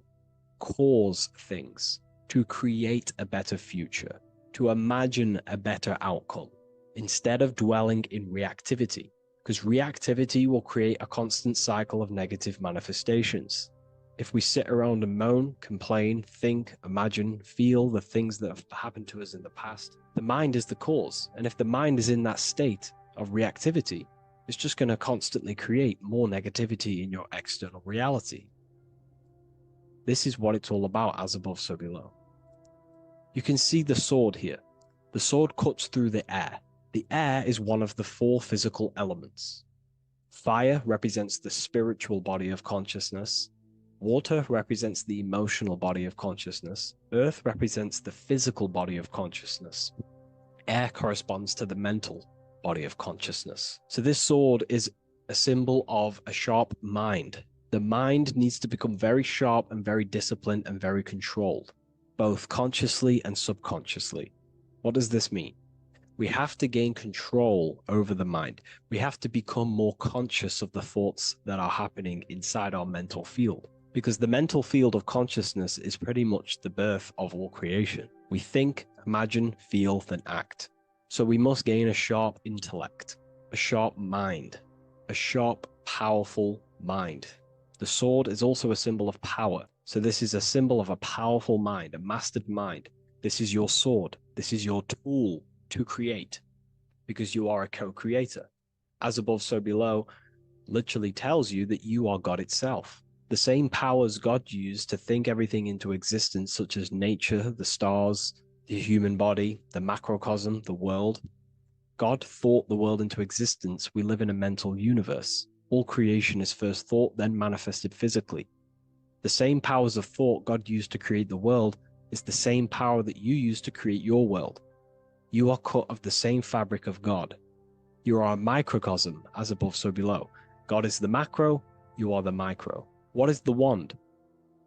S17: cause things, to create a better future, to imagine a better outcome, instead of dwelling in reactivity, because reactivity will create a constant cycle of negative manifestations. If we sit around and moan, complain, think, imagine, feel the things that have happened to us in the past, the mind is the cause. And if the mind is in that state of reactivity, it's just going to constantly create more negativity in your external reality. This is what it's all about, as above, so below. You can see the sword here. The sword cuts through the air. The air is one of the 4 physical elements. Fire represents the spiritual body of consciousness. Water represents the emotional body of consciousness. Earth represents the physical body of consciousness. Air corresponds to the mental body of consciousness. So this sword is a symbol of a sharp mind. The mind needs to become very sharp and very disciplined and very controlled, both consciously and subconsciously. What does this mean? We have to gain control over the mind. We have to become more conscious of the thoughts that are happening inside our mental field, because the mental field of consciousness is pretty much the birth of all creation. We think, imagine, feel, then act. So we must gain a sharp intellect, a sharp mind, a sharp, powerful mind. The sword is also a symbol of power. So this is a symbol of a powerful mind, a mastered mind. This is your sword. This is your tool to create, because you are a co-creator. As above, so below literally tells you that you are God itself. The same powers God used to think everything into existence, such as nature, the stars, the human body, the macrocosm, the world. God thought the world into existence. We live in a mental universe. All creation is first thought, then manifested physically. The same powers of thought God used to create the world is the same power that you use to create your world. You are cut of the same fabric of God. You are a microcosm, as above, so below. God is the macro, you are the micro. What is the wand?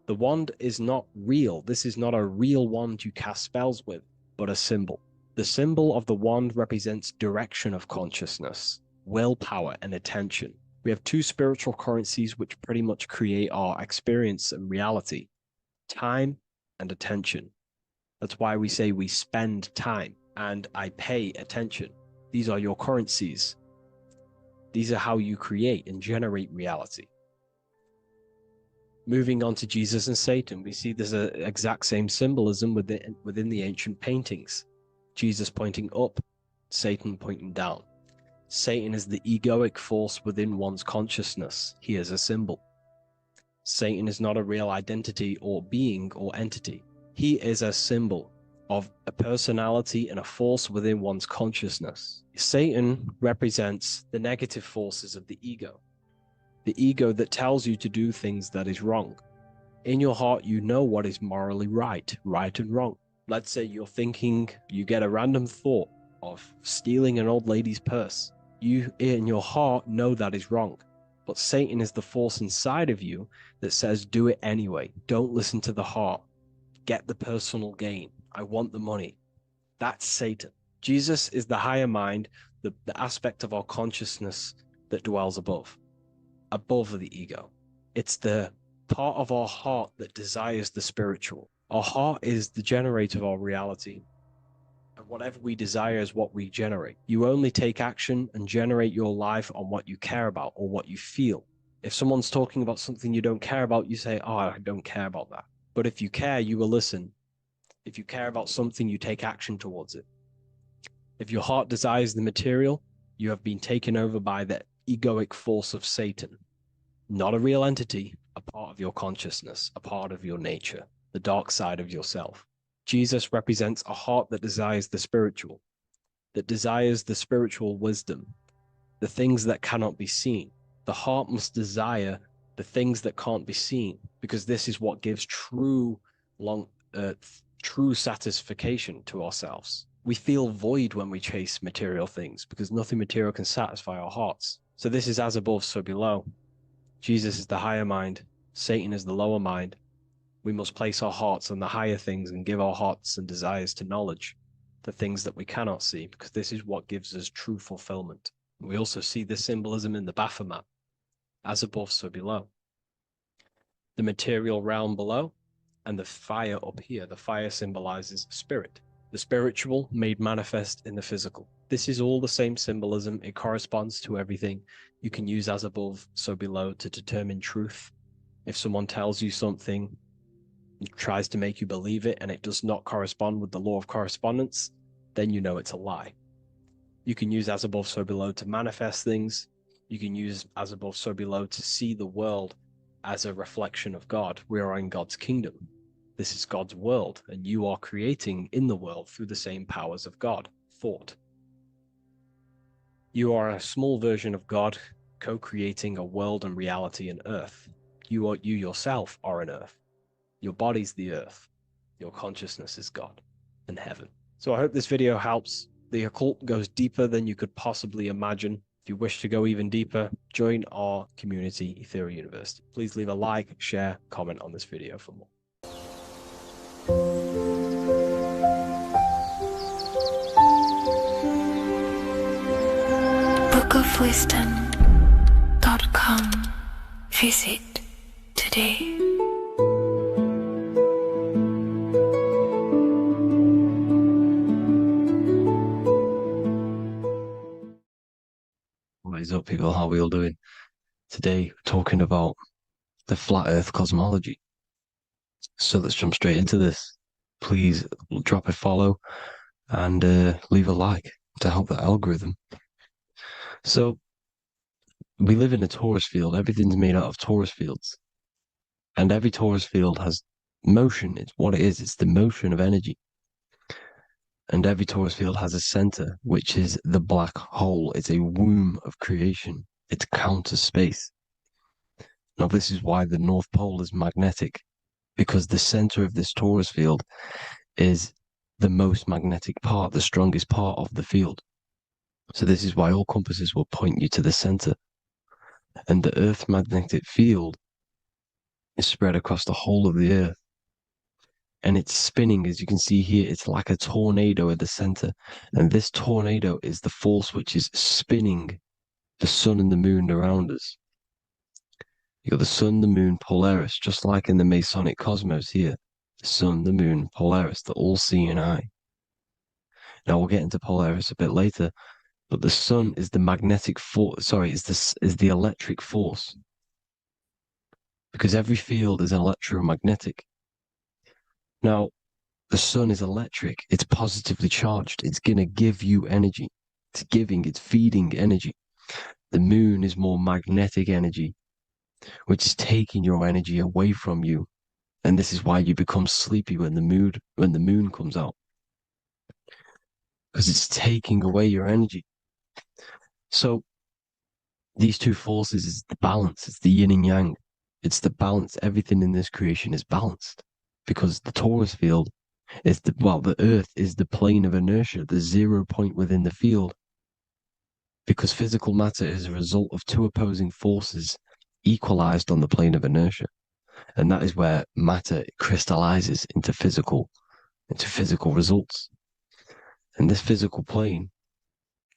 S17: The wand is not real. This is not a real wand you cast spells with, but a symbol. The symbol of the wand represents direction of consciousness, willpower, and attention. We have two spiritual currencies which pretty much create our experience and reality: time and attention. That's why we say we spend time and I pay attention. These are your currencies. These are how you create and generate reality. Moving on to Jesus and Satan, we see there's an exact same symbolism within the ancient paintings. Jesus pointing up, Satan pointing down. Satan is the egoic force within one's consciousness. He is a symbol. Satan is not a real identity or being or entity. He is a symbol of a personality and a force within one's consciousness. Satan represents the negative forces of the ego that tells you to do things that is wrong. In your heart, you know what is morally right and wrong. Let's say you're thinking, you get a random thought of stealing an old lady's purse. You, in your heart, know that is wrong. But Satan is the force inside of you that says, do it anyway. Don't listen to the heart. Get the personal gain. I want the money. That's Satan. Jesus is the higher mind, the aspect of our consciousness that dwells above the ego. It's the part of our heart that desires the spiritual. Our heart is the generator of our reality. And whatever we desire is what we generate. You only take action and generate your life on what you care about or what you feel. If someone's talking about something you don't care about, you say, oh, I don't care about that. But if you care, you will listen. If you care about something, you take action towards it. If your heart desires the material, you have been taken over by the egoic force of Satan. Not a real entity, a part of your consciousness, a part of your nature, the dark side of yourself. Jesus represents a heart that desires the spiritual wisdom, the things that cannot be seen. The heart must desire the things that can't be seen, because this is what gives true satisfaction to ourselves. We feel void when we chase material things because nothing material can satisfy our hearts. So this is as above, so below. Jesus is the higher mind. Satan is the lower mind. We must place our hearts on the higher things and give our hearts and desires to knowledge, the things that we cannot see, because this is what gives us true fulfillment. We also see this symbolism in the Baphomet. As above, so below. The material realm below and the fire up here. The fire symbolizes spirit. The spiritual made manifest in the physical. This is all the same symbolism. It corresponds to everything. You can use as above, so below to determine truth. If someone tells you something, tries to make you believe it, and it does not correspond with the law of correspondence, then you know it's a lie. You can use as above, so below to manifest things. You can use as above, so below to see the world as a reflection of God. We are in God's kingdom. This is God's world, and you are creating in the world through the same powers of God, thought. You are a small version of God, co-creating a world and reality in earth. You yourself are an earth. Your body's the earth. Your consciousness is God and heaven. So I hope this video helps. The occult goes deeper than you could possibly imagine. If you wish to go even deeper, join our community, Ethereal University. Please leave a like, share, comment on this video for more.
S2: bookofwisdom.com. Visit today.
S3: What is up, people? How are we all doing? Today, we're talking about the flat earth cosmology. So let's jump straight into this. Please drop a follow and leave a like to help the algorithm. So we live in a torus field. Everything's made out of torus fields. And every torus field has motion. It's what it is. It's the motion of energy. And every torus field has a center, which is the black hole. It's a womb of creation. It's counter space. Now, this is why the North Pole is magnetic, because the center of this torus field is the most magnetic part, the strongest part of the field. So this is why all compasses will point you to the center. And the Earth's magnetic field is spread across the whole of the Earth. And it's spinning, as you can see here. It's like a tornado at the center. And this tornado is the force which is spinning the sun and the moon around us. You got the sun, the moon, Polaris, just like in the Masonic cosmos here. The sun, the moon, Polaris, the all-seeing eye. Now we'll get into Polaris a bit later, but the sun is the magnetic force. Sorry, is the electric force, because every field is electromagnetic. Now, the sun is electric. It's positively charged. It's gonna give you energy. It's feeding energy. The moon is more magnetic energy, which is taking your energy away from you. And this is why you become sleepy when the moon comes out, because it's taking away your energy. So these two forces is the balance. It's the yin and yang. It's the balance. Everything in this creation is balanced, because the torus field is the Earth is the plane of inertia, the 0 point within the field, because physical matter is a result of two opposing forces equalized on the plane of inertia. And that is where matter crystallizes into physical results. And this physical plane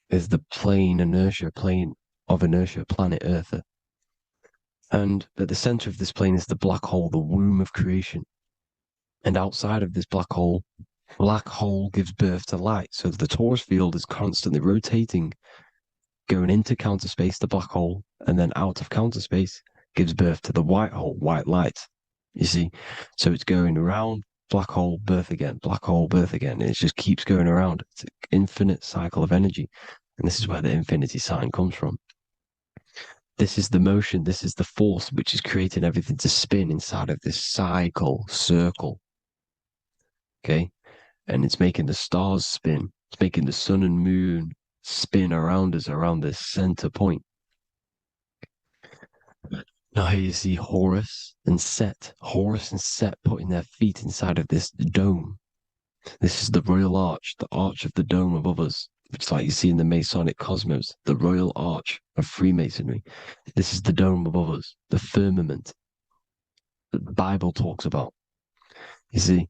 S3: is the plane of inertia, planet Earth. And at the center of this plane is the black hole, the womb of creation. And outside of this black hole gives birth to light. So the torus field is constantly rotating, going into counter space, the black hole, and then out of counter space gives birth to the white hole, white light. You see? So it's going around, black hole, birth again, black hole, birth again. And it just keeps going around. It's an infinite cycle of energy. And this is where the infinity sign comes from. This is the motion, this is the force which is creating everything to spin inside of this circle. Okay? And it's making the stars spin. It's making the sun and moon spin around us, around this center point. Now here you see Horus and Set. Horus and Set putting their feet inside of this dome. This is the royal arch, the arch of the dome above us, which is like you see in the Masonic cosmos, the royal arch of Freemasonry. This is the dome above us, the firmament that the Bible talks about. You see,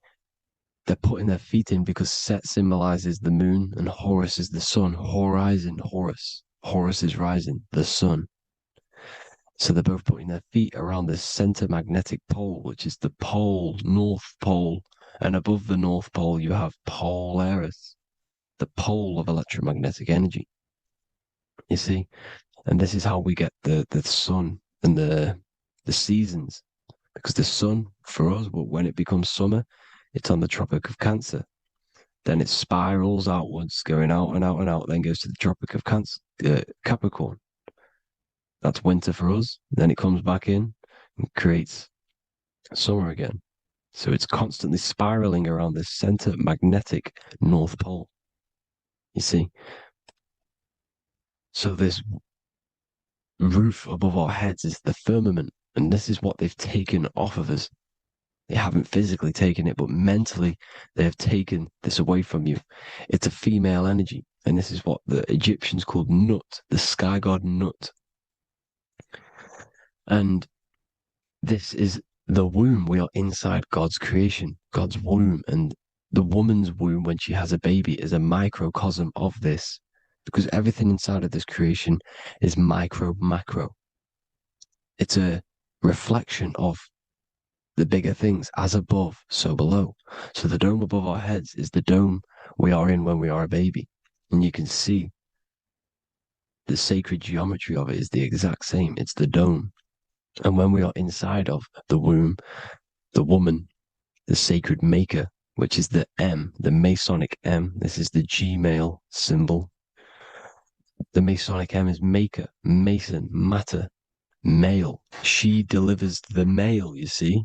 S3: they're putting their feet in because Set symbolizes the moon and Horus is the sun. Horizon, Horus. Horus is rising, the sun. So they're both putting their feet around the center magnetic pole, which is the pole, North Pole. And above the North Pole, you have Polaris, the pole of electromagnetic energy. You see? And this is how we get the sun and the seasons. Because the sun, for us, when it becomes summer, it's on the Tropic of Cancer. Then it spirals outwards, going out and out and out, then goes to the Tropic of Capricorn. That's winter for us. Then it comes back in and creates summer again. So it's constantly spiraling around this center magnetic North Pole. You see? So this roof above our heads is the firmament. And this is what they've taken off of us. They haven't physically taken it, but mentally they have taken this away from you. It's a female energy. And this is what the Egyptians called Nut, the sky god Nut. And this is the womb. We are inside God's creation, God's womb. And the woman's womb, when she has a baby, is a microcosm of this, because everything inside of this creation is macro. It's a reflection of the bigger things, as above, so below. So the dome above our heads is the dome we are in when we are a baby. And you can see the sacred geometry of it is the exact same. It's the dome. And when we are inside of the womb, the woman the sacred maker, which is the M, the Masonic M. This is the Gmail symbol. The Masonic M is maker, mason, matter, male. She delivers the mail, you see.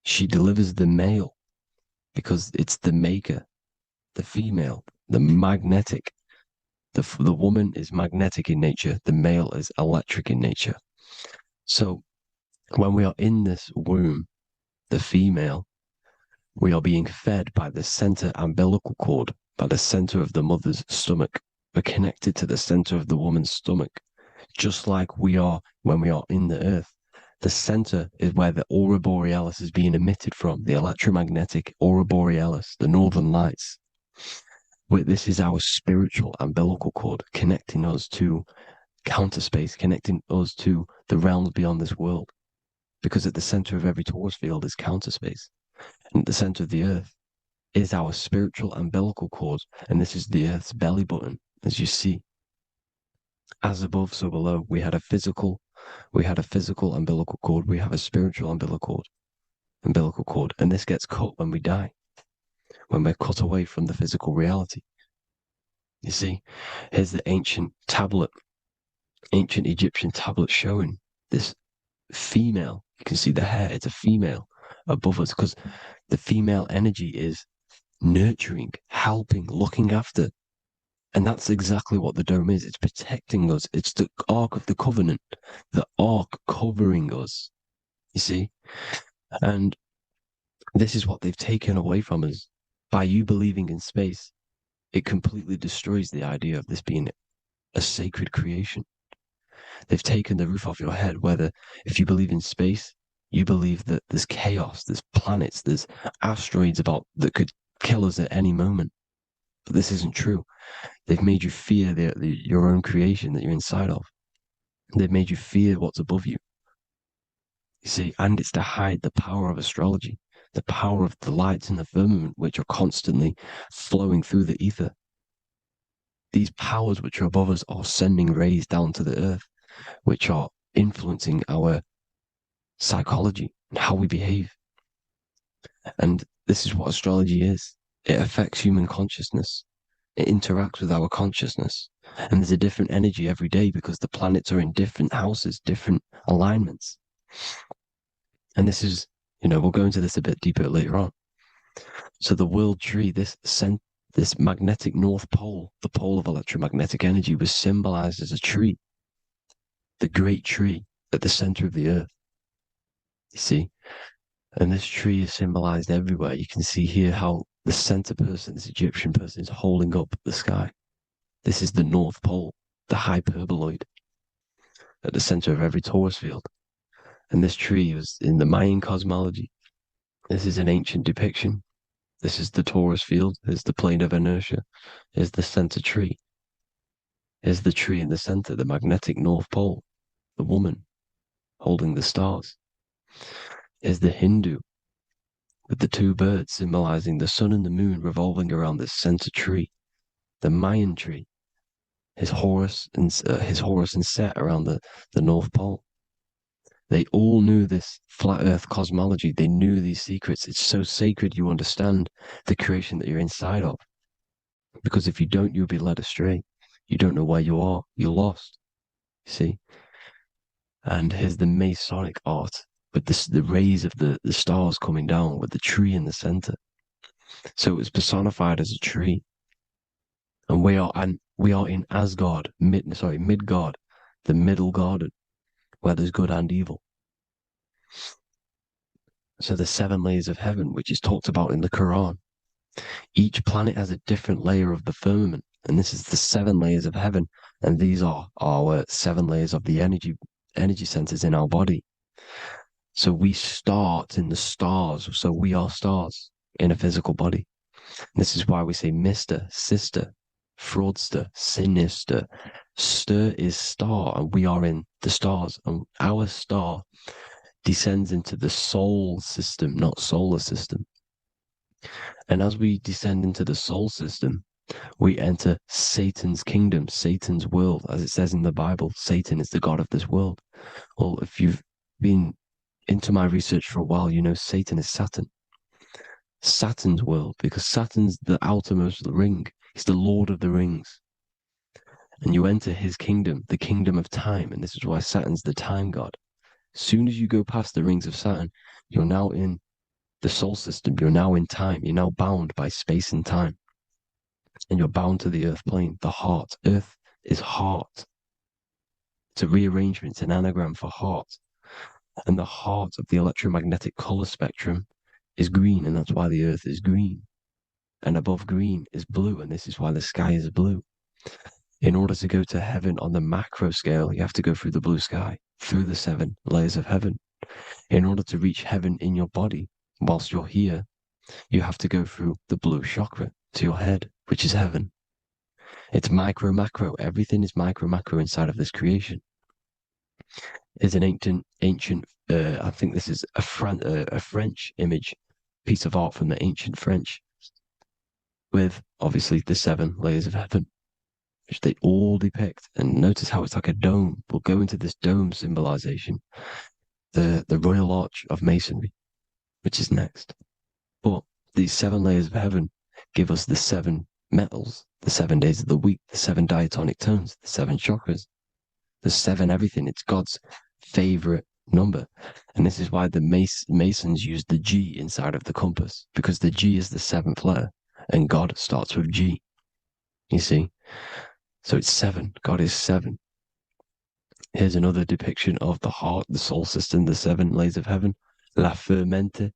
S3: She delivers the mail because it's the maker, the female, the magnetic. The woman is magnetic in nature. The male is electric in nature. So when we are in this womb, the female, we are being fed by the center umbilical cord, by the center of the mother's stomach. We're connected to the center of the woman's stomach, just like we are when we are in the earth. The center is where the aurora borealis is being emitted from, the electromagnetic aurora borealis, the northern lights. This is our spiritual umbilical cord, connecting us to counter space, connecting us to the realms beyond this world. Because at the center of every torus field is counter space. And at the center of the earth is our spiritual umbilical cord, and this is the earth's belly button, as you see. As above, so below. We had a physical umbilical cord, we have a spiritual umbilical cord, and this gets cut when we die, when we're cut away from the physical reality. You see, here's the ancient Egyptian tablet showing this female. You can see the hair, it's a female above us, because the female energy is nurturing, helping, looking after. And that's exactly what the dome is. It's protecting us. It's the Ark of the Covenant, the Ark covering us, you see? And this is what they've taken away from us. By you believing in space, it completely destroys the idea of this being a sacred creation. They've taken the roof off your head, whether if you believe in space, you believe that there's chaos, there's planets, there's asteroids about that could kill us at any moment. But this isn't true. They've made you fear your own creation that you're inside of. They've made you fear what's above you. You see, and it's to hide the power of astrology, the power of the lights in the firmament, which are constantly flowing through the ether. These powers which are above us are sending rays down to the earth, which are influencing our psychology and how we behave. And this is what astrology is. It affects human consciousness. It interacts with our consciousness. And there's a different energy every day because the planets are in different houses, different alignments. And this is, we'll go into this a bit deeper later on. So the world tree, this magnetic north pole, the pole of electromagnetic energy, was symbolized as a tree, the great tree at the center of the earth. You see? And this tree is symbolized everywhere. You can see here how the center person, this Egyptian person, is holding up the sky. This is the North Pole, the hyperboloid, at the center of every torus field. And this tree was in the Mayan cosmology. This is an ancient depiction. This is the torus field. There's the plane of inertia. Here's the center tree. Here's the tree in the center, the magnetic North Pole, the woman holding the stars. Here's the Hindu with the two birds symbolizing the sun and the moon revolving around this center tree. The Mayan tree, his Horus and Set around the North Pole. They all knew this flat earth cosmology. They knew these secrets. It's so sacred you understand the creation that you're inside of. Because if you don't, you'll be led astray. You don't know where you are. You're lost. See? And here's the Masonic art with the rays of the stars coming down with the tree in the center. So it was personified as a tree. And we are in Asgard, Midgard, the middle garden, where there's good and evil. So the 7 layers of heaven, which is talked about in the Quran. Each planet has a different layer of the firmament, and this is the 7 layers of heaven, and these are our 7 layers of the energy centers in our body. So we start in the stars, so we are stars in a physical body. This is why we say Mr., Sister, Fraudster, Sinister. Stir is star, and we are in the stars, and our star descends into the soul system, not solar system. And as we descend into the soul system, we enter Satan's kingdom, Satan's world. As it says in the Bible, Satan is the god of this world. Well, if you've been into my research for a while, you know Satan is Saturn. Saturn's world, because Saturn's the outermost ring. He's the Lord of the Rings. And you enter his kingdom, the kingdom of time, and this is why Saturn's the time god. As soon as you go past the rings of Saturn, you're now in the solar system, you're now in time, you're now bound by space and time. And you're bound to the earth plane, the heart. Earth is heart. It's a rearrangement, it's an anagram for heart. And the heart of the electromagnetic color spectrum is green, and that's why the earth is green. And above green is blue, and this is why the sky is blue. In order to go to heaven on the macro scale, you have to go through the blue sky, through the 7 layers of heaven. In order to reach heaven in your body, whilst you're here, you have to go through the blue chakra to your head, which is heaven. It's micro, macro. Everything is micro, macro inside of this creation. It's an ancient, I think this is a French image, piece of art from the ancient French, with obviously the 7 layers of heaven, which they all depict. And notice how it's like a dome. We'll go into this dome symbolization, the Royal Arch of Masonry, which is next. But these 7 layers of heaven give us the 7 metals, the 7 days of the week, the 7 diatonic tones, the 7 chakras, the 7 everything. It's God's favorite number. And this is why the Masons use the G inside of the compass, because the G is the 7th letter, and God starts with G. You see? So it's 7. God is 7. Here's another depiction of the heart, the soul system, the 7 layers of heaven. La fermenta.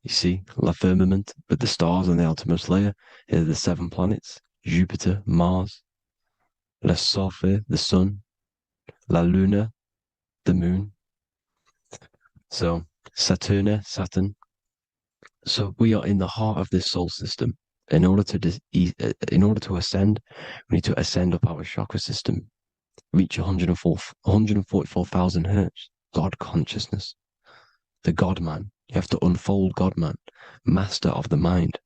S3: You see, la firmament, with the stars on the outermost layer. Here are the 7 planets: Jupiter, Mars, la Sophie, the sun, la Luna, the moon. So Saturn. So we are in the heart of this soul system. In order to ascend, we need to ascend up our chakra system, reach 144,000 hertz, God consciousness, the God man. You have to unfold God man, master of the mind,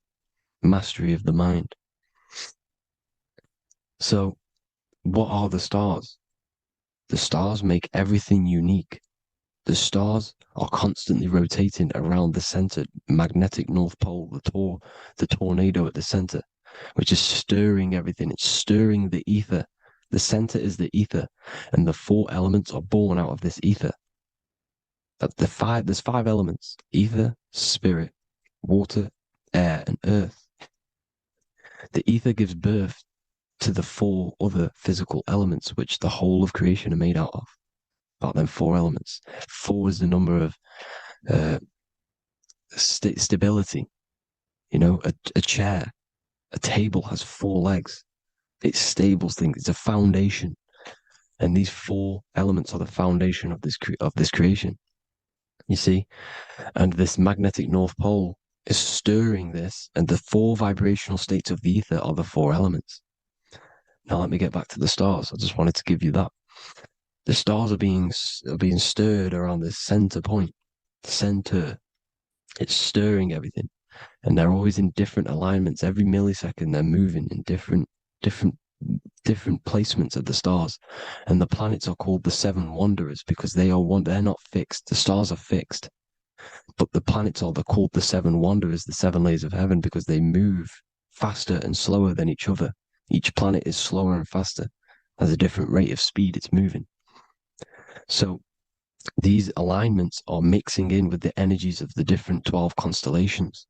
S3: mastery of the mind. So what are the stars? The stars make everything unique. The stars are constantly rotating around the center, magnetic North Pole, the tornado at the center, which is stirring everything. It's stirring the ether. The center is the ether, and the 4 elements are born out of this ether. There's 5 elements: ether, spirit, water, air, and earth. The ether gives birth to the 4 other physical elements, which the whole of creation are made out of. About them 4 elements. 4 is the number of stability. You know, a chair, a table has 4 legs. It stables things. It's a foundation, and these 4 elements are the foundation of this creation. You see, and this magnetic North Pole is stirring this, and the 4 vibrational states of the ether are the 4 elements. Now let me get back to the stars. I just wanted to give you that. The stars are being stirred around this center point. Center. It's stirring everything. And they're always in different alignments. Every millisecond they're moving in different placements of the stars. And the planets are called the 7 wanderers because they're not fixed. The stars are fixed. But the planets are called the 7 wanderers, the 7 layers of heaven, because they move faster and slower than each other. Each planet is slower and faster, has a different rate of speed it's moving. So these alignments are mixing in with the energies of the different 12 constellations.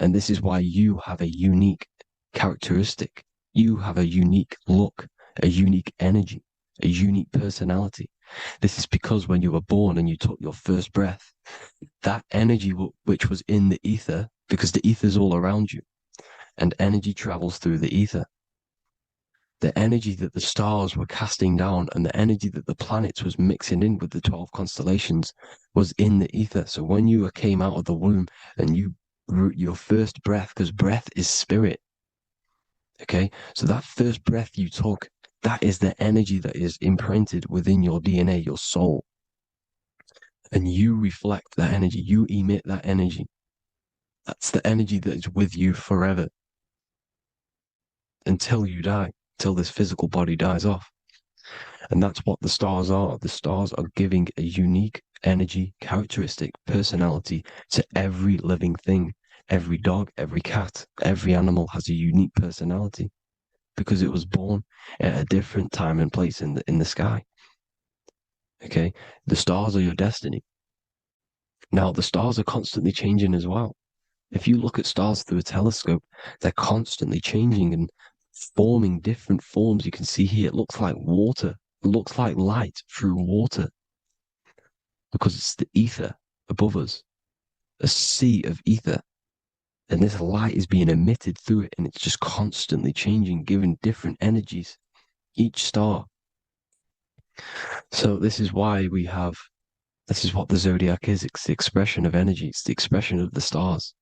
S3: And this is why you have a unique characteristic. You have a unique look, a unique energy, a unique personality. This is because when you were born and you took your first breath, that energy which was in the ether, because the ether is all around you, and energy travels through the ether. The energy that the stars were casting down and the energy that the planets was mixing in with the 12 constellations was in the ether. So when you came out of the womb and your first breath, because breath is spirit, okay? So that first breath you took, that is the energy that is imprinted within your DNA, your soul. And you reflect that energy, you emit that energy. That's the energy that is with you forever until you die. Till this physical body dies off. And that's what the stars are. The stars are giving a unique
S15: energy, characteristic, personality to every living thing. Every dog, every cat, every animal has a unique personality because it was born at a different time and place in the sky. Okay, the stars are your destiny. Now, the stars are constantly changing as well. If you look at stars through a telescope, they're constantly changing and forming different forms. You can see here, it looks like water. It looks like light through water because it's the ether above us, a sea of ether. And this light is being emitted through it, and it's just constantly changing, giving different energies, each star. So this is why this is what the zodiac is. It's the expression of energy. It's the expression of the stars.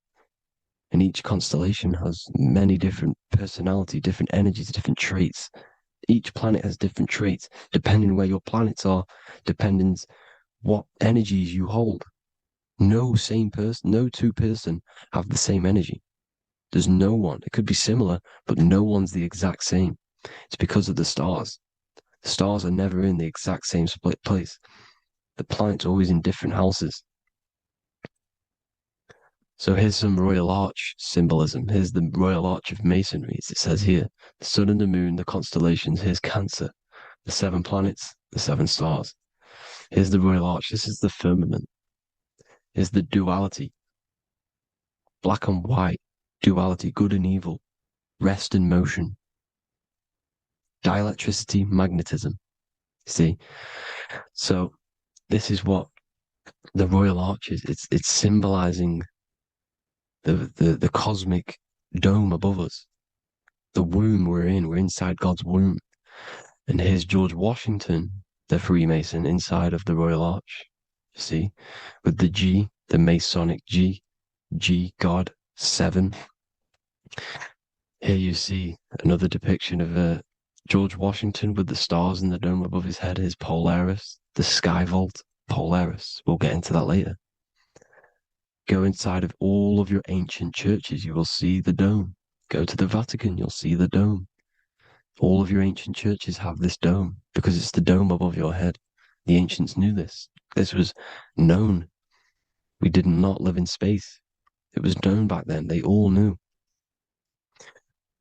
S15: And each constellation has many different personality, different energies, different traits. Each planet has different traits, depending where your planets are, depending what energies you hold. No two person have the same energy. There's no one. It could be similar, but no one's the exact same. It's because of the stars. The stars are never in the exact same split place. The planet's always in different houses. So here's some Royal Arch symbolism. Here's the Royal Arch of Masonry, as it says here. The sun and the moon, the constellations. Here's Cancer, the 7 planets, the 7 stars. Here's the Royal Arch. This is the firmament. Here's the duality. Black and white, duality, good and evil, rest and motion, dielectricity, magnetism. See? So this is what the Royal Arch is. It's symbolizing the cosmic dome above us, the womb we're in. We're inside God's womb. And here's George Washington, the Freemason, inside of the Royal Arch. You see, with the G, the Masonic G, God, 7. Here you see another depiction of George Washington with the stars in the dome above his head, his Polaris, the sky vault, Polaris. We'll get into that later. Go inside of all of your ancient churches, you will see the dome. Go to the Vatican, you'll see the dome. All of your ancient churches have this dome because it's the dome above your head. The ancients knew this. This was known. We did not live in space. It was known back then. They all knew.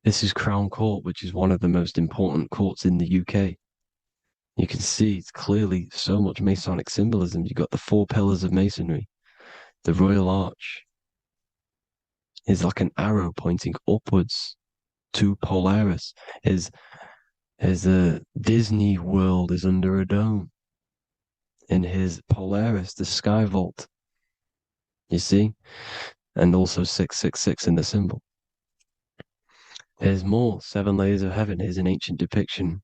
S15: This is Crown Court, which is one of the most important courts in the UK. You can see it's clearly so much Masonic symbolism. You've got the 4 pillars of Masonry. The Royal Arch is like an arrow pointing upwards to Polaris. His Disney World is under a dome. In his Polaris, the sky vault. You see? And also 666 in the symbol. Here's more 7 layers of heaven. Here's an ancient depiction.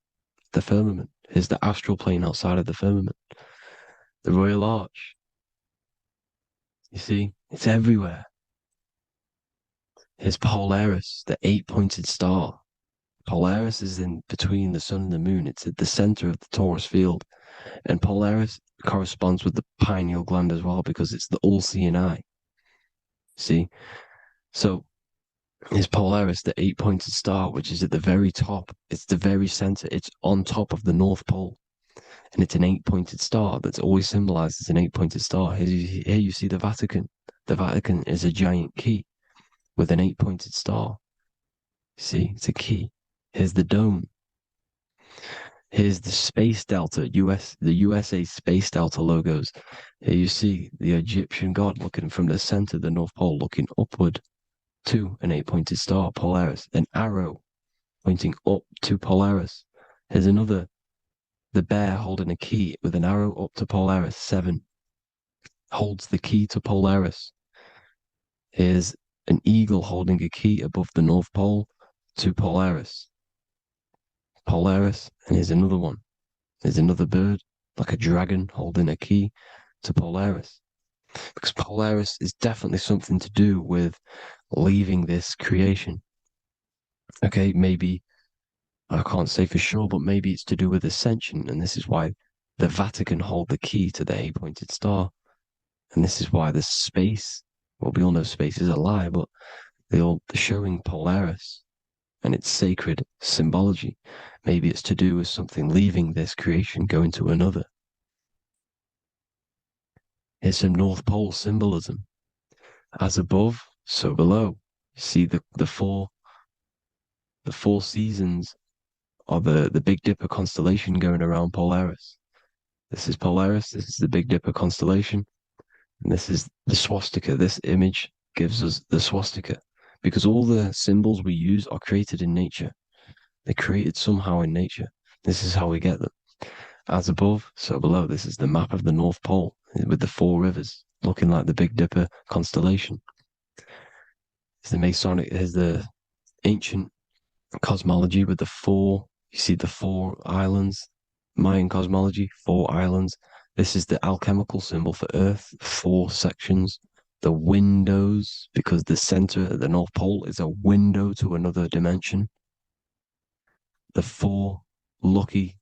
S15: The firmament. Here's the astral plane outside of the firmament. The Royal Arch. You see? It's everywhere. Here's Polaris, the 8-pointed star. Polaris is in between the sun and the moon. It's at the center of the Taurus field. And Polaris corresponds with the pineal gland as well because it's the all-seeing eye. See? So, is Polaris, the 8-pointed star, which is at the very top. It's the very center. It's on top of the North Pole. And it's an 8-pointed star that's always symbolized as an 8-pointed star. Here you see the Vatican. The Vatican is a giant key with an 8-pointed star. See, it's a key. Here's the dome. Here's the Space Delta, the USA Space Delta logos. Here you see the Egyptian god looking from the center of the North Pole, looking upward to an 8-pointed star, Polaris. An arrow pointing up to Polaris. Here's another, the bear holding a key with an arrow up to Polaris, 7. Holds the key to Polaris. Here's an eagle holding a key above the North Pole to Polaris. Polaris, and here's another one. There's another bird, like a dragon, holding a key to Polaris. Because Polaris is definitely something to do with leaving this creation. Okay, maybe, I can't say for sure, but maybe it's to do with ascension, and this is why the Vatican hold the key to the 8-pointed star. And this is why the space, well, we all know space is a lie, but they're showing Polaris and its sacred symbology. Maybe it's to do with something leaving this creation, going to another. It's some North Pole symbolism. As above, so below. You see the four seasons of the Big Dipper constellation going around Polaris. This is Polaris, this is the Big Dipper constellation, and this is the swastika. This image gives us the swastika because all the symbols we use are created in nature. They're created somehow in nature. This is how we get them. As above, so below. This is the map of the North Pole with the four rivers looking like the Big Dipper constellation. It's the Masonic, is the ancient cosmology with the four, you see the four islands, Mayan cosmology, four islands. This is the alchemical symbol for Earth, four sections. The windows, because the center of the North Pole is a window to another dimension. The four lucky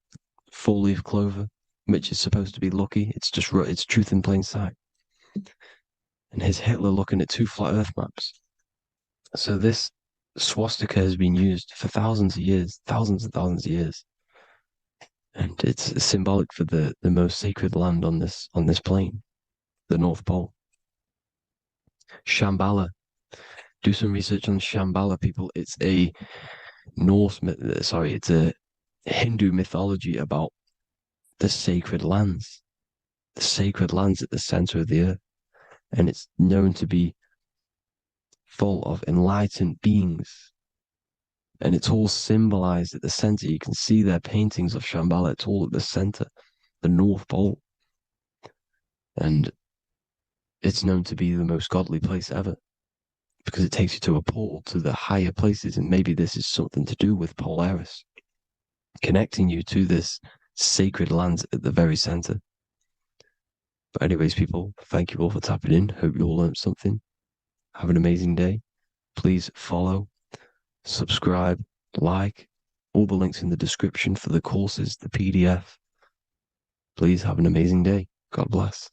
S15: four-leaf clover, which is supposed to be lucky. It's just, it's truth in plain sight. And here's Hitler looking at two flat Earth maps. So this swastika has been used for thousands of years, thousands and thousands of years. And it's symbolic for the most sacred land on this plane, the North Pole. Shambhala. Do some research on Shambhala, people. It's a it's a Hindu mythology about the sacred lands at the center of the earth. And it's known to be full of enlightened beings. And it's all symbolized at the center. You can see their paintings of Shambhala. It's all at the center, the North Pole. And it's known to be the most godly place ever because it takes you to a portal to the higher places. And maybe this is something to do with Polaris, connecting you to this sacred land at the very center. But anyways, people, thank you all for tapping in. Hope you all learned something. Have an amazing day. Please follow, subscribe, like, all the links in the description for the courses, the PDF. Please have an amazing day. God bless.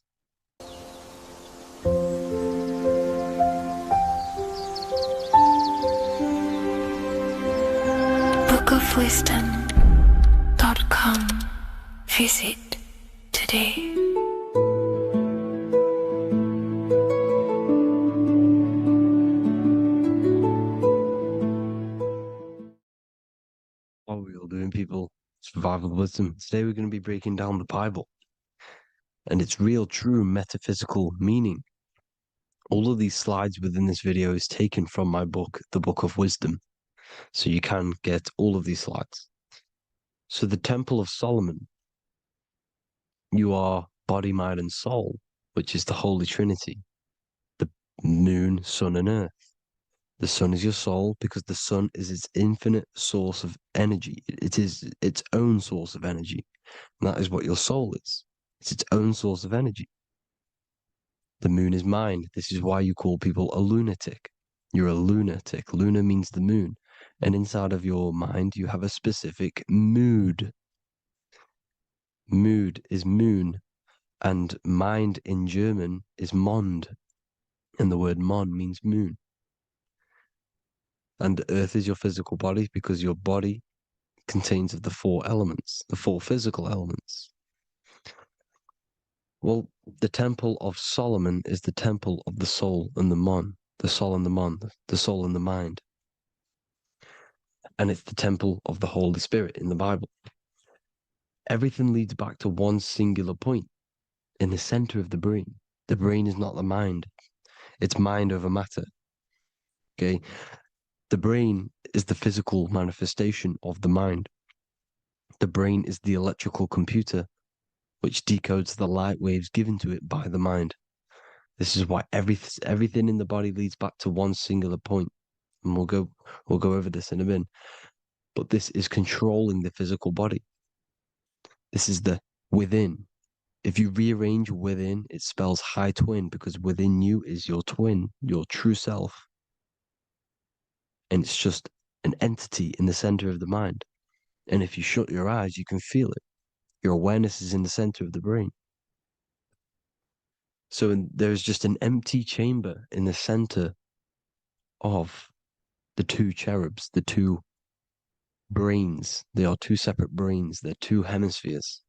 S2: bookofwisdom.com. Visit today.
S15: What are we all doing, people? Survival wisdom. Today we're going to be breaking down the Bible and its real, true metaphysical meaning. All of these slides within this video is taken from my book, The Book of Wisdom. So you can get all of these slides. So the Temple of Solomon, you are body, mind, and soul, which is the Holy Trinity. The moon, sun, and earth. The sun is your soul because the sun is its infinite source of energy. It is its own source of energy. And that is what your soul is. It's its own source of energy. The moon is mind. This is why you call people a lunatic. You're a lunatic. Luna means the moon. And inside of your mind, you have a specific mood. Mood is moon. And mind in German is Mond. And the word Mon means moon. And earth is your physical body because your body contains of the four elements, the four physical elements. Well, the Temple of Solomon is the temple of the soul and the Mon, the soul and the Mon, the soul and the mind. And it's the temple of the Holy Spirit in the Bible. Everything leads back to one singular point in the center of the brain. The brain is not the mind. It's mind over matter. Okay? The brain is the physical manifestation of the mind. The brain is the electrical computer which decodes the light waves given to it by the mind. This is why everything in the body leads back to one singular point. And we'll go over this in a minute. But this is controlling the physical body. This is the within. If you rearrange within, it spells high twin because within you is your twin, your true self. And it's just an entity in the center of the mind. And if you shut your eyes, you can feel it. Your awareness is in the center of the brain. So there's just an empty chamber in the center of the two cherubs, the two brains. They are two separate brains. They're two hemispheres.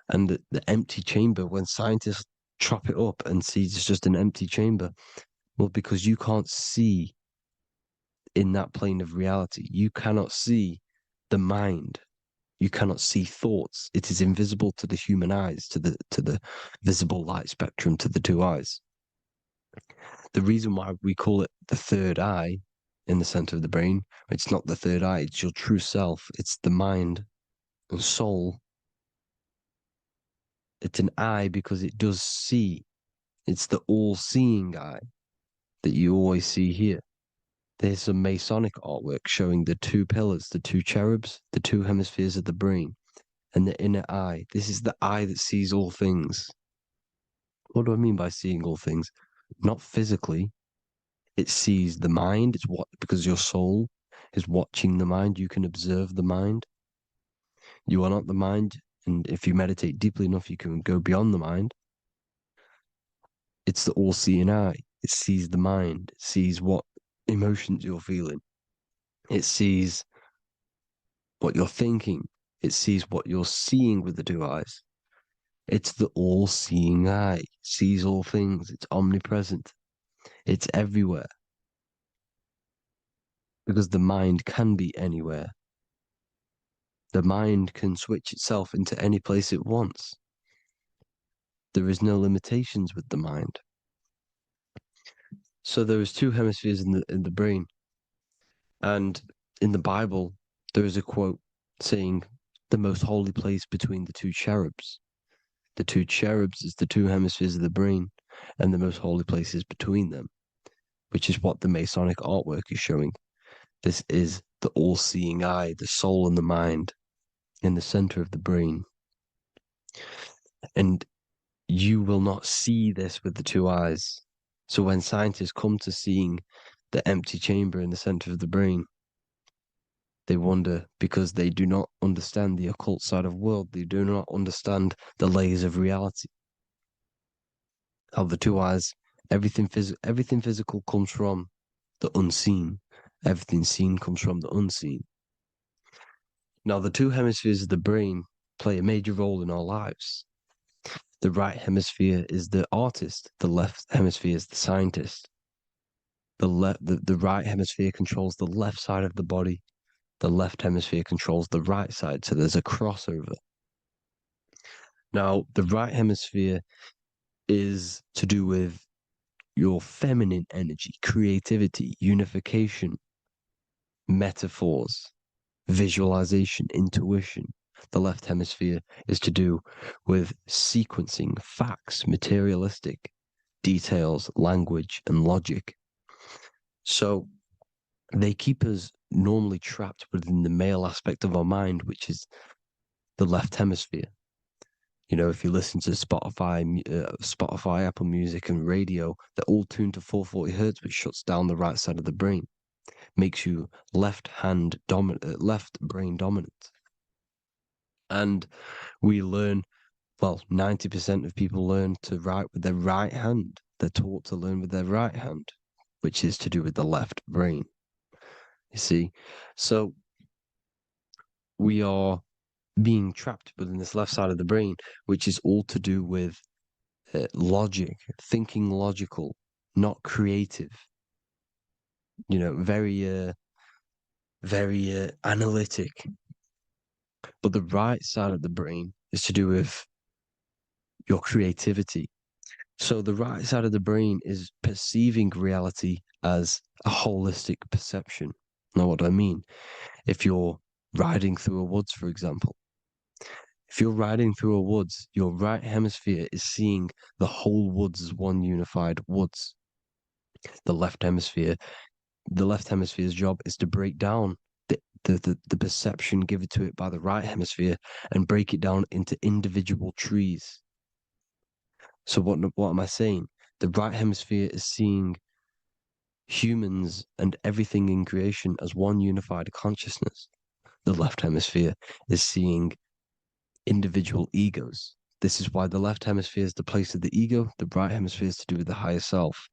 S15: And the empty chamber, when scientists chop it up and see it's just an empty chamber? Well, because you can't see in that plane of reality. You cannot see the mind. You cannot see thoughts. It is invisible to the human eyes, to the visible light spectrum, to the two eyes. The reason why we call it the third eye in the center of the brain, it's not the third eye, it's your true self, it's the mind and soul. It's an eye because it does see. It's the all-seeing eye that you always see here. There's some Masonic artwork showing the two pillars, the two cherubs, the two hemispheres of the brain, and the inner eye. This is the eye that sees all things. What do I mean by seeing all things? Not physically. It sees the mind. It's what, because your soul is watching the mind. You can observe the mind. You are not the mind, and if you meditate deeply enough, you can go beyond the mind. It's the all-seeing eye. It sees the mind. It sees what emotions you're feeling. It sees what you're thinking. It sees what you're seeing with the two eyes. It's the all-seeing eye. It sees all things. It's omnipresent. It's everywhere. Because the mind can be anywhere. The mind can switch itself into any place it wants. There is no limitations with the mind. So there is two hemispheres in the brain. And in the Bible, there is a quote saying, the most holy place between the two cherubs. The two cherubs is the two hemispheres of the brain, and the most holy place is between them, which is what the Masonic artwork is showing. This is the all-seeing eye, the soul and the mind, in the center of the brain. And you will not see this with the two eyes. So when scientists come to seeing the empty chamber in the center of the brain, they wonder because they do not understand the occult side of the world. They do not understand the layers of reality. How the two eyes, everything physical comes from the unseen. Everything seen comes from the unseen. Now, the two hemispheres of the brain play a major role in our lives. The right hemisphere is the artist. The left hemisphere is the scientist. The right hemisphere controls the left side of the body. The left hemisphere controls the right side. So there's a crossover. Now, the right hemisphere is to do with your feminine energy, creativity, unification, metaphors, visualization, intuition. The left hemisphere is to do with sequencing, facts, materialistic details, language, and logic. So they keep us normally trapped within the male aspect of our mind, which is the left hemisphere. You know, if you listen to Spotify, Apple Music, and radio, they're all tuned to 440 hertz, which shuts down the right side of the brain, makes you left brain dominant. And we learn, well, 90% of people learn to write with their right hand. They're taught to learn with their right hand, which is to do with the left brain. You see, so we are being trapped within this left side of the brain, which is all to do with logic, thinking logical, not creative. You know, very analytic. But the right side of the brain is to do with your creativity. So the right side of the brain is perceiving reality as a holistic perception. Now, what do I mean? If you're riding through a woods, for example, if you're riding through a woods, your right hemisphere is seeing the whole woods as one unified woods. The left hemisphere's job is to break down the perception given to it by the right hemisphere and break it down into individual trees. So what am I saying? The right hemisphere is seeing humans and everything in creation as one unified consciousness. The left hemisphere is seeing individual egos. This is why the left hemisphere is the place of the ego, the right hemisphere is to do with the higher self.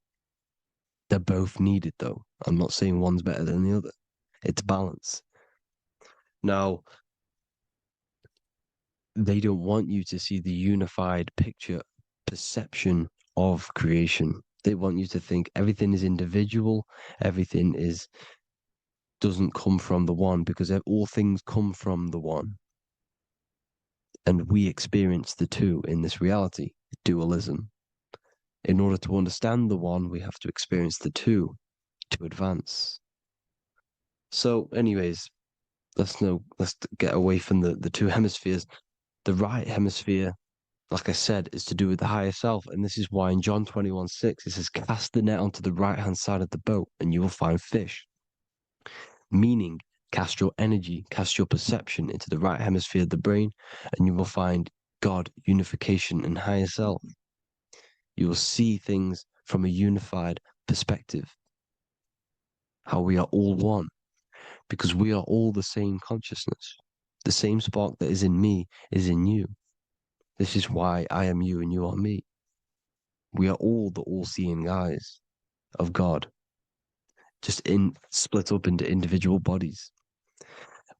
S15: They're both needed, though. I'm not saying one's better than the other. It's balance. Now, they don't want you to see the unified
S3: perception of creation. They want you to think everything is individual, everything doesn't come from the one, because all things come from the one. And we experience the two in this reality, dualism. In order to understand the one, we have to experience the two to advance. So anyways, let's get away from the two hemispheres. The right hemisphere, like I said, is to do with the higher self. And this is why in John 21:6, it says, cast the net onto the right-hand side of the boat and you will find fish. Meaning, cast your energy, cast your perception into the right hemisphere of the brain, and you will find God, unification, and higher self. You will see things from a unified perspective. How we are all one, because we are all the same consciousness. The same spark that is in me is in you. This is why I am you and you are me. We are all the all-seeing eyes of God, just split up into individual bodies.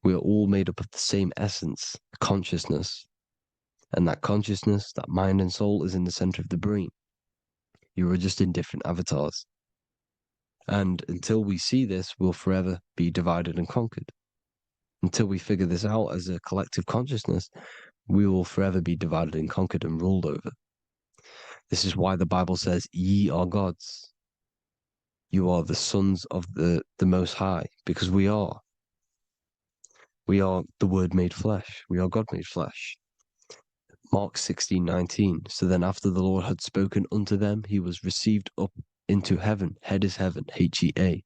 S3: We are all made up of the same essence, consciousness. And that consciousness, that mind and soul, is in the center of the brain. You are just in different avatars. And until we see this, we'll forever be divided and conquered. Until we figure this out as a collective consciousness, we will forever be divided and conquered and ruled over. This is why the Bible says, ye are gods. You are the sons of the Most High, because we are. We are the Word made flesh. We are God made flesh. Mark 16:19. So then after the Lord had spoken unto them, he was received up into heaven, head is heaven, H-E-A,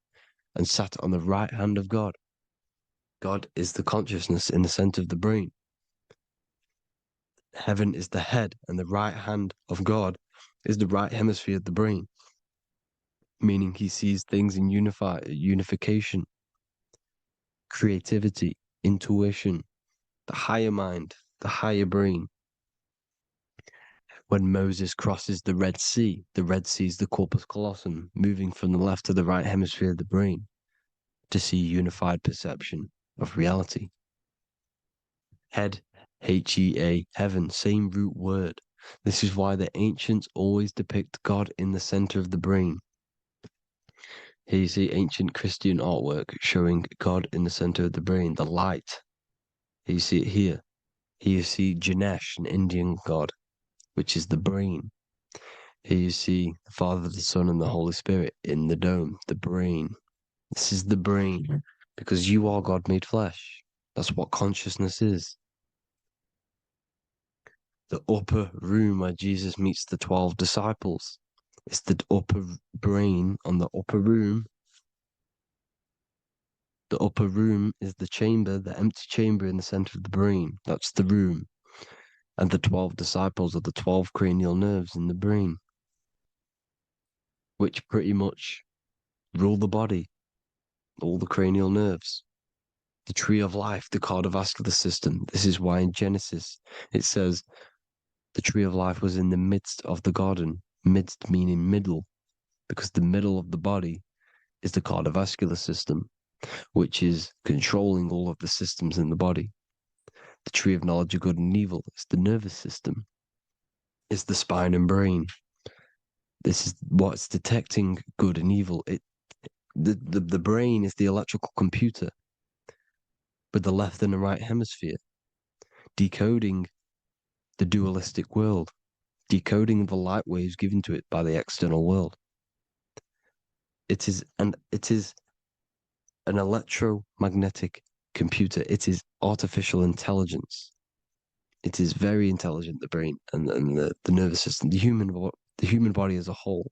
S3: and sat on the right hand of God. God is the consciousness in the center of the brain. Heaven is the head, and the right hand of God is the right hemisphere of the brain, meaning he sees things in unification, creativity, intuition, the higher mind, the higher brain. When Moses crosses the Red Sea is the corpus callosum, moving from the left to the right hemisphere of the brain to see unified perception of reality. Head, H-E-A, heaven, same root word. This is why the ancients always depict God in the center of the brain. Here you see ancient Christian artwork showing God in the center of the brain, the light. Here you see it here. Here you see Ganesh, an Indian god, which is the brain. Here you see the Father, the Son, and the Holy Spirit in the dome, the brain. This is the brain, because you are God made flesh. That's what consciousness is. The upper room where Jesus meets the 12 disciples. It's the upper brain on the upper room. The upper room is the chamber, the empty chamber in the center of the brain. That's the room. And the 12 disciples are the 12 cranial nerves in the brain, which pretty much rule the body, all the cranial nerves. The tree of life, the cardiovascular system. This is why in Genesis it says the tree of life was in the midst of the garden. Midst meaning middle, because the middle of the body is the cardiovascular system, which is controlling all of the systems in the body. The tree of knowledge of good and evil is the nervous system. It's the spine and brain. This is what's detecting good and evil. The brain is the electrical computer with the left and the right hemisphere, decoding the dualistic world, decoding the light waves given to it by the external world. It is an electromagnetic computer. It is artificial intelligence. It is very intelligent, the brain and the nervous system, the human body as a whole.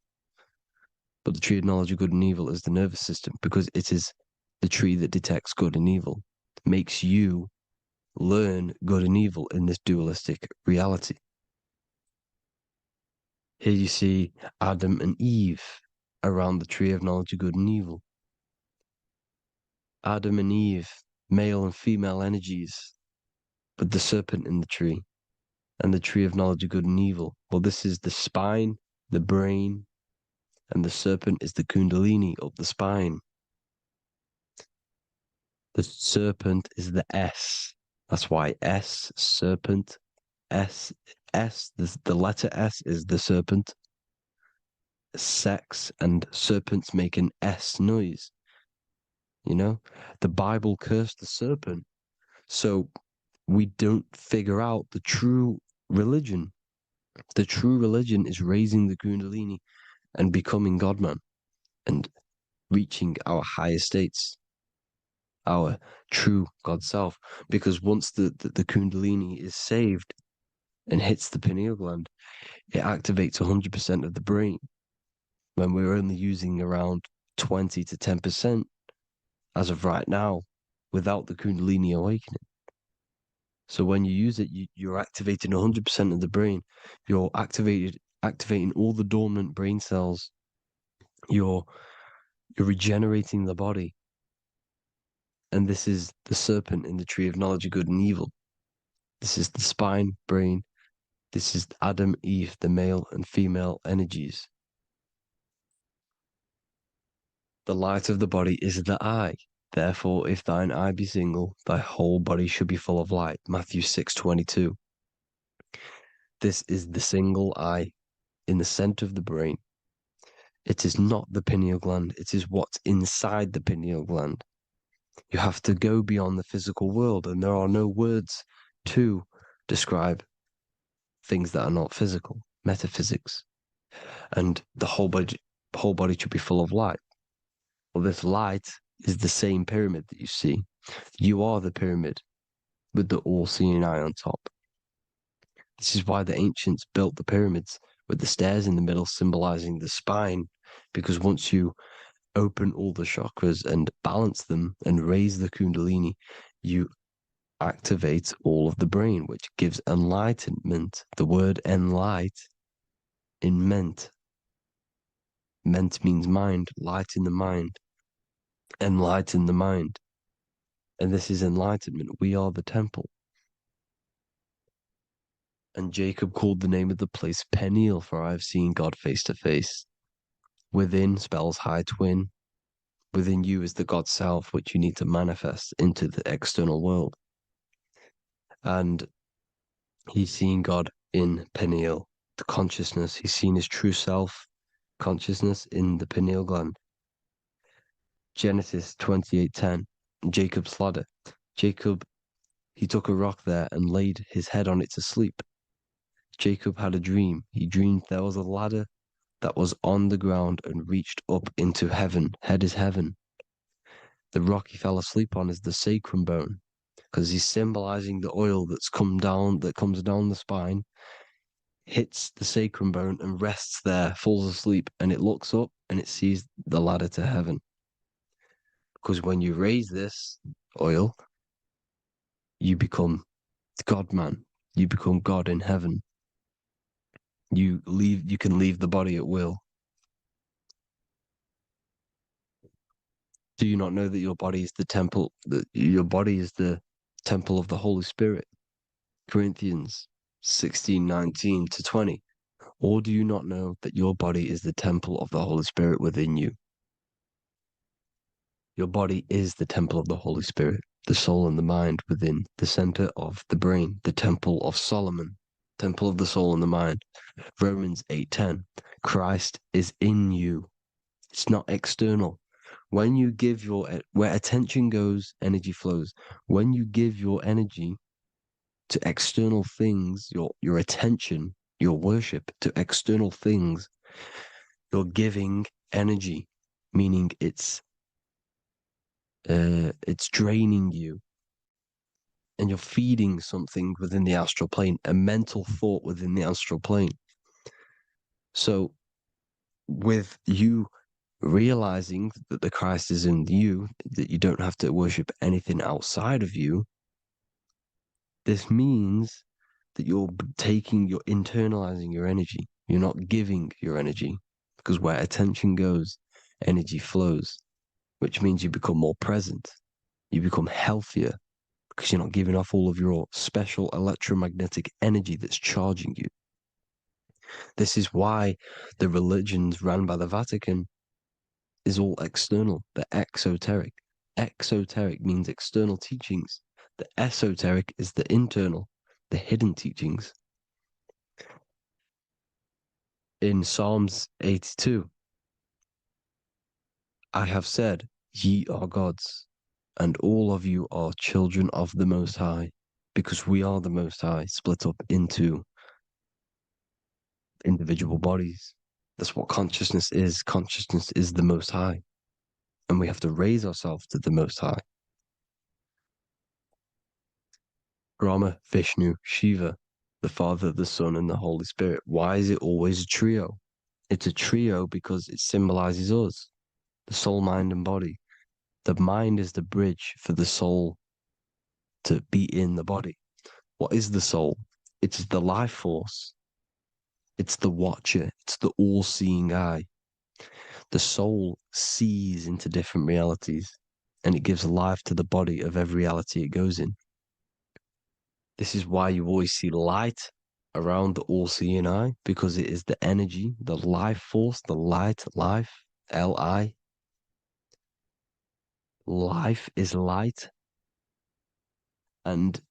S3: But the tree of knowledge of good and evil is the nervous system, because it is the tree that detects good and evil, makes you learn good and evil in this dualistic reality. Here you see Adam and Eve around the tree of knowledge of good and evil. Adam and Eve, male and female energies, but the serpent in the tree, and the tree of knowledge of good and evil. Well, this is the spine, the brain, and the serpent is the kundalini of the spine. The serpent is the S. That's why S, serpent,
S15: the letter S is the serpent. Sex and serpents make an S noise. You know, the Bible cursed the serpent. So we don't figure out the true religion. The true religion is raising the Kundalini and becoming God-man and reaching our higher states, our true God self. Because once the Kundalini is saved and hits the pineal gland, it activates 100% of the brain when we're only using around 20 to 10% as of right now without the Kundalini awakening. So when you use it, you're activating 100% of the brain. You're activating all the dormant brain cells. You're regenerating the body. And this is the serpent in the tree of knowledge of good and evil. This is the spine, brain. This is Adam, Eve, the male and female energies. The light of the body is the eye. Therefore, if thine eye be single, thy whole body should be full of light. Matthew 6:22. This is the single eye in the center of the brain. It is not the pineal gland. It is what's inside the pineal gland. You have to go beyond the physical world, and there are no words to describe things that are not physical, metaphysics. And the whole body should be full of light. Well, this light is the same pyramid that you see. You are the pyramid with the all-seeing eye on top. This is why the ancients built the pyramids with the stairs in the middle symbolizing the spine, because once you open all the chakras and balance them and raise the Kundalini, you activate all of the brain, which gives enlightenment. The word enlight in ment. Ment means mind, light in the mind. Enlighten the mind. And this is enlightenment. We are the temple. And Jacob called the name of the place Peniel, for I have seen God face to face. Within spells high twin. Within you is the God self, which you need to manifest into the external world. And he's seen God in Peniel, the consciousness. He's seen his true self, consciousness, in the pineal gland. Genesis 28:10, Jacob's ladder. Jacob, he took a rock there and laid his head on it to sleep. Jacob had a dream. He dreamed there was a ladder that was on the ground and reached up into heaven. Head is heaven. The rock he fell asleep on is the sacrum bone, because he's symbolizing the oil that comes down the spine, hits the sacrum bone and rests there, falls asleep, and it looks up and it sees the ladder to heaven. Because when you raise this oil, you become God-man. You become God in heaven. You can leave the body at will. Do you not know that your body is the temple, that your body is the temple of the Holy Spirit? Corinthians 16:19-20. Or do you not know that your body is the temple of the Holy Spirit within you? Your body is the temple of the Holy Spirit, the soul and the mind within the center of the brain, the temple of Solomon, temple of the soul and the mind. Romans 8:10. Christ is in you. It's not external. When you give where attention goes, energy flows. When you give your energy to external things, your attention, your worship to external things, you're giving energy, meaning it's draining you, and you're feeding something within the astral plane, a mental thought within the astral plane. So with you realizing that the Christ is in you, that you don't have to worship anything outside of you, this means that you're internalizing your energy. You're not giving your energy, because where attention goes, energy flows, which means you become more present. You become healthier, because you're not giving off all of your special electromagnetic energy that's charging you. This is why the religions run by the Vatican is all external. They're exoteric. Exoteric means external teachings. The esoteric is the internal, the hidden teachings. in Psalms 82, I have said, ye are gods, and all of you are children of the Most High, because we are the Most High, split up into individual bodies. That's what consciousness is. Consciousness is the Most High, and we have to raise ourselves to the Most High. Brahma, Vishnu, Shiva, the Father, the Son, and the Holy Spirit. Why is it always a trio? It's a trio because it symbolizes us, the soul, mind, and body. The mind is the bridge for the soul to be in the body. What is the soul? It's the life force. It's the watcher. It's the all-seeing eye. The soul sees into different realities, and it gives life to the body of every reality it goes in. This is why you always see light around the all-seeing eye, because it is the energy, the life force, the light, life, L-I. Life is light, and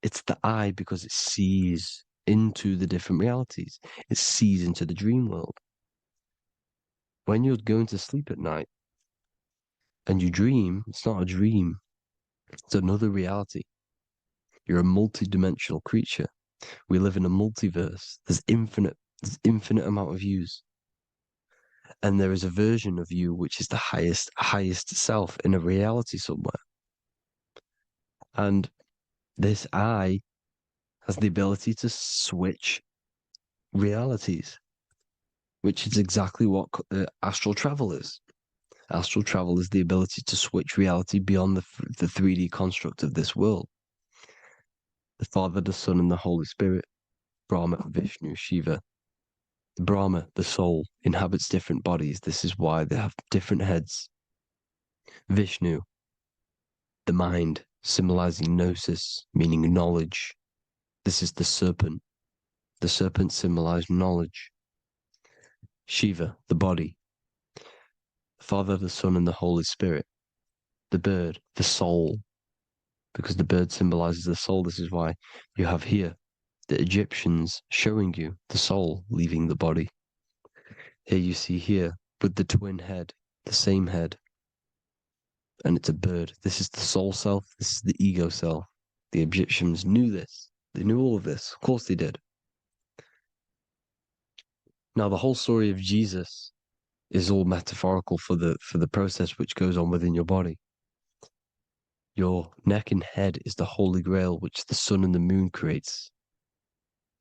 S15: it's the eye because it sees into the different realities. It sees into the dream world. When you're going to sleep at night and you dream, it's not a dream. It's another reality. You're a multi-dimensional creature. We live in a multiverse. There's infinite amount of yous. And there is a version of you which is the highest self in a reality somewhere. And this I has the ability to switch realities, which is exactly what astral travel is. Astral travel is the ability to switch reality beyond the 3D construct of this world. The Father, the Son, and the Holy Spirit, Brahma, Vishnu, Shiva. Brahma, the soul, inhabits different bodies. This is why they have different heads. Vishnu, the mind, symbolizing gnosis, meaning knowledge. This is the serpent. The serpent symbolized knowledge. Shiva, the body. The Father, the Son, and the Holy Spirit. The bird, the soul, because the bird symbolizes the soul. This is why you have here the Egyptians showing you the soul leaving the body. Here you see here with the twin head, the same head, and it's a bird. This is the soul self. This is the ego self. The Egyptians knew this. They knew all of this. Of course they did. Now the whole story of Jesus is all metaphorical for the process which goes on within your body. Your neck and head is the Holy Grail, which the sun and the moon creates.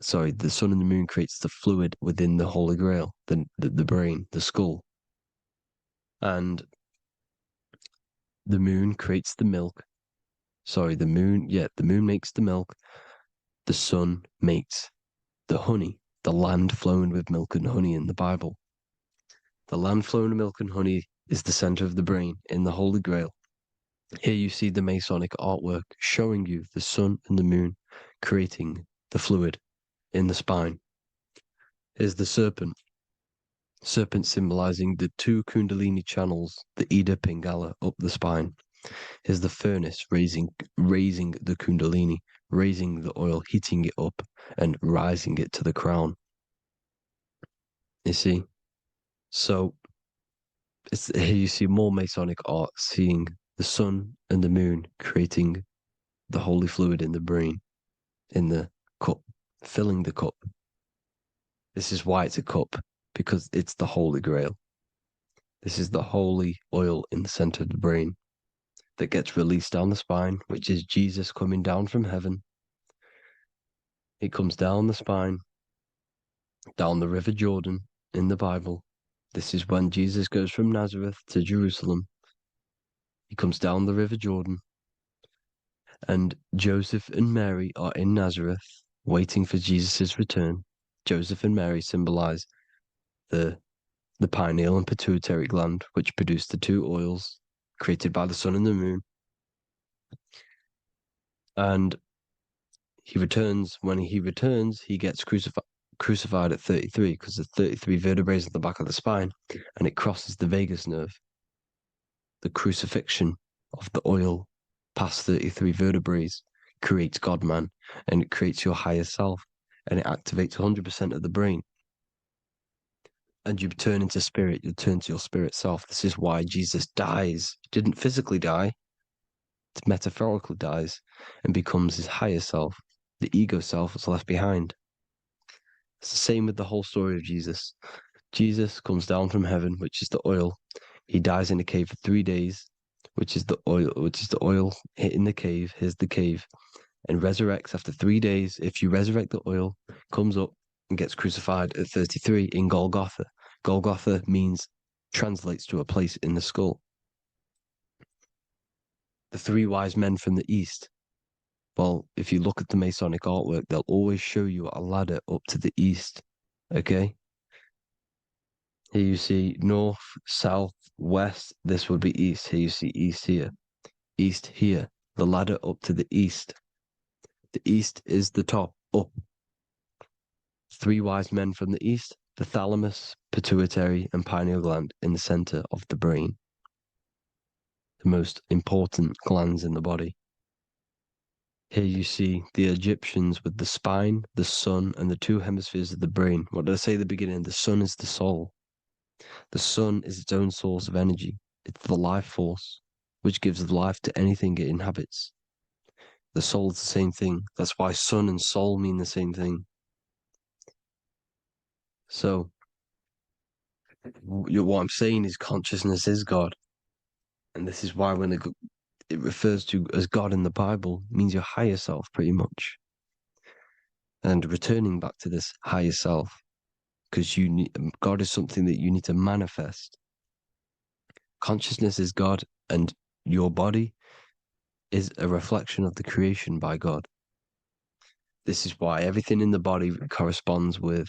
S15: Sorry, the sun and the moon creates the fluid within the Holy Grail, the brain, the skull. And the moon creates the milk. Sorry, the moon makes the milk. The sun makes the honey, the land flowing with milk and honey in the Bible. The land flowing with milk and honey is the center of the brain in the Holy Grail. Here you see the Masonic artwork showing you the sun and the moon creating the fluid in the spine. Here's the serpent. Serpent symbolizing the two Kundalini channels, the Ida Pingala up the spine. Here's the furnace raising the Kundalini, raising the oil, heating it up, and rising it to the crown. You see? So here you see more Masonic art, seeing the sun and the moon creating the holy fluid in the brain, in the cup, filling the cup. This is why it's a cup, because it's the Holy Grail. This is the holy oil in the center of the brain that gets released down the spine, which is Jesus coming down from heaven. It comes down the spine, down the River Jordan in the Bible. This is when Jesus goes from Nazareth to Jerusalem. He comes down the River Jordan, and Joseph and Mary are in Nazareth waiting for Jesus' return. Joseph and Mary symbolize the pineal and pituitary gland, which produce the two oils created by the sun and the moon. And he returns. When he returns, he gets crucified at 33, because there's 33 vertebrae at the back of the spine, and it crosses the vagus nerve. The crucifixion of the oil past 33 vertebrae creates God-man, and it creates your higher self, and it activates 100% of the brain.
S3: and you turn into spirit, you turn to your spirit self. This is why Jesus dies. He didn't physically die, it metaphorically dies and becomes his higher self. The ego self is left behind. It's the same with the whole story of Jesus. Jesus comes down from heaven, which is the oil. He dies in a cave for 3 days, which is the oil hitting the cave. Here's the cave. And resurrects after 3 days. If you resurrect the oil, comes up and gets crucified at 33 in Golgotha. Golgotha translates to a place in the skull. The 3 wise men from the east. Well, if you look at the Masonic artwork, they'll always show you a ladder up to the east. Okay? Here you see north, south, west. This would be east. Here you see east here. East here. The ladder up to the east. The east is the top, up. 3 wise men from the east, the thalamus, pituitary, and pineal gland in the center of the brain. The most important glands in the body. Here you see the Egyptians with the spine, the sun, and the 2 hemispheres of the brain. What did I say at the beginning? The sun is the soul. The sun is its own source of energy. It's the life force, which gives life to anything it inhabits. The soul is the same thing. That's why sun and soul mean the same thing. So, what I'm saying is consciousness is God. And this is why when it refers to as God in the Bible, it means your higher self, pretty much. And returning back to this higher self, because God is something that you need to manifest. Consciousness is God, and your body is a reflection of the creation by God. This is why everything in the body corresponds with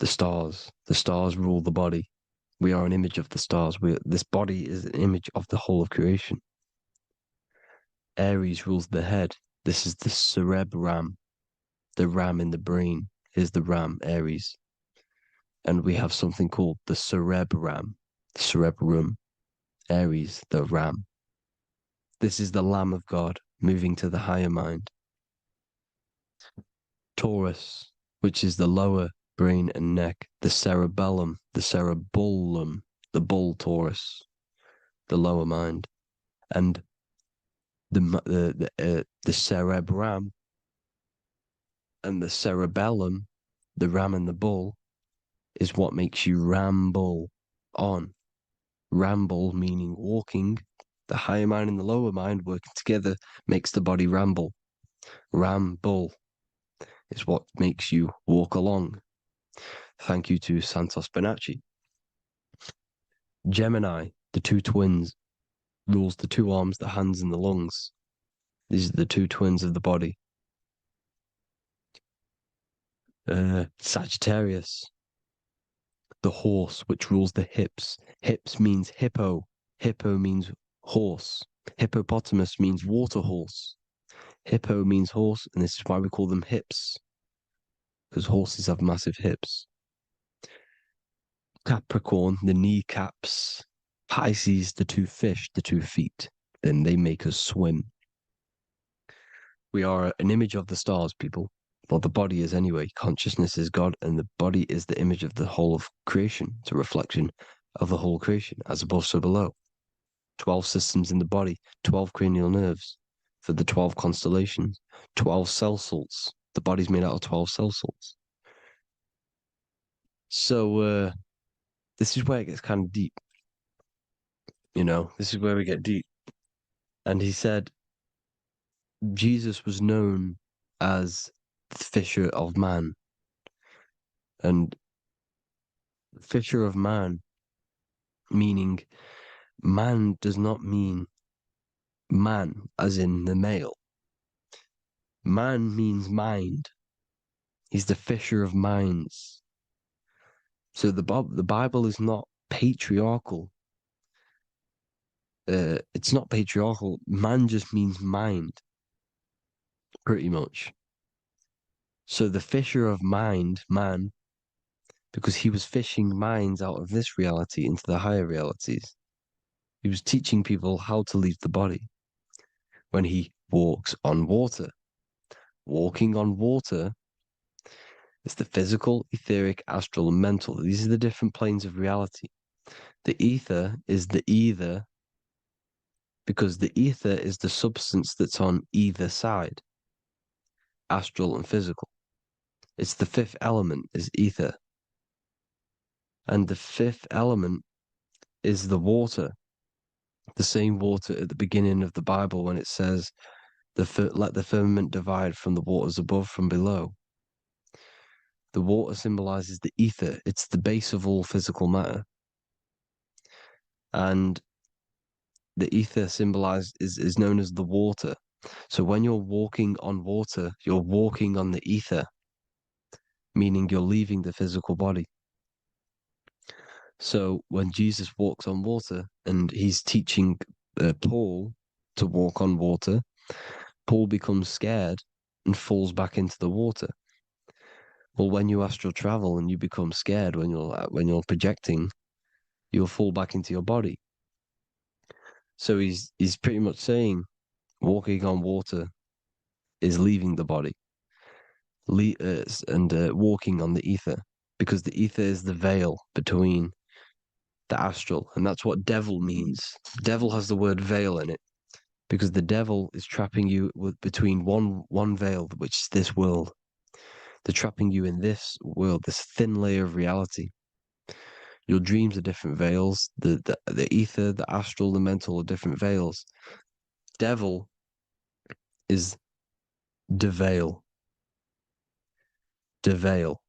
S3: the stars. The stars rule the body. We are an image of the stars. This body is an image of the whole of creation. Aries rules the head. This is the cerebrum, the ram in the brain. Here's the ram, Aries. And we have something called the cerebrum, Aries, the ram. This is the Lamb of God, moving to the higher mind. Taurus, which is the lower brain and neck, the cerebellum, the bull Taurus, the lower mind, and the cerebrum and the cerebellum, the ram and the bull, is what makes you ramble on. Ramble meaning walking. The higher mind and the lower mind working together makes the body ramble. Ramble is what makes you walk along. Thank you to Santos Bonacci. Gemini, the 2 twins, rules the 2 arms, the hands, and the lungs. These are the 2 twins of the body. Sagittarius, the horse, which rules the hips. Hips means hippo. Hippo means horse. Hippopotamus means water horse. Hippo means horse, and this is why we call them hips, because horses have massive hips. Capricorn, the kneecaps. Pisces, the 2 fish, the 2 feet. Then they make us swim. We are an image of the stars, people. Well, the body is anyway. Consciousness is God, and the body is the image of the whole of creation. It's a reflection of the whole creation, as above, so below. 12 systems in the body, 12 cranial nerves for the 12 constellations, 12 cell salts. The body's made out of 12 cell salts. So, this is where it gets kind of deep. This is where we get deep. And he said Jesus was known as the fisher of man. And fisher of man, meaning man does not mean man as in the male. Man means mind. He's the fisher of minds. So the Bible is not patriarchal. It's not patriarchal. Man just means mind, pretty much. So the fisher of mind, man, because he was fishing minds out of this reality into the higher realities. He was teaching people how to leave the body when he walks on water. Walking on water
S15: It's the physical, etheric, astral, and mental. These are the different planes of reality. The ether is the either because the ether is the substance that's on either side, astral and physical. It's the fifth element is ether. And the fifth element is the water. The same water at the beginning of the Bible when it says, let the firmament divide from the waters above from below. The water symbolizes the ether. It's the base of all physical matter. And the ether symbolized is known as the water. So when you're walking on water, you're walking on the ether, meaning you're leaving the physical body. So when Jesus walks on water and he's teaching Paul to walk on water, Paul becomes scared and falls back into the water. Well, when you astral travel and you become scared when you're projecting, you'll fall back into your body. So he's pretty much saying walking on water is leaving the body, and walking on the ether, because the ether is the veil between the astral, and that's what devil means. Devil has the word veil in it, because the devil is trapping you between one veil, which is this world. They're trapping you in this world, this thin layer of reality. Your dreams are different veils. The ether, the astral, the mental are different veils. Devil is deveil. Deveil.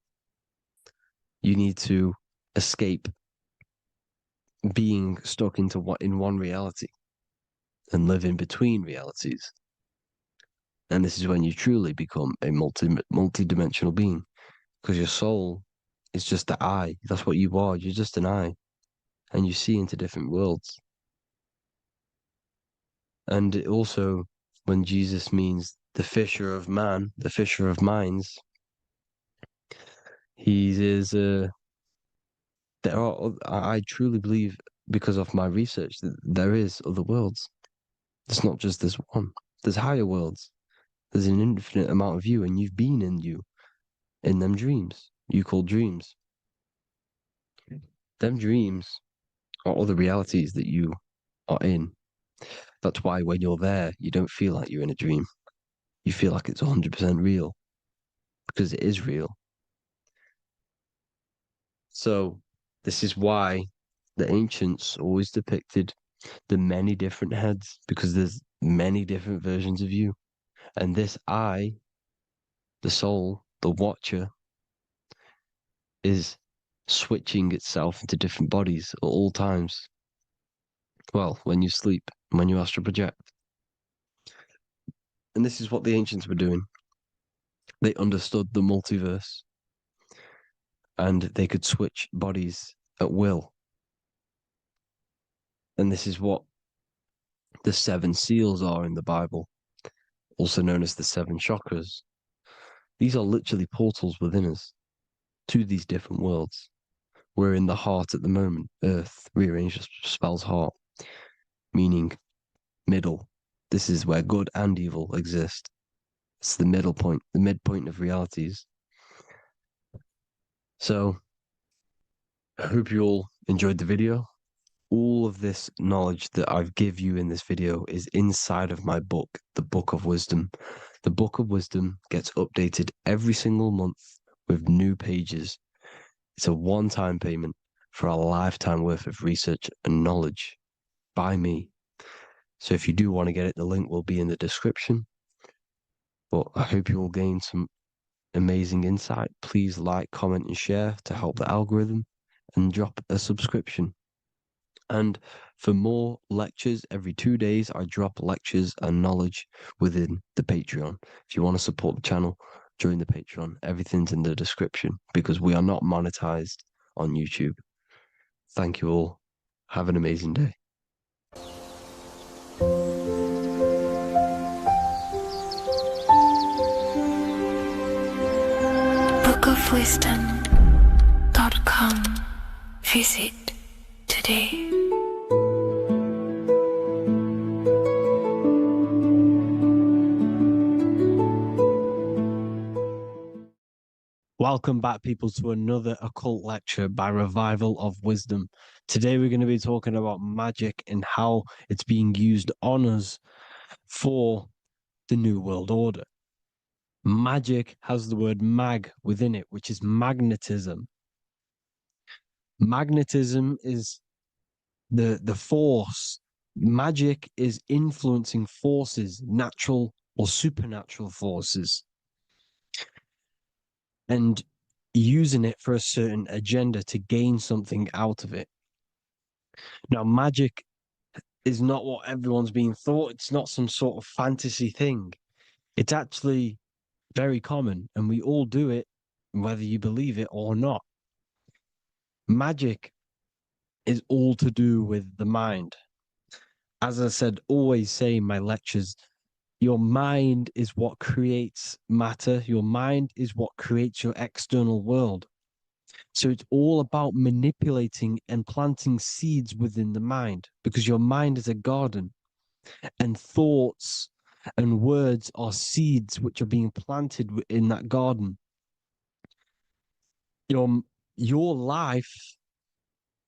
S15: You need to escape being stuck in one reality and live in between realities. And this is when you truly become a multi-dimensional being, because your soul is just the eye. That's what you are. You're just an eye, and you see into different worlds. And it also, when Jesus means the fisher of man, the fisher of minds, he is I truly believe, because of my research, that there is other worlds. It's not just this one. There's higher worlds. There's an infinite amount of you, and you've been in them dreams you call dreams. Them dreams are other realities that you are in. That's why when you're there, you don't feel like you're in a dream. You feel like it's 100% real, because it is real. So this is why the ancients always depicted the many different heads, because there's many different versions of you. And this I, the soul, the watcher, is switching itself into different bodies at all times. Well, when you sleep, when you astral project. And this is what the ancients were doing. They understood the multiverse, and they could switch bodies at will. And this is what the 7 seals are in the Bible, also known as the 7 chakras. These are literally portals within us to these different worlds. We're in the heart at the moment. Earth, rearranged spells heart, meaning middle. This is where good and evil exist. It's the middle point, the midpoint of realities. So, I hope you all enjoyed the video. All of this knowledge that I've give you in this video is inside of my book, the Book of Wisdom. The Book of Wisdom gets updated every single month with new pages. It's a one-time payment for a lifetime worth of research and knowledge by me. So if you do want to get it, the link will be in the description. But I hope you will gain some amazing insight. Please like, comment, and share to help the algorithm, and drop a subscription. And for more lectures, every 2 days, I drop lectures and knowledge within the Patreon. If you want to support the channel, join the Patreon. Everything's in the description, because we are not monetized on YouTube. Thank you all. Have an amazing day.
S2: bookofwisdom.com. Visit today.
S1: Welcome back, people, to another occult lecture by Revival of Wisdom. Today we're going to be talking about magic and how it's being used on us for the New World Order. Magic has the word mag within it, which is magnetism. Magnetism is the force. Magic is influencing forces, natural or supernatural forces, and using it for a certain agenda to gain something out of it. Now, magic is not what everyone's being thought. It's not some sort of fantasy thing. It's actually very common, and we all do it, whether you believe it or not. Magic is all to do with the mind. As I said, always say in my lectures, your mind is what creates matter. Your mind is what creates your external world. So it's all about manipulating and planting seeds within the mind, because your mind is a garden, and thoughts and words are seeds which are being planted in that garden. Your life,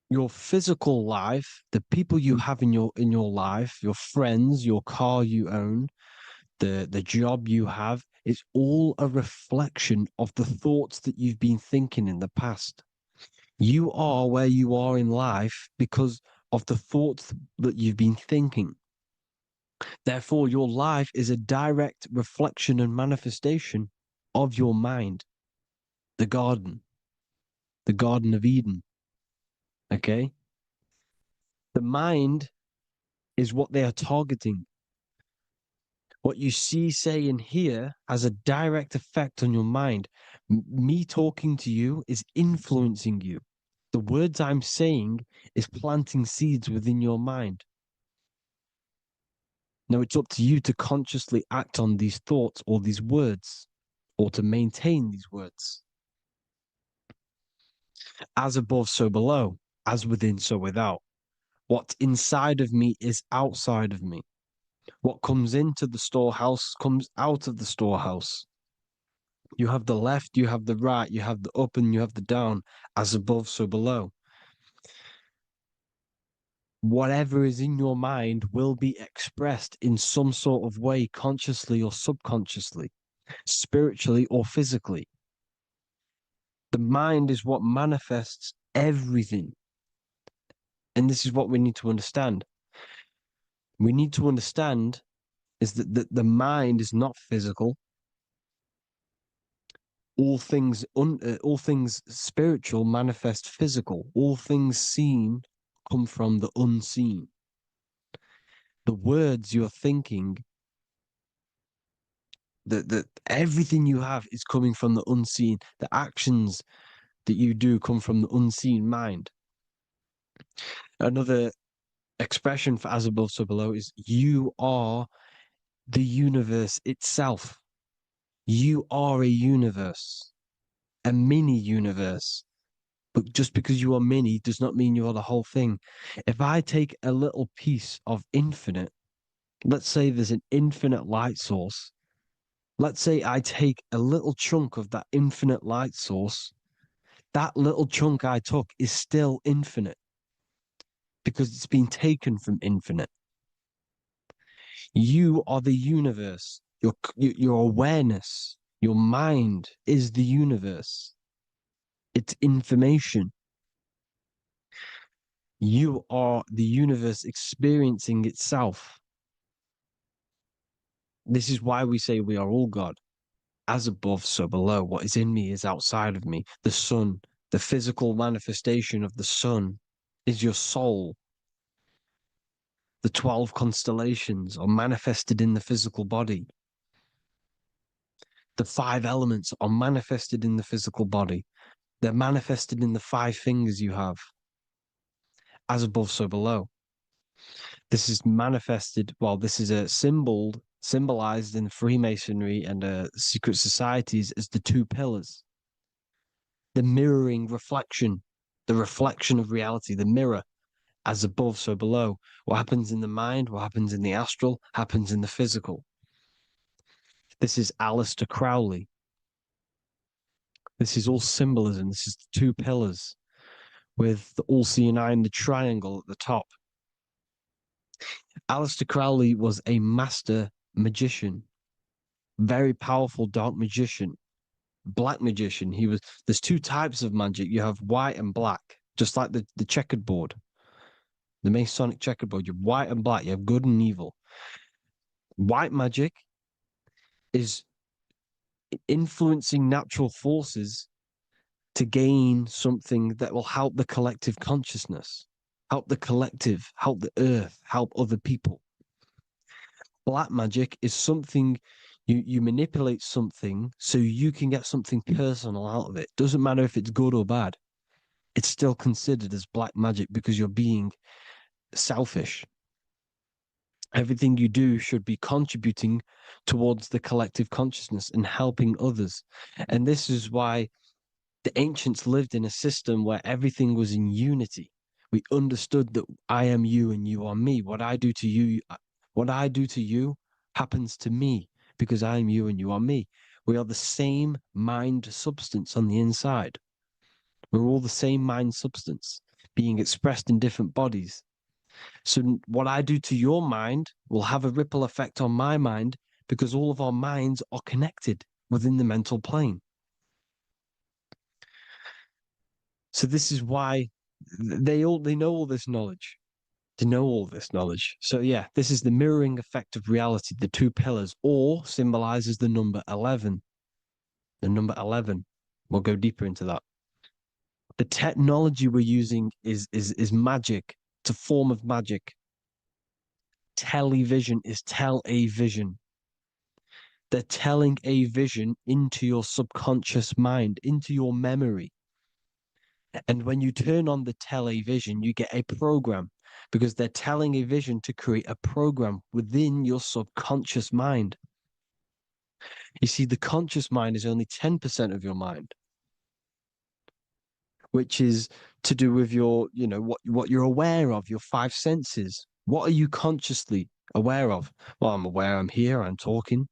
S1: your physical life, the people you have in your life, your friends, your car you own, the job you have, is all a reflection of the thoughts that you've been thinking in the past. You are where you are in life because of the thoughts that you've been thinking. Therefore, your life is a direct reflection and manifestation of your mind, the Garden of Eden. Okay? The mind is what they are targeting. What you see, say, and hear has a direct effect on your mind. Me talking to you is influencing you. The words I'm saying is planting seeds within your mind. Now it's up to you to consciously act on these thoughts or these words, or to maintain these words. As above, so below. As within, so without. What's inside of me is outside of me. What comes into the storehouse comes out of the storehouse. You have the left, you have the right, you have the up, and you have the down. As above, so below. Whatever is in your mind will be expressed in some sort of way, consciously or subconsciously, spiritually or physically. The mind is what manifests everything. And this is what we need to understand. We need to understand is that the mind is not physical. All things spiritual manifest physical. All things seen come from the unseen. The words you're thinking, that everything you have is coming from the unseen. The actions that you do come from the unseen mind. Another expression for as above, so below is you are the universe itself. You are a universe, a mini universe. But just because you are mini does not mean you are the whole thing. If I take a little piece of infinite, let's say there's an infinite light source. Let's say I take a little chunk of that infinite light source. That little chunk I took is still infinite because it's been taken from infinite. You are the universe. Your awareness, your mind is the universe. It's information. You are the universe experiencing itself. This is why we say we are all God. As above, so below. What is in me is outside of me. The sun, the physical manifestation of the sun, is your soul. The 12 constellations are manifested in the physical body. The 5 elements are manifested in the physical body. They're manifested in the 5 fingers you have. As above, so below. This is manifested, well, this is a symbolized in Freemasonry and secret societies as the 2 pillars. The mirroring reflection, the reflection of reality, the mirror, as above, so below. What happens in the mind, what happens in the astral, happens in the physical. This is Aleister Crowley. This is all symbolism. This is the two pillars with the all-seeing eye and the triangle at the top. Aleister Crowley was a master magician, very powerful dark magician, black magician. There's two types of magic. You have white and black, just like the checkered board, the Masonic checkered board. You have white and black. You have good and evil. White magic is influencing natural forces to gain something that will help the collective consciousness, help the collective, help the earth, help other people. Black magic is something you manipulate something so you can get something personal out of it. Doesn't matter if it's good or bad. It's still considered as black magic because you're being selfish. Everything you do should be contributing towards the collective consciousness and helping others. And this is why the ancients lived in a system where everything was in unity. We understood that I am you and you are me. What I do to you happens to me because I am you and you are me. We are the same mind substance on the inside. We're all the same mind substance being expressed in different bodies. So what I do to your mind will have a ripple effect on my mind because all of our minds are connected within the mental plane. So this is why they know all this knowledge. They know all this knowledge. So yeah, this is the mirroring effect of reality, the two pillars, or symbolizes the number 11. The number 11. We'll go deeper into that. The technology we're using is magic. It's a form of magic. Television is tell a vision. They're telling a vision into your subconscious mind, into your memory. And when you turn on the television, you get a program because they're telling a vision to create a program within your subconscious mind. You see, the conscious mind is only 10% of your mind, which is to do with your, what you're aware of, your five senses. What are you consciously aware of? Well, I'm aware I'm here, I'm talking.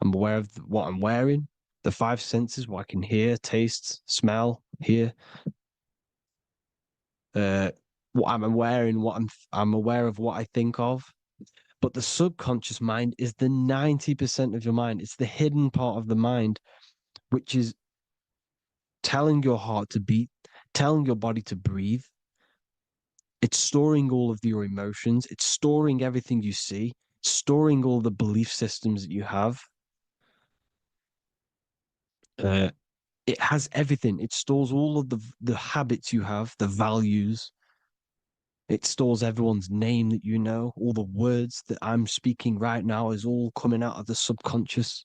S1: I'm aware of what I'm wearing, the five senses, what I can hear, taste, smell, hear. What I'm wearing, I'm aware of what I think of. But the subconscious mind is the 90% of your mind. It's the hidden part of the mind, which is telling your heart to beat, telling your body to breathe. It's storing all of your emotions. It's storing everything you see, storing all the belief systems that you have. It has everything. It stores all of the habits you have, the values. It stores everyone's name that you know. All the words that I'm speaking right now is all coming out of the subconscious.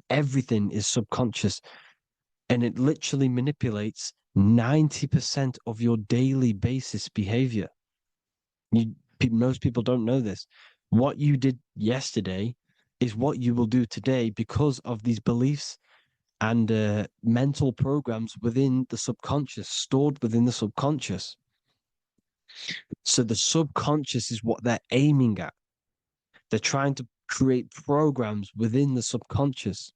S1: Everything is subconscious. And it literally manipulates 90% of your daily basis behavior. Most people don't know this. What you did yesterday is what you will do today because of these beliefs and mental programs within the subconscious, stored within the subconscious. So the subconscious is what they're aiming at. They're trying to create programs within the subconscious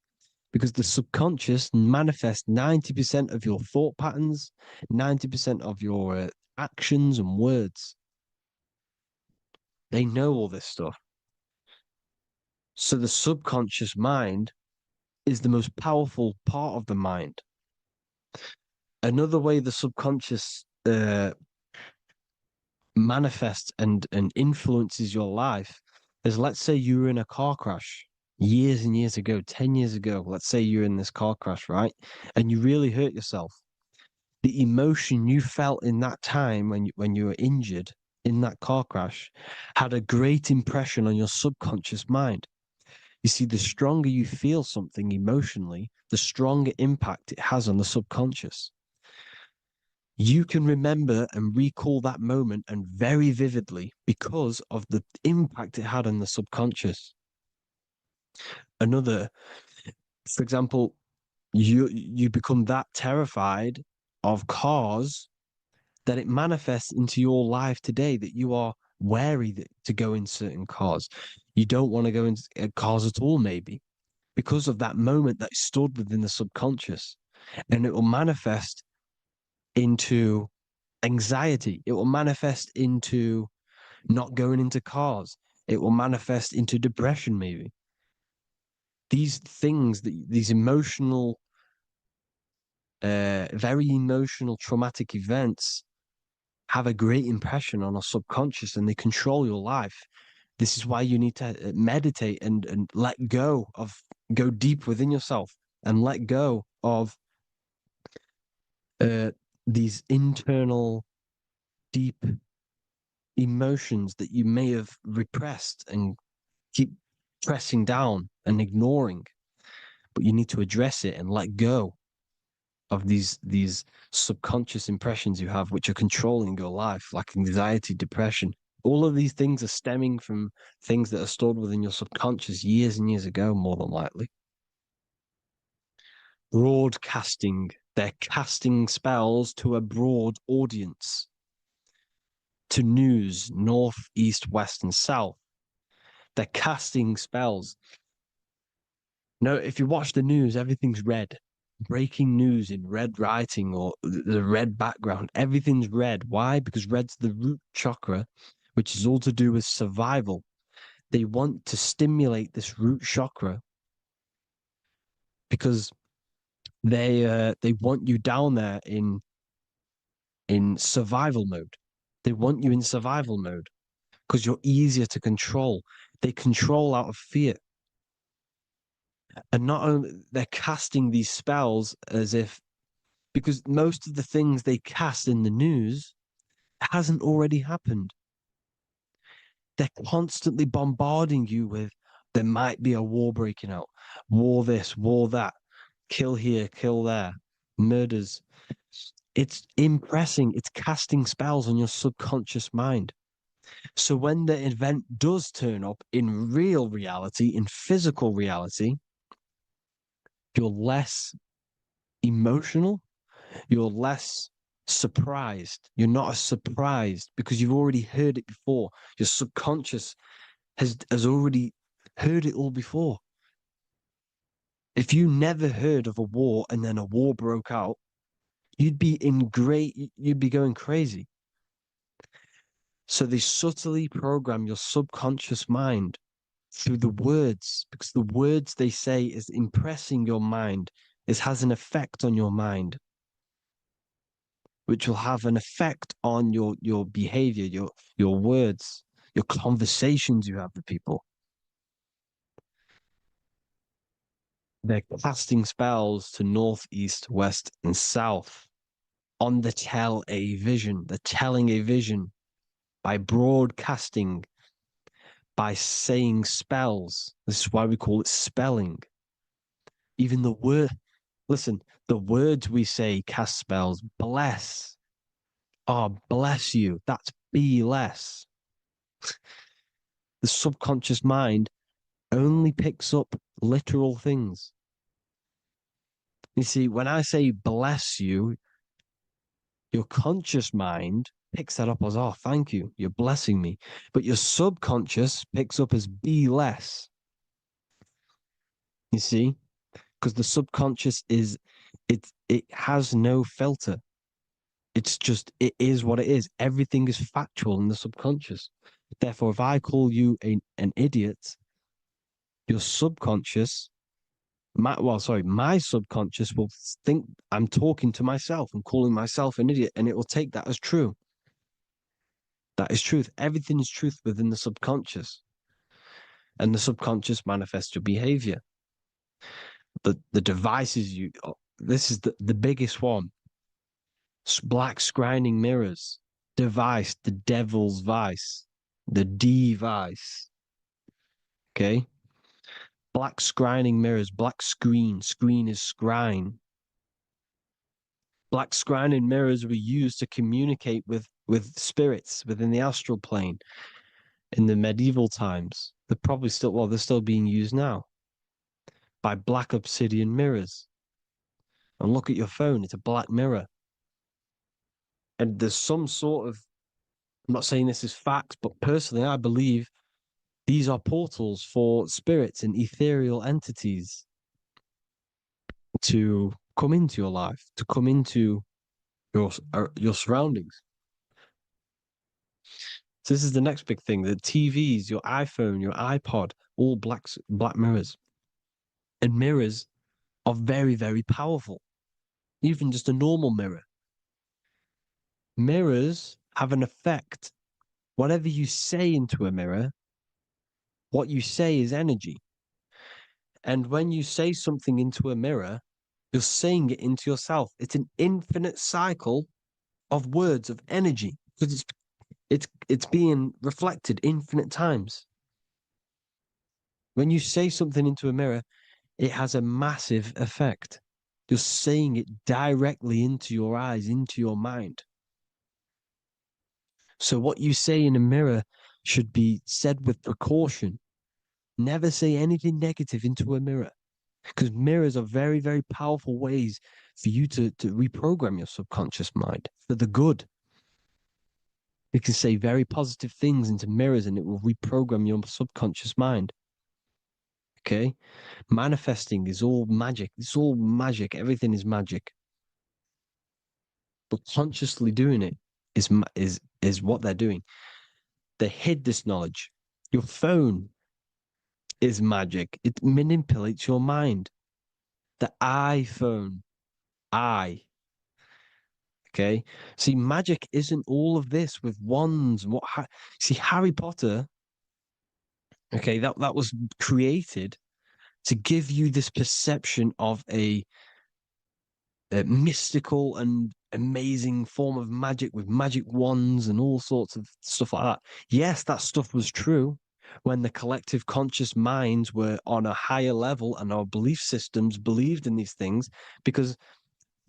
S1: because the subconscious manifests 90% of your thought patterns, 90% of your actions and words. They know all this stuff. So the subconscious mind is the most powerful part of the mind. Another way the subconscious manifests and influences your life is, let's say you were in a car crash years and years ago, 10 years ago. Let's say you're in this car crash, right? And you really hurt yourself. The emotion you felt in that time when you were injured in that car crash had a great impression on your subconscious mind. You see, the stronger you feel something emotionally, the stronger impact it has on the subconscious. You can remember and recall that moment and very vividly because of the impact it had on the subconscious. For example, you become that terrified of cars that it manifests into your life today, that you are wary to go in certain cars. You don't want to go into cars at all, maybe, because of that moment that stored within the subconscious. And it will manifest into anxiety. It will manifest into not going into cars. It will manifest into depression, maybe. These things, these emotional, very emotional, traumatic events have a great impression on our subconscious, and they control your life. This is why you need to meditate and let go deep within yourself and let go of these internal, deep emotions that you may have repressed and keep pressing down and ignoring. But you need to address it and let go of these subconscious impressions you have, which are controlling your life, like anxiety, depression. All of these things are stemming from things that are stored within your subconscious years and years ago, more than likely. Broadcasting. They're casting spells to a broad audience, to news, north, east, west, and south. They're casting spells. No, if you watch the news, everything's red. Breaking news in red writing or the red background, everything's red. Why? Because red's the root chakra, which is all to do with survival. They want to stimulate this root chakra because they want you down there in survival mode. They want you in survival mode because you're easier to control. They control out of fear. And not only they're casting these spells as if, because most of the things they cast in the news hasn't already happened. They're constantly bombarding you with, there might be a war breaking out, war this, war that, kill here, kill there, murders. It's impressing, it's casting spells on your subconscious mind. So when the event does turn up in real reality, in physical reality, you're less emotional, you're less surprised. You're not as surprised because you've already heard it before. Your subconscious has already heard it all before. If you never heard of a war and then a war broke out, you'd be going crazy. So they subtly program your subconscious mind through the words, because the words they say is impressing your mind. It has an effect on your mind, which will have an effect on your behavior, your words, your conversations you have with people. They're casting spells to north, east, west, and south on the tell a vision. They're telling a vision by broadcasting, by saying spells. This is why we call it spelling. Even the word, listen, the words we say cast spells. Bless. Oh, bless you. That's be less. The subconscious mind only picks up literal things. You see, when I say bless you, your conscious mind picks that up as, oh, thank you, you're blessing me. But your subconscious picks up as be less. You see? Because the subconscious it has no filter. It's just, it is what it is. Everything is factual in the subconscious. Therefore, if I call you an idiot, your subconscious, my subconscious will think I'm talking to myself and calling myself an idiot, and it will take that as true. That is truth. Everything is truth within the subconscious. And the subconscious manifests your behavior. The devices this is the biggest one. Black scrying mirrors, device, the devil's vice, the device. Okay? Black scrying mirrors, black screen is scrying. Black scrying mirrors were used to communicate with spirits within the astral plane in the medieval times. They're still being used now by black obsidian mirrors. And look at your phone, it's a black mirror. And there's some sort of, I'm not saying this is facts, but personally, I believe these are portals for spirits and ethereal entities to come into your life, to come into your surroundings. So this is the next big thing: the TVs, your iPhone, your iPod, all black mirrors, and mirrors are very, very powerful. Even just a normal mirror. Mirrors have an effect. Whatever you say into a mirror, what you say is energy. And when you say something into a mirror, you're saying it into yourself. It's an infinite cycle of words of energy because it's being reflected infinite times. When you say something into a mirror, it has a massive effect. You're saying it directly into your eyes, into your mind. So what you say in a mirror should be said with precaution. Never say anything negative into a mirror, because mirrors are very, very powerful ways for you to reprogram your subconscious mind for the good. You can say very positive things into mirrors and it will reprogram your subconscious mind. Okay? Manifesting is all magic. It's all magic. Everything is magic. But consciously doing it is what they're doing. They hid this knowledge. Your phone is magic. It manipulates your mind. The iPhone. Okay. See, magic isn't all of this with wands. See, Harry Potter, okay, that was created to give you this perception of a mystical and amazing form of magic with magic wands and all sorts of stuff like that. Yes, that stuff was true when the collective conscious minds were on a higher level and our belief systems believed in these things, because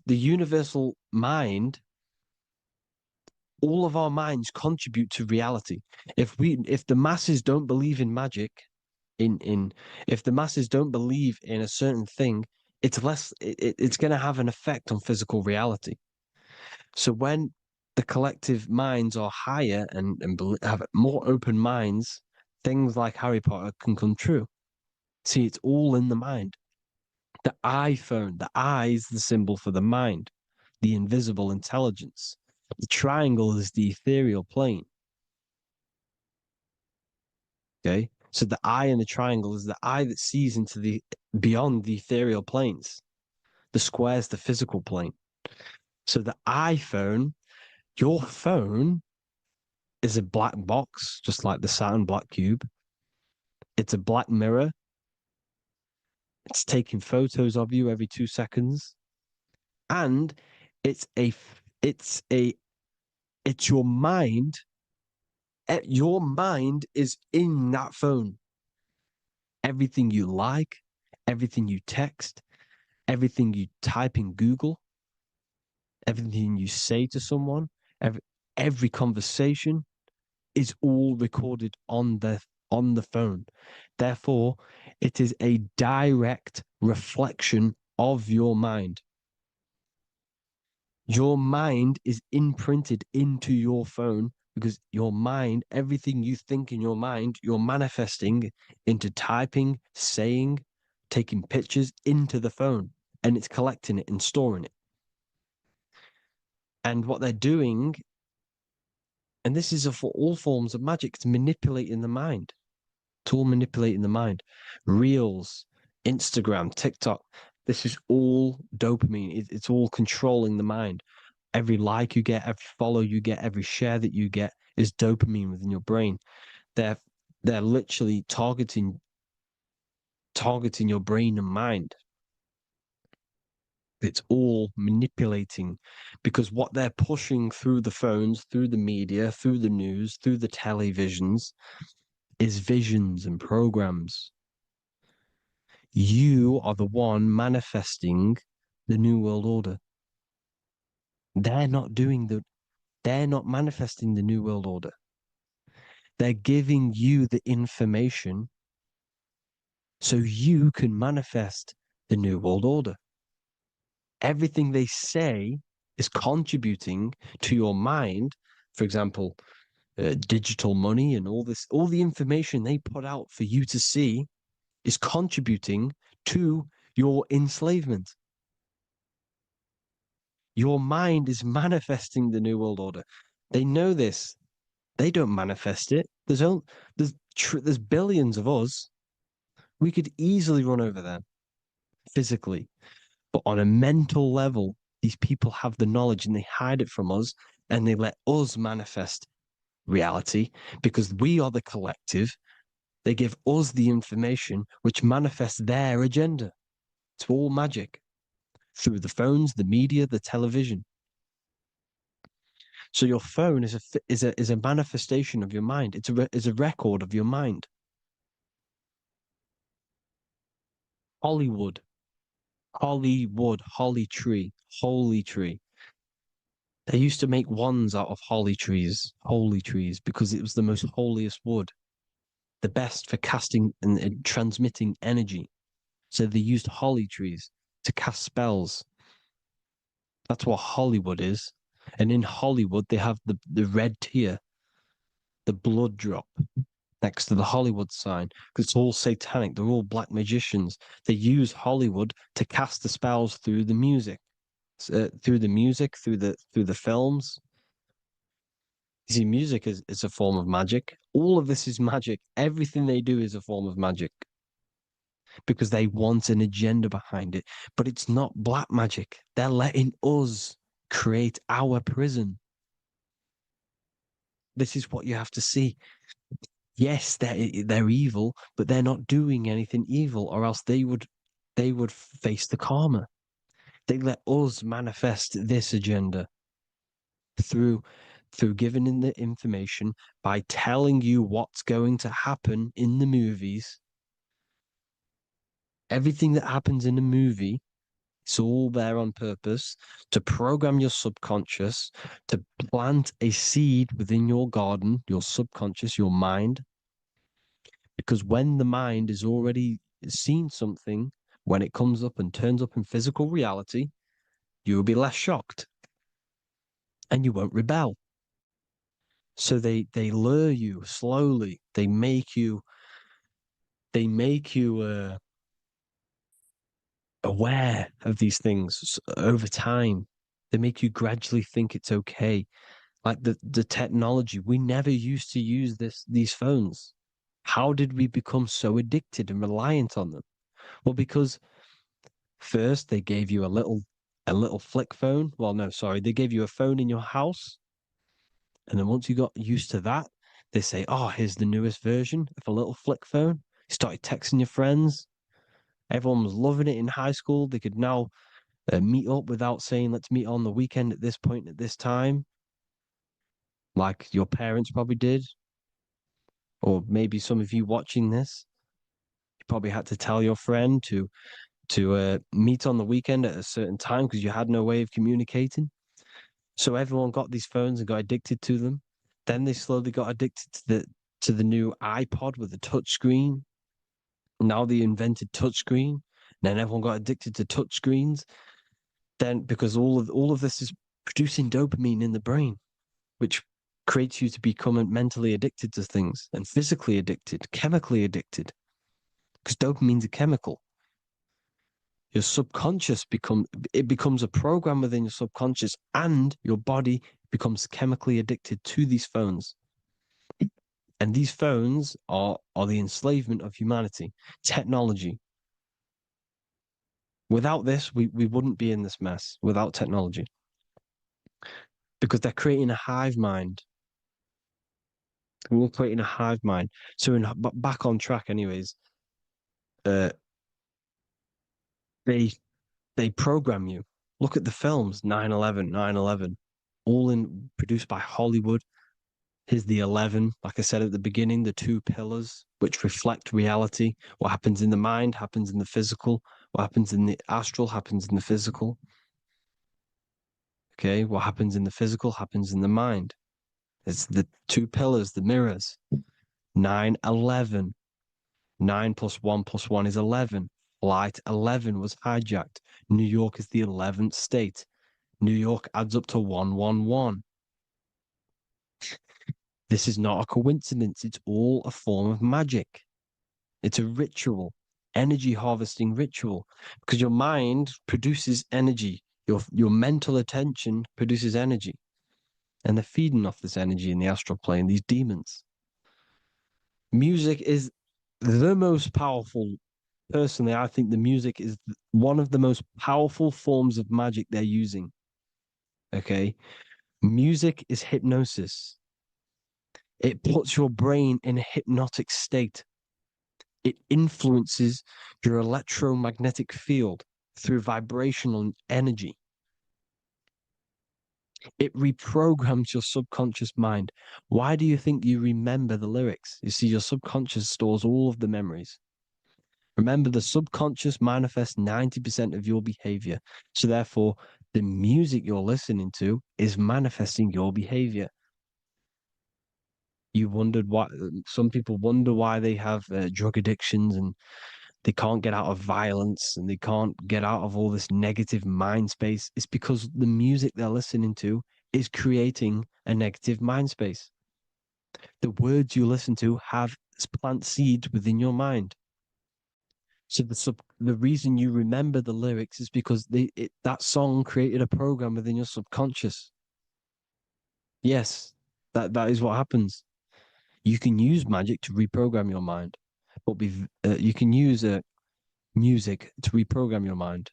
S1: the universal mind, all of our minds contribute to reality. If the masses don't believe in magic, if the masses don't believe in a certain thing, it's going to have an effect on physical reality. So when the collective minds are higher and have more open minds, things like Harry Potter can come true. See, it's all in the mind. The iPhone, the eye is the symbol for the mind, the invisible intelligence. The triangle is the ethereal plane. Okay, so the eye in the triangle is the eye that sees into the beyond the ethereal planes. The square is the physical plane. So the iPhone, your phone, is a black box, just like the Saturn black cube. It's a black mirror. It's taking photos of you every 2 seconds, and it's your mind. Your mind is in that phone. Everything you like, everything you text, everything you type in Google, everything you say to someone, every conversation is all recorded on the phone. Therefore, it is a direct reflection of your mind. Your mind is imprinted into your phone because your mind, everything you think in your mind, you're manifesting into typing, saying, taking pictures into the phone, and it's collecting it and storing it. And what they're doing, and this is for all forms of magic, it's manipulating the mind. It's all manipulating the mind. Reels, Instagram, TikTok, this is all dopamine. It's all controlling the mind. Every like you get, every follow you get, every share that you get is dopamine within your brain. They're literally targeting your brain and mind. It's all manipulating, because what they're pushing through the phones, through the media, through the news, through the televisions is visions and programs. You are the one manifesting the New World Order. They're not manifesting the New World Order. They're giving you the information so you can manifest the New World Order. Everything they say is contributing to your mind. For example, digital money and all the information they put out for you to see is contributing to your enslavement. Your mind is manifesting the New World Order. They know this. They don't manifest it. There's billions of us. We could easily run over them physically. But on a mental level, these people have the knowledge and they hide it from us and they let us manifest reality because we are the collective. They give us the information which manifests their agenda. It's all magic through the phones, the media, the television. So your phone is a manifestation of your mind. It's a record of your mind. Hollywood, holly tree, holy tree. They used to make wands out of holy trees, because it was the most holiest wood, the best for casting and transmitting energy. So they used holly trees to cast spells. That's what Hollywood is. And in Hollywood, they have the red tear, the blood drop next to the Hollywood sign, because it's all satanic. They're all black magicians. They use Hollywood to cast the spells through the music, through the films. You see, music is a form of magic. All of this is magic. Everything they do is a form of magic because they want an agenda behind it. But it's not black magic. They're letting us create our prison. This is what you have to see. Yes, they're evil, but they're not doing anything evil, or else they would face the karma. They let us manifest this agenda through giving in the information, by telling you what's going to happen in the movies. Everything that happens in a movie, it's all there on purpose to program your subconscious, to plant a seed within your garden, your subconscious, your mind. Because when the mind is already seen something, when it comes up and turns up in physical reality, you will be less shocked and you won't rebel. So they lure you slowly. They make you aware of these things over time. They make you gradually think it's okay. Like the technology, we never used to use these phones. How did we become so addicted and reliant on them? Well, because first they gave you a little flick phone. Well, no, sorry, they gave you a phone in your house. And then once you got used to that, they say, oh, here's the newest version of a little flick phone. You started texting your friends. Everyone was loving it in high school. They could now meet up without saying, let's meet on the weekend at this point at this time, like your parents probably did. Or maybe some of you watching this, you probably had to tell your friend to meet on the weekend at a certain time because you had no way of communicating. So everyone got these phones and got addicted to them. Then they slowly got addicted to the new iPod with the touch screen. Now they invented touchscreen. Then everyone got addicted to touchscreens. Then because all of this is producing dopamine in the brain, which creates you to become mentally addicted to things and physically addicted, chemically addicted. Because dopamine's a chemical. Your subconscious becomes a program within your subconscious, and your body becomes chemically addicted to these phones. And these phones are the enslavement of humanity, technology. Without this, we wouldn't be in this mess, without technology. Because they're creating a hive mind. We're creating a hive mind. So back on track anyways, they program you. Look at the films, 9/11, 9/11, all produced by Hollywood. Here's the 11, like I said at the beginning, the two pillars which reflect reality. What happens in the mind happens in the physical. What happens in the astral happens in the physical. Okay, what happens in the physical happens in the mind. It's the two pillars, the mirrors. 9/11. 9 plus 1 plus 1 is 11. Flight 11 was hijacked. New York is the 11th state. New York adds up to 111. This is not a coincidence. It's all a form of magic. It's a ritual, energy harvesting ritual, because your mind produces energy. Your mental attention produces energy, and they're feeding off this energy in the astral plane, these demons. Music is the most powerful. Personally, I think the music is one of the most powerful forms of magic they're using. Okay? Music is hypnosis. It puts your brain in a hypnotic state. It influences your electromagnetic field through vibrational energy. It reprograms your subconscious mind. Why do you think you remember the lyrics? You see, your subconscious stores all of the memories. Remember, the subconscious manifests 90% of your behavior. So therefore, the music you're listening to is manifesting your behavior. You wondered why some people wonder why they have drug addictions and they can't get out of violence and they can't get out of all this negative mind space. It's because the music they're listening to is creating a negative mind space. The words you listen to have plant seeds within your mind. So the reason you remember the lyrics is because that song created a program within your subconscious. Yes, that is what happens. You can use magic to reprogram your mind, but you can use music to reprogram your mind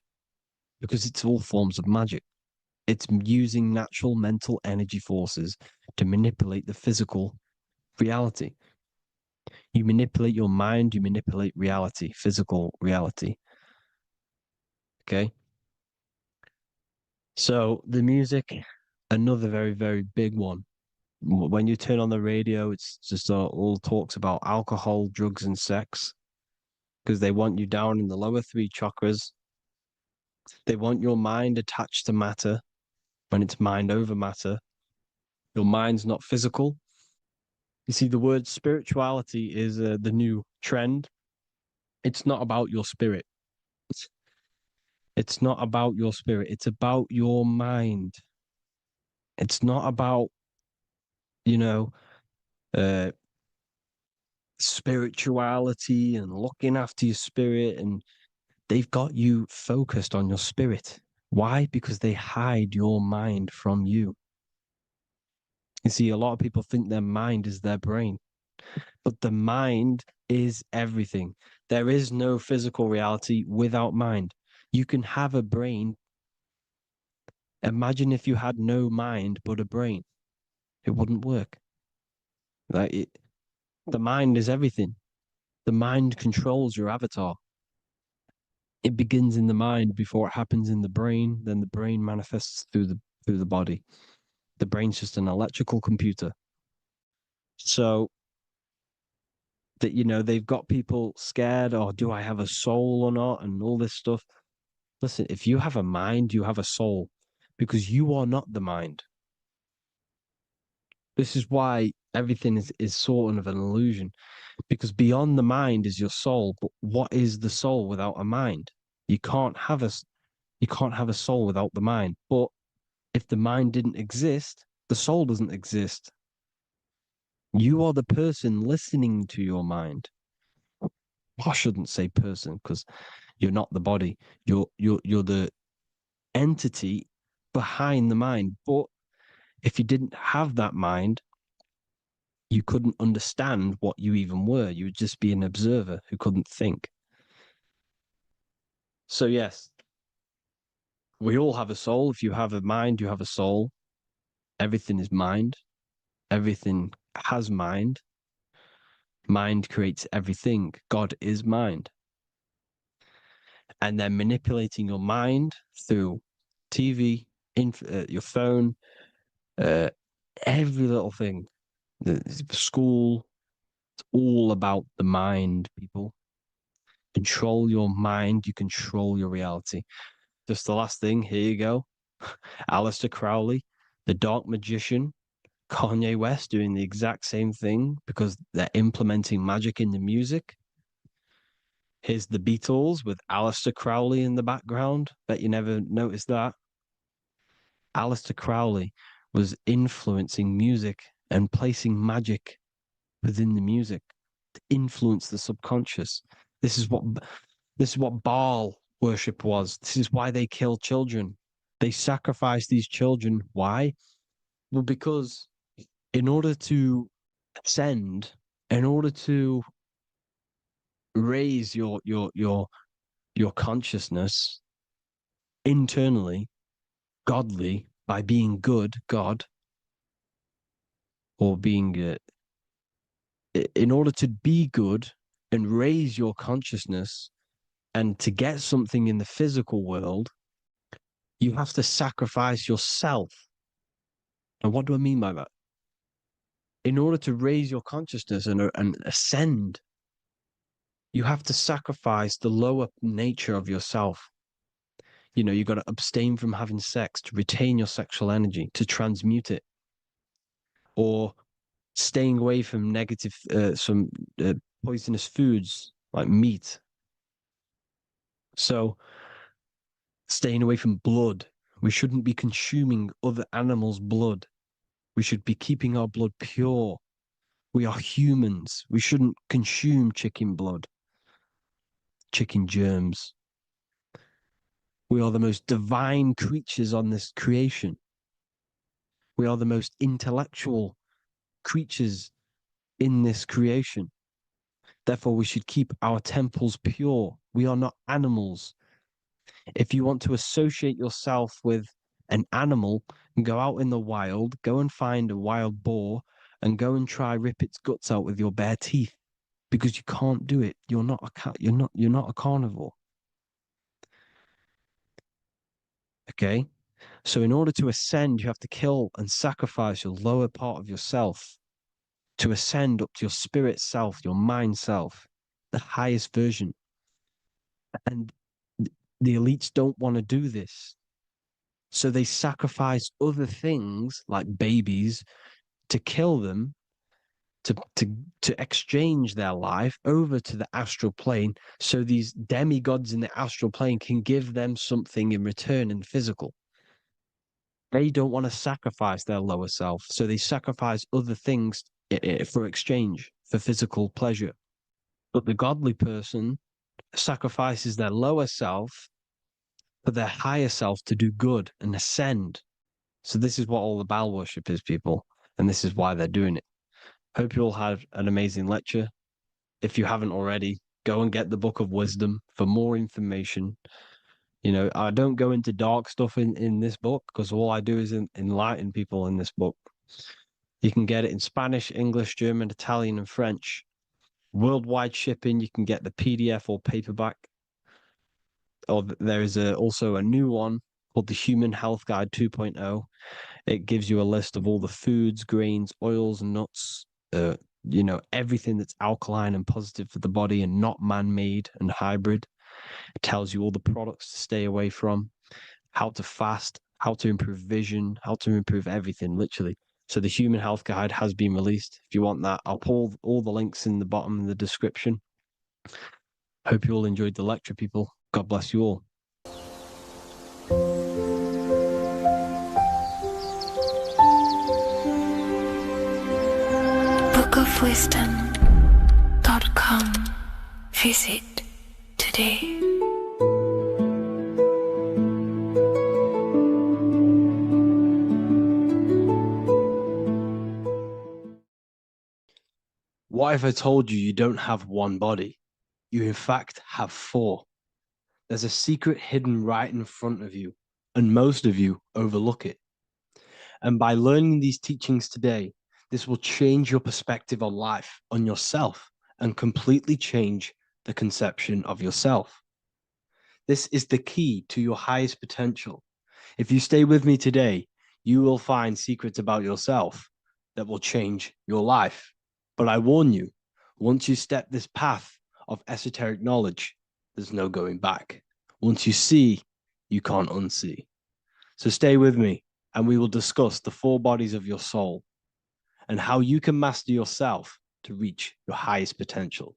S1: because it's all forms of magic. It's using natural mental energy forces to manipulate the physical reality. You manipulate your mind, you manipulate reality, physical reality. Okay? So the music, another very, very big one. When you turn on the radio, it's just all talks about alcohol, drugs, and sex because they want you down in the lower three chakras. They want your mind attached to matter when it's mind over matter. Your mind's not physical. You see, the word spirituality is the new trend. It's not about your spirit. It's not about your spirit. It's about your mind. It's not about, uh, spirituality and looking after your spirit. And they've got you focused on your spirit. Why? Because they hide your mind from you. You see, a lot of people think their mind is their brain, but the mind is everything. There is no physical reality without mind. You can have a brain. Imagine if you had no mind but a brain. It wouldn't work. The mind is everything. The mind controls your avatar. It begins in the mind before it happens in the brain. Then the brain manifests through the body. The brain's just an electrical computer. So that, they've got people scared, or do I have a soul or not, and all this stuff. Listen, if you have a mind, you have a soul, because you are not the mind. This is why everything is sort of an illusion, because beyond the mind is your soul. But what is the soul without a mind? You can't have a soul without the mind. But if the mind didn't exist, the soul doesn't exist. You are the person listening to your mind. I shouldn't say person because you're not the body. You're the entity behind the mind. But if you didn't have that mind, you couldn't understand what you even were. You would just be an observer who couldn't think. So yes, we all have a soul. If you have a mind, you have a soul. Everything is mind. Everything has mind. Mind creates everything. God is mind. And they're manipulating your mind through TV, your phone, every little thing. The school, it's all about the mind, people. Control your mind, you control your reality. Just the last thing, here you go. Aleister Crowley, the dark magician, Kanye West doing the exact same thing because they're implementing magic in the music. Here's the Beatles with Aleister Crowley in the background. Bet you never noticed that. Aleister Crowley was influencing music and placing magic within the music to influence the subconscious. This is what Baal worship was. This is why they kill children. They sacrifice these children. Why? Well, because in order to ascend, in order to raise your consciousness internally, godly, by being good, God, or being in order to be good and raise your consciousness and to get something in the physical world, you have to sacrifice yourself. And what do I mean by that? In order to raise your consciousness and ascend, you have to sacrifice the lower nature of yourself. You know, you've got to abstain from having sex to retain your sexual energy, to transmute it, or staying away from negative, some poisonous foods like meat. So, staying away from blood. We shouldn't be consuming other animals' blood. We should be keeping our blood pure. We are humans. We shouldn't consume chicken blood, chicken germs. We are the most divine creatures on this creation. We are the most intellectual creatures in this creation. Therefore, we should keep our temples pure. We are not animals. If you want to associate yourself with an animal, go out in the wild, go and find a wild boar and go and try rip its guts out with your bare teeth, because you can't do it. You're not a carnivore. Okay? So in order to ascend, you have to kill and sacrifice your lower part of yourself to ascend up to your spirit self, your mind self, the highest version. And the elites don't want to do this. So they sacrifice other things like babies to kill them, to exchange their life over to the astral plane, so these demigods in the astral plane can give them something in return in physical. They don't want to sacrifice their lower self, so they sacrifice other things for exchange, for physical pleasure. But the godly person sacrifices their lower self for their higher self to do good and ascend. So this is what all the Baal worship is, people, and this is why they're doing it. Hope you all had an amazing lecture. If you haven't already, go and get the Book of Wisdom for more information. You know, I don't go into dark stuff in this book, because all I do is enlighten people in this book. You can get it in Spanish, English, German, Italian, and French. Worldwide shipping. You can get the PDF or paperback. Or there is also a new one called the Human Health Guide 2.0. It gives you a list of all the foods, grains, oils, nuts, you know, everything that's alkaline and positive for the body and not man-made and hybrid. It tells you all the products to stay away from, how to fast, how to improve vision, how to improve everything, literally. So the Human Health Guide has been released. If you want that, I'll pull all the links in the bottom of the description. Hope you all enjoyed the lecture, people. God bless you all.
S2: bookofwisdom.com. Visit today.
S1: What if I told you you don't have one body? You in fact have four. There's a secret hidden right in front of you, and most of you overlook it. And by learning these teachings today, this will change your perspective on life, on yourself, and completely change the conception of yourself. This is the key to your highest potential. If you stay with me today, you will find secrets about yourself that will change your life. But I warn you, once you step this path of esoteric knowledge, there's no going back. Once you see, you can't unsee. So stay with me, and we will discuss the four bodies of your soul and how you can master yourself to reach your highest potential.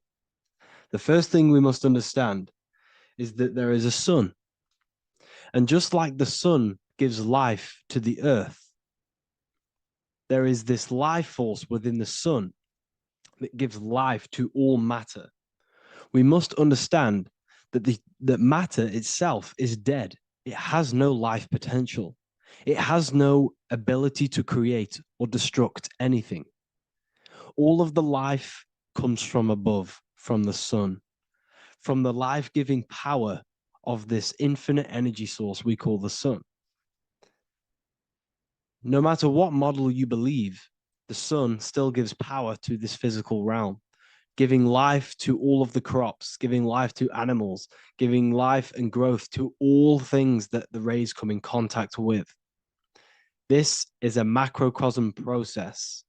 S1: The first thing we must understand is that there is a sun. And just like the sun gives life to the earth, there is this life force within the sun that gives life to all matter. We must understand that that matter itself is dead. it has no life potential. It has no ability to create or destruct anything. All of the life comes from above, from the sun, from the life-giving power of this infinite energy source we call the sun. No matter what model you believe, the sun still gives power to this physical realm, giving life to all of the crops, giving life to animals, giving life and growth to all things that the rays come in contact with. This is a macrocosm process.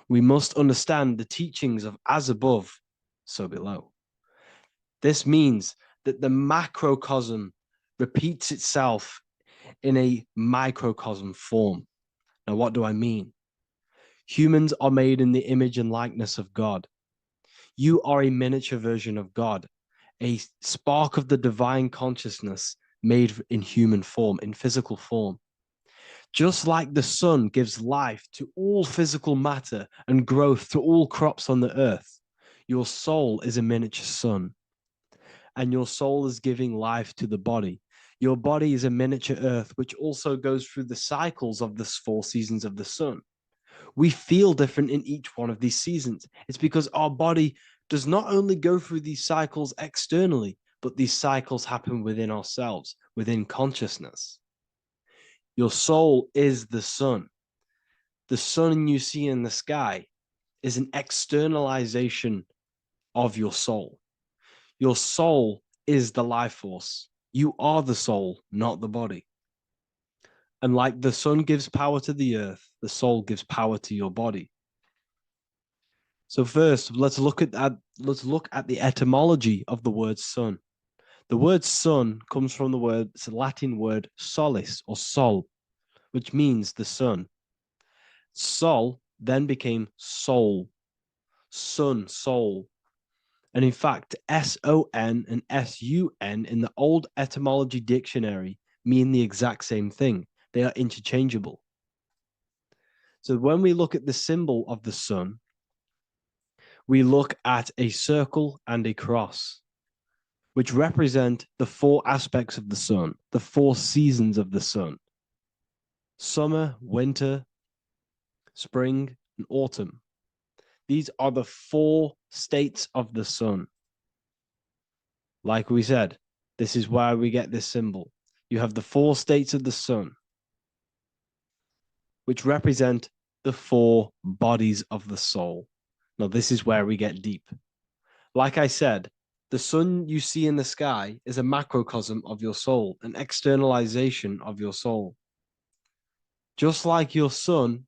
S1: We must understand the teachings of as above, so below. This means that the macrocosm repeats itself in a microcosm form. Now, what do I mean? Humans are made in the image and likeness of God. You are a miniature version of God, a spark of the divine consciousness made in human form, in physical form. Just like the sun gives life to all physical matter and growth to all crops on the earth, your soul is a miniature sun. And your soul is giving life to the body. Your body is a miniature earth, which also goes through the cycles of the 4 seasons of the sun. We feel different in each one of these seasons. It's because our body does not only go through these cycles externally, but these cycles happen within ourselves, within consciousness. Your soul is the sun. The sun you see in the sky is an externalization of your soul. Your soul is the life force. You are the soul, not the body. And like the sun gives power to the earth, the soul gives power to your body. So first, let's look at the etymology of the word sun. The word sun comes from it's a Latin word solis or sol, which means the sun. Sol then became soul, sun, soul. And in fact, S-O-N and S-U-N in the old etymology dictionary mean the exact same thing. They are interchangeable. So when we look at the symbol of the sun, we look at a circle and a cross, which represent the 4 aspects of the sun, the 4 seasons of the sun: summer, winter, spring, and autumn. These are the 4 states of the sun. Like we said, this is why we get this symbol. You have the 4 states of the sun, which represent the 4 bodies of the soul. Now, this is where we get deep. Like I said, the sun you see in the sky is a macrocosm of your soul, an externalization of your soul. Just like your sun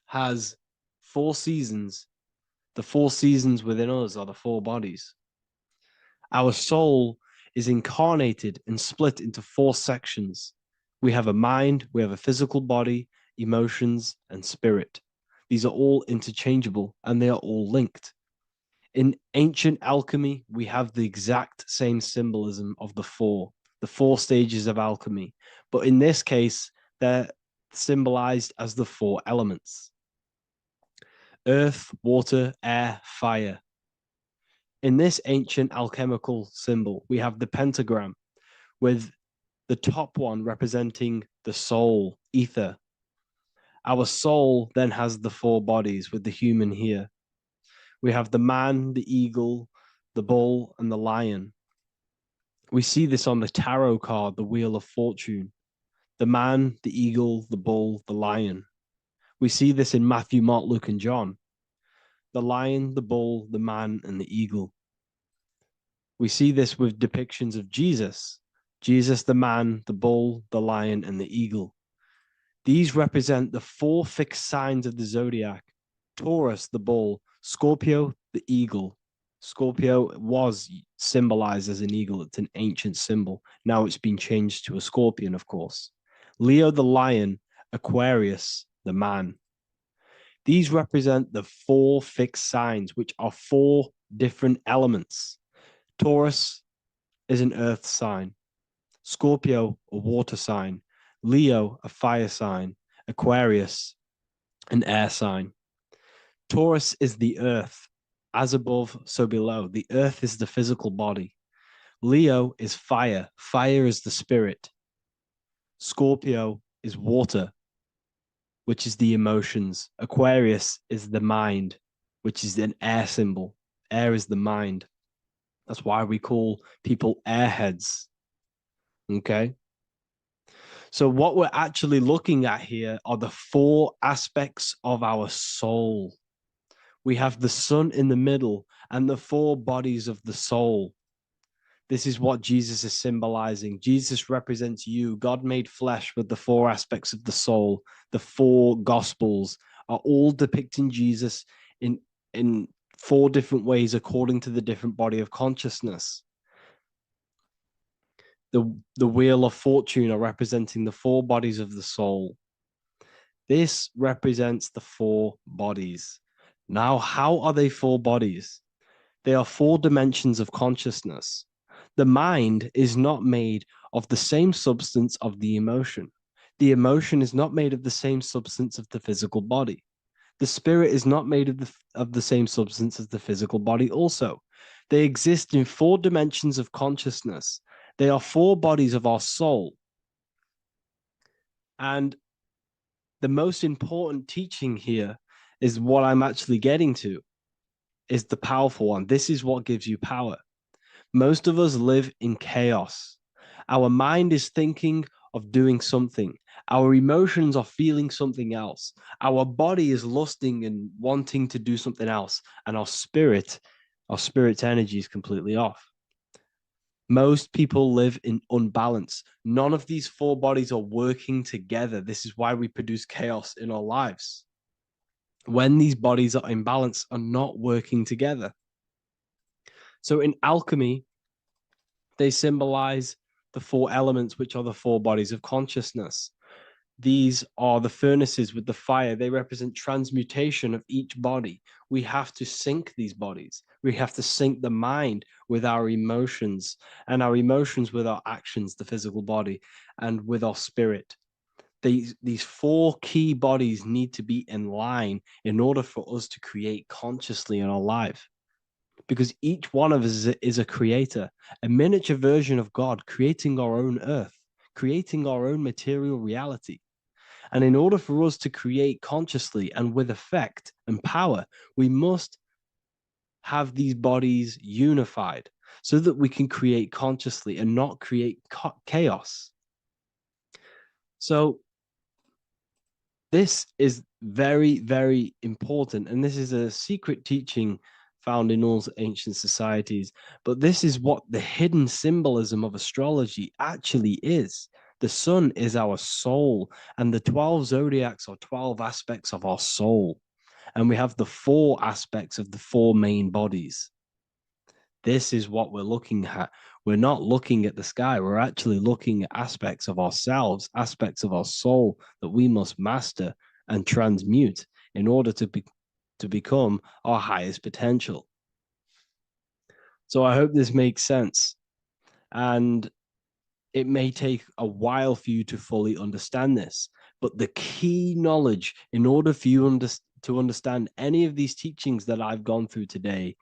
S1: has 4 seasons, the 4 seasons within us are the 4 bodies. Our soul is incarnated and split into 4 sections. We have a mind, we have a physical body, emotions, and spirit. These are all interchangeable and they are all linked. In ancient alchemy, we have the exact same symbolism of the 4 stages of alchemy. But in this case, they're symbolized as the 4 elements: earth, water, air, fire. In this ancient alchemical symbol, we have the pentagram, with the top one representing the soul, ether. Our soul then has the 4 bodies, with the human here. We have the man, the eagle, the bull, and the lion. We see this on the tarot card, the Wheel of Fortune. The man, the eagle, the bull, the lion. We see this in Matthew, Mark, Luke, and John. The lion, the bull, the man, and the eagle. We see this with depictions of Jesus. Jesus, the man, the bull, the lion, and the eagle. These represent the 4 fixed signs of the zodiac: Taurus, the bull; Scorpio, the eagle. Scorpio was symbolized as an eagle. It's an ancient symbol. Now it's been changed to a scorpion, of course. Leo, the lion; Aquarius, the man. These represent the 4 fixed signs, which are 4 different elements. Taurus is an earth sign. Scorpio, a water sign. Leo, a fire sign. Aquarius, an air sign. Taurus is the earth. As above, so below. The earth is the physical body. Leo is fire. Fire is the spirit. Scorpio is water, which is the emotions. Aquarius is the mind, which is an air symbol. Air is the mind. That's why we call people airheads. Okay? So what we're actually looking at here are the 4 aspects of our soul. We have the sun in the middle and the 4 bodies of the soul. This is what Jesus is symbolizing. Jesus represents you. God made flesh with the 4 aspects of the soul. The 4 gospels are all depicting Jesus in 4 different ways according to the different body of consciousness. The wheel of fortune are representing the 4 bodies of the soul. This represents the 4 bodies. Now, how are they 4 bodies? They are 4 dimensions of consciousness. The mind is not made of the same substance of the emotion. The emotion is not made of the same substance of the physical body. The spirit is not made of the same substance as the physical body also. They exist in 4 dimensions of consciousness. They are 4 bodies of our soul. And the most important teaching here is what I'm actually getting to, is the powerful one. This is what gives you power. Most of us live in chaos. Our mind is thinking of doing something. Our emotions are feeling something else. Our body is lusting and wanting to do something else. And our spirit's energy is completely off. Most people live in unbalance. None of these 4 bodies are working together. This is why we produce chaos in our lives. When these bodies are in balance, are not working together. So in alchemy, they symbolize the 4 elements, which are the 4 bodies of consciousness. These are the furnaces with the fire. They represent transmutation of each body. We have to sync these bodies. We have to sync the mind with our emotions, and our emotions with our actions, the physical body, and with our spirit. These 4 key bodies need to be in line in order for us to create consciously in our life. Because each one of us is a creator, a miniature version of God, creating our own earth, creating our own material reality. And in order for us to create consciously and with effect and power, we must have these bodies unified so that we can create consciously and not create chaos. So this is very, very important. And this is a secret teaching found in all ancient societies. But this is what the hidden symbolism of astrology actually is. The sun is our soul, and the 12 zodiacs are 12 aspects of our soul. And we have the 4 aspects of the 4 main bodies. This is what we're looking at. We're not looking at the sky. We're actually looking at aspects of ourselves, aspects of our soul that we must master and transmute in order to become our highest potential. So I hope this makes sense. And it may take a while for you to fully understand this, but the key knowledge in order for you to understand any of these teachings that I've gone through today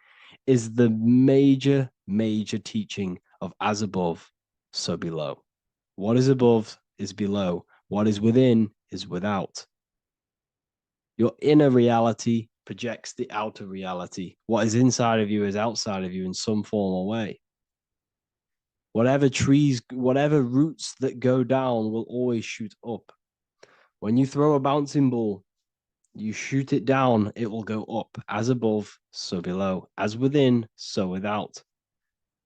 S1: is the major, major teaching of as above, so below. What is above is below. What is within is without. Your inner reality projects the outer reality. What is inside of you is outside of you in some form or way. Whatever trees, whatever roots that go down will always shoot up. When you throw a bouncing ball, you shoot it down, it will go up. As above, so below. As within, so without.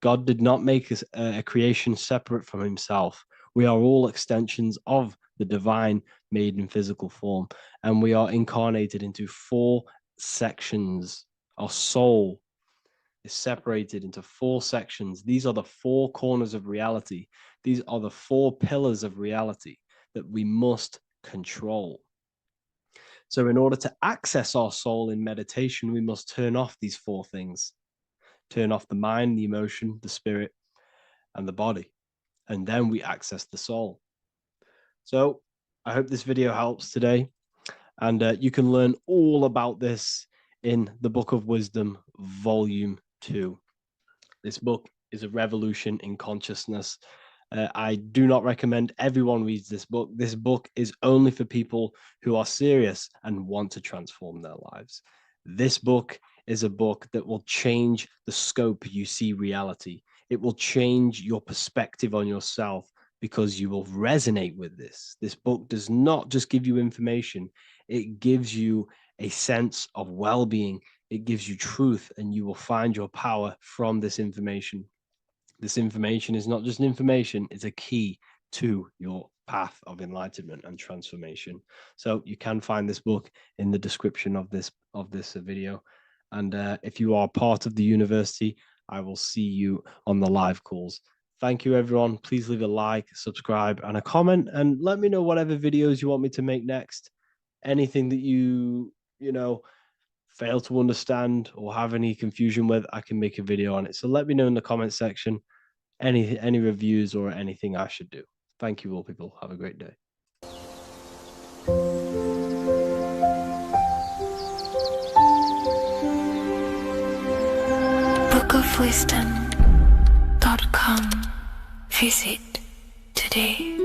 S1: God did not make a creation separate from himself. We are all extensions of the divine made in physical form. And we are incarnated into 4 sections. Our soul is separated into 4 sections. These are the 4 corners of reality. These are the 4 pillars of reality that we must control. So in order to access our soul in meditation, we must turn off these 4 things. Turn off the mind, the emotion, the spirit, and the body. And then we access the soul. So I hope this video helps today. And you can learn all about this in the Book of Wisdom, Volume 2. This book
S17: is a revolution in consciousness. I do not recommend everyone reads this book. This book is only for people who are serious and want to transform their lives. This book is a book that will change the scope you see reality. It will change your perspective on yourself because you will resonate with this. This book does not just give you information, it gives you a sense of well-being. It gives you truth, and you will find your power from this information. This information is not just information, it's a key to your path of enlightenment and transformation. So you can find this book in the description of this video. And if you are part of the university, I will see you on the live calls. Thank you, everyone. Please leave a like, subscribe, and a comment, and let me know whatever videos you want me to make next. Anything that you fail to understand or have any confusion with, I can make a video on it. So let me know in the comment section any reviews or anything I should do. Thank you all, people. Have a great day.
S2: bookofwisdom.com. Visit today.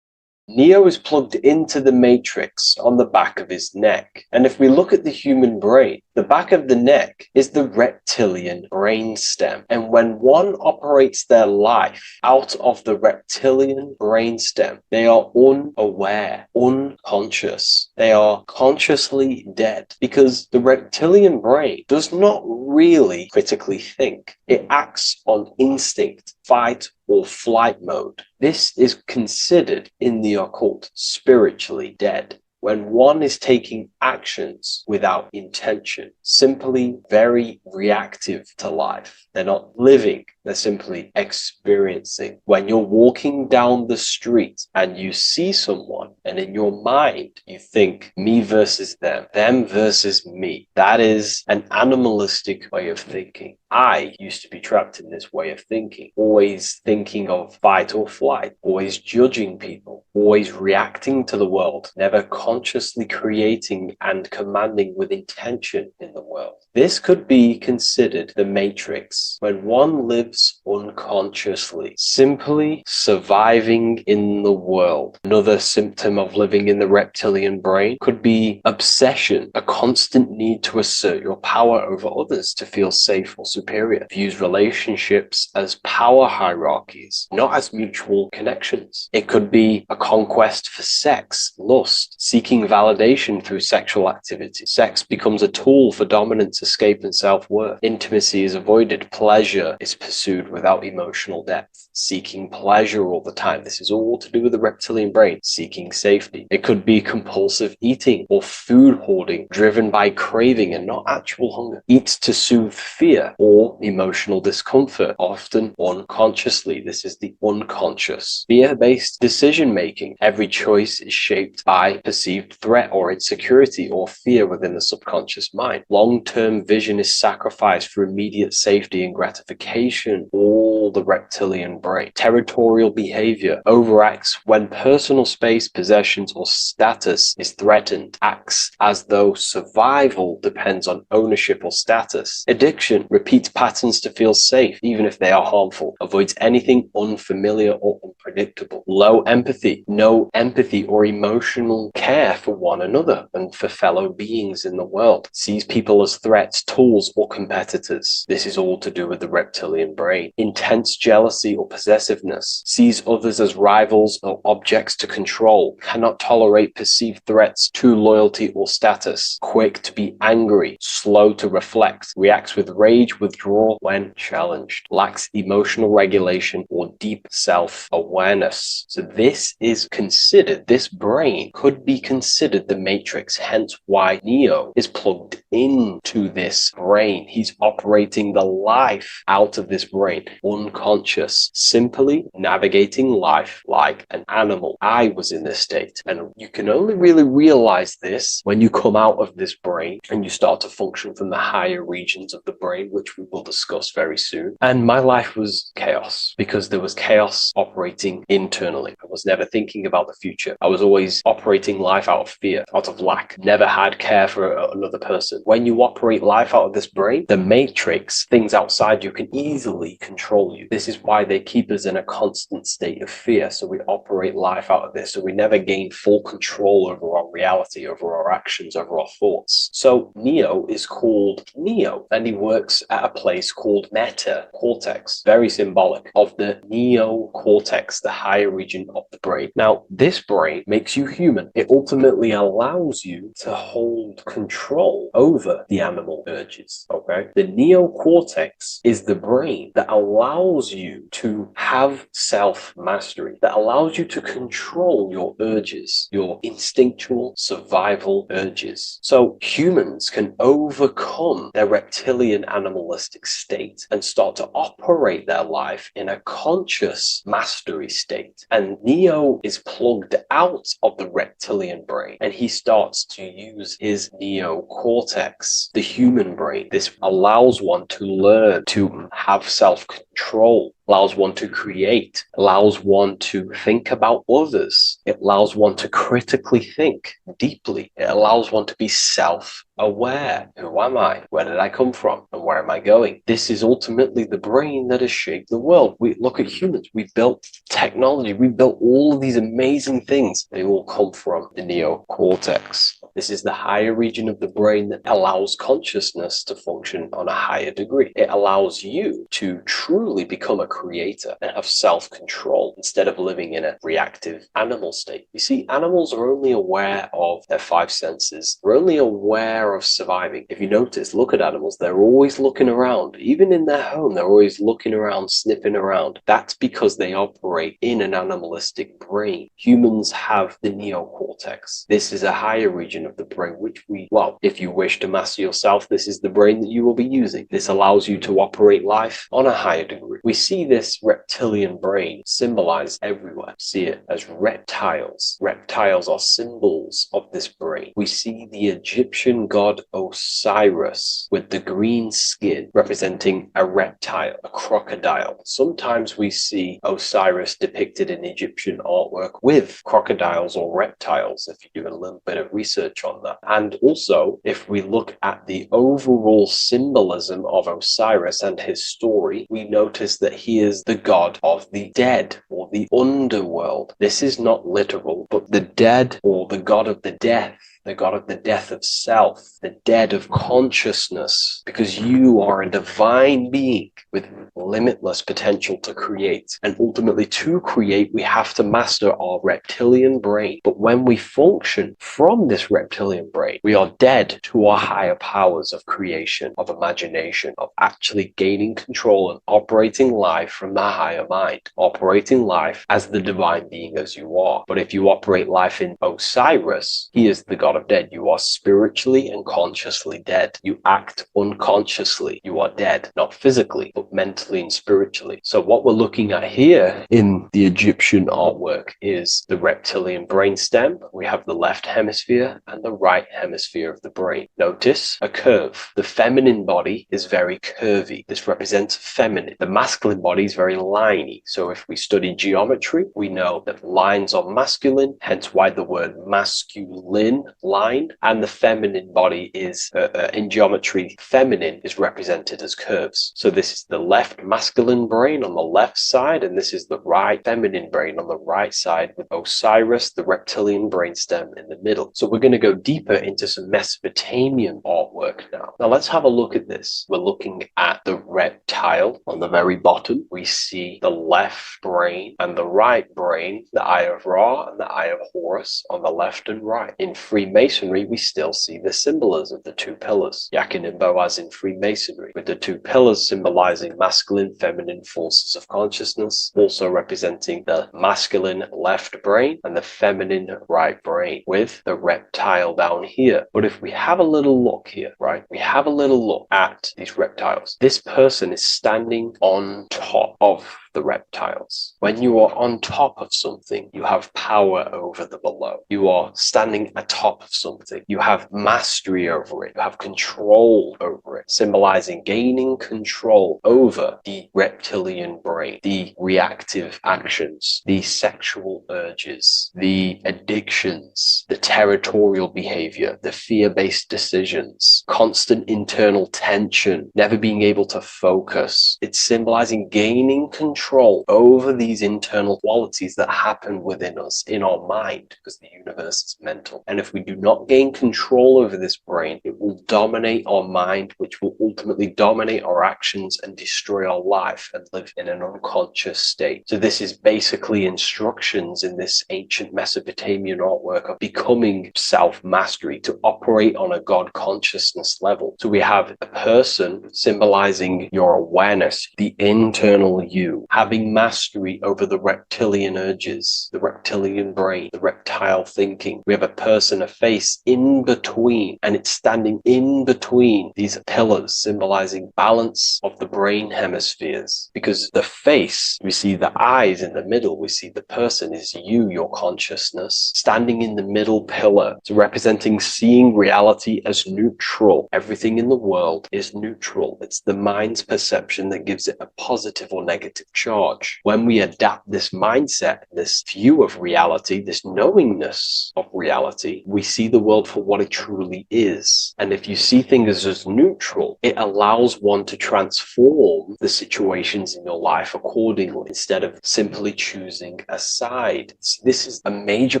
S17: Neo is plugged into the matrix on the back of his neck. And if we look at the human brain, the back of the neck is the reptilian brain stem. And when one operates their life out of the reptilian brain stem, they are unaware, unconscious. They are consciously dead because the reptilian brain does not really critically think. It acts on instinct, fight or flight mode. This is considered in the occult spiritually dead. When one is taking actions without intention, simply very reactive to life. They're not living, they're simply experiencing. When you're walking down the street and you see someone, and in your mind you think me versus them versus me. That is an animalistic way of thinking. I used to be trapped in this way of thinking, always thinking of fight or flight, always judging people, always reacting to the world, never consciously creating and commanding with intention in the world. This could be considered the matrix, when one lives unconsciously, simply surviving in the world. Another symptom of living in the reptilian brain could be obsession, a constant need to assert your power over others to feel safe or superior. Views relationships as power hierarchies, not as mutual connections. It could be a conquest for sex, lust, seeking validation through sexual activity. Sex becomes a tool for dominance, escape, and self-worth. Intimacy is avoided. Pleasure is pursued without emotional depth. Seeking pleasure all the time. This is all to do with the reptilian brain. Seeking safety. It could be compulsive eating or food hoarding, driven by craving and not actual hunger. Eats to soothe fear or emotional discomfort, often unconsciously. This is the unconscious. Fear-based decision-making. Every choice is shaped by perceived threat or insecurity or fear within the subconscious mind. Long-term vision is sacrificed for immediate safety and gratification. All the reptilian brain. Territorial behavior overacts when personal space, possessions, or status is threatened. Acts as though survival depends on ownership or status. Addiction repeats patterns to feel safe, even if they are harmful. Avoids anything unfamiliar or unpredictable. Low empathy. No empathy or emotional care for one another and for fellow beings in the world. Sees people as threats, tools, or competitors. This is all to do with the reptilian brain. Intense jealousy or possessiveness. Sees others as rivals or objects to control. Cannot tolerate perceived threats to loyalty or status. Quick to be angry. Slow to reflect. Reacts with rage, withdrawal when challenged. Lacks emotional regulation or deep self-awareness. So this is considered, this brain could be considered the matrix, hence why Neo is plugged into this brain. He's operating the life out of this brain. Unconscious, simply navigating life like an animal. I was in this state, and you can only really realize this when you come out of this brain and you start to function from the higher regions of the brain, which we will discuss very soon. And my life was chaos because there was chaos operating internally. I was never thinking about the future. I was always operating life out of fear, out of lack, never had care for another person. When you operate life out of this brain, the matrix, things outside you, can easily control you. This is why they keep us in a constant state of fear. So we operate life out of this. So we never gain full control over our reality, over our actions, over our thoughts. So Neo is called Neo, and he works at a place called meta cortex, very symbolic of the neocortex, the higher region of the brain. Now, this brain makes you human. It ultimately allows you to hold control over the animal urges, okay? The neocortex is the brain that allows you to have self-mastery, that allows you to control your urges, your instinctual survival urges. So humans can overcome their reptilian animalistic state and start to operate their life in a conscious mastery state. And Neo is plugged out of the reptilian brain, and he starts to use his neocortex, the human brain. This allows one to learn to have self-control, allows one to create, allows one to think about others. It allows one to critically think deeply. It allows one to be self-aware. Who am I? Where did I come from? And where am I going? This is ultimately the brain that has shaped the world. We look at humans. We built technology. We built all of these amazing things. They all come from the neocortex. This is the higher region of the brain that allows consciousness to function on a higher degree. It allows you to truly become a creator and have self-control instead of living in a reactive animal state. You see, animals are only aware of their five senses. They're only aware of surviving. If you notice, look at animals, they're always looking around. Even in their home, they're always looking around, sniffing around. That's because they operate in an animalistic brain. Humans have the neocortex. This is a higher region of the brain, which well, if you wish to master yourself, this is the brain that you will be using. This allows you to operate life on a higher degree. We see this reptilian brain symbolized everywhere. See it as reptiles. Reptiles are symbols of this brain. We see the Egyptian god Osiris with the green skin representing a reptile, a crocodile. Sometimes we see Osiris depicted in Egyptian artwork with crocodiles or reptiles, if you do a little bit of research on that. And also, if we look at the overall symbolism of Osiris and his story, we notice that he is the god of the dead or the underworld. This is not literal, but the dead or the god of the death, the god of the death of self, the dead of consciousness, because you are a divine being with limitless potential to create. And ultimately, to create, we have to master our reptilian brain. But when we function from this reptilian brain, we are dead to our higher powers of creation, of imagination, of actually gaining control and operating life from the higher mind, operating life as the divine being as you are. But if you operate life in Osiris, he is the god of dead. You are spiritually and consciously dead. You act unconsciously. You are dead, not physically, but mentally and spiritually. So what we're looking at here in the Egyptian artwork is the reptilian brainstem. We have the left hemisphere and the right hemisphere of the brain. Notice a curve. The feminine body is very curvy. This represents feminine. The masculine body is very liney. So if we study geometry, we know that lines are masculine, hence why the word masculine, line, and the feminine body is, in geometry, feminine is represented as curves. So this is the left masculine brain on the left side, and this is the right feminine brain on the right side, with Osiris, the reptilian brainstem, in the middle. So we're going to go deeper into some Mesopotamian artwork now. Now let's have a look at this. We're looking at the reptile on the very bottom. We see the left brain and the right brain, the Eye of Ra and the Eye of Horus on the left and right. In Freemasonry, we still see the symbolism of the two pillars, Yakin and Boaz in Freemasonry, with the two pillars symbolizing masculine, feminine forces of consciousness, also representing the masculine left brain and the feminine right brain, with the reptile down here. But if we have a little look here, right, we have a little look at these reptiles. This person is standing on top of the reptiles. When you are on top of something, you have power over the below. You are standing atop of something. You have mastery over it. You have control over it, symbolizing gaining control over the reptilian brain, the reactive actions, the sexual urges, the addictions, the territorial behavior, the fear-based decisions, constant internal tension, never being able to focus. It's symbolizing gaining control over these internal qualities that happen within us, in our mind, because the universe is mental. And if we do not gain control over this brain, it will dominate our mind, which will ultimately dominate our actions and destroy our life and live in an unconscious state. So this is basically instructions in this ancient Mesopotamian artwork of becoming self-mastery, to operate on a God consciousness level. So we have a person symbolizing your awareness, the internal you, having mastery over the reptilian urges, the reptilian brain, the reptile thinking. We have a person, a face in between, and it's standing in between these pillars, symbolizing balance of the brain hemispheres. Because the face, we see the eyes in the middle, we see the person is you, your consciousness, standing in the middle pillar. So representing seeing reality as neutral. Everything in the world is neutral. It's the mind's perception that gives it a positive or negative charge. When we adapt this mindset, this view of reality, this knowingness of reality, we see the world for what it truly is. And if you see things as neutral, it allows one to transform the situations in your life accordingly, instead of simply choosing a side. This is a major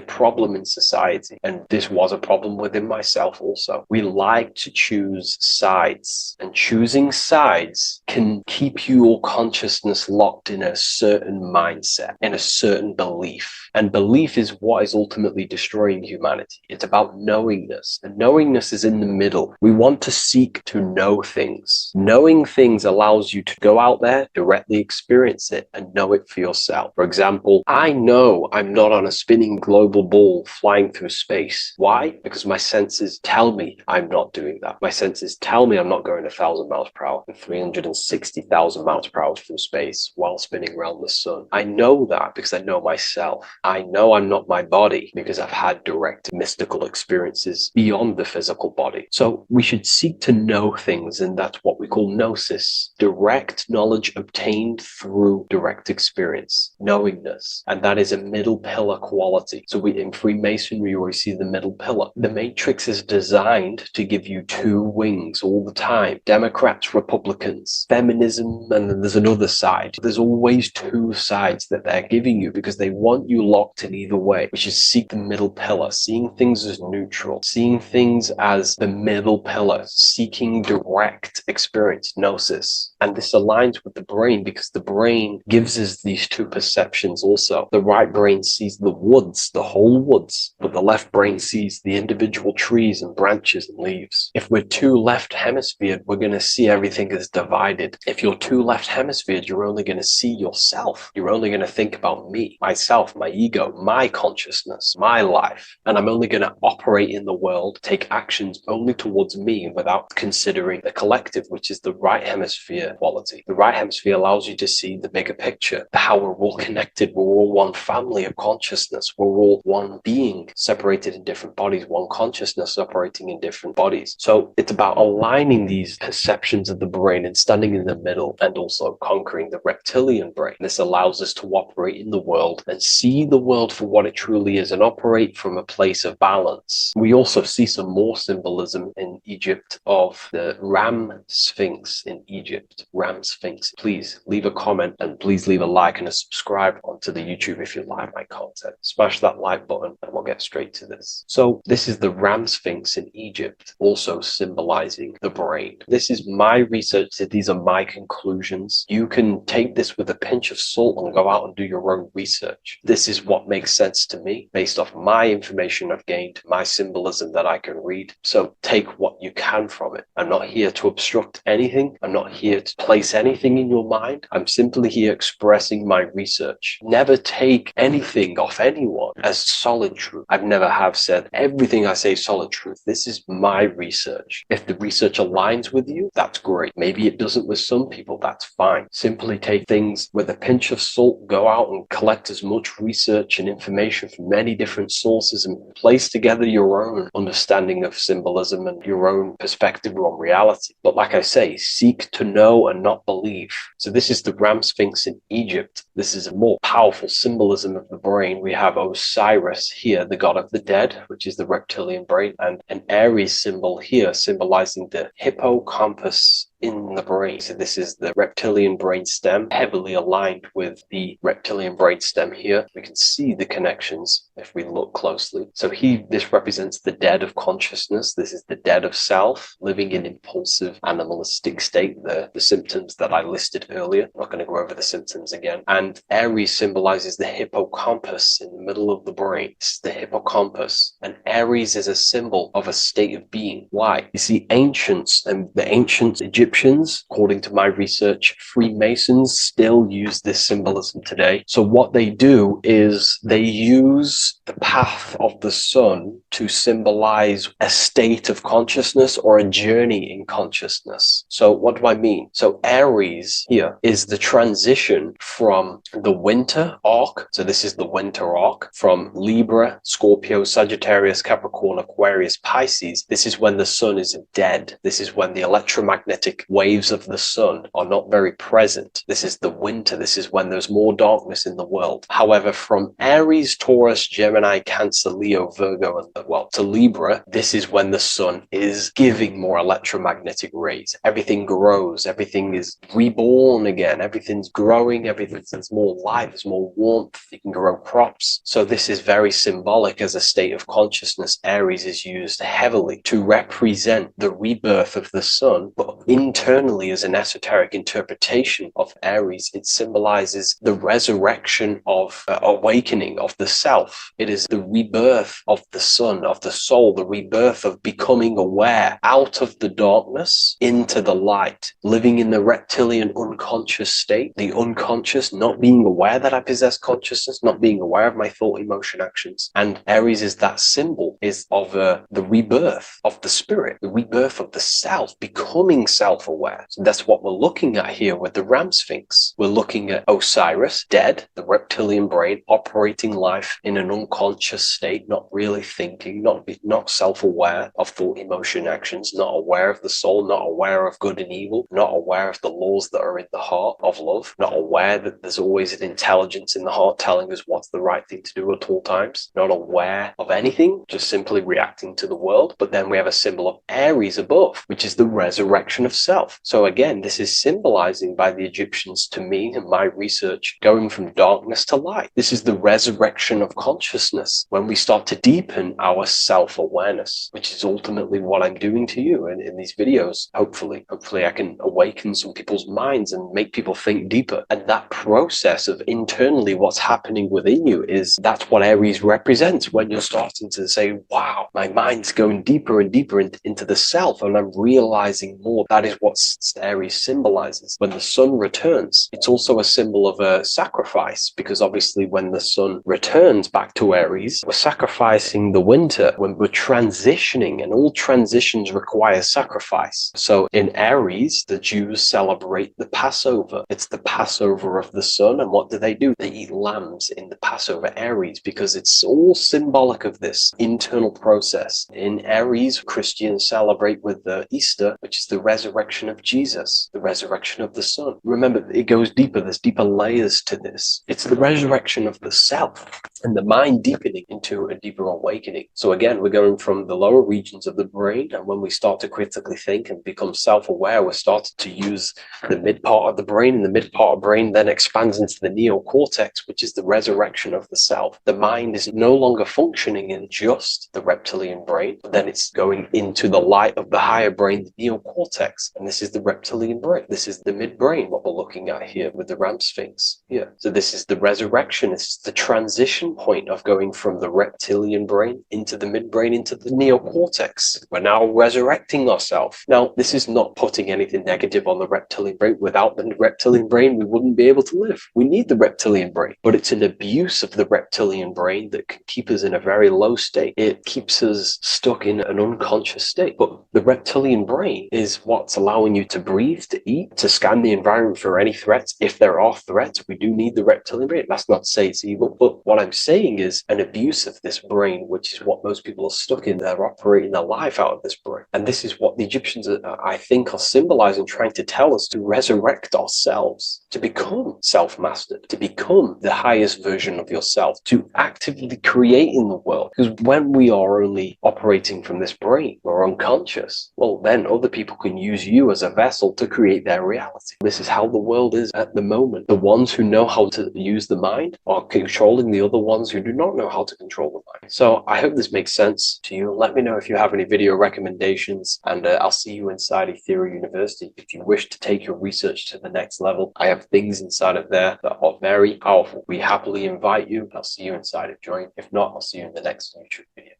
S17: problem in society, and this was a problem within myself also. We like to choose sides, and choosing sides can keep your consciousness locked in a certain mindset, in a certain belief. And belief is what is ultimately destroying humanity. It's about knowingness, and knowingness is in the middle. We want to seek to know things. Knowing things allows you to go out there, directly experience it, and know it for yourself. For example, I know I'm not on a spinning global ball flying through space. Why? Because my senses tell me I'm not doing that. My senses tell me I'm not going 1,000 miles per hour and 360,000 miles per hour through space while spinning around the sun. I know that because I know myself. I know I'm not my body because I've had direct mystical experiences beyond the physical body. So we should seek to know things, and that's what we call gnosis, direct knowledge obtained through direct experience, knowingness. And that is a middle pillar quality. So in Freemasonry, we see the middle pillar. The matrix is designed to give you two wings all the time. Democrats, Republicans, feminism, and then there's another side. There's always two sides that they're giving you because they want you locked in either way, which is seek the middle pillar, seeing things as neutral, seeing things as the middle pillar, seeking direct experience, gnosis. And this aligns with the brain because the brain gives us these two perceptions also. The right brain sees the woods, the whole woods, but the left brain sees the individual trees and branches and leaves. If we're too left hemisphered, we're going to see everything as divided. If you're too left hemisphered, you're only going to see yourself. You're only going to think about me, myself, my ego, my consciousness, my life. And I'm only going to operate in the world, take actions only towards me without considering the collective, which is the right hemisphere quality. The right hemisphere allows you to see the bigger picture, how we're all connected. We're all one family of consciousness. We're all one being separated in different bodies, one consciousness operating in different bodies. So it's about aligning these perceptions of the brain and standing in the middle, and also conquering the reptilian brain. This allows us to operate in the world and see the world for what it truly is and operate from a place of balance. We also see some more symbolism in Egypt of the Ram Sphinx in Egypt. Ram Sphinx. Please leave a comment, and please leave a like and a subscribe onto the YouTube if you like my content. Smash that like button and we'll get straight to this. So this is the Ram Sphinx in Egypt, also symbolizing the brain. This is my research. These are my conclusions. You can take this with a pinch of salt and go out and do your own research. This is what makes sense to me based off my information I've gained, my symbolism that I can read. So take what you can from it. I'm not here to obstruct anything. I'm not here to place anything in your mind. I'm simply here expressing my research. Never take anything off anyone as solid truth. I've never have said everything I say is solid truth. This is my research. If the research aligns with you, that's great. Maybe it doesn't with some people, that's fine. Simply take things with a pinch of salt, go out and collect as much research and information from many different sources and place together your own understanding of symbolism and your own perspective on reality. But like I say, seek to know and not believe. So this is the Ram Sphinx in Egypt. This is a more powerful symbolism of the brain. We have Osiris here, the god of the dead, which is the reptilian brain, and an Aries symbol here symbolizing the hippocampus in the brain. So this is the reptilian brain stem, heavily aligned with the reptilian brain stem here. We can see the connections if we look closely. So this represents the dead of consciousness. This is the dead of self, living in impulsive animalistic state, the symptoms that I listed earlier. I'm not going to go over the symptoms again. And Aries symbolizes the hippocampus in the middle of the brain. It's the hippocampus. And Aries is a symbol of a state of being. Why? You see, ancients and the ancient Egyptians, according to my research, Freemasons still use this symbolism today. So what they do is they use the path of the sun to symbolize a state of consciousness or a journey in consciousness. So what do I mean? So Aries here is the transition from the winter arc. So this is the winter arc from Libra, Scorpio, Sagittarius, Capricorn, Aquarius, Pisces. This is when the sun is dead. This is when the electromagnetic waves of the sun are not very present. This is the winter. This is when there's more darkness in the world. However, from Aries, Taurus, Gemini, Cancer, Leo, Virgo, and to Libra, this is when the sun is giving more electromagnetic rays. Everything grows. Everything is reborn again. Everything's growing. There's more light. There's more warmth. You can grow crops. So this is very symbolic as a state of consciousness. Aries is used heavily to represent the rebirth of the sun, but internally as an esoteric interpretation of Aries, it symbolizes the resurrection of awakening of the self. It is the rebirth of the sun, of the soul, the rebirth of becoming aware out of the darkness into the light, living in the reptilian unconscious state, the unconscious, not being aware that I possess consciousness, not being aware of my thought, emotion, actions. And Aries is that symbol, is of the rebirth of the spirit, the rebirth of the self, becoming self-aware. So that's what we're looking at here with the Ram Sphinx. We're looking at Osiris, dead, the reptilian brain, operating life in an unconscious state, not really thinking, not self-aware of thought, emotion, actions, not aware of the soul, not aware of good and evil, not aware of the laws that are in the heart of love, not aware that there's always an intelligence in the heart telling us what's the right thing to do at all times, not aware of anything, just simply reacting to the world. But then we have a symbol of Aries above, which is the resurrection of self. So again, this is symbolizing by the Egyptians to me and my research going from darkness to light. This is the resurrection of consciousness when we start to deepen our self-awareness, which is ultimately what I'm doing to you in these videos. Hopefully I can awaken some people's minds and make people think deeper. And that process of internally what's happening within you that's what Aries represents when you're starting to say, wow, my mind's going deeper and deeper into the self and I'm realizing more. That is what Aries symbolizes. When the sun returns, it's also a symbol of a sacrifice, because obviously when the sun returns back to Aries, we're sacrificing the winter, when we're transitioning, and all transitions require sacrifice. So in Aries, the Jews celebrate the Passover. It's the Passover of the sun, and what do? They eat lambs in the Passover Aries, because it's all symbolic of this internal process. In Aries, Christians celebrate with the Easter, which is the resurrection of Jesus, the resurrection of the sun. Remember, it goes deeper. There's deeper layers to this. It's the resurrection of the self and the mind deepening into a deeper awakening. So again, we're going from the lower regions of the brain, and when we start to critically think and become self-aware, we're starting to use the mid part of the brain, and the mid part of the brain then expands into the neocortex, which is the resurrection of the self. The mind is no longer functioning in just the reptilian brain, but then it's going into the light of the higher brain, the neocortex, And this is the reptilian brain. This is the midbrain, what we're looking at here with the Ram Sphinx here. So this is the resurrection. It's the transition point of going from the reptilian brain into the midbrain, into the neocortex. We're now resurrecting ourselves. Now, this is not putting anything negative on the reptilian brain. Without the reptilian brain, we wouldn't be able to live. We need the reptilian brain, but it's an abuse of the reptilian brain that can keep us in a very low state. It keeps us stuck in an unconscious state. But the reptilian brain is what's allowing you to breathe, to eat, to scan the environment for any threats. If there are threats, we do need the reptilian brain. That's not to say it's evil, but what I'm saying is an abuse of this brain, which is what most people are stuck in. They're operating their life out of this brain. And this is what the Egyptians, I think, are symbolizing, trying to tell us to resurrect ourselves, to become self-mastered, to become the highest version of yourself, to actively create in the world. Because when we are only operating from this brain, we're unconscious, well, then other people can use you as a vessel to create their reality. This is how the world is at the moment. The ones who know how to use the mind are controlling the other ones who do not know how to control the mind. So I hope this makes sense to you. Let me know if you have any video recommendations, and I'll see you inside Ethereal University. If you wish to take your research to the next level, I have things inside of there that are very powerful. We happily invite you. I'll see you inside of Join. If not, I'll see you in the next YouTube video.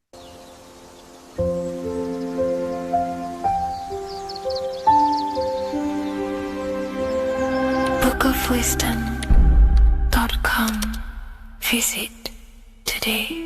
S2: bookofwisdom.com. Visit today.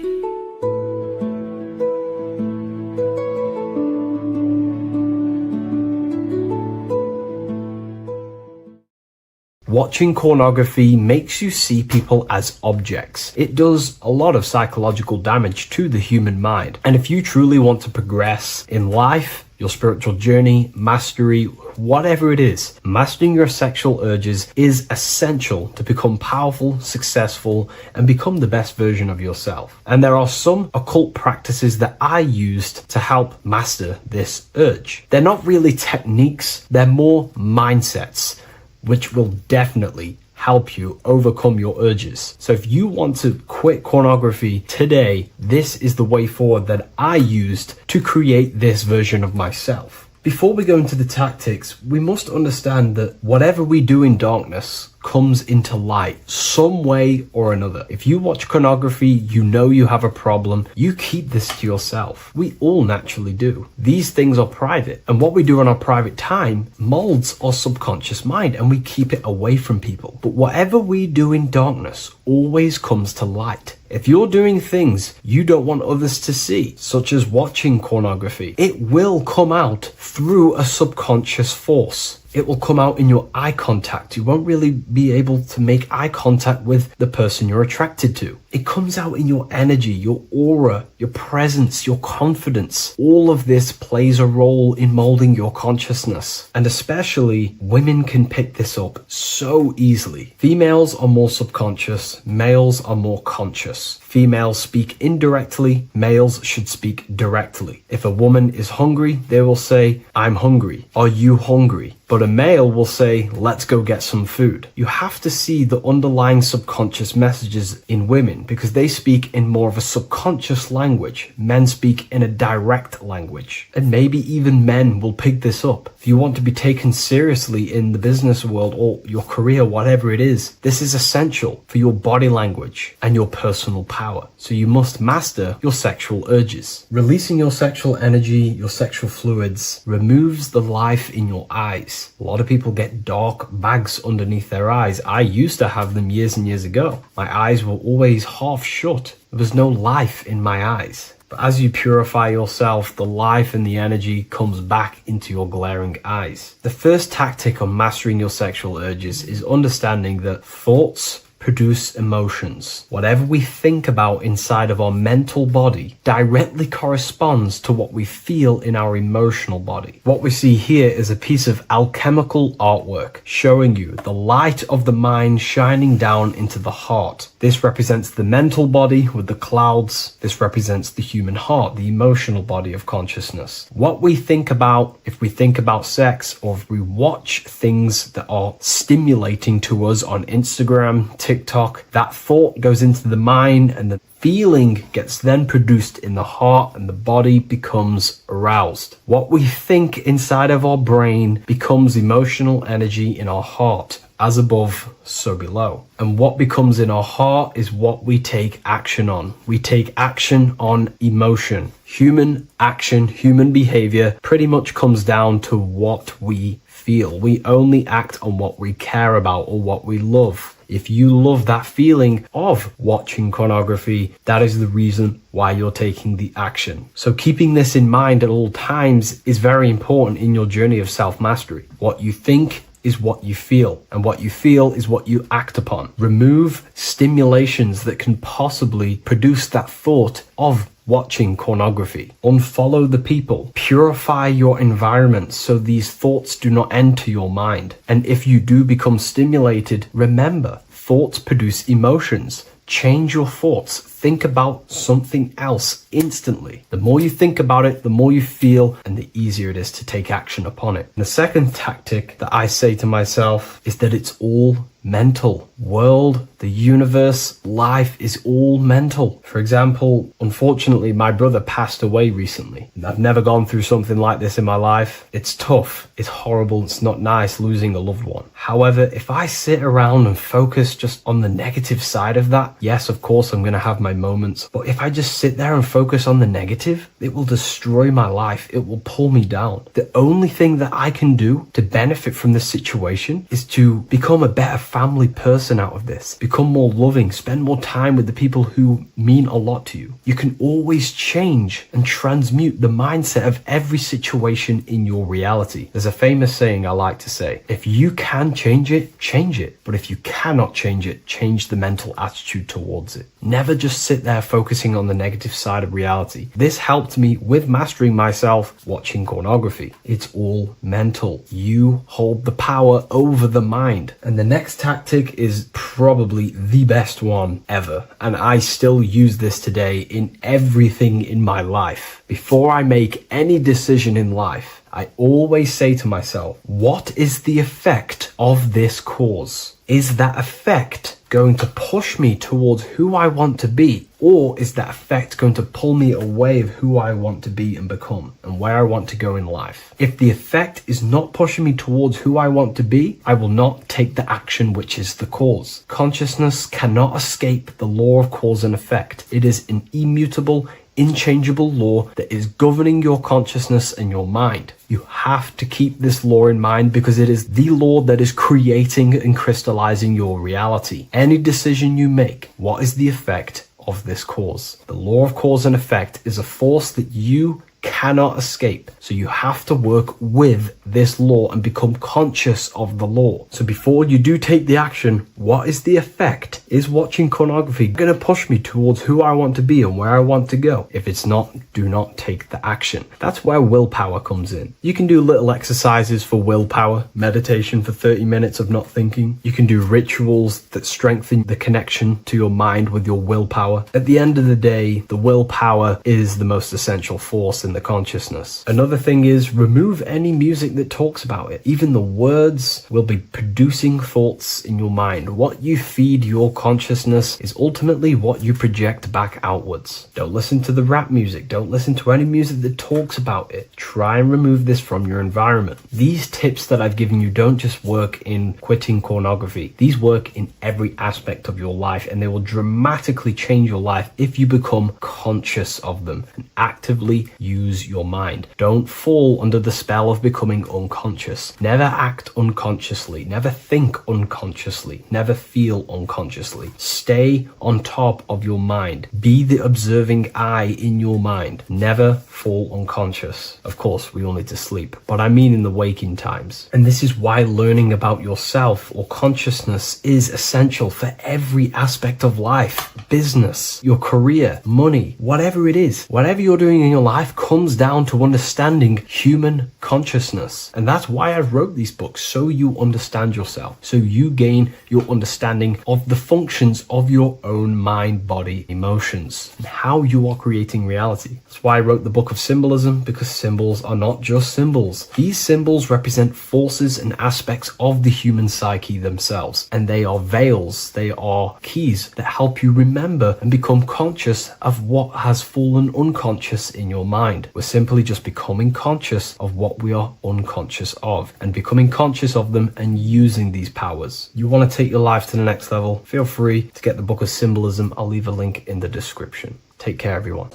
S1: Watching pornography makes you see people as objects. It does a lot of psychological damage to the human mind. And if you truly want to progress in life, your spiritual journey, mastery, whatever it is, mastering your sexual urges is essential to become powerful, successful, and become the best version of yourself. And there are some occult practices that I used to help master this urge. They're not really techniques, they're more mindsets, which will definitely help you overcome your urges. So if you want to quit pornography today, this is the way forward that I used to create this version of myself. Before we go into the tactics, we must understand that whatever we do in darkness comes into light some way or another. If you watch pornography, you know you have a problem. You keep this to yourself. We all naturally do. These things are private, and what we do in our private time molds our subconscious mind, and we keep it away from people. But whatever we do in darkness always comes to light. If you're doing things you don't want others to see, such as watching pornography, it will come out through a subconscious force. It will come out in your eye contact. You won't really be able to make eye contact with the person you're attracted to. It comes out in your energy, your aura, your presence, your confidence. All of this plays a role in molding your consciousness. And especially women can pick this up so easily. Females are more subconscious, males are more conscious. Females speak indirectly, males should speak directly. If a woman is hungry, they will say, "I'm hungry." "Are you hungry?" But a male will say, "Let's go get some food." You have to see the underlying subconscious messages in women because they speak in more of a subconscious language. Men speak in a direct language. And maybe even men will pick this up. If you want to be taken seriously in the business world or your career, whatever it is, this is essential for your body language and your personal power. So you must master your sexual urges. Releasing your sexual energy, your sexual fluids, removes the life in your eyes. A lot of people get dark bags underneath their eyes. I used to have them years and years ago. My eyes were always half shut. There was no life in my eyes. But as you purify yourself, the life and the energy comes back into your glaring eyes. The first tactic on mastering your sexual urges is understanding that thoughts produce emotions. Whatever we think about inside of our mental body directly corresponds to what we feel in our emotional body. What we see here is a piece of alchemical artwork showing you the light of the mind shining down into the heart. This represents the mental body with the clouds. This represents the human heart, the emotional body of consciousness. What we think about, if we think about sex, or if we watch things that are stimulating to us on Instagram, TikTok, that thought goes into the mind and the feeling gets then produced in the heart and the body becomes aroused. What we think inside of our brain becomes emotional energy in our heart. As above, so below. And what becomes in our heart is what we take action on. We take action on emotion. Human action, human behavior pretty much comes down to what we feel. We only act on what we care about or what we love. If you love that feeling of watching pornography, that is the reason why you're taking the action. So keeping this in mind at all times is very important in your journey of self-mastery. What you think is what you feel, and what you feel is what you act upon. Remove stimulations that can possibly produce that thought of watching pornography. Unfollow the people. Purify your environment so these thoughts do not enter your mind. And if you do become stimulated, remember, thoughts produce emotions. Change your thoughts. Think about something else instantly. The more you think about it, the more you feel, and the easier it is to take action upon it. And the second tactic that I say to myself is that it's all mental. World, the universe, life is all mental. For example, unfortunately, my brother passed away recently. I've never gone through something like this in my life. It's tough. It's horrible. It's not nice losing a loved one. However, if I sit around and focus just on the negative side of that, yes, of course, I'm going to have my moments. But if I just sit there and focus on the negative, it will destroy my life. It will pull me down. The only thing that I can do to benefit from this situation is to become a better family person out of this. Become more loving. Spend more time with the people who mean a lot to you. You can always change and transmute the mindset of every situation in your reality. There's a famous saying I like to say, if you can change it, change it. But if you cannot change it, change the mental attitude towards it. Never just sit there focusing on the negative side of reality. This helped me with mastering myself watching pornography. It's all mental. You hold the power over the mind. And the next tactic is probably the best one ever. And I still use this today in everything in my life. Before I make any decision in life, I always say to myself, what is the effect of this cause? Is that effect going to push me towards who I want to be? Or is that effect going to pull me away of who I want to be and become and where I want to go in life? If the effect is not pushing me towards who I want to be, I will not take the action which is the cause. Consciousness cannot escape the law of cause and effect. It is an immutable, inchangeable law that is governing your consciousness and your mind. You have to keep this law in mind because it is the law that is creating and crystallizing your reality. Any decision you make, what is the effect of this cause? The law of cause and effect is a force that you cannot escape. So you have to work with this law and become conscious of the law. So before you do take the action, what is the effect? Is watching pornography going to push me towards who I want to be and where I want to go? If it's not, do not take the action. That's where willpower comes in. You can do little exercises for willpower, meditation for 30 minutes of not thinking. You can do rituals that strengthen the connection to your mind with your willpower. At the end of the day, the willpower is the most essential force in the consciousness. Another thing is remove any music that talks about it. Even the words will be producing thoughts in your mind. What you feed your consciousness is ultimately what you project back outwards. Don't listen to the rap music. Don't listen to any music that talks about it. Try and remove this from your environment. These tips that I've given you don't just work in quitting pornography. These work in every aspect of your life, and they will dramatically change your life if you become conscious of them and actively use your mind. Don't fall under the spell of becoming unconscious. Never act unconsciously. Never think unconsciously. Never feel unconsciously. Stay on top of your mind. Be the observing eye in your mind. Never fall unconscious. Of course, we all need to sleep, but I mean in the waking times. And this is why learning about yourself or consciousness is essential for every aspect of life. Business, your career, money, whatever it is. Whatever you're doing in your life, comes down to understanding human consciousness. And that's why I wrote these books, so you understand yourself, so you gain your understanding of the functions of your own mind, body, emotions, and how you are creating reality. That's why I wrote the book of symbolism, because symbols are not just symbols. These symbols represent forces and aspects of the human psyche themselves, and they are veils, they are keys that help you remember and become conscious of what has fallen unconscious in your mind. We're simply just becoming conscious of what we are unconscious of, and becoming conscious of them and using these powers. You want to take your life to the next level? Feel free to get the book of symbolism. I'll leave a link in the description. Take care, everyone.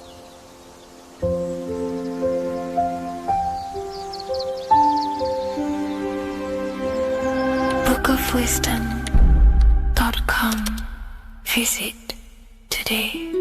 S2: bookofwisdom.com. Visit today.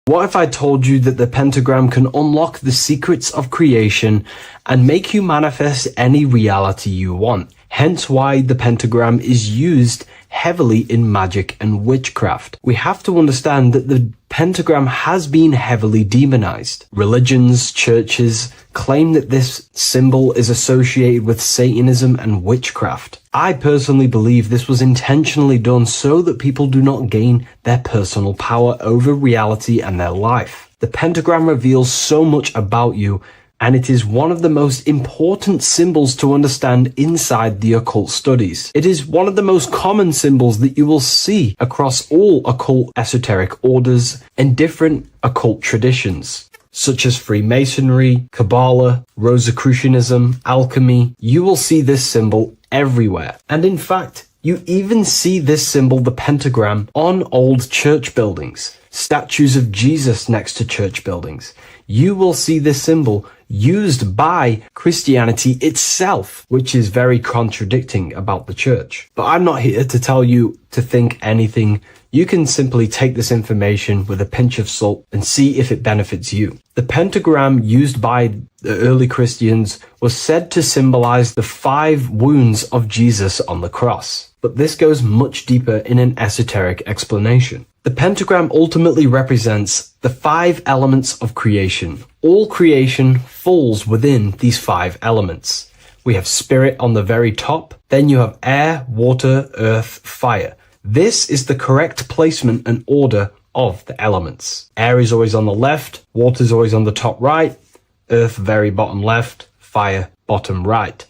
S1: What if I told you that the pentagram can unlock the secrets of creation and make you manifest any reality you want? Hence why the pentagram is used heavily in magic and witchcraft. We have to understand that the pentagram has been heavily demonized. Religions, churches claim that this symbol is associated with Satanism and witchcraft. I personally believe this was intentionally done so that people do not gain their personal power over reality and their life. The pentagram reveals so much about you, and it is one of the most important symbols to understand inside the occult studies. It is one of the most common symbols that you will see across all occult esoteric orders and different occult traditions, such as Freemasonry, Kabbalah, Rosicrucianism, alchemy. You will see this symbol everywhere. And in fact, you even see this symbol, the pentagram, on old church buildings, statues of Jesus next to church buildings. You will see this symbol used by Christianity itself, which is very contradicting about the church. But I'm not here to tell you to think anything. You can simply take this information with a pinch of salt and see if it benefits you. The pentagram used by the early Christians was said to symbolize the 5 wounds of Jesus on the cross. But this goes much deeper in an esoteric explanation. The pentagram ultimately represents the 5 elements of creation. All creation falls within these 5 elements. We have spirit on the very top, then you have air, water, earth, fire. This is the correct placement and order of the elements. Air is always on the left, water is always on the top right, earth very bottom left, fire bottom right,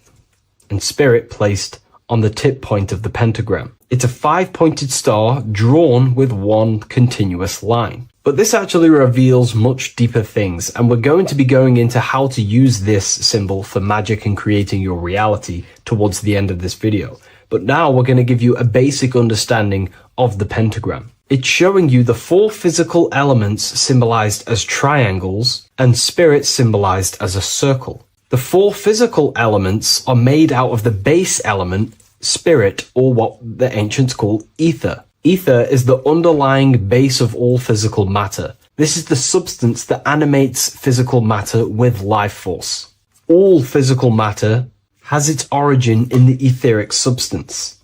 S1: and spirit placed on the tip point of the pentagram. It's a 5-pointed star drawn with one continuous line. But this actually reveals much deeper things, and we're going to be going into how to use this symbol for magic and creating your reality towards the end of this video. But now we're going to give you a basic understanding of the pentagram. It's showing you the 4 physical elements symbolized as triangles and spirit symbolized as a circle. The 4 physical elements are made out of the base element, spirit, or what the ancients call ether. Ether is the underlying base of all physical matter. This is the substance that animates physical matter with life force. All physical matter has its origin in the etheric substance,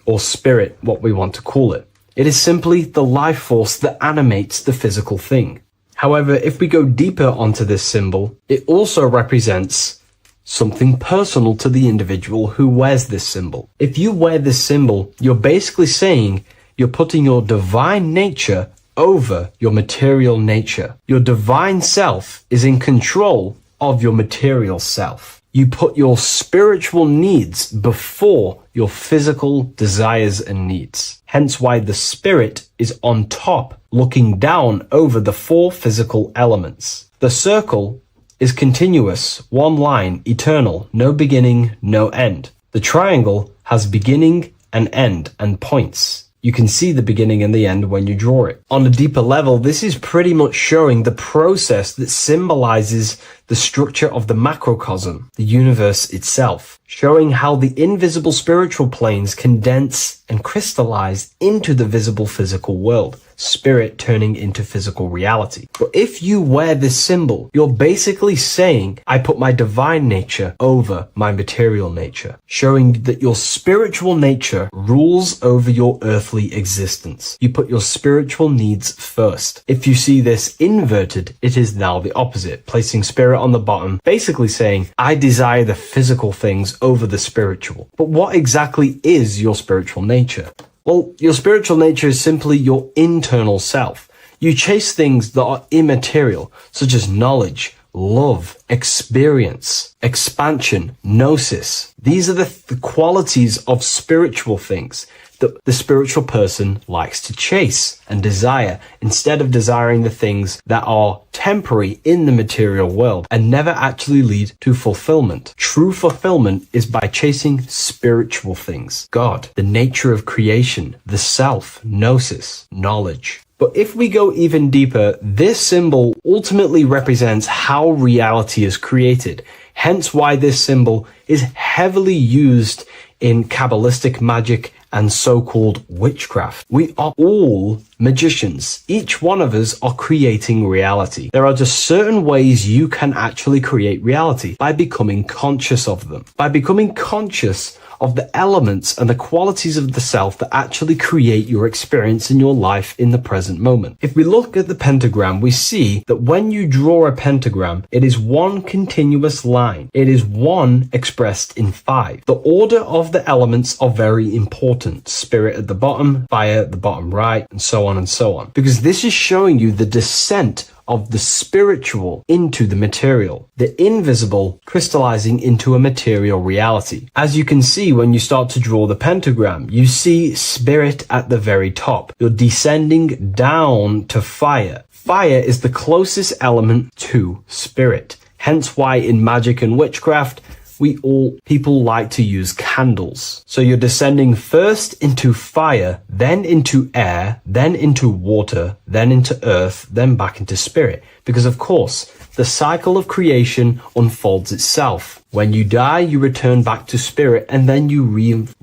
S1: or spirit, what we want to call it. It is simply the life force that animates the physical thing. However, if we go deeper onto this symbol, it also represents something personal to the individual who wears this symbol. If you wear this symbol, you're basically saying you're putting your divine nature over your material nature. Your divine self is in control of your material self. You put your spiritual needs before your physical desires and needs. Hence why the spirit is on top, looking down over the 4 physical elements. The circle is continuous, one line, eternal, no beginning, no end. The triangle has beginning and end and points. You can see the beginning and the end when you draw it. On a deeper level, this is pretty much showing the process that symbolizes the structure of the macrocosm, the universe itself, showing how the invisible spiritual planes condense and crystallize into the visible physical world, spirit turning into physical reality. But if you wear this symbol, you're basically saying, I put my divine nature over my material nature, showing that your spiritual nature rules over your earthly existence. You put your spiritual needs first. If you see this inverted, it is now the opposite, placing spirit on the bottom, basically saying, I desire the physical things over the spiritual. But what exactly is your spiritual nature? Well, your spiritual nature is simply your internal self. You chase things that are immaterial, such as knowledge, love, experience, expansion, gnosis. These are the qualities of spiritual things that the spiritual person likes to chase and desire, instead of desiring the things that are temporary in the material world and never actually lead to fulfillment. True fulfillment is by chasing spiritual things. God, the nature of creation, the self, gnosis, knowledge. But if we go even deeper, this symbol ultimately represents how reality is created. Hence why this symbol is heavily used in Kabbalistic magic and so-called witchcraft. We are all magicians. Each one of us are creating reality. There are just certain ways you can actually create reality by becoming conscious of them. By becoming conscious of the elements and the qualities of the self that actually create your experience in your life in the present moment. If we look at the pentagram, we see that when you draw a pentagram, it is one continuous line. It is one expressed in 5. The order of the elements are very important. Spirit at the bottom, fire at the bottom right, and so on and so on. Because this is showing you the descent of the spiritual into the material, the invisible crystallizing into a material reality. As you can see when you start to draw the pentagram, you see spirit at the very top. You're descending down to fire. Fire is the closest element to spirit. Hence why in magic and witchcraft, people like to use candles. So you're descending first into fire, then into air, then into water, then into earth, then back into spirit. Because of course, the cycle of creation unfolds itself. When you die, you return back to spirit, and then you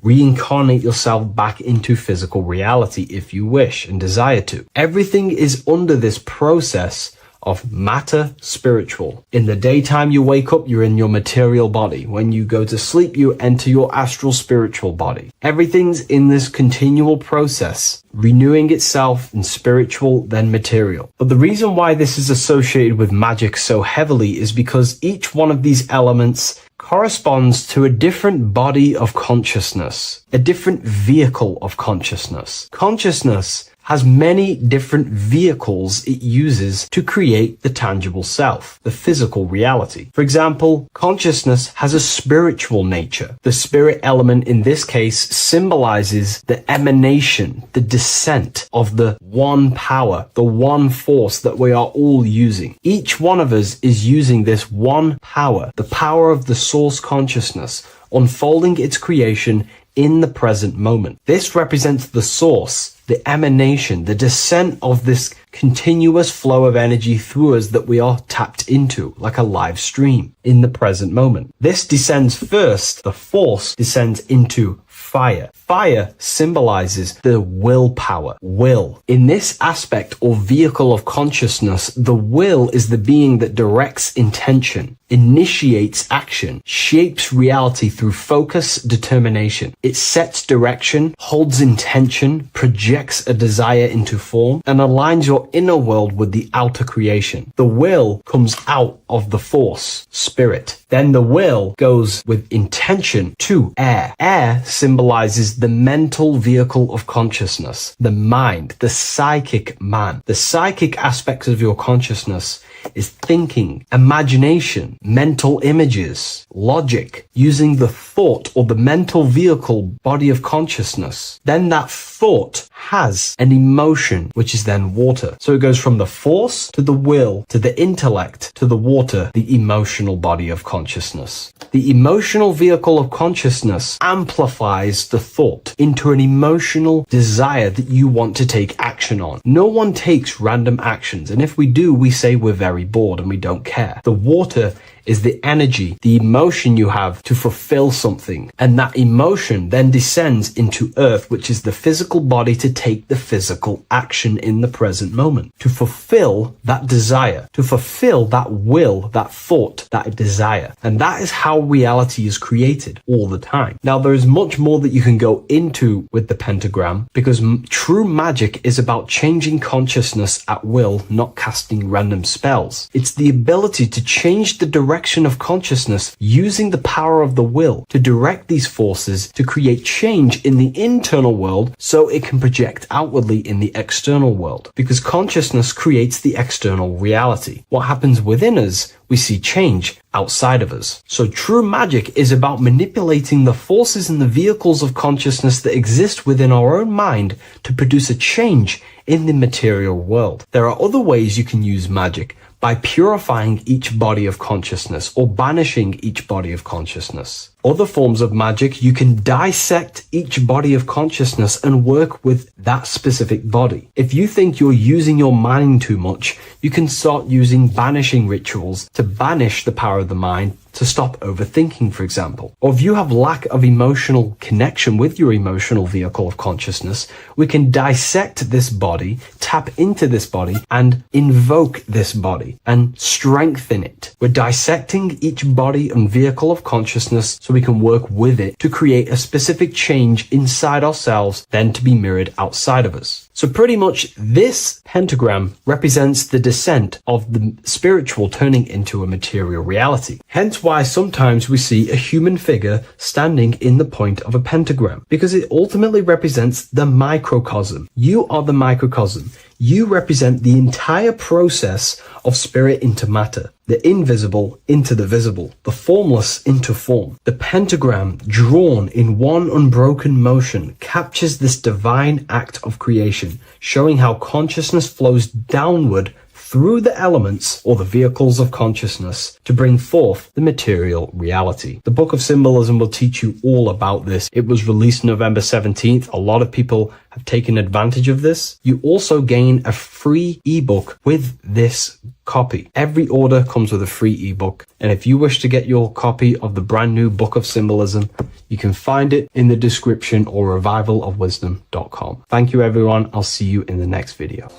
S1: reincarnate yourself back into physical reality if you wish and desire to. Everything is under this process of matter spiritual. In the daytime you wake up, you're in your material body. When you go to sleep, you enter your astral spiritual body. Everything's in this continual process, renewing itself in spiritual, then material. But the reason why this is associated with magic so heavily is because each one of these elements corresponds to a different body of consciousness, a different vehicle of consciousness. Consciousness has many different vehicles it uses to create the tangible self, the physical reality. For example, consciousness has a spiritual nature. The spirit element in this case symbolizes the emanation, the descent of the one power, the one force that we are all using. Each one of us is using this one power, the power of the source consciousness, unfolding its creation in the present moment. This represents the source, the emanation, the descent of this continuous flow of energy through us that we are tapped into, like a live stream in the present moment. This descends first, the force descends into fire. Fire symbolizes the willpower, will. In this aspect or vehicle of consciousness, the will is the being that directs intention, initiates action, shapes reality through focus, determination. It sets direction, holds intention, projects a desire into form, and aligns your inner world with the outer creation. The will comes out of the force, spirit. Then the will goes with intention to air. Air symbolizes the mental vehicle of consciousness, the mind, the psychic man. The psychic aspects of your consciousness is thinking, imagination, mental images, logic, using the thought or the mental vehicle body of consciousness. Then that thought has an emotion, which is then water. So it goes from the force to the will to the intellect to the water, the emotional body of consciousness. The emotional vehicle of consciousness amplifies the thought into an emotional desire that you want to take action action on. No one takes random actions, and if we do, we say we're very bored and we don't care. The water is the energy, the emotion you have to fulfill something, and that emotion then descends into earth, which is the physical body, to take the physical action in the present moment, to fulfill that desire, to fulfill that will, that thought, that desire. And that is how reality is created all the time. Now, there is much more that you can go into with the pentagram, because true magic is about changing consciousness at will, not casting random spells. It's the ability to change the direction of consciousness using the power of the will to direct these forces to create change in the internal world so it can project outwardly in the external world. Because consciousness creates the external reality. What happens within us, we see change outside of us. So true magic is about manipulating the forces and the vehicles of consciousness that exist within our own mind to produce a change in the material world. There are other ways you can use magic, by purifying each body of consciousness or banishing each body of consciousness. Other forms of magic, you can dissect each body of consciousness and work with that specific body. If you think you're using your mind too much, you can start using banishing rituals to banish the power of the mind, to stop overthinking, for example. Or if you have lack of emotional connection with your emotional vehicle of consciousness, we can dissect this body, tap into this body, and invoke this body and strengthen it. We're dissecting each body and vehicle of consciousness so we can work with it to create a specific change inside ourselves, then to be mirrored outside of us. So pretty much this pentagram represents the descent of the spiritual turning into a material reality. Hence why sometimes we see a human figure standing in the point of a pentagram, because it ultimately represents the microcosm. You are the microcosm. You represent the entire process of spirit into matter, the invisible into the visible, the formless into form. The pentagram, drawn in one unbroken motion, captures this divine act of creation, showing how consciousness flows downward through the elements or the vehicles of consciousness to bring forth the material reality. The Book of Symbolism will teach you all about this. It was released November 17th. A lot of people have taken advantage of this. You also gain a free ebook with this copy. Every order comes with a free ebook. And if you wish to get your copy of the brand new Book of Symbolism, you can find it in the description or revivalofwisdom.com. Thank you, everyone. I'll see you in the next video.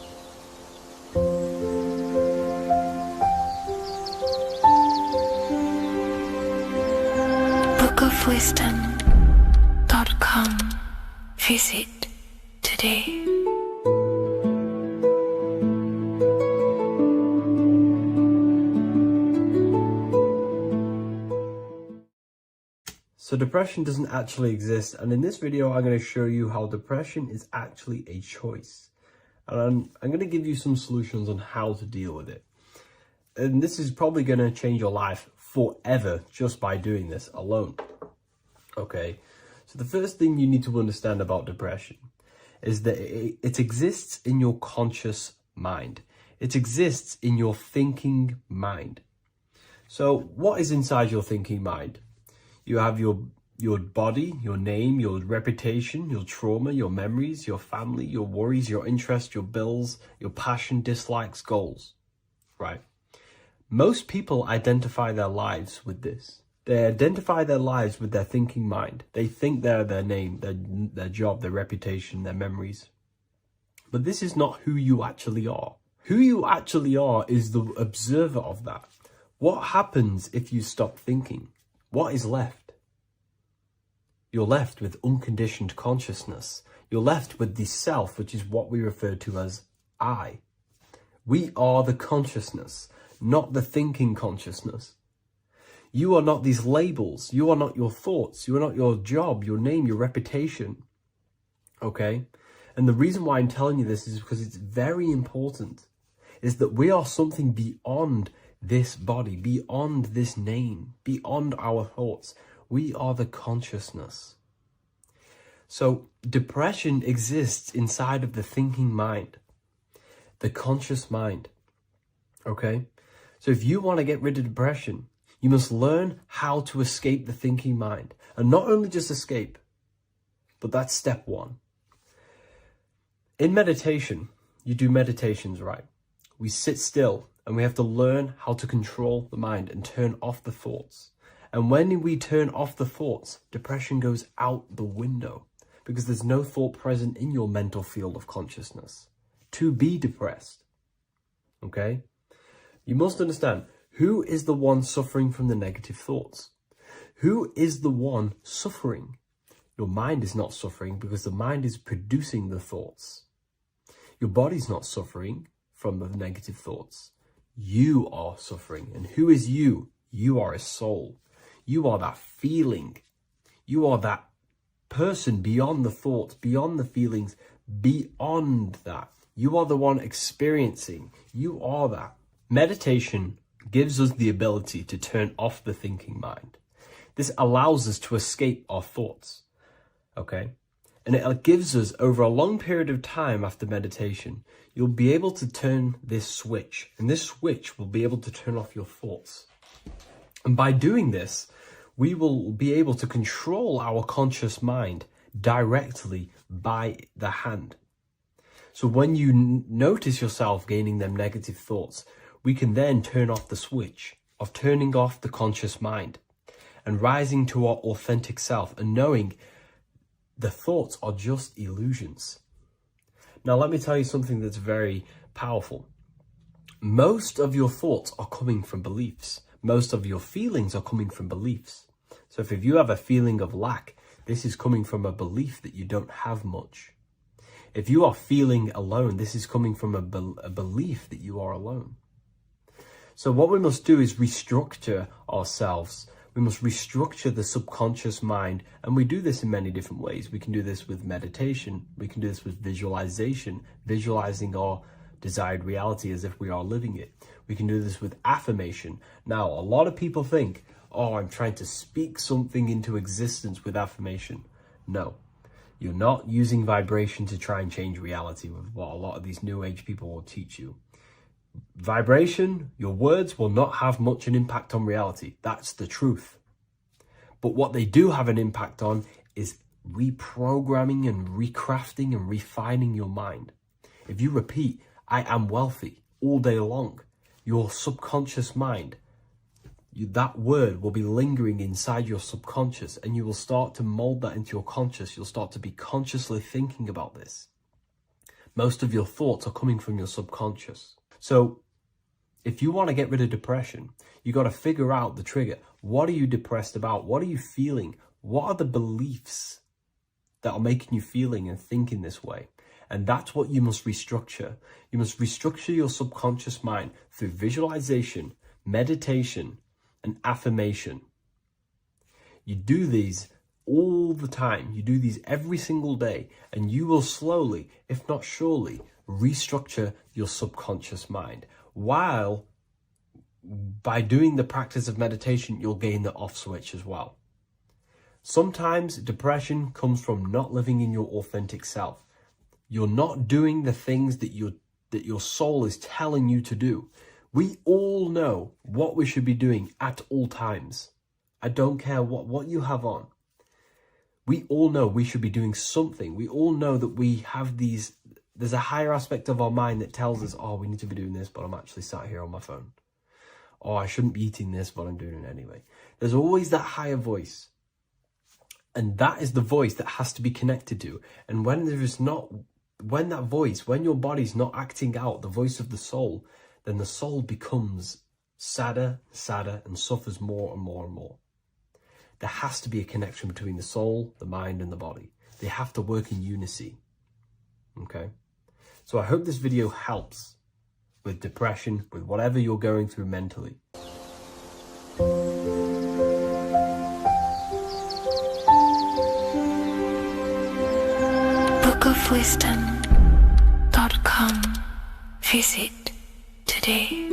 S2: Bookofwisdom.com. Visit today.
S1: So depression doesn't actually exist, and in this video I'm going to show you how depression is actually a choice. And I'm going to give you some solutions on how to deal with it. And this is probably going to change your life forever just by doing this alone. Okay, so the first thing you need to understand about depression is that it exists in your conscious mind. It exists in your thinking mind. So what is inside your thinking mind? You have your body, your name, your reputation, your trauma, your memories, your family, your worries, your interests, your bills, your passion, dislikes, goals, right? Most people identify their lives with this. They identify their lives with their thinking mind. They think they're their name, their job, their reputation, their memories. But this is not who you actually are. Who you actually are is the observer of that. What happens if you stop thinking? What is left? You're left with unconditioned consciousness. You're left with the self, which is what we refer to as I. We are the consciousness, not the thinking consciousness. You are not these labels. You are not your thoughts. You are not your job, your name, your reputation. Okay? And the reason why I'm telling you this is because it's very important, is that we are something beyond this body, beyond this name, beyond our thoughts. We are the consciousness. So depression exists inside of the thinking mind, the conscious mind. Okay? So if you want to get rid of depression, you must learn how to escape the thinking mind. And not only just escape, but that's step one. In meditation, you do meditations, right? We sit still and we have to learn how to control the mind and turn off the thoughts. And when we turn off the thoughts, depression goes out the window because there's no thought present in your mental field of consciousness to be depressed. Okay? You must understand, who is the one suffering from the negative thoughts? Who is the one suffering? Your mind is not suffering because the mind is producing the thoughts. Your body's not suffering from the negative thoughts. You are suffering. And who is you? You are a soul. You are that feeling. You are that person beyond the thoughts, beyond the feelings, beyond that. You are the one experiencing. You are that. Meditation gives us the ability to turn off the thinking mind. This allows us to escape our thoughts. Okay? And it gives us, over a long period of time after meditation, you'll be able to turn this switch. And this switch will be able to turn off your thoughts. And by doing this, we will be able to control our conscious mind directly by the hand. So when you notice yourself gaining them negative thoughts, we can then turn off the switch of turning off the conscious mind and rising to our authentic self and knowing the thoughts are just illusions. Now, let me tell you something that's very powerful. Most of your thoughts are coming from beliefs. Most of your feelings are coming from beliefs. So if you have a feeling of lack, this is coming from a belief that you don't have much. If you are feeling alone, this is coming from a belief that you are alone. So what we must do is restructure ourselves. We must restructure the subconscious mind, and we do this in many different ways. We can do this with meditation. We can do this with visualization, visualizing our desired reality as if we are living it. We can do this with affirmation. Now, a lot of people think, oh, I'm trying to speak something into existence with affirmation. No, you're not using vibration to try and change reality with what a lot of these new age people will teach you. Vibration, your words will not have much an impact on reality. That's the truth. But what they do have an impact on is reprogramming and recrafting and refining your mind. If you repeat, I am wealthy all day long, your subconscious mind, that word will be lingering inside your subconscious, and you will start to mold that into your conscious. You'll start to be consciously thinking about this. Most of your thoughts are coming from your subconscious. So if you want to get rid of depression, you got to figure out the trigger. What are you depressed about? What are you feeling? What are the beliefs that are making you feeling and thinking this way? And that's what you must restructure. You must restructure your subconscious mind through visualization, meditation, and affirmation. You do these all the time. You do these every single day, and you will slowly, if not surely, restructure your subconscious mind. While by doing the practice of meditation, you'll gain the off switch as well. Sometimes depression comes from not living in your authentic self. You're not doing the things that your soul is telling you to do. We all know what we should be doing at all times. I don't care what you have on. We all know we should be doing something. We all know that we have these, there's a higher aspect of our mind that tells us, oh, we need to be doing this, but I'm actually sat here on my phone. Oh, I shouldn't be eating this, but I'm doing it anyway. There's always that higher voice. And that is the voice that has to be connected to. And when your body's not acting out the voice of the soul, then the soul becomes sadder, and suffers more and more and more. There has to be a connection between the soul, the mind, and the body. They have to work in unison. Okay? So I hope this video helps with depression, with whatever you're going through mentally.
S2: bookofwisdom.com. Visit today.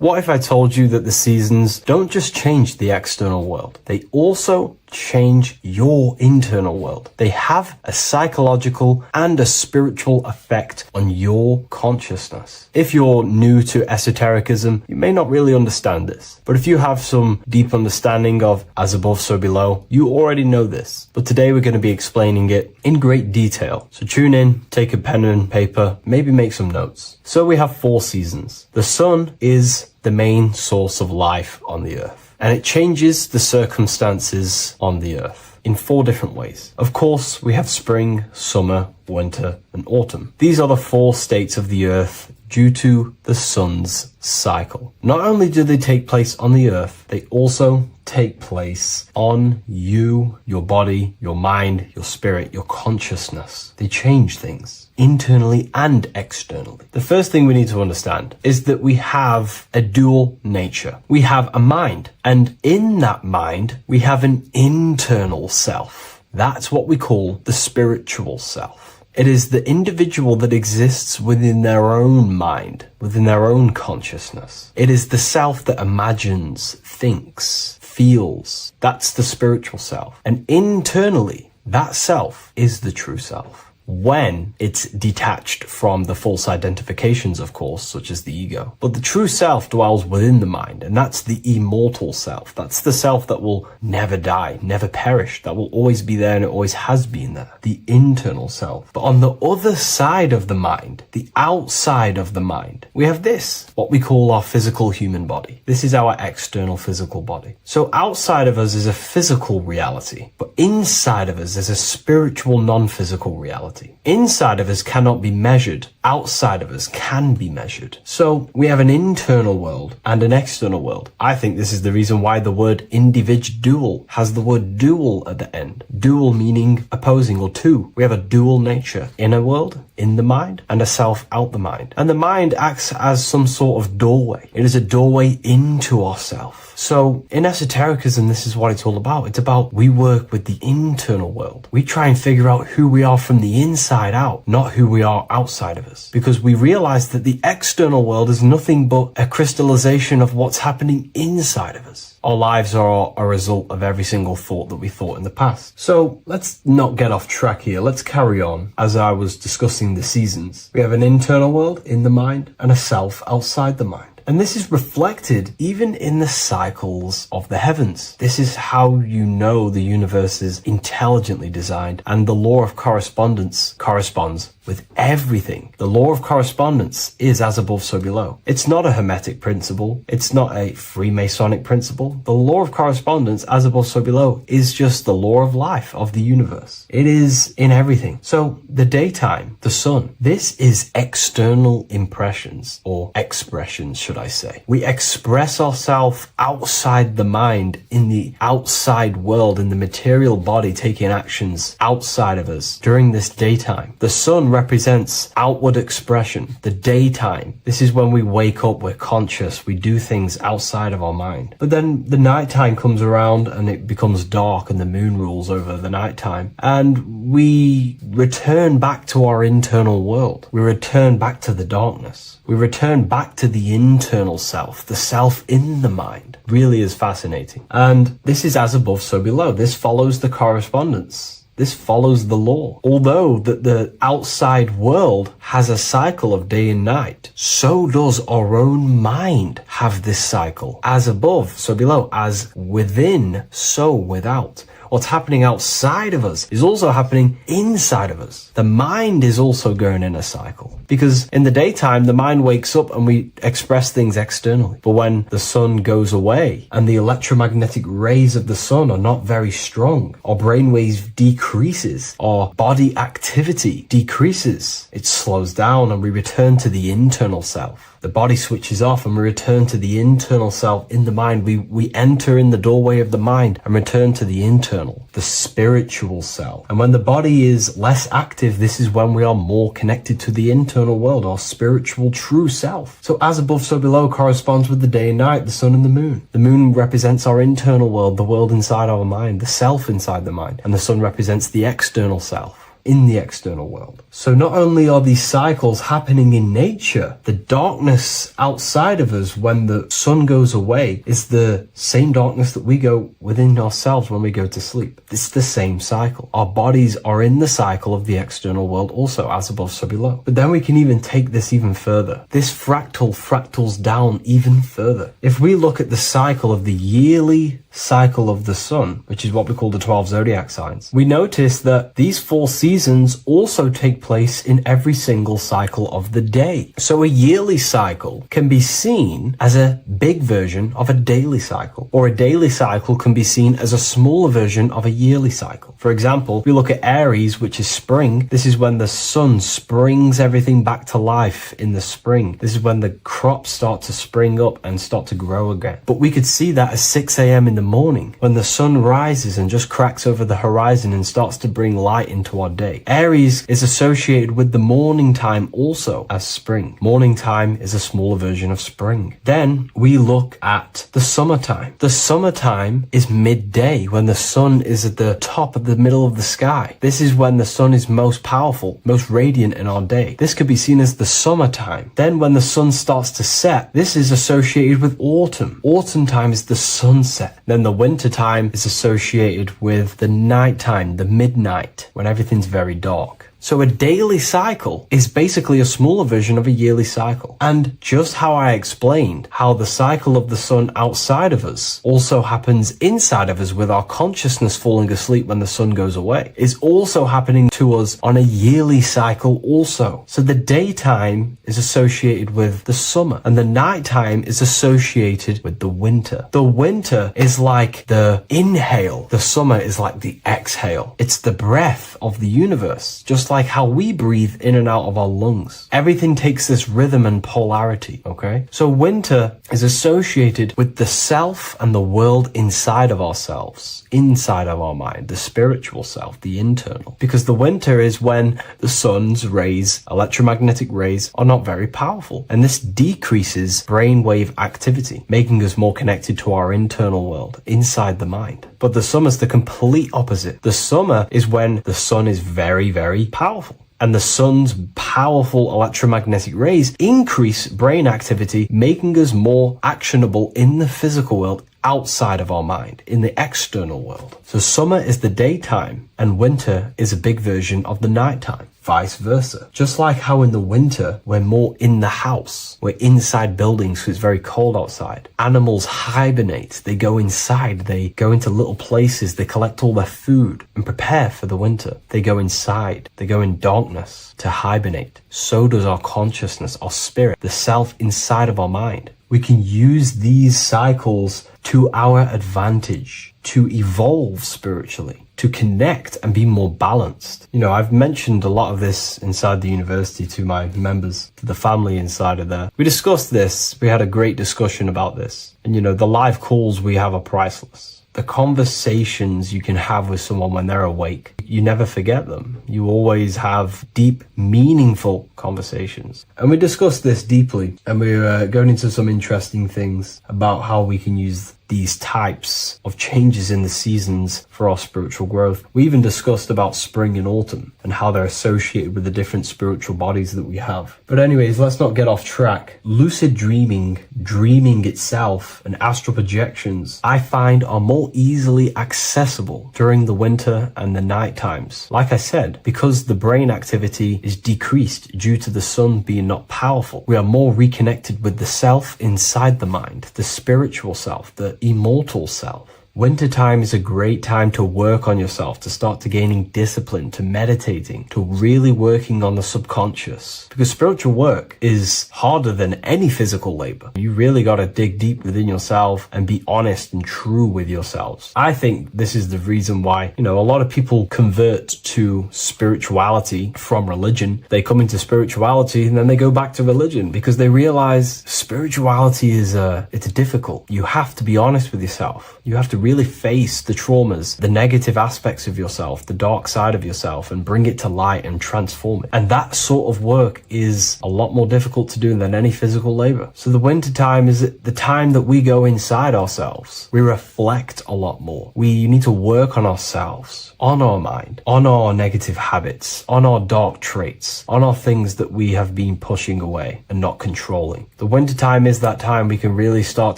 S1: What if I told you that the seasons don't just change the external world, they also change your internal world? They have a psychological and a spiritual effect on your consciousness. If you're new to esotericism, you may not really understand this. But if you have some deep understanding of as above, so below, you already know this. But today we're going to be explaining it in great detail. So tune in, take a pen and paper, maybe make some notes. So we have 4 seasons. The sun is the main source of life on the earth, and it changes the circumstances on the earth in 4 different ways. Of course, we have spring, summer, winter, and autumn. These are the 4 states of the earth due to the sun's cycle. Not only do they take place on the earth, they also take place on you, your body, your mind, your spirit, your consciousness. They change things internally and externally. The first thing we need to understand is that we have a dual nature. We have a mind, and in that mind, we have an internal self. That's what we call the spiritual self. It is the individual that exists within their own mind, within their own consciousness. It is the self that imagines, thinks, feels. That's the spiritual self. And internally, that self is the true self. When it's detached from the false identifications, of course, such as the ego. But the true self dwells within the mind, and that's the immortal self. That's the self that will never die, never perish, that will always be there, and it always has been there. The internal self. But on the other side of the mind, the outside of the mind, we have this, what we call our physical human body. This is our external physical body. So outside of us is a physical reality, but inside of us is a spiritual non-physical reality. Inside of us cannot be measured. Outside of us can be measured. So we have an internal world and an external world. I think this is the reason why the word individual has the word dual at the end. Dual meaning opposing or two. We have a dual nature. Inner world, in the mind, and a self out the mind. And the mind acts as some sort of doorway. It is a doorway into ourself. So in esotericism, this is what it's all about. It's about we work with the internal world. We try and figure out who we are from the inside out, not who we are outside of us. Because we realize that the external world is nothing but a crystallization of what's happening inside of us. Our lives are a result of every single thought that we thought in the past. So let's not get off track here. Let's carry on. As I was discussing the seasons, we have an internal world in the mind and a self outside the mind. And this is reflected even in the cycles of the heavens. This is how you know the universe is intelligently designed, and the law of correspondence corresponds with everything. The law of correspondence is as above, so below. It's not a Hermetic principle. It's not a Freemasonic principle. The law of correspondence, as above, so below, is just the law of life of the universe. It is in everything. So the daytime, the sun, this is external impressions or expressions, should I say. We express ourselves outside the mind, in the outside world, in the material body, taking actions outside of us during this daytime. The sun represents outward expression, the daytime. This is when we wake up, we're conscious, we do things outside of our mind. But then the nighttime comes around and it becomes dark and the moon rules over the nighttime, and we return back to our internal world. We return back to the darkness. We return back to the internal self, the self in the mind. Really is fascinating. And this is as above, so below. This follows the correspondence. This follows the law. Although that the outside world has a cycle of day and night, so does our own mind have this cycle. As above, so below. As within, so without. What's happening outside of us is also happening inside of us. The mind is also going in a cycle. Because in the daytime, the mind wakes up and we express things externally. But when the sun goes away and the electromagnetic rays of the sun are not very strong, our brainwave decreases, our body activity decreases. It slows down and we return to the internal self. The body switches off and we return to the internal self in the mind. We enter in the doorway of the mind and return to the internal, the spiritual self. And when the body is less active, this is when we are more connected to the internal world, our spiritual true self. So as above, so below corresponds with the day and night, the sun and the moon. The moon represents our internal world, the world inside our mind, the self inside the mind. And the sun represents the external self, in the external world. So not only are these cycles happening in nature, the darkness outside of us when the sun goes away is the same darkness that we go within ourselves when we go to sleep. It's the same cycle. Our bodies are in the cycle of the external world also, as above, so below. But then we can even take this even further. This fractals down even further. If we look at the cycle of the yearly cycle of the sun, which is what we call the 12 zodiac signs, we notice that these 4 seasons also take place in every single cycle of the day. So a yearly cycle can be seen as a big version of a daily cycle, or a daily cycle can be seen as a smaller version of a yearly cycle. For example, we look at Aries, which is spring. This is when the sun springs everything back to life in the spring. This is when the crops start to spring up and start to grow again. But we could see that at 6 a.m. in the morning, when the sun rises and just cracks over the horizon and starts to bring light into our day. Aries is associated with the morning time also as spring. Morning time is a smaller version of spring. Then we look at the summertime. The summertime is midday, when the sun is at the top of the middle of the sky. This is when the sun is most powerful, most radiant in our day. This could be seen as the summertime. Then when the sun starts to set, this is associated with autumn. Autumn time is the sunset. Then the winter time is associated with the nighttime, the midnight, when everything's very dark. So a daily cycle is basically a smaller version of a yearly cycle. And just how I explained how the cycle of the sun outside of us also happens inside of us with our consciousness falling asleep when the sun goes away, is also happening to us on a yearly cycle also. So the daytime is associated with the summer and the nighttime is associated with the winter. The winter is like the inhale. The summer is like the exhale. It's the breath of the universe, just like how we breathe in and out of our lungs. Everything takes this rhythm and polarity, okay? So winter is associated with the self and the world inside of ourselves, inside of our mind, the spiritual self, the internal. Because the winter is when the sun's rays, electromagnetic rays, are not very powerful. And this decreases brainwave activity, making us more connected to our internal world, inside the mind. But the summer's the complete opposite. The summer is when the sun is very, very powerful. And the sun's powerful electromagnetic rays increase brain activity, making us more actionable in the physical world outside of our mind, in the external world. So summer is the daytime and winter is a big version of the nighttime. Vice versa. Just like how in the winter, we're more in the house. We're inside buildings because it's very cold outside. Animals hibernate. They go inside. They go into little places. They collect all their food and prepare for the winter. They go inside. They go in darkness to hibernate. So does our consciousness, our spirit, the self inside of our mind. We can use these cycles to our advantage, to evolve spiritually, to connect and be more balanced. You know, I've mentioned a lot of this inside the university to my members, to the family inside of there. We discussed this. We had a great discussion about this. And, you know, the live calls we have are priceless. The conversations you can have with someone when they're awake, you never forget them. You always have deep, meaningful conversations. And we discussed this deeply, and we were going into some interesting things about how we can use these types of changes in the seasons for our spiritual growth. We even discussed about spring and autumn and how they're associated with the different spiritual bodies that we have. But anyways, let's not get off track. Lucid dreaming, dreaming itself, and astral projections, I find are more easily accessible during the winter and the night times. Like I said, because the brain activity is decreased due to the sun being not powerful, we are more reconnected with the self inside the mind, the spiritual self, the immortal self. Wintertime is a great time to work on yourself, to start to gaining discipline, to meditating, to really working on the subconscious. Because spiritual work is harder than any physical labor. You really got to dig deep within yourself and be honest and true with yourselves. I think this is the reason why, you know, a lot of people convert to spirituality from religion. They come into spirituality and then they go back to religion because they realize spirituality is it's difficult. You have to be honest with yourself. You have to really face the traumas, the negative aspects of yourself, the dark side of yourself, and bring it to light and transform it. And that sort of work is a lot more difficult to do than any physical labor. So the winter time is the time that we go inside ourselves. We reflect a lot more. We need to work on ourselves, on our mind, on our negative habits, on our dark traits, on our things that we have been pushing away and not controlling. The winter time is that time we can really start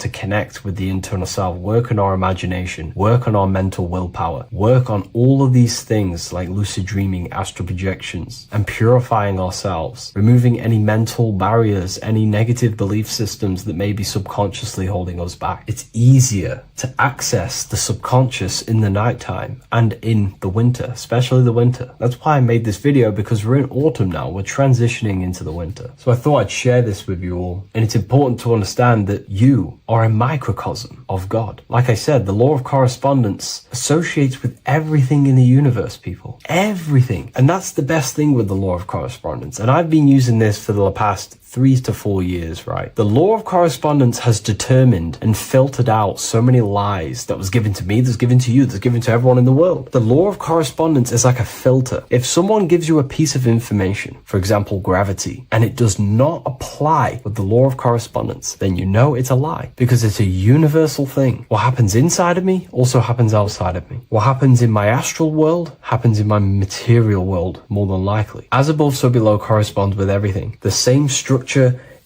S1: to connect with the internal self, work on our imagination, work on our mental willpower, work on all of these things like lucid dreaming, astral projections, and purifying ourselves, removing any mental barriers, any negative belief systems that may be subconsciously holding us back. It's easier to access the subconscious in the nighttime and in the winter, especially the winter. That's why I made this video, because we're in autumn now. We're transitioning into the winter. So I thought I'd share this with you all. And it's important to understand that you are a microcosm of God. Like I said, the law of correspondence associates with everything in the universe, people. Everything. And that's the best thing with the law of correspondence. And I've been using this for the past 3 to 4 years, right? The law of correspondence has determined and filtered out so many lies that was given to me, that's given to you, that's given to everyone in the world. The law of correspondence is like a filter. If someone gives you a piece of information, for example, gravity, and it does not apply with the law of correspondence, then you know it's a lie, because it's a universal thing. What happens inside of me also happens outside of me. What happens in my astral world happens in my material world, more than likely. As above, so below corresponds with everything. The same structure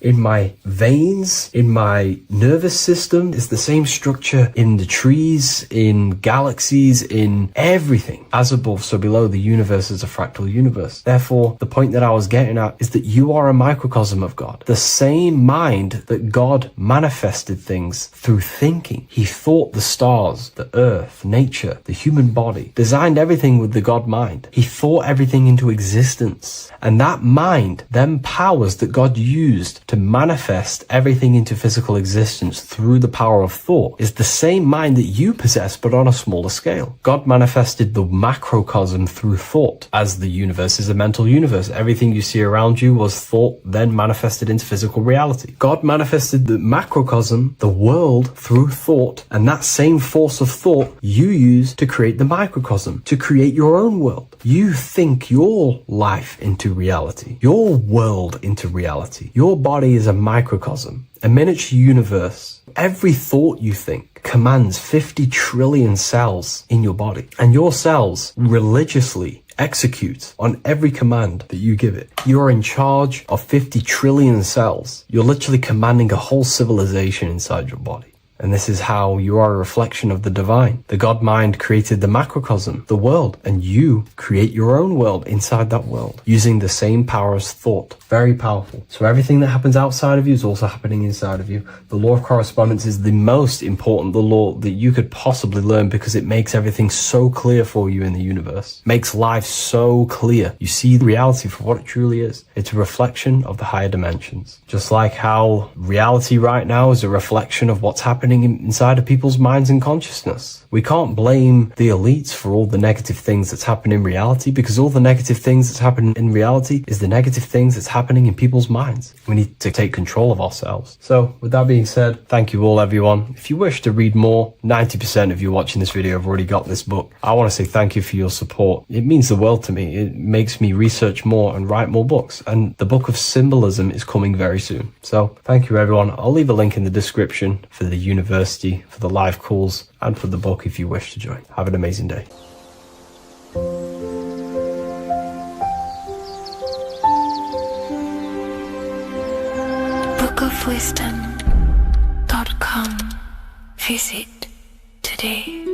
S1: in my veins, in my nervous system, is the same structure in the trees, in galaxies, in everything. As above, so below, the universe is a fractal universe. Therefore, the point that I was getting at is that you are a microcosm of God. The same mind that God manifested things through thinking. He thought the stars, the earth, nature, the human body, designed everything with the God mind. He thought everything into existence. And that mind, them powers that God used to manifest everything into physical existence through the power of thought, is the same mind that you possess, but on a smaller scale. God manifested the macrocosm through thought, as the universe is a mental universe. Everything you see around you was thought, then manifested into physical reality. God manifested the macrocosm, the world, through thought, and that same force of thought you use to create the microcosm, to create your own world. You think your life into reality, your world into reality. Your body is a microcosm, a miniature universe. Every thought you think commands 50 trillion cells in your body, and your cells religiously execute on every command that you give it. You're in charge of 50 trillion cells. You're literally commanding a whole civilization inside your body. And this is how you are a reflection of the divine. The God mind created the macrocosm, the world, and you create your own world inside that world using the same power as thought. Very powerful. So everything that happens outside of you is also happening inside of you. The law of correspondence is the most important, the law that you could possibly learn, because it makes everything so clear for you in the universe. Makes life so clear. You see reality for what it truly is. It's a reflection of the higher dimensions. Just like how reality right now is a reflection of what's happening inside of people's minds and consciousness. We can't blame the elites for all the negative things that's happening in reality, because all the negative things that's happening in reality is the negative things that's happening in people's minds. We need to take control of ourselves. So with that being said, thank you all, everyone. If you wish to read more, 90% of you watching this video have already got this book. I want to say thank you for your support. It means the world to me. It makes me research more and write more books. And the book of symbolism is coming very soon. So thank you, everyone. I'll leave a link in the description for the university, for the live calls, and for the book if you wish to join. Have an amazing day.
S2: bookofwisdom.com. Visit today.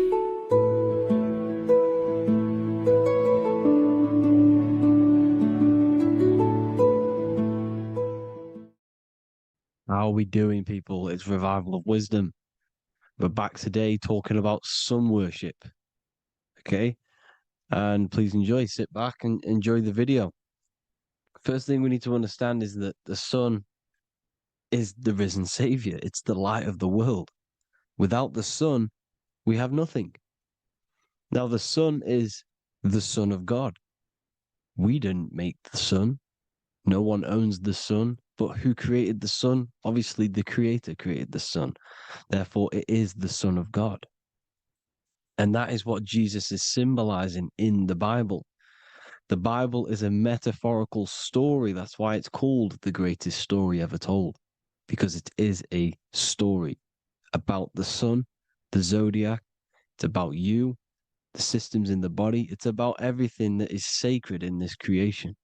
S17: How are we doing, people? It's Revival of Wisdom. We're back today talking about sun worship. Okay? And please enjoy, sit back and enjoy the video. First thing we need to understand is that the sun is the risen savior. It's the light of the world. Without the sun, we have nothing. Now, the sun is the Son of God. We didn't make the sun. No one owns the sun. But who created the sun? Obviously, the Creator created the sun. Therefore, it is the Son of God.
S1: And that is what Jesus is symbolizing in the Bible. The Bible is a metaphorical story. That's why it's called the greatest story ever told, because it is a story about the sun, the zodiac. It's about you, the systems in the body. It's about everything that is sacred in this creation.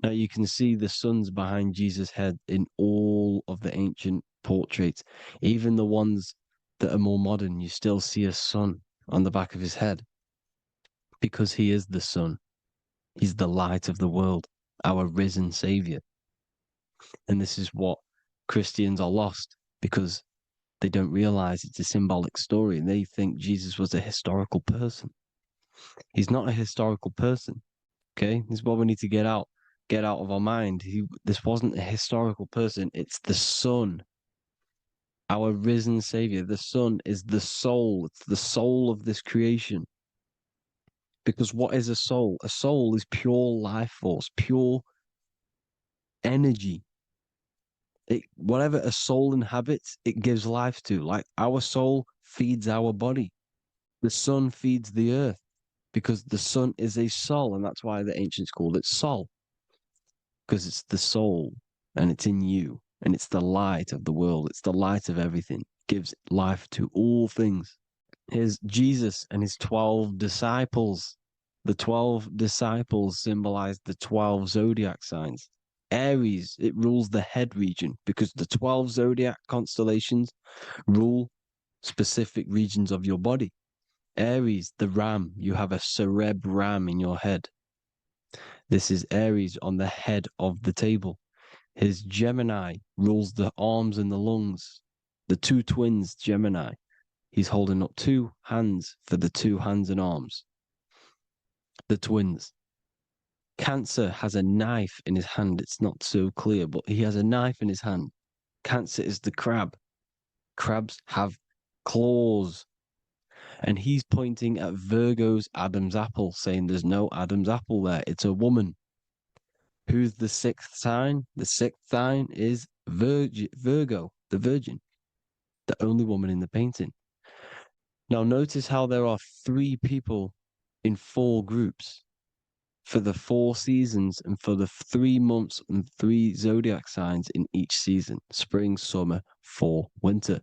S1: Now you can see the suns behind Jesus' head in all of the ancient portraits, even the ones that are more modern. You still see a sun on the back of his head because he is the sun. He's the light of the world, our risen savior. And this is what Christians are lost because they don't realize it's a symbolic story and they think Jesus was a historical person. He's not a historical person. Okay, this is what we need to get out of our mind. This wasn't a historical person. It's the Son, our risen Savior. The Son is the soul. It's the soul of this creation. Because what is a soul? A soul is pure life force, pure energy. Whatever a soul inhabits, it gives life to. Like our soul feeds our body. The sun feeds the earth because the sun is a soul, and that's why the ancients called it Sol. Because it's the soul and it's in you and it's the light of the world. It's the light of everything. It gives life to all things. Here's Jesus and his 12 disciples. The 12 disciples symbolize the 12 zodiac signs. Aries, it rules the head region because the 12 zodiac constellations rule specific regions of your body. Aries, the ram, you have a cerebrum in your head. This is Aries on the head of the table. His Gemini rules the arms and the lungs. The two twins, Gemini. He's holding up two hands for the two hands and arms. The twins. Cancer has a knife in his hand. It's not so clear, but he has a knife in his hand. Cancer is the crab. Crabs have claws. And he's pointing at Virgo's Adam's apple, saying there's no Adam's apple there. It's a woman. Who's the sixth sign? The sixth sign is Virgo, the Virgin, the only woman in the painting. Now notice how there are 3 people in 4 groups for the 4 seasons and for the 3 months and 3 zodiac signs in each season: spring, summer, fall, winter.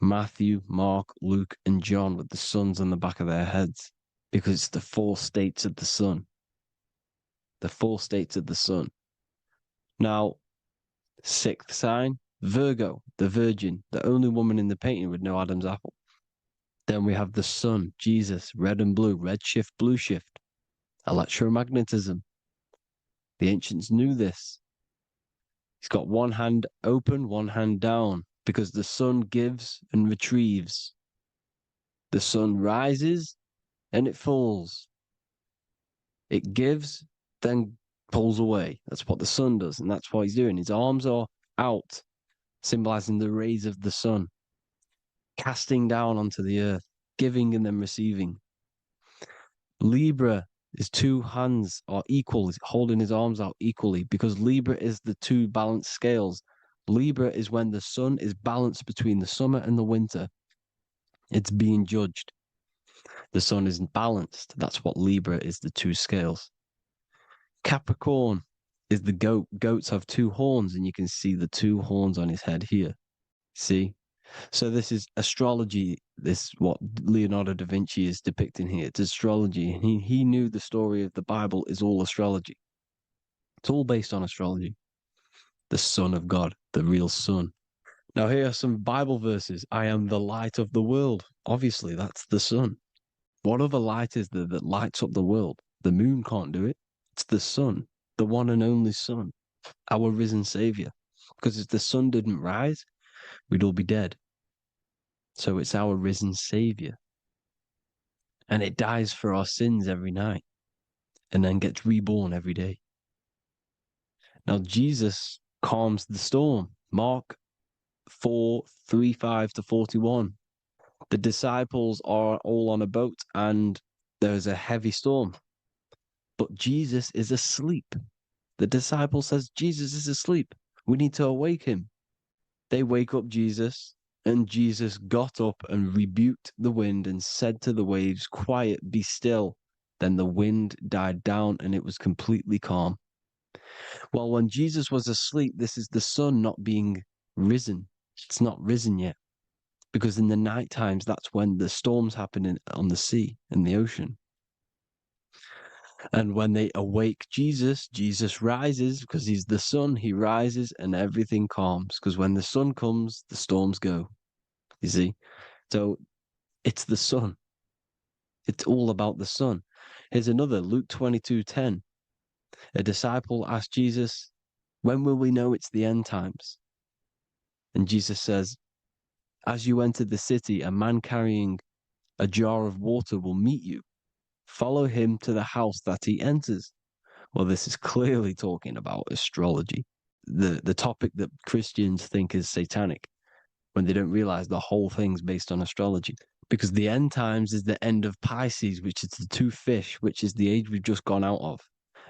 S1: Matthew, Mark, Luke, and John with the suns on the back of their heads, because it's the 4 states of the sun. The 4 states of the sun. Now, 6th sign, Virgo, the Virgin, the only woman in the painting with no Adam's apple. Then we have the sun, Jesus, red and blue, red shift, blue shift. Electromagnetism. The ancients knew this. He's got one hand open, one hand down, because the sun gives and retrieves. The sun rises and it falls. It gives, then pulls away. That's what the sun does, and that's what he's doing. His arms are out, symbolizing the rays of the sun, casting down onto the earth, giving and then receiving. Libra, his 2 hands are equal, he's holding his arms out equally, because Libra is the 2 balanced scales. Libra is when the sun is balanced between the summer and the winter. It's being judged. The sun isn't balanced. That's what Libra is, the 2 scales. Capricorn is the goat. Goats have 2 horns, and you can see the 2 horns on his head here. See? So this is astrology. This is what Leonardo da Vinci is depicting here. It's astrology. And he knew the story of the Bible is all astrology. It's all based on astrology. The Son of God, the real Son. Now here are some Bible verses. I am the light of the world. Obviously, that's the sun. What other light is there that lights up the world? The moon can't do it. It's the sun, the one and only Son, our risen Savior. Because if the sun didn't rise, we'd all be dead. So it's our risen Savior. And it dies for our sins every night and then gets reborn every day. Now Jesus calms the storm. Mark 4:35-41. The disciples are all on a boat and there's a heavy storm. But Jesus is asleep. The disciple says, Jesus is asleep. We need to awake him. They wake up Jesus
S3: And Jesus got up and rebuked the wind and said to the waves, "Quiet, be still." Then the wind died down and it was completely calm. Well, when Jesus was asleep, this is the sun not being risen. It's not risen yet. Because in the night times, that's when the storms happen on the sea, in the ocean. And when they awake Jesus, Jesus rises because he's the sun. He rises and everything calms. Because when the sun comes, the storms go. You see? So it's the sun. It's all about the sun. Here's another, Luke 22:10. A disciple asked Jesus, "When will we know it's the end times?" And Jesus says, "As you enter the city, a man carrying a jar of water will meet you. Follow him to the house that he enters." Well, this is clearly talking about astrology, the topic that Christians think is satanic, when they don't realize the whole thing's based on astrology. Because the end times is the end of Pisces, which is the two fish, which is the age we've just gone out of.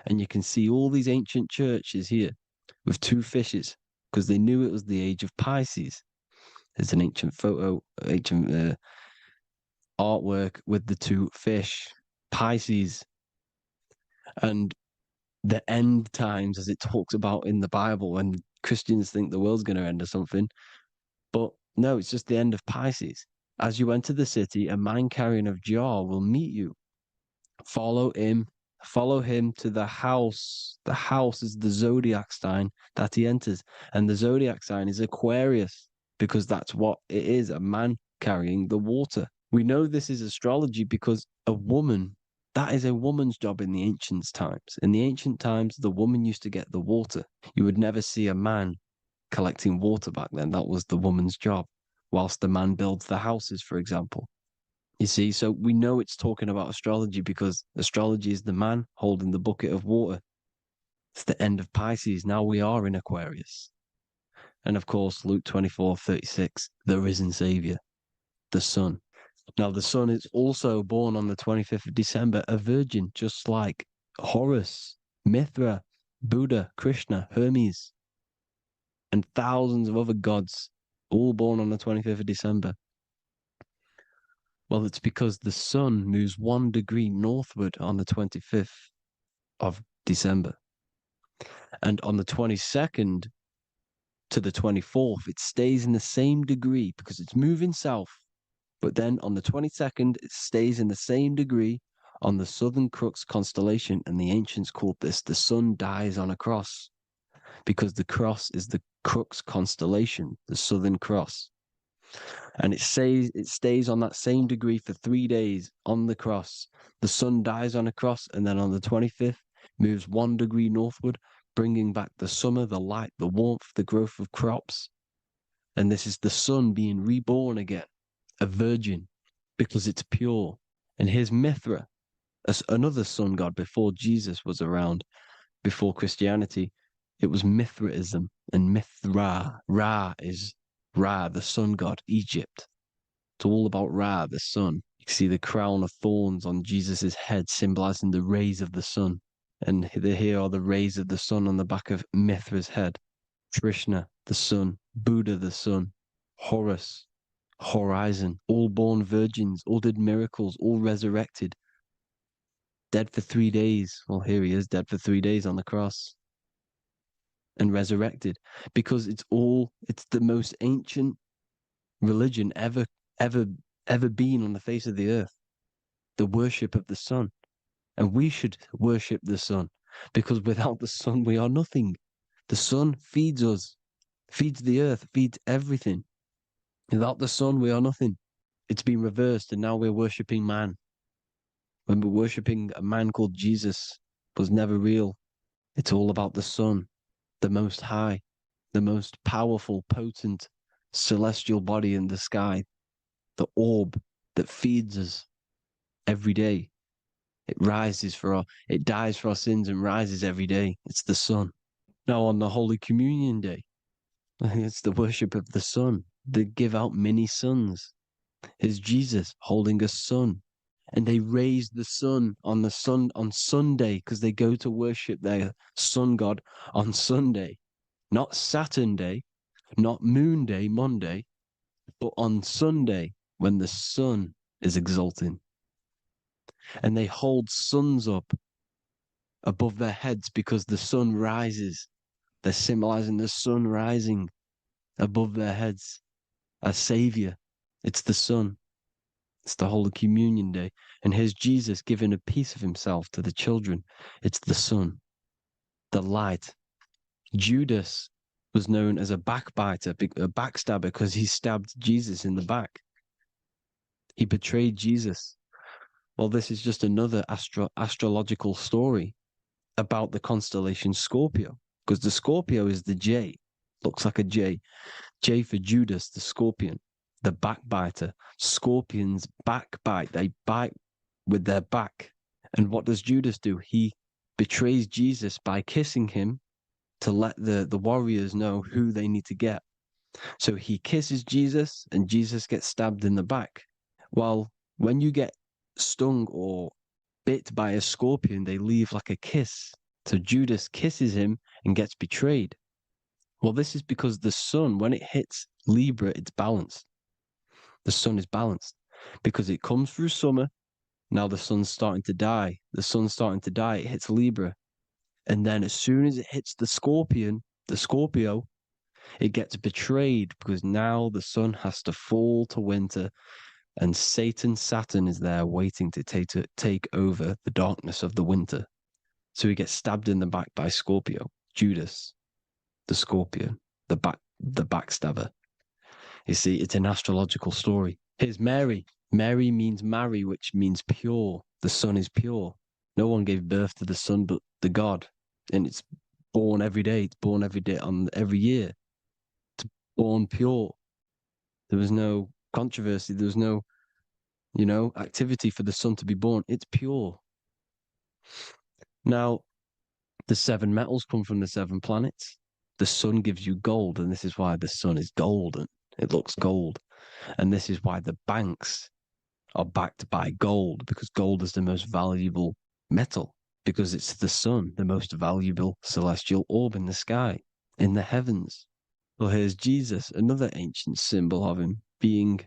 S3: And you can see all these ancient churches here with two fishes, because they knew it was the age of Pisces. There's an ancient photo, ancient artwork with the two fish, Pisces. And the end times, as it talks about in the Bible, when Christians think the world's going to end or something. But no, it's just the end of Pisces. As you enter the city, a man carrying a jar will meet you. Follow him to the house. The house is the zodiac sign that he enters. And the zodiac sign is Aquarius, because that's what it is, a man carrying the water. We know this is astrology because a woman, that is a woman's job in the ancient times. In the ancient times, the woman used to get the water. You would never see a man collecting water back then. That was the woman's job, whilst the man builds the houses, for example. You see, so we know it's talking about astrology because astrology is the man holding the bucket of water. It's the end of Pisces. Now we are in Aquarius. And of course, Luke 24:36, the risen Savior, the Son. Now, the Son is also born on the 25th of December, a virgin, just like Horus, Mithra, Buddha, Krishna, Hermes, and thousands of other gods, all born on the 25th of December. Well, it's because the sun moves 1 degree northward on the 25th of December. And on the 22nd to the 24th, it stays in the same degree because it's moving south. But then on the 22nd, it stays in the same degree on the Southern Crux constellation. And the ancients called this the sun dies on a cross, because the cross is the Crux constellation, the Southern Cross. And it stays on that same degree for 3 days on the cross. The sun dies on a cross, and then on the 25th, moves 1 degree northward, bringing back the summer, the light, the warmth, the growth of crops. And this is the sun being reborn again, a virgin, because it's pure. And here's Mithra, another sun god before Jesus was around, before Christianity. It was Mithraism, and Mithra, Ra is Ra, the sun god, Egypt. It's all about Ra, the sun. You can see the crown of thorns on Jesus' head, symbolizing the rays of the sun. And here are the rays of the sun on the back of Mithra's head. Krishna, the sun. Buddha, the sun. Horus, horizon. All born virgins, all did miracles, all resurrected. Dead for 3 days. Well, here he is, dead for 3 days on the cross. And resurrected, because it's the most ancient religion ever been on the face of the earth, the worship of the sun. And we should worship the sun, because without the sun we are nothing. The sun feeds us, feeds the earth, feeds everything. Without the sun we are nothing. It's been reversed, and now we're worshipping man. When we're worshipping a man called Jesus, was never real. It's all about the sun, the most high, the most powerful, potent, celestial body in the sky, the orb that feeds us every day. It dies for our sins and rises every day. It's the sun. Now on the Holy Communion Day, it's the worship of the sun. They give out many suns. Here's Jesus holding a sun. And they raise the sun on Sunday, because they go to worship their sun god on Sunday. Not Saturn Day, not Moon Day, Monday,
S1: but on Sunday, when the sun is exalting, and they hold suns up above their heads because the sun rises. They're symbolizing the sun rising above their heads as Savior. It's the sun. It's the Holy Communion Day. And here's Jesus giving a piece of himself to the children. It's the sun, the light. Judas was known as a backbiter, a backstabber, because he stabbed Jesus in the back. He betrayed Jesus. Well, this is just another astrological story about the constellation Scorpio, because the Scorpio is the J, looks like a J. J for Judas, the scorpion, the backbiter. Scorpions backbite, they bite with their back. And what does Judas do? He betrays Jesus by kissing him to let the warriors know who they need to get. So he kisses Jesus and Jesus gets stabbed in the back. Well, when you get stung or bit by a scorpion, they leave like a kiss. So Judas kisses him and gets betrayed. Well, this is because the sun, when it hits Libra, it's balanced. The sun is balanced because it comes through summer. Now the sun's starting to die. The sun's starting to die. It hits Libra. And then as soon as it hits the Scorpio, it gets betrayed because now the sun has to fall to winter and Saturn is there waiting to take over the darkness of the winter. So he gets stabbed in the back by Scorpio, Judas, the scorpion, the backstabber. You see, it's an astrological story. Here's Mary. Mary means marry, which means pure. The sun is pure. No one gave birth to the sun but the God. And it's born every day. It's born every day on every year. It's born pure. There was no controversy. There was no, activity for the sun to be born. It's pure. Now, the 7 metals come from the 7 planets. The sun gives you gold, and this is why the sun is golden. It looks gold. And this is why the banks are backed by gold, because gold is the most valuable metal, because it's the sun, the most valuable celestial orb in the sky, in the heavens. Well, here's Jesus, another ancient symbol of him being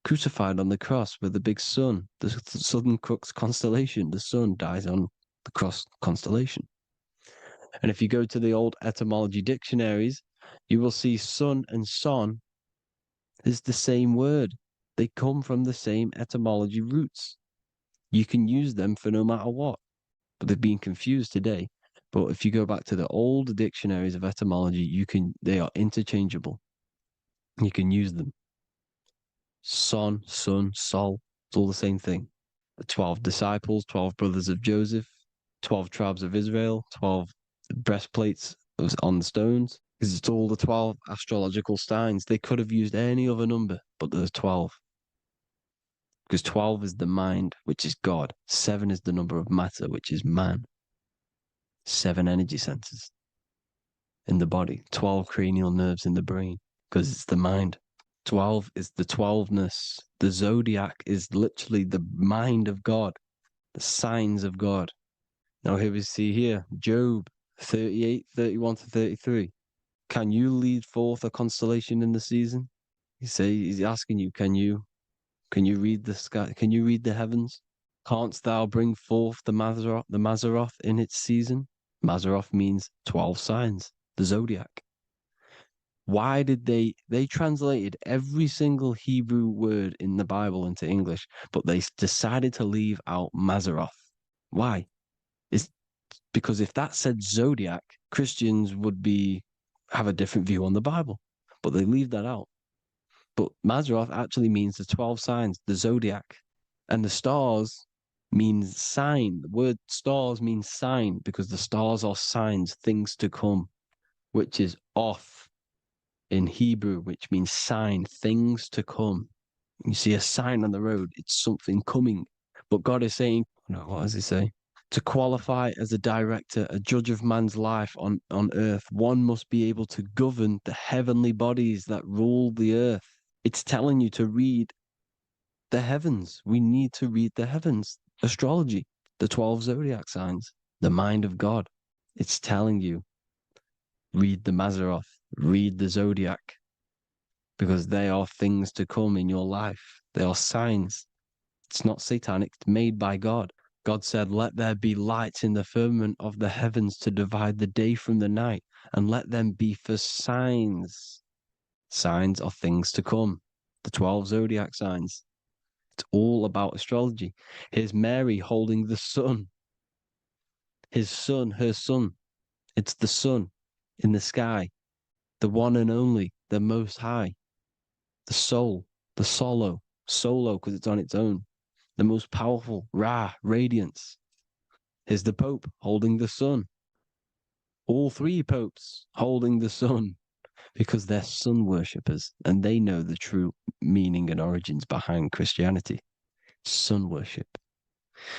S1: crucified on the cross with the big sun, the Southern Crux constellation. The sun dies on the cross constellation. And if you go to the old etymology dictionaries, you will see sun and son is the same word. They come from the same etymology roots. You can use them for no matter what, but they've been confused today. But if you go back to the old dictionaries of etymology, they are interchangeable. You can use them. Son, sun, sol, it's all the same thing. The 12 disciples, 12 brothers of Joseph, 12 tribes of Israel, 12 breastplates on the stones, because it's all the 12 astrological signs. They could have used any other number, but there's 12. Because 12 is the mind, which is God. 7 is the number of matter, which is man. 7 energy centers in the body. 12 cranial nerves in the brain, because it's the mind. 12 is the 12ness. The zodiac is literally the mind of God, the signs of God. Now here we see here, Job 38, 31 to 33. Can you lead forth a constellation in the season? He's asking you, can you read the sky? Can you read the heavens? Canst thou bring forth the Mazzaroth in its season? Mazzaroth means 12 signs, the zodiac. Why did they translated every single Hebrew word in the Bible into English, but they decided to leave out Mazzaroth? Why? It's because if that said zodiac, Christians would have a different view on the Bible, but they leave that out. But Mazzaroth actually means the 12 signs, the zodiac, and the stars means sign. The word stars means sign because the stars are signs, things to come, which is off in Hebrew, which means sign, things to come. You see a sign on the road, it's something coming. But God is saying, what does he say? To qualify as a director, a judge of man's life on earth, one must be able to govern the heavenly bodies that rule the earth. It's telling you to read the heavens. We need to read the heavens. Astrology, the 12 zodiac signs, the mind of God. It's telling you, read the Mazzaroth, read the zodiac.
S17: because they are things to come in your life. They are signs. It's not satanic, it's made by God. God said, let there be lights in the firmament of the heavens to divide the day from the night, and let them be for signs. Signs are things to come. The 12 zodiac signs. It's all about astrology. Here's Mary holding the sun. His son, her son. It's the sun in the sky. The one and only, the most high. The soul, the solo because it's on its own. The most powerful, Ra, radiance. Here's the Pope holding the sun. All three popes holding the sun because they're sun worshippers and they know the true meaning and origins behind Christianity. Sun worship.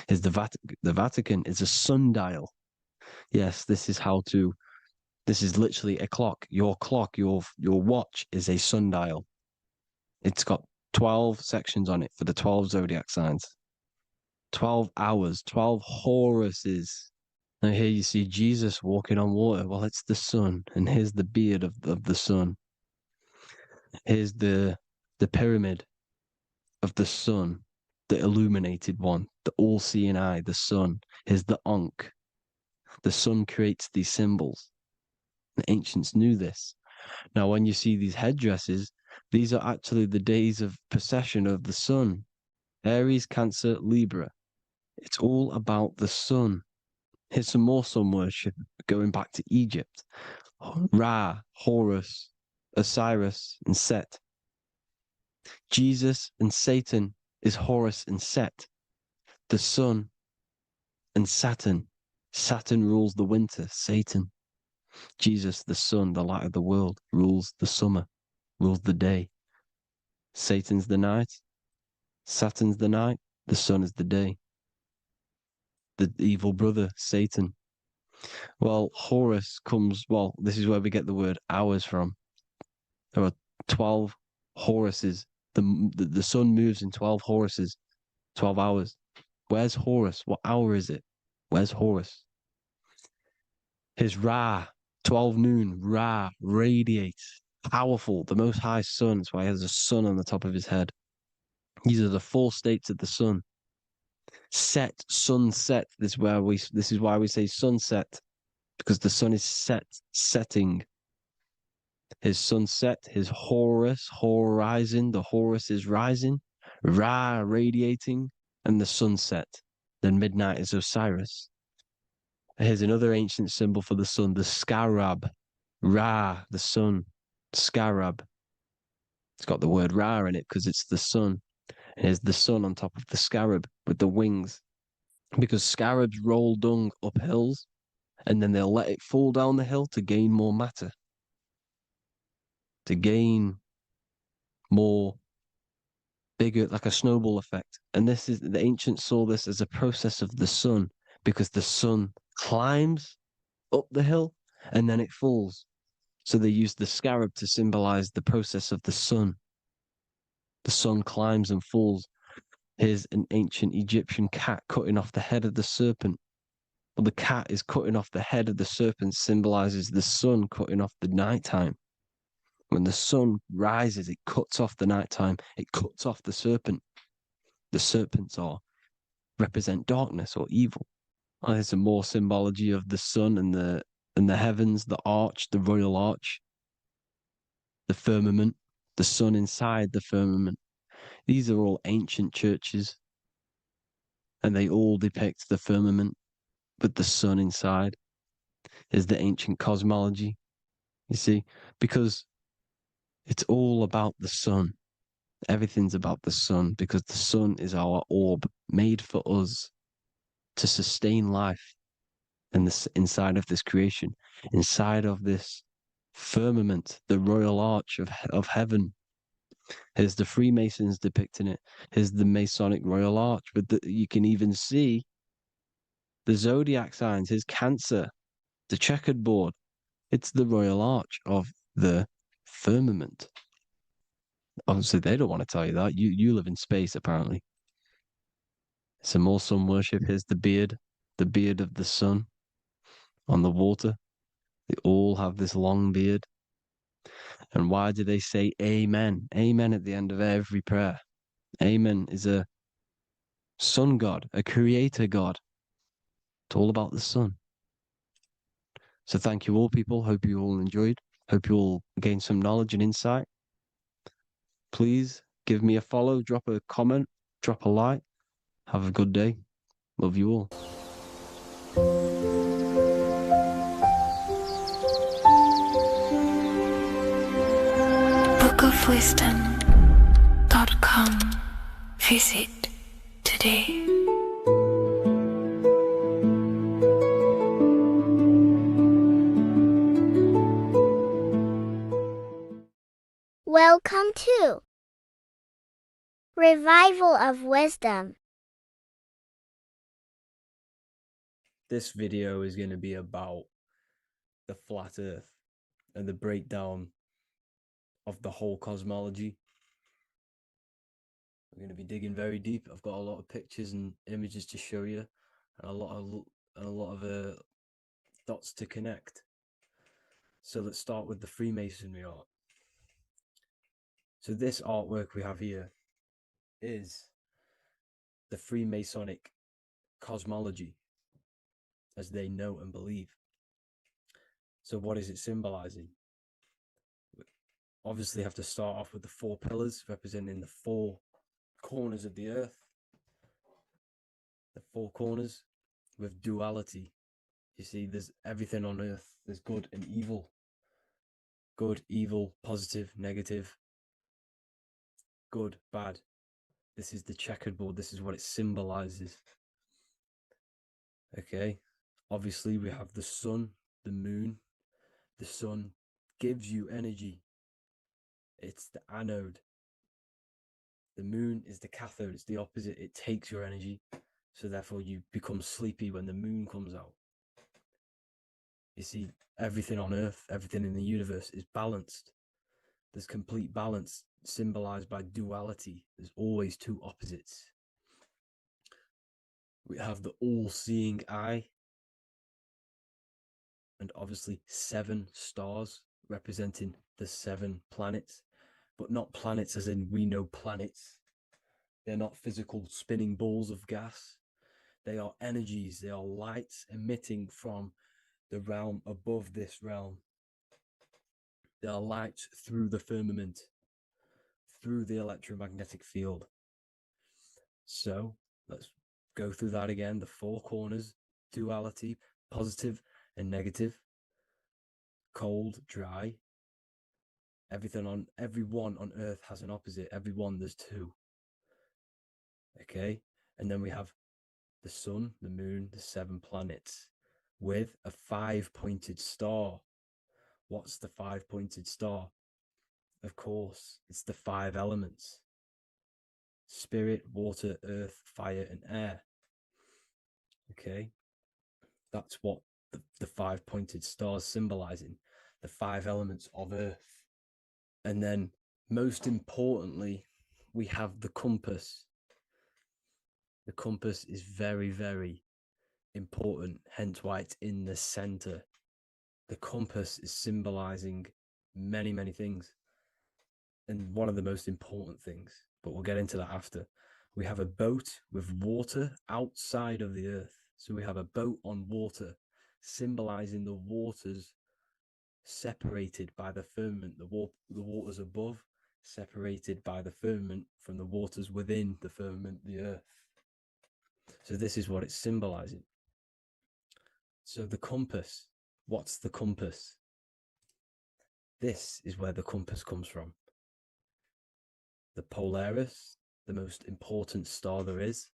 S17: Here's the Vatican is a sundial. Yes, this is literally a clock. Your watch is a sundial. It's got 12 sections on it for the 12 zodiac signs. 12 hours, 12 Horuses. Now here you see Jesus walking on water. Well, it's the sun, and here's the beard of the sun. Here's the pyramid of the sun, the illuminated one, the all-seeing eye, the sun. Here's the Ankh. The sun creates these symbols. The ancients knew this. Now, when you see these headdresses, these are actually the days of procession of the sun. Aries, Cancer, Libra. It's all about the sun. Here's some more sun worship going back to Egypt. Ra, Horus, Osiris, and Set. Jesus and Satan is Horus and Set. The sun and Saturn. Saturn rules the winter, Satan. Jesus, the sun, the light of the world, rules the summer, rules the day. Satan's the night. Saturn's the night. The sun is the day. The evil brother, Satan. Well, Horus comes, this is where we get the word hours from. There are 12 Horuses. The sun moves in 12 Horuses, 12 hours. Where's Horus? What hour is it? Where's Horus? His Ra, 12 noon, Ra, radiates, powerful, the most high sun. That's why he has a sun on the top of his head. These are the 4 states of the sun. Set, sunset. This is why we say sunset, because the sun is setting. His sunset, his Horus, horizon. The Horus is rising, Ra radiating, and the sunset. Then midnight is Osiris. Here's another ancient symbol for the sun, the scarab. Ra, the sun, scarab. It's got the word Ra in it because it's the sun. And here's the sun on top of the scarab with the wings. Because scarabs roll dung up hills, and then they'll let it fall down the hill to gain more matter. To gain more bigger, like a snowball effect. And the ancients saw this as a process of the sun, because the sun climbs up the hill and then it falls. So they used the scarab to symbolize the process of the sun. The sun climbs and falls. Here's an ancient Egyptian cat cutting off the head of the serpent. Well, the cat is cutting off the head of the serpent, symbolizes the sun cutting off the nighttime. When the sun rises, it cuts off the nighttime. It cuts off the serpent. The serpents represent darkness or evil. Oh, there's some more symbology of the sun and the heavens, the arch, the royal arch, the firmament, the sun inside the firmament. These are all ancient churches, and they all depict the firmament with the sun inside. Is the ancient cosmology, you see, because it's all about the sun. Everything's about the sun, because the sun is our orb made for us to sustain life inside of this creation, inside of this firmament, the royal arch of heaven. Here's the Freemasons depicting it. Here's the Masonic royal arch. But you can even see the zodiac signs. Here's Cancer, the checkered board. It's the royal arch of the firmament. Obviously, they don't want to tell you that. You live in space, apparently. Some more sun worship. Here's the beard of the sun on the water. They all have this long beard. And why do they say amen? Amen at the end of every prayer. Amen is a sun god, a creator god. It's all about the sun. So thank you all, people. Hope you all enjoyed. Hope you all gained some knowledge and insight. Please give me a follow, drop a comment, drop a like. Have a good day. Love you all.
S2: bookofwisdom.com. Visit today.
S14: Welcome to Revival of Wisdom.
S1: This video is going to be about the flat earth and the breakdown of the whole cosmology. We're going to be digging very deep. I've got a lot of pictures and images to show you, and a lot of dots to connect. So let's start with the Freemasonry art. So this artwork we have here is the Freemasonic cosmology, as they know and believe. So what is it symbolizing? We obviously have to start off with the 4 pillars representing the 4 corners of the earth. The 4 corners with duality. You see, there's everything on earth. There's good and evil. Good, evil, positive, negative. Good, bad. This is the checkerboard. This is what it symbolizes. Okay. Obviously, we have the sun, the moon. The sun gives you energy. It's the anode. The moon is the cathode. It's the opposite. It takes your energy. So therefore, you become sleepy when the moon comes out. You see, everything on Earth, everything in the universe is balanced. There's complete balance, symbolized by duality. There's always 2 opposites. We have the all-seeing eye, and obviously 7 stars representing the 7 planets, but not planets as in we know planets. They're not physical spinning balls of gas. They are energies. They are lights emitting from the realm above this realm. They are lights through the firmament, through the electromagnetic field. So let's go through that again. The 4 corners, duality, positive and negative, cold, dry. Everyone on Earth has an opposite. Everyone, there's 2. Okay, and then we have the sun, the moon, the 7 planets with a 5-pointed star. What's the 5-pointed star? Of course, it's the 5 elements: spirit, water, earth, fire, and air. Okay, that's what the 5-pointed star is symbolizing, the 5 elements of Earth. And then, most importantly, we have the compass. The compass is very, very important, hence why it's in the center. The compass is symbolizing many, many things. And one of the most important things, but we'll get into that after. We have a boat with water outside of the earth. So we have a boat on water, symbolizing the waters separated by the firmament, the waters above, separated by the firmament from the waters within the firmament, the earth. So this is what it's symbolizing. So the compass, what's the compass? This is where the compass comes from. The Polaris, the most important star there is,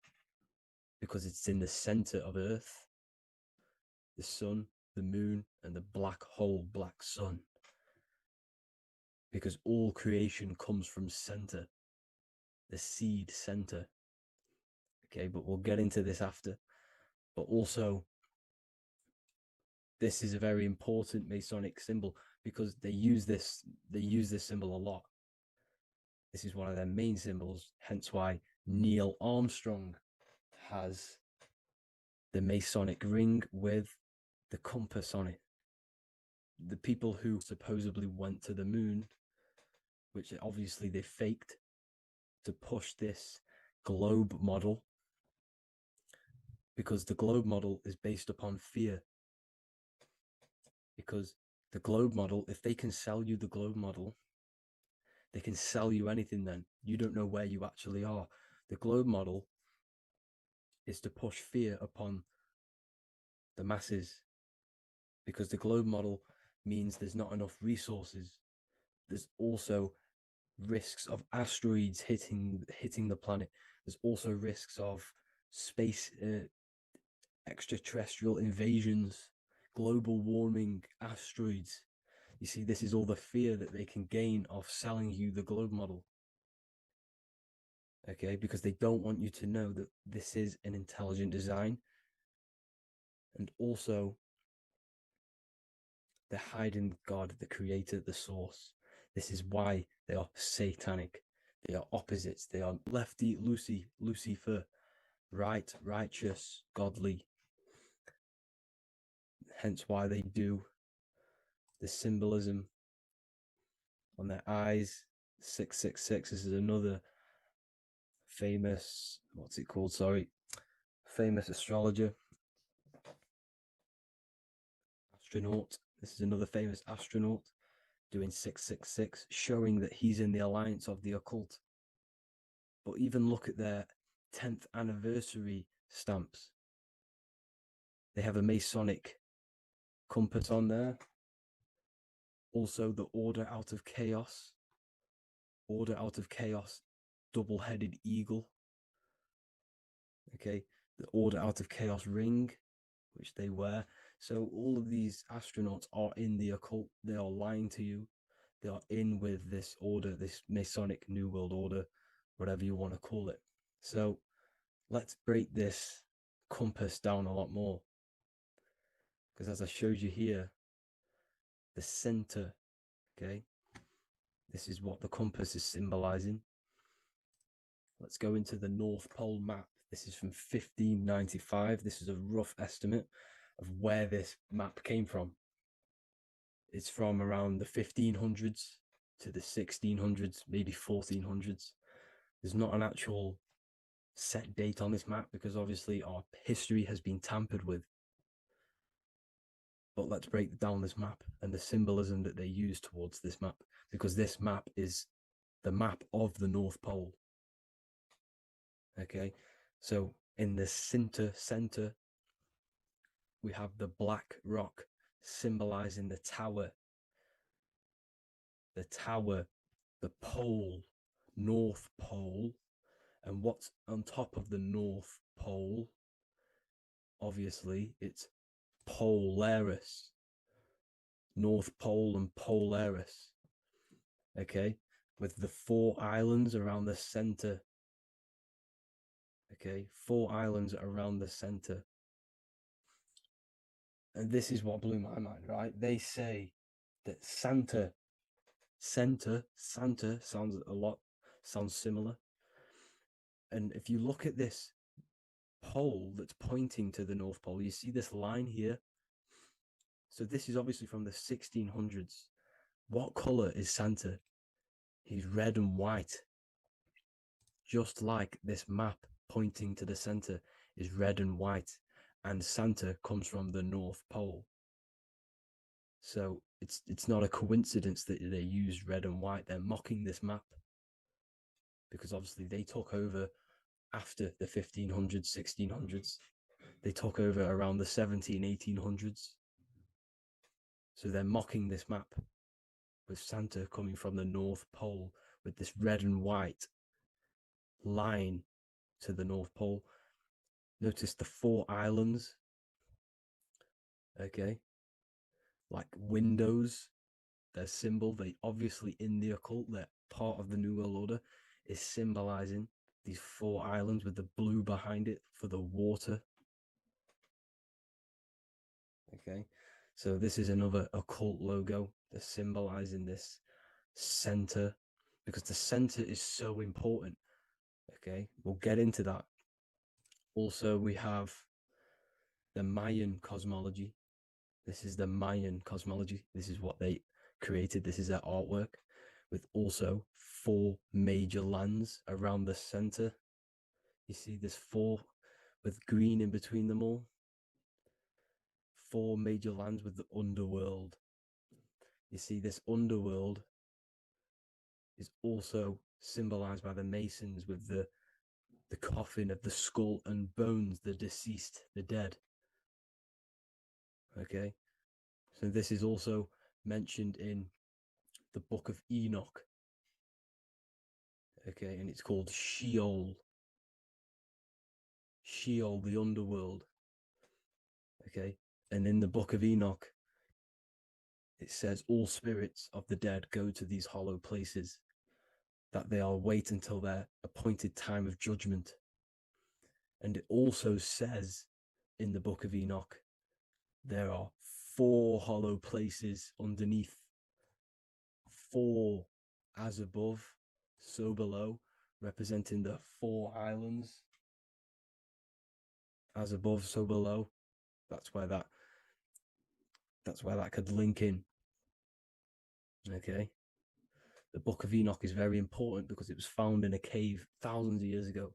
S1: because it's in the center of Earth, the sun, the moon, and the black hole, black sun. Because all creation comes from center, the seed center. Okay, but we'll get into this after. But also, this is a very important Masonic symbol because they use this symbol a lot. This is one of their main symbols, hence why Neil Armstrong has the Masonic ring with the compass on it. The people who supposedly went to the moon which obviously they faked to push this globe model, because the globe model is based upon fear. Because the globe model, if they can sell you the globe model, they can sell you anything then. You don't know where you actually are. The globe model is to push fear upon the masses, because the globe model means there's not enough resources. There's also risks of asteroids hitting the planet. There's also risks of space extraterrestrial invasions, global warming, asteroids. You see, this is all the fear that they can gain off selling you the globe model. Okay, because they don't want you to know that this is an intelligent design. And also, they're hiding God, the creator, the source. This is why they are satanic. They are opposites. They are lefty, Lucifer, right, righteous, godly. Hence why they do the symbolism on their eyes. 666. This is another famous, what's it called? Sorry, famous astrologer, astronaut. This is another famous astronaut doing 666, showing that he's in the alliance of the occult. But even look at their 10th anniversary stamps. They have a Masonic compass on there. Also, the Order Out of Chaos. Order Out of Chaos, double-headed eagle. Okay, the Order Out of Chaos ring, which they wear. So all of these astronauts are in the occult. They are lying to you. They are in with this order, this Masonic New World Order, whatever you want to call it. So let's break this compass down a lot more. Because as I showed you here, the center, okay, this is what the compass is symbolizing. Let's go into the North Pole map. This is from 1595. This is a rough estimate of where this map came from. It's from around the 1500s to the 1600s, maybe 1400s. There's not an actual set date on this map because obviously our history has been tampered with. But let's break down this map and the symbolism that they use towards this map, because this map is the map of the North Pole. Okay, so in the center, we have the black rock symbolizing the tower. The tower, the pole, North Pole. And what's on top of the North Pole? Obviously, it's Polaris. North Pole and Polaris. Okay, with the 4 islands around the center. Okay, 4 islands around the center. And this is what blew my mind, right? They say that Santa sounds similar. And if you look at this pole that's pointing to the North Pole, you see this line here. So this is obviously from the 1600s. What color is Santa? He's red and white. Just like this map pointing to the center is red and white, and Santa comes from the North Pole. So it's not a coincidence that they use red and white. They're mocking this map because obviously they took over after the 1500s, 1600s. They took over around the 1800s. So they're mocking this map with Santa coming from the North Pole with this red and white line to the North Pole. Notice the 4 islands. Okay. Like windows. Their symbol, they obviously in the occult, they're part of the New World Order, is symbolizing these 4 islands with the blue behind it for the water. Okay, so this is another occult logo. They're symbolizing this center because the center is so important. Okay, we'll get into that. Also, we have the Mayan cosmology. This is the Mayan cosmology. This is what they created. This is their artwork. with also 4 major lands around the center. You see this 4 with green in between them all. 4 major lands with the underworld. You see this underworld is also symbolized by the Masons with the coffin of the skull and bones, the deceased, the dead. Okay, so this is also mentioned in the book of Enoch. Okay, and it's called Sheol. Sheol, the underworld. Okay, and in the book of Enoch, it says all spirits of the dead go to these hollow places, that they are wait until their appointed time of judgment. And it also says in the book of Enoch, there are 4 hollow places underneath. 4 as above, so below, representing the 4 islands. As above, so below. That's where that could link in. Okay. The book of Enoch is very important because it was found in a cave thousands of years ago.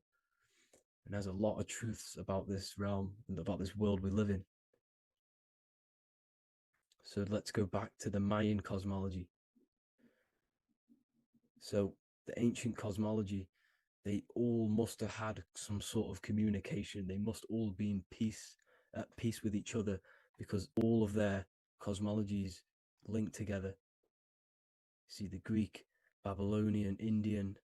S1: And has a lot of truths about this realm and about this world we live in. So let's go back to the Mayan cosmology. So the ancient cosmology, they all must have had some sort of communication. They must all be at peace with each other, because all of their cosmologies link together. See, the Greek, Babylonian, Indian,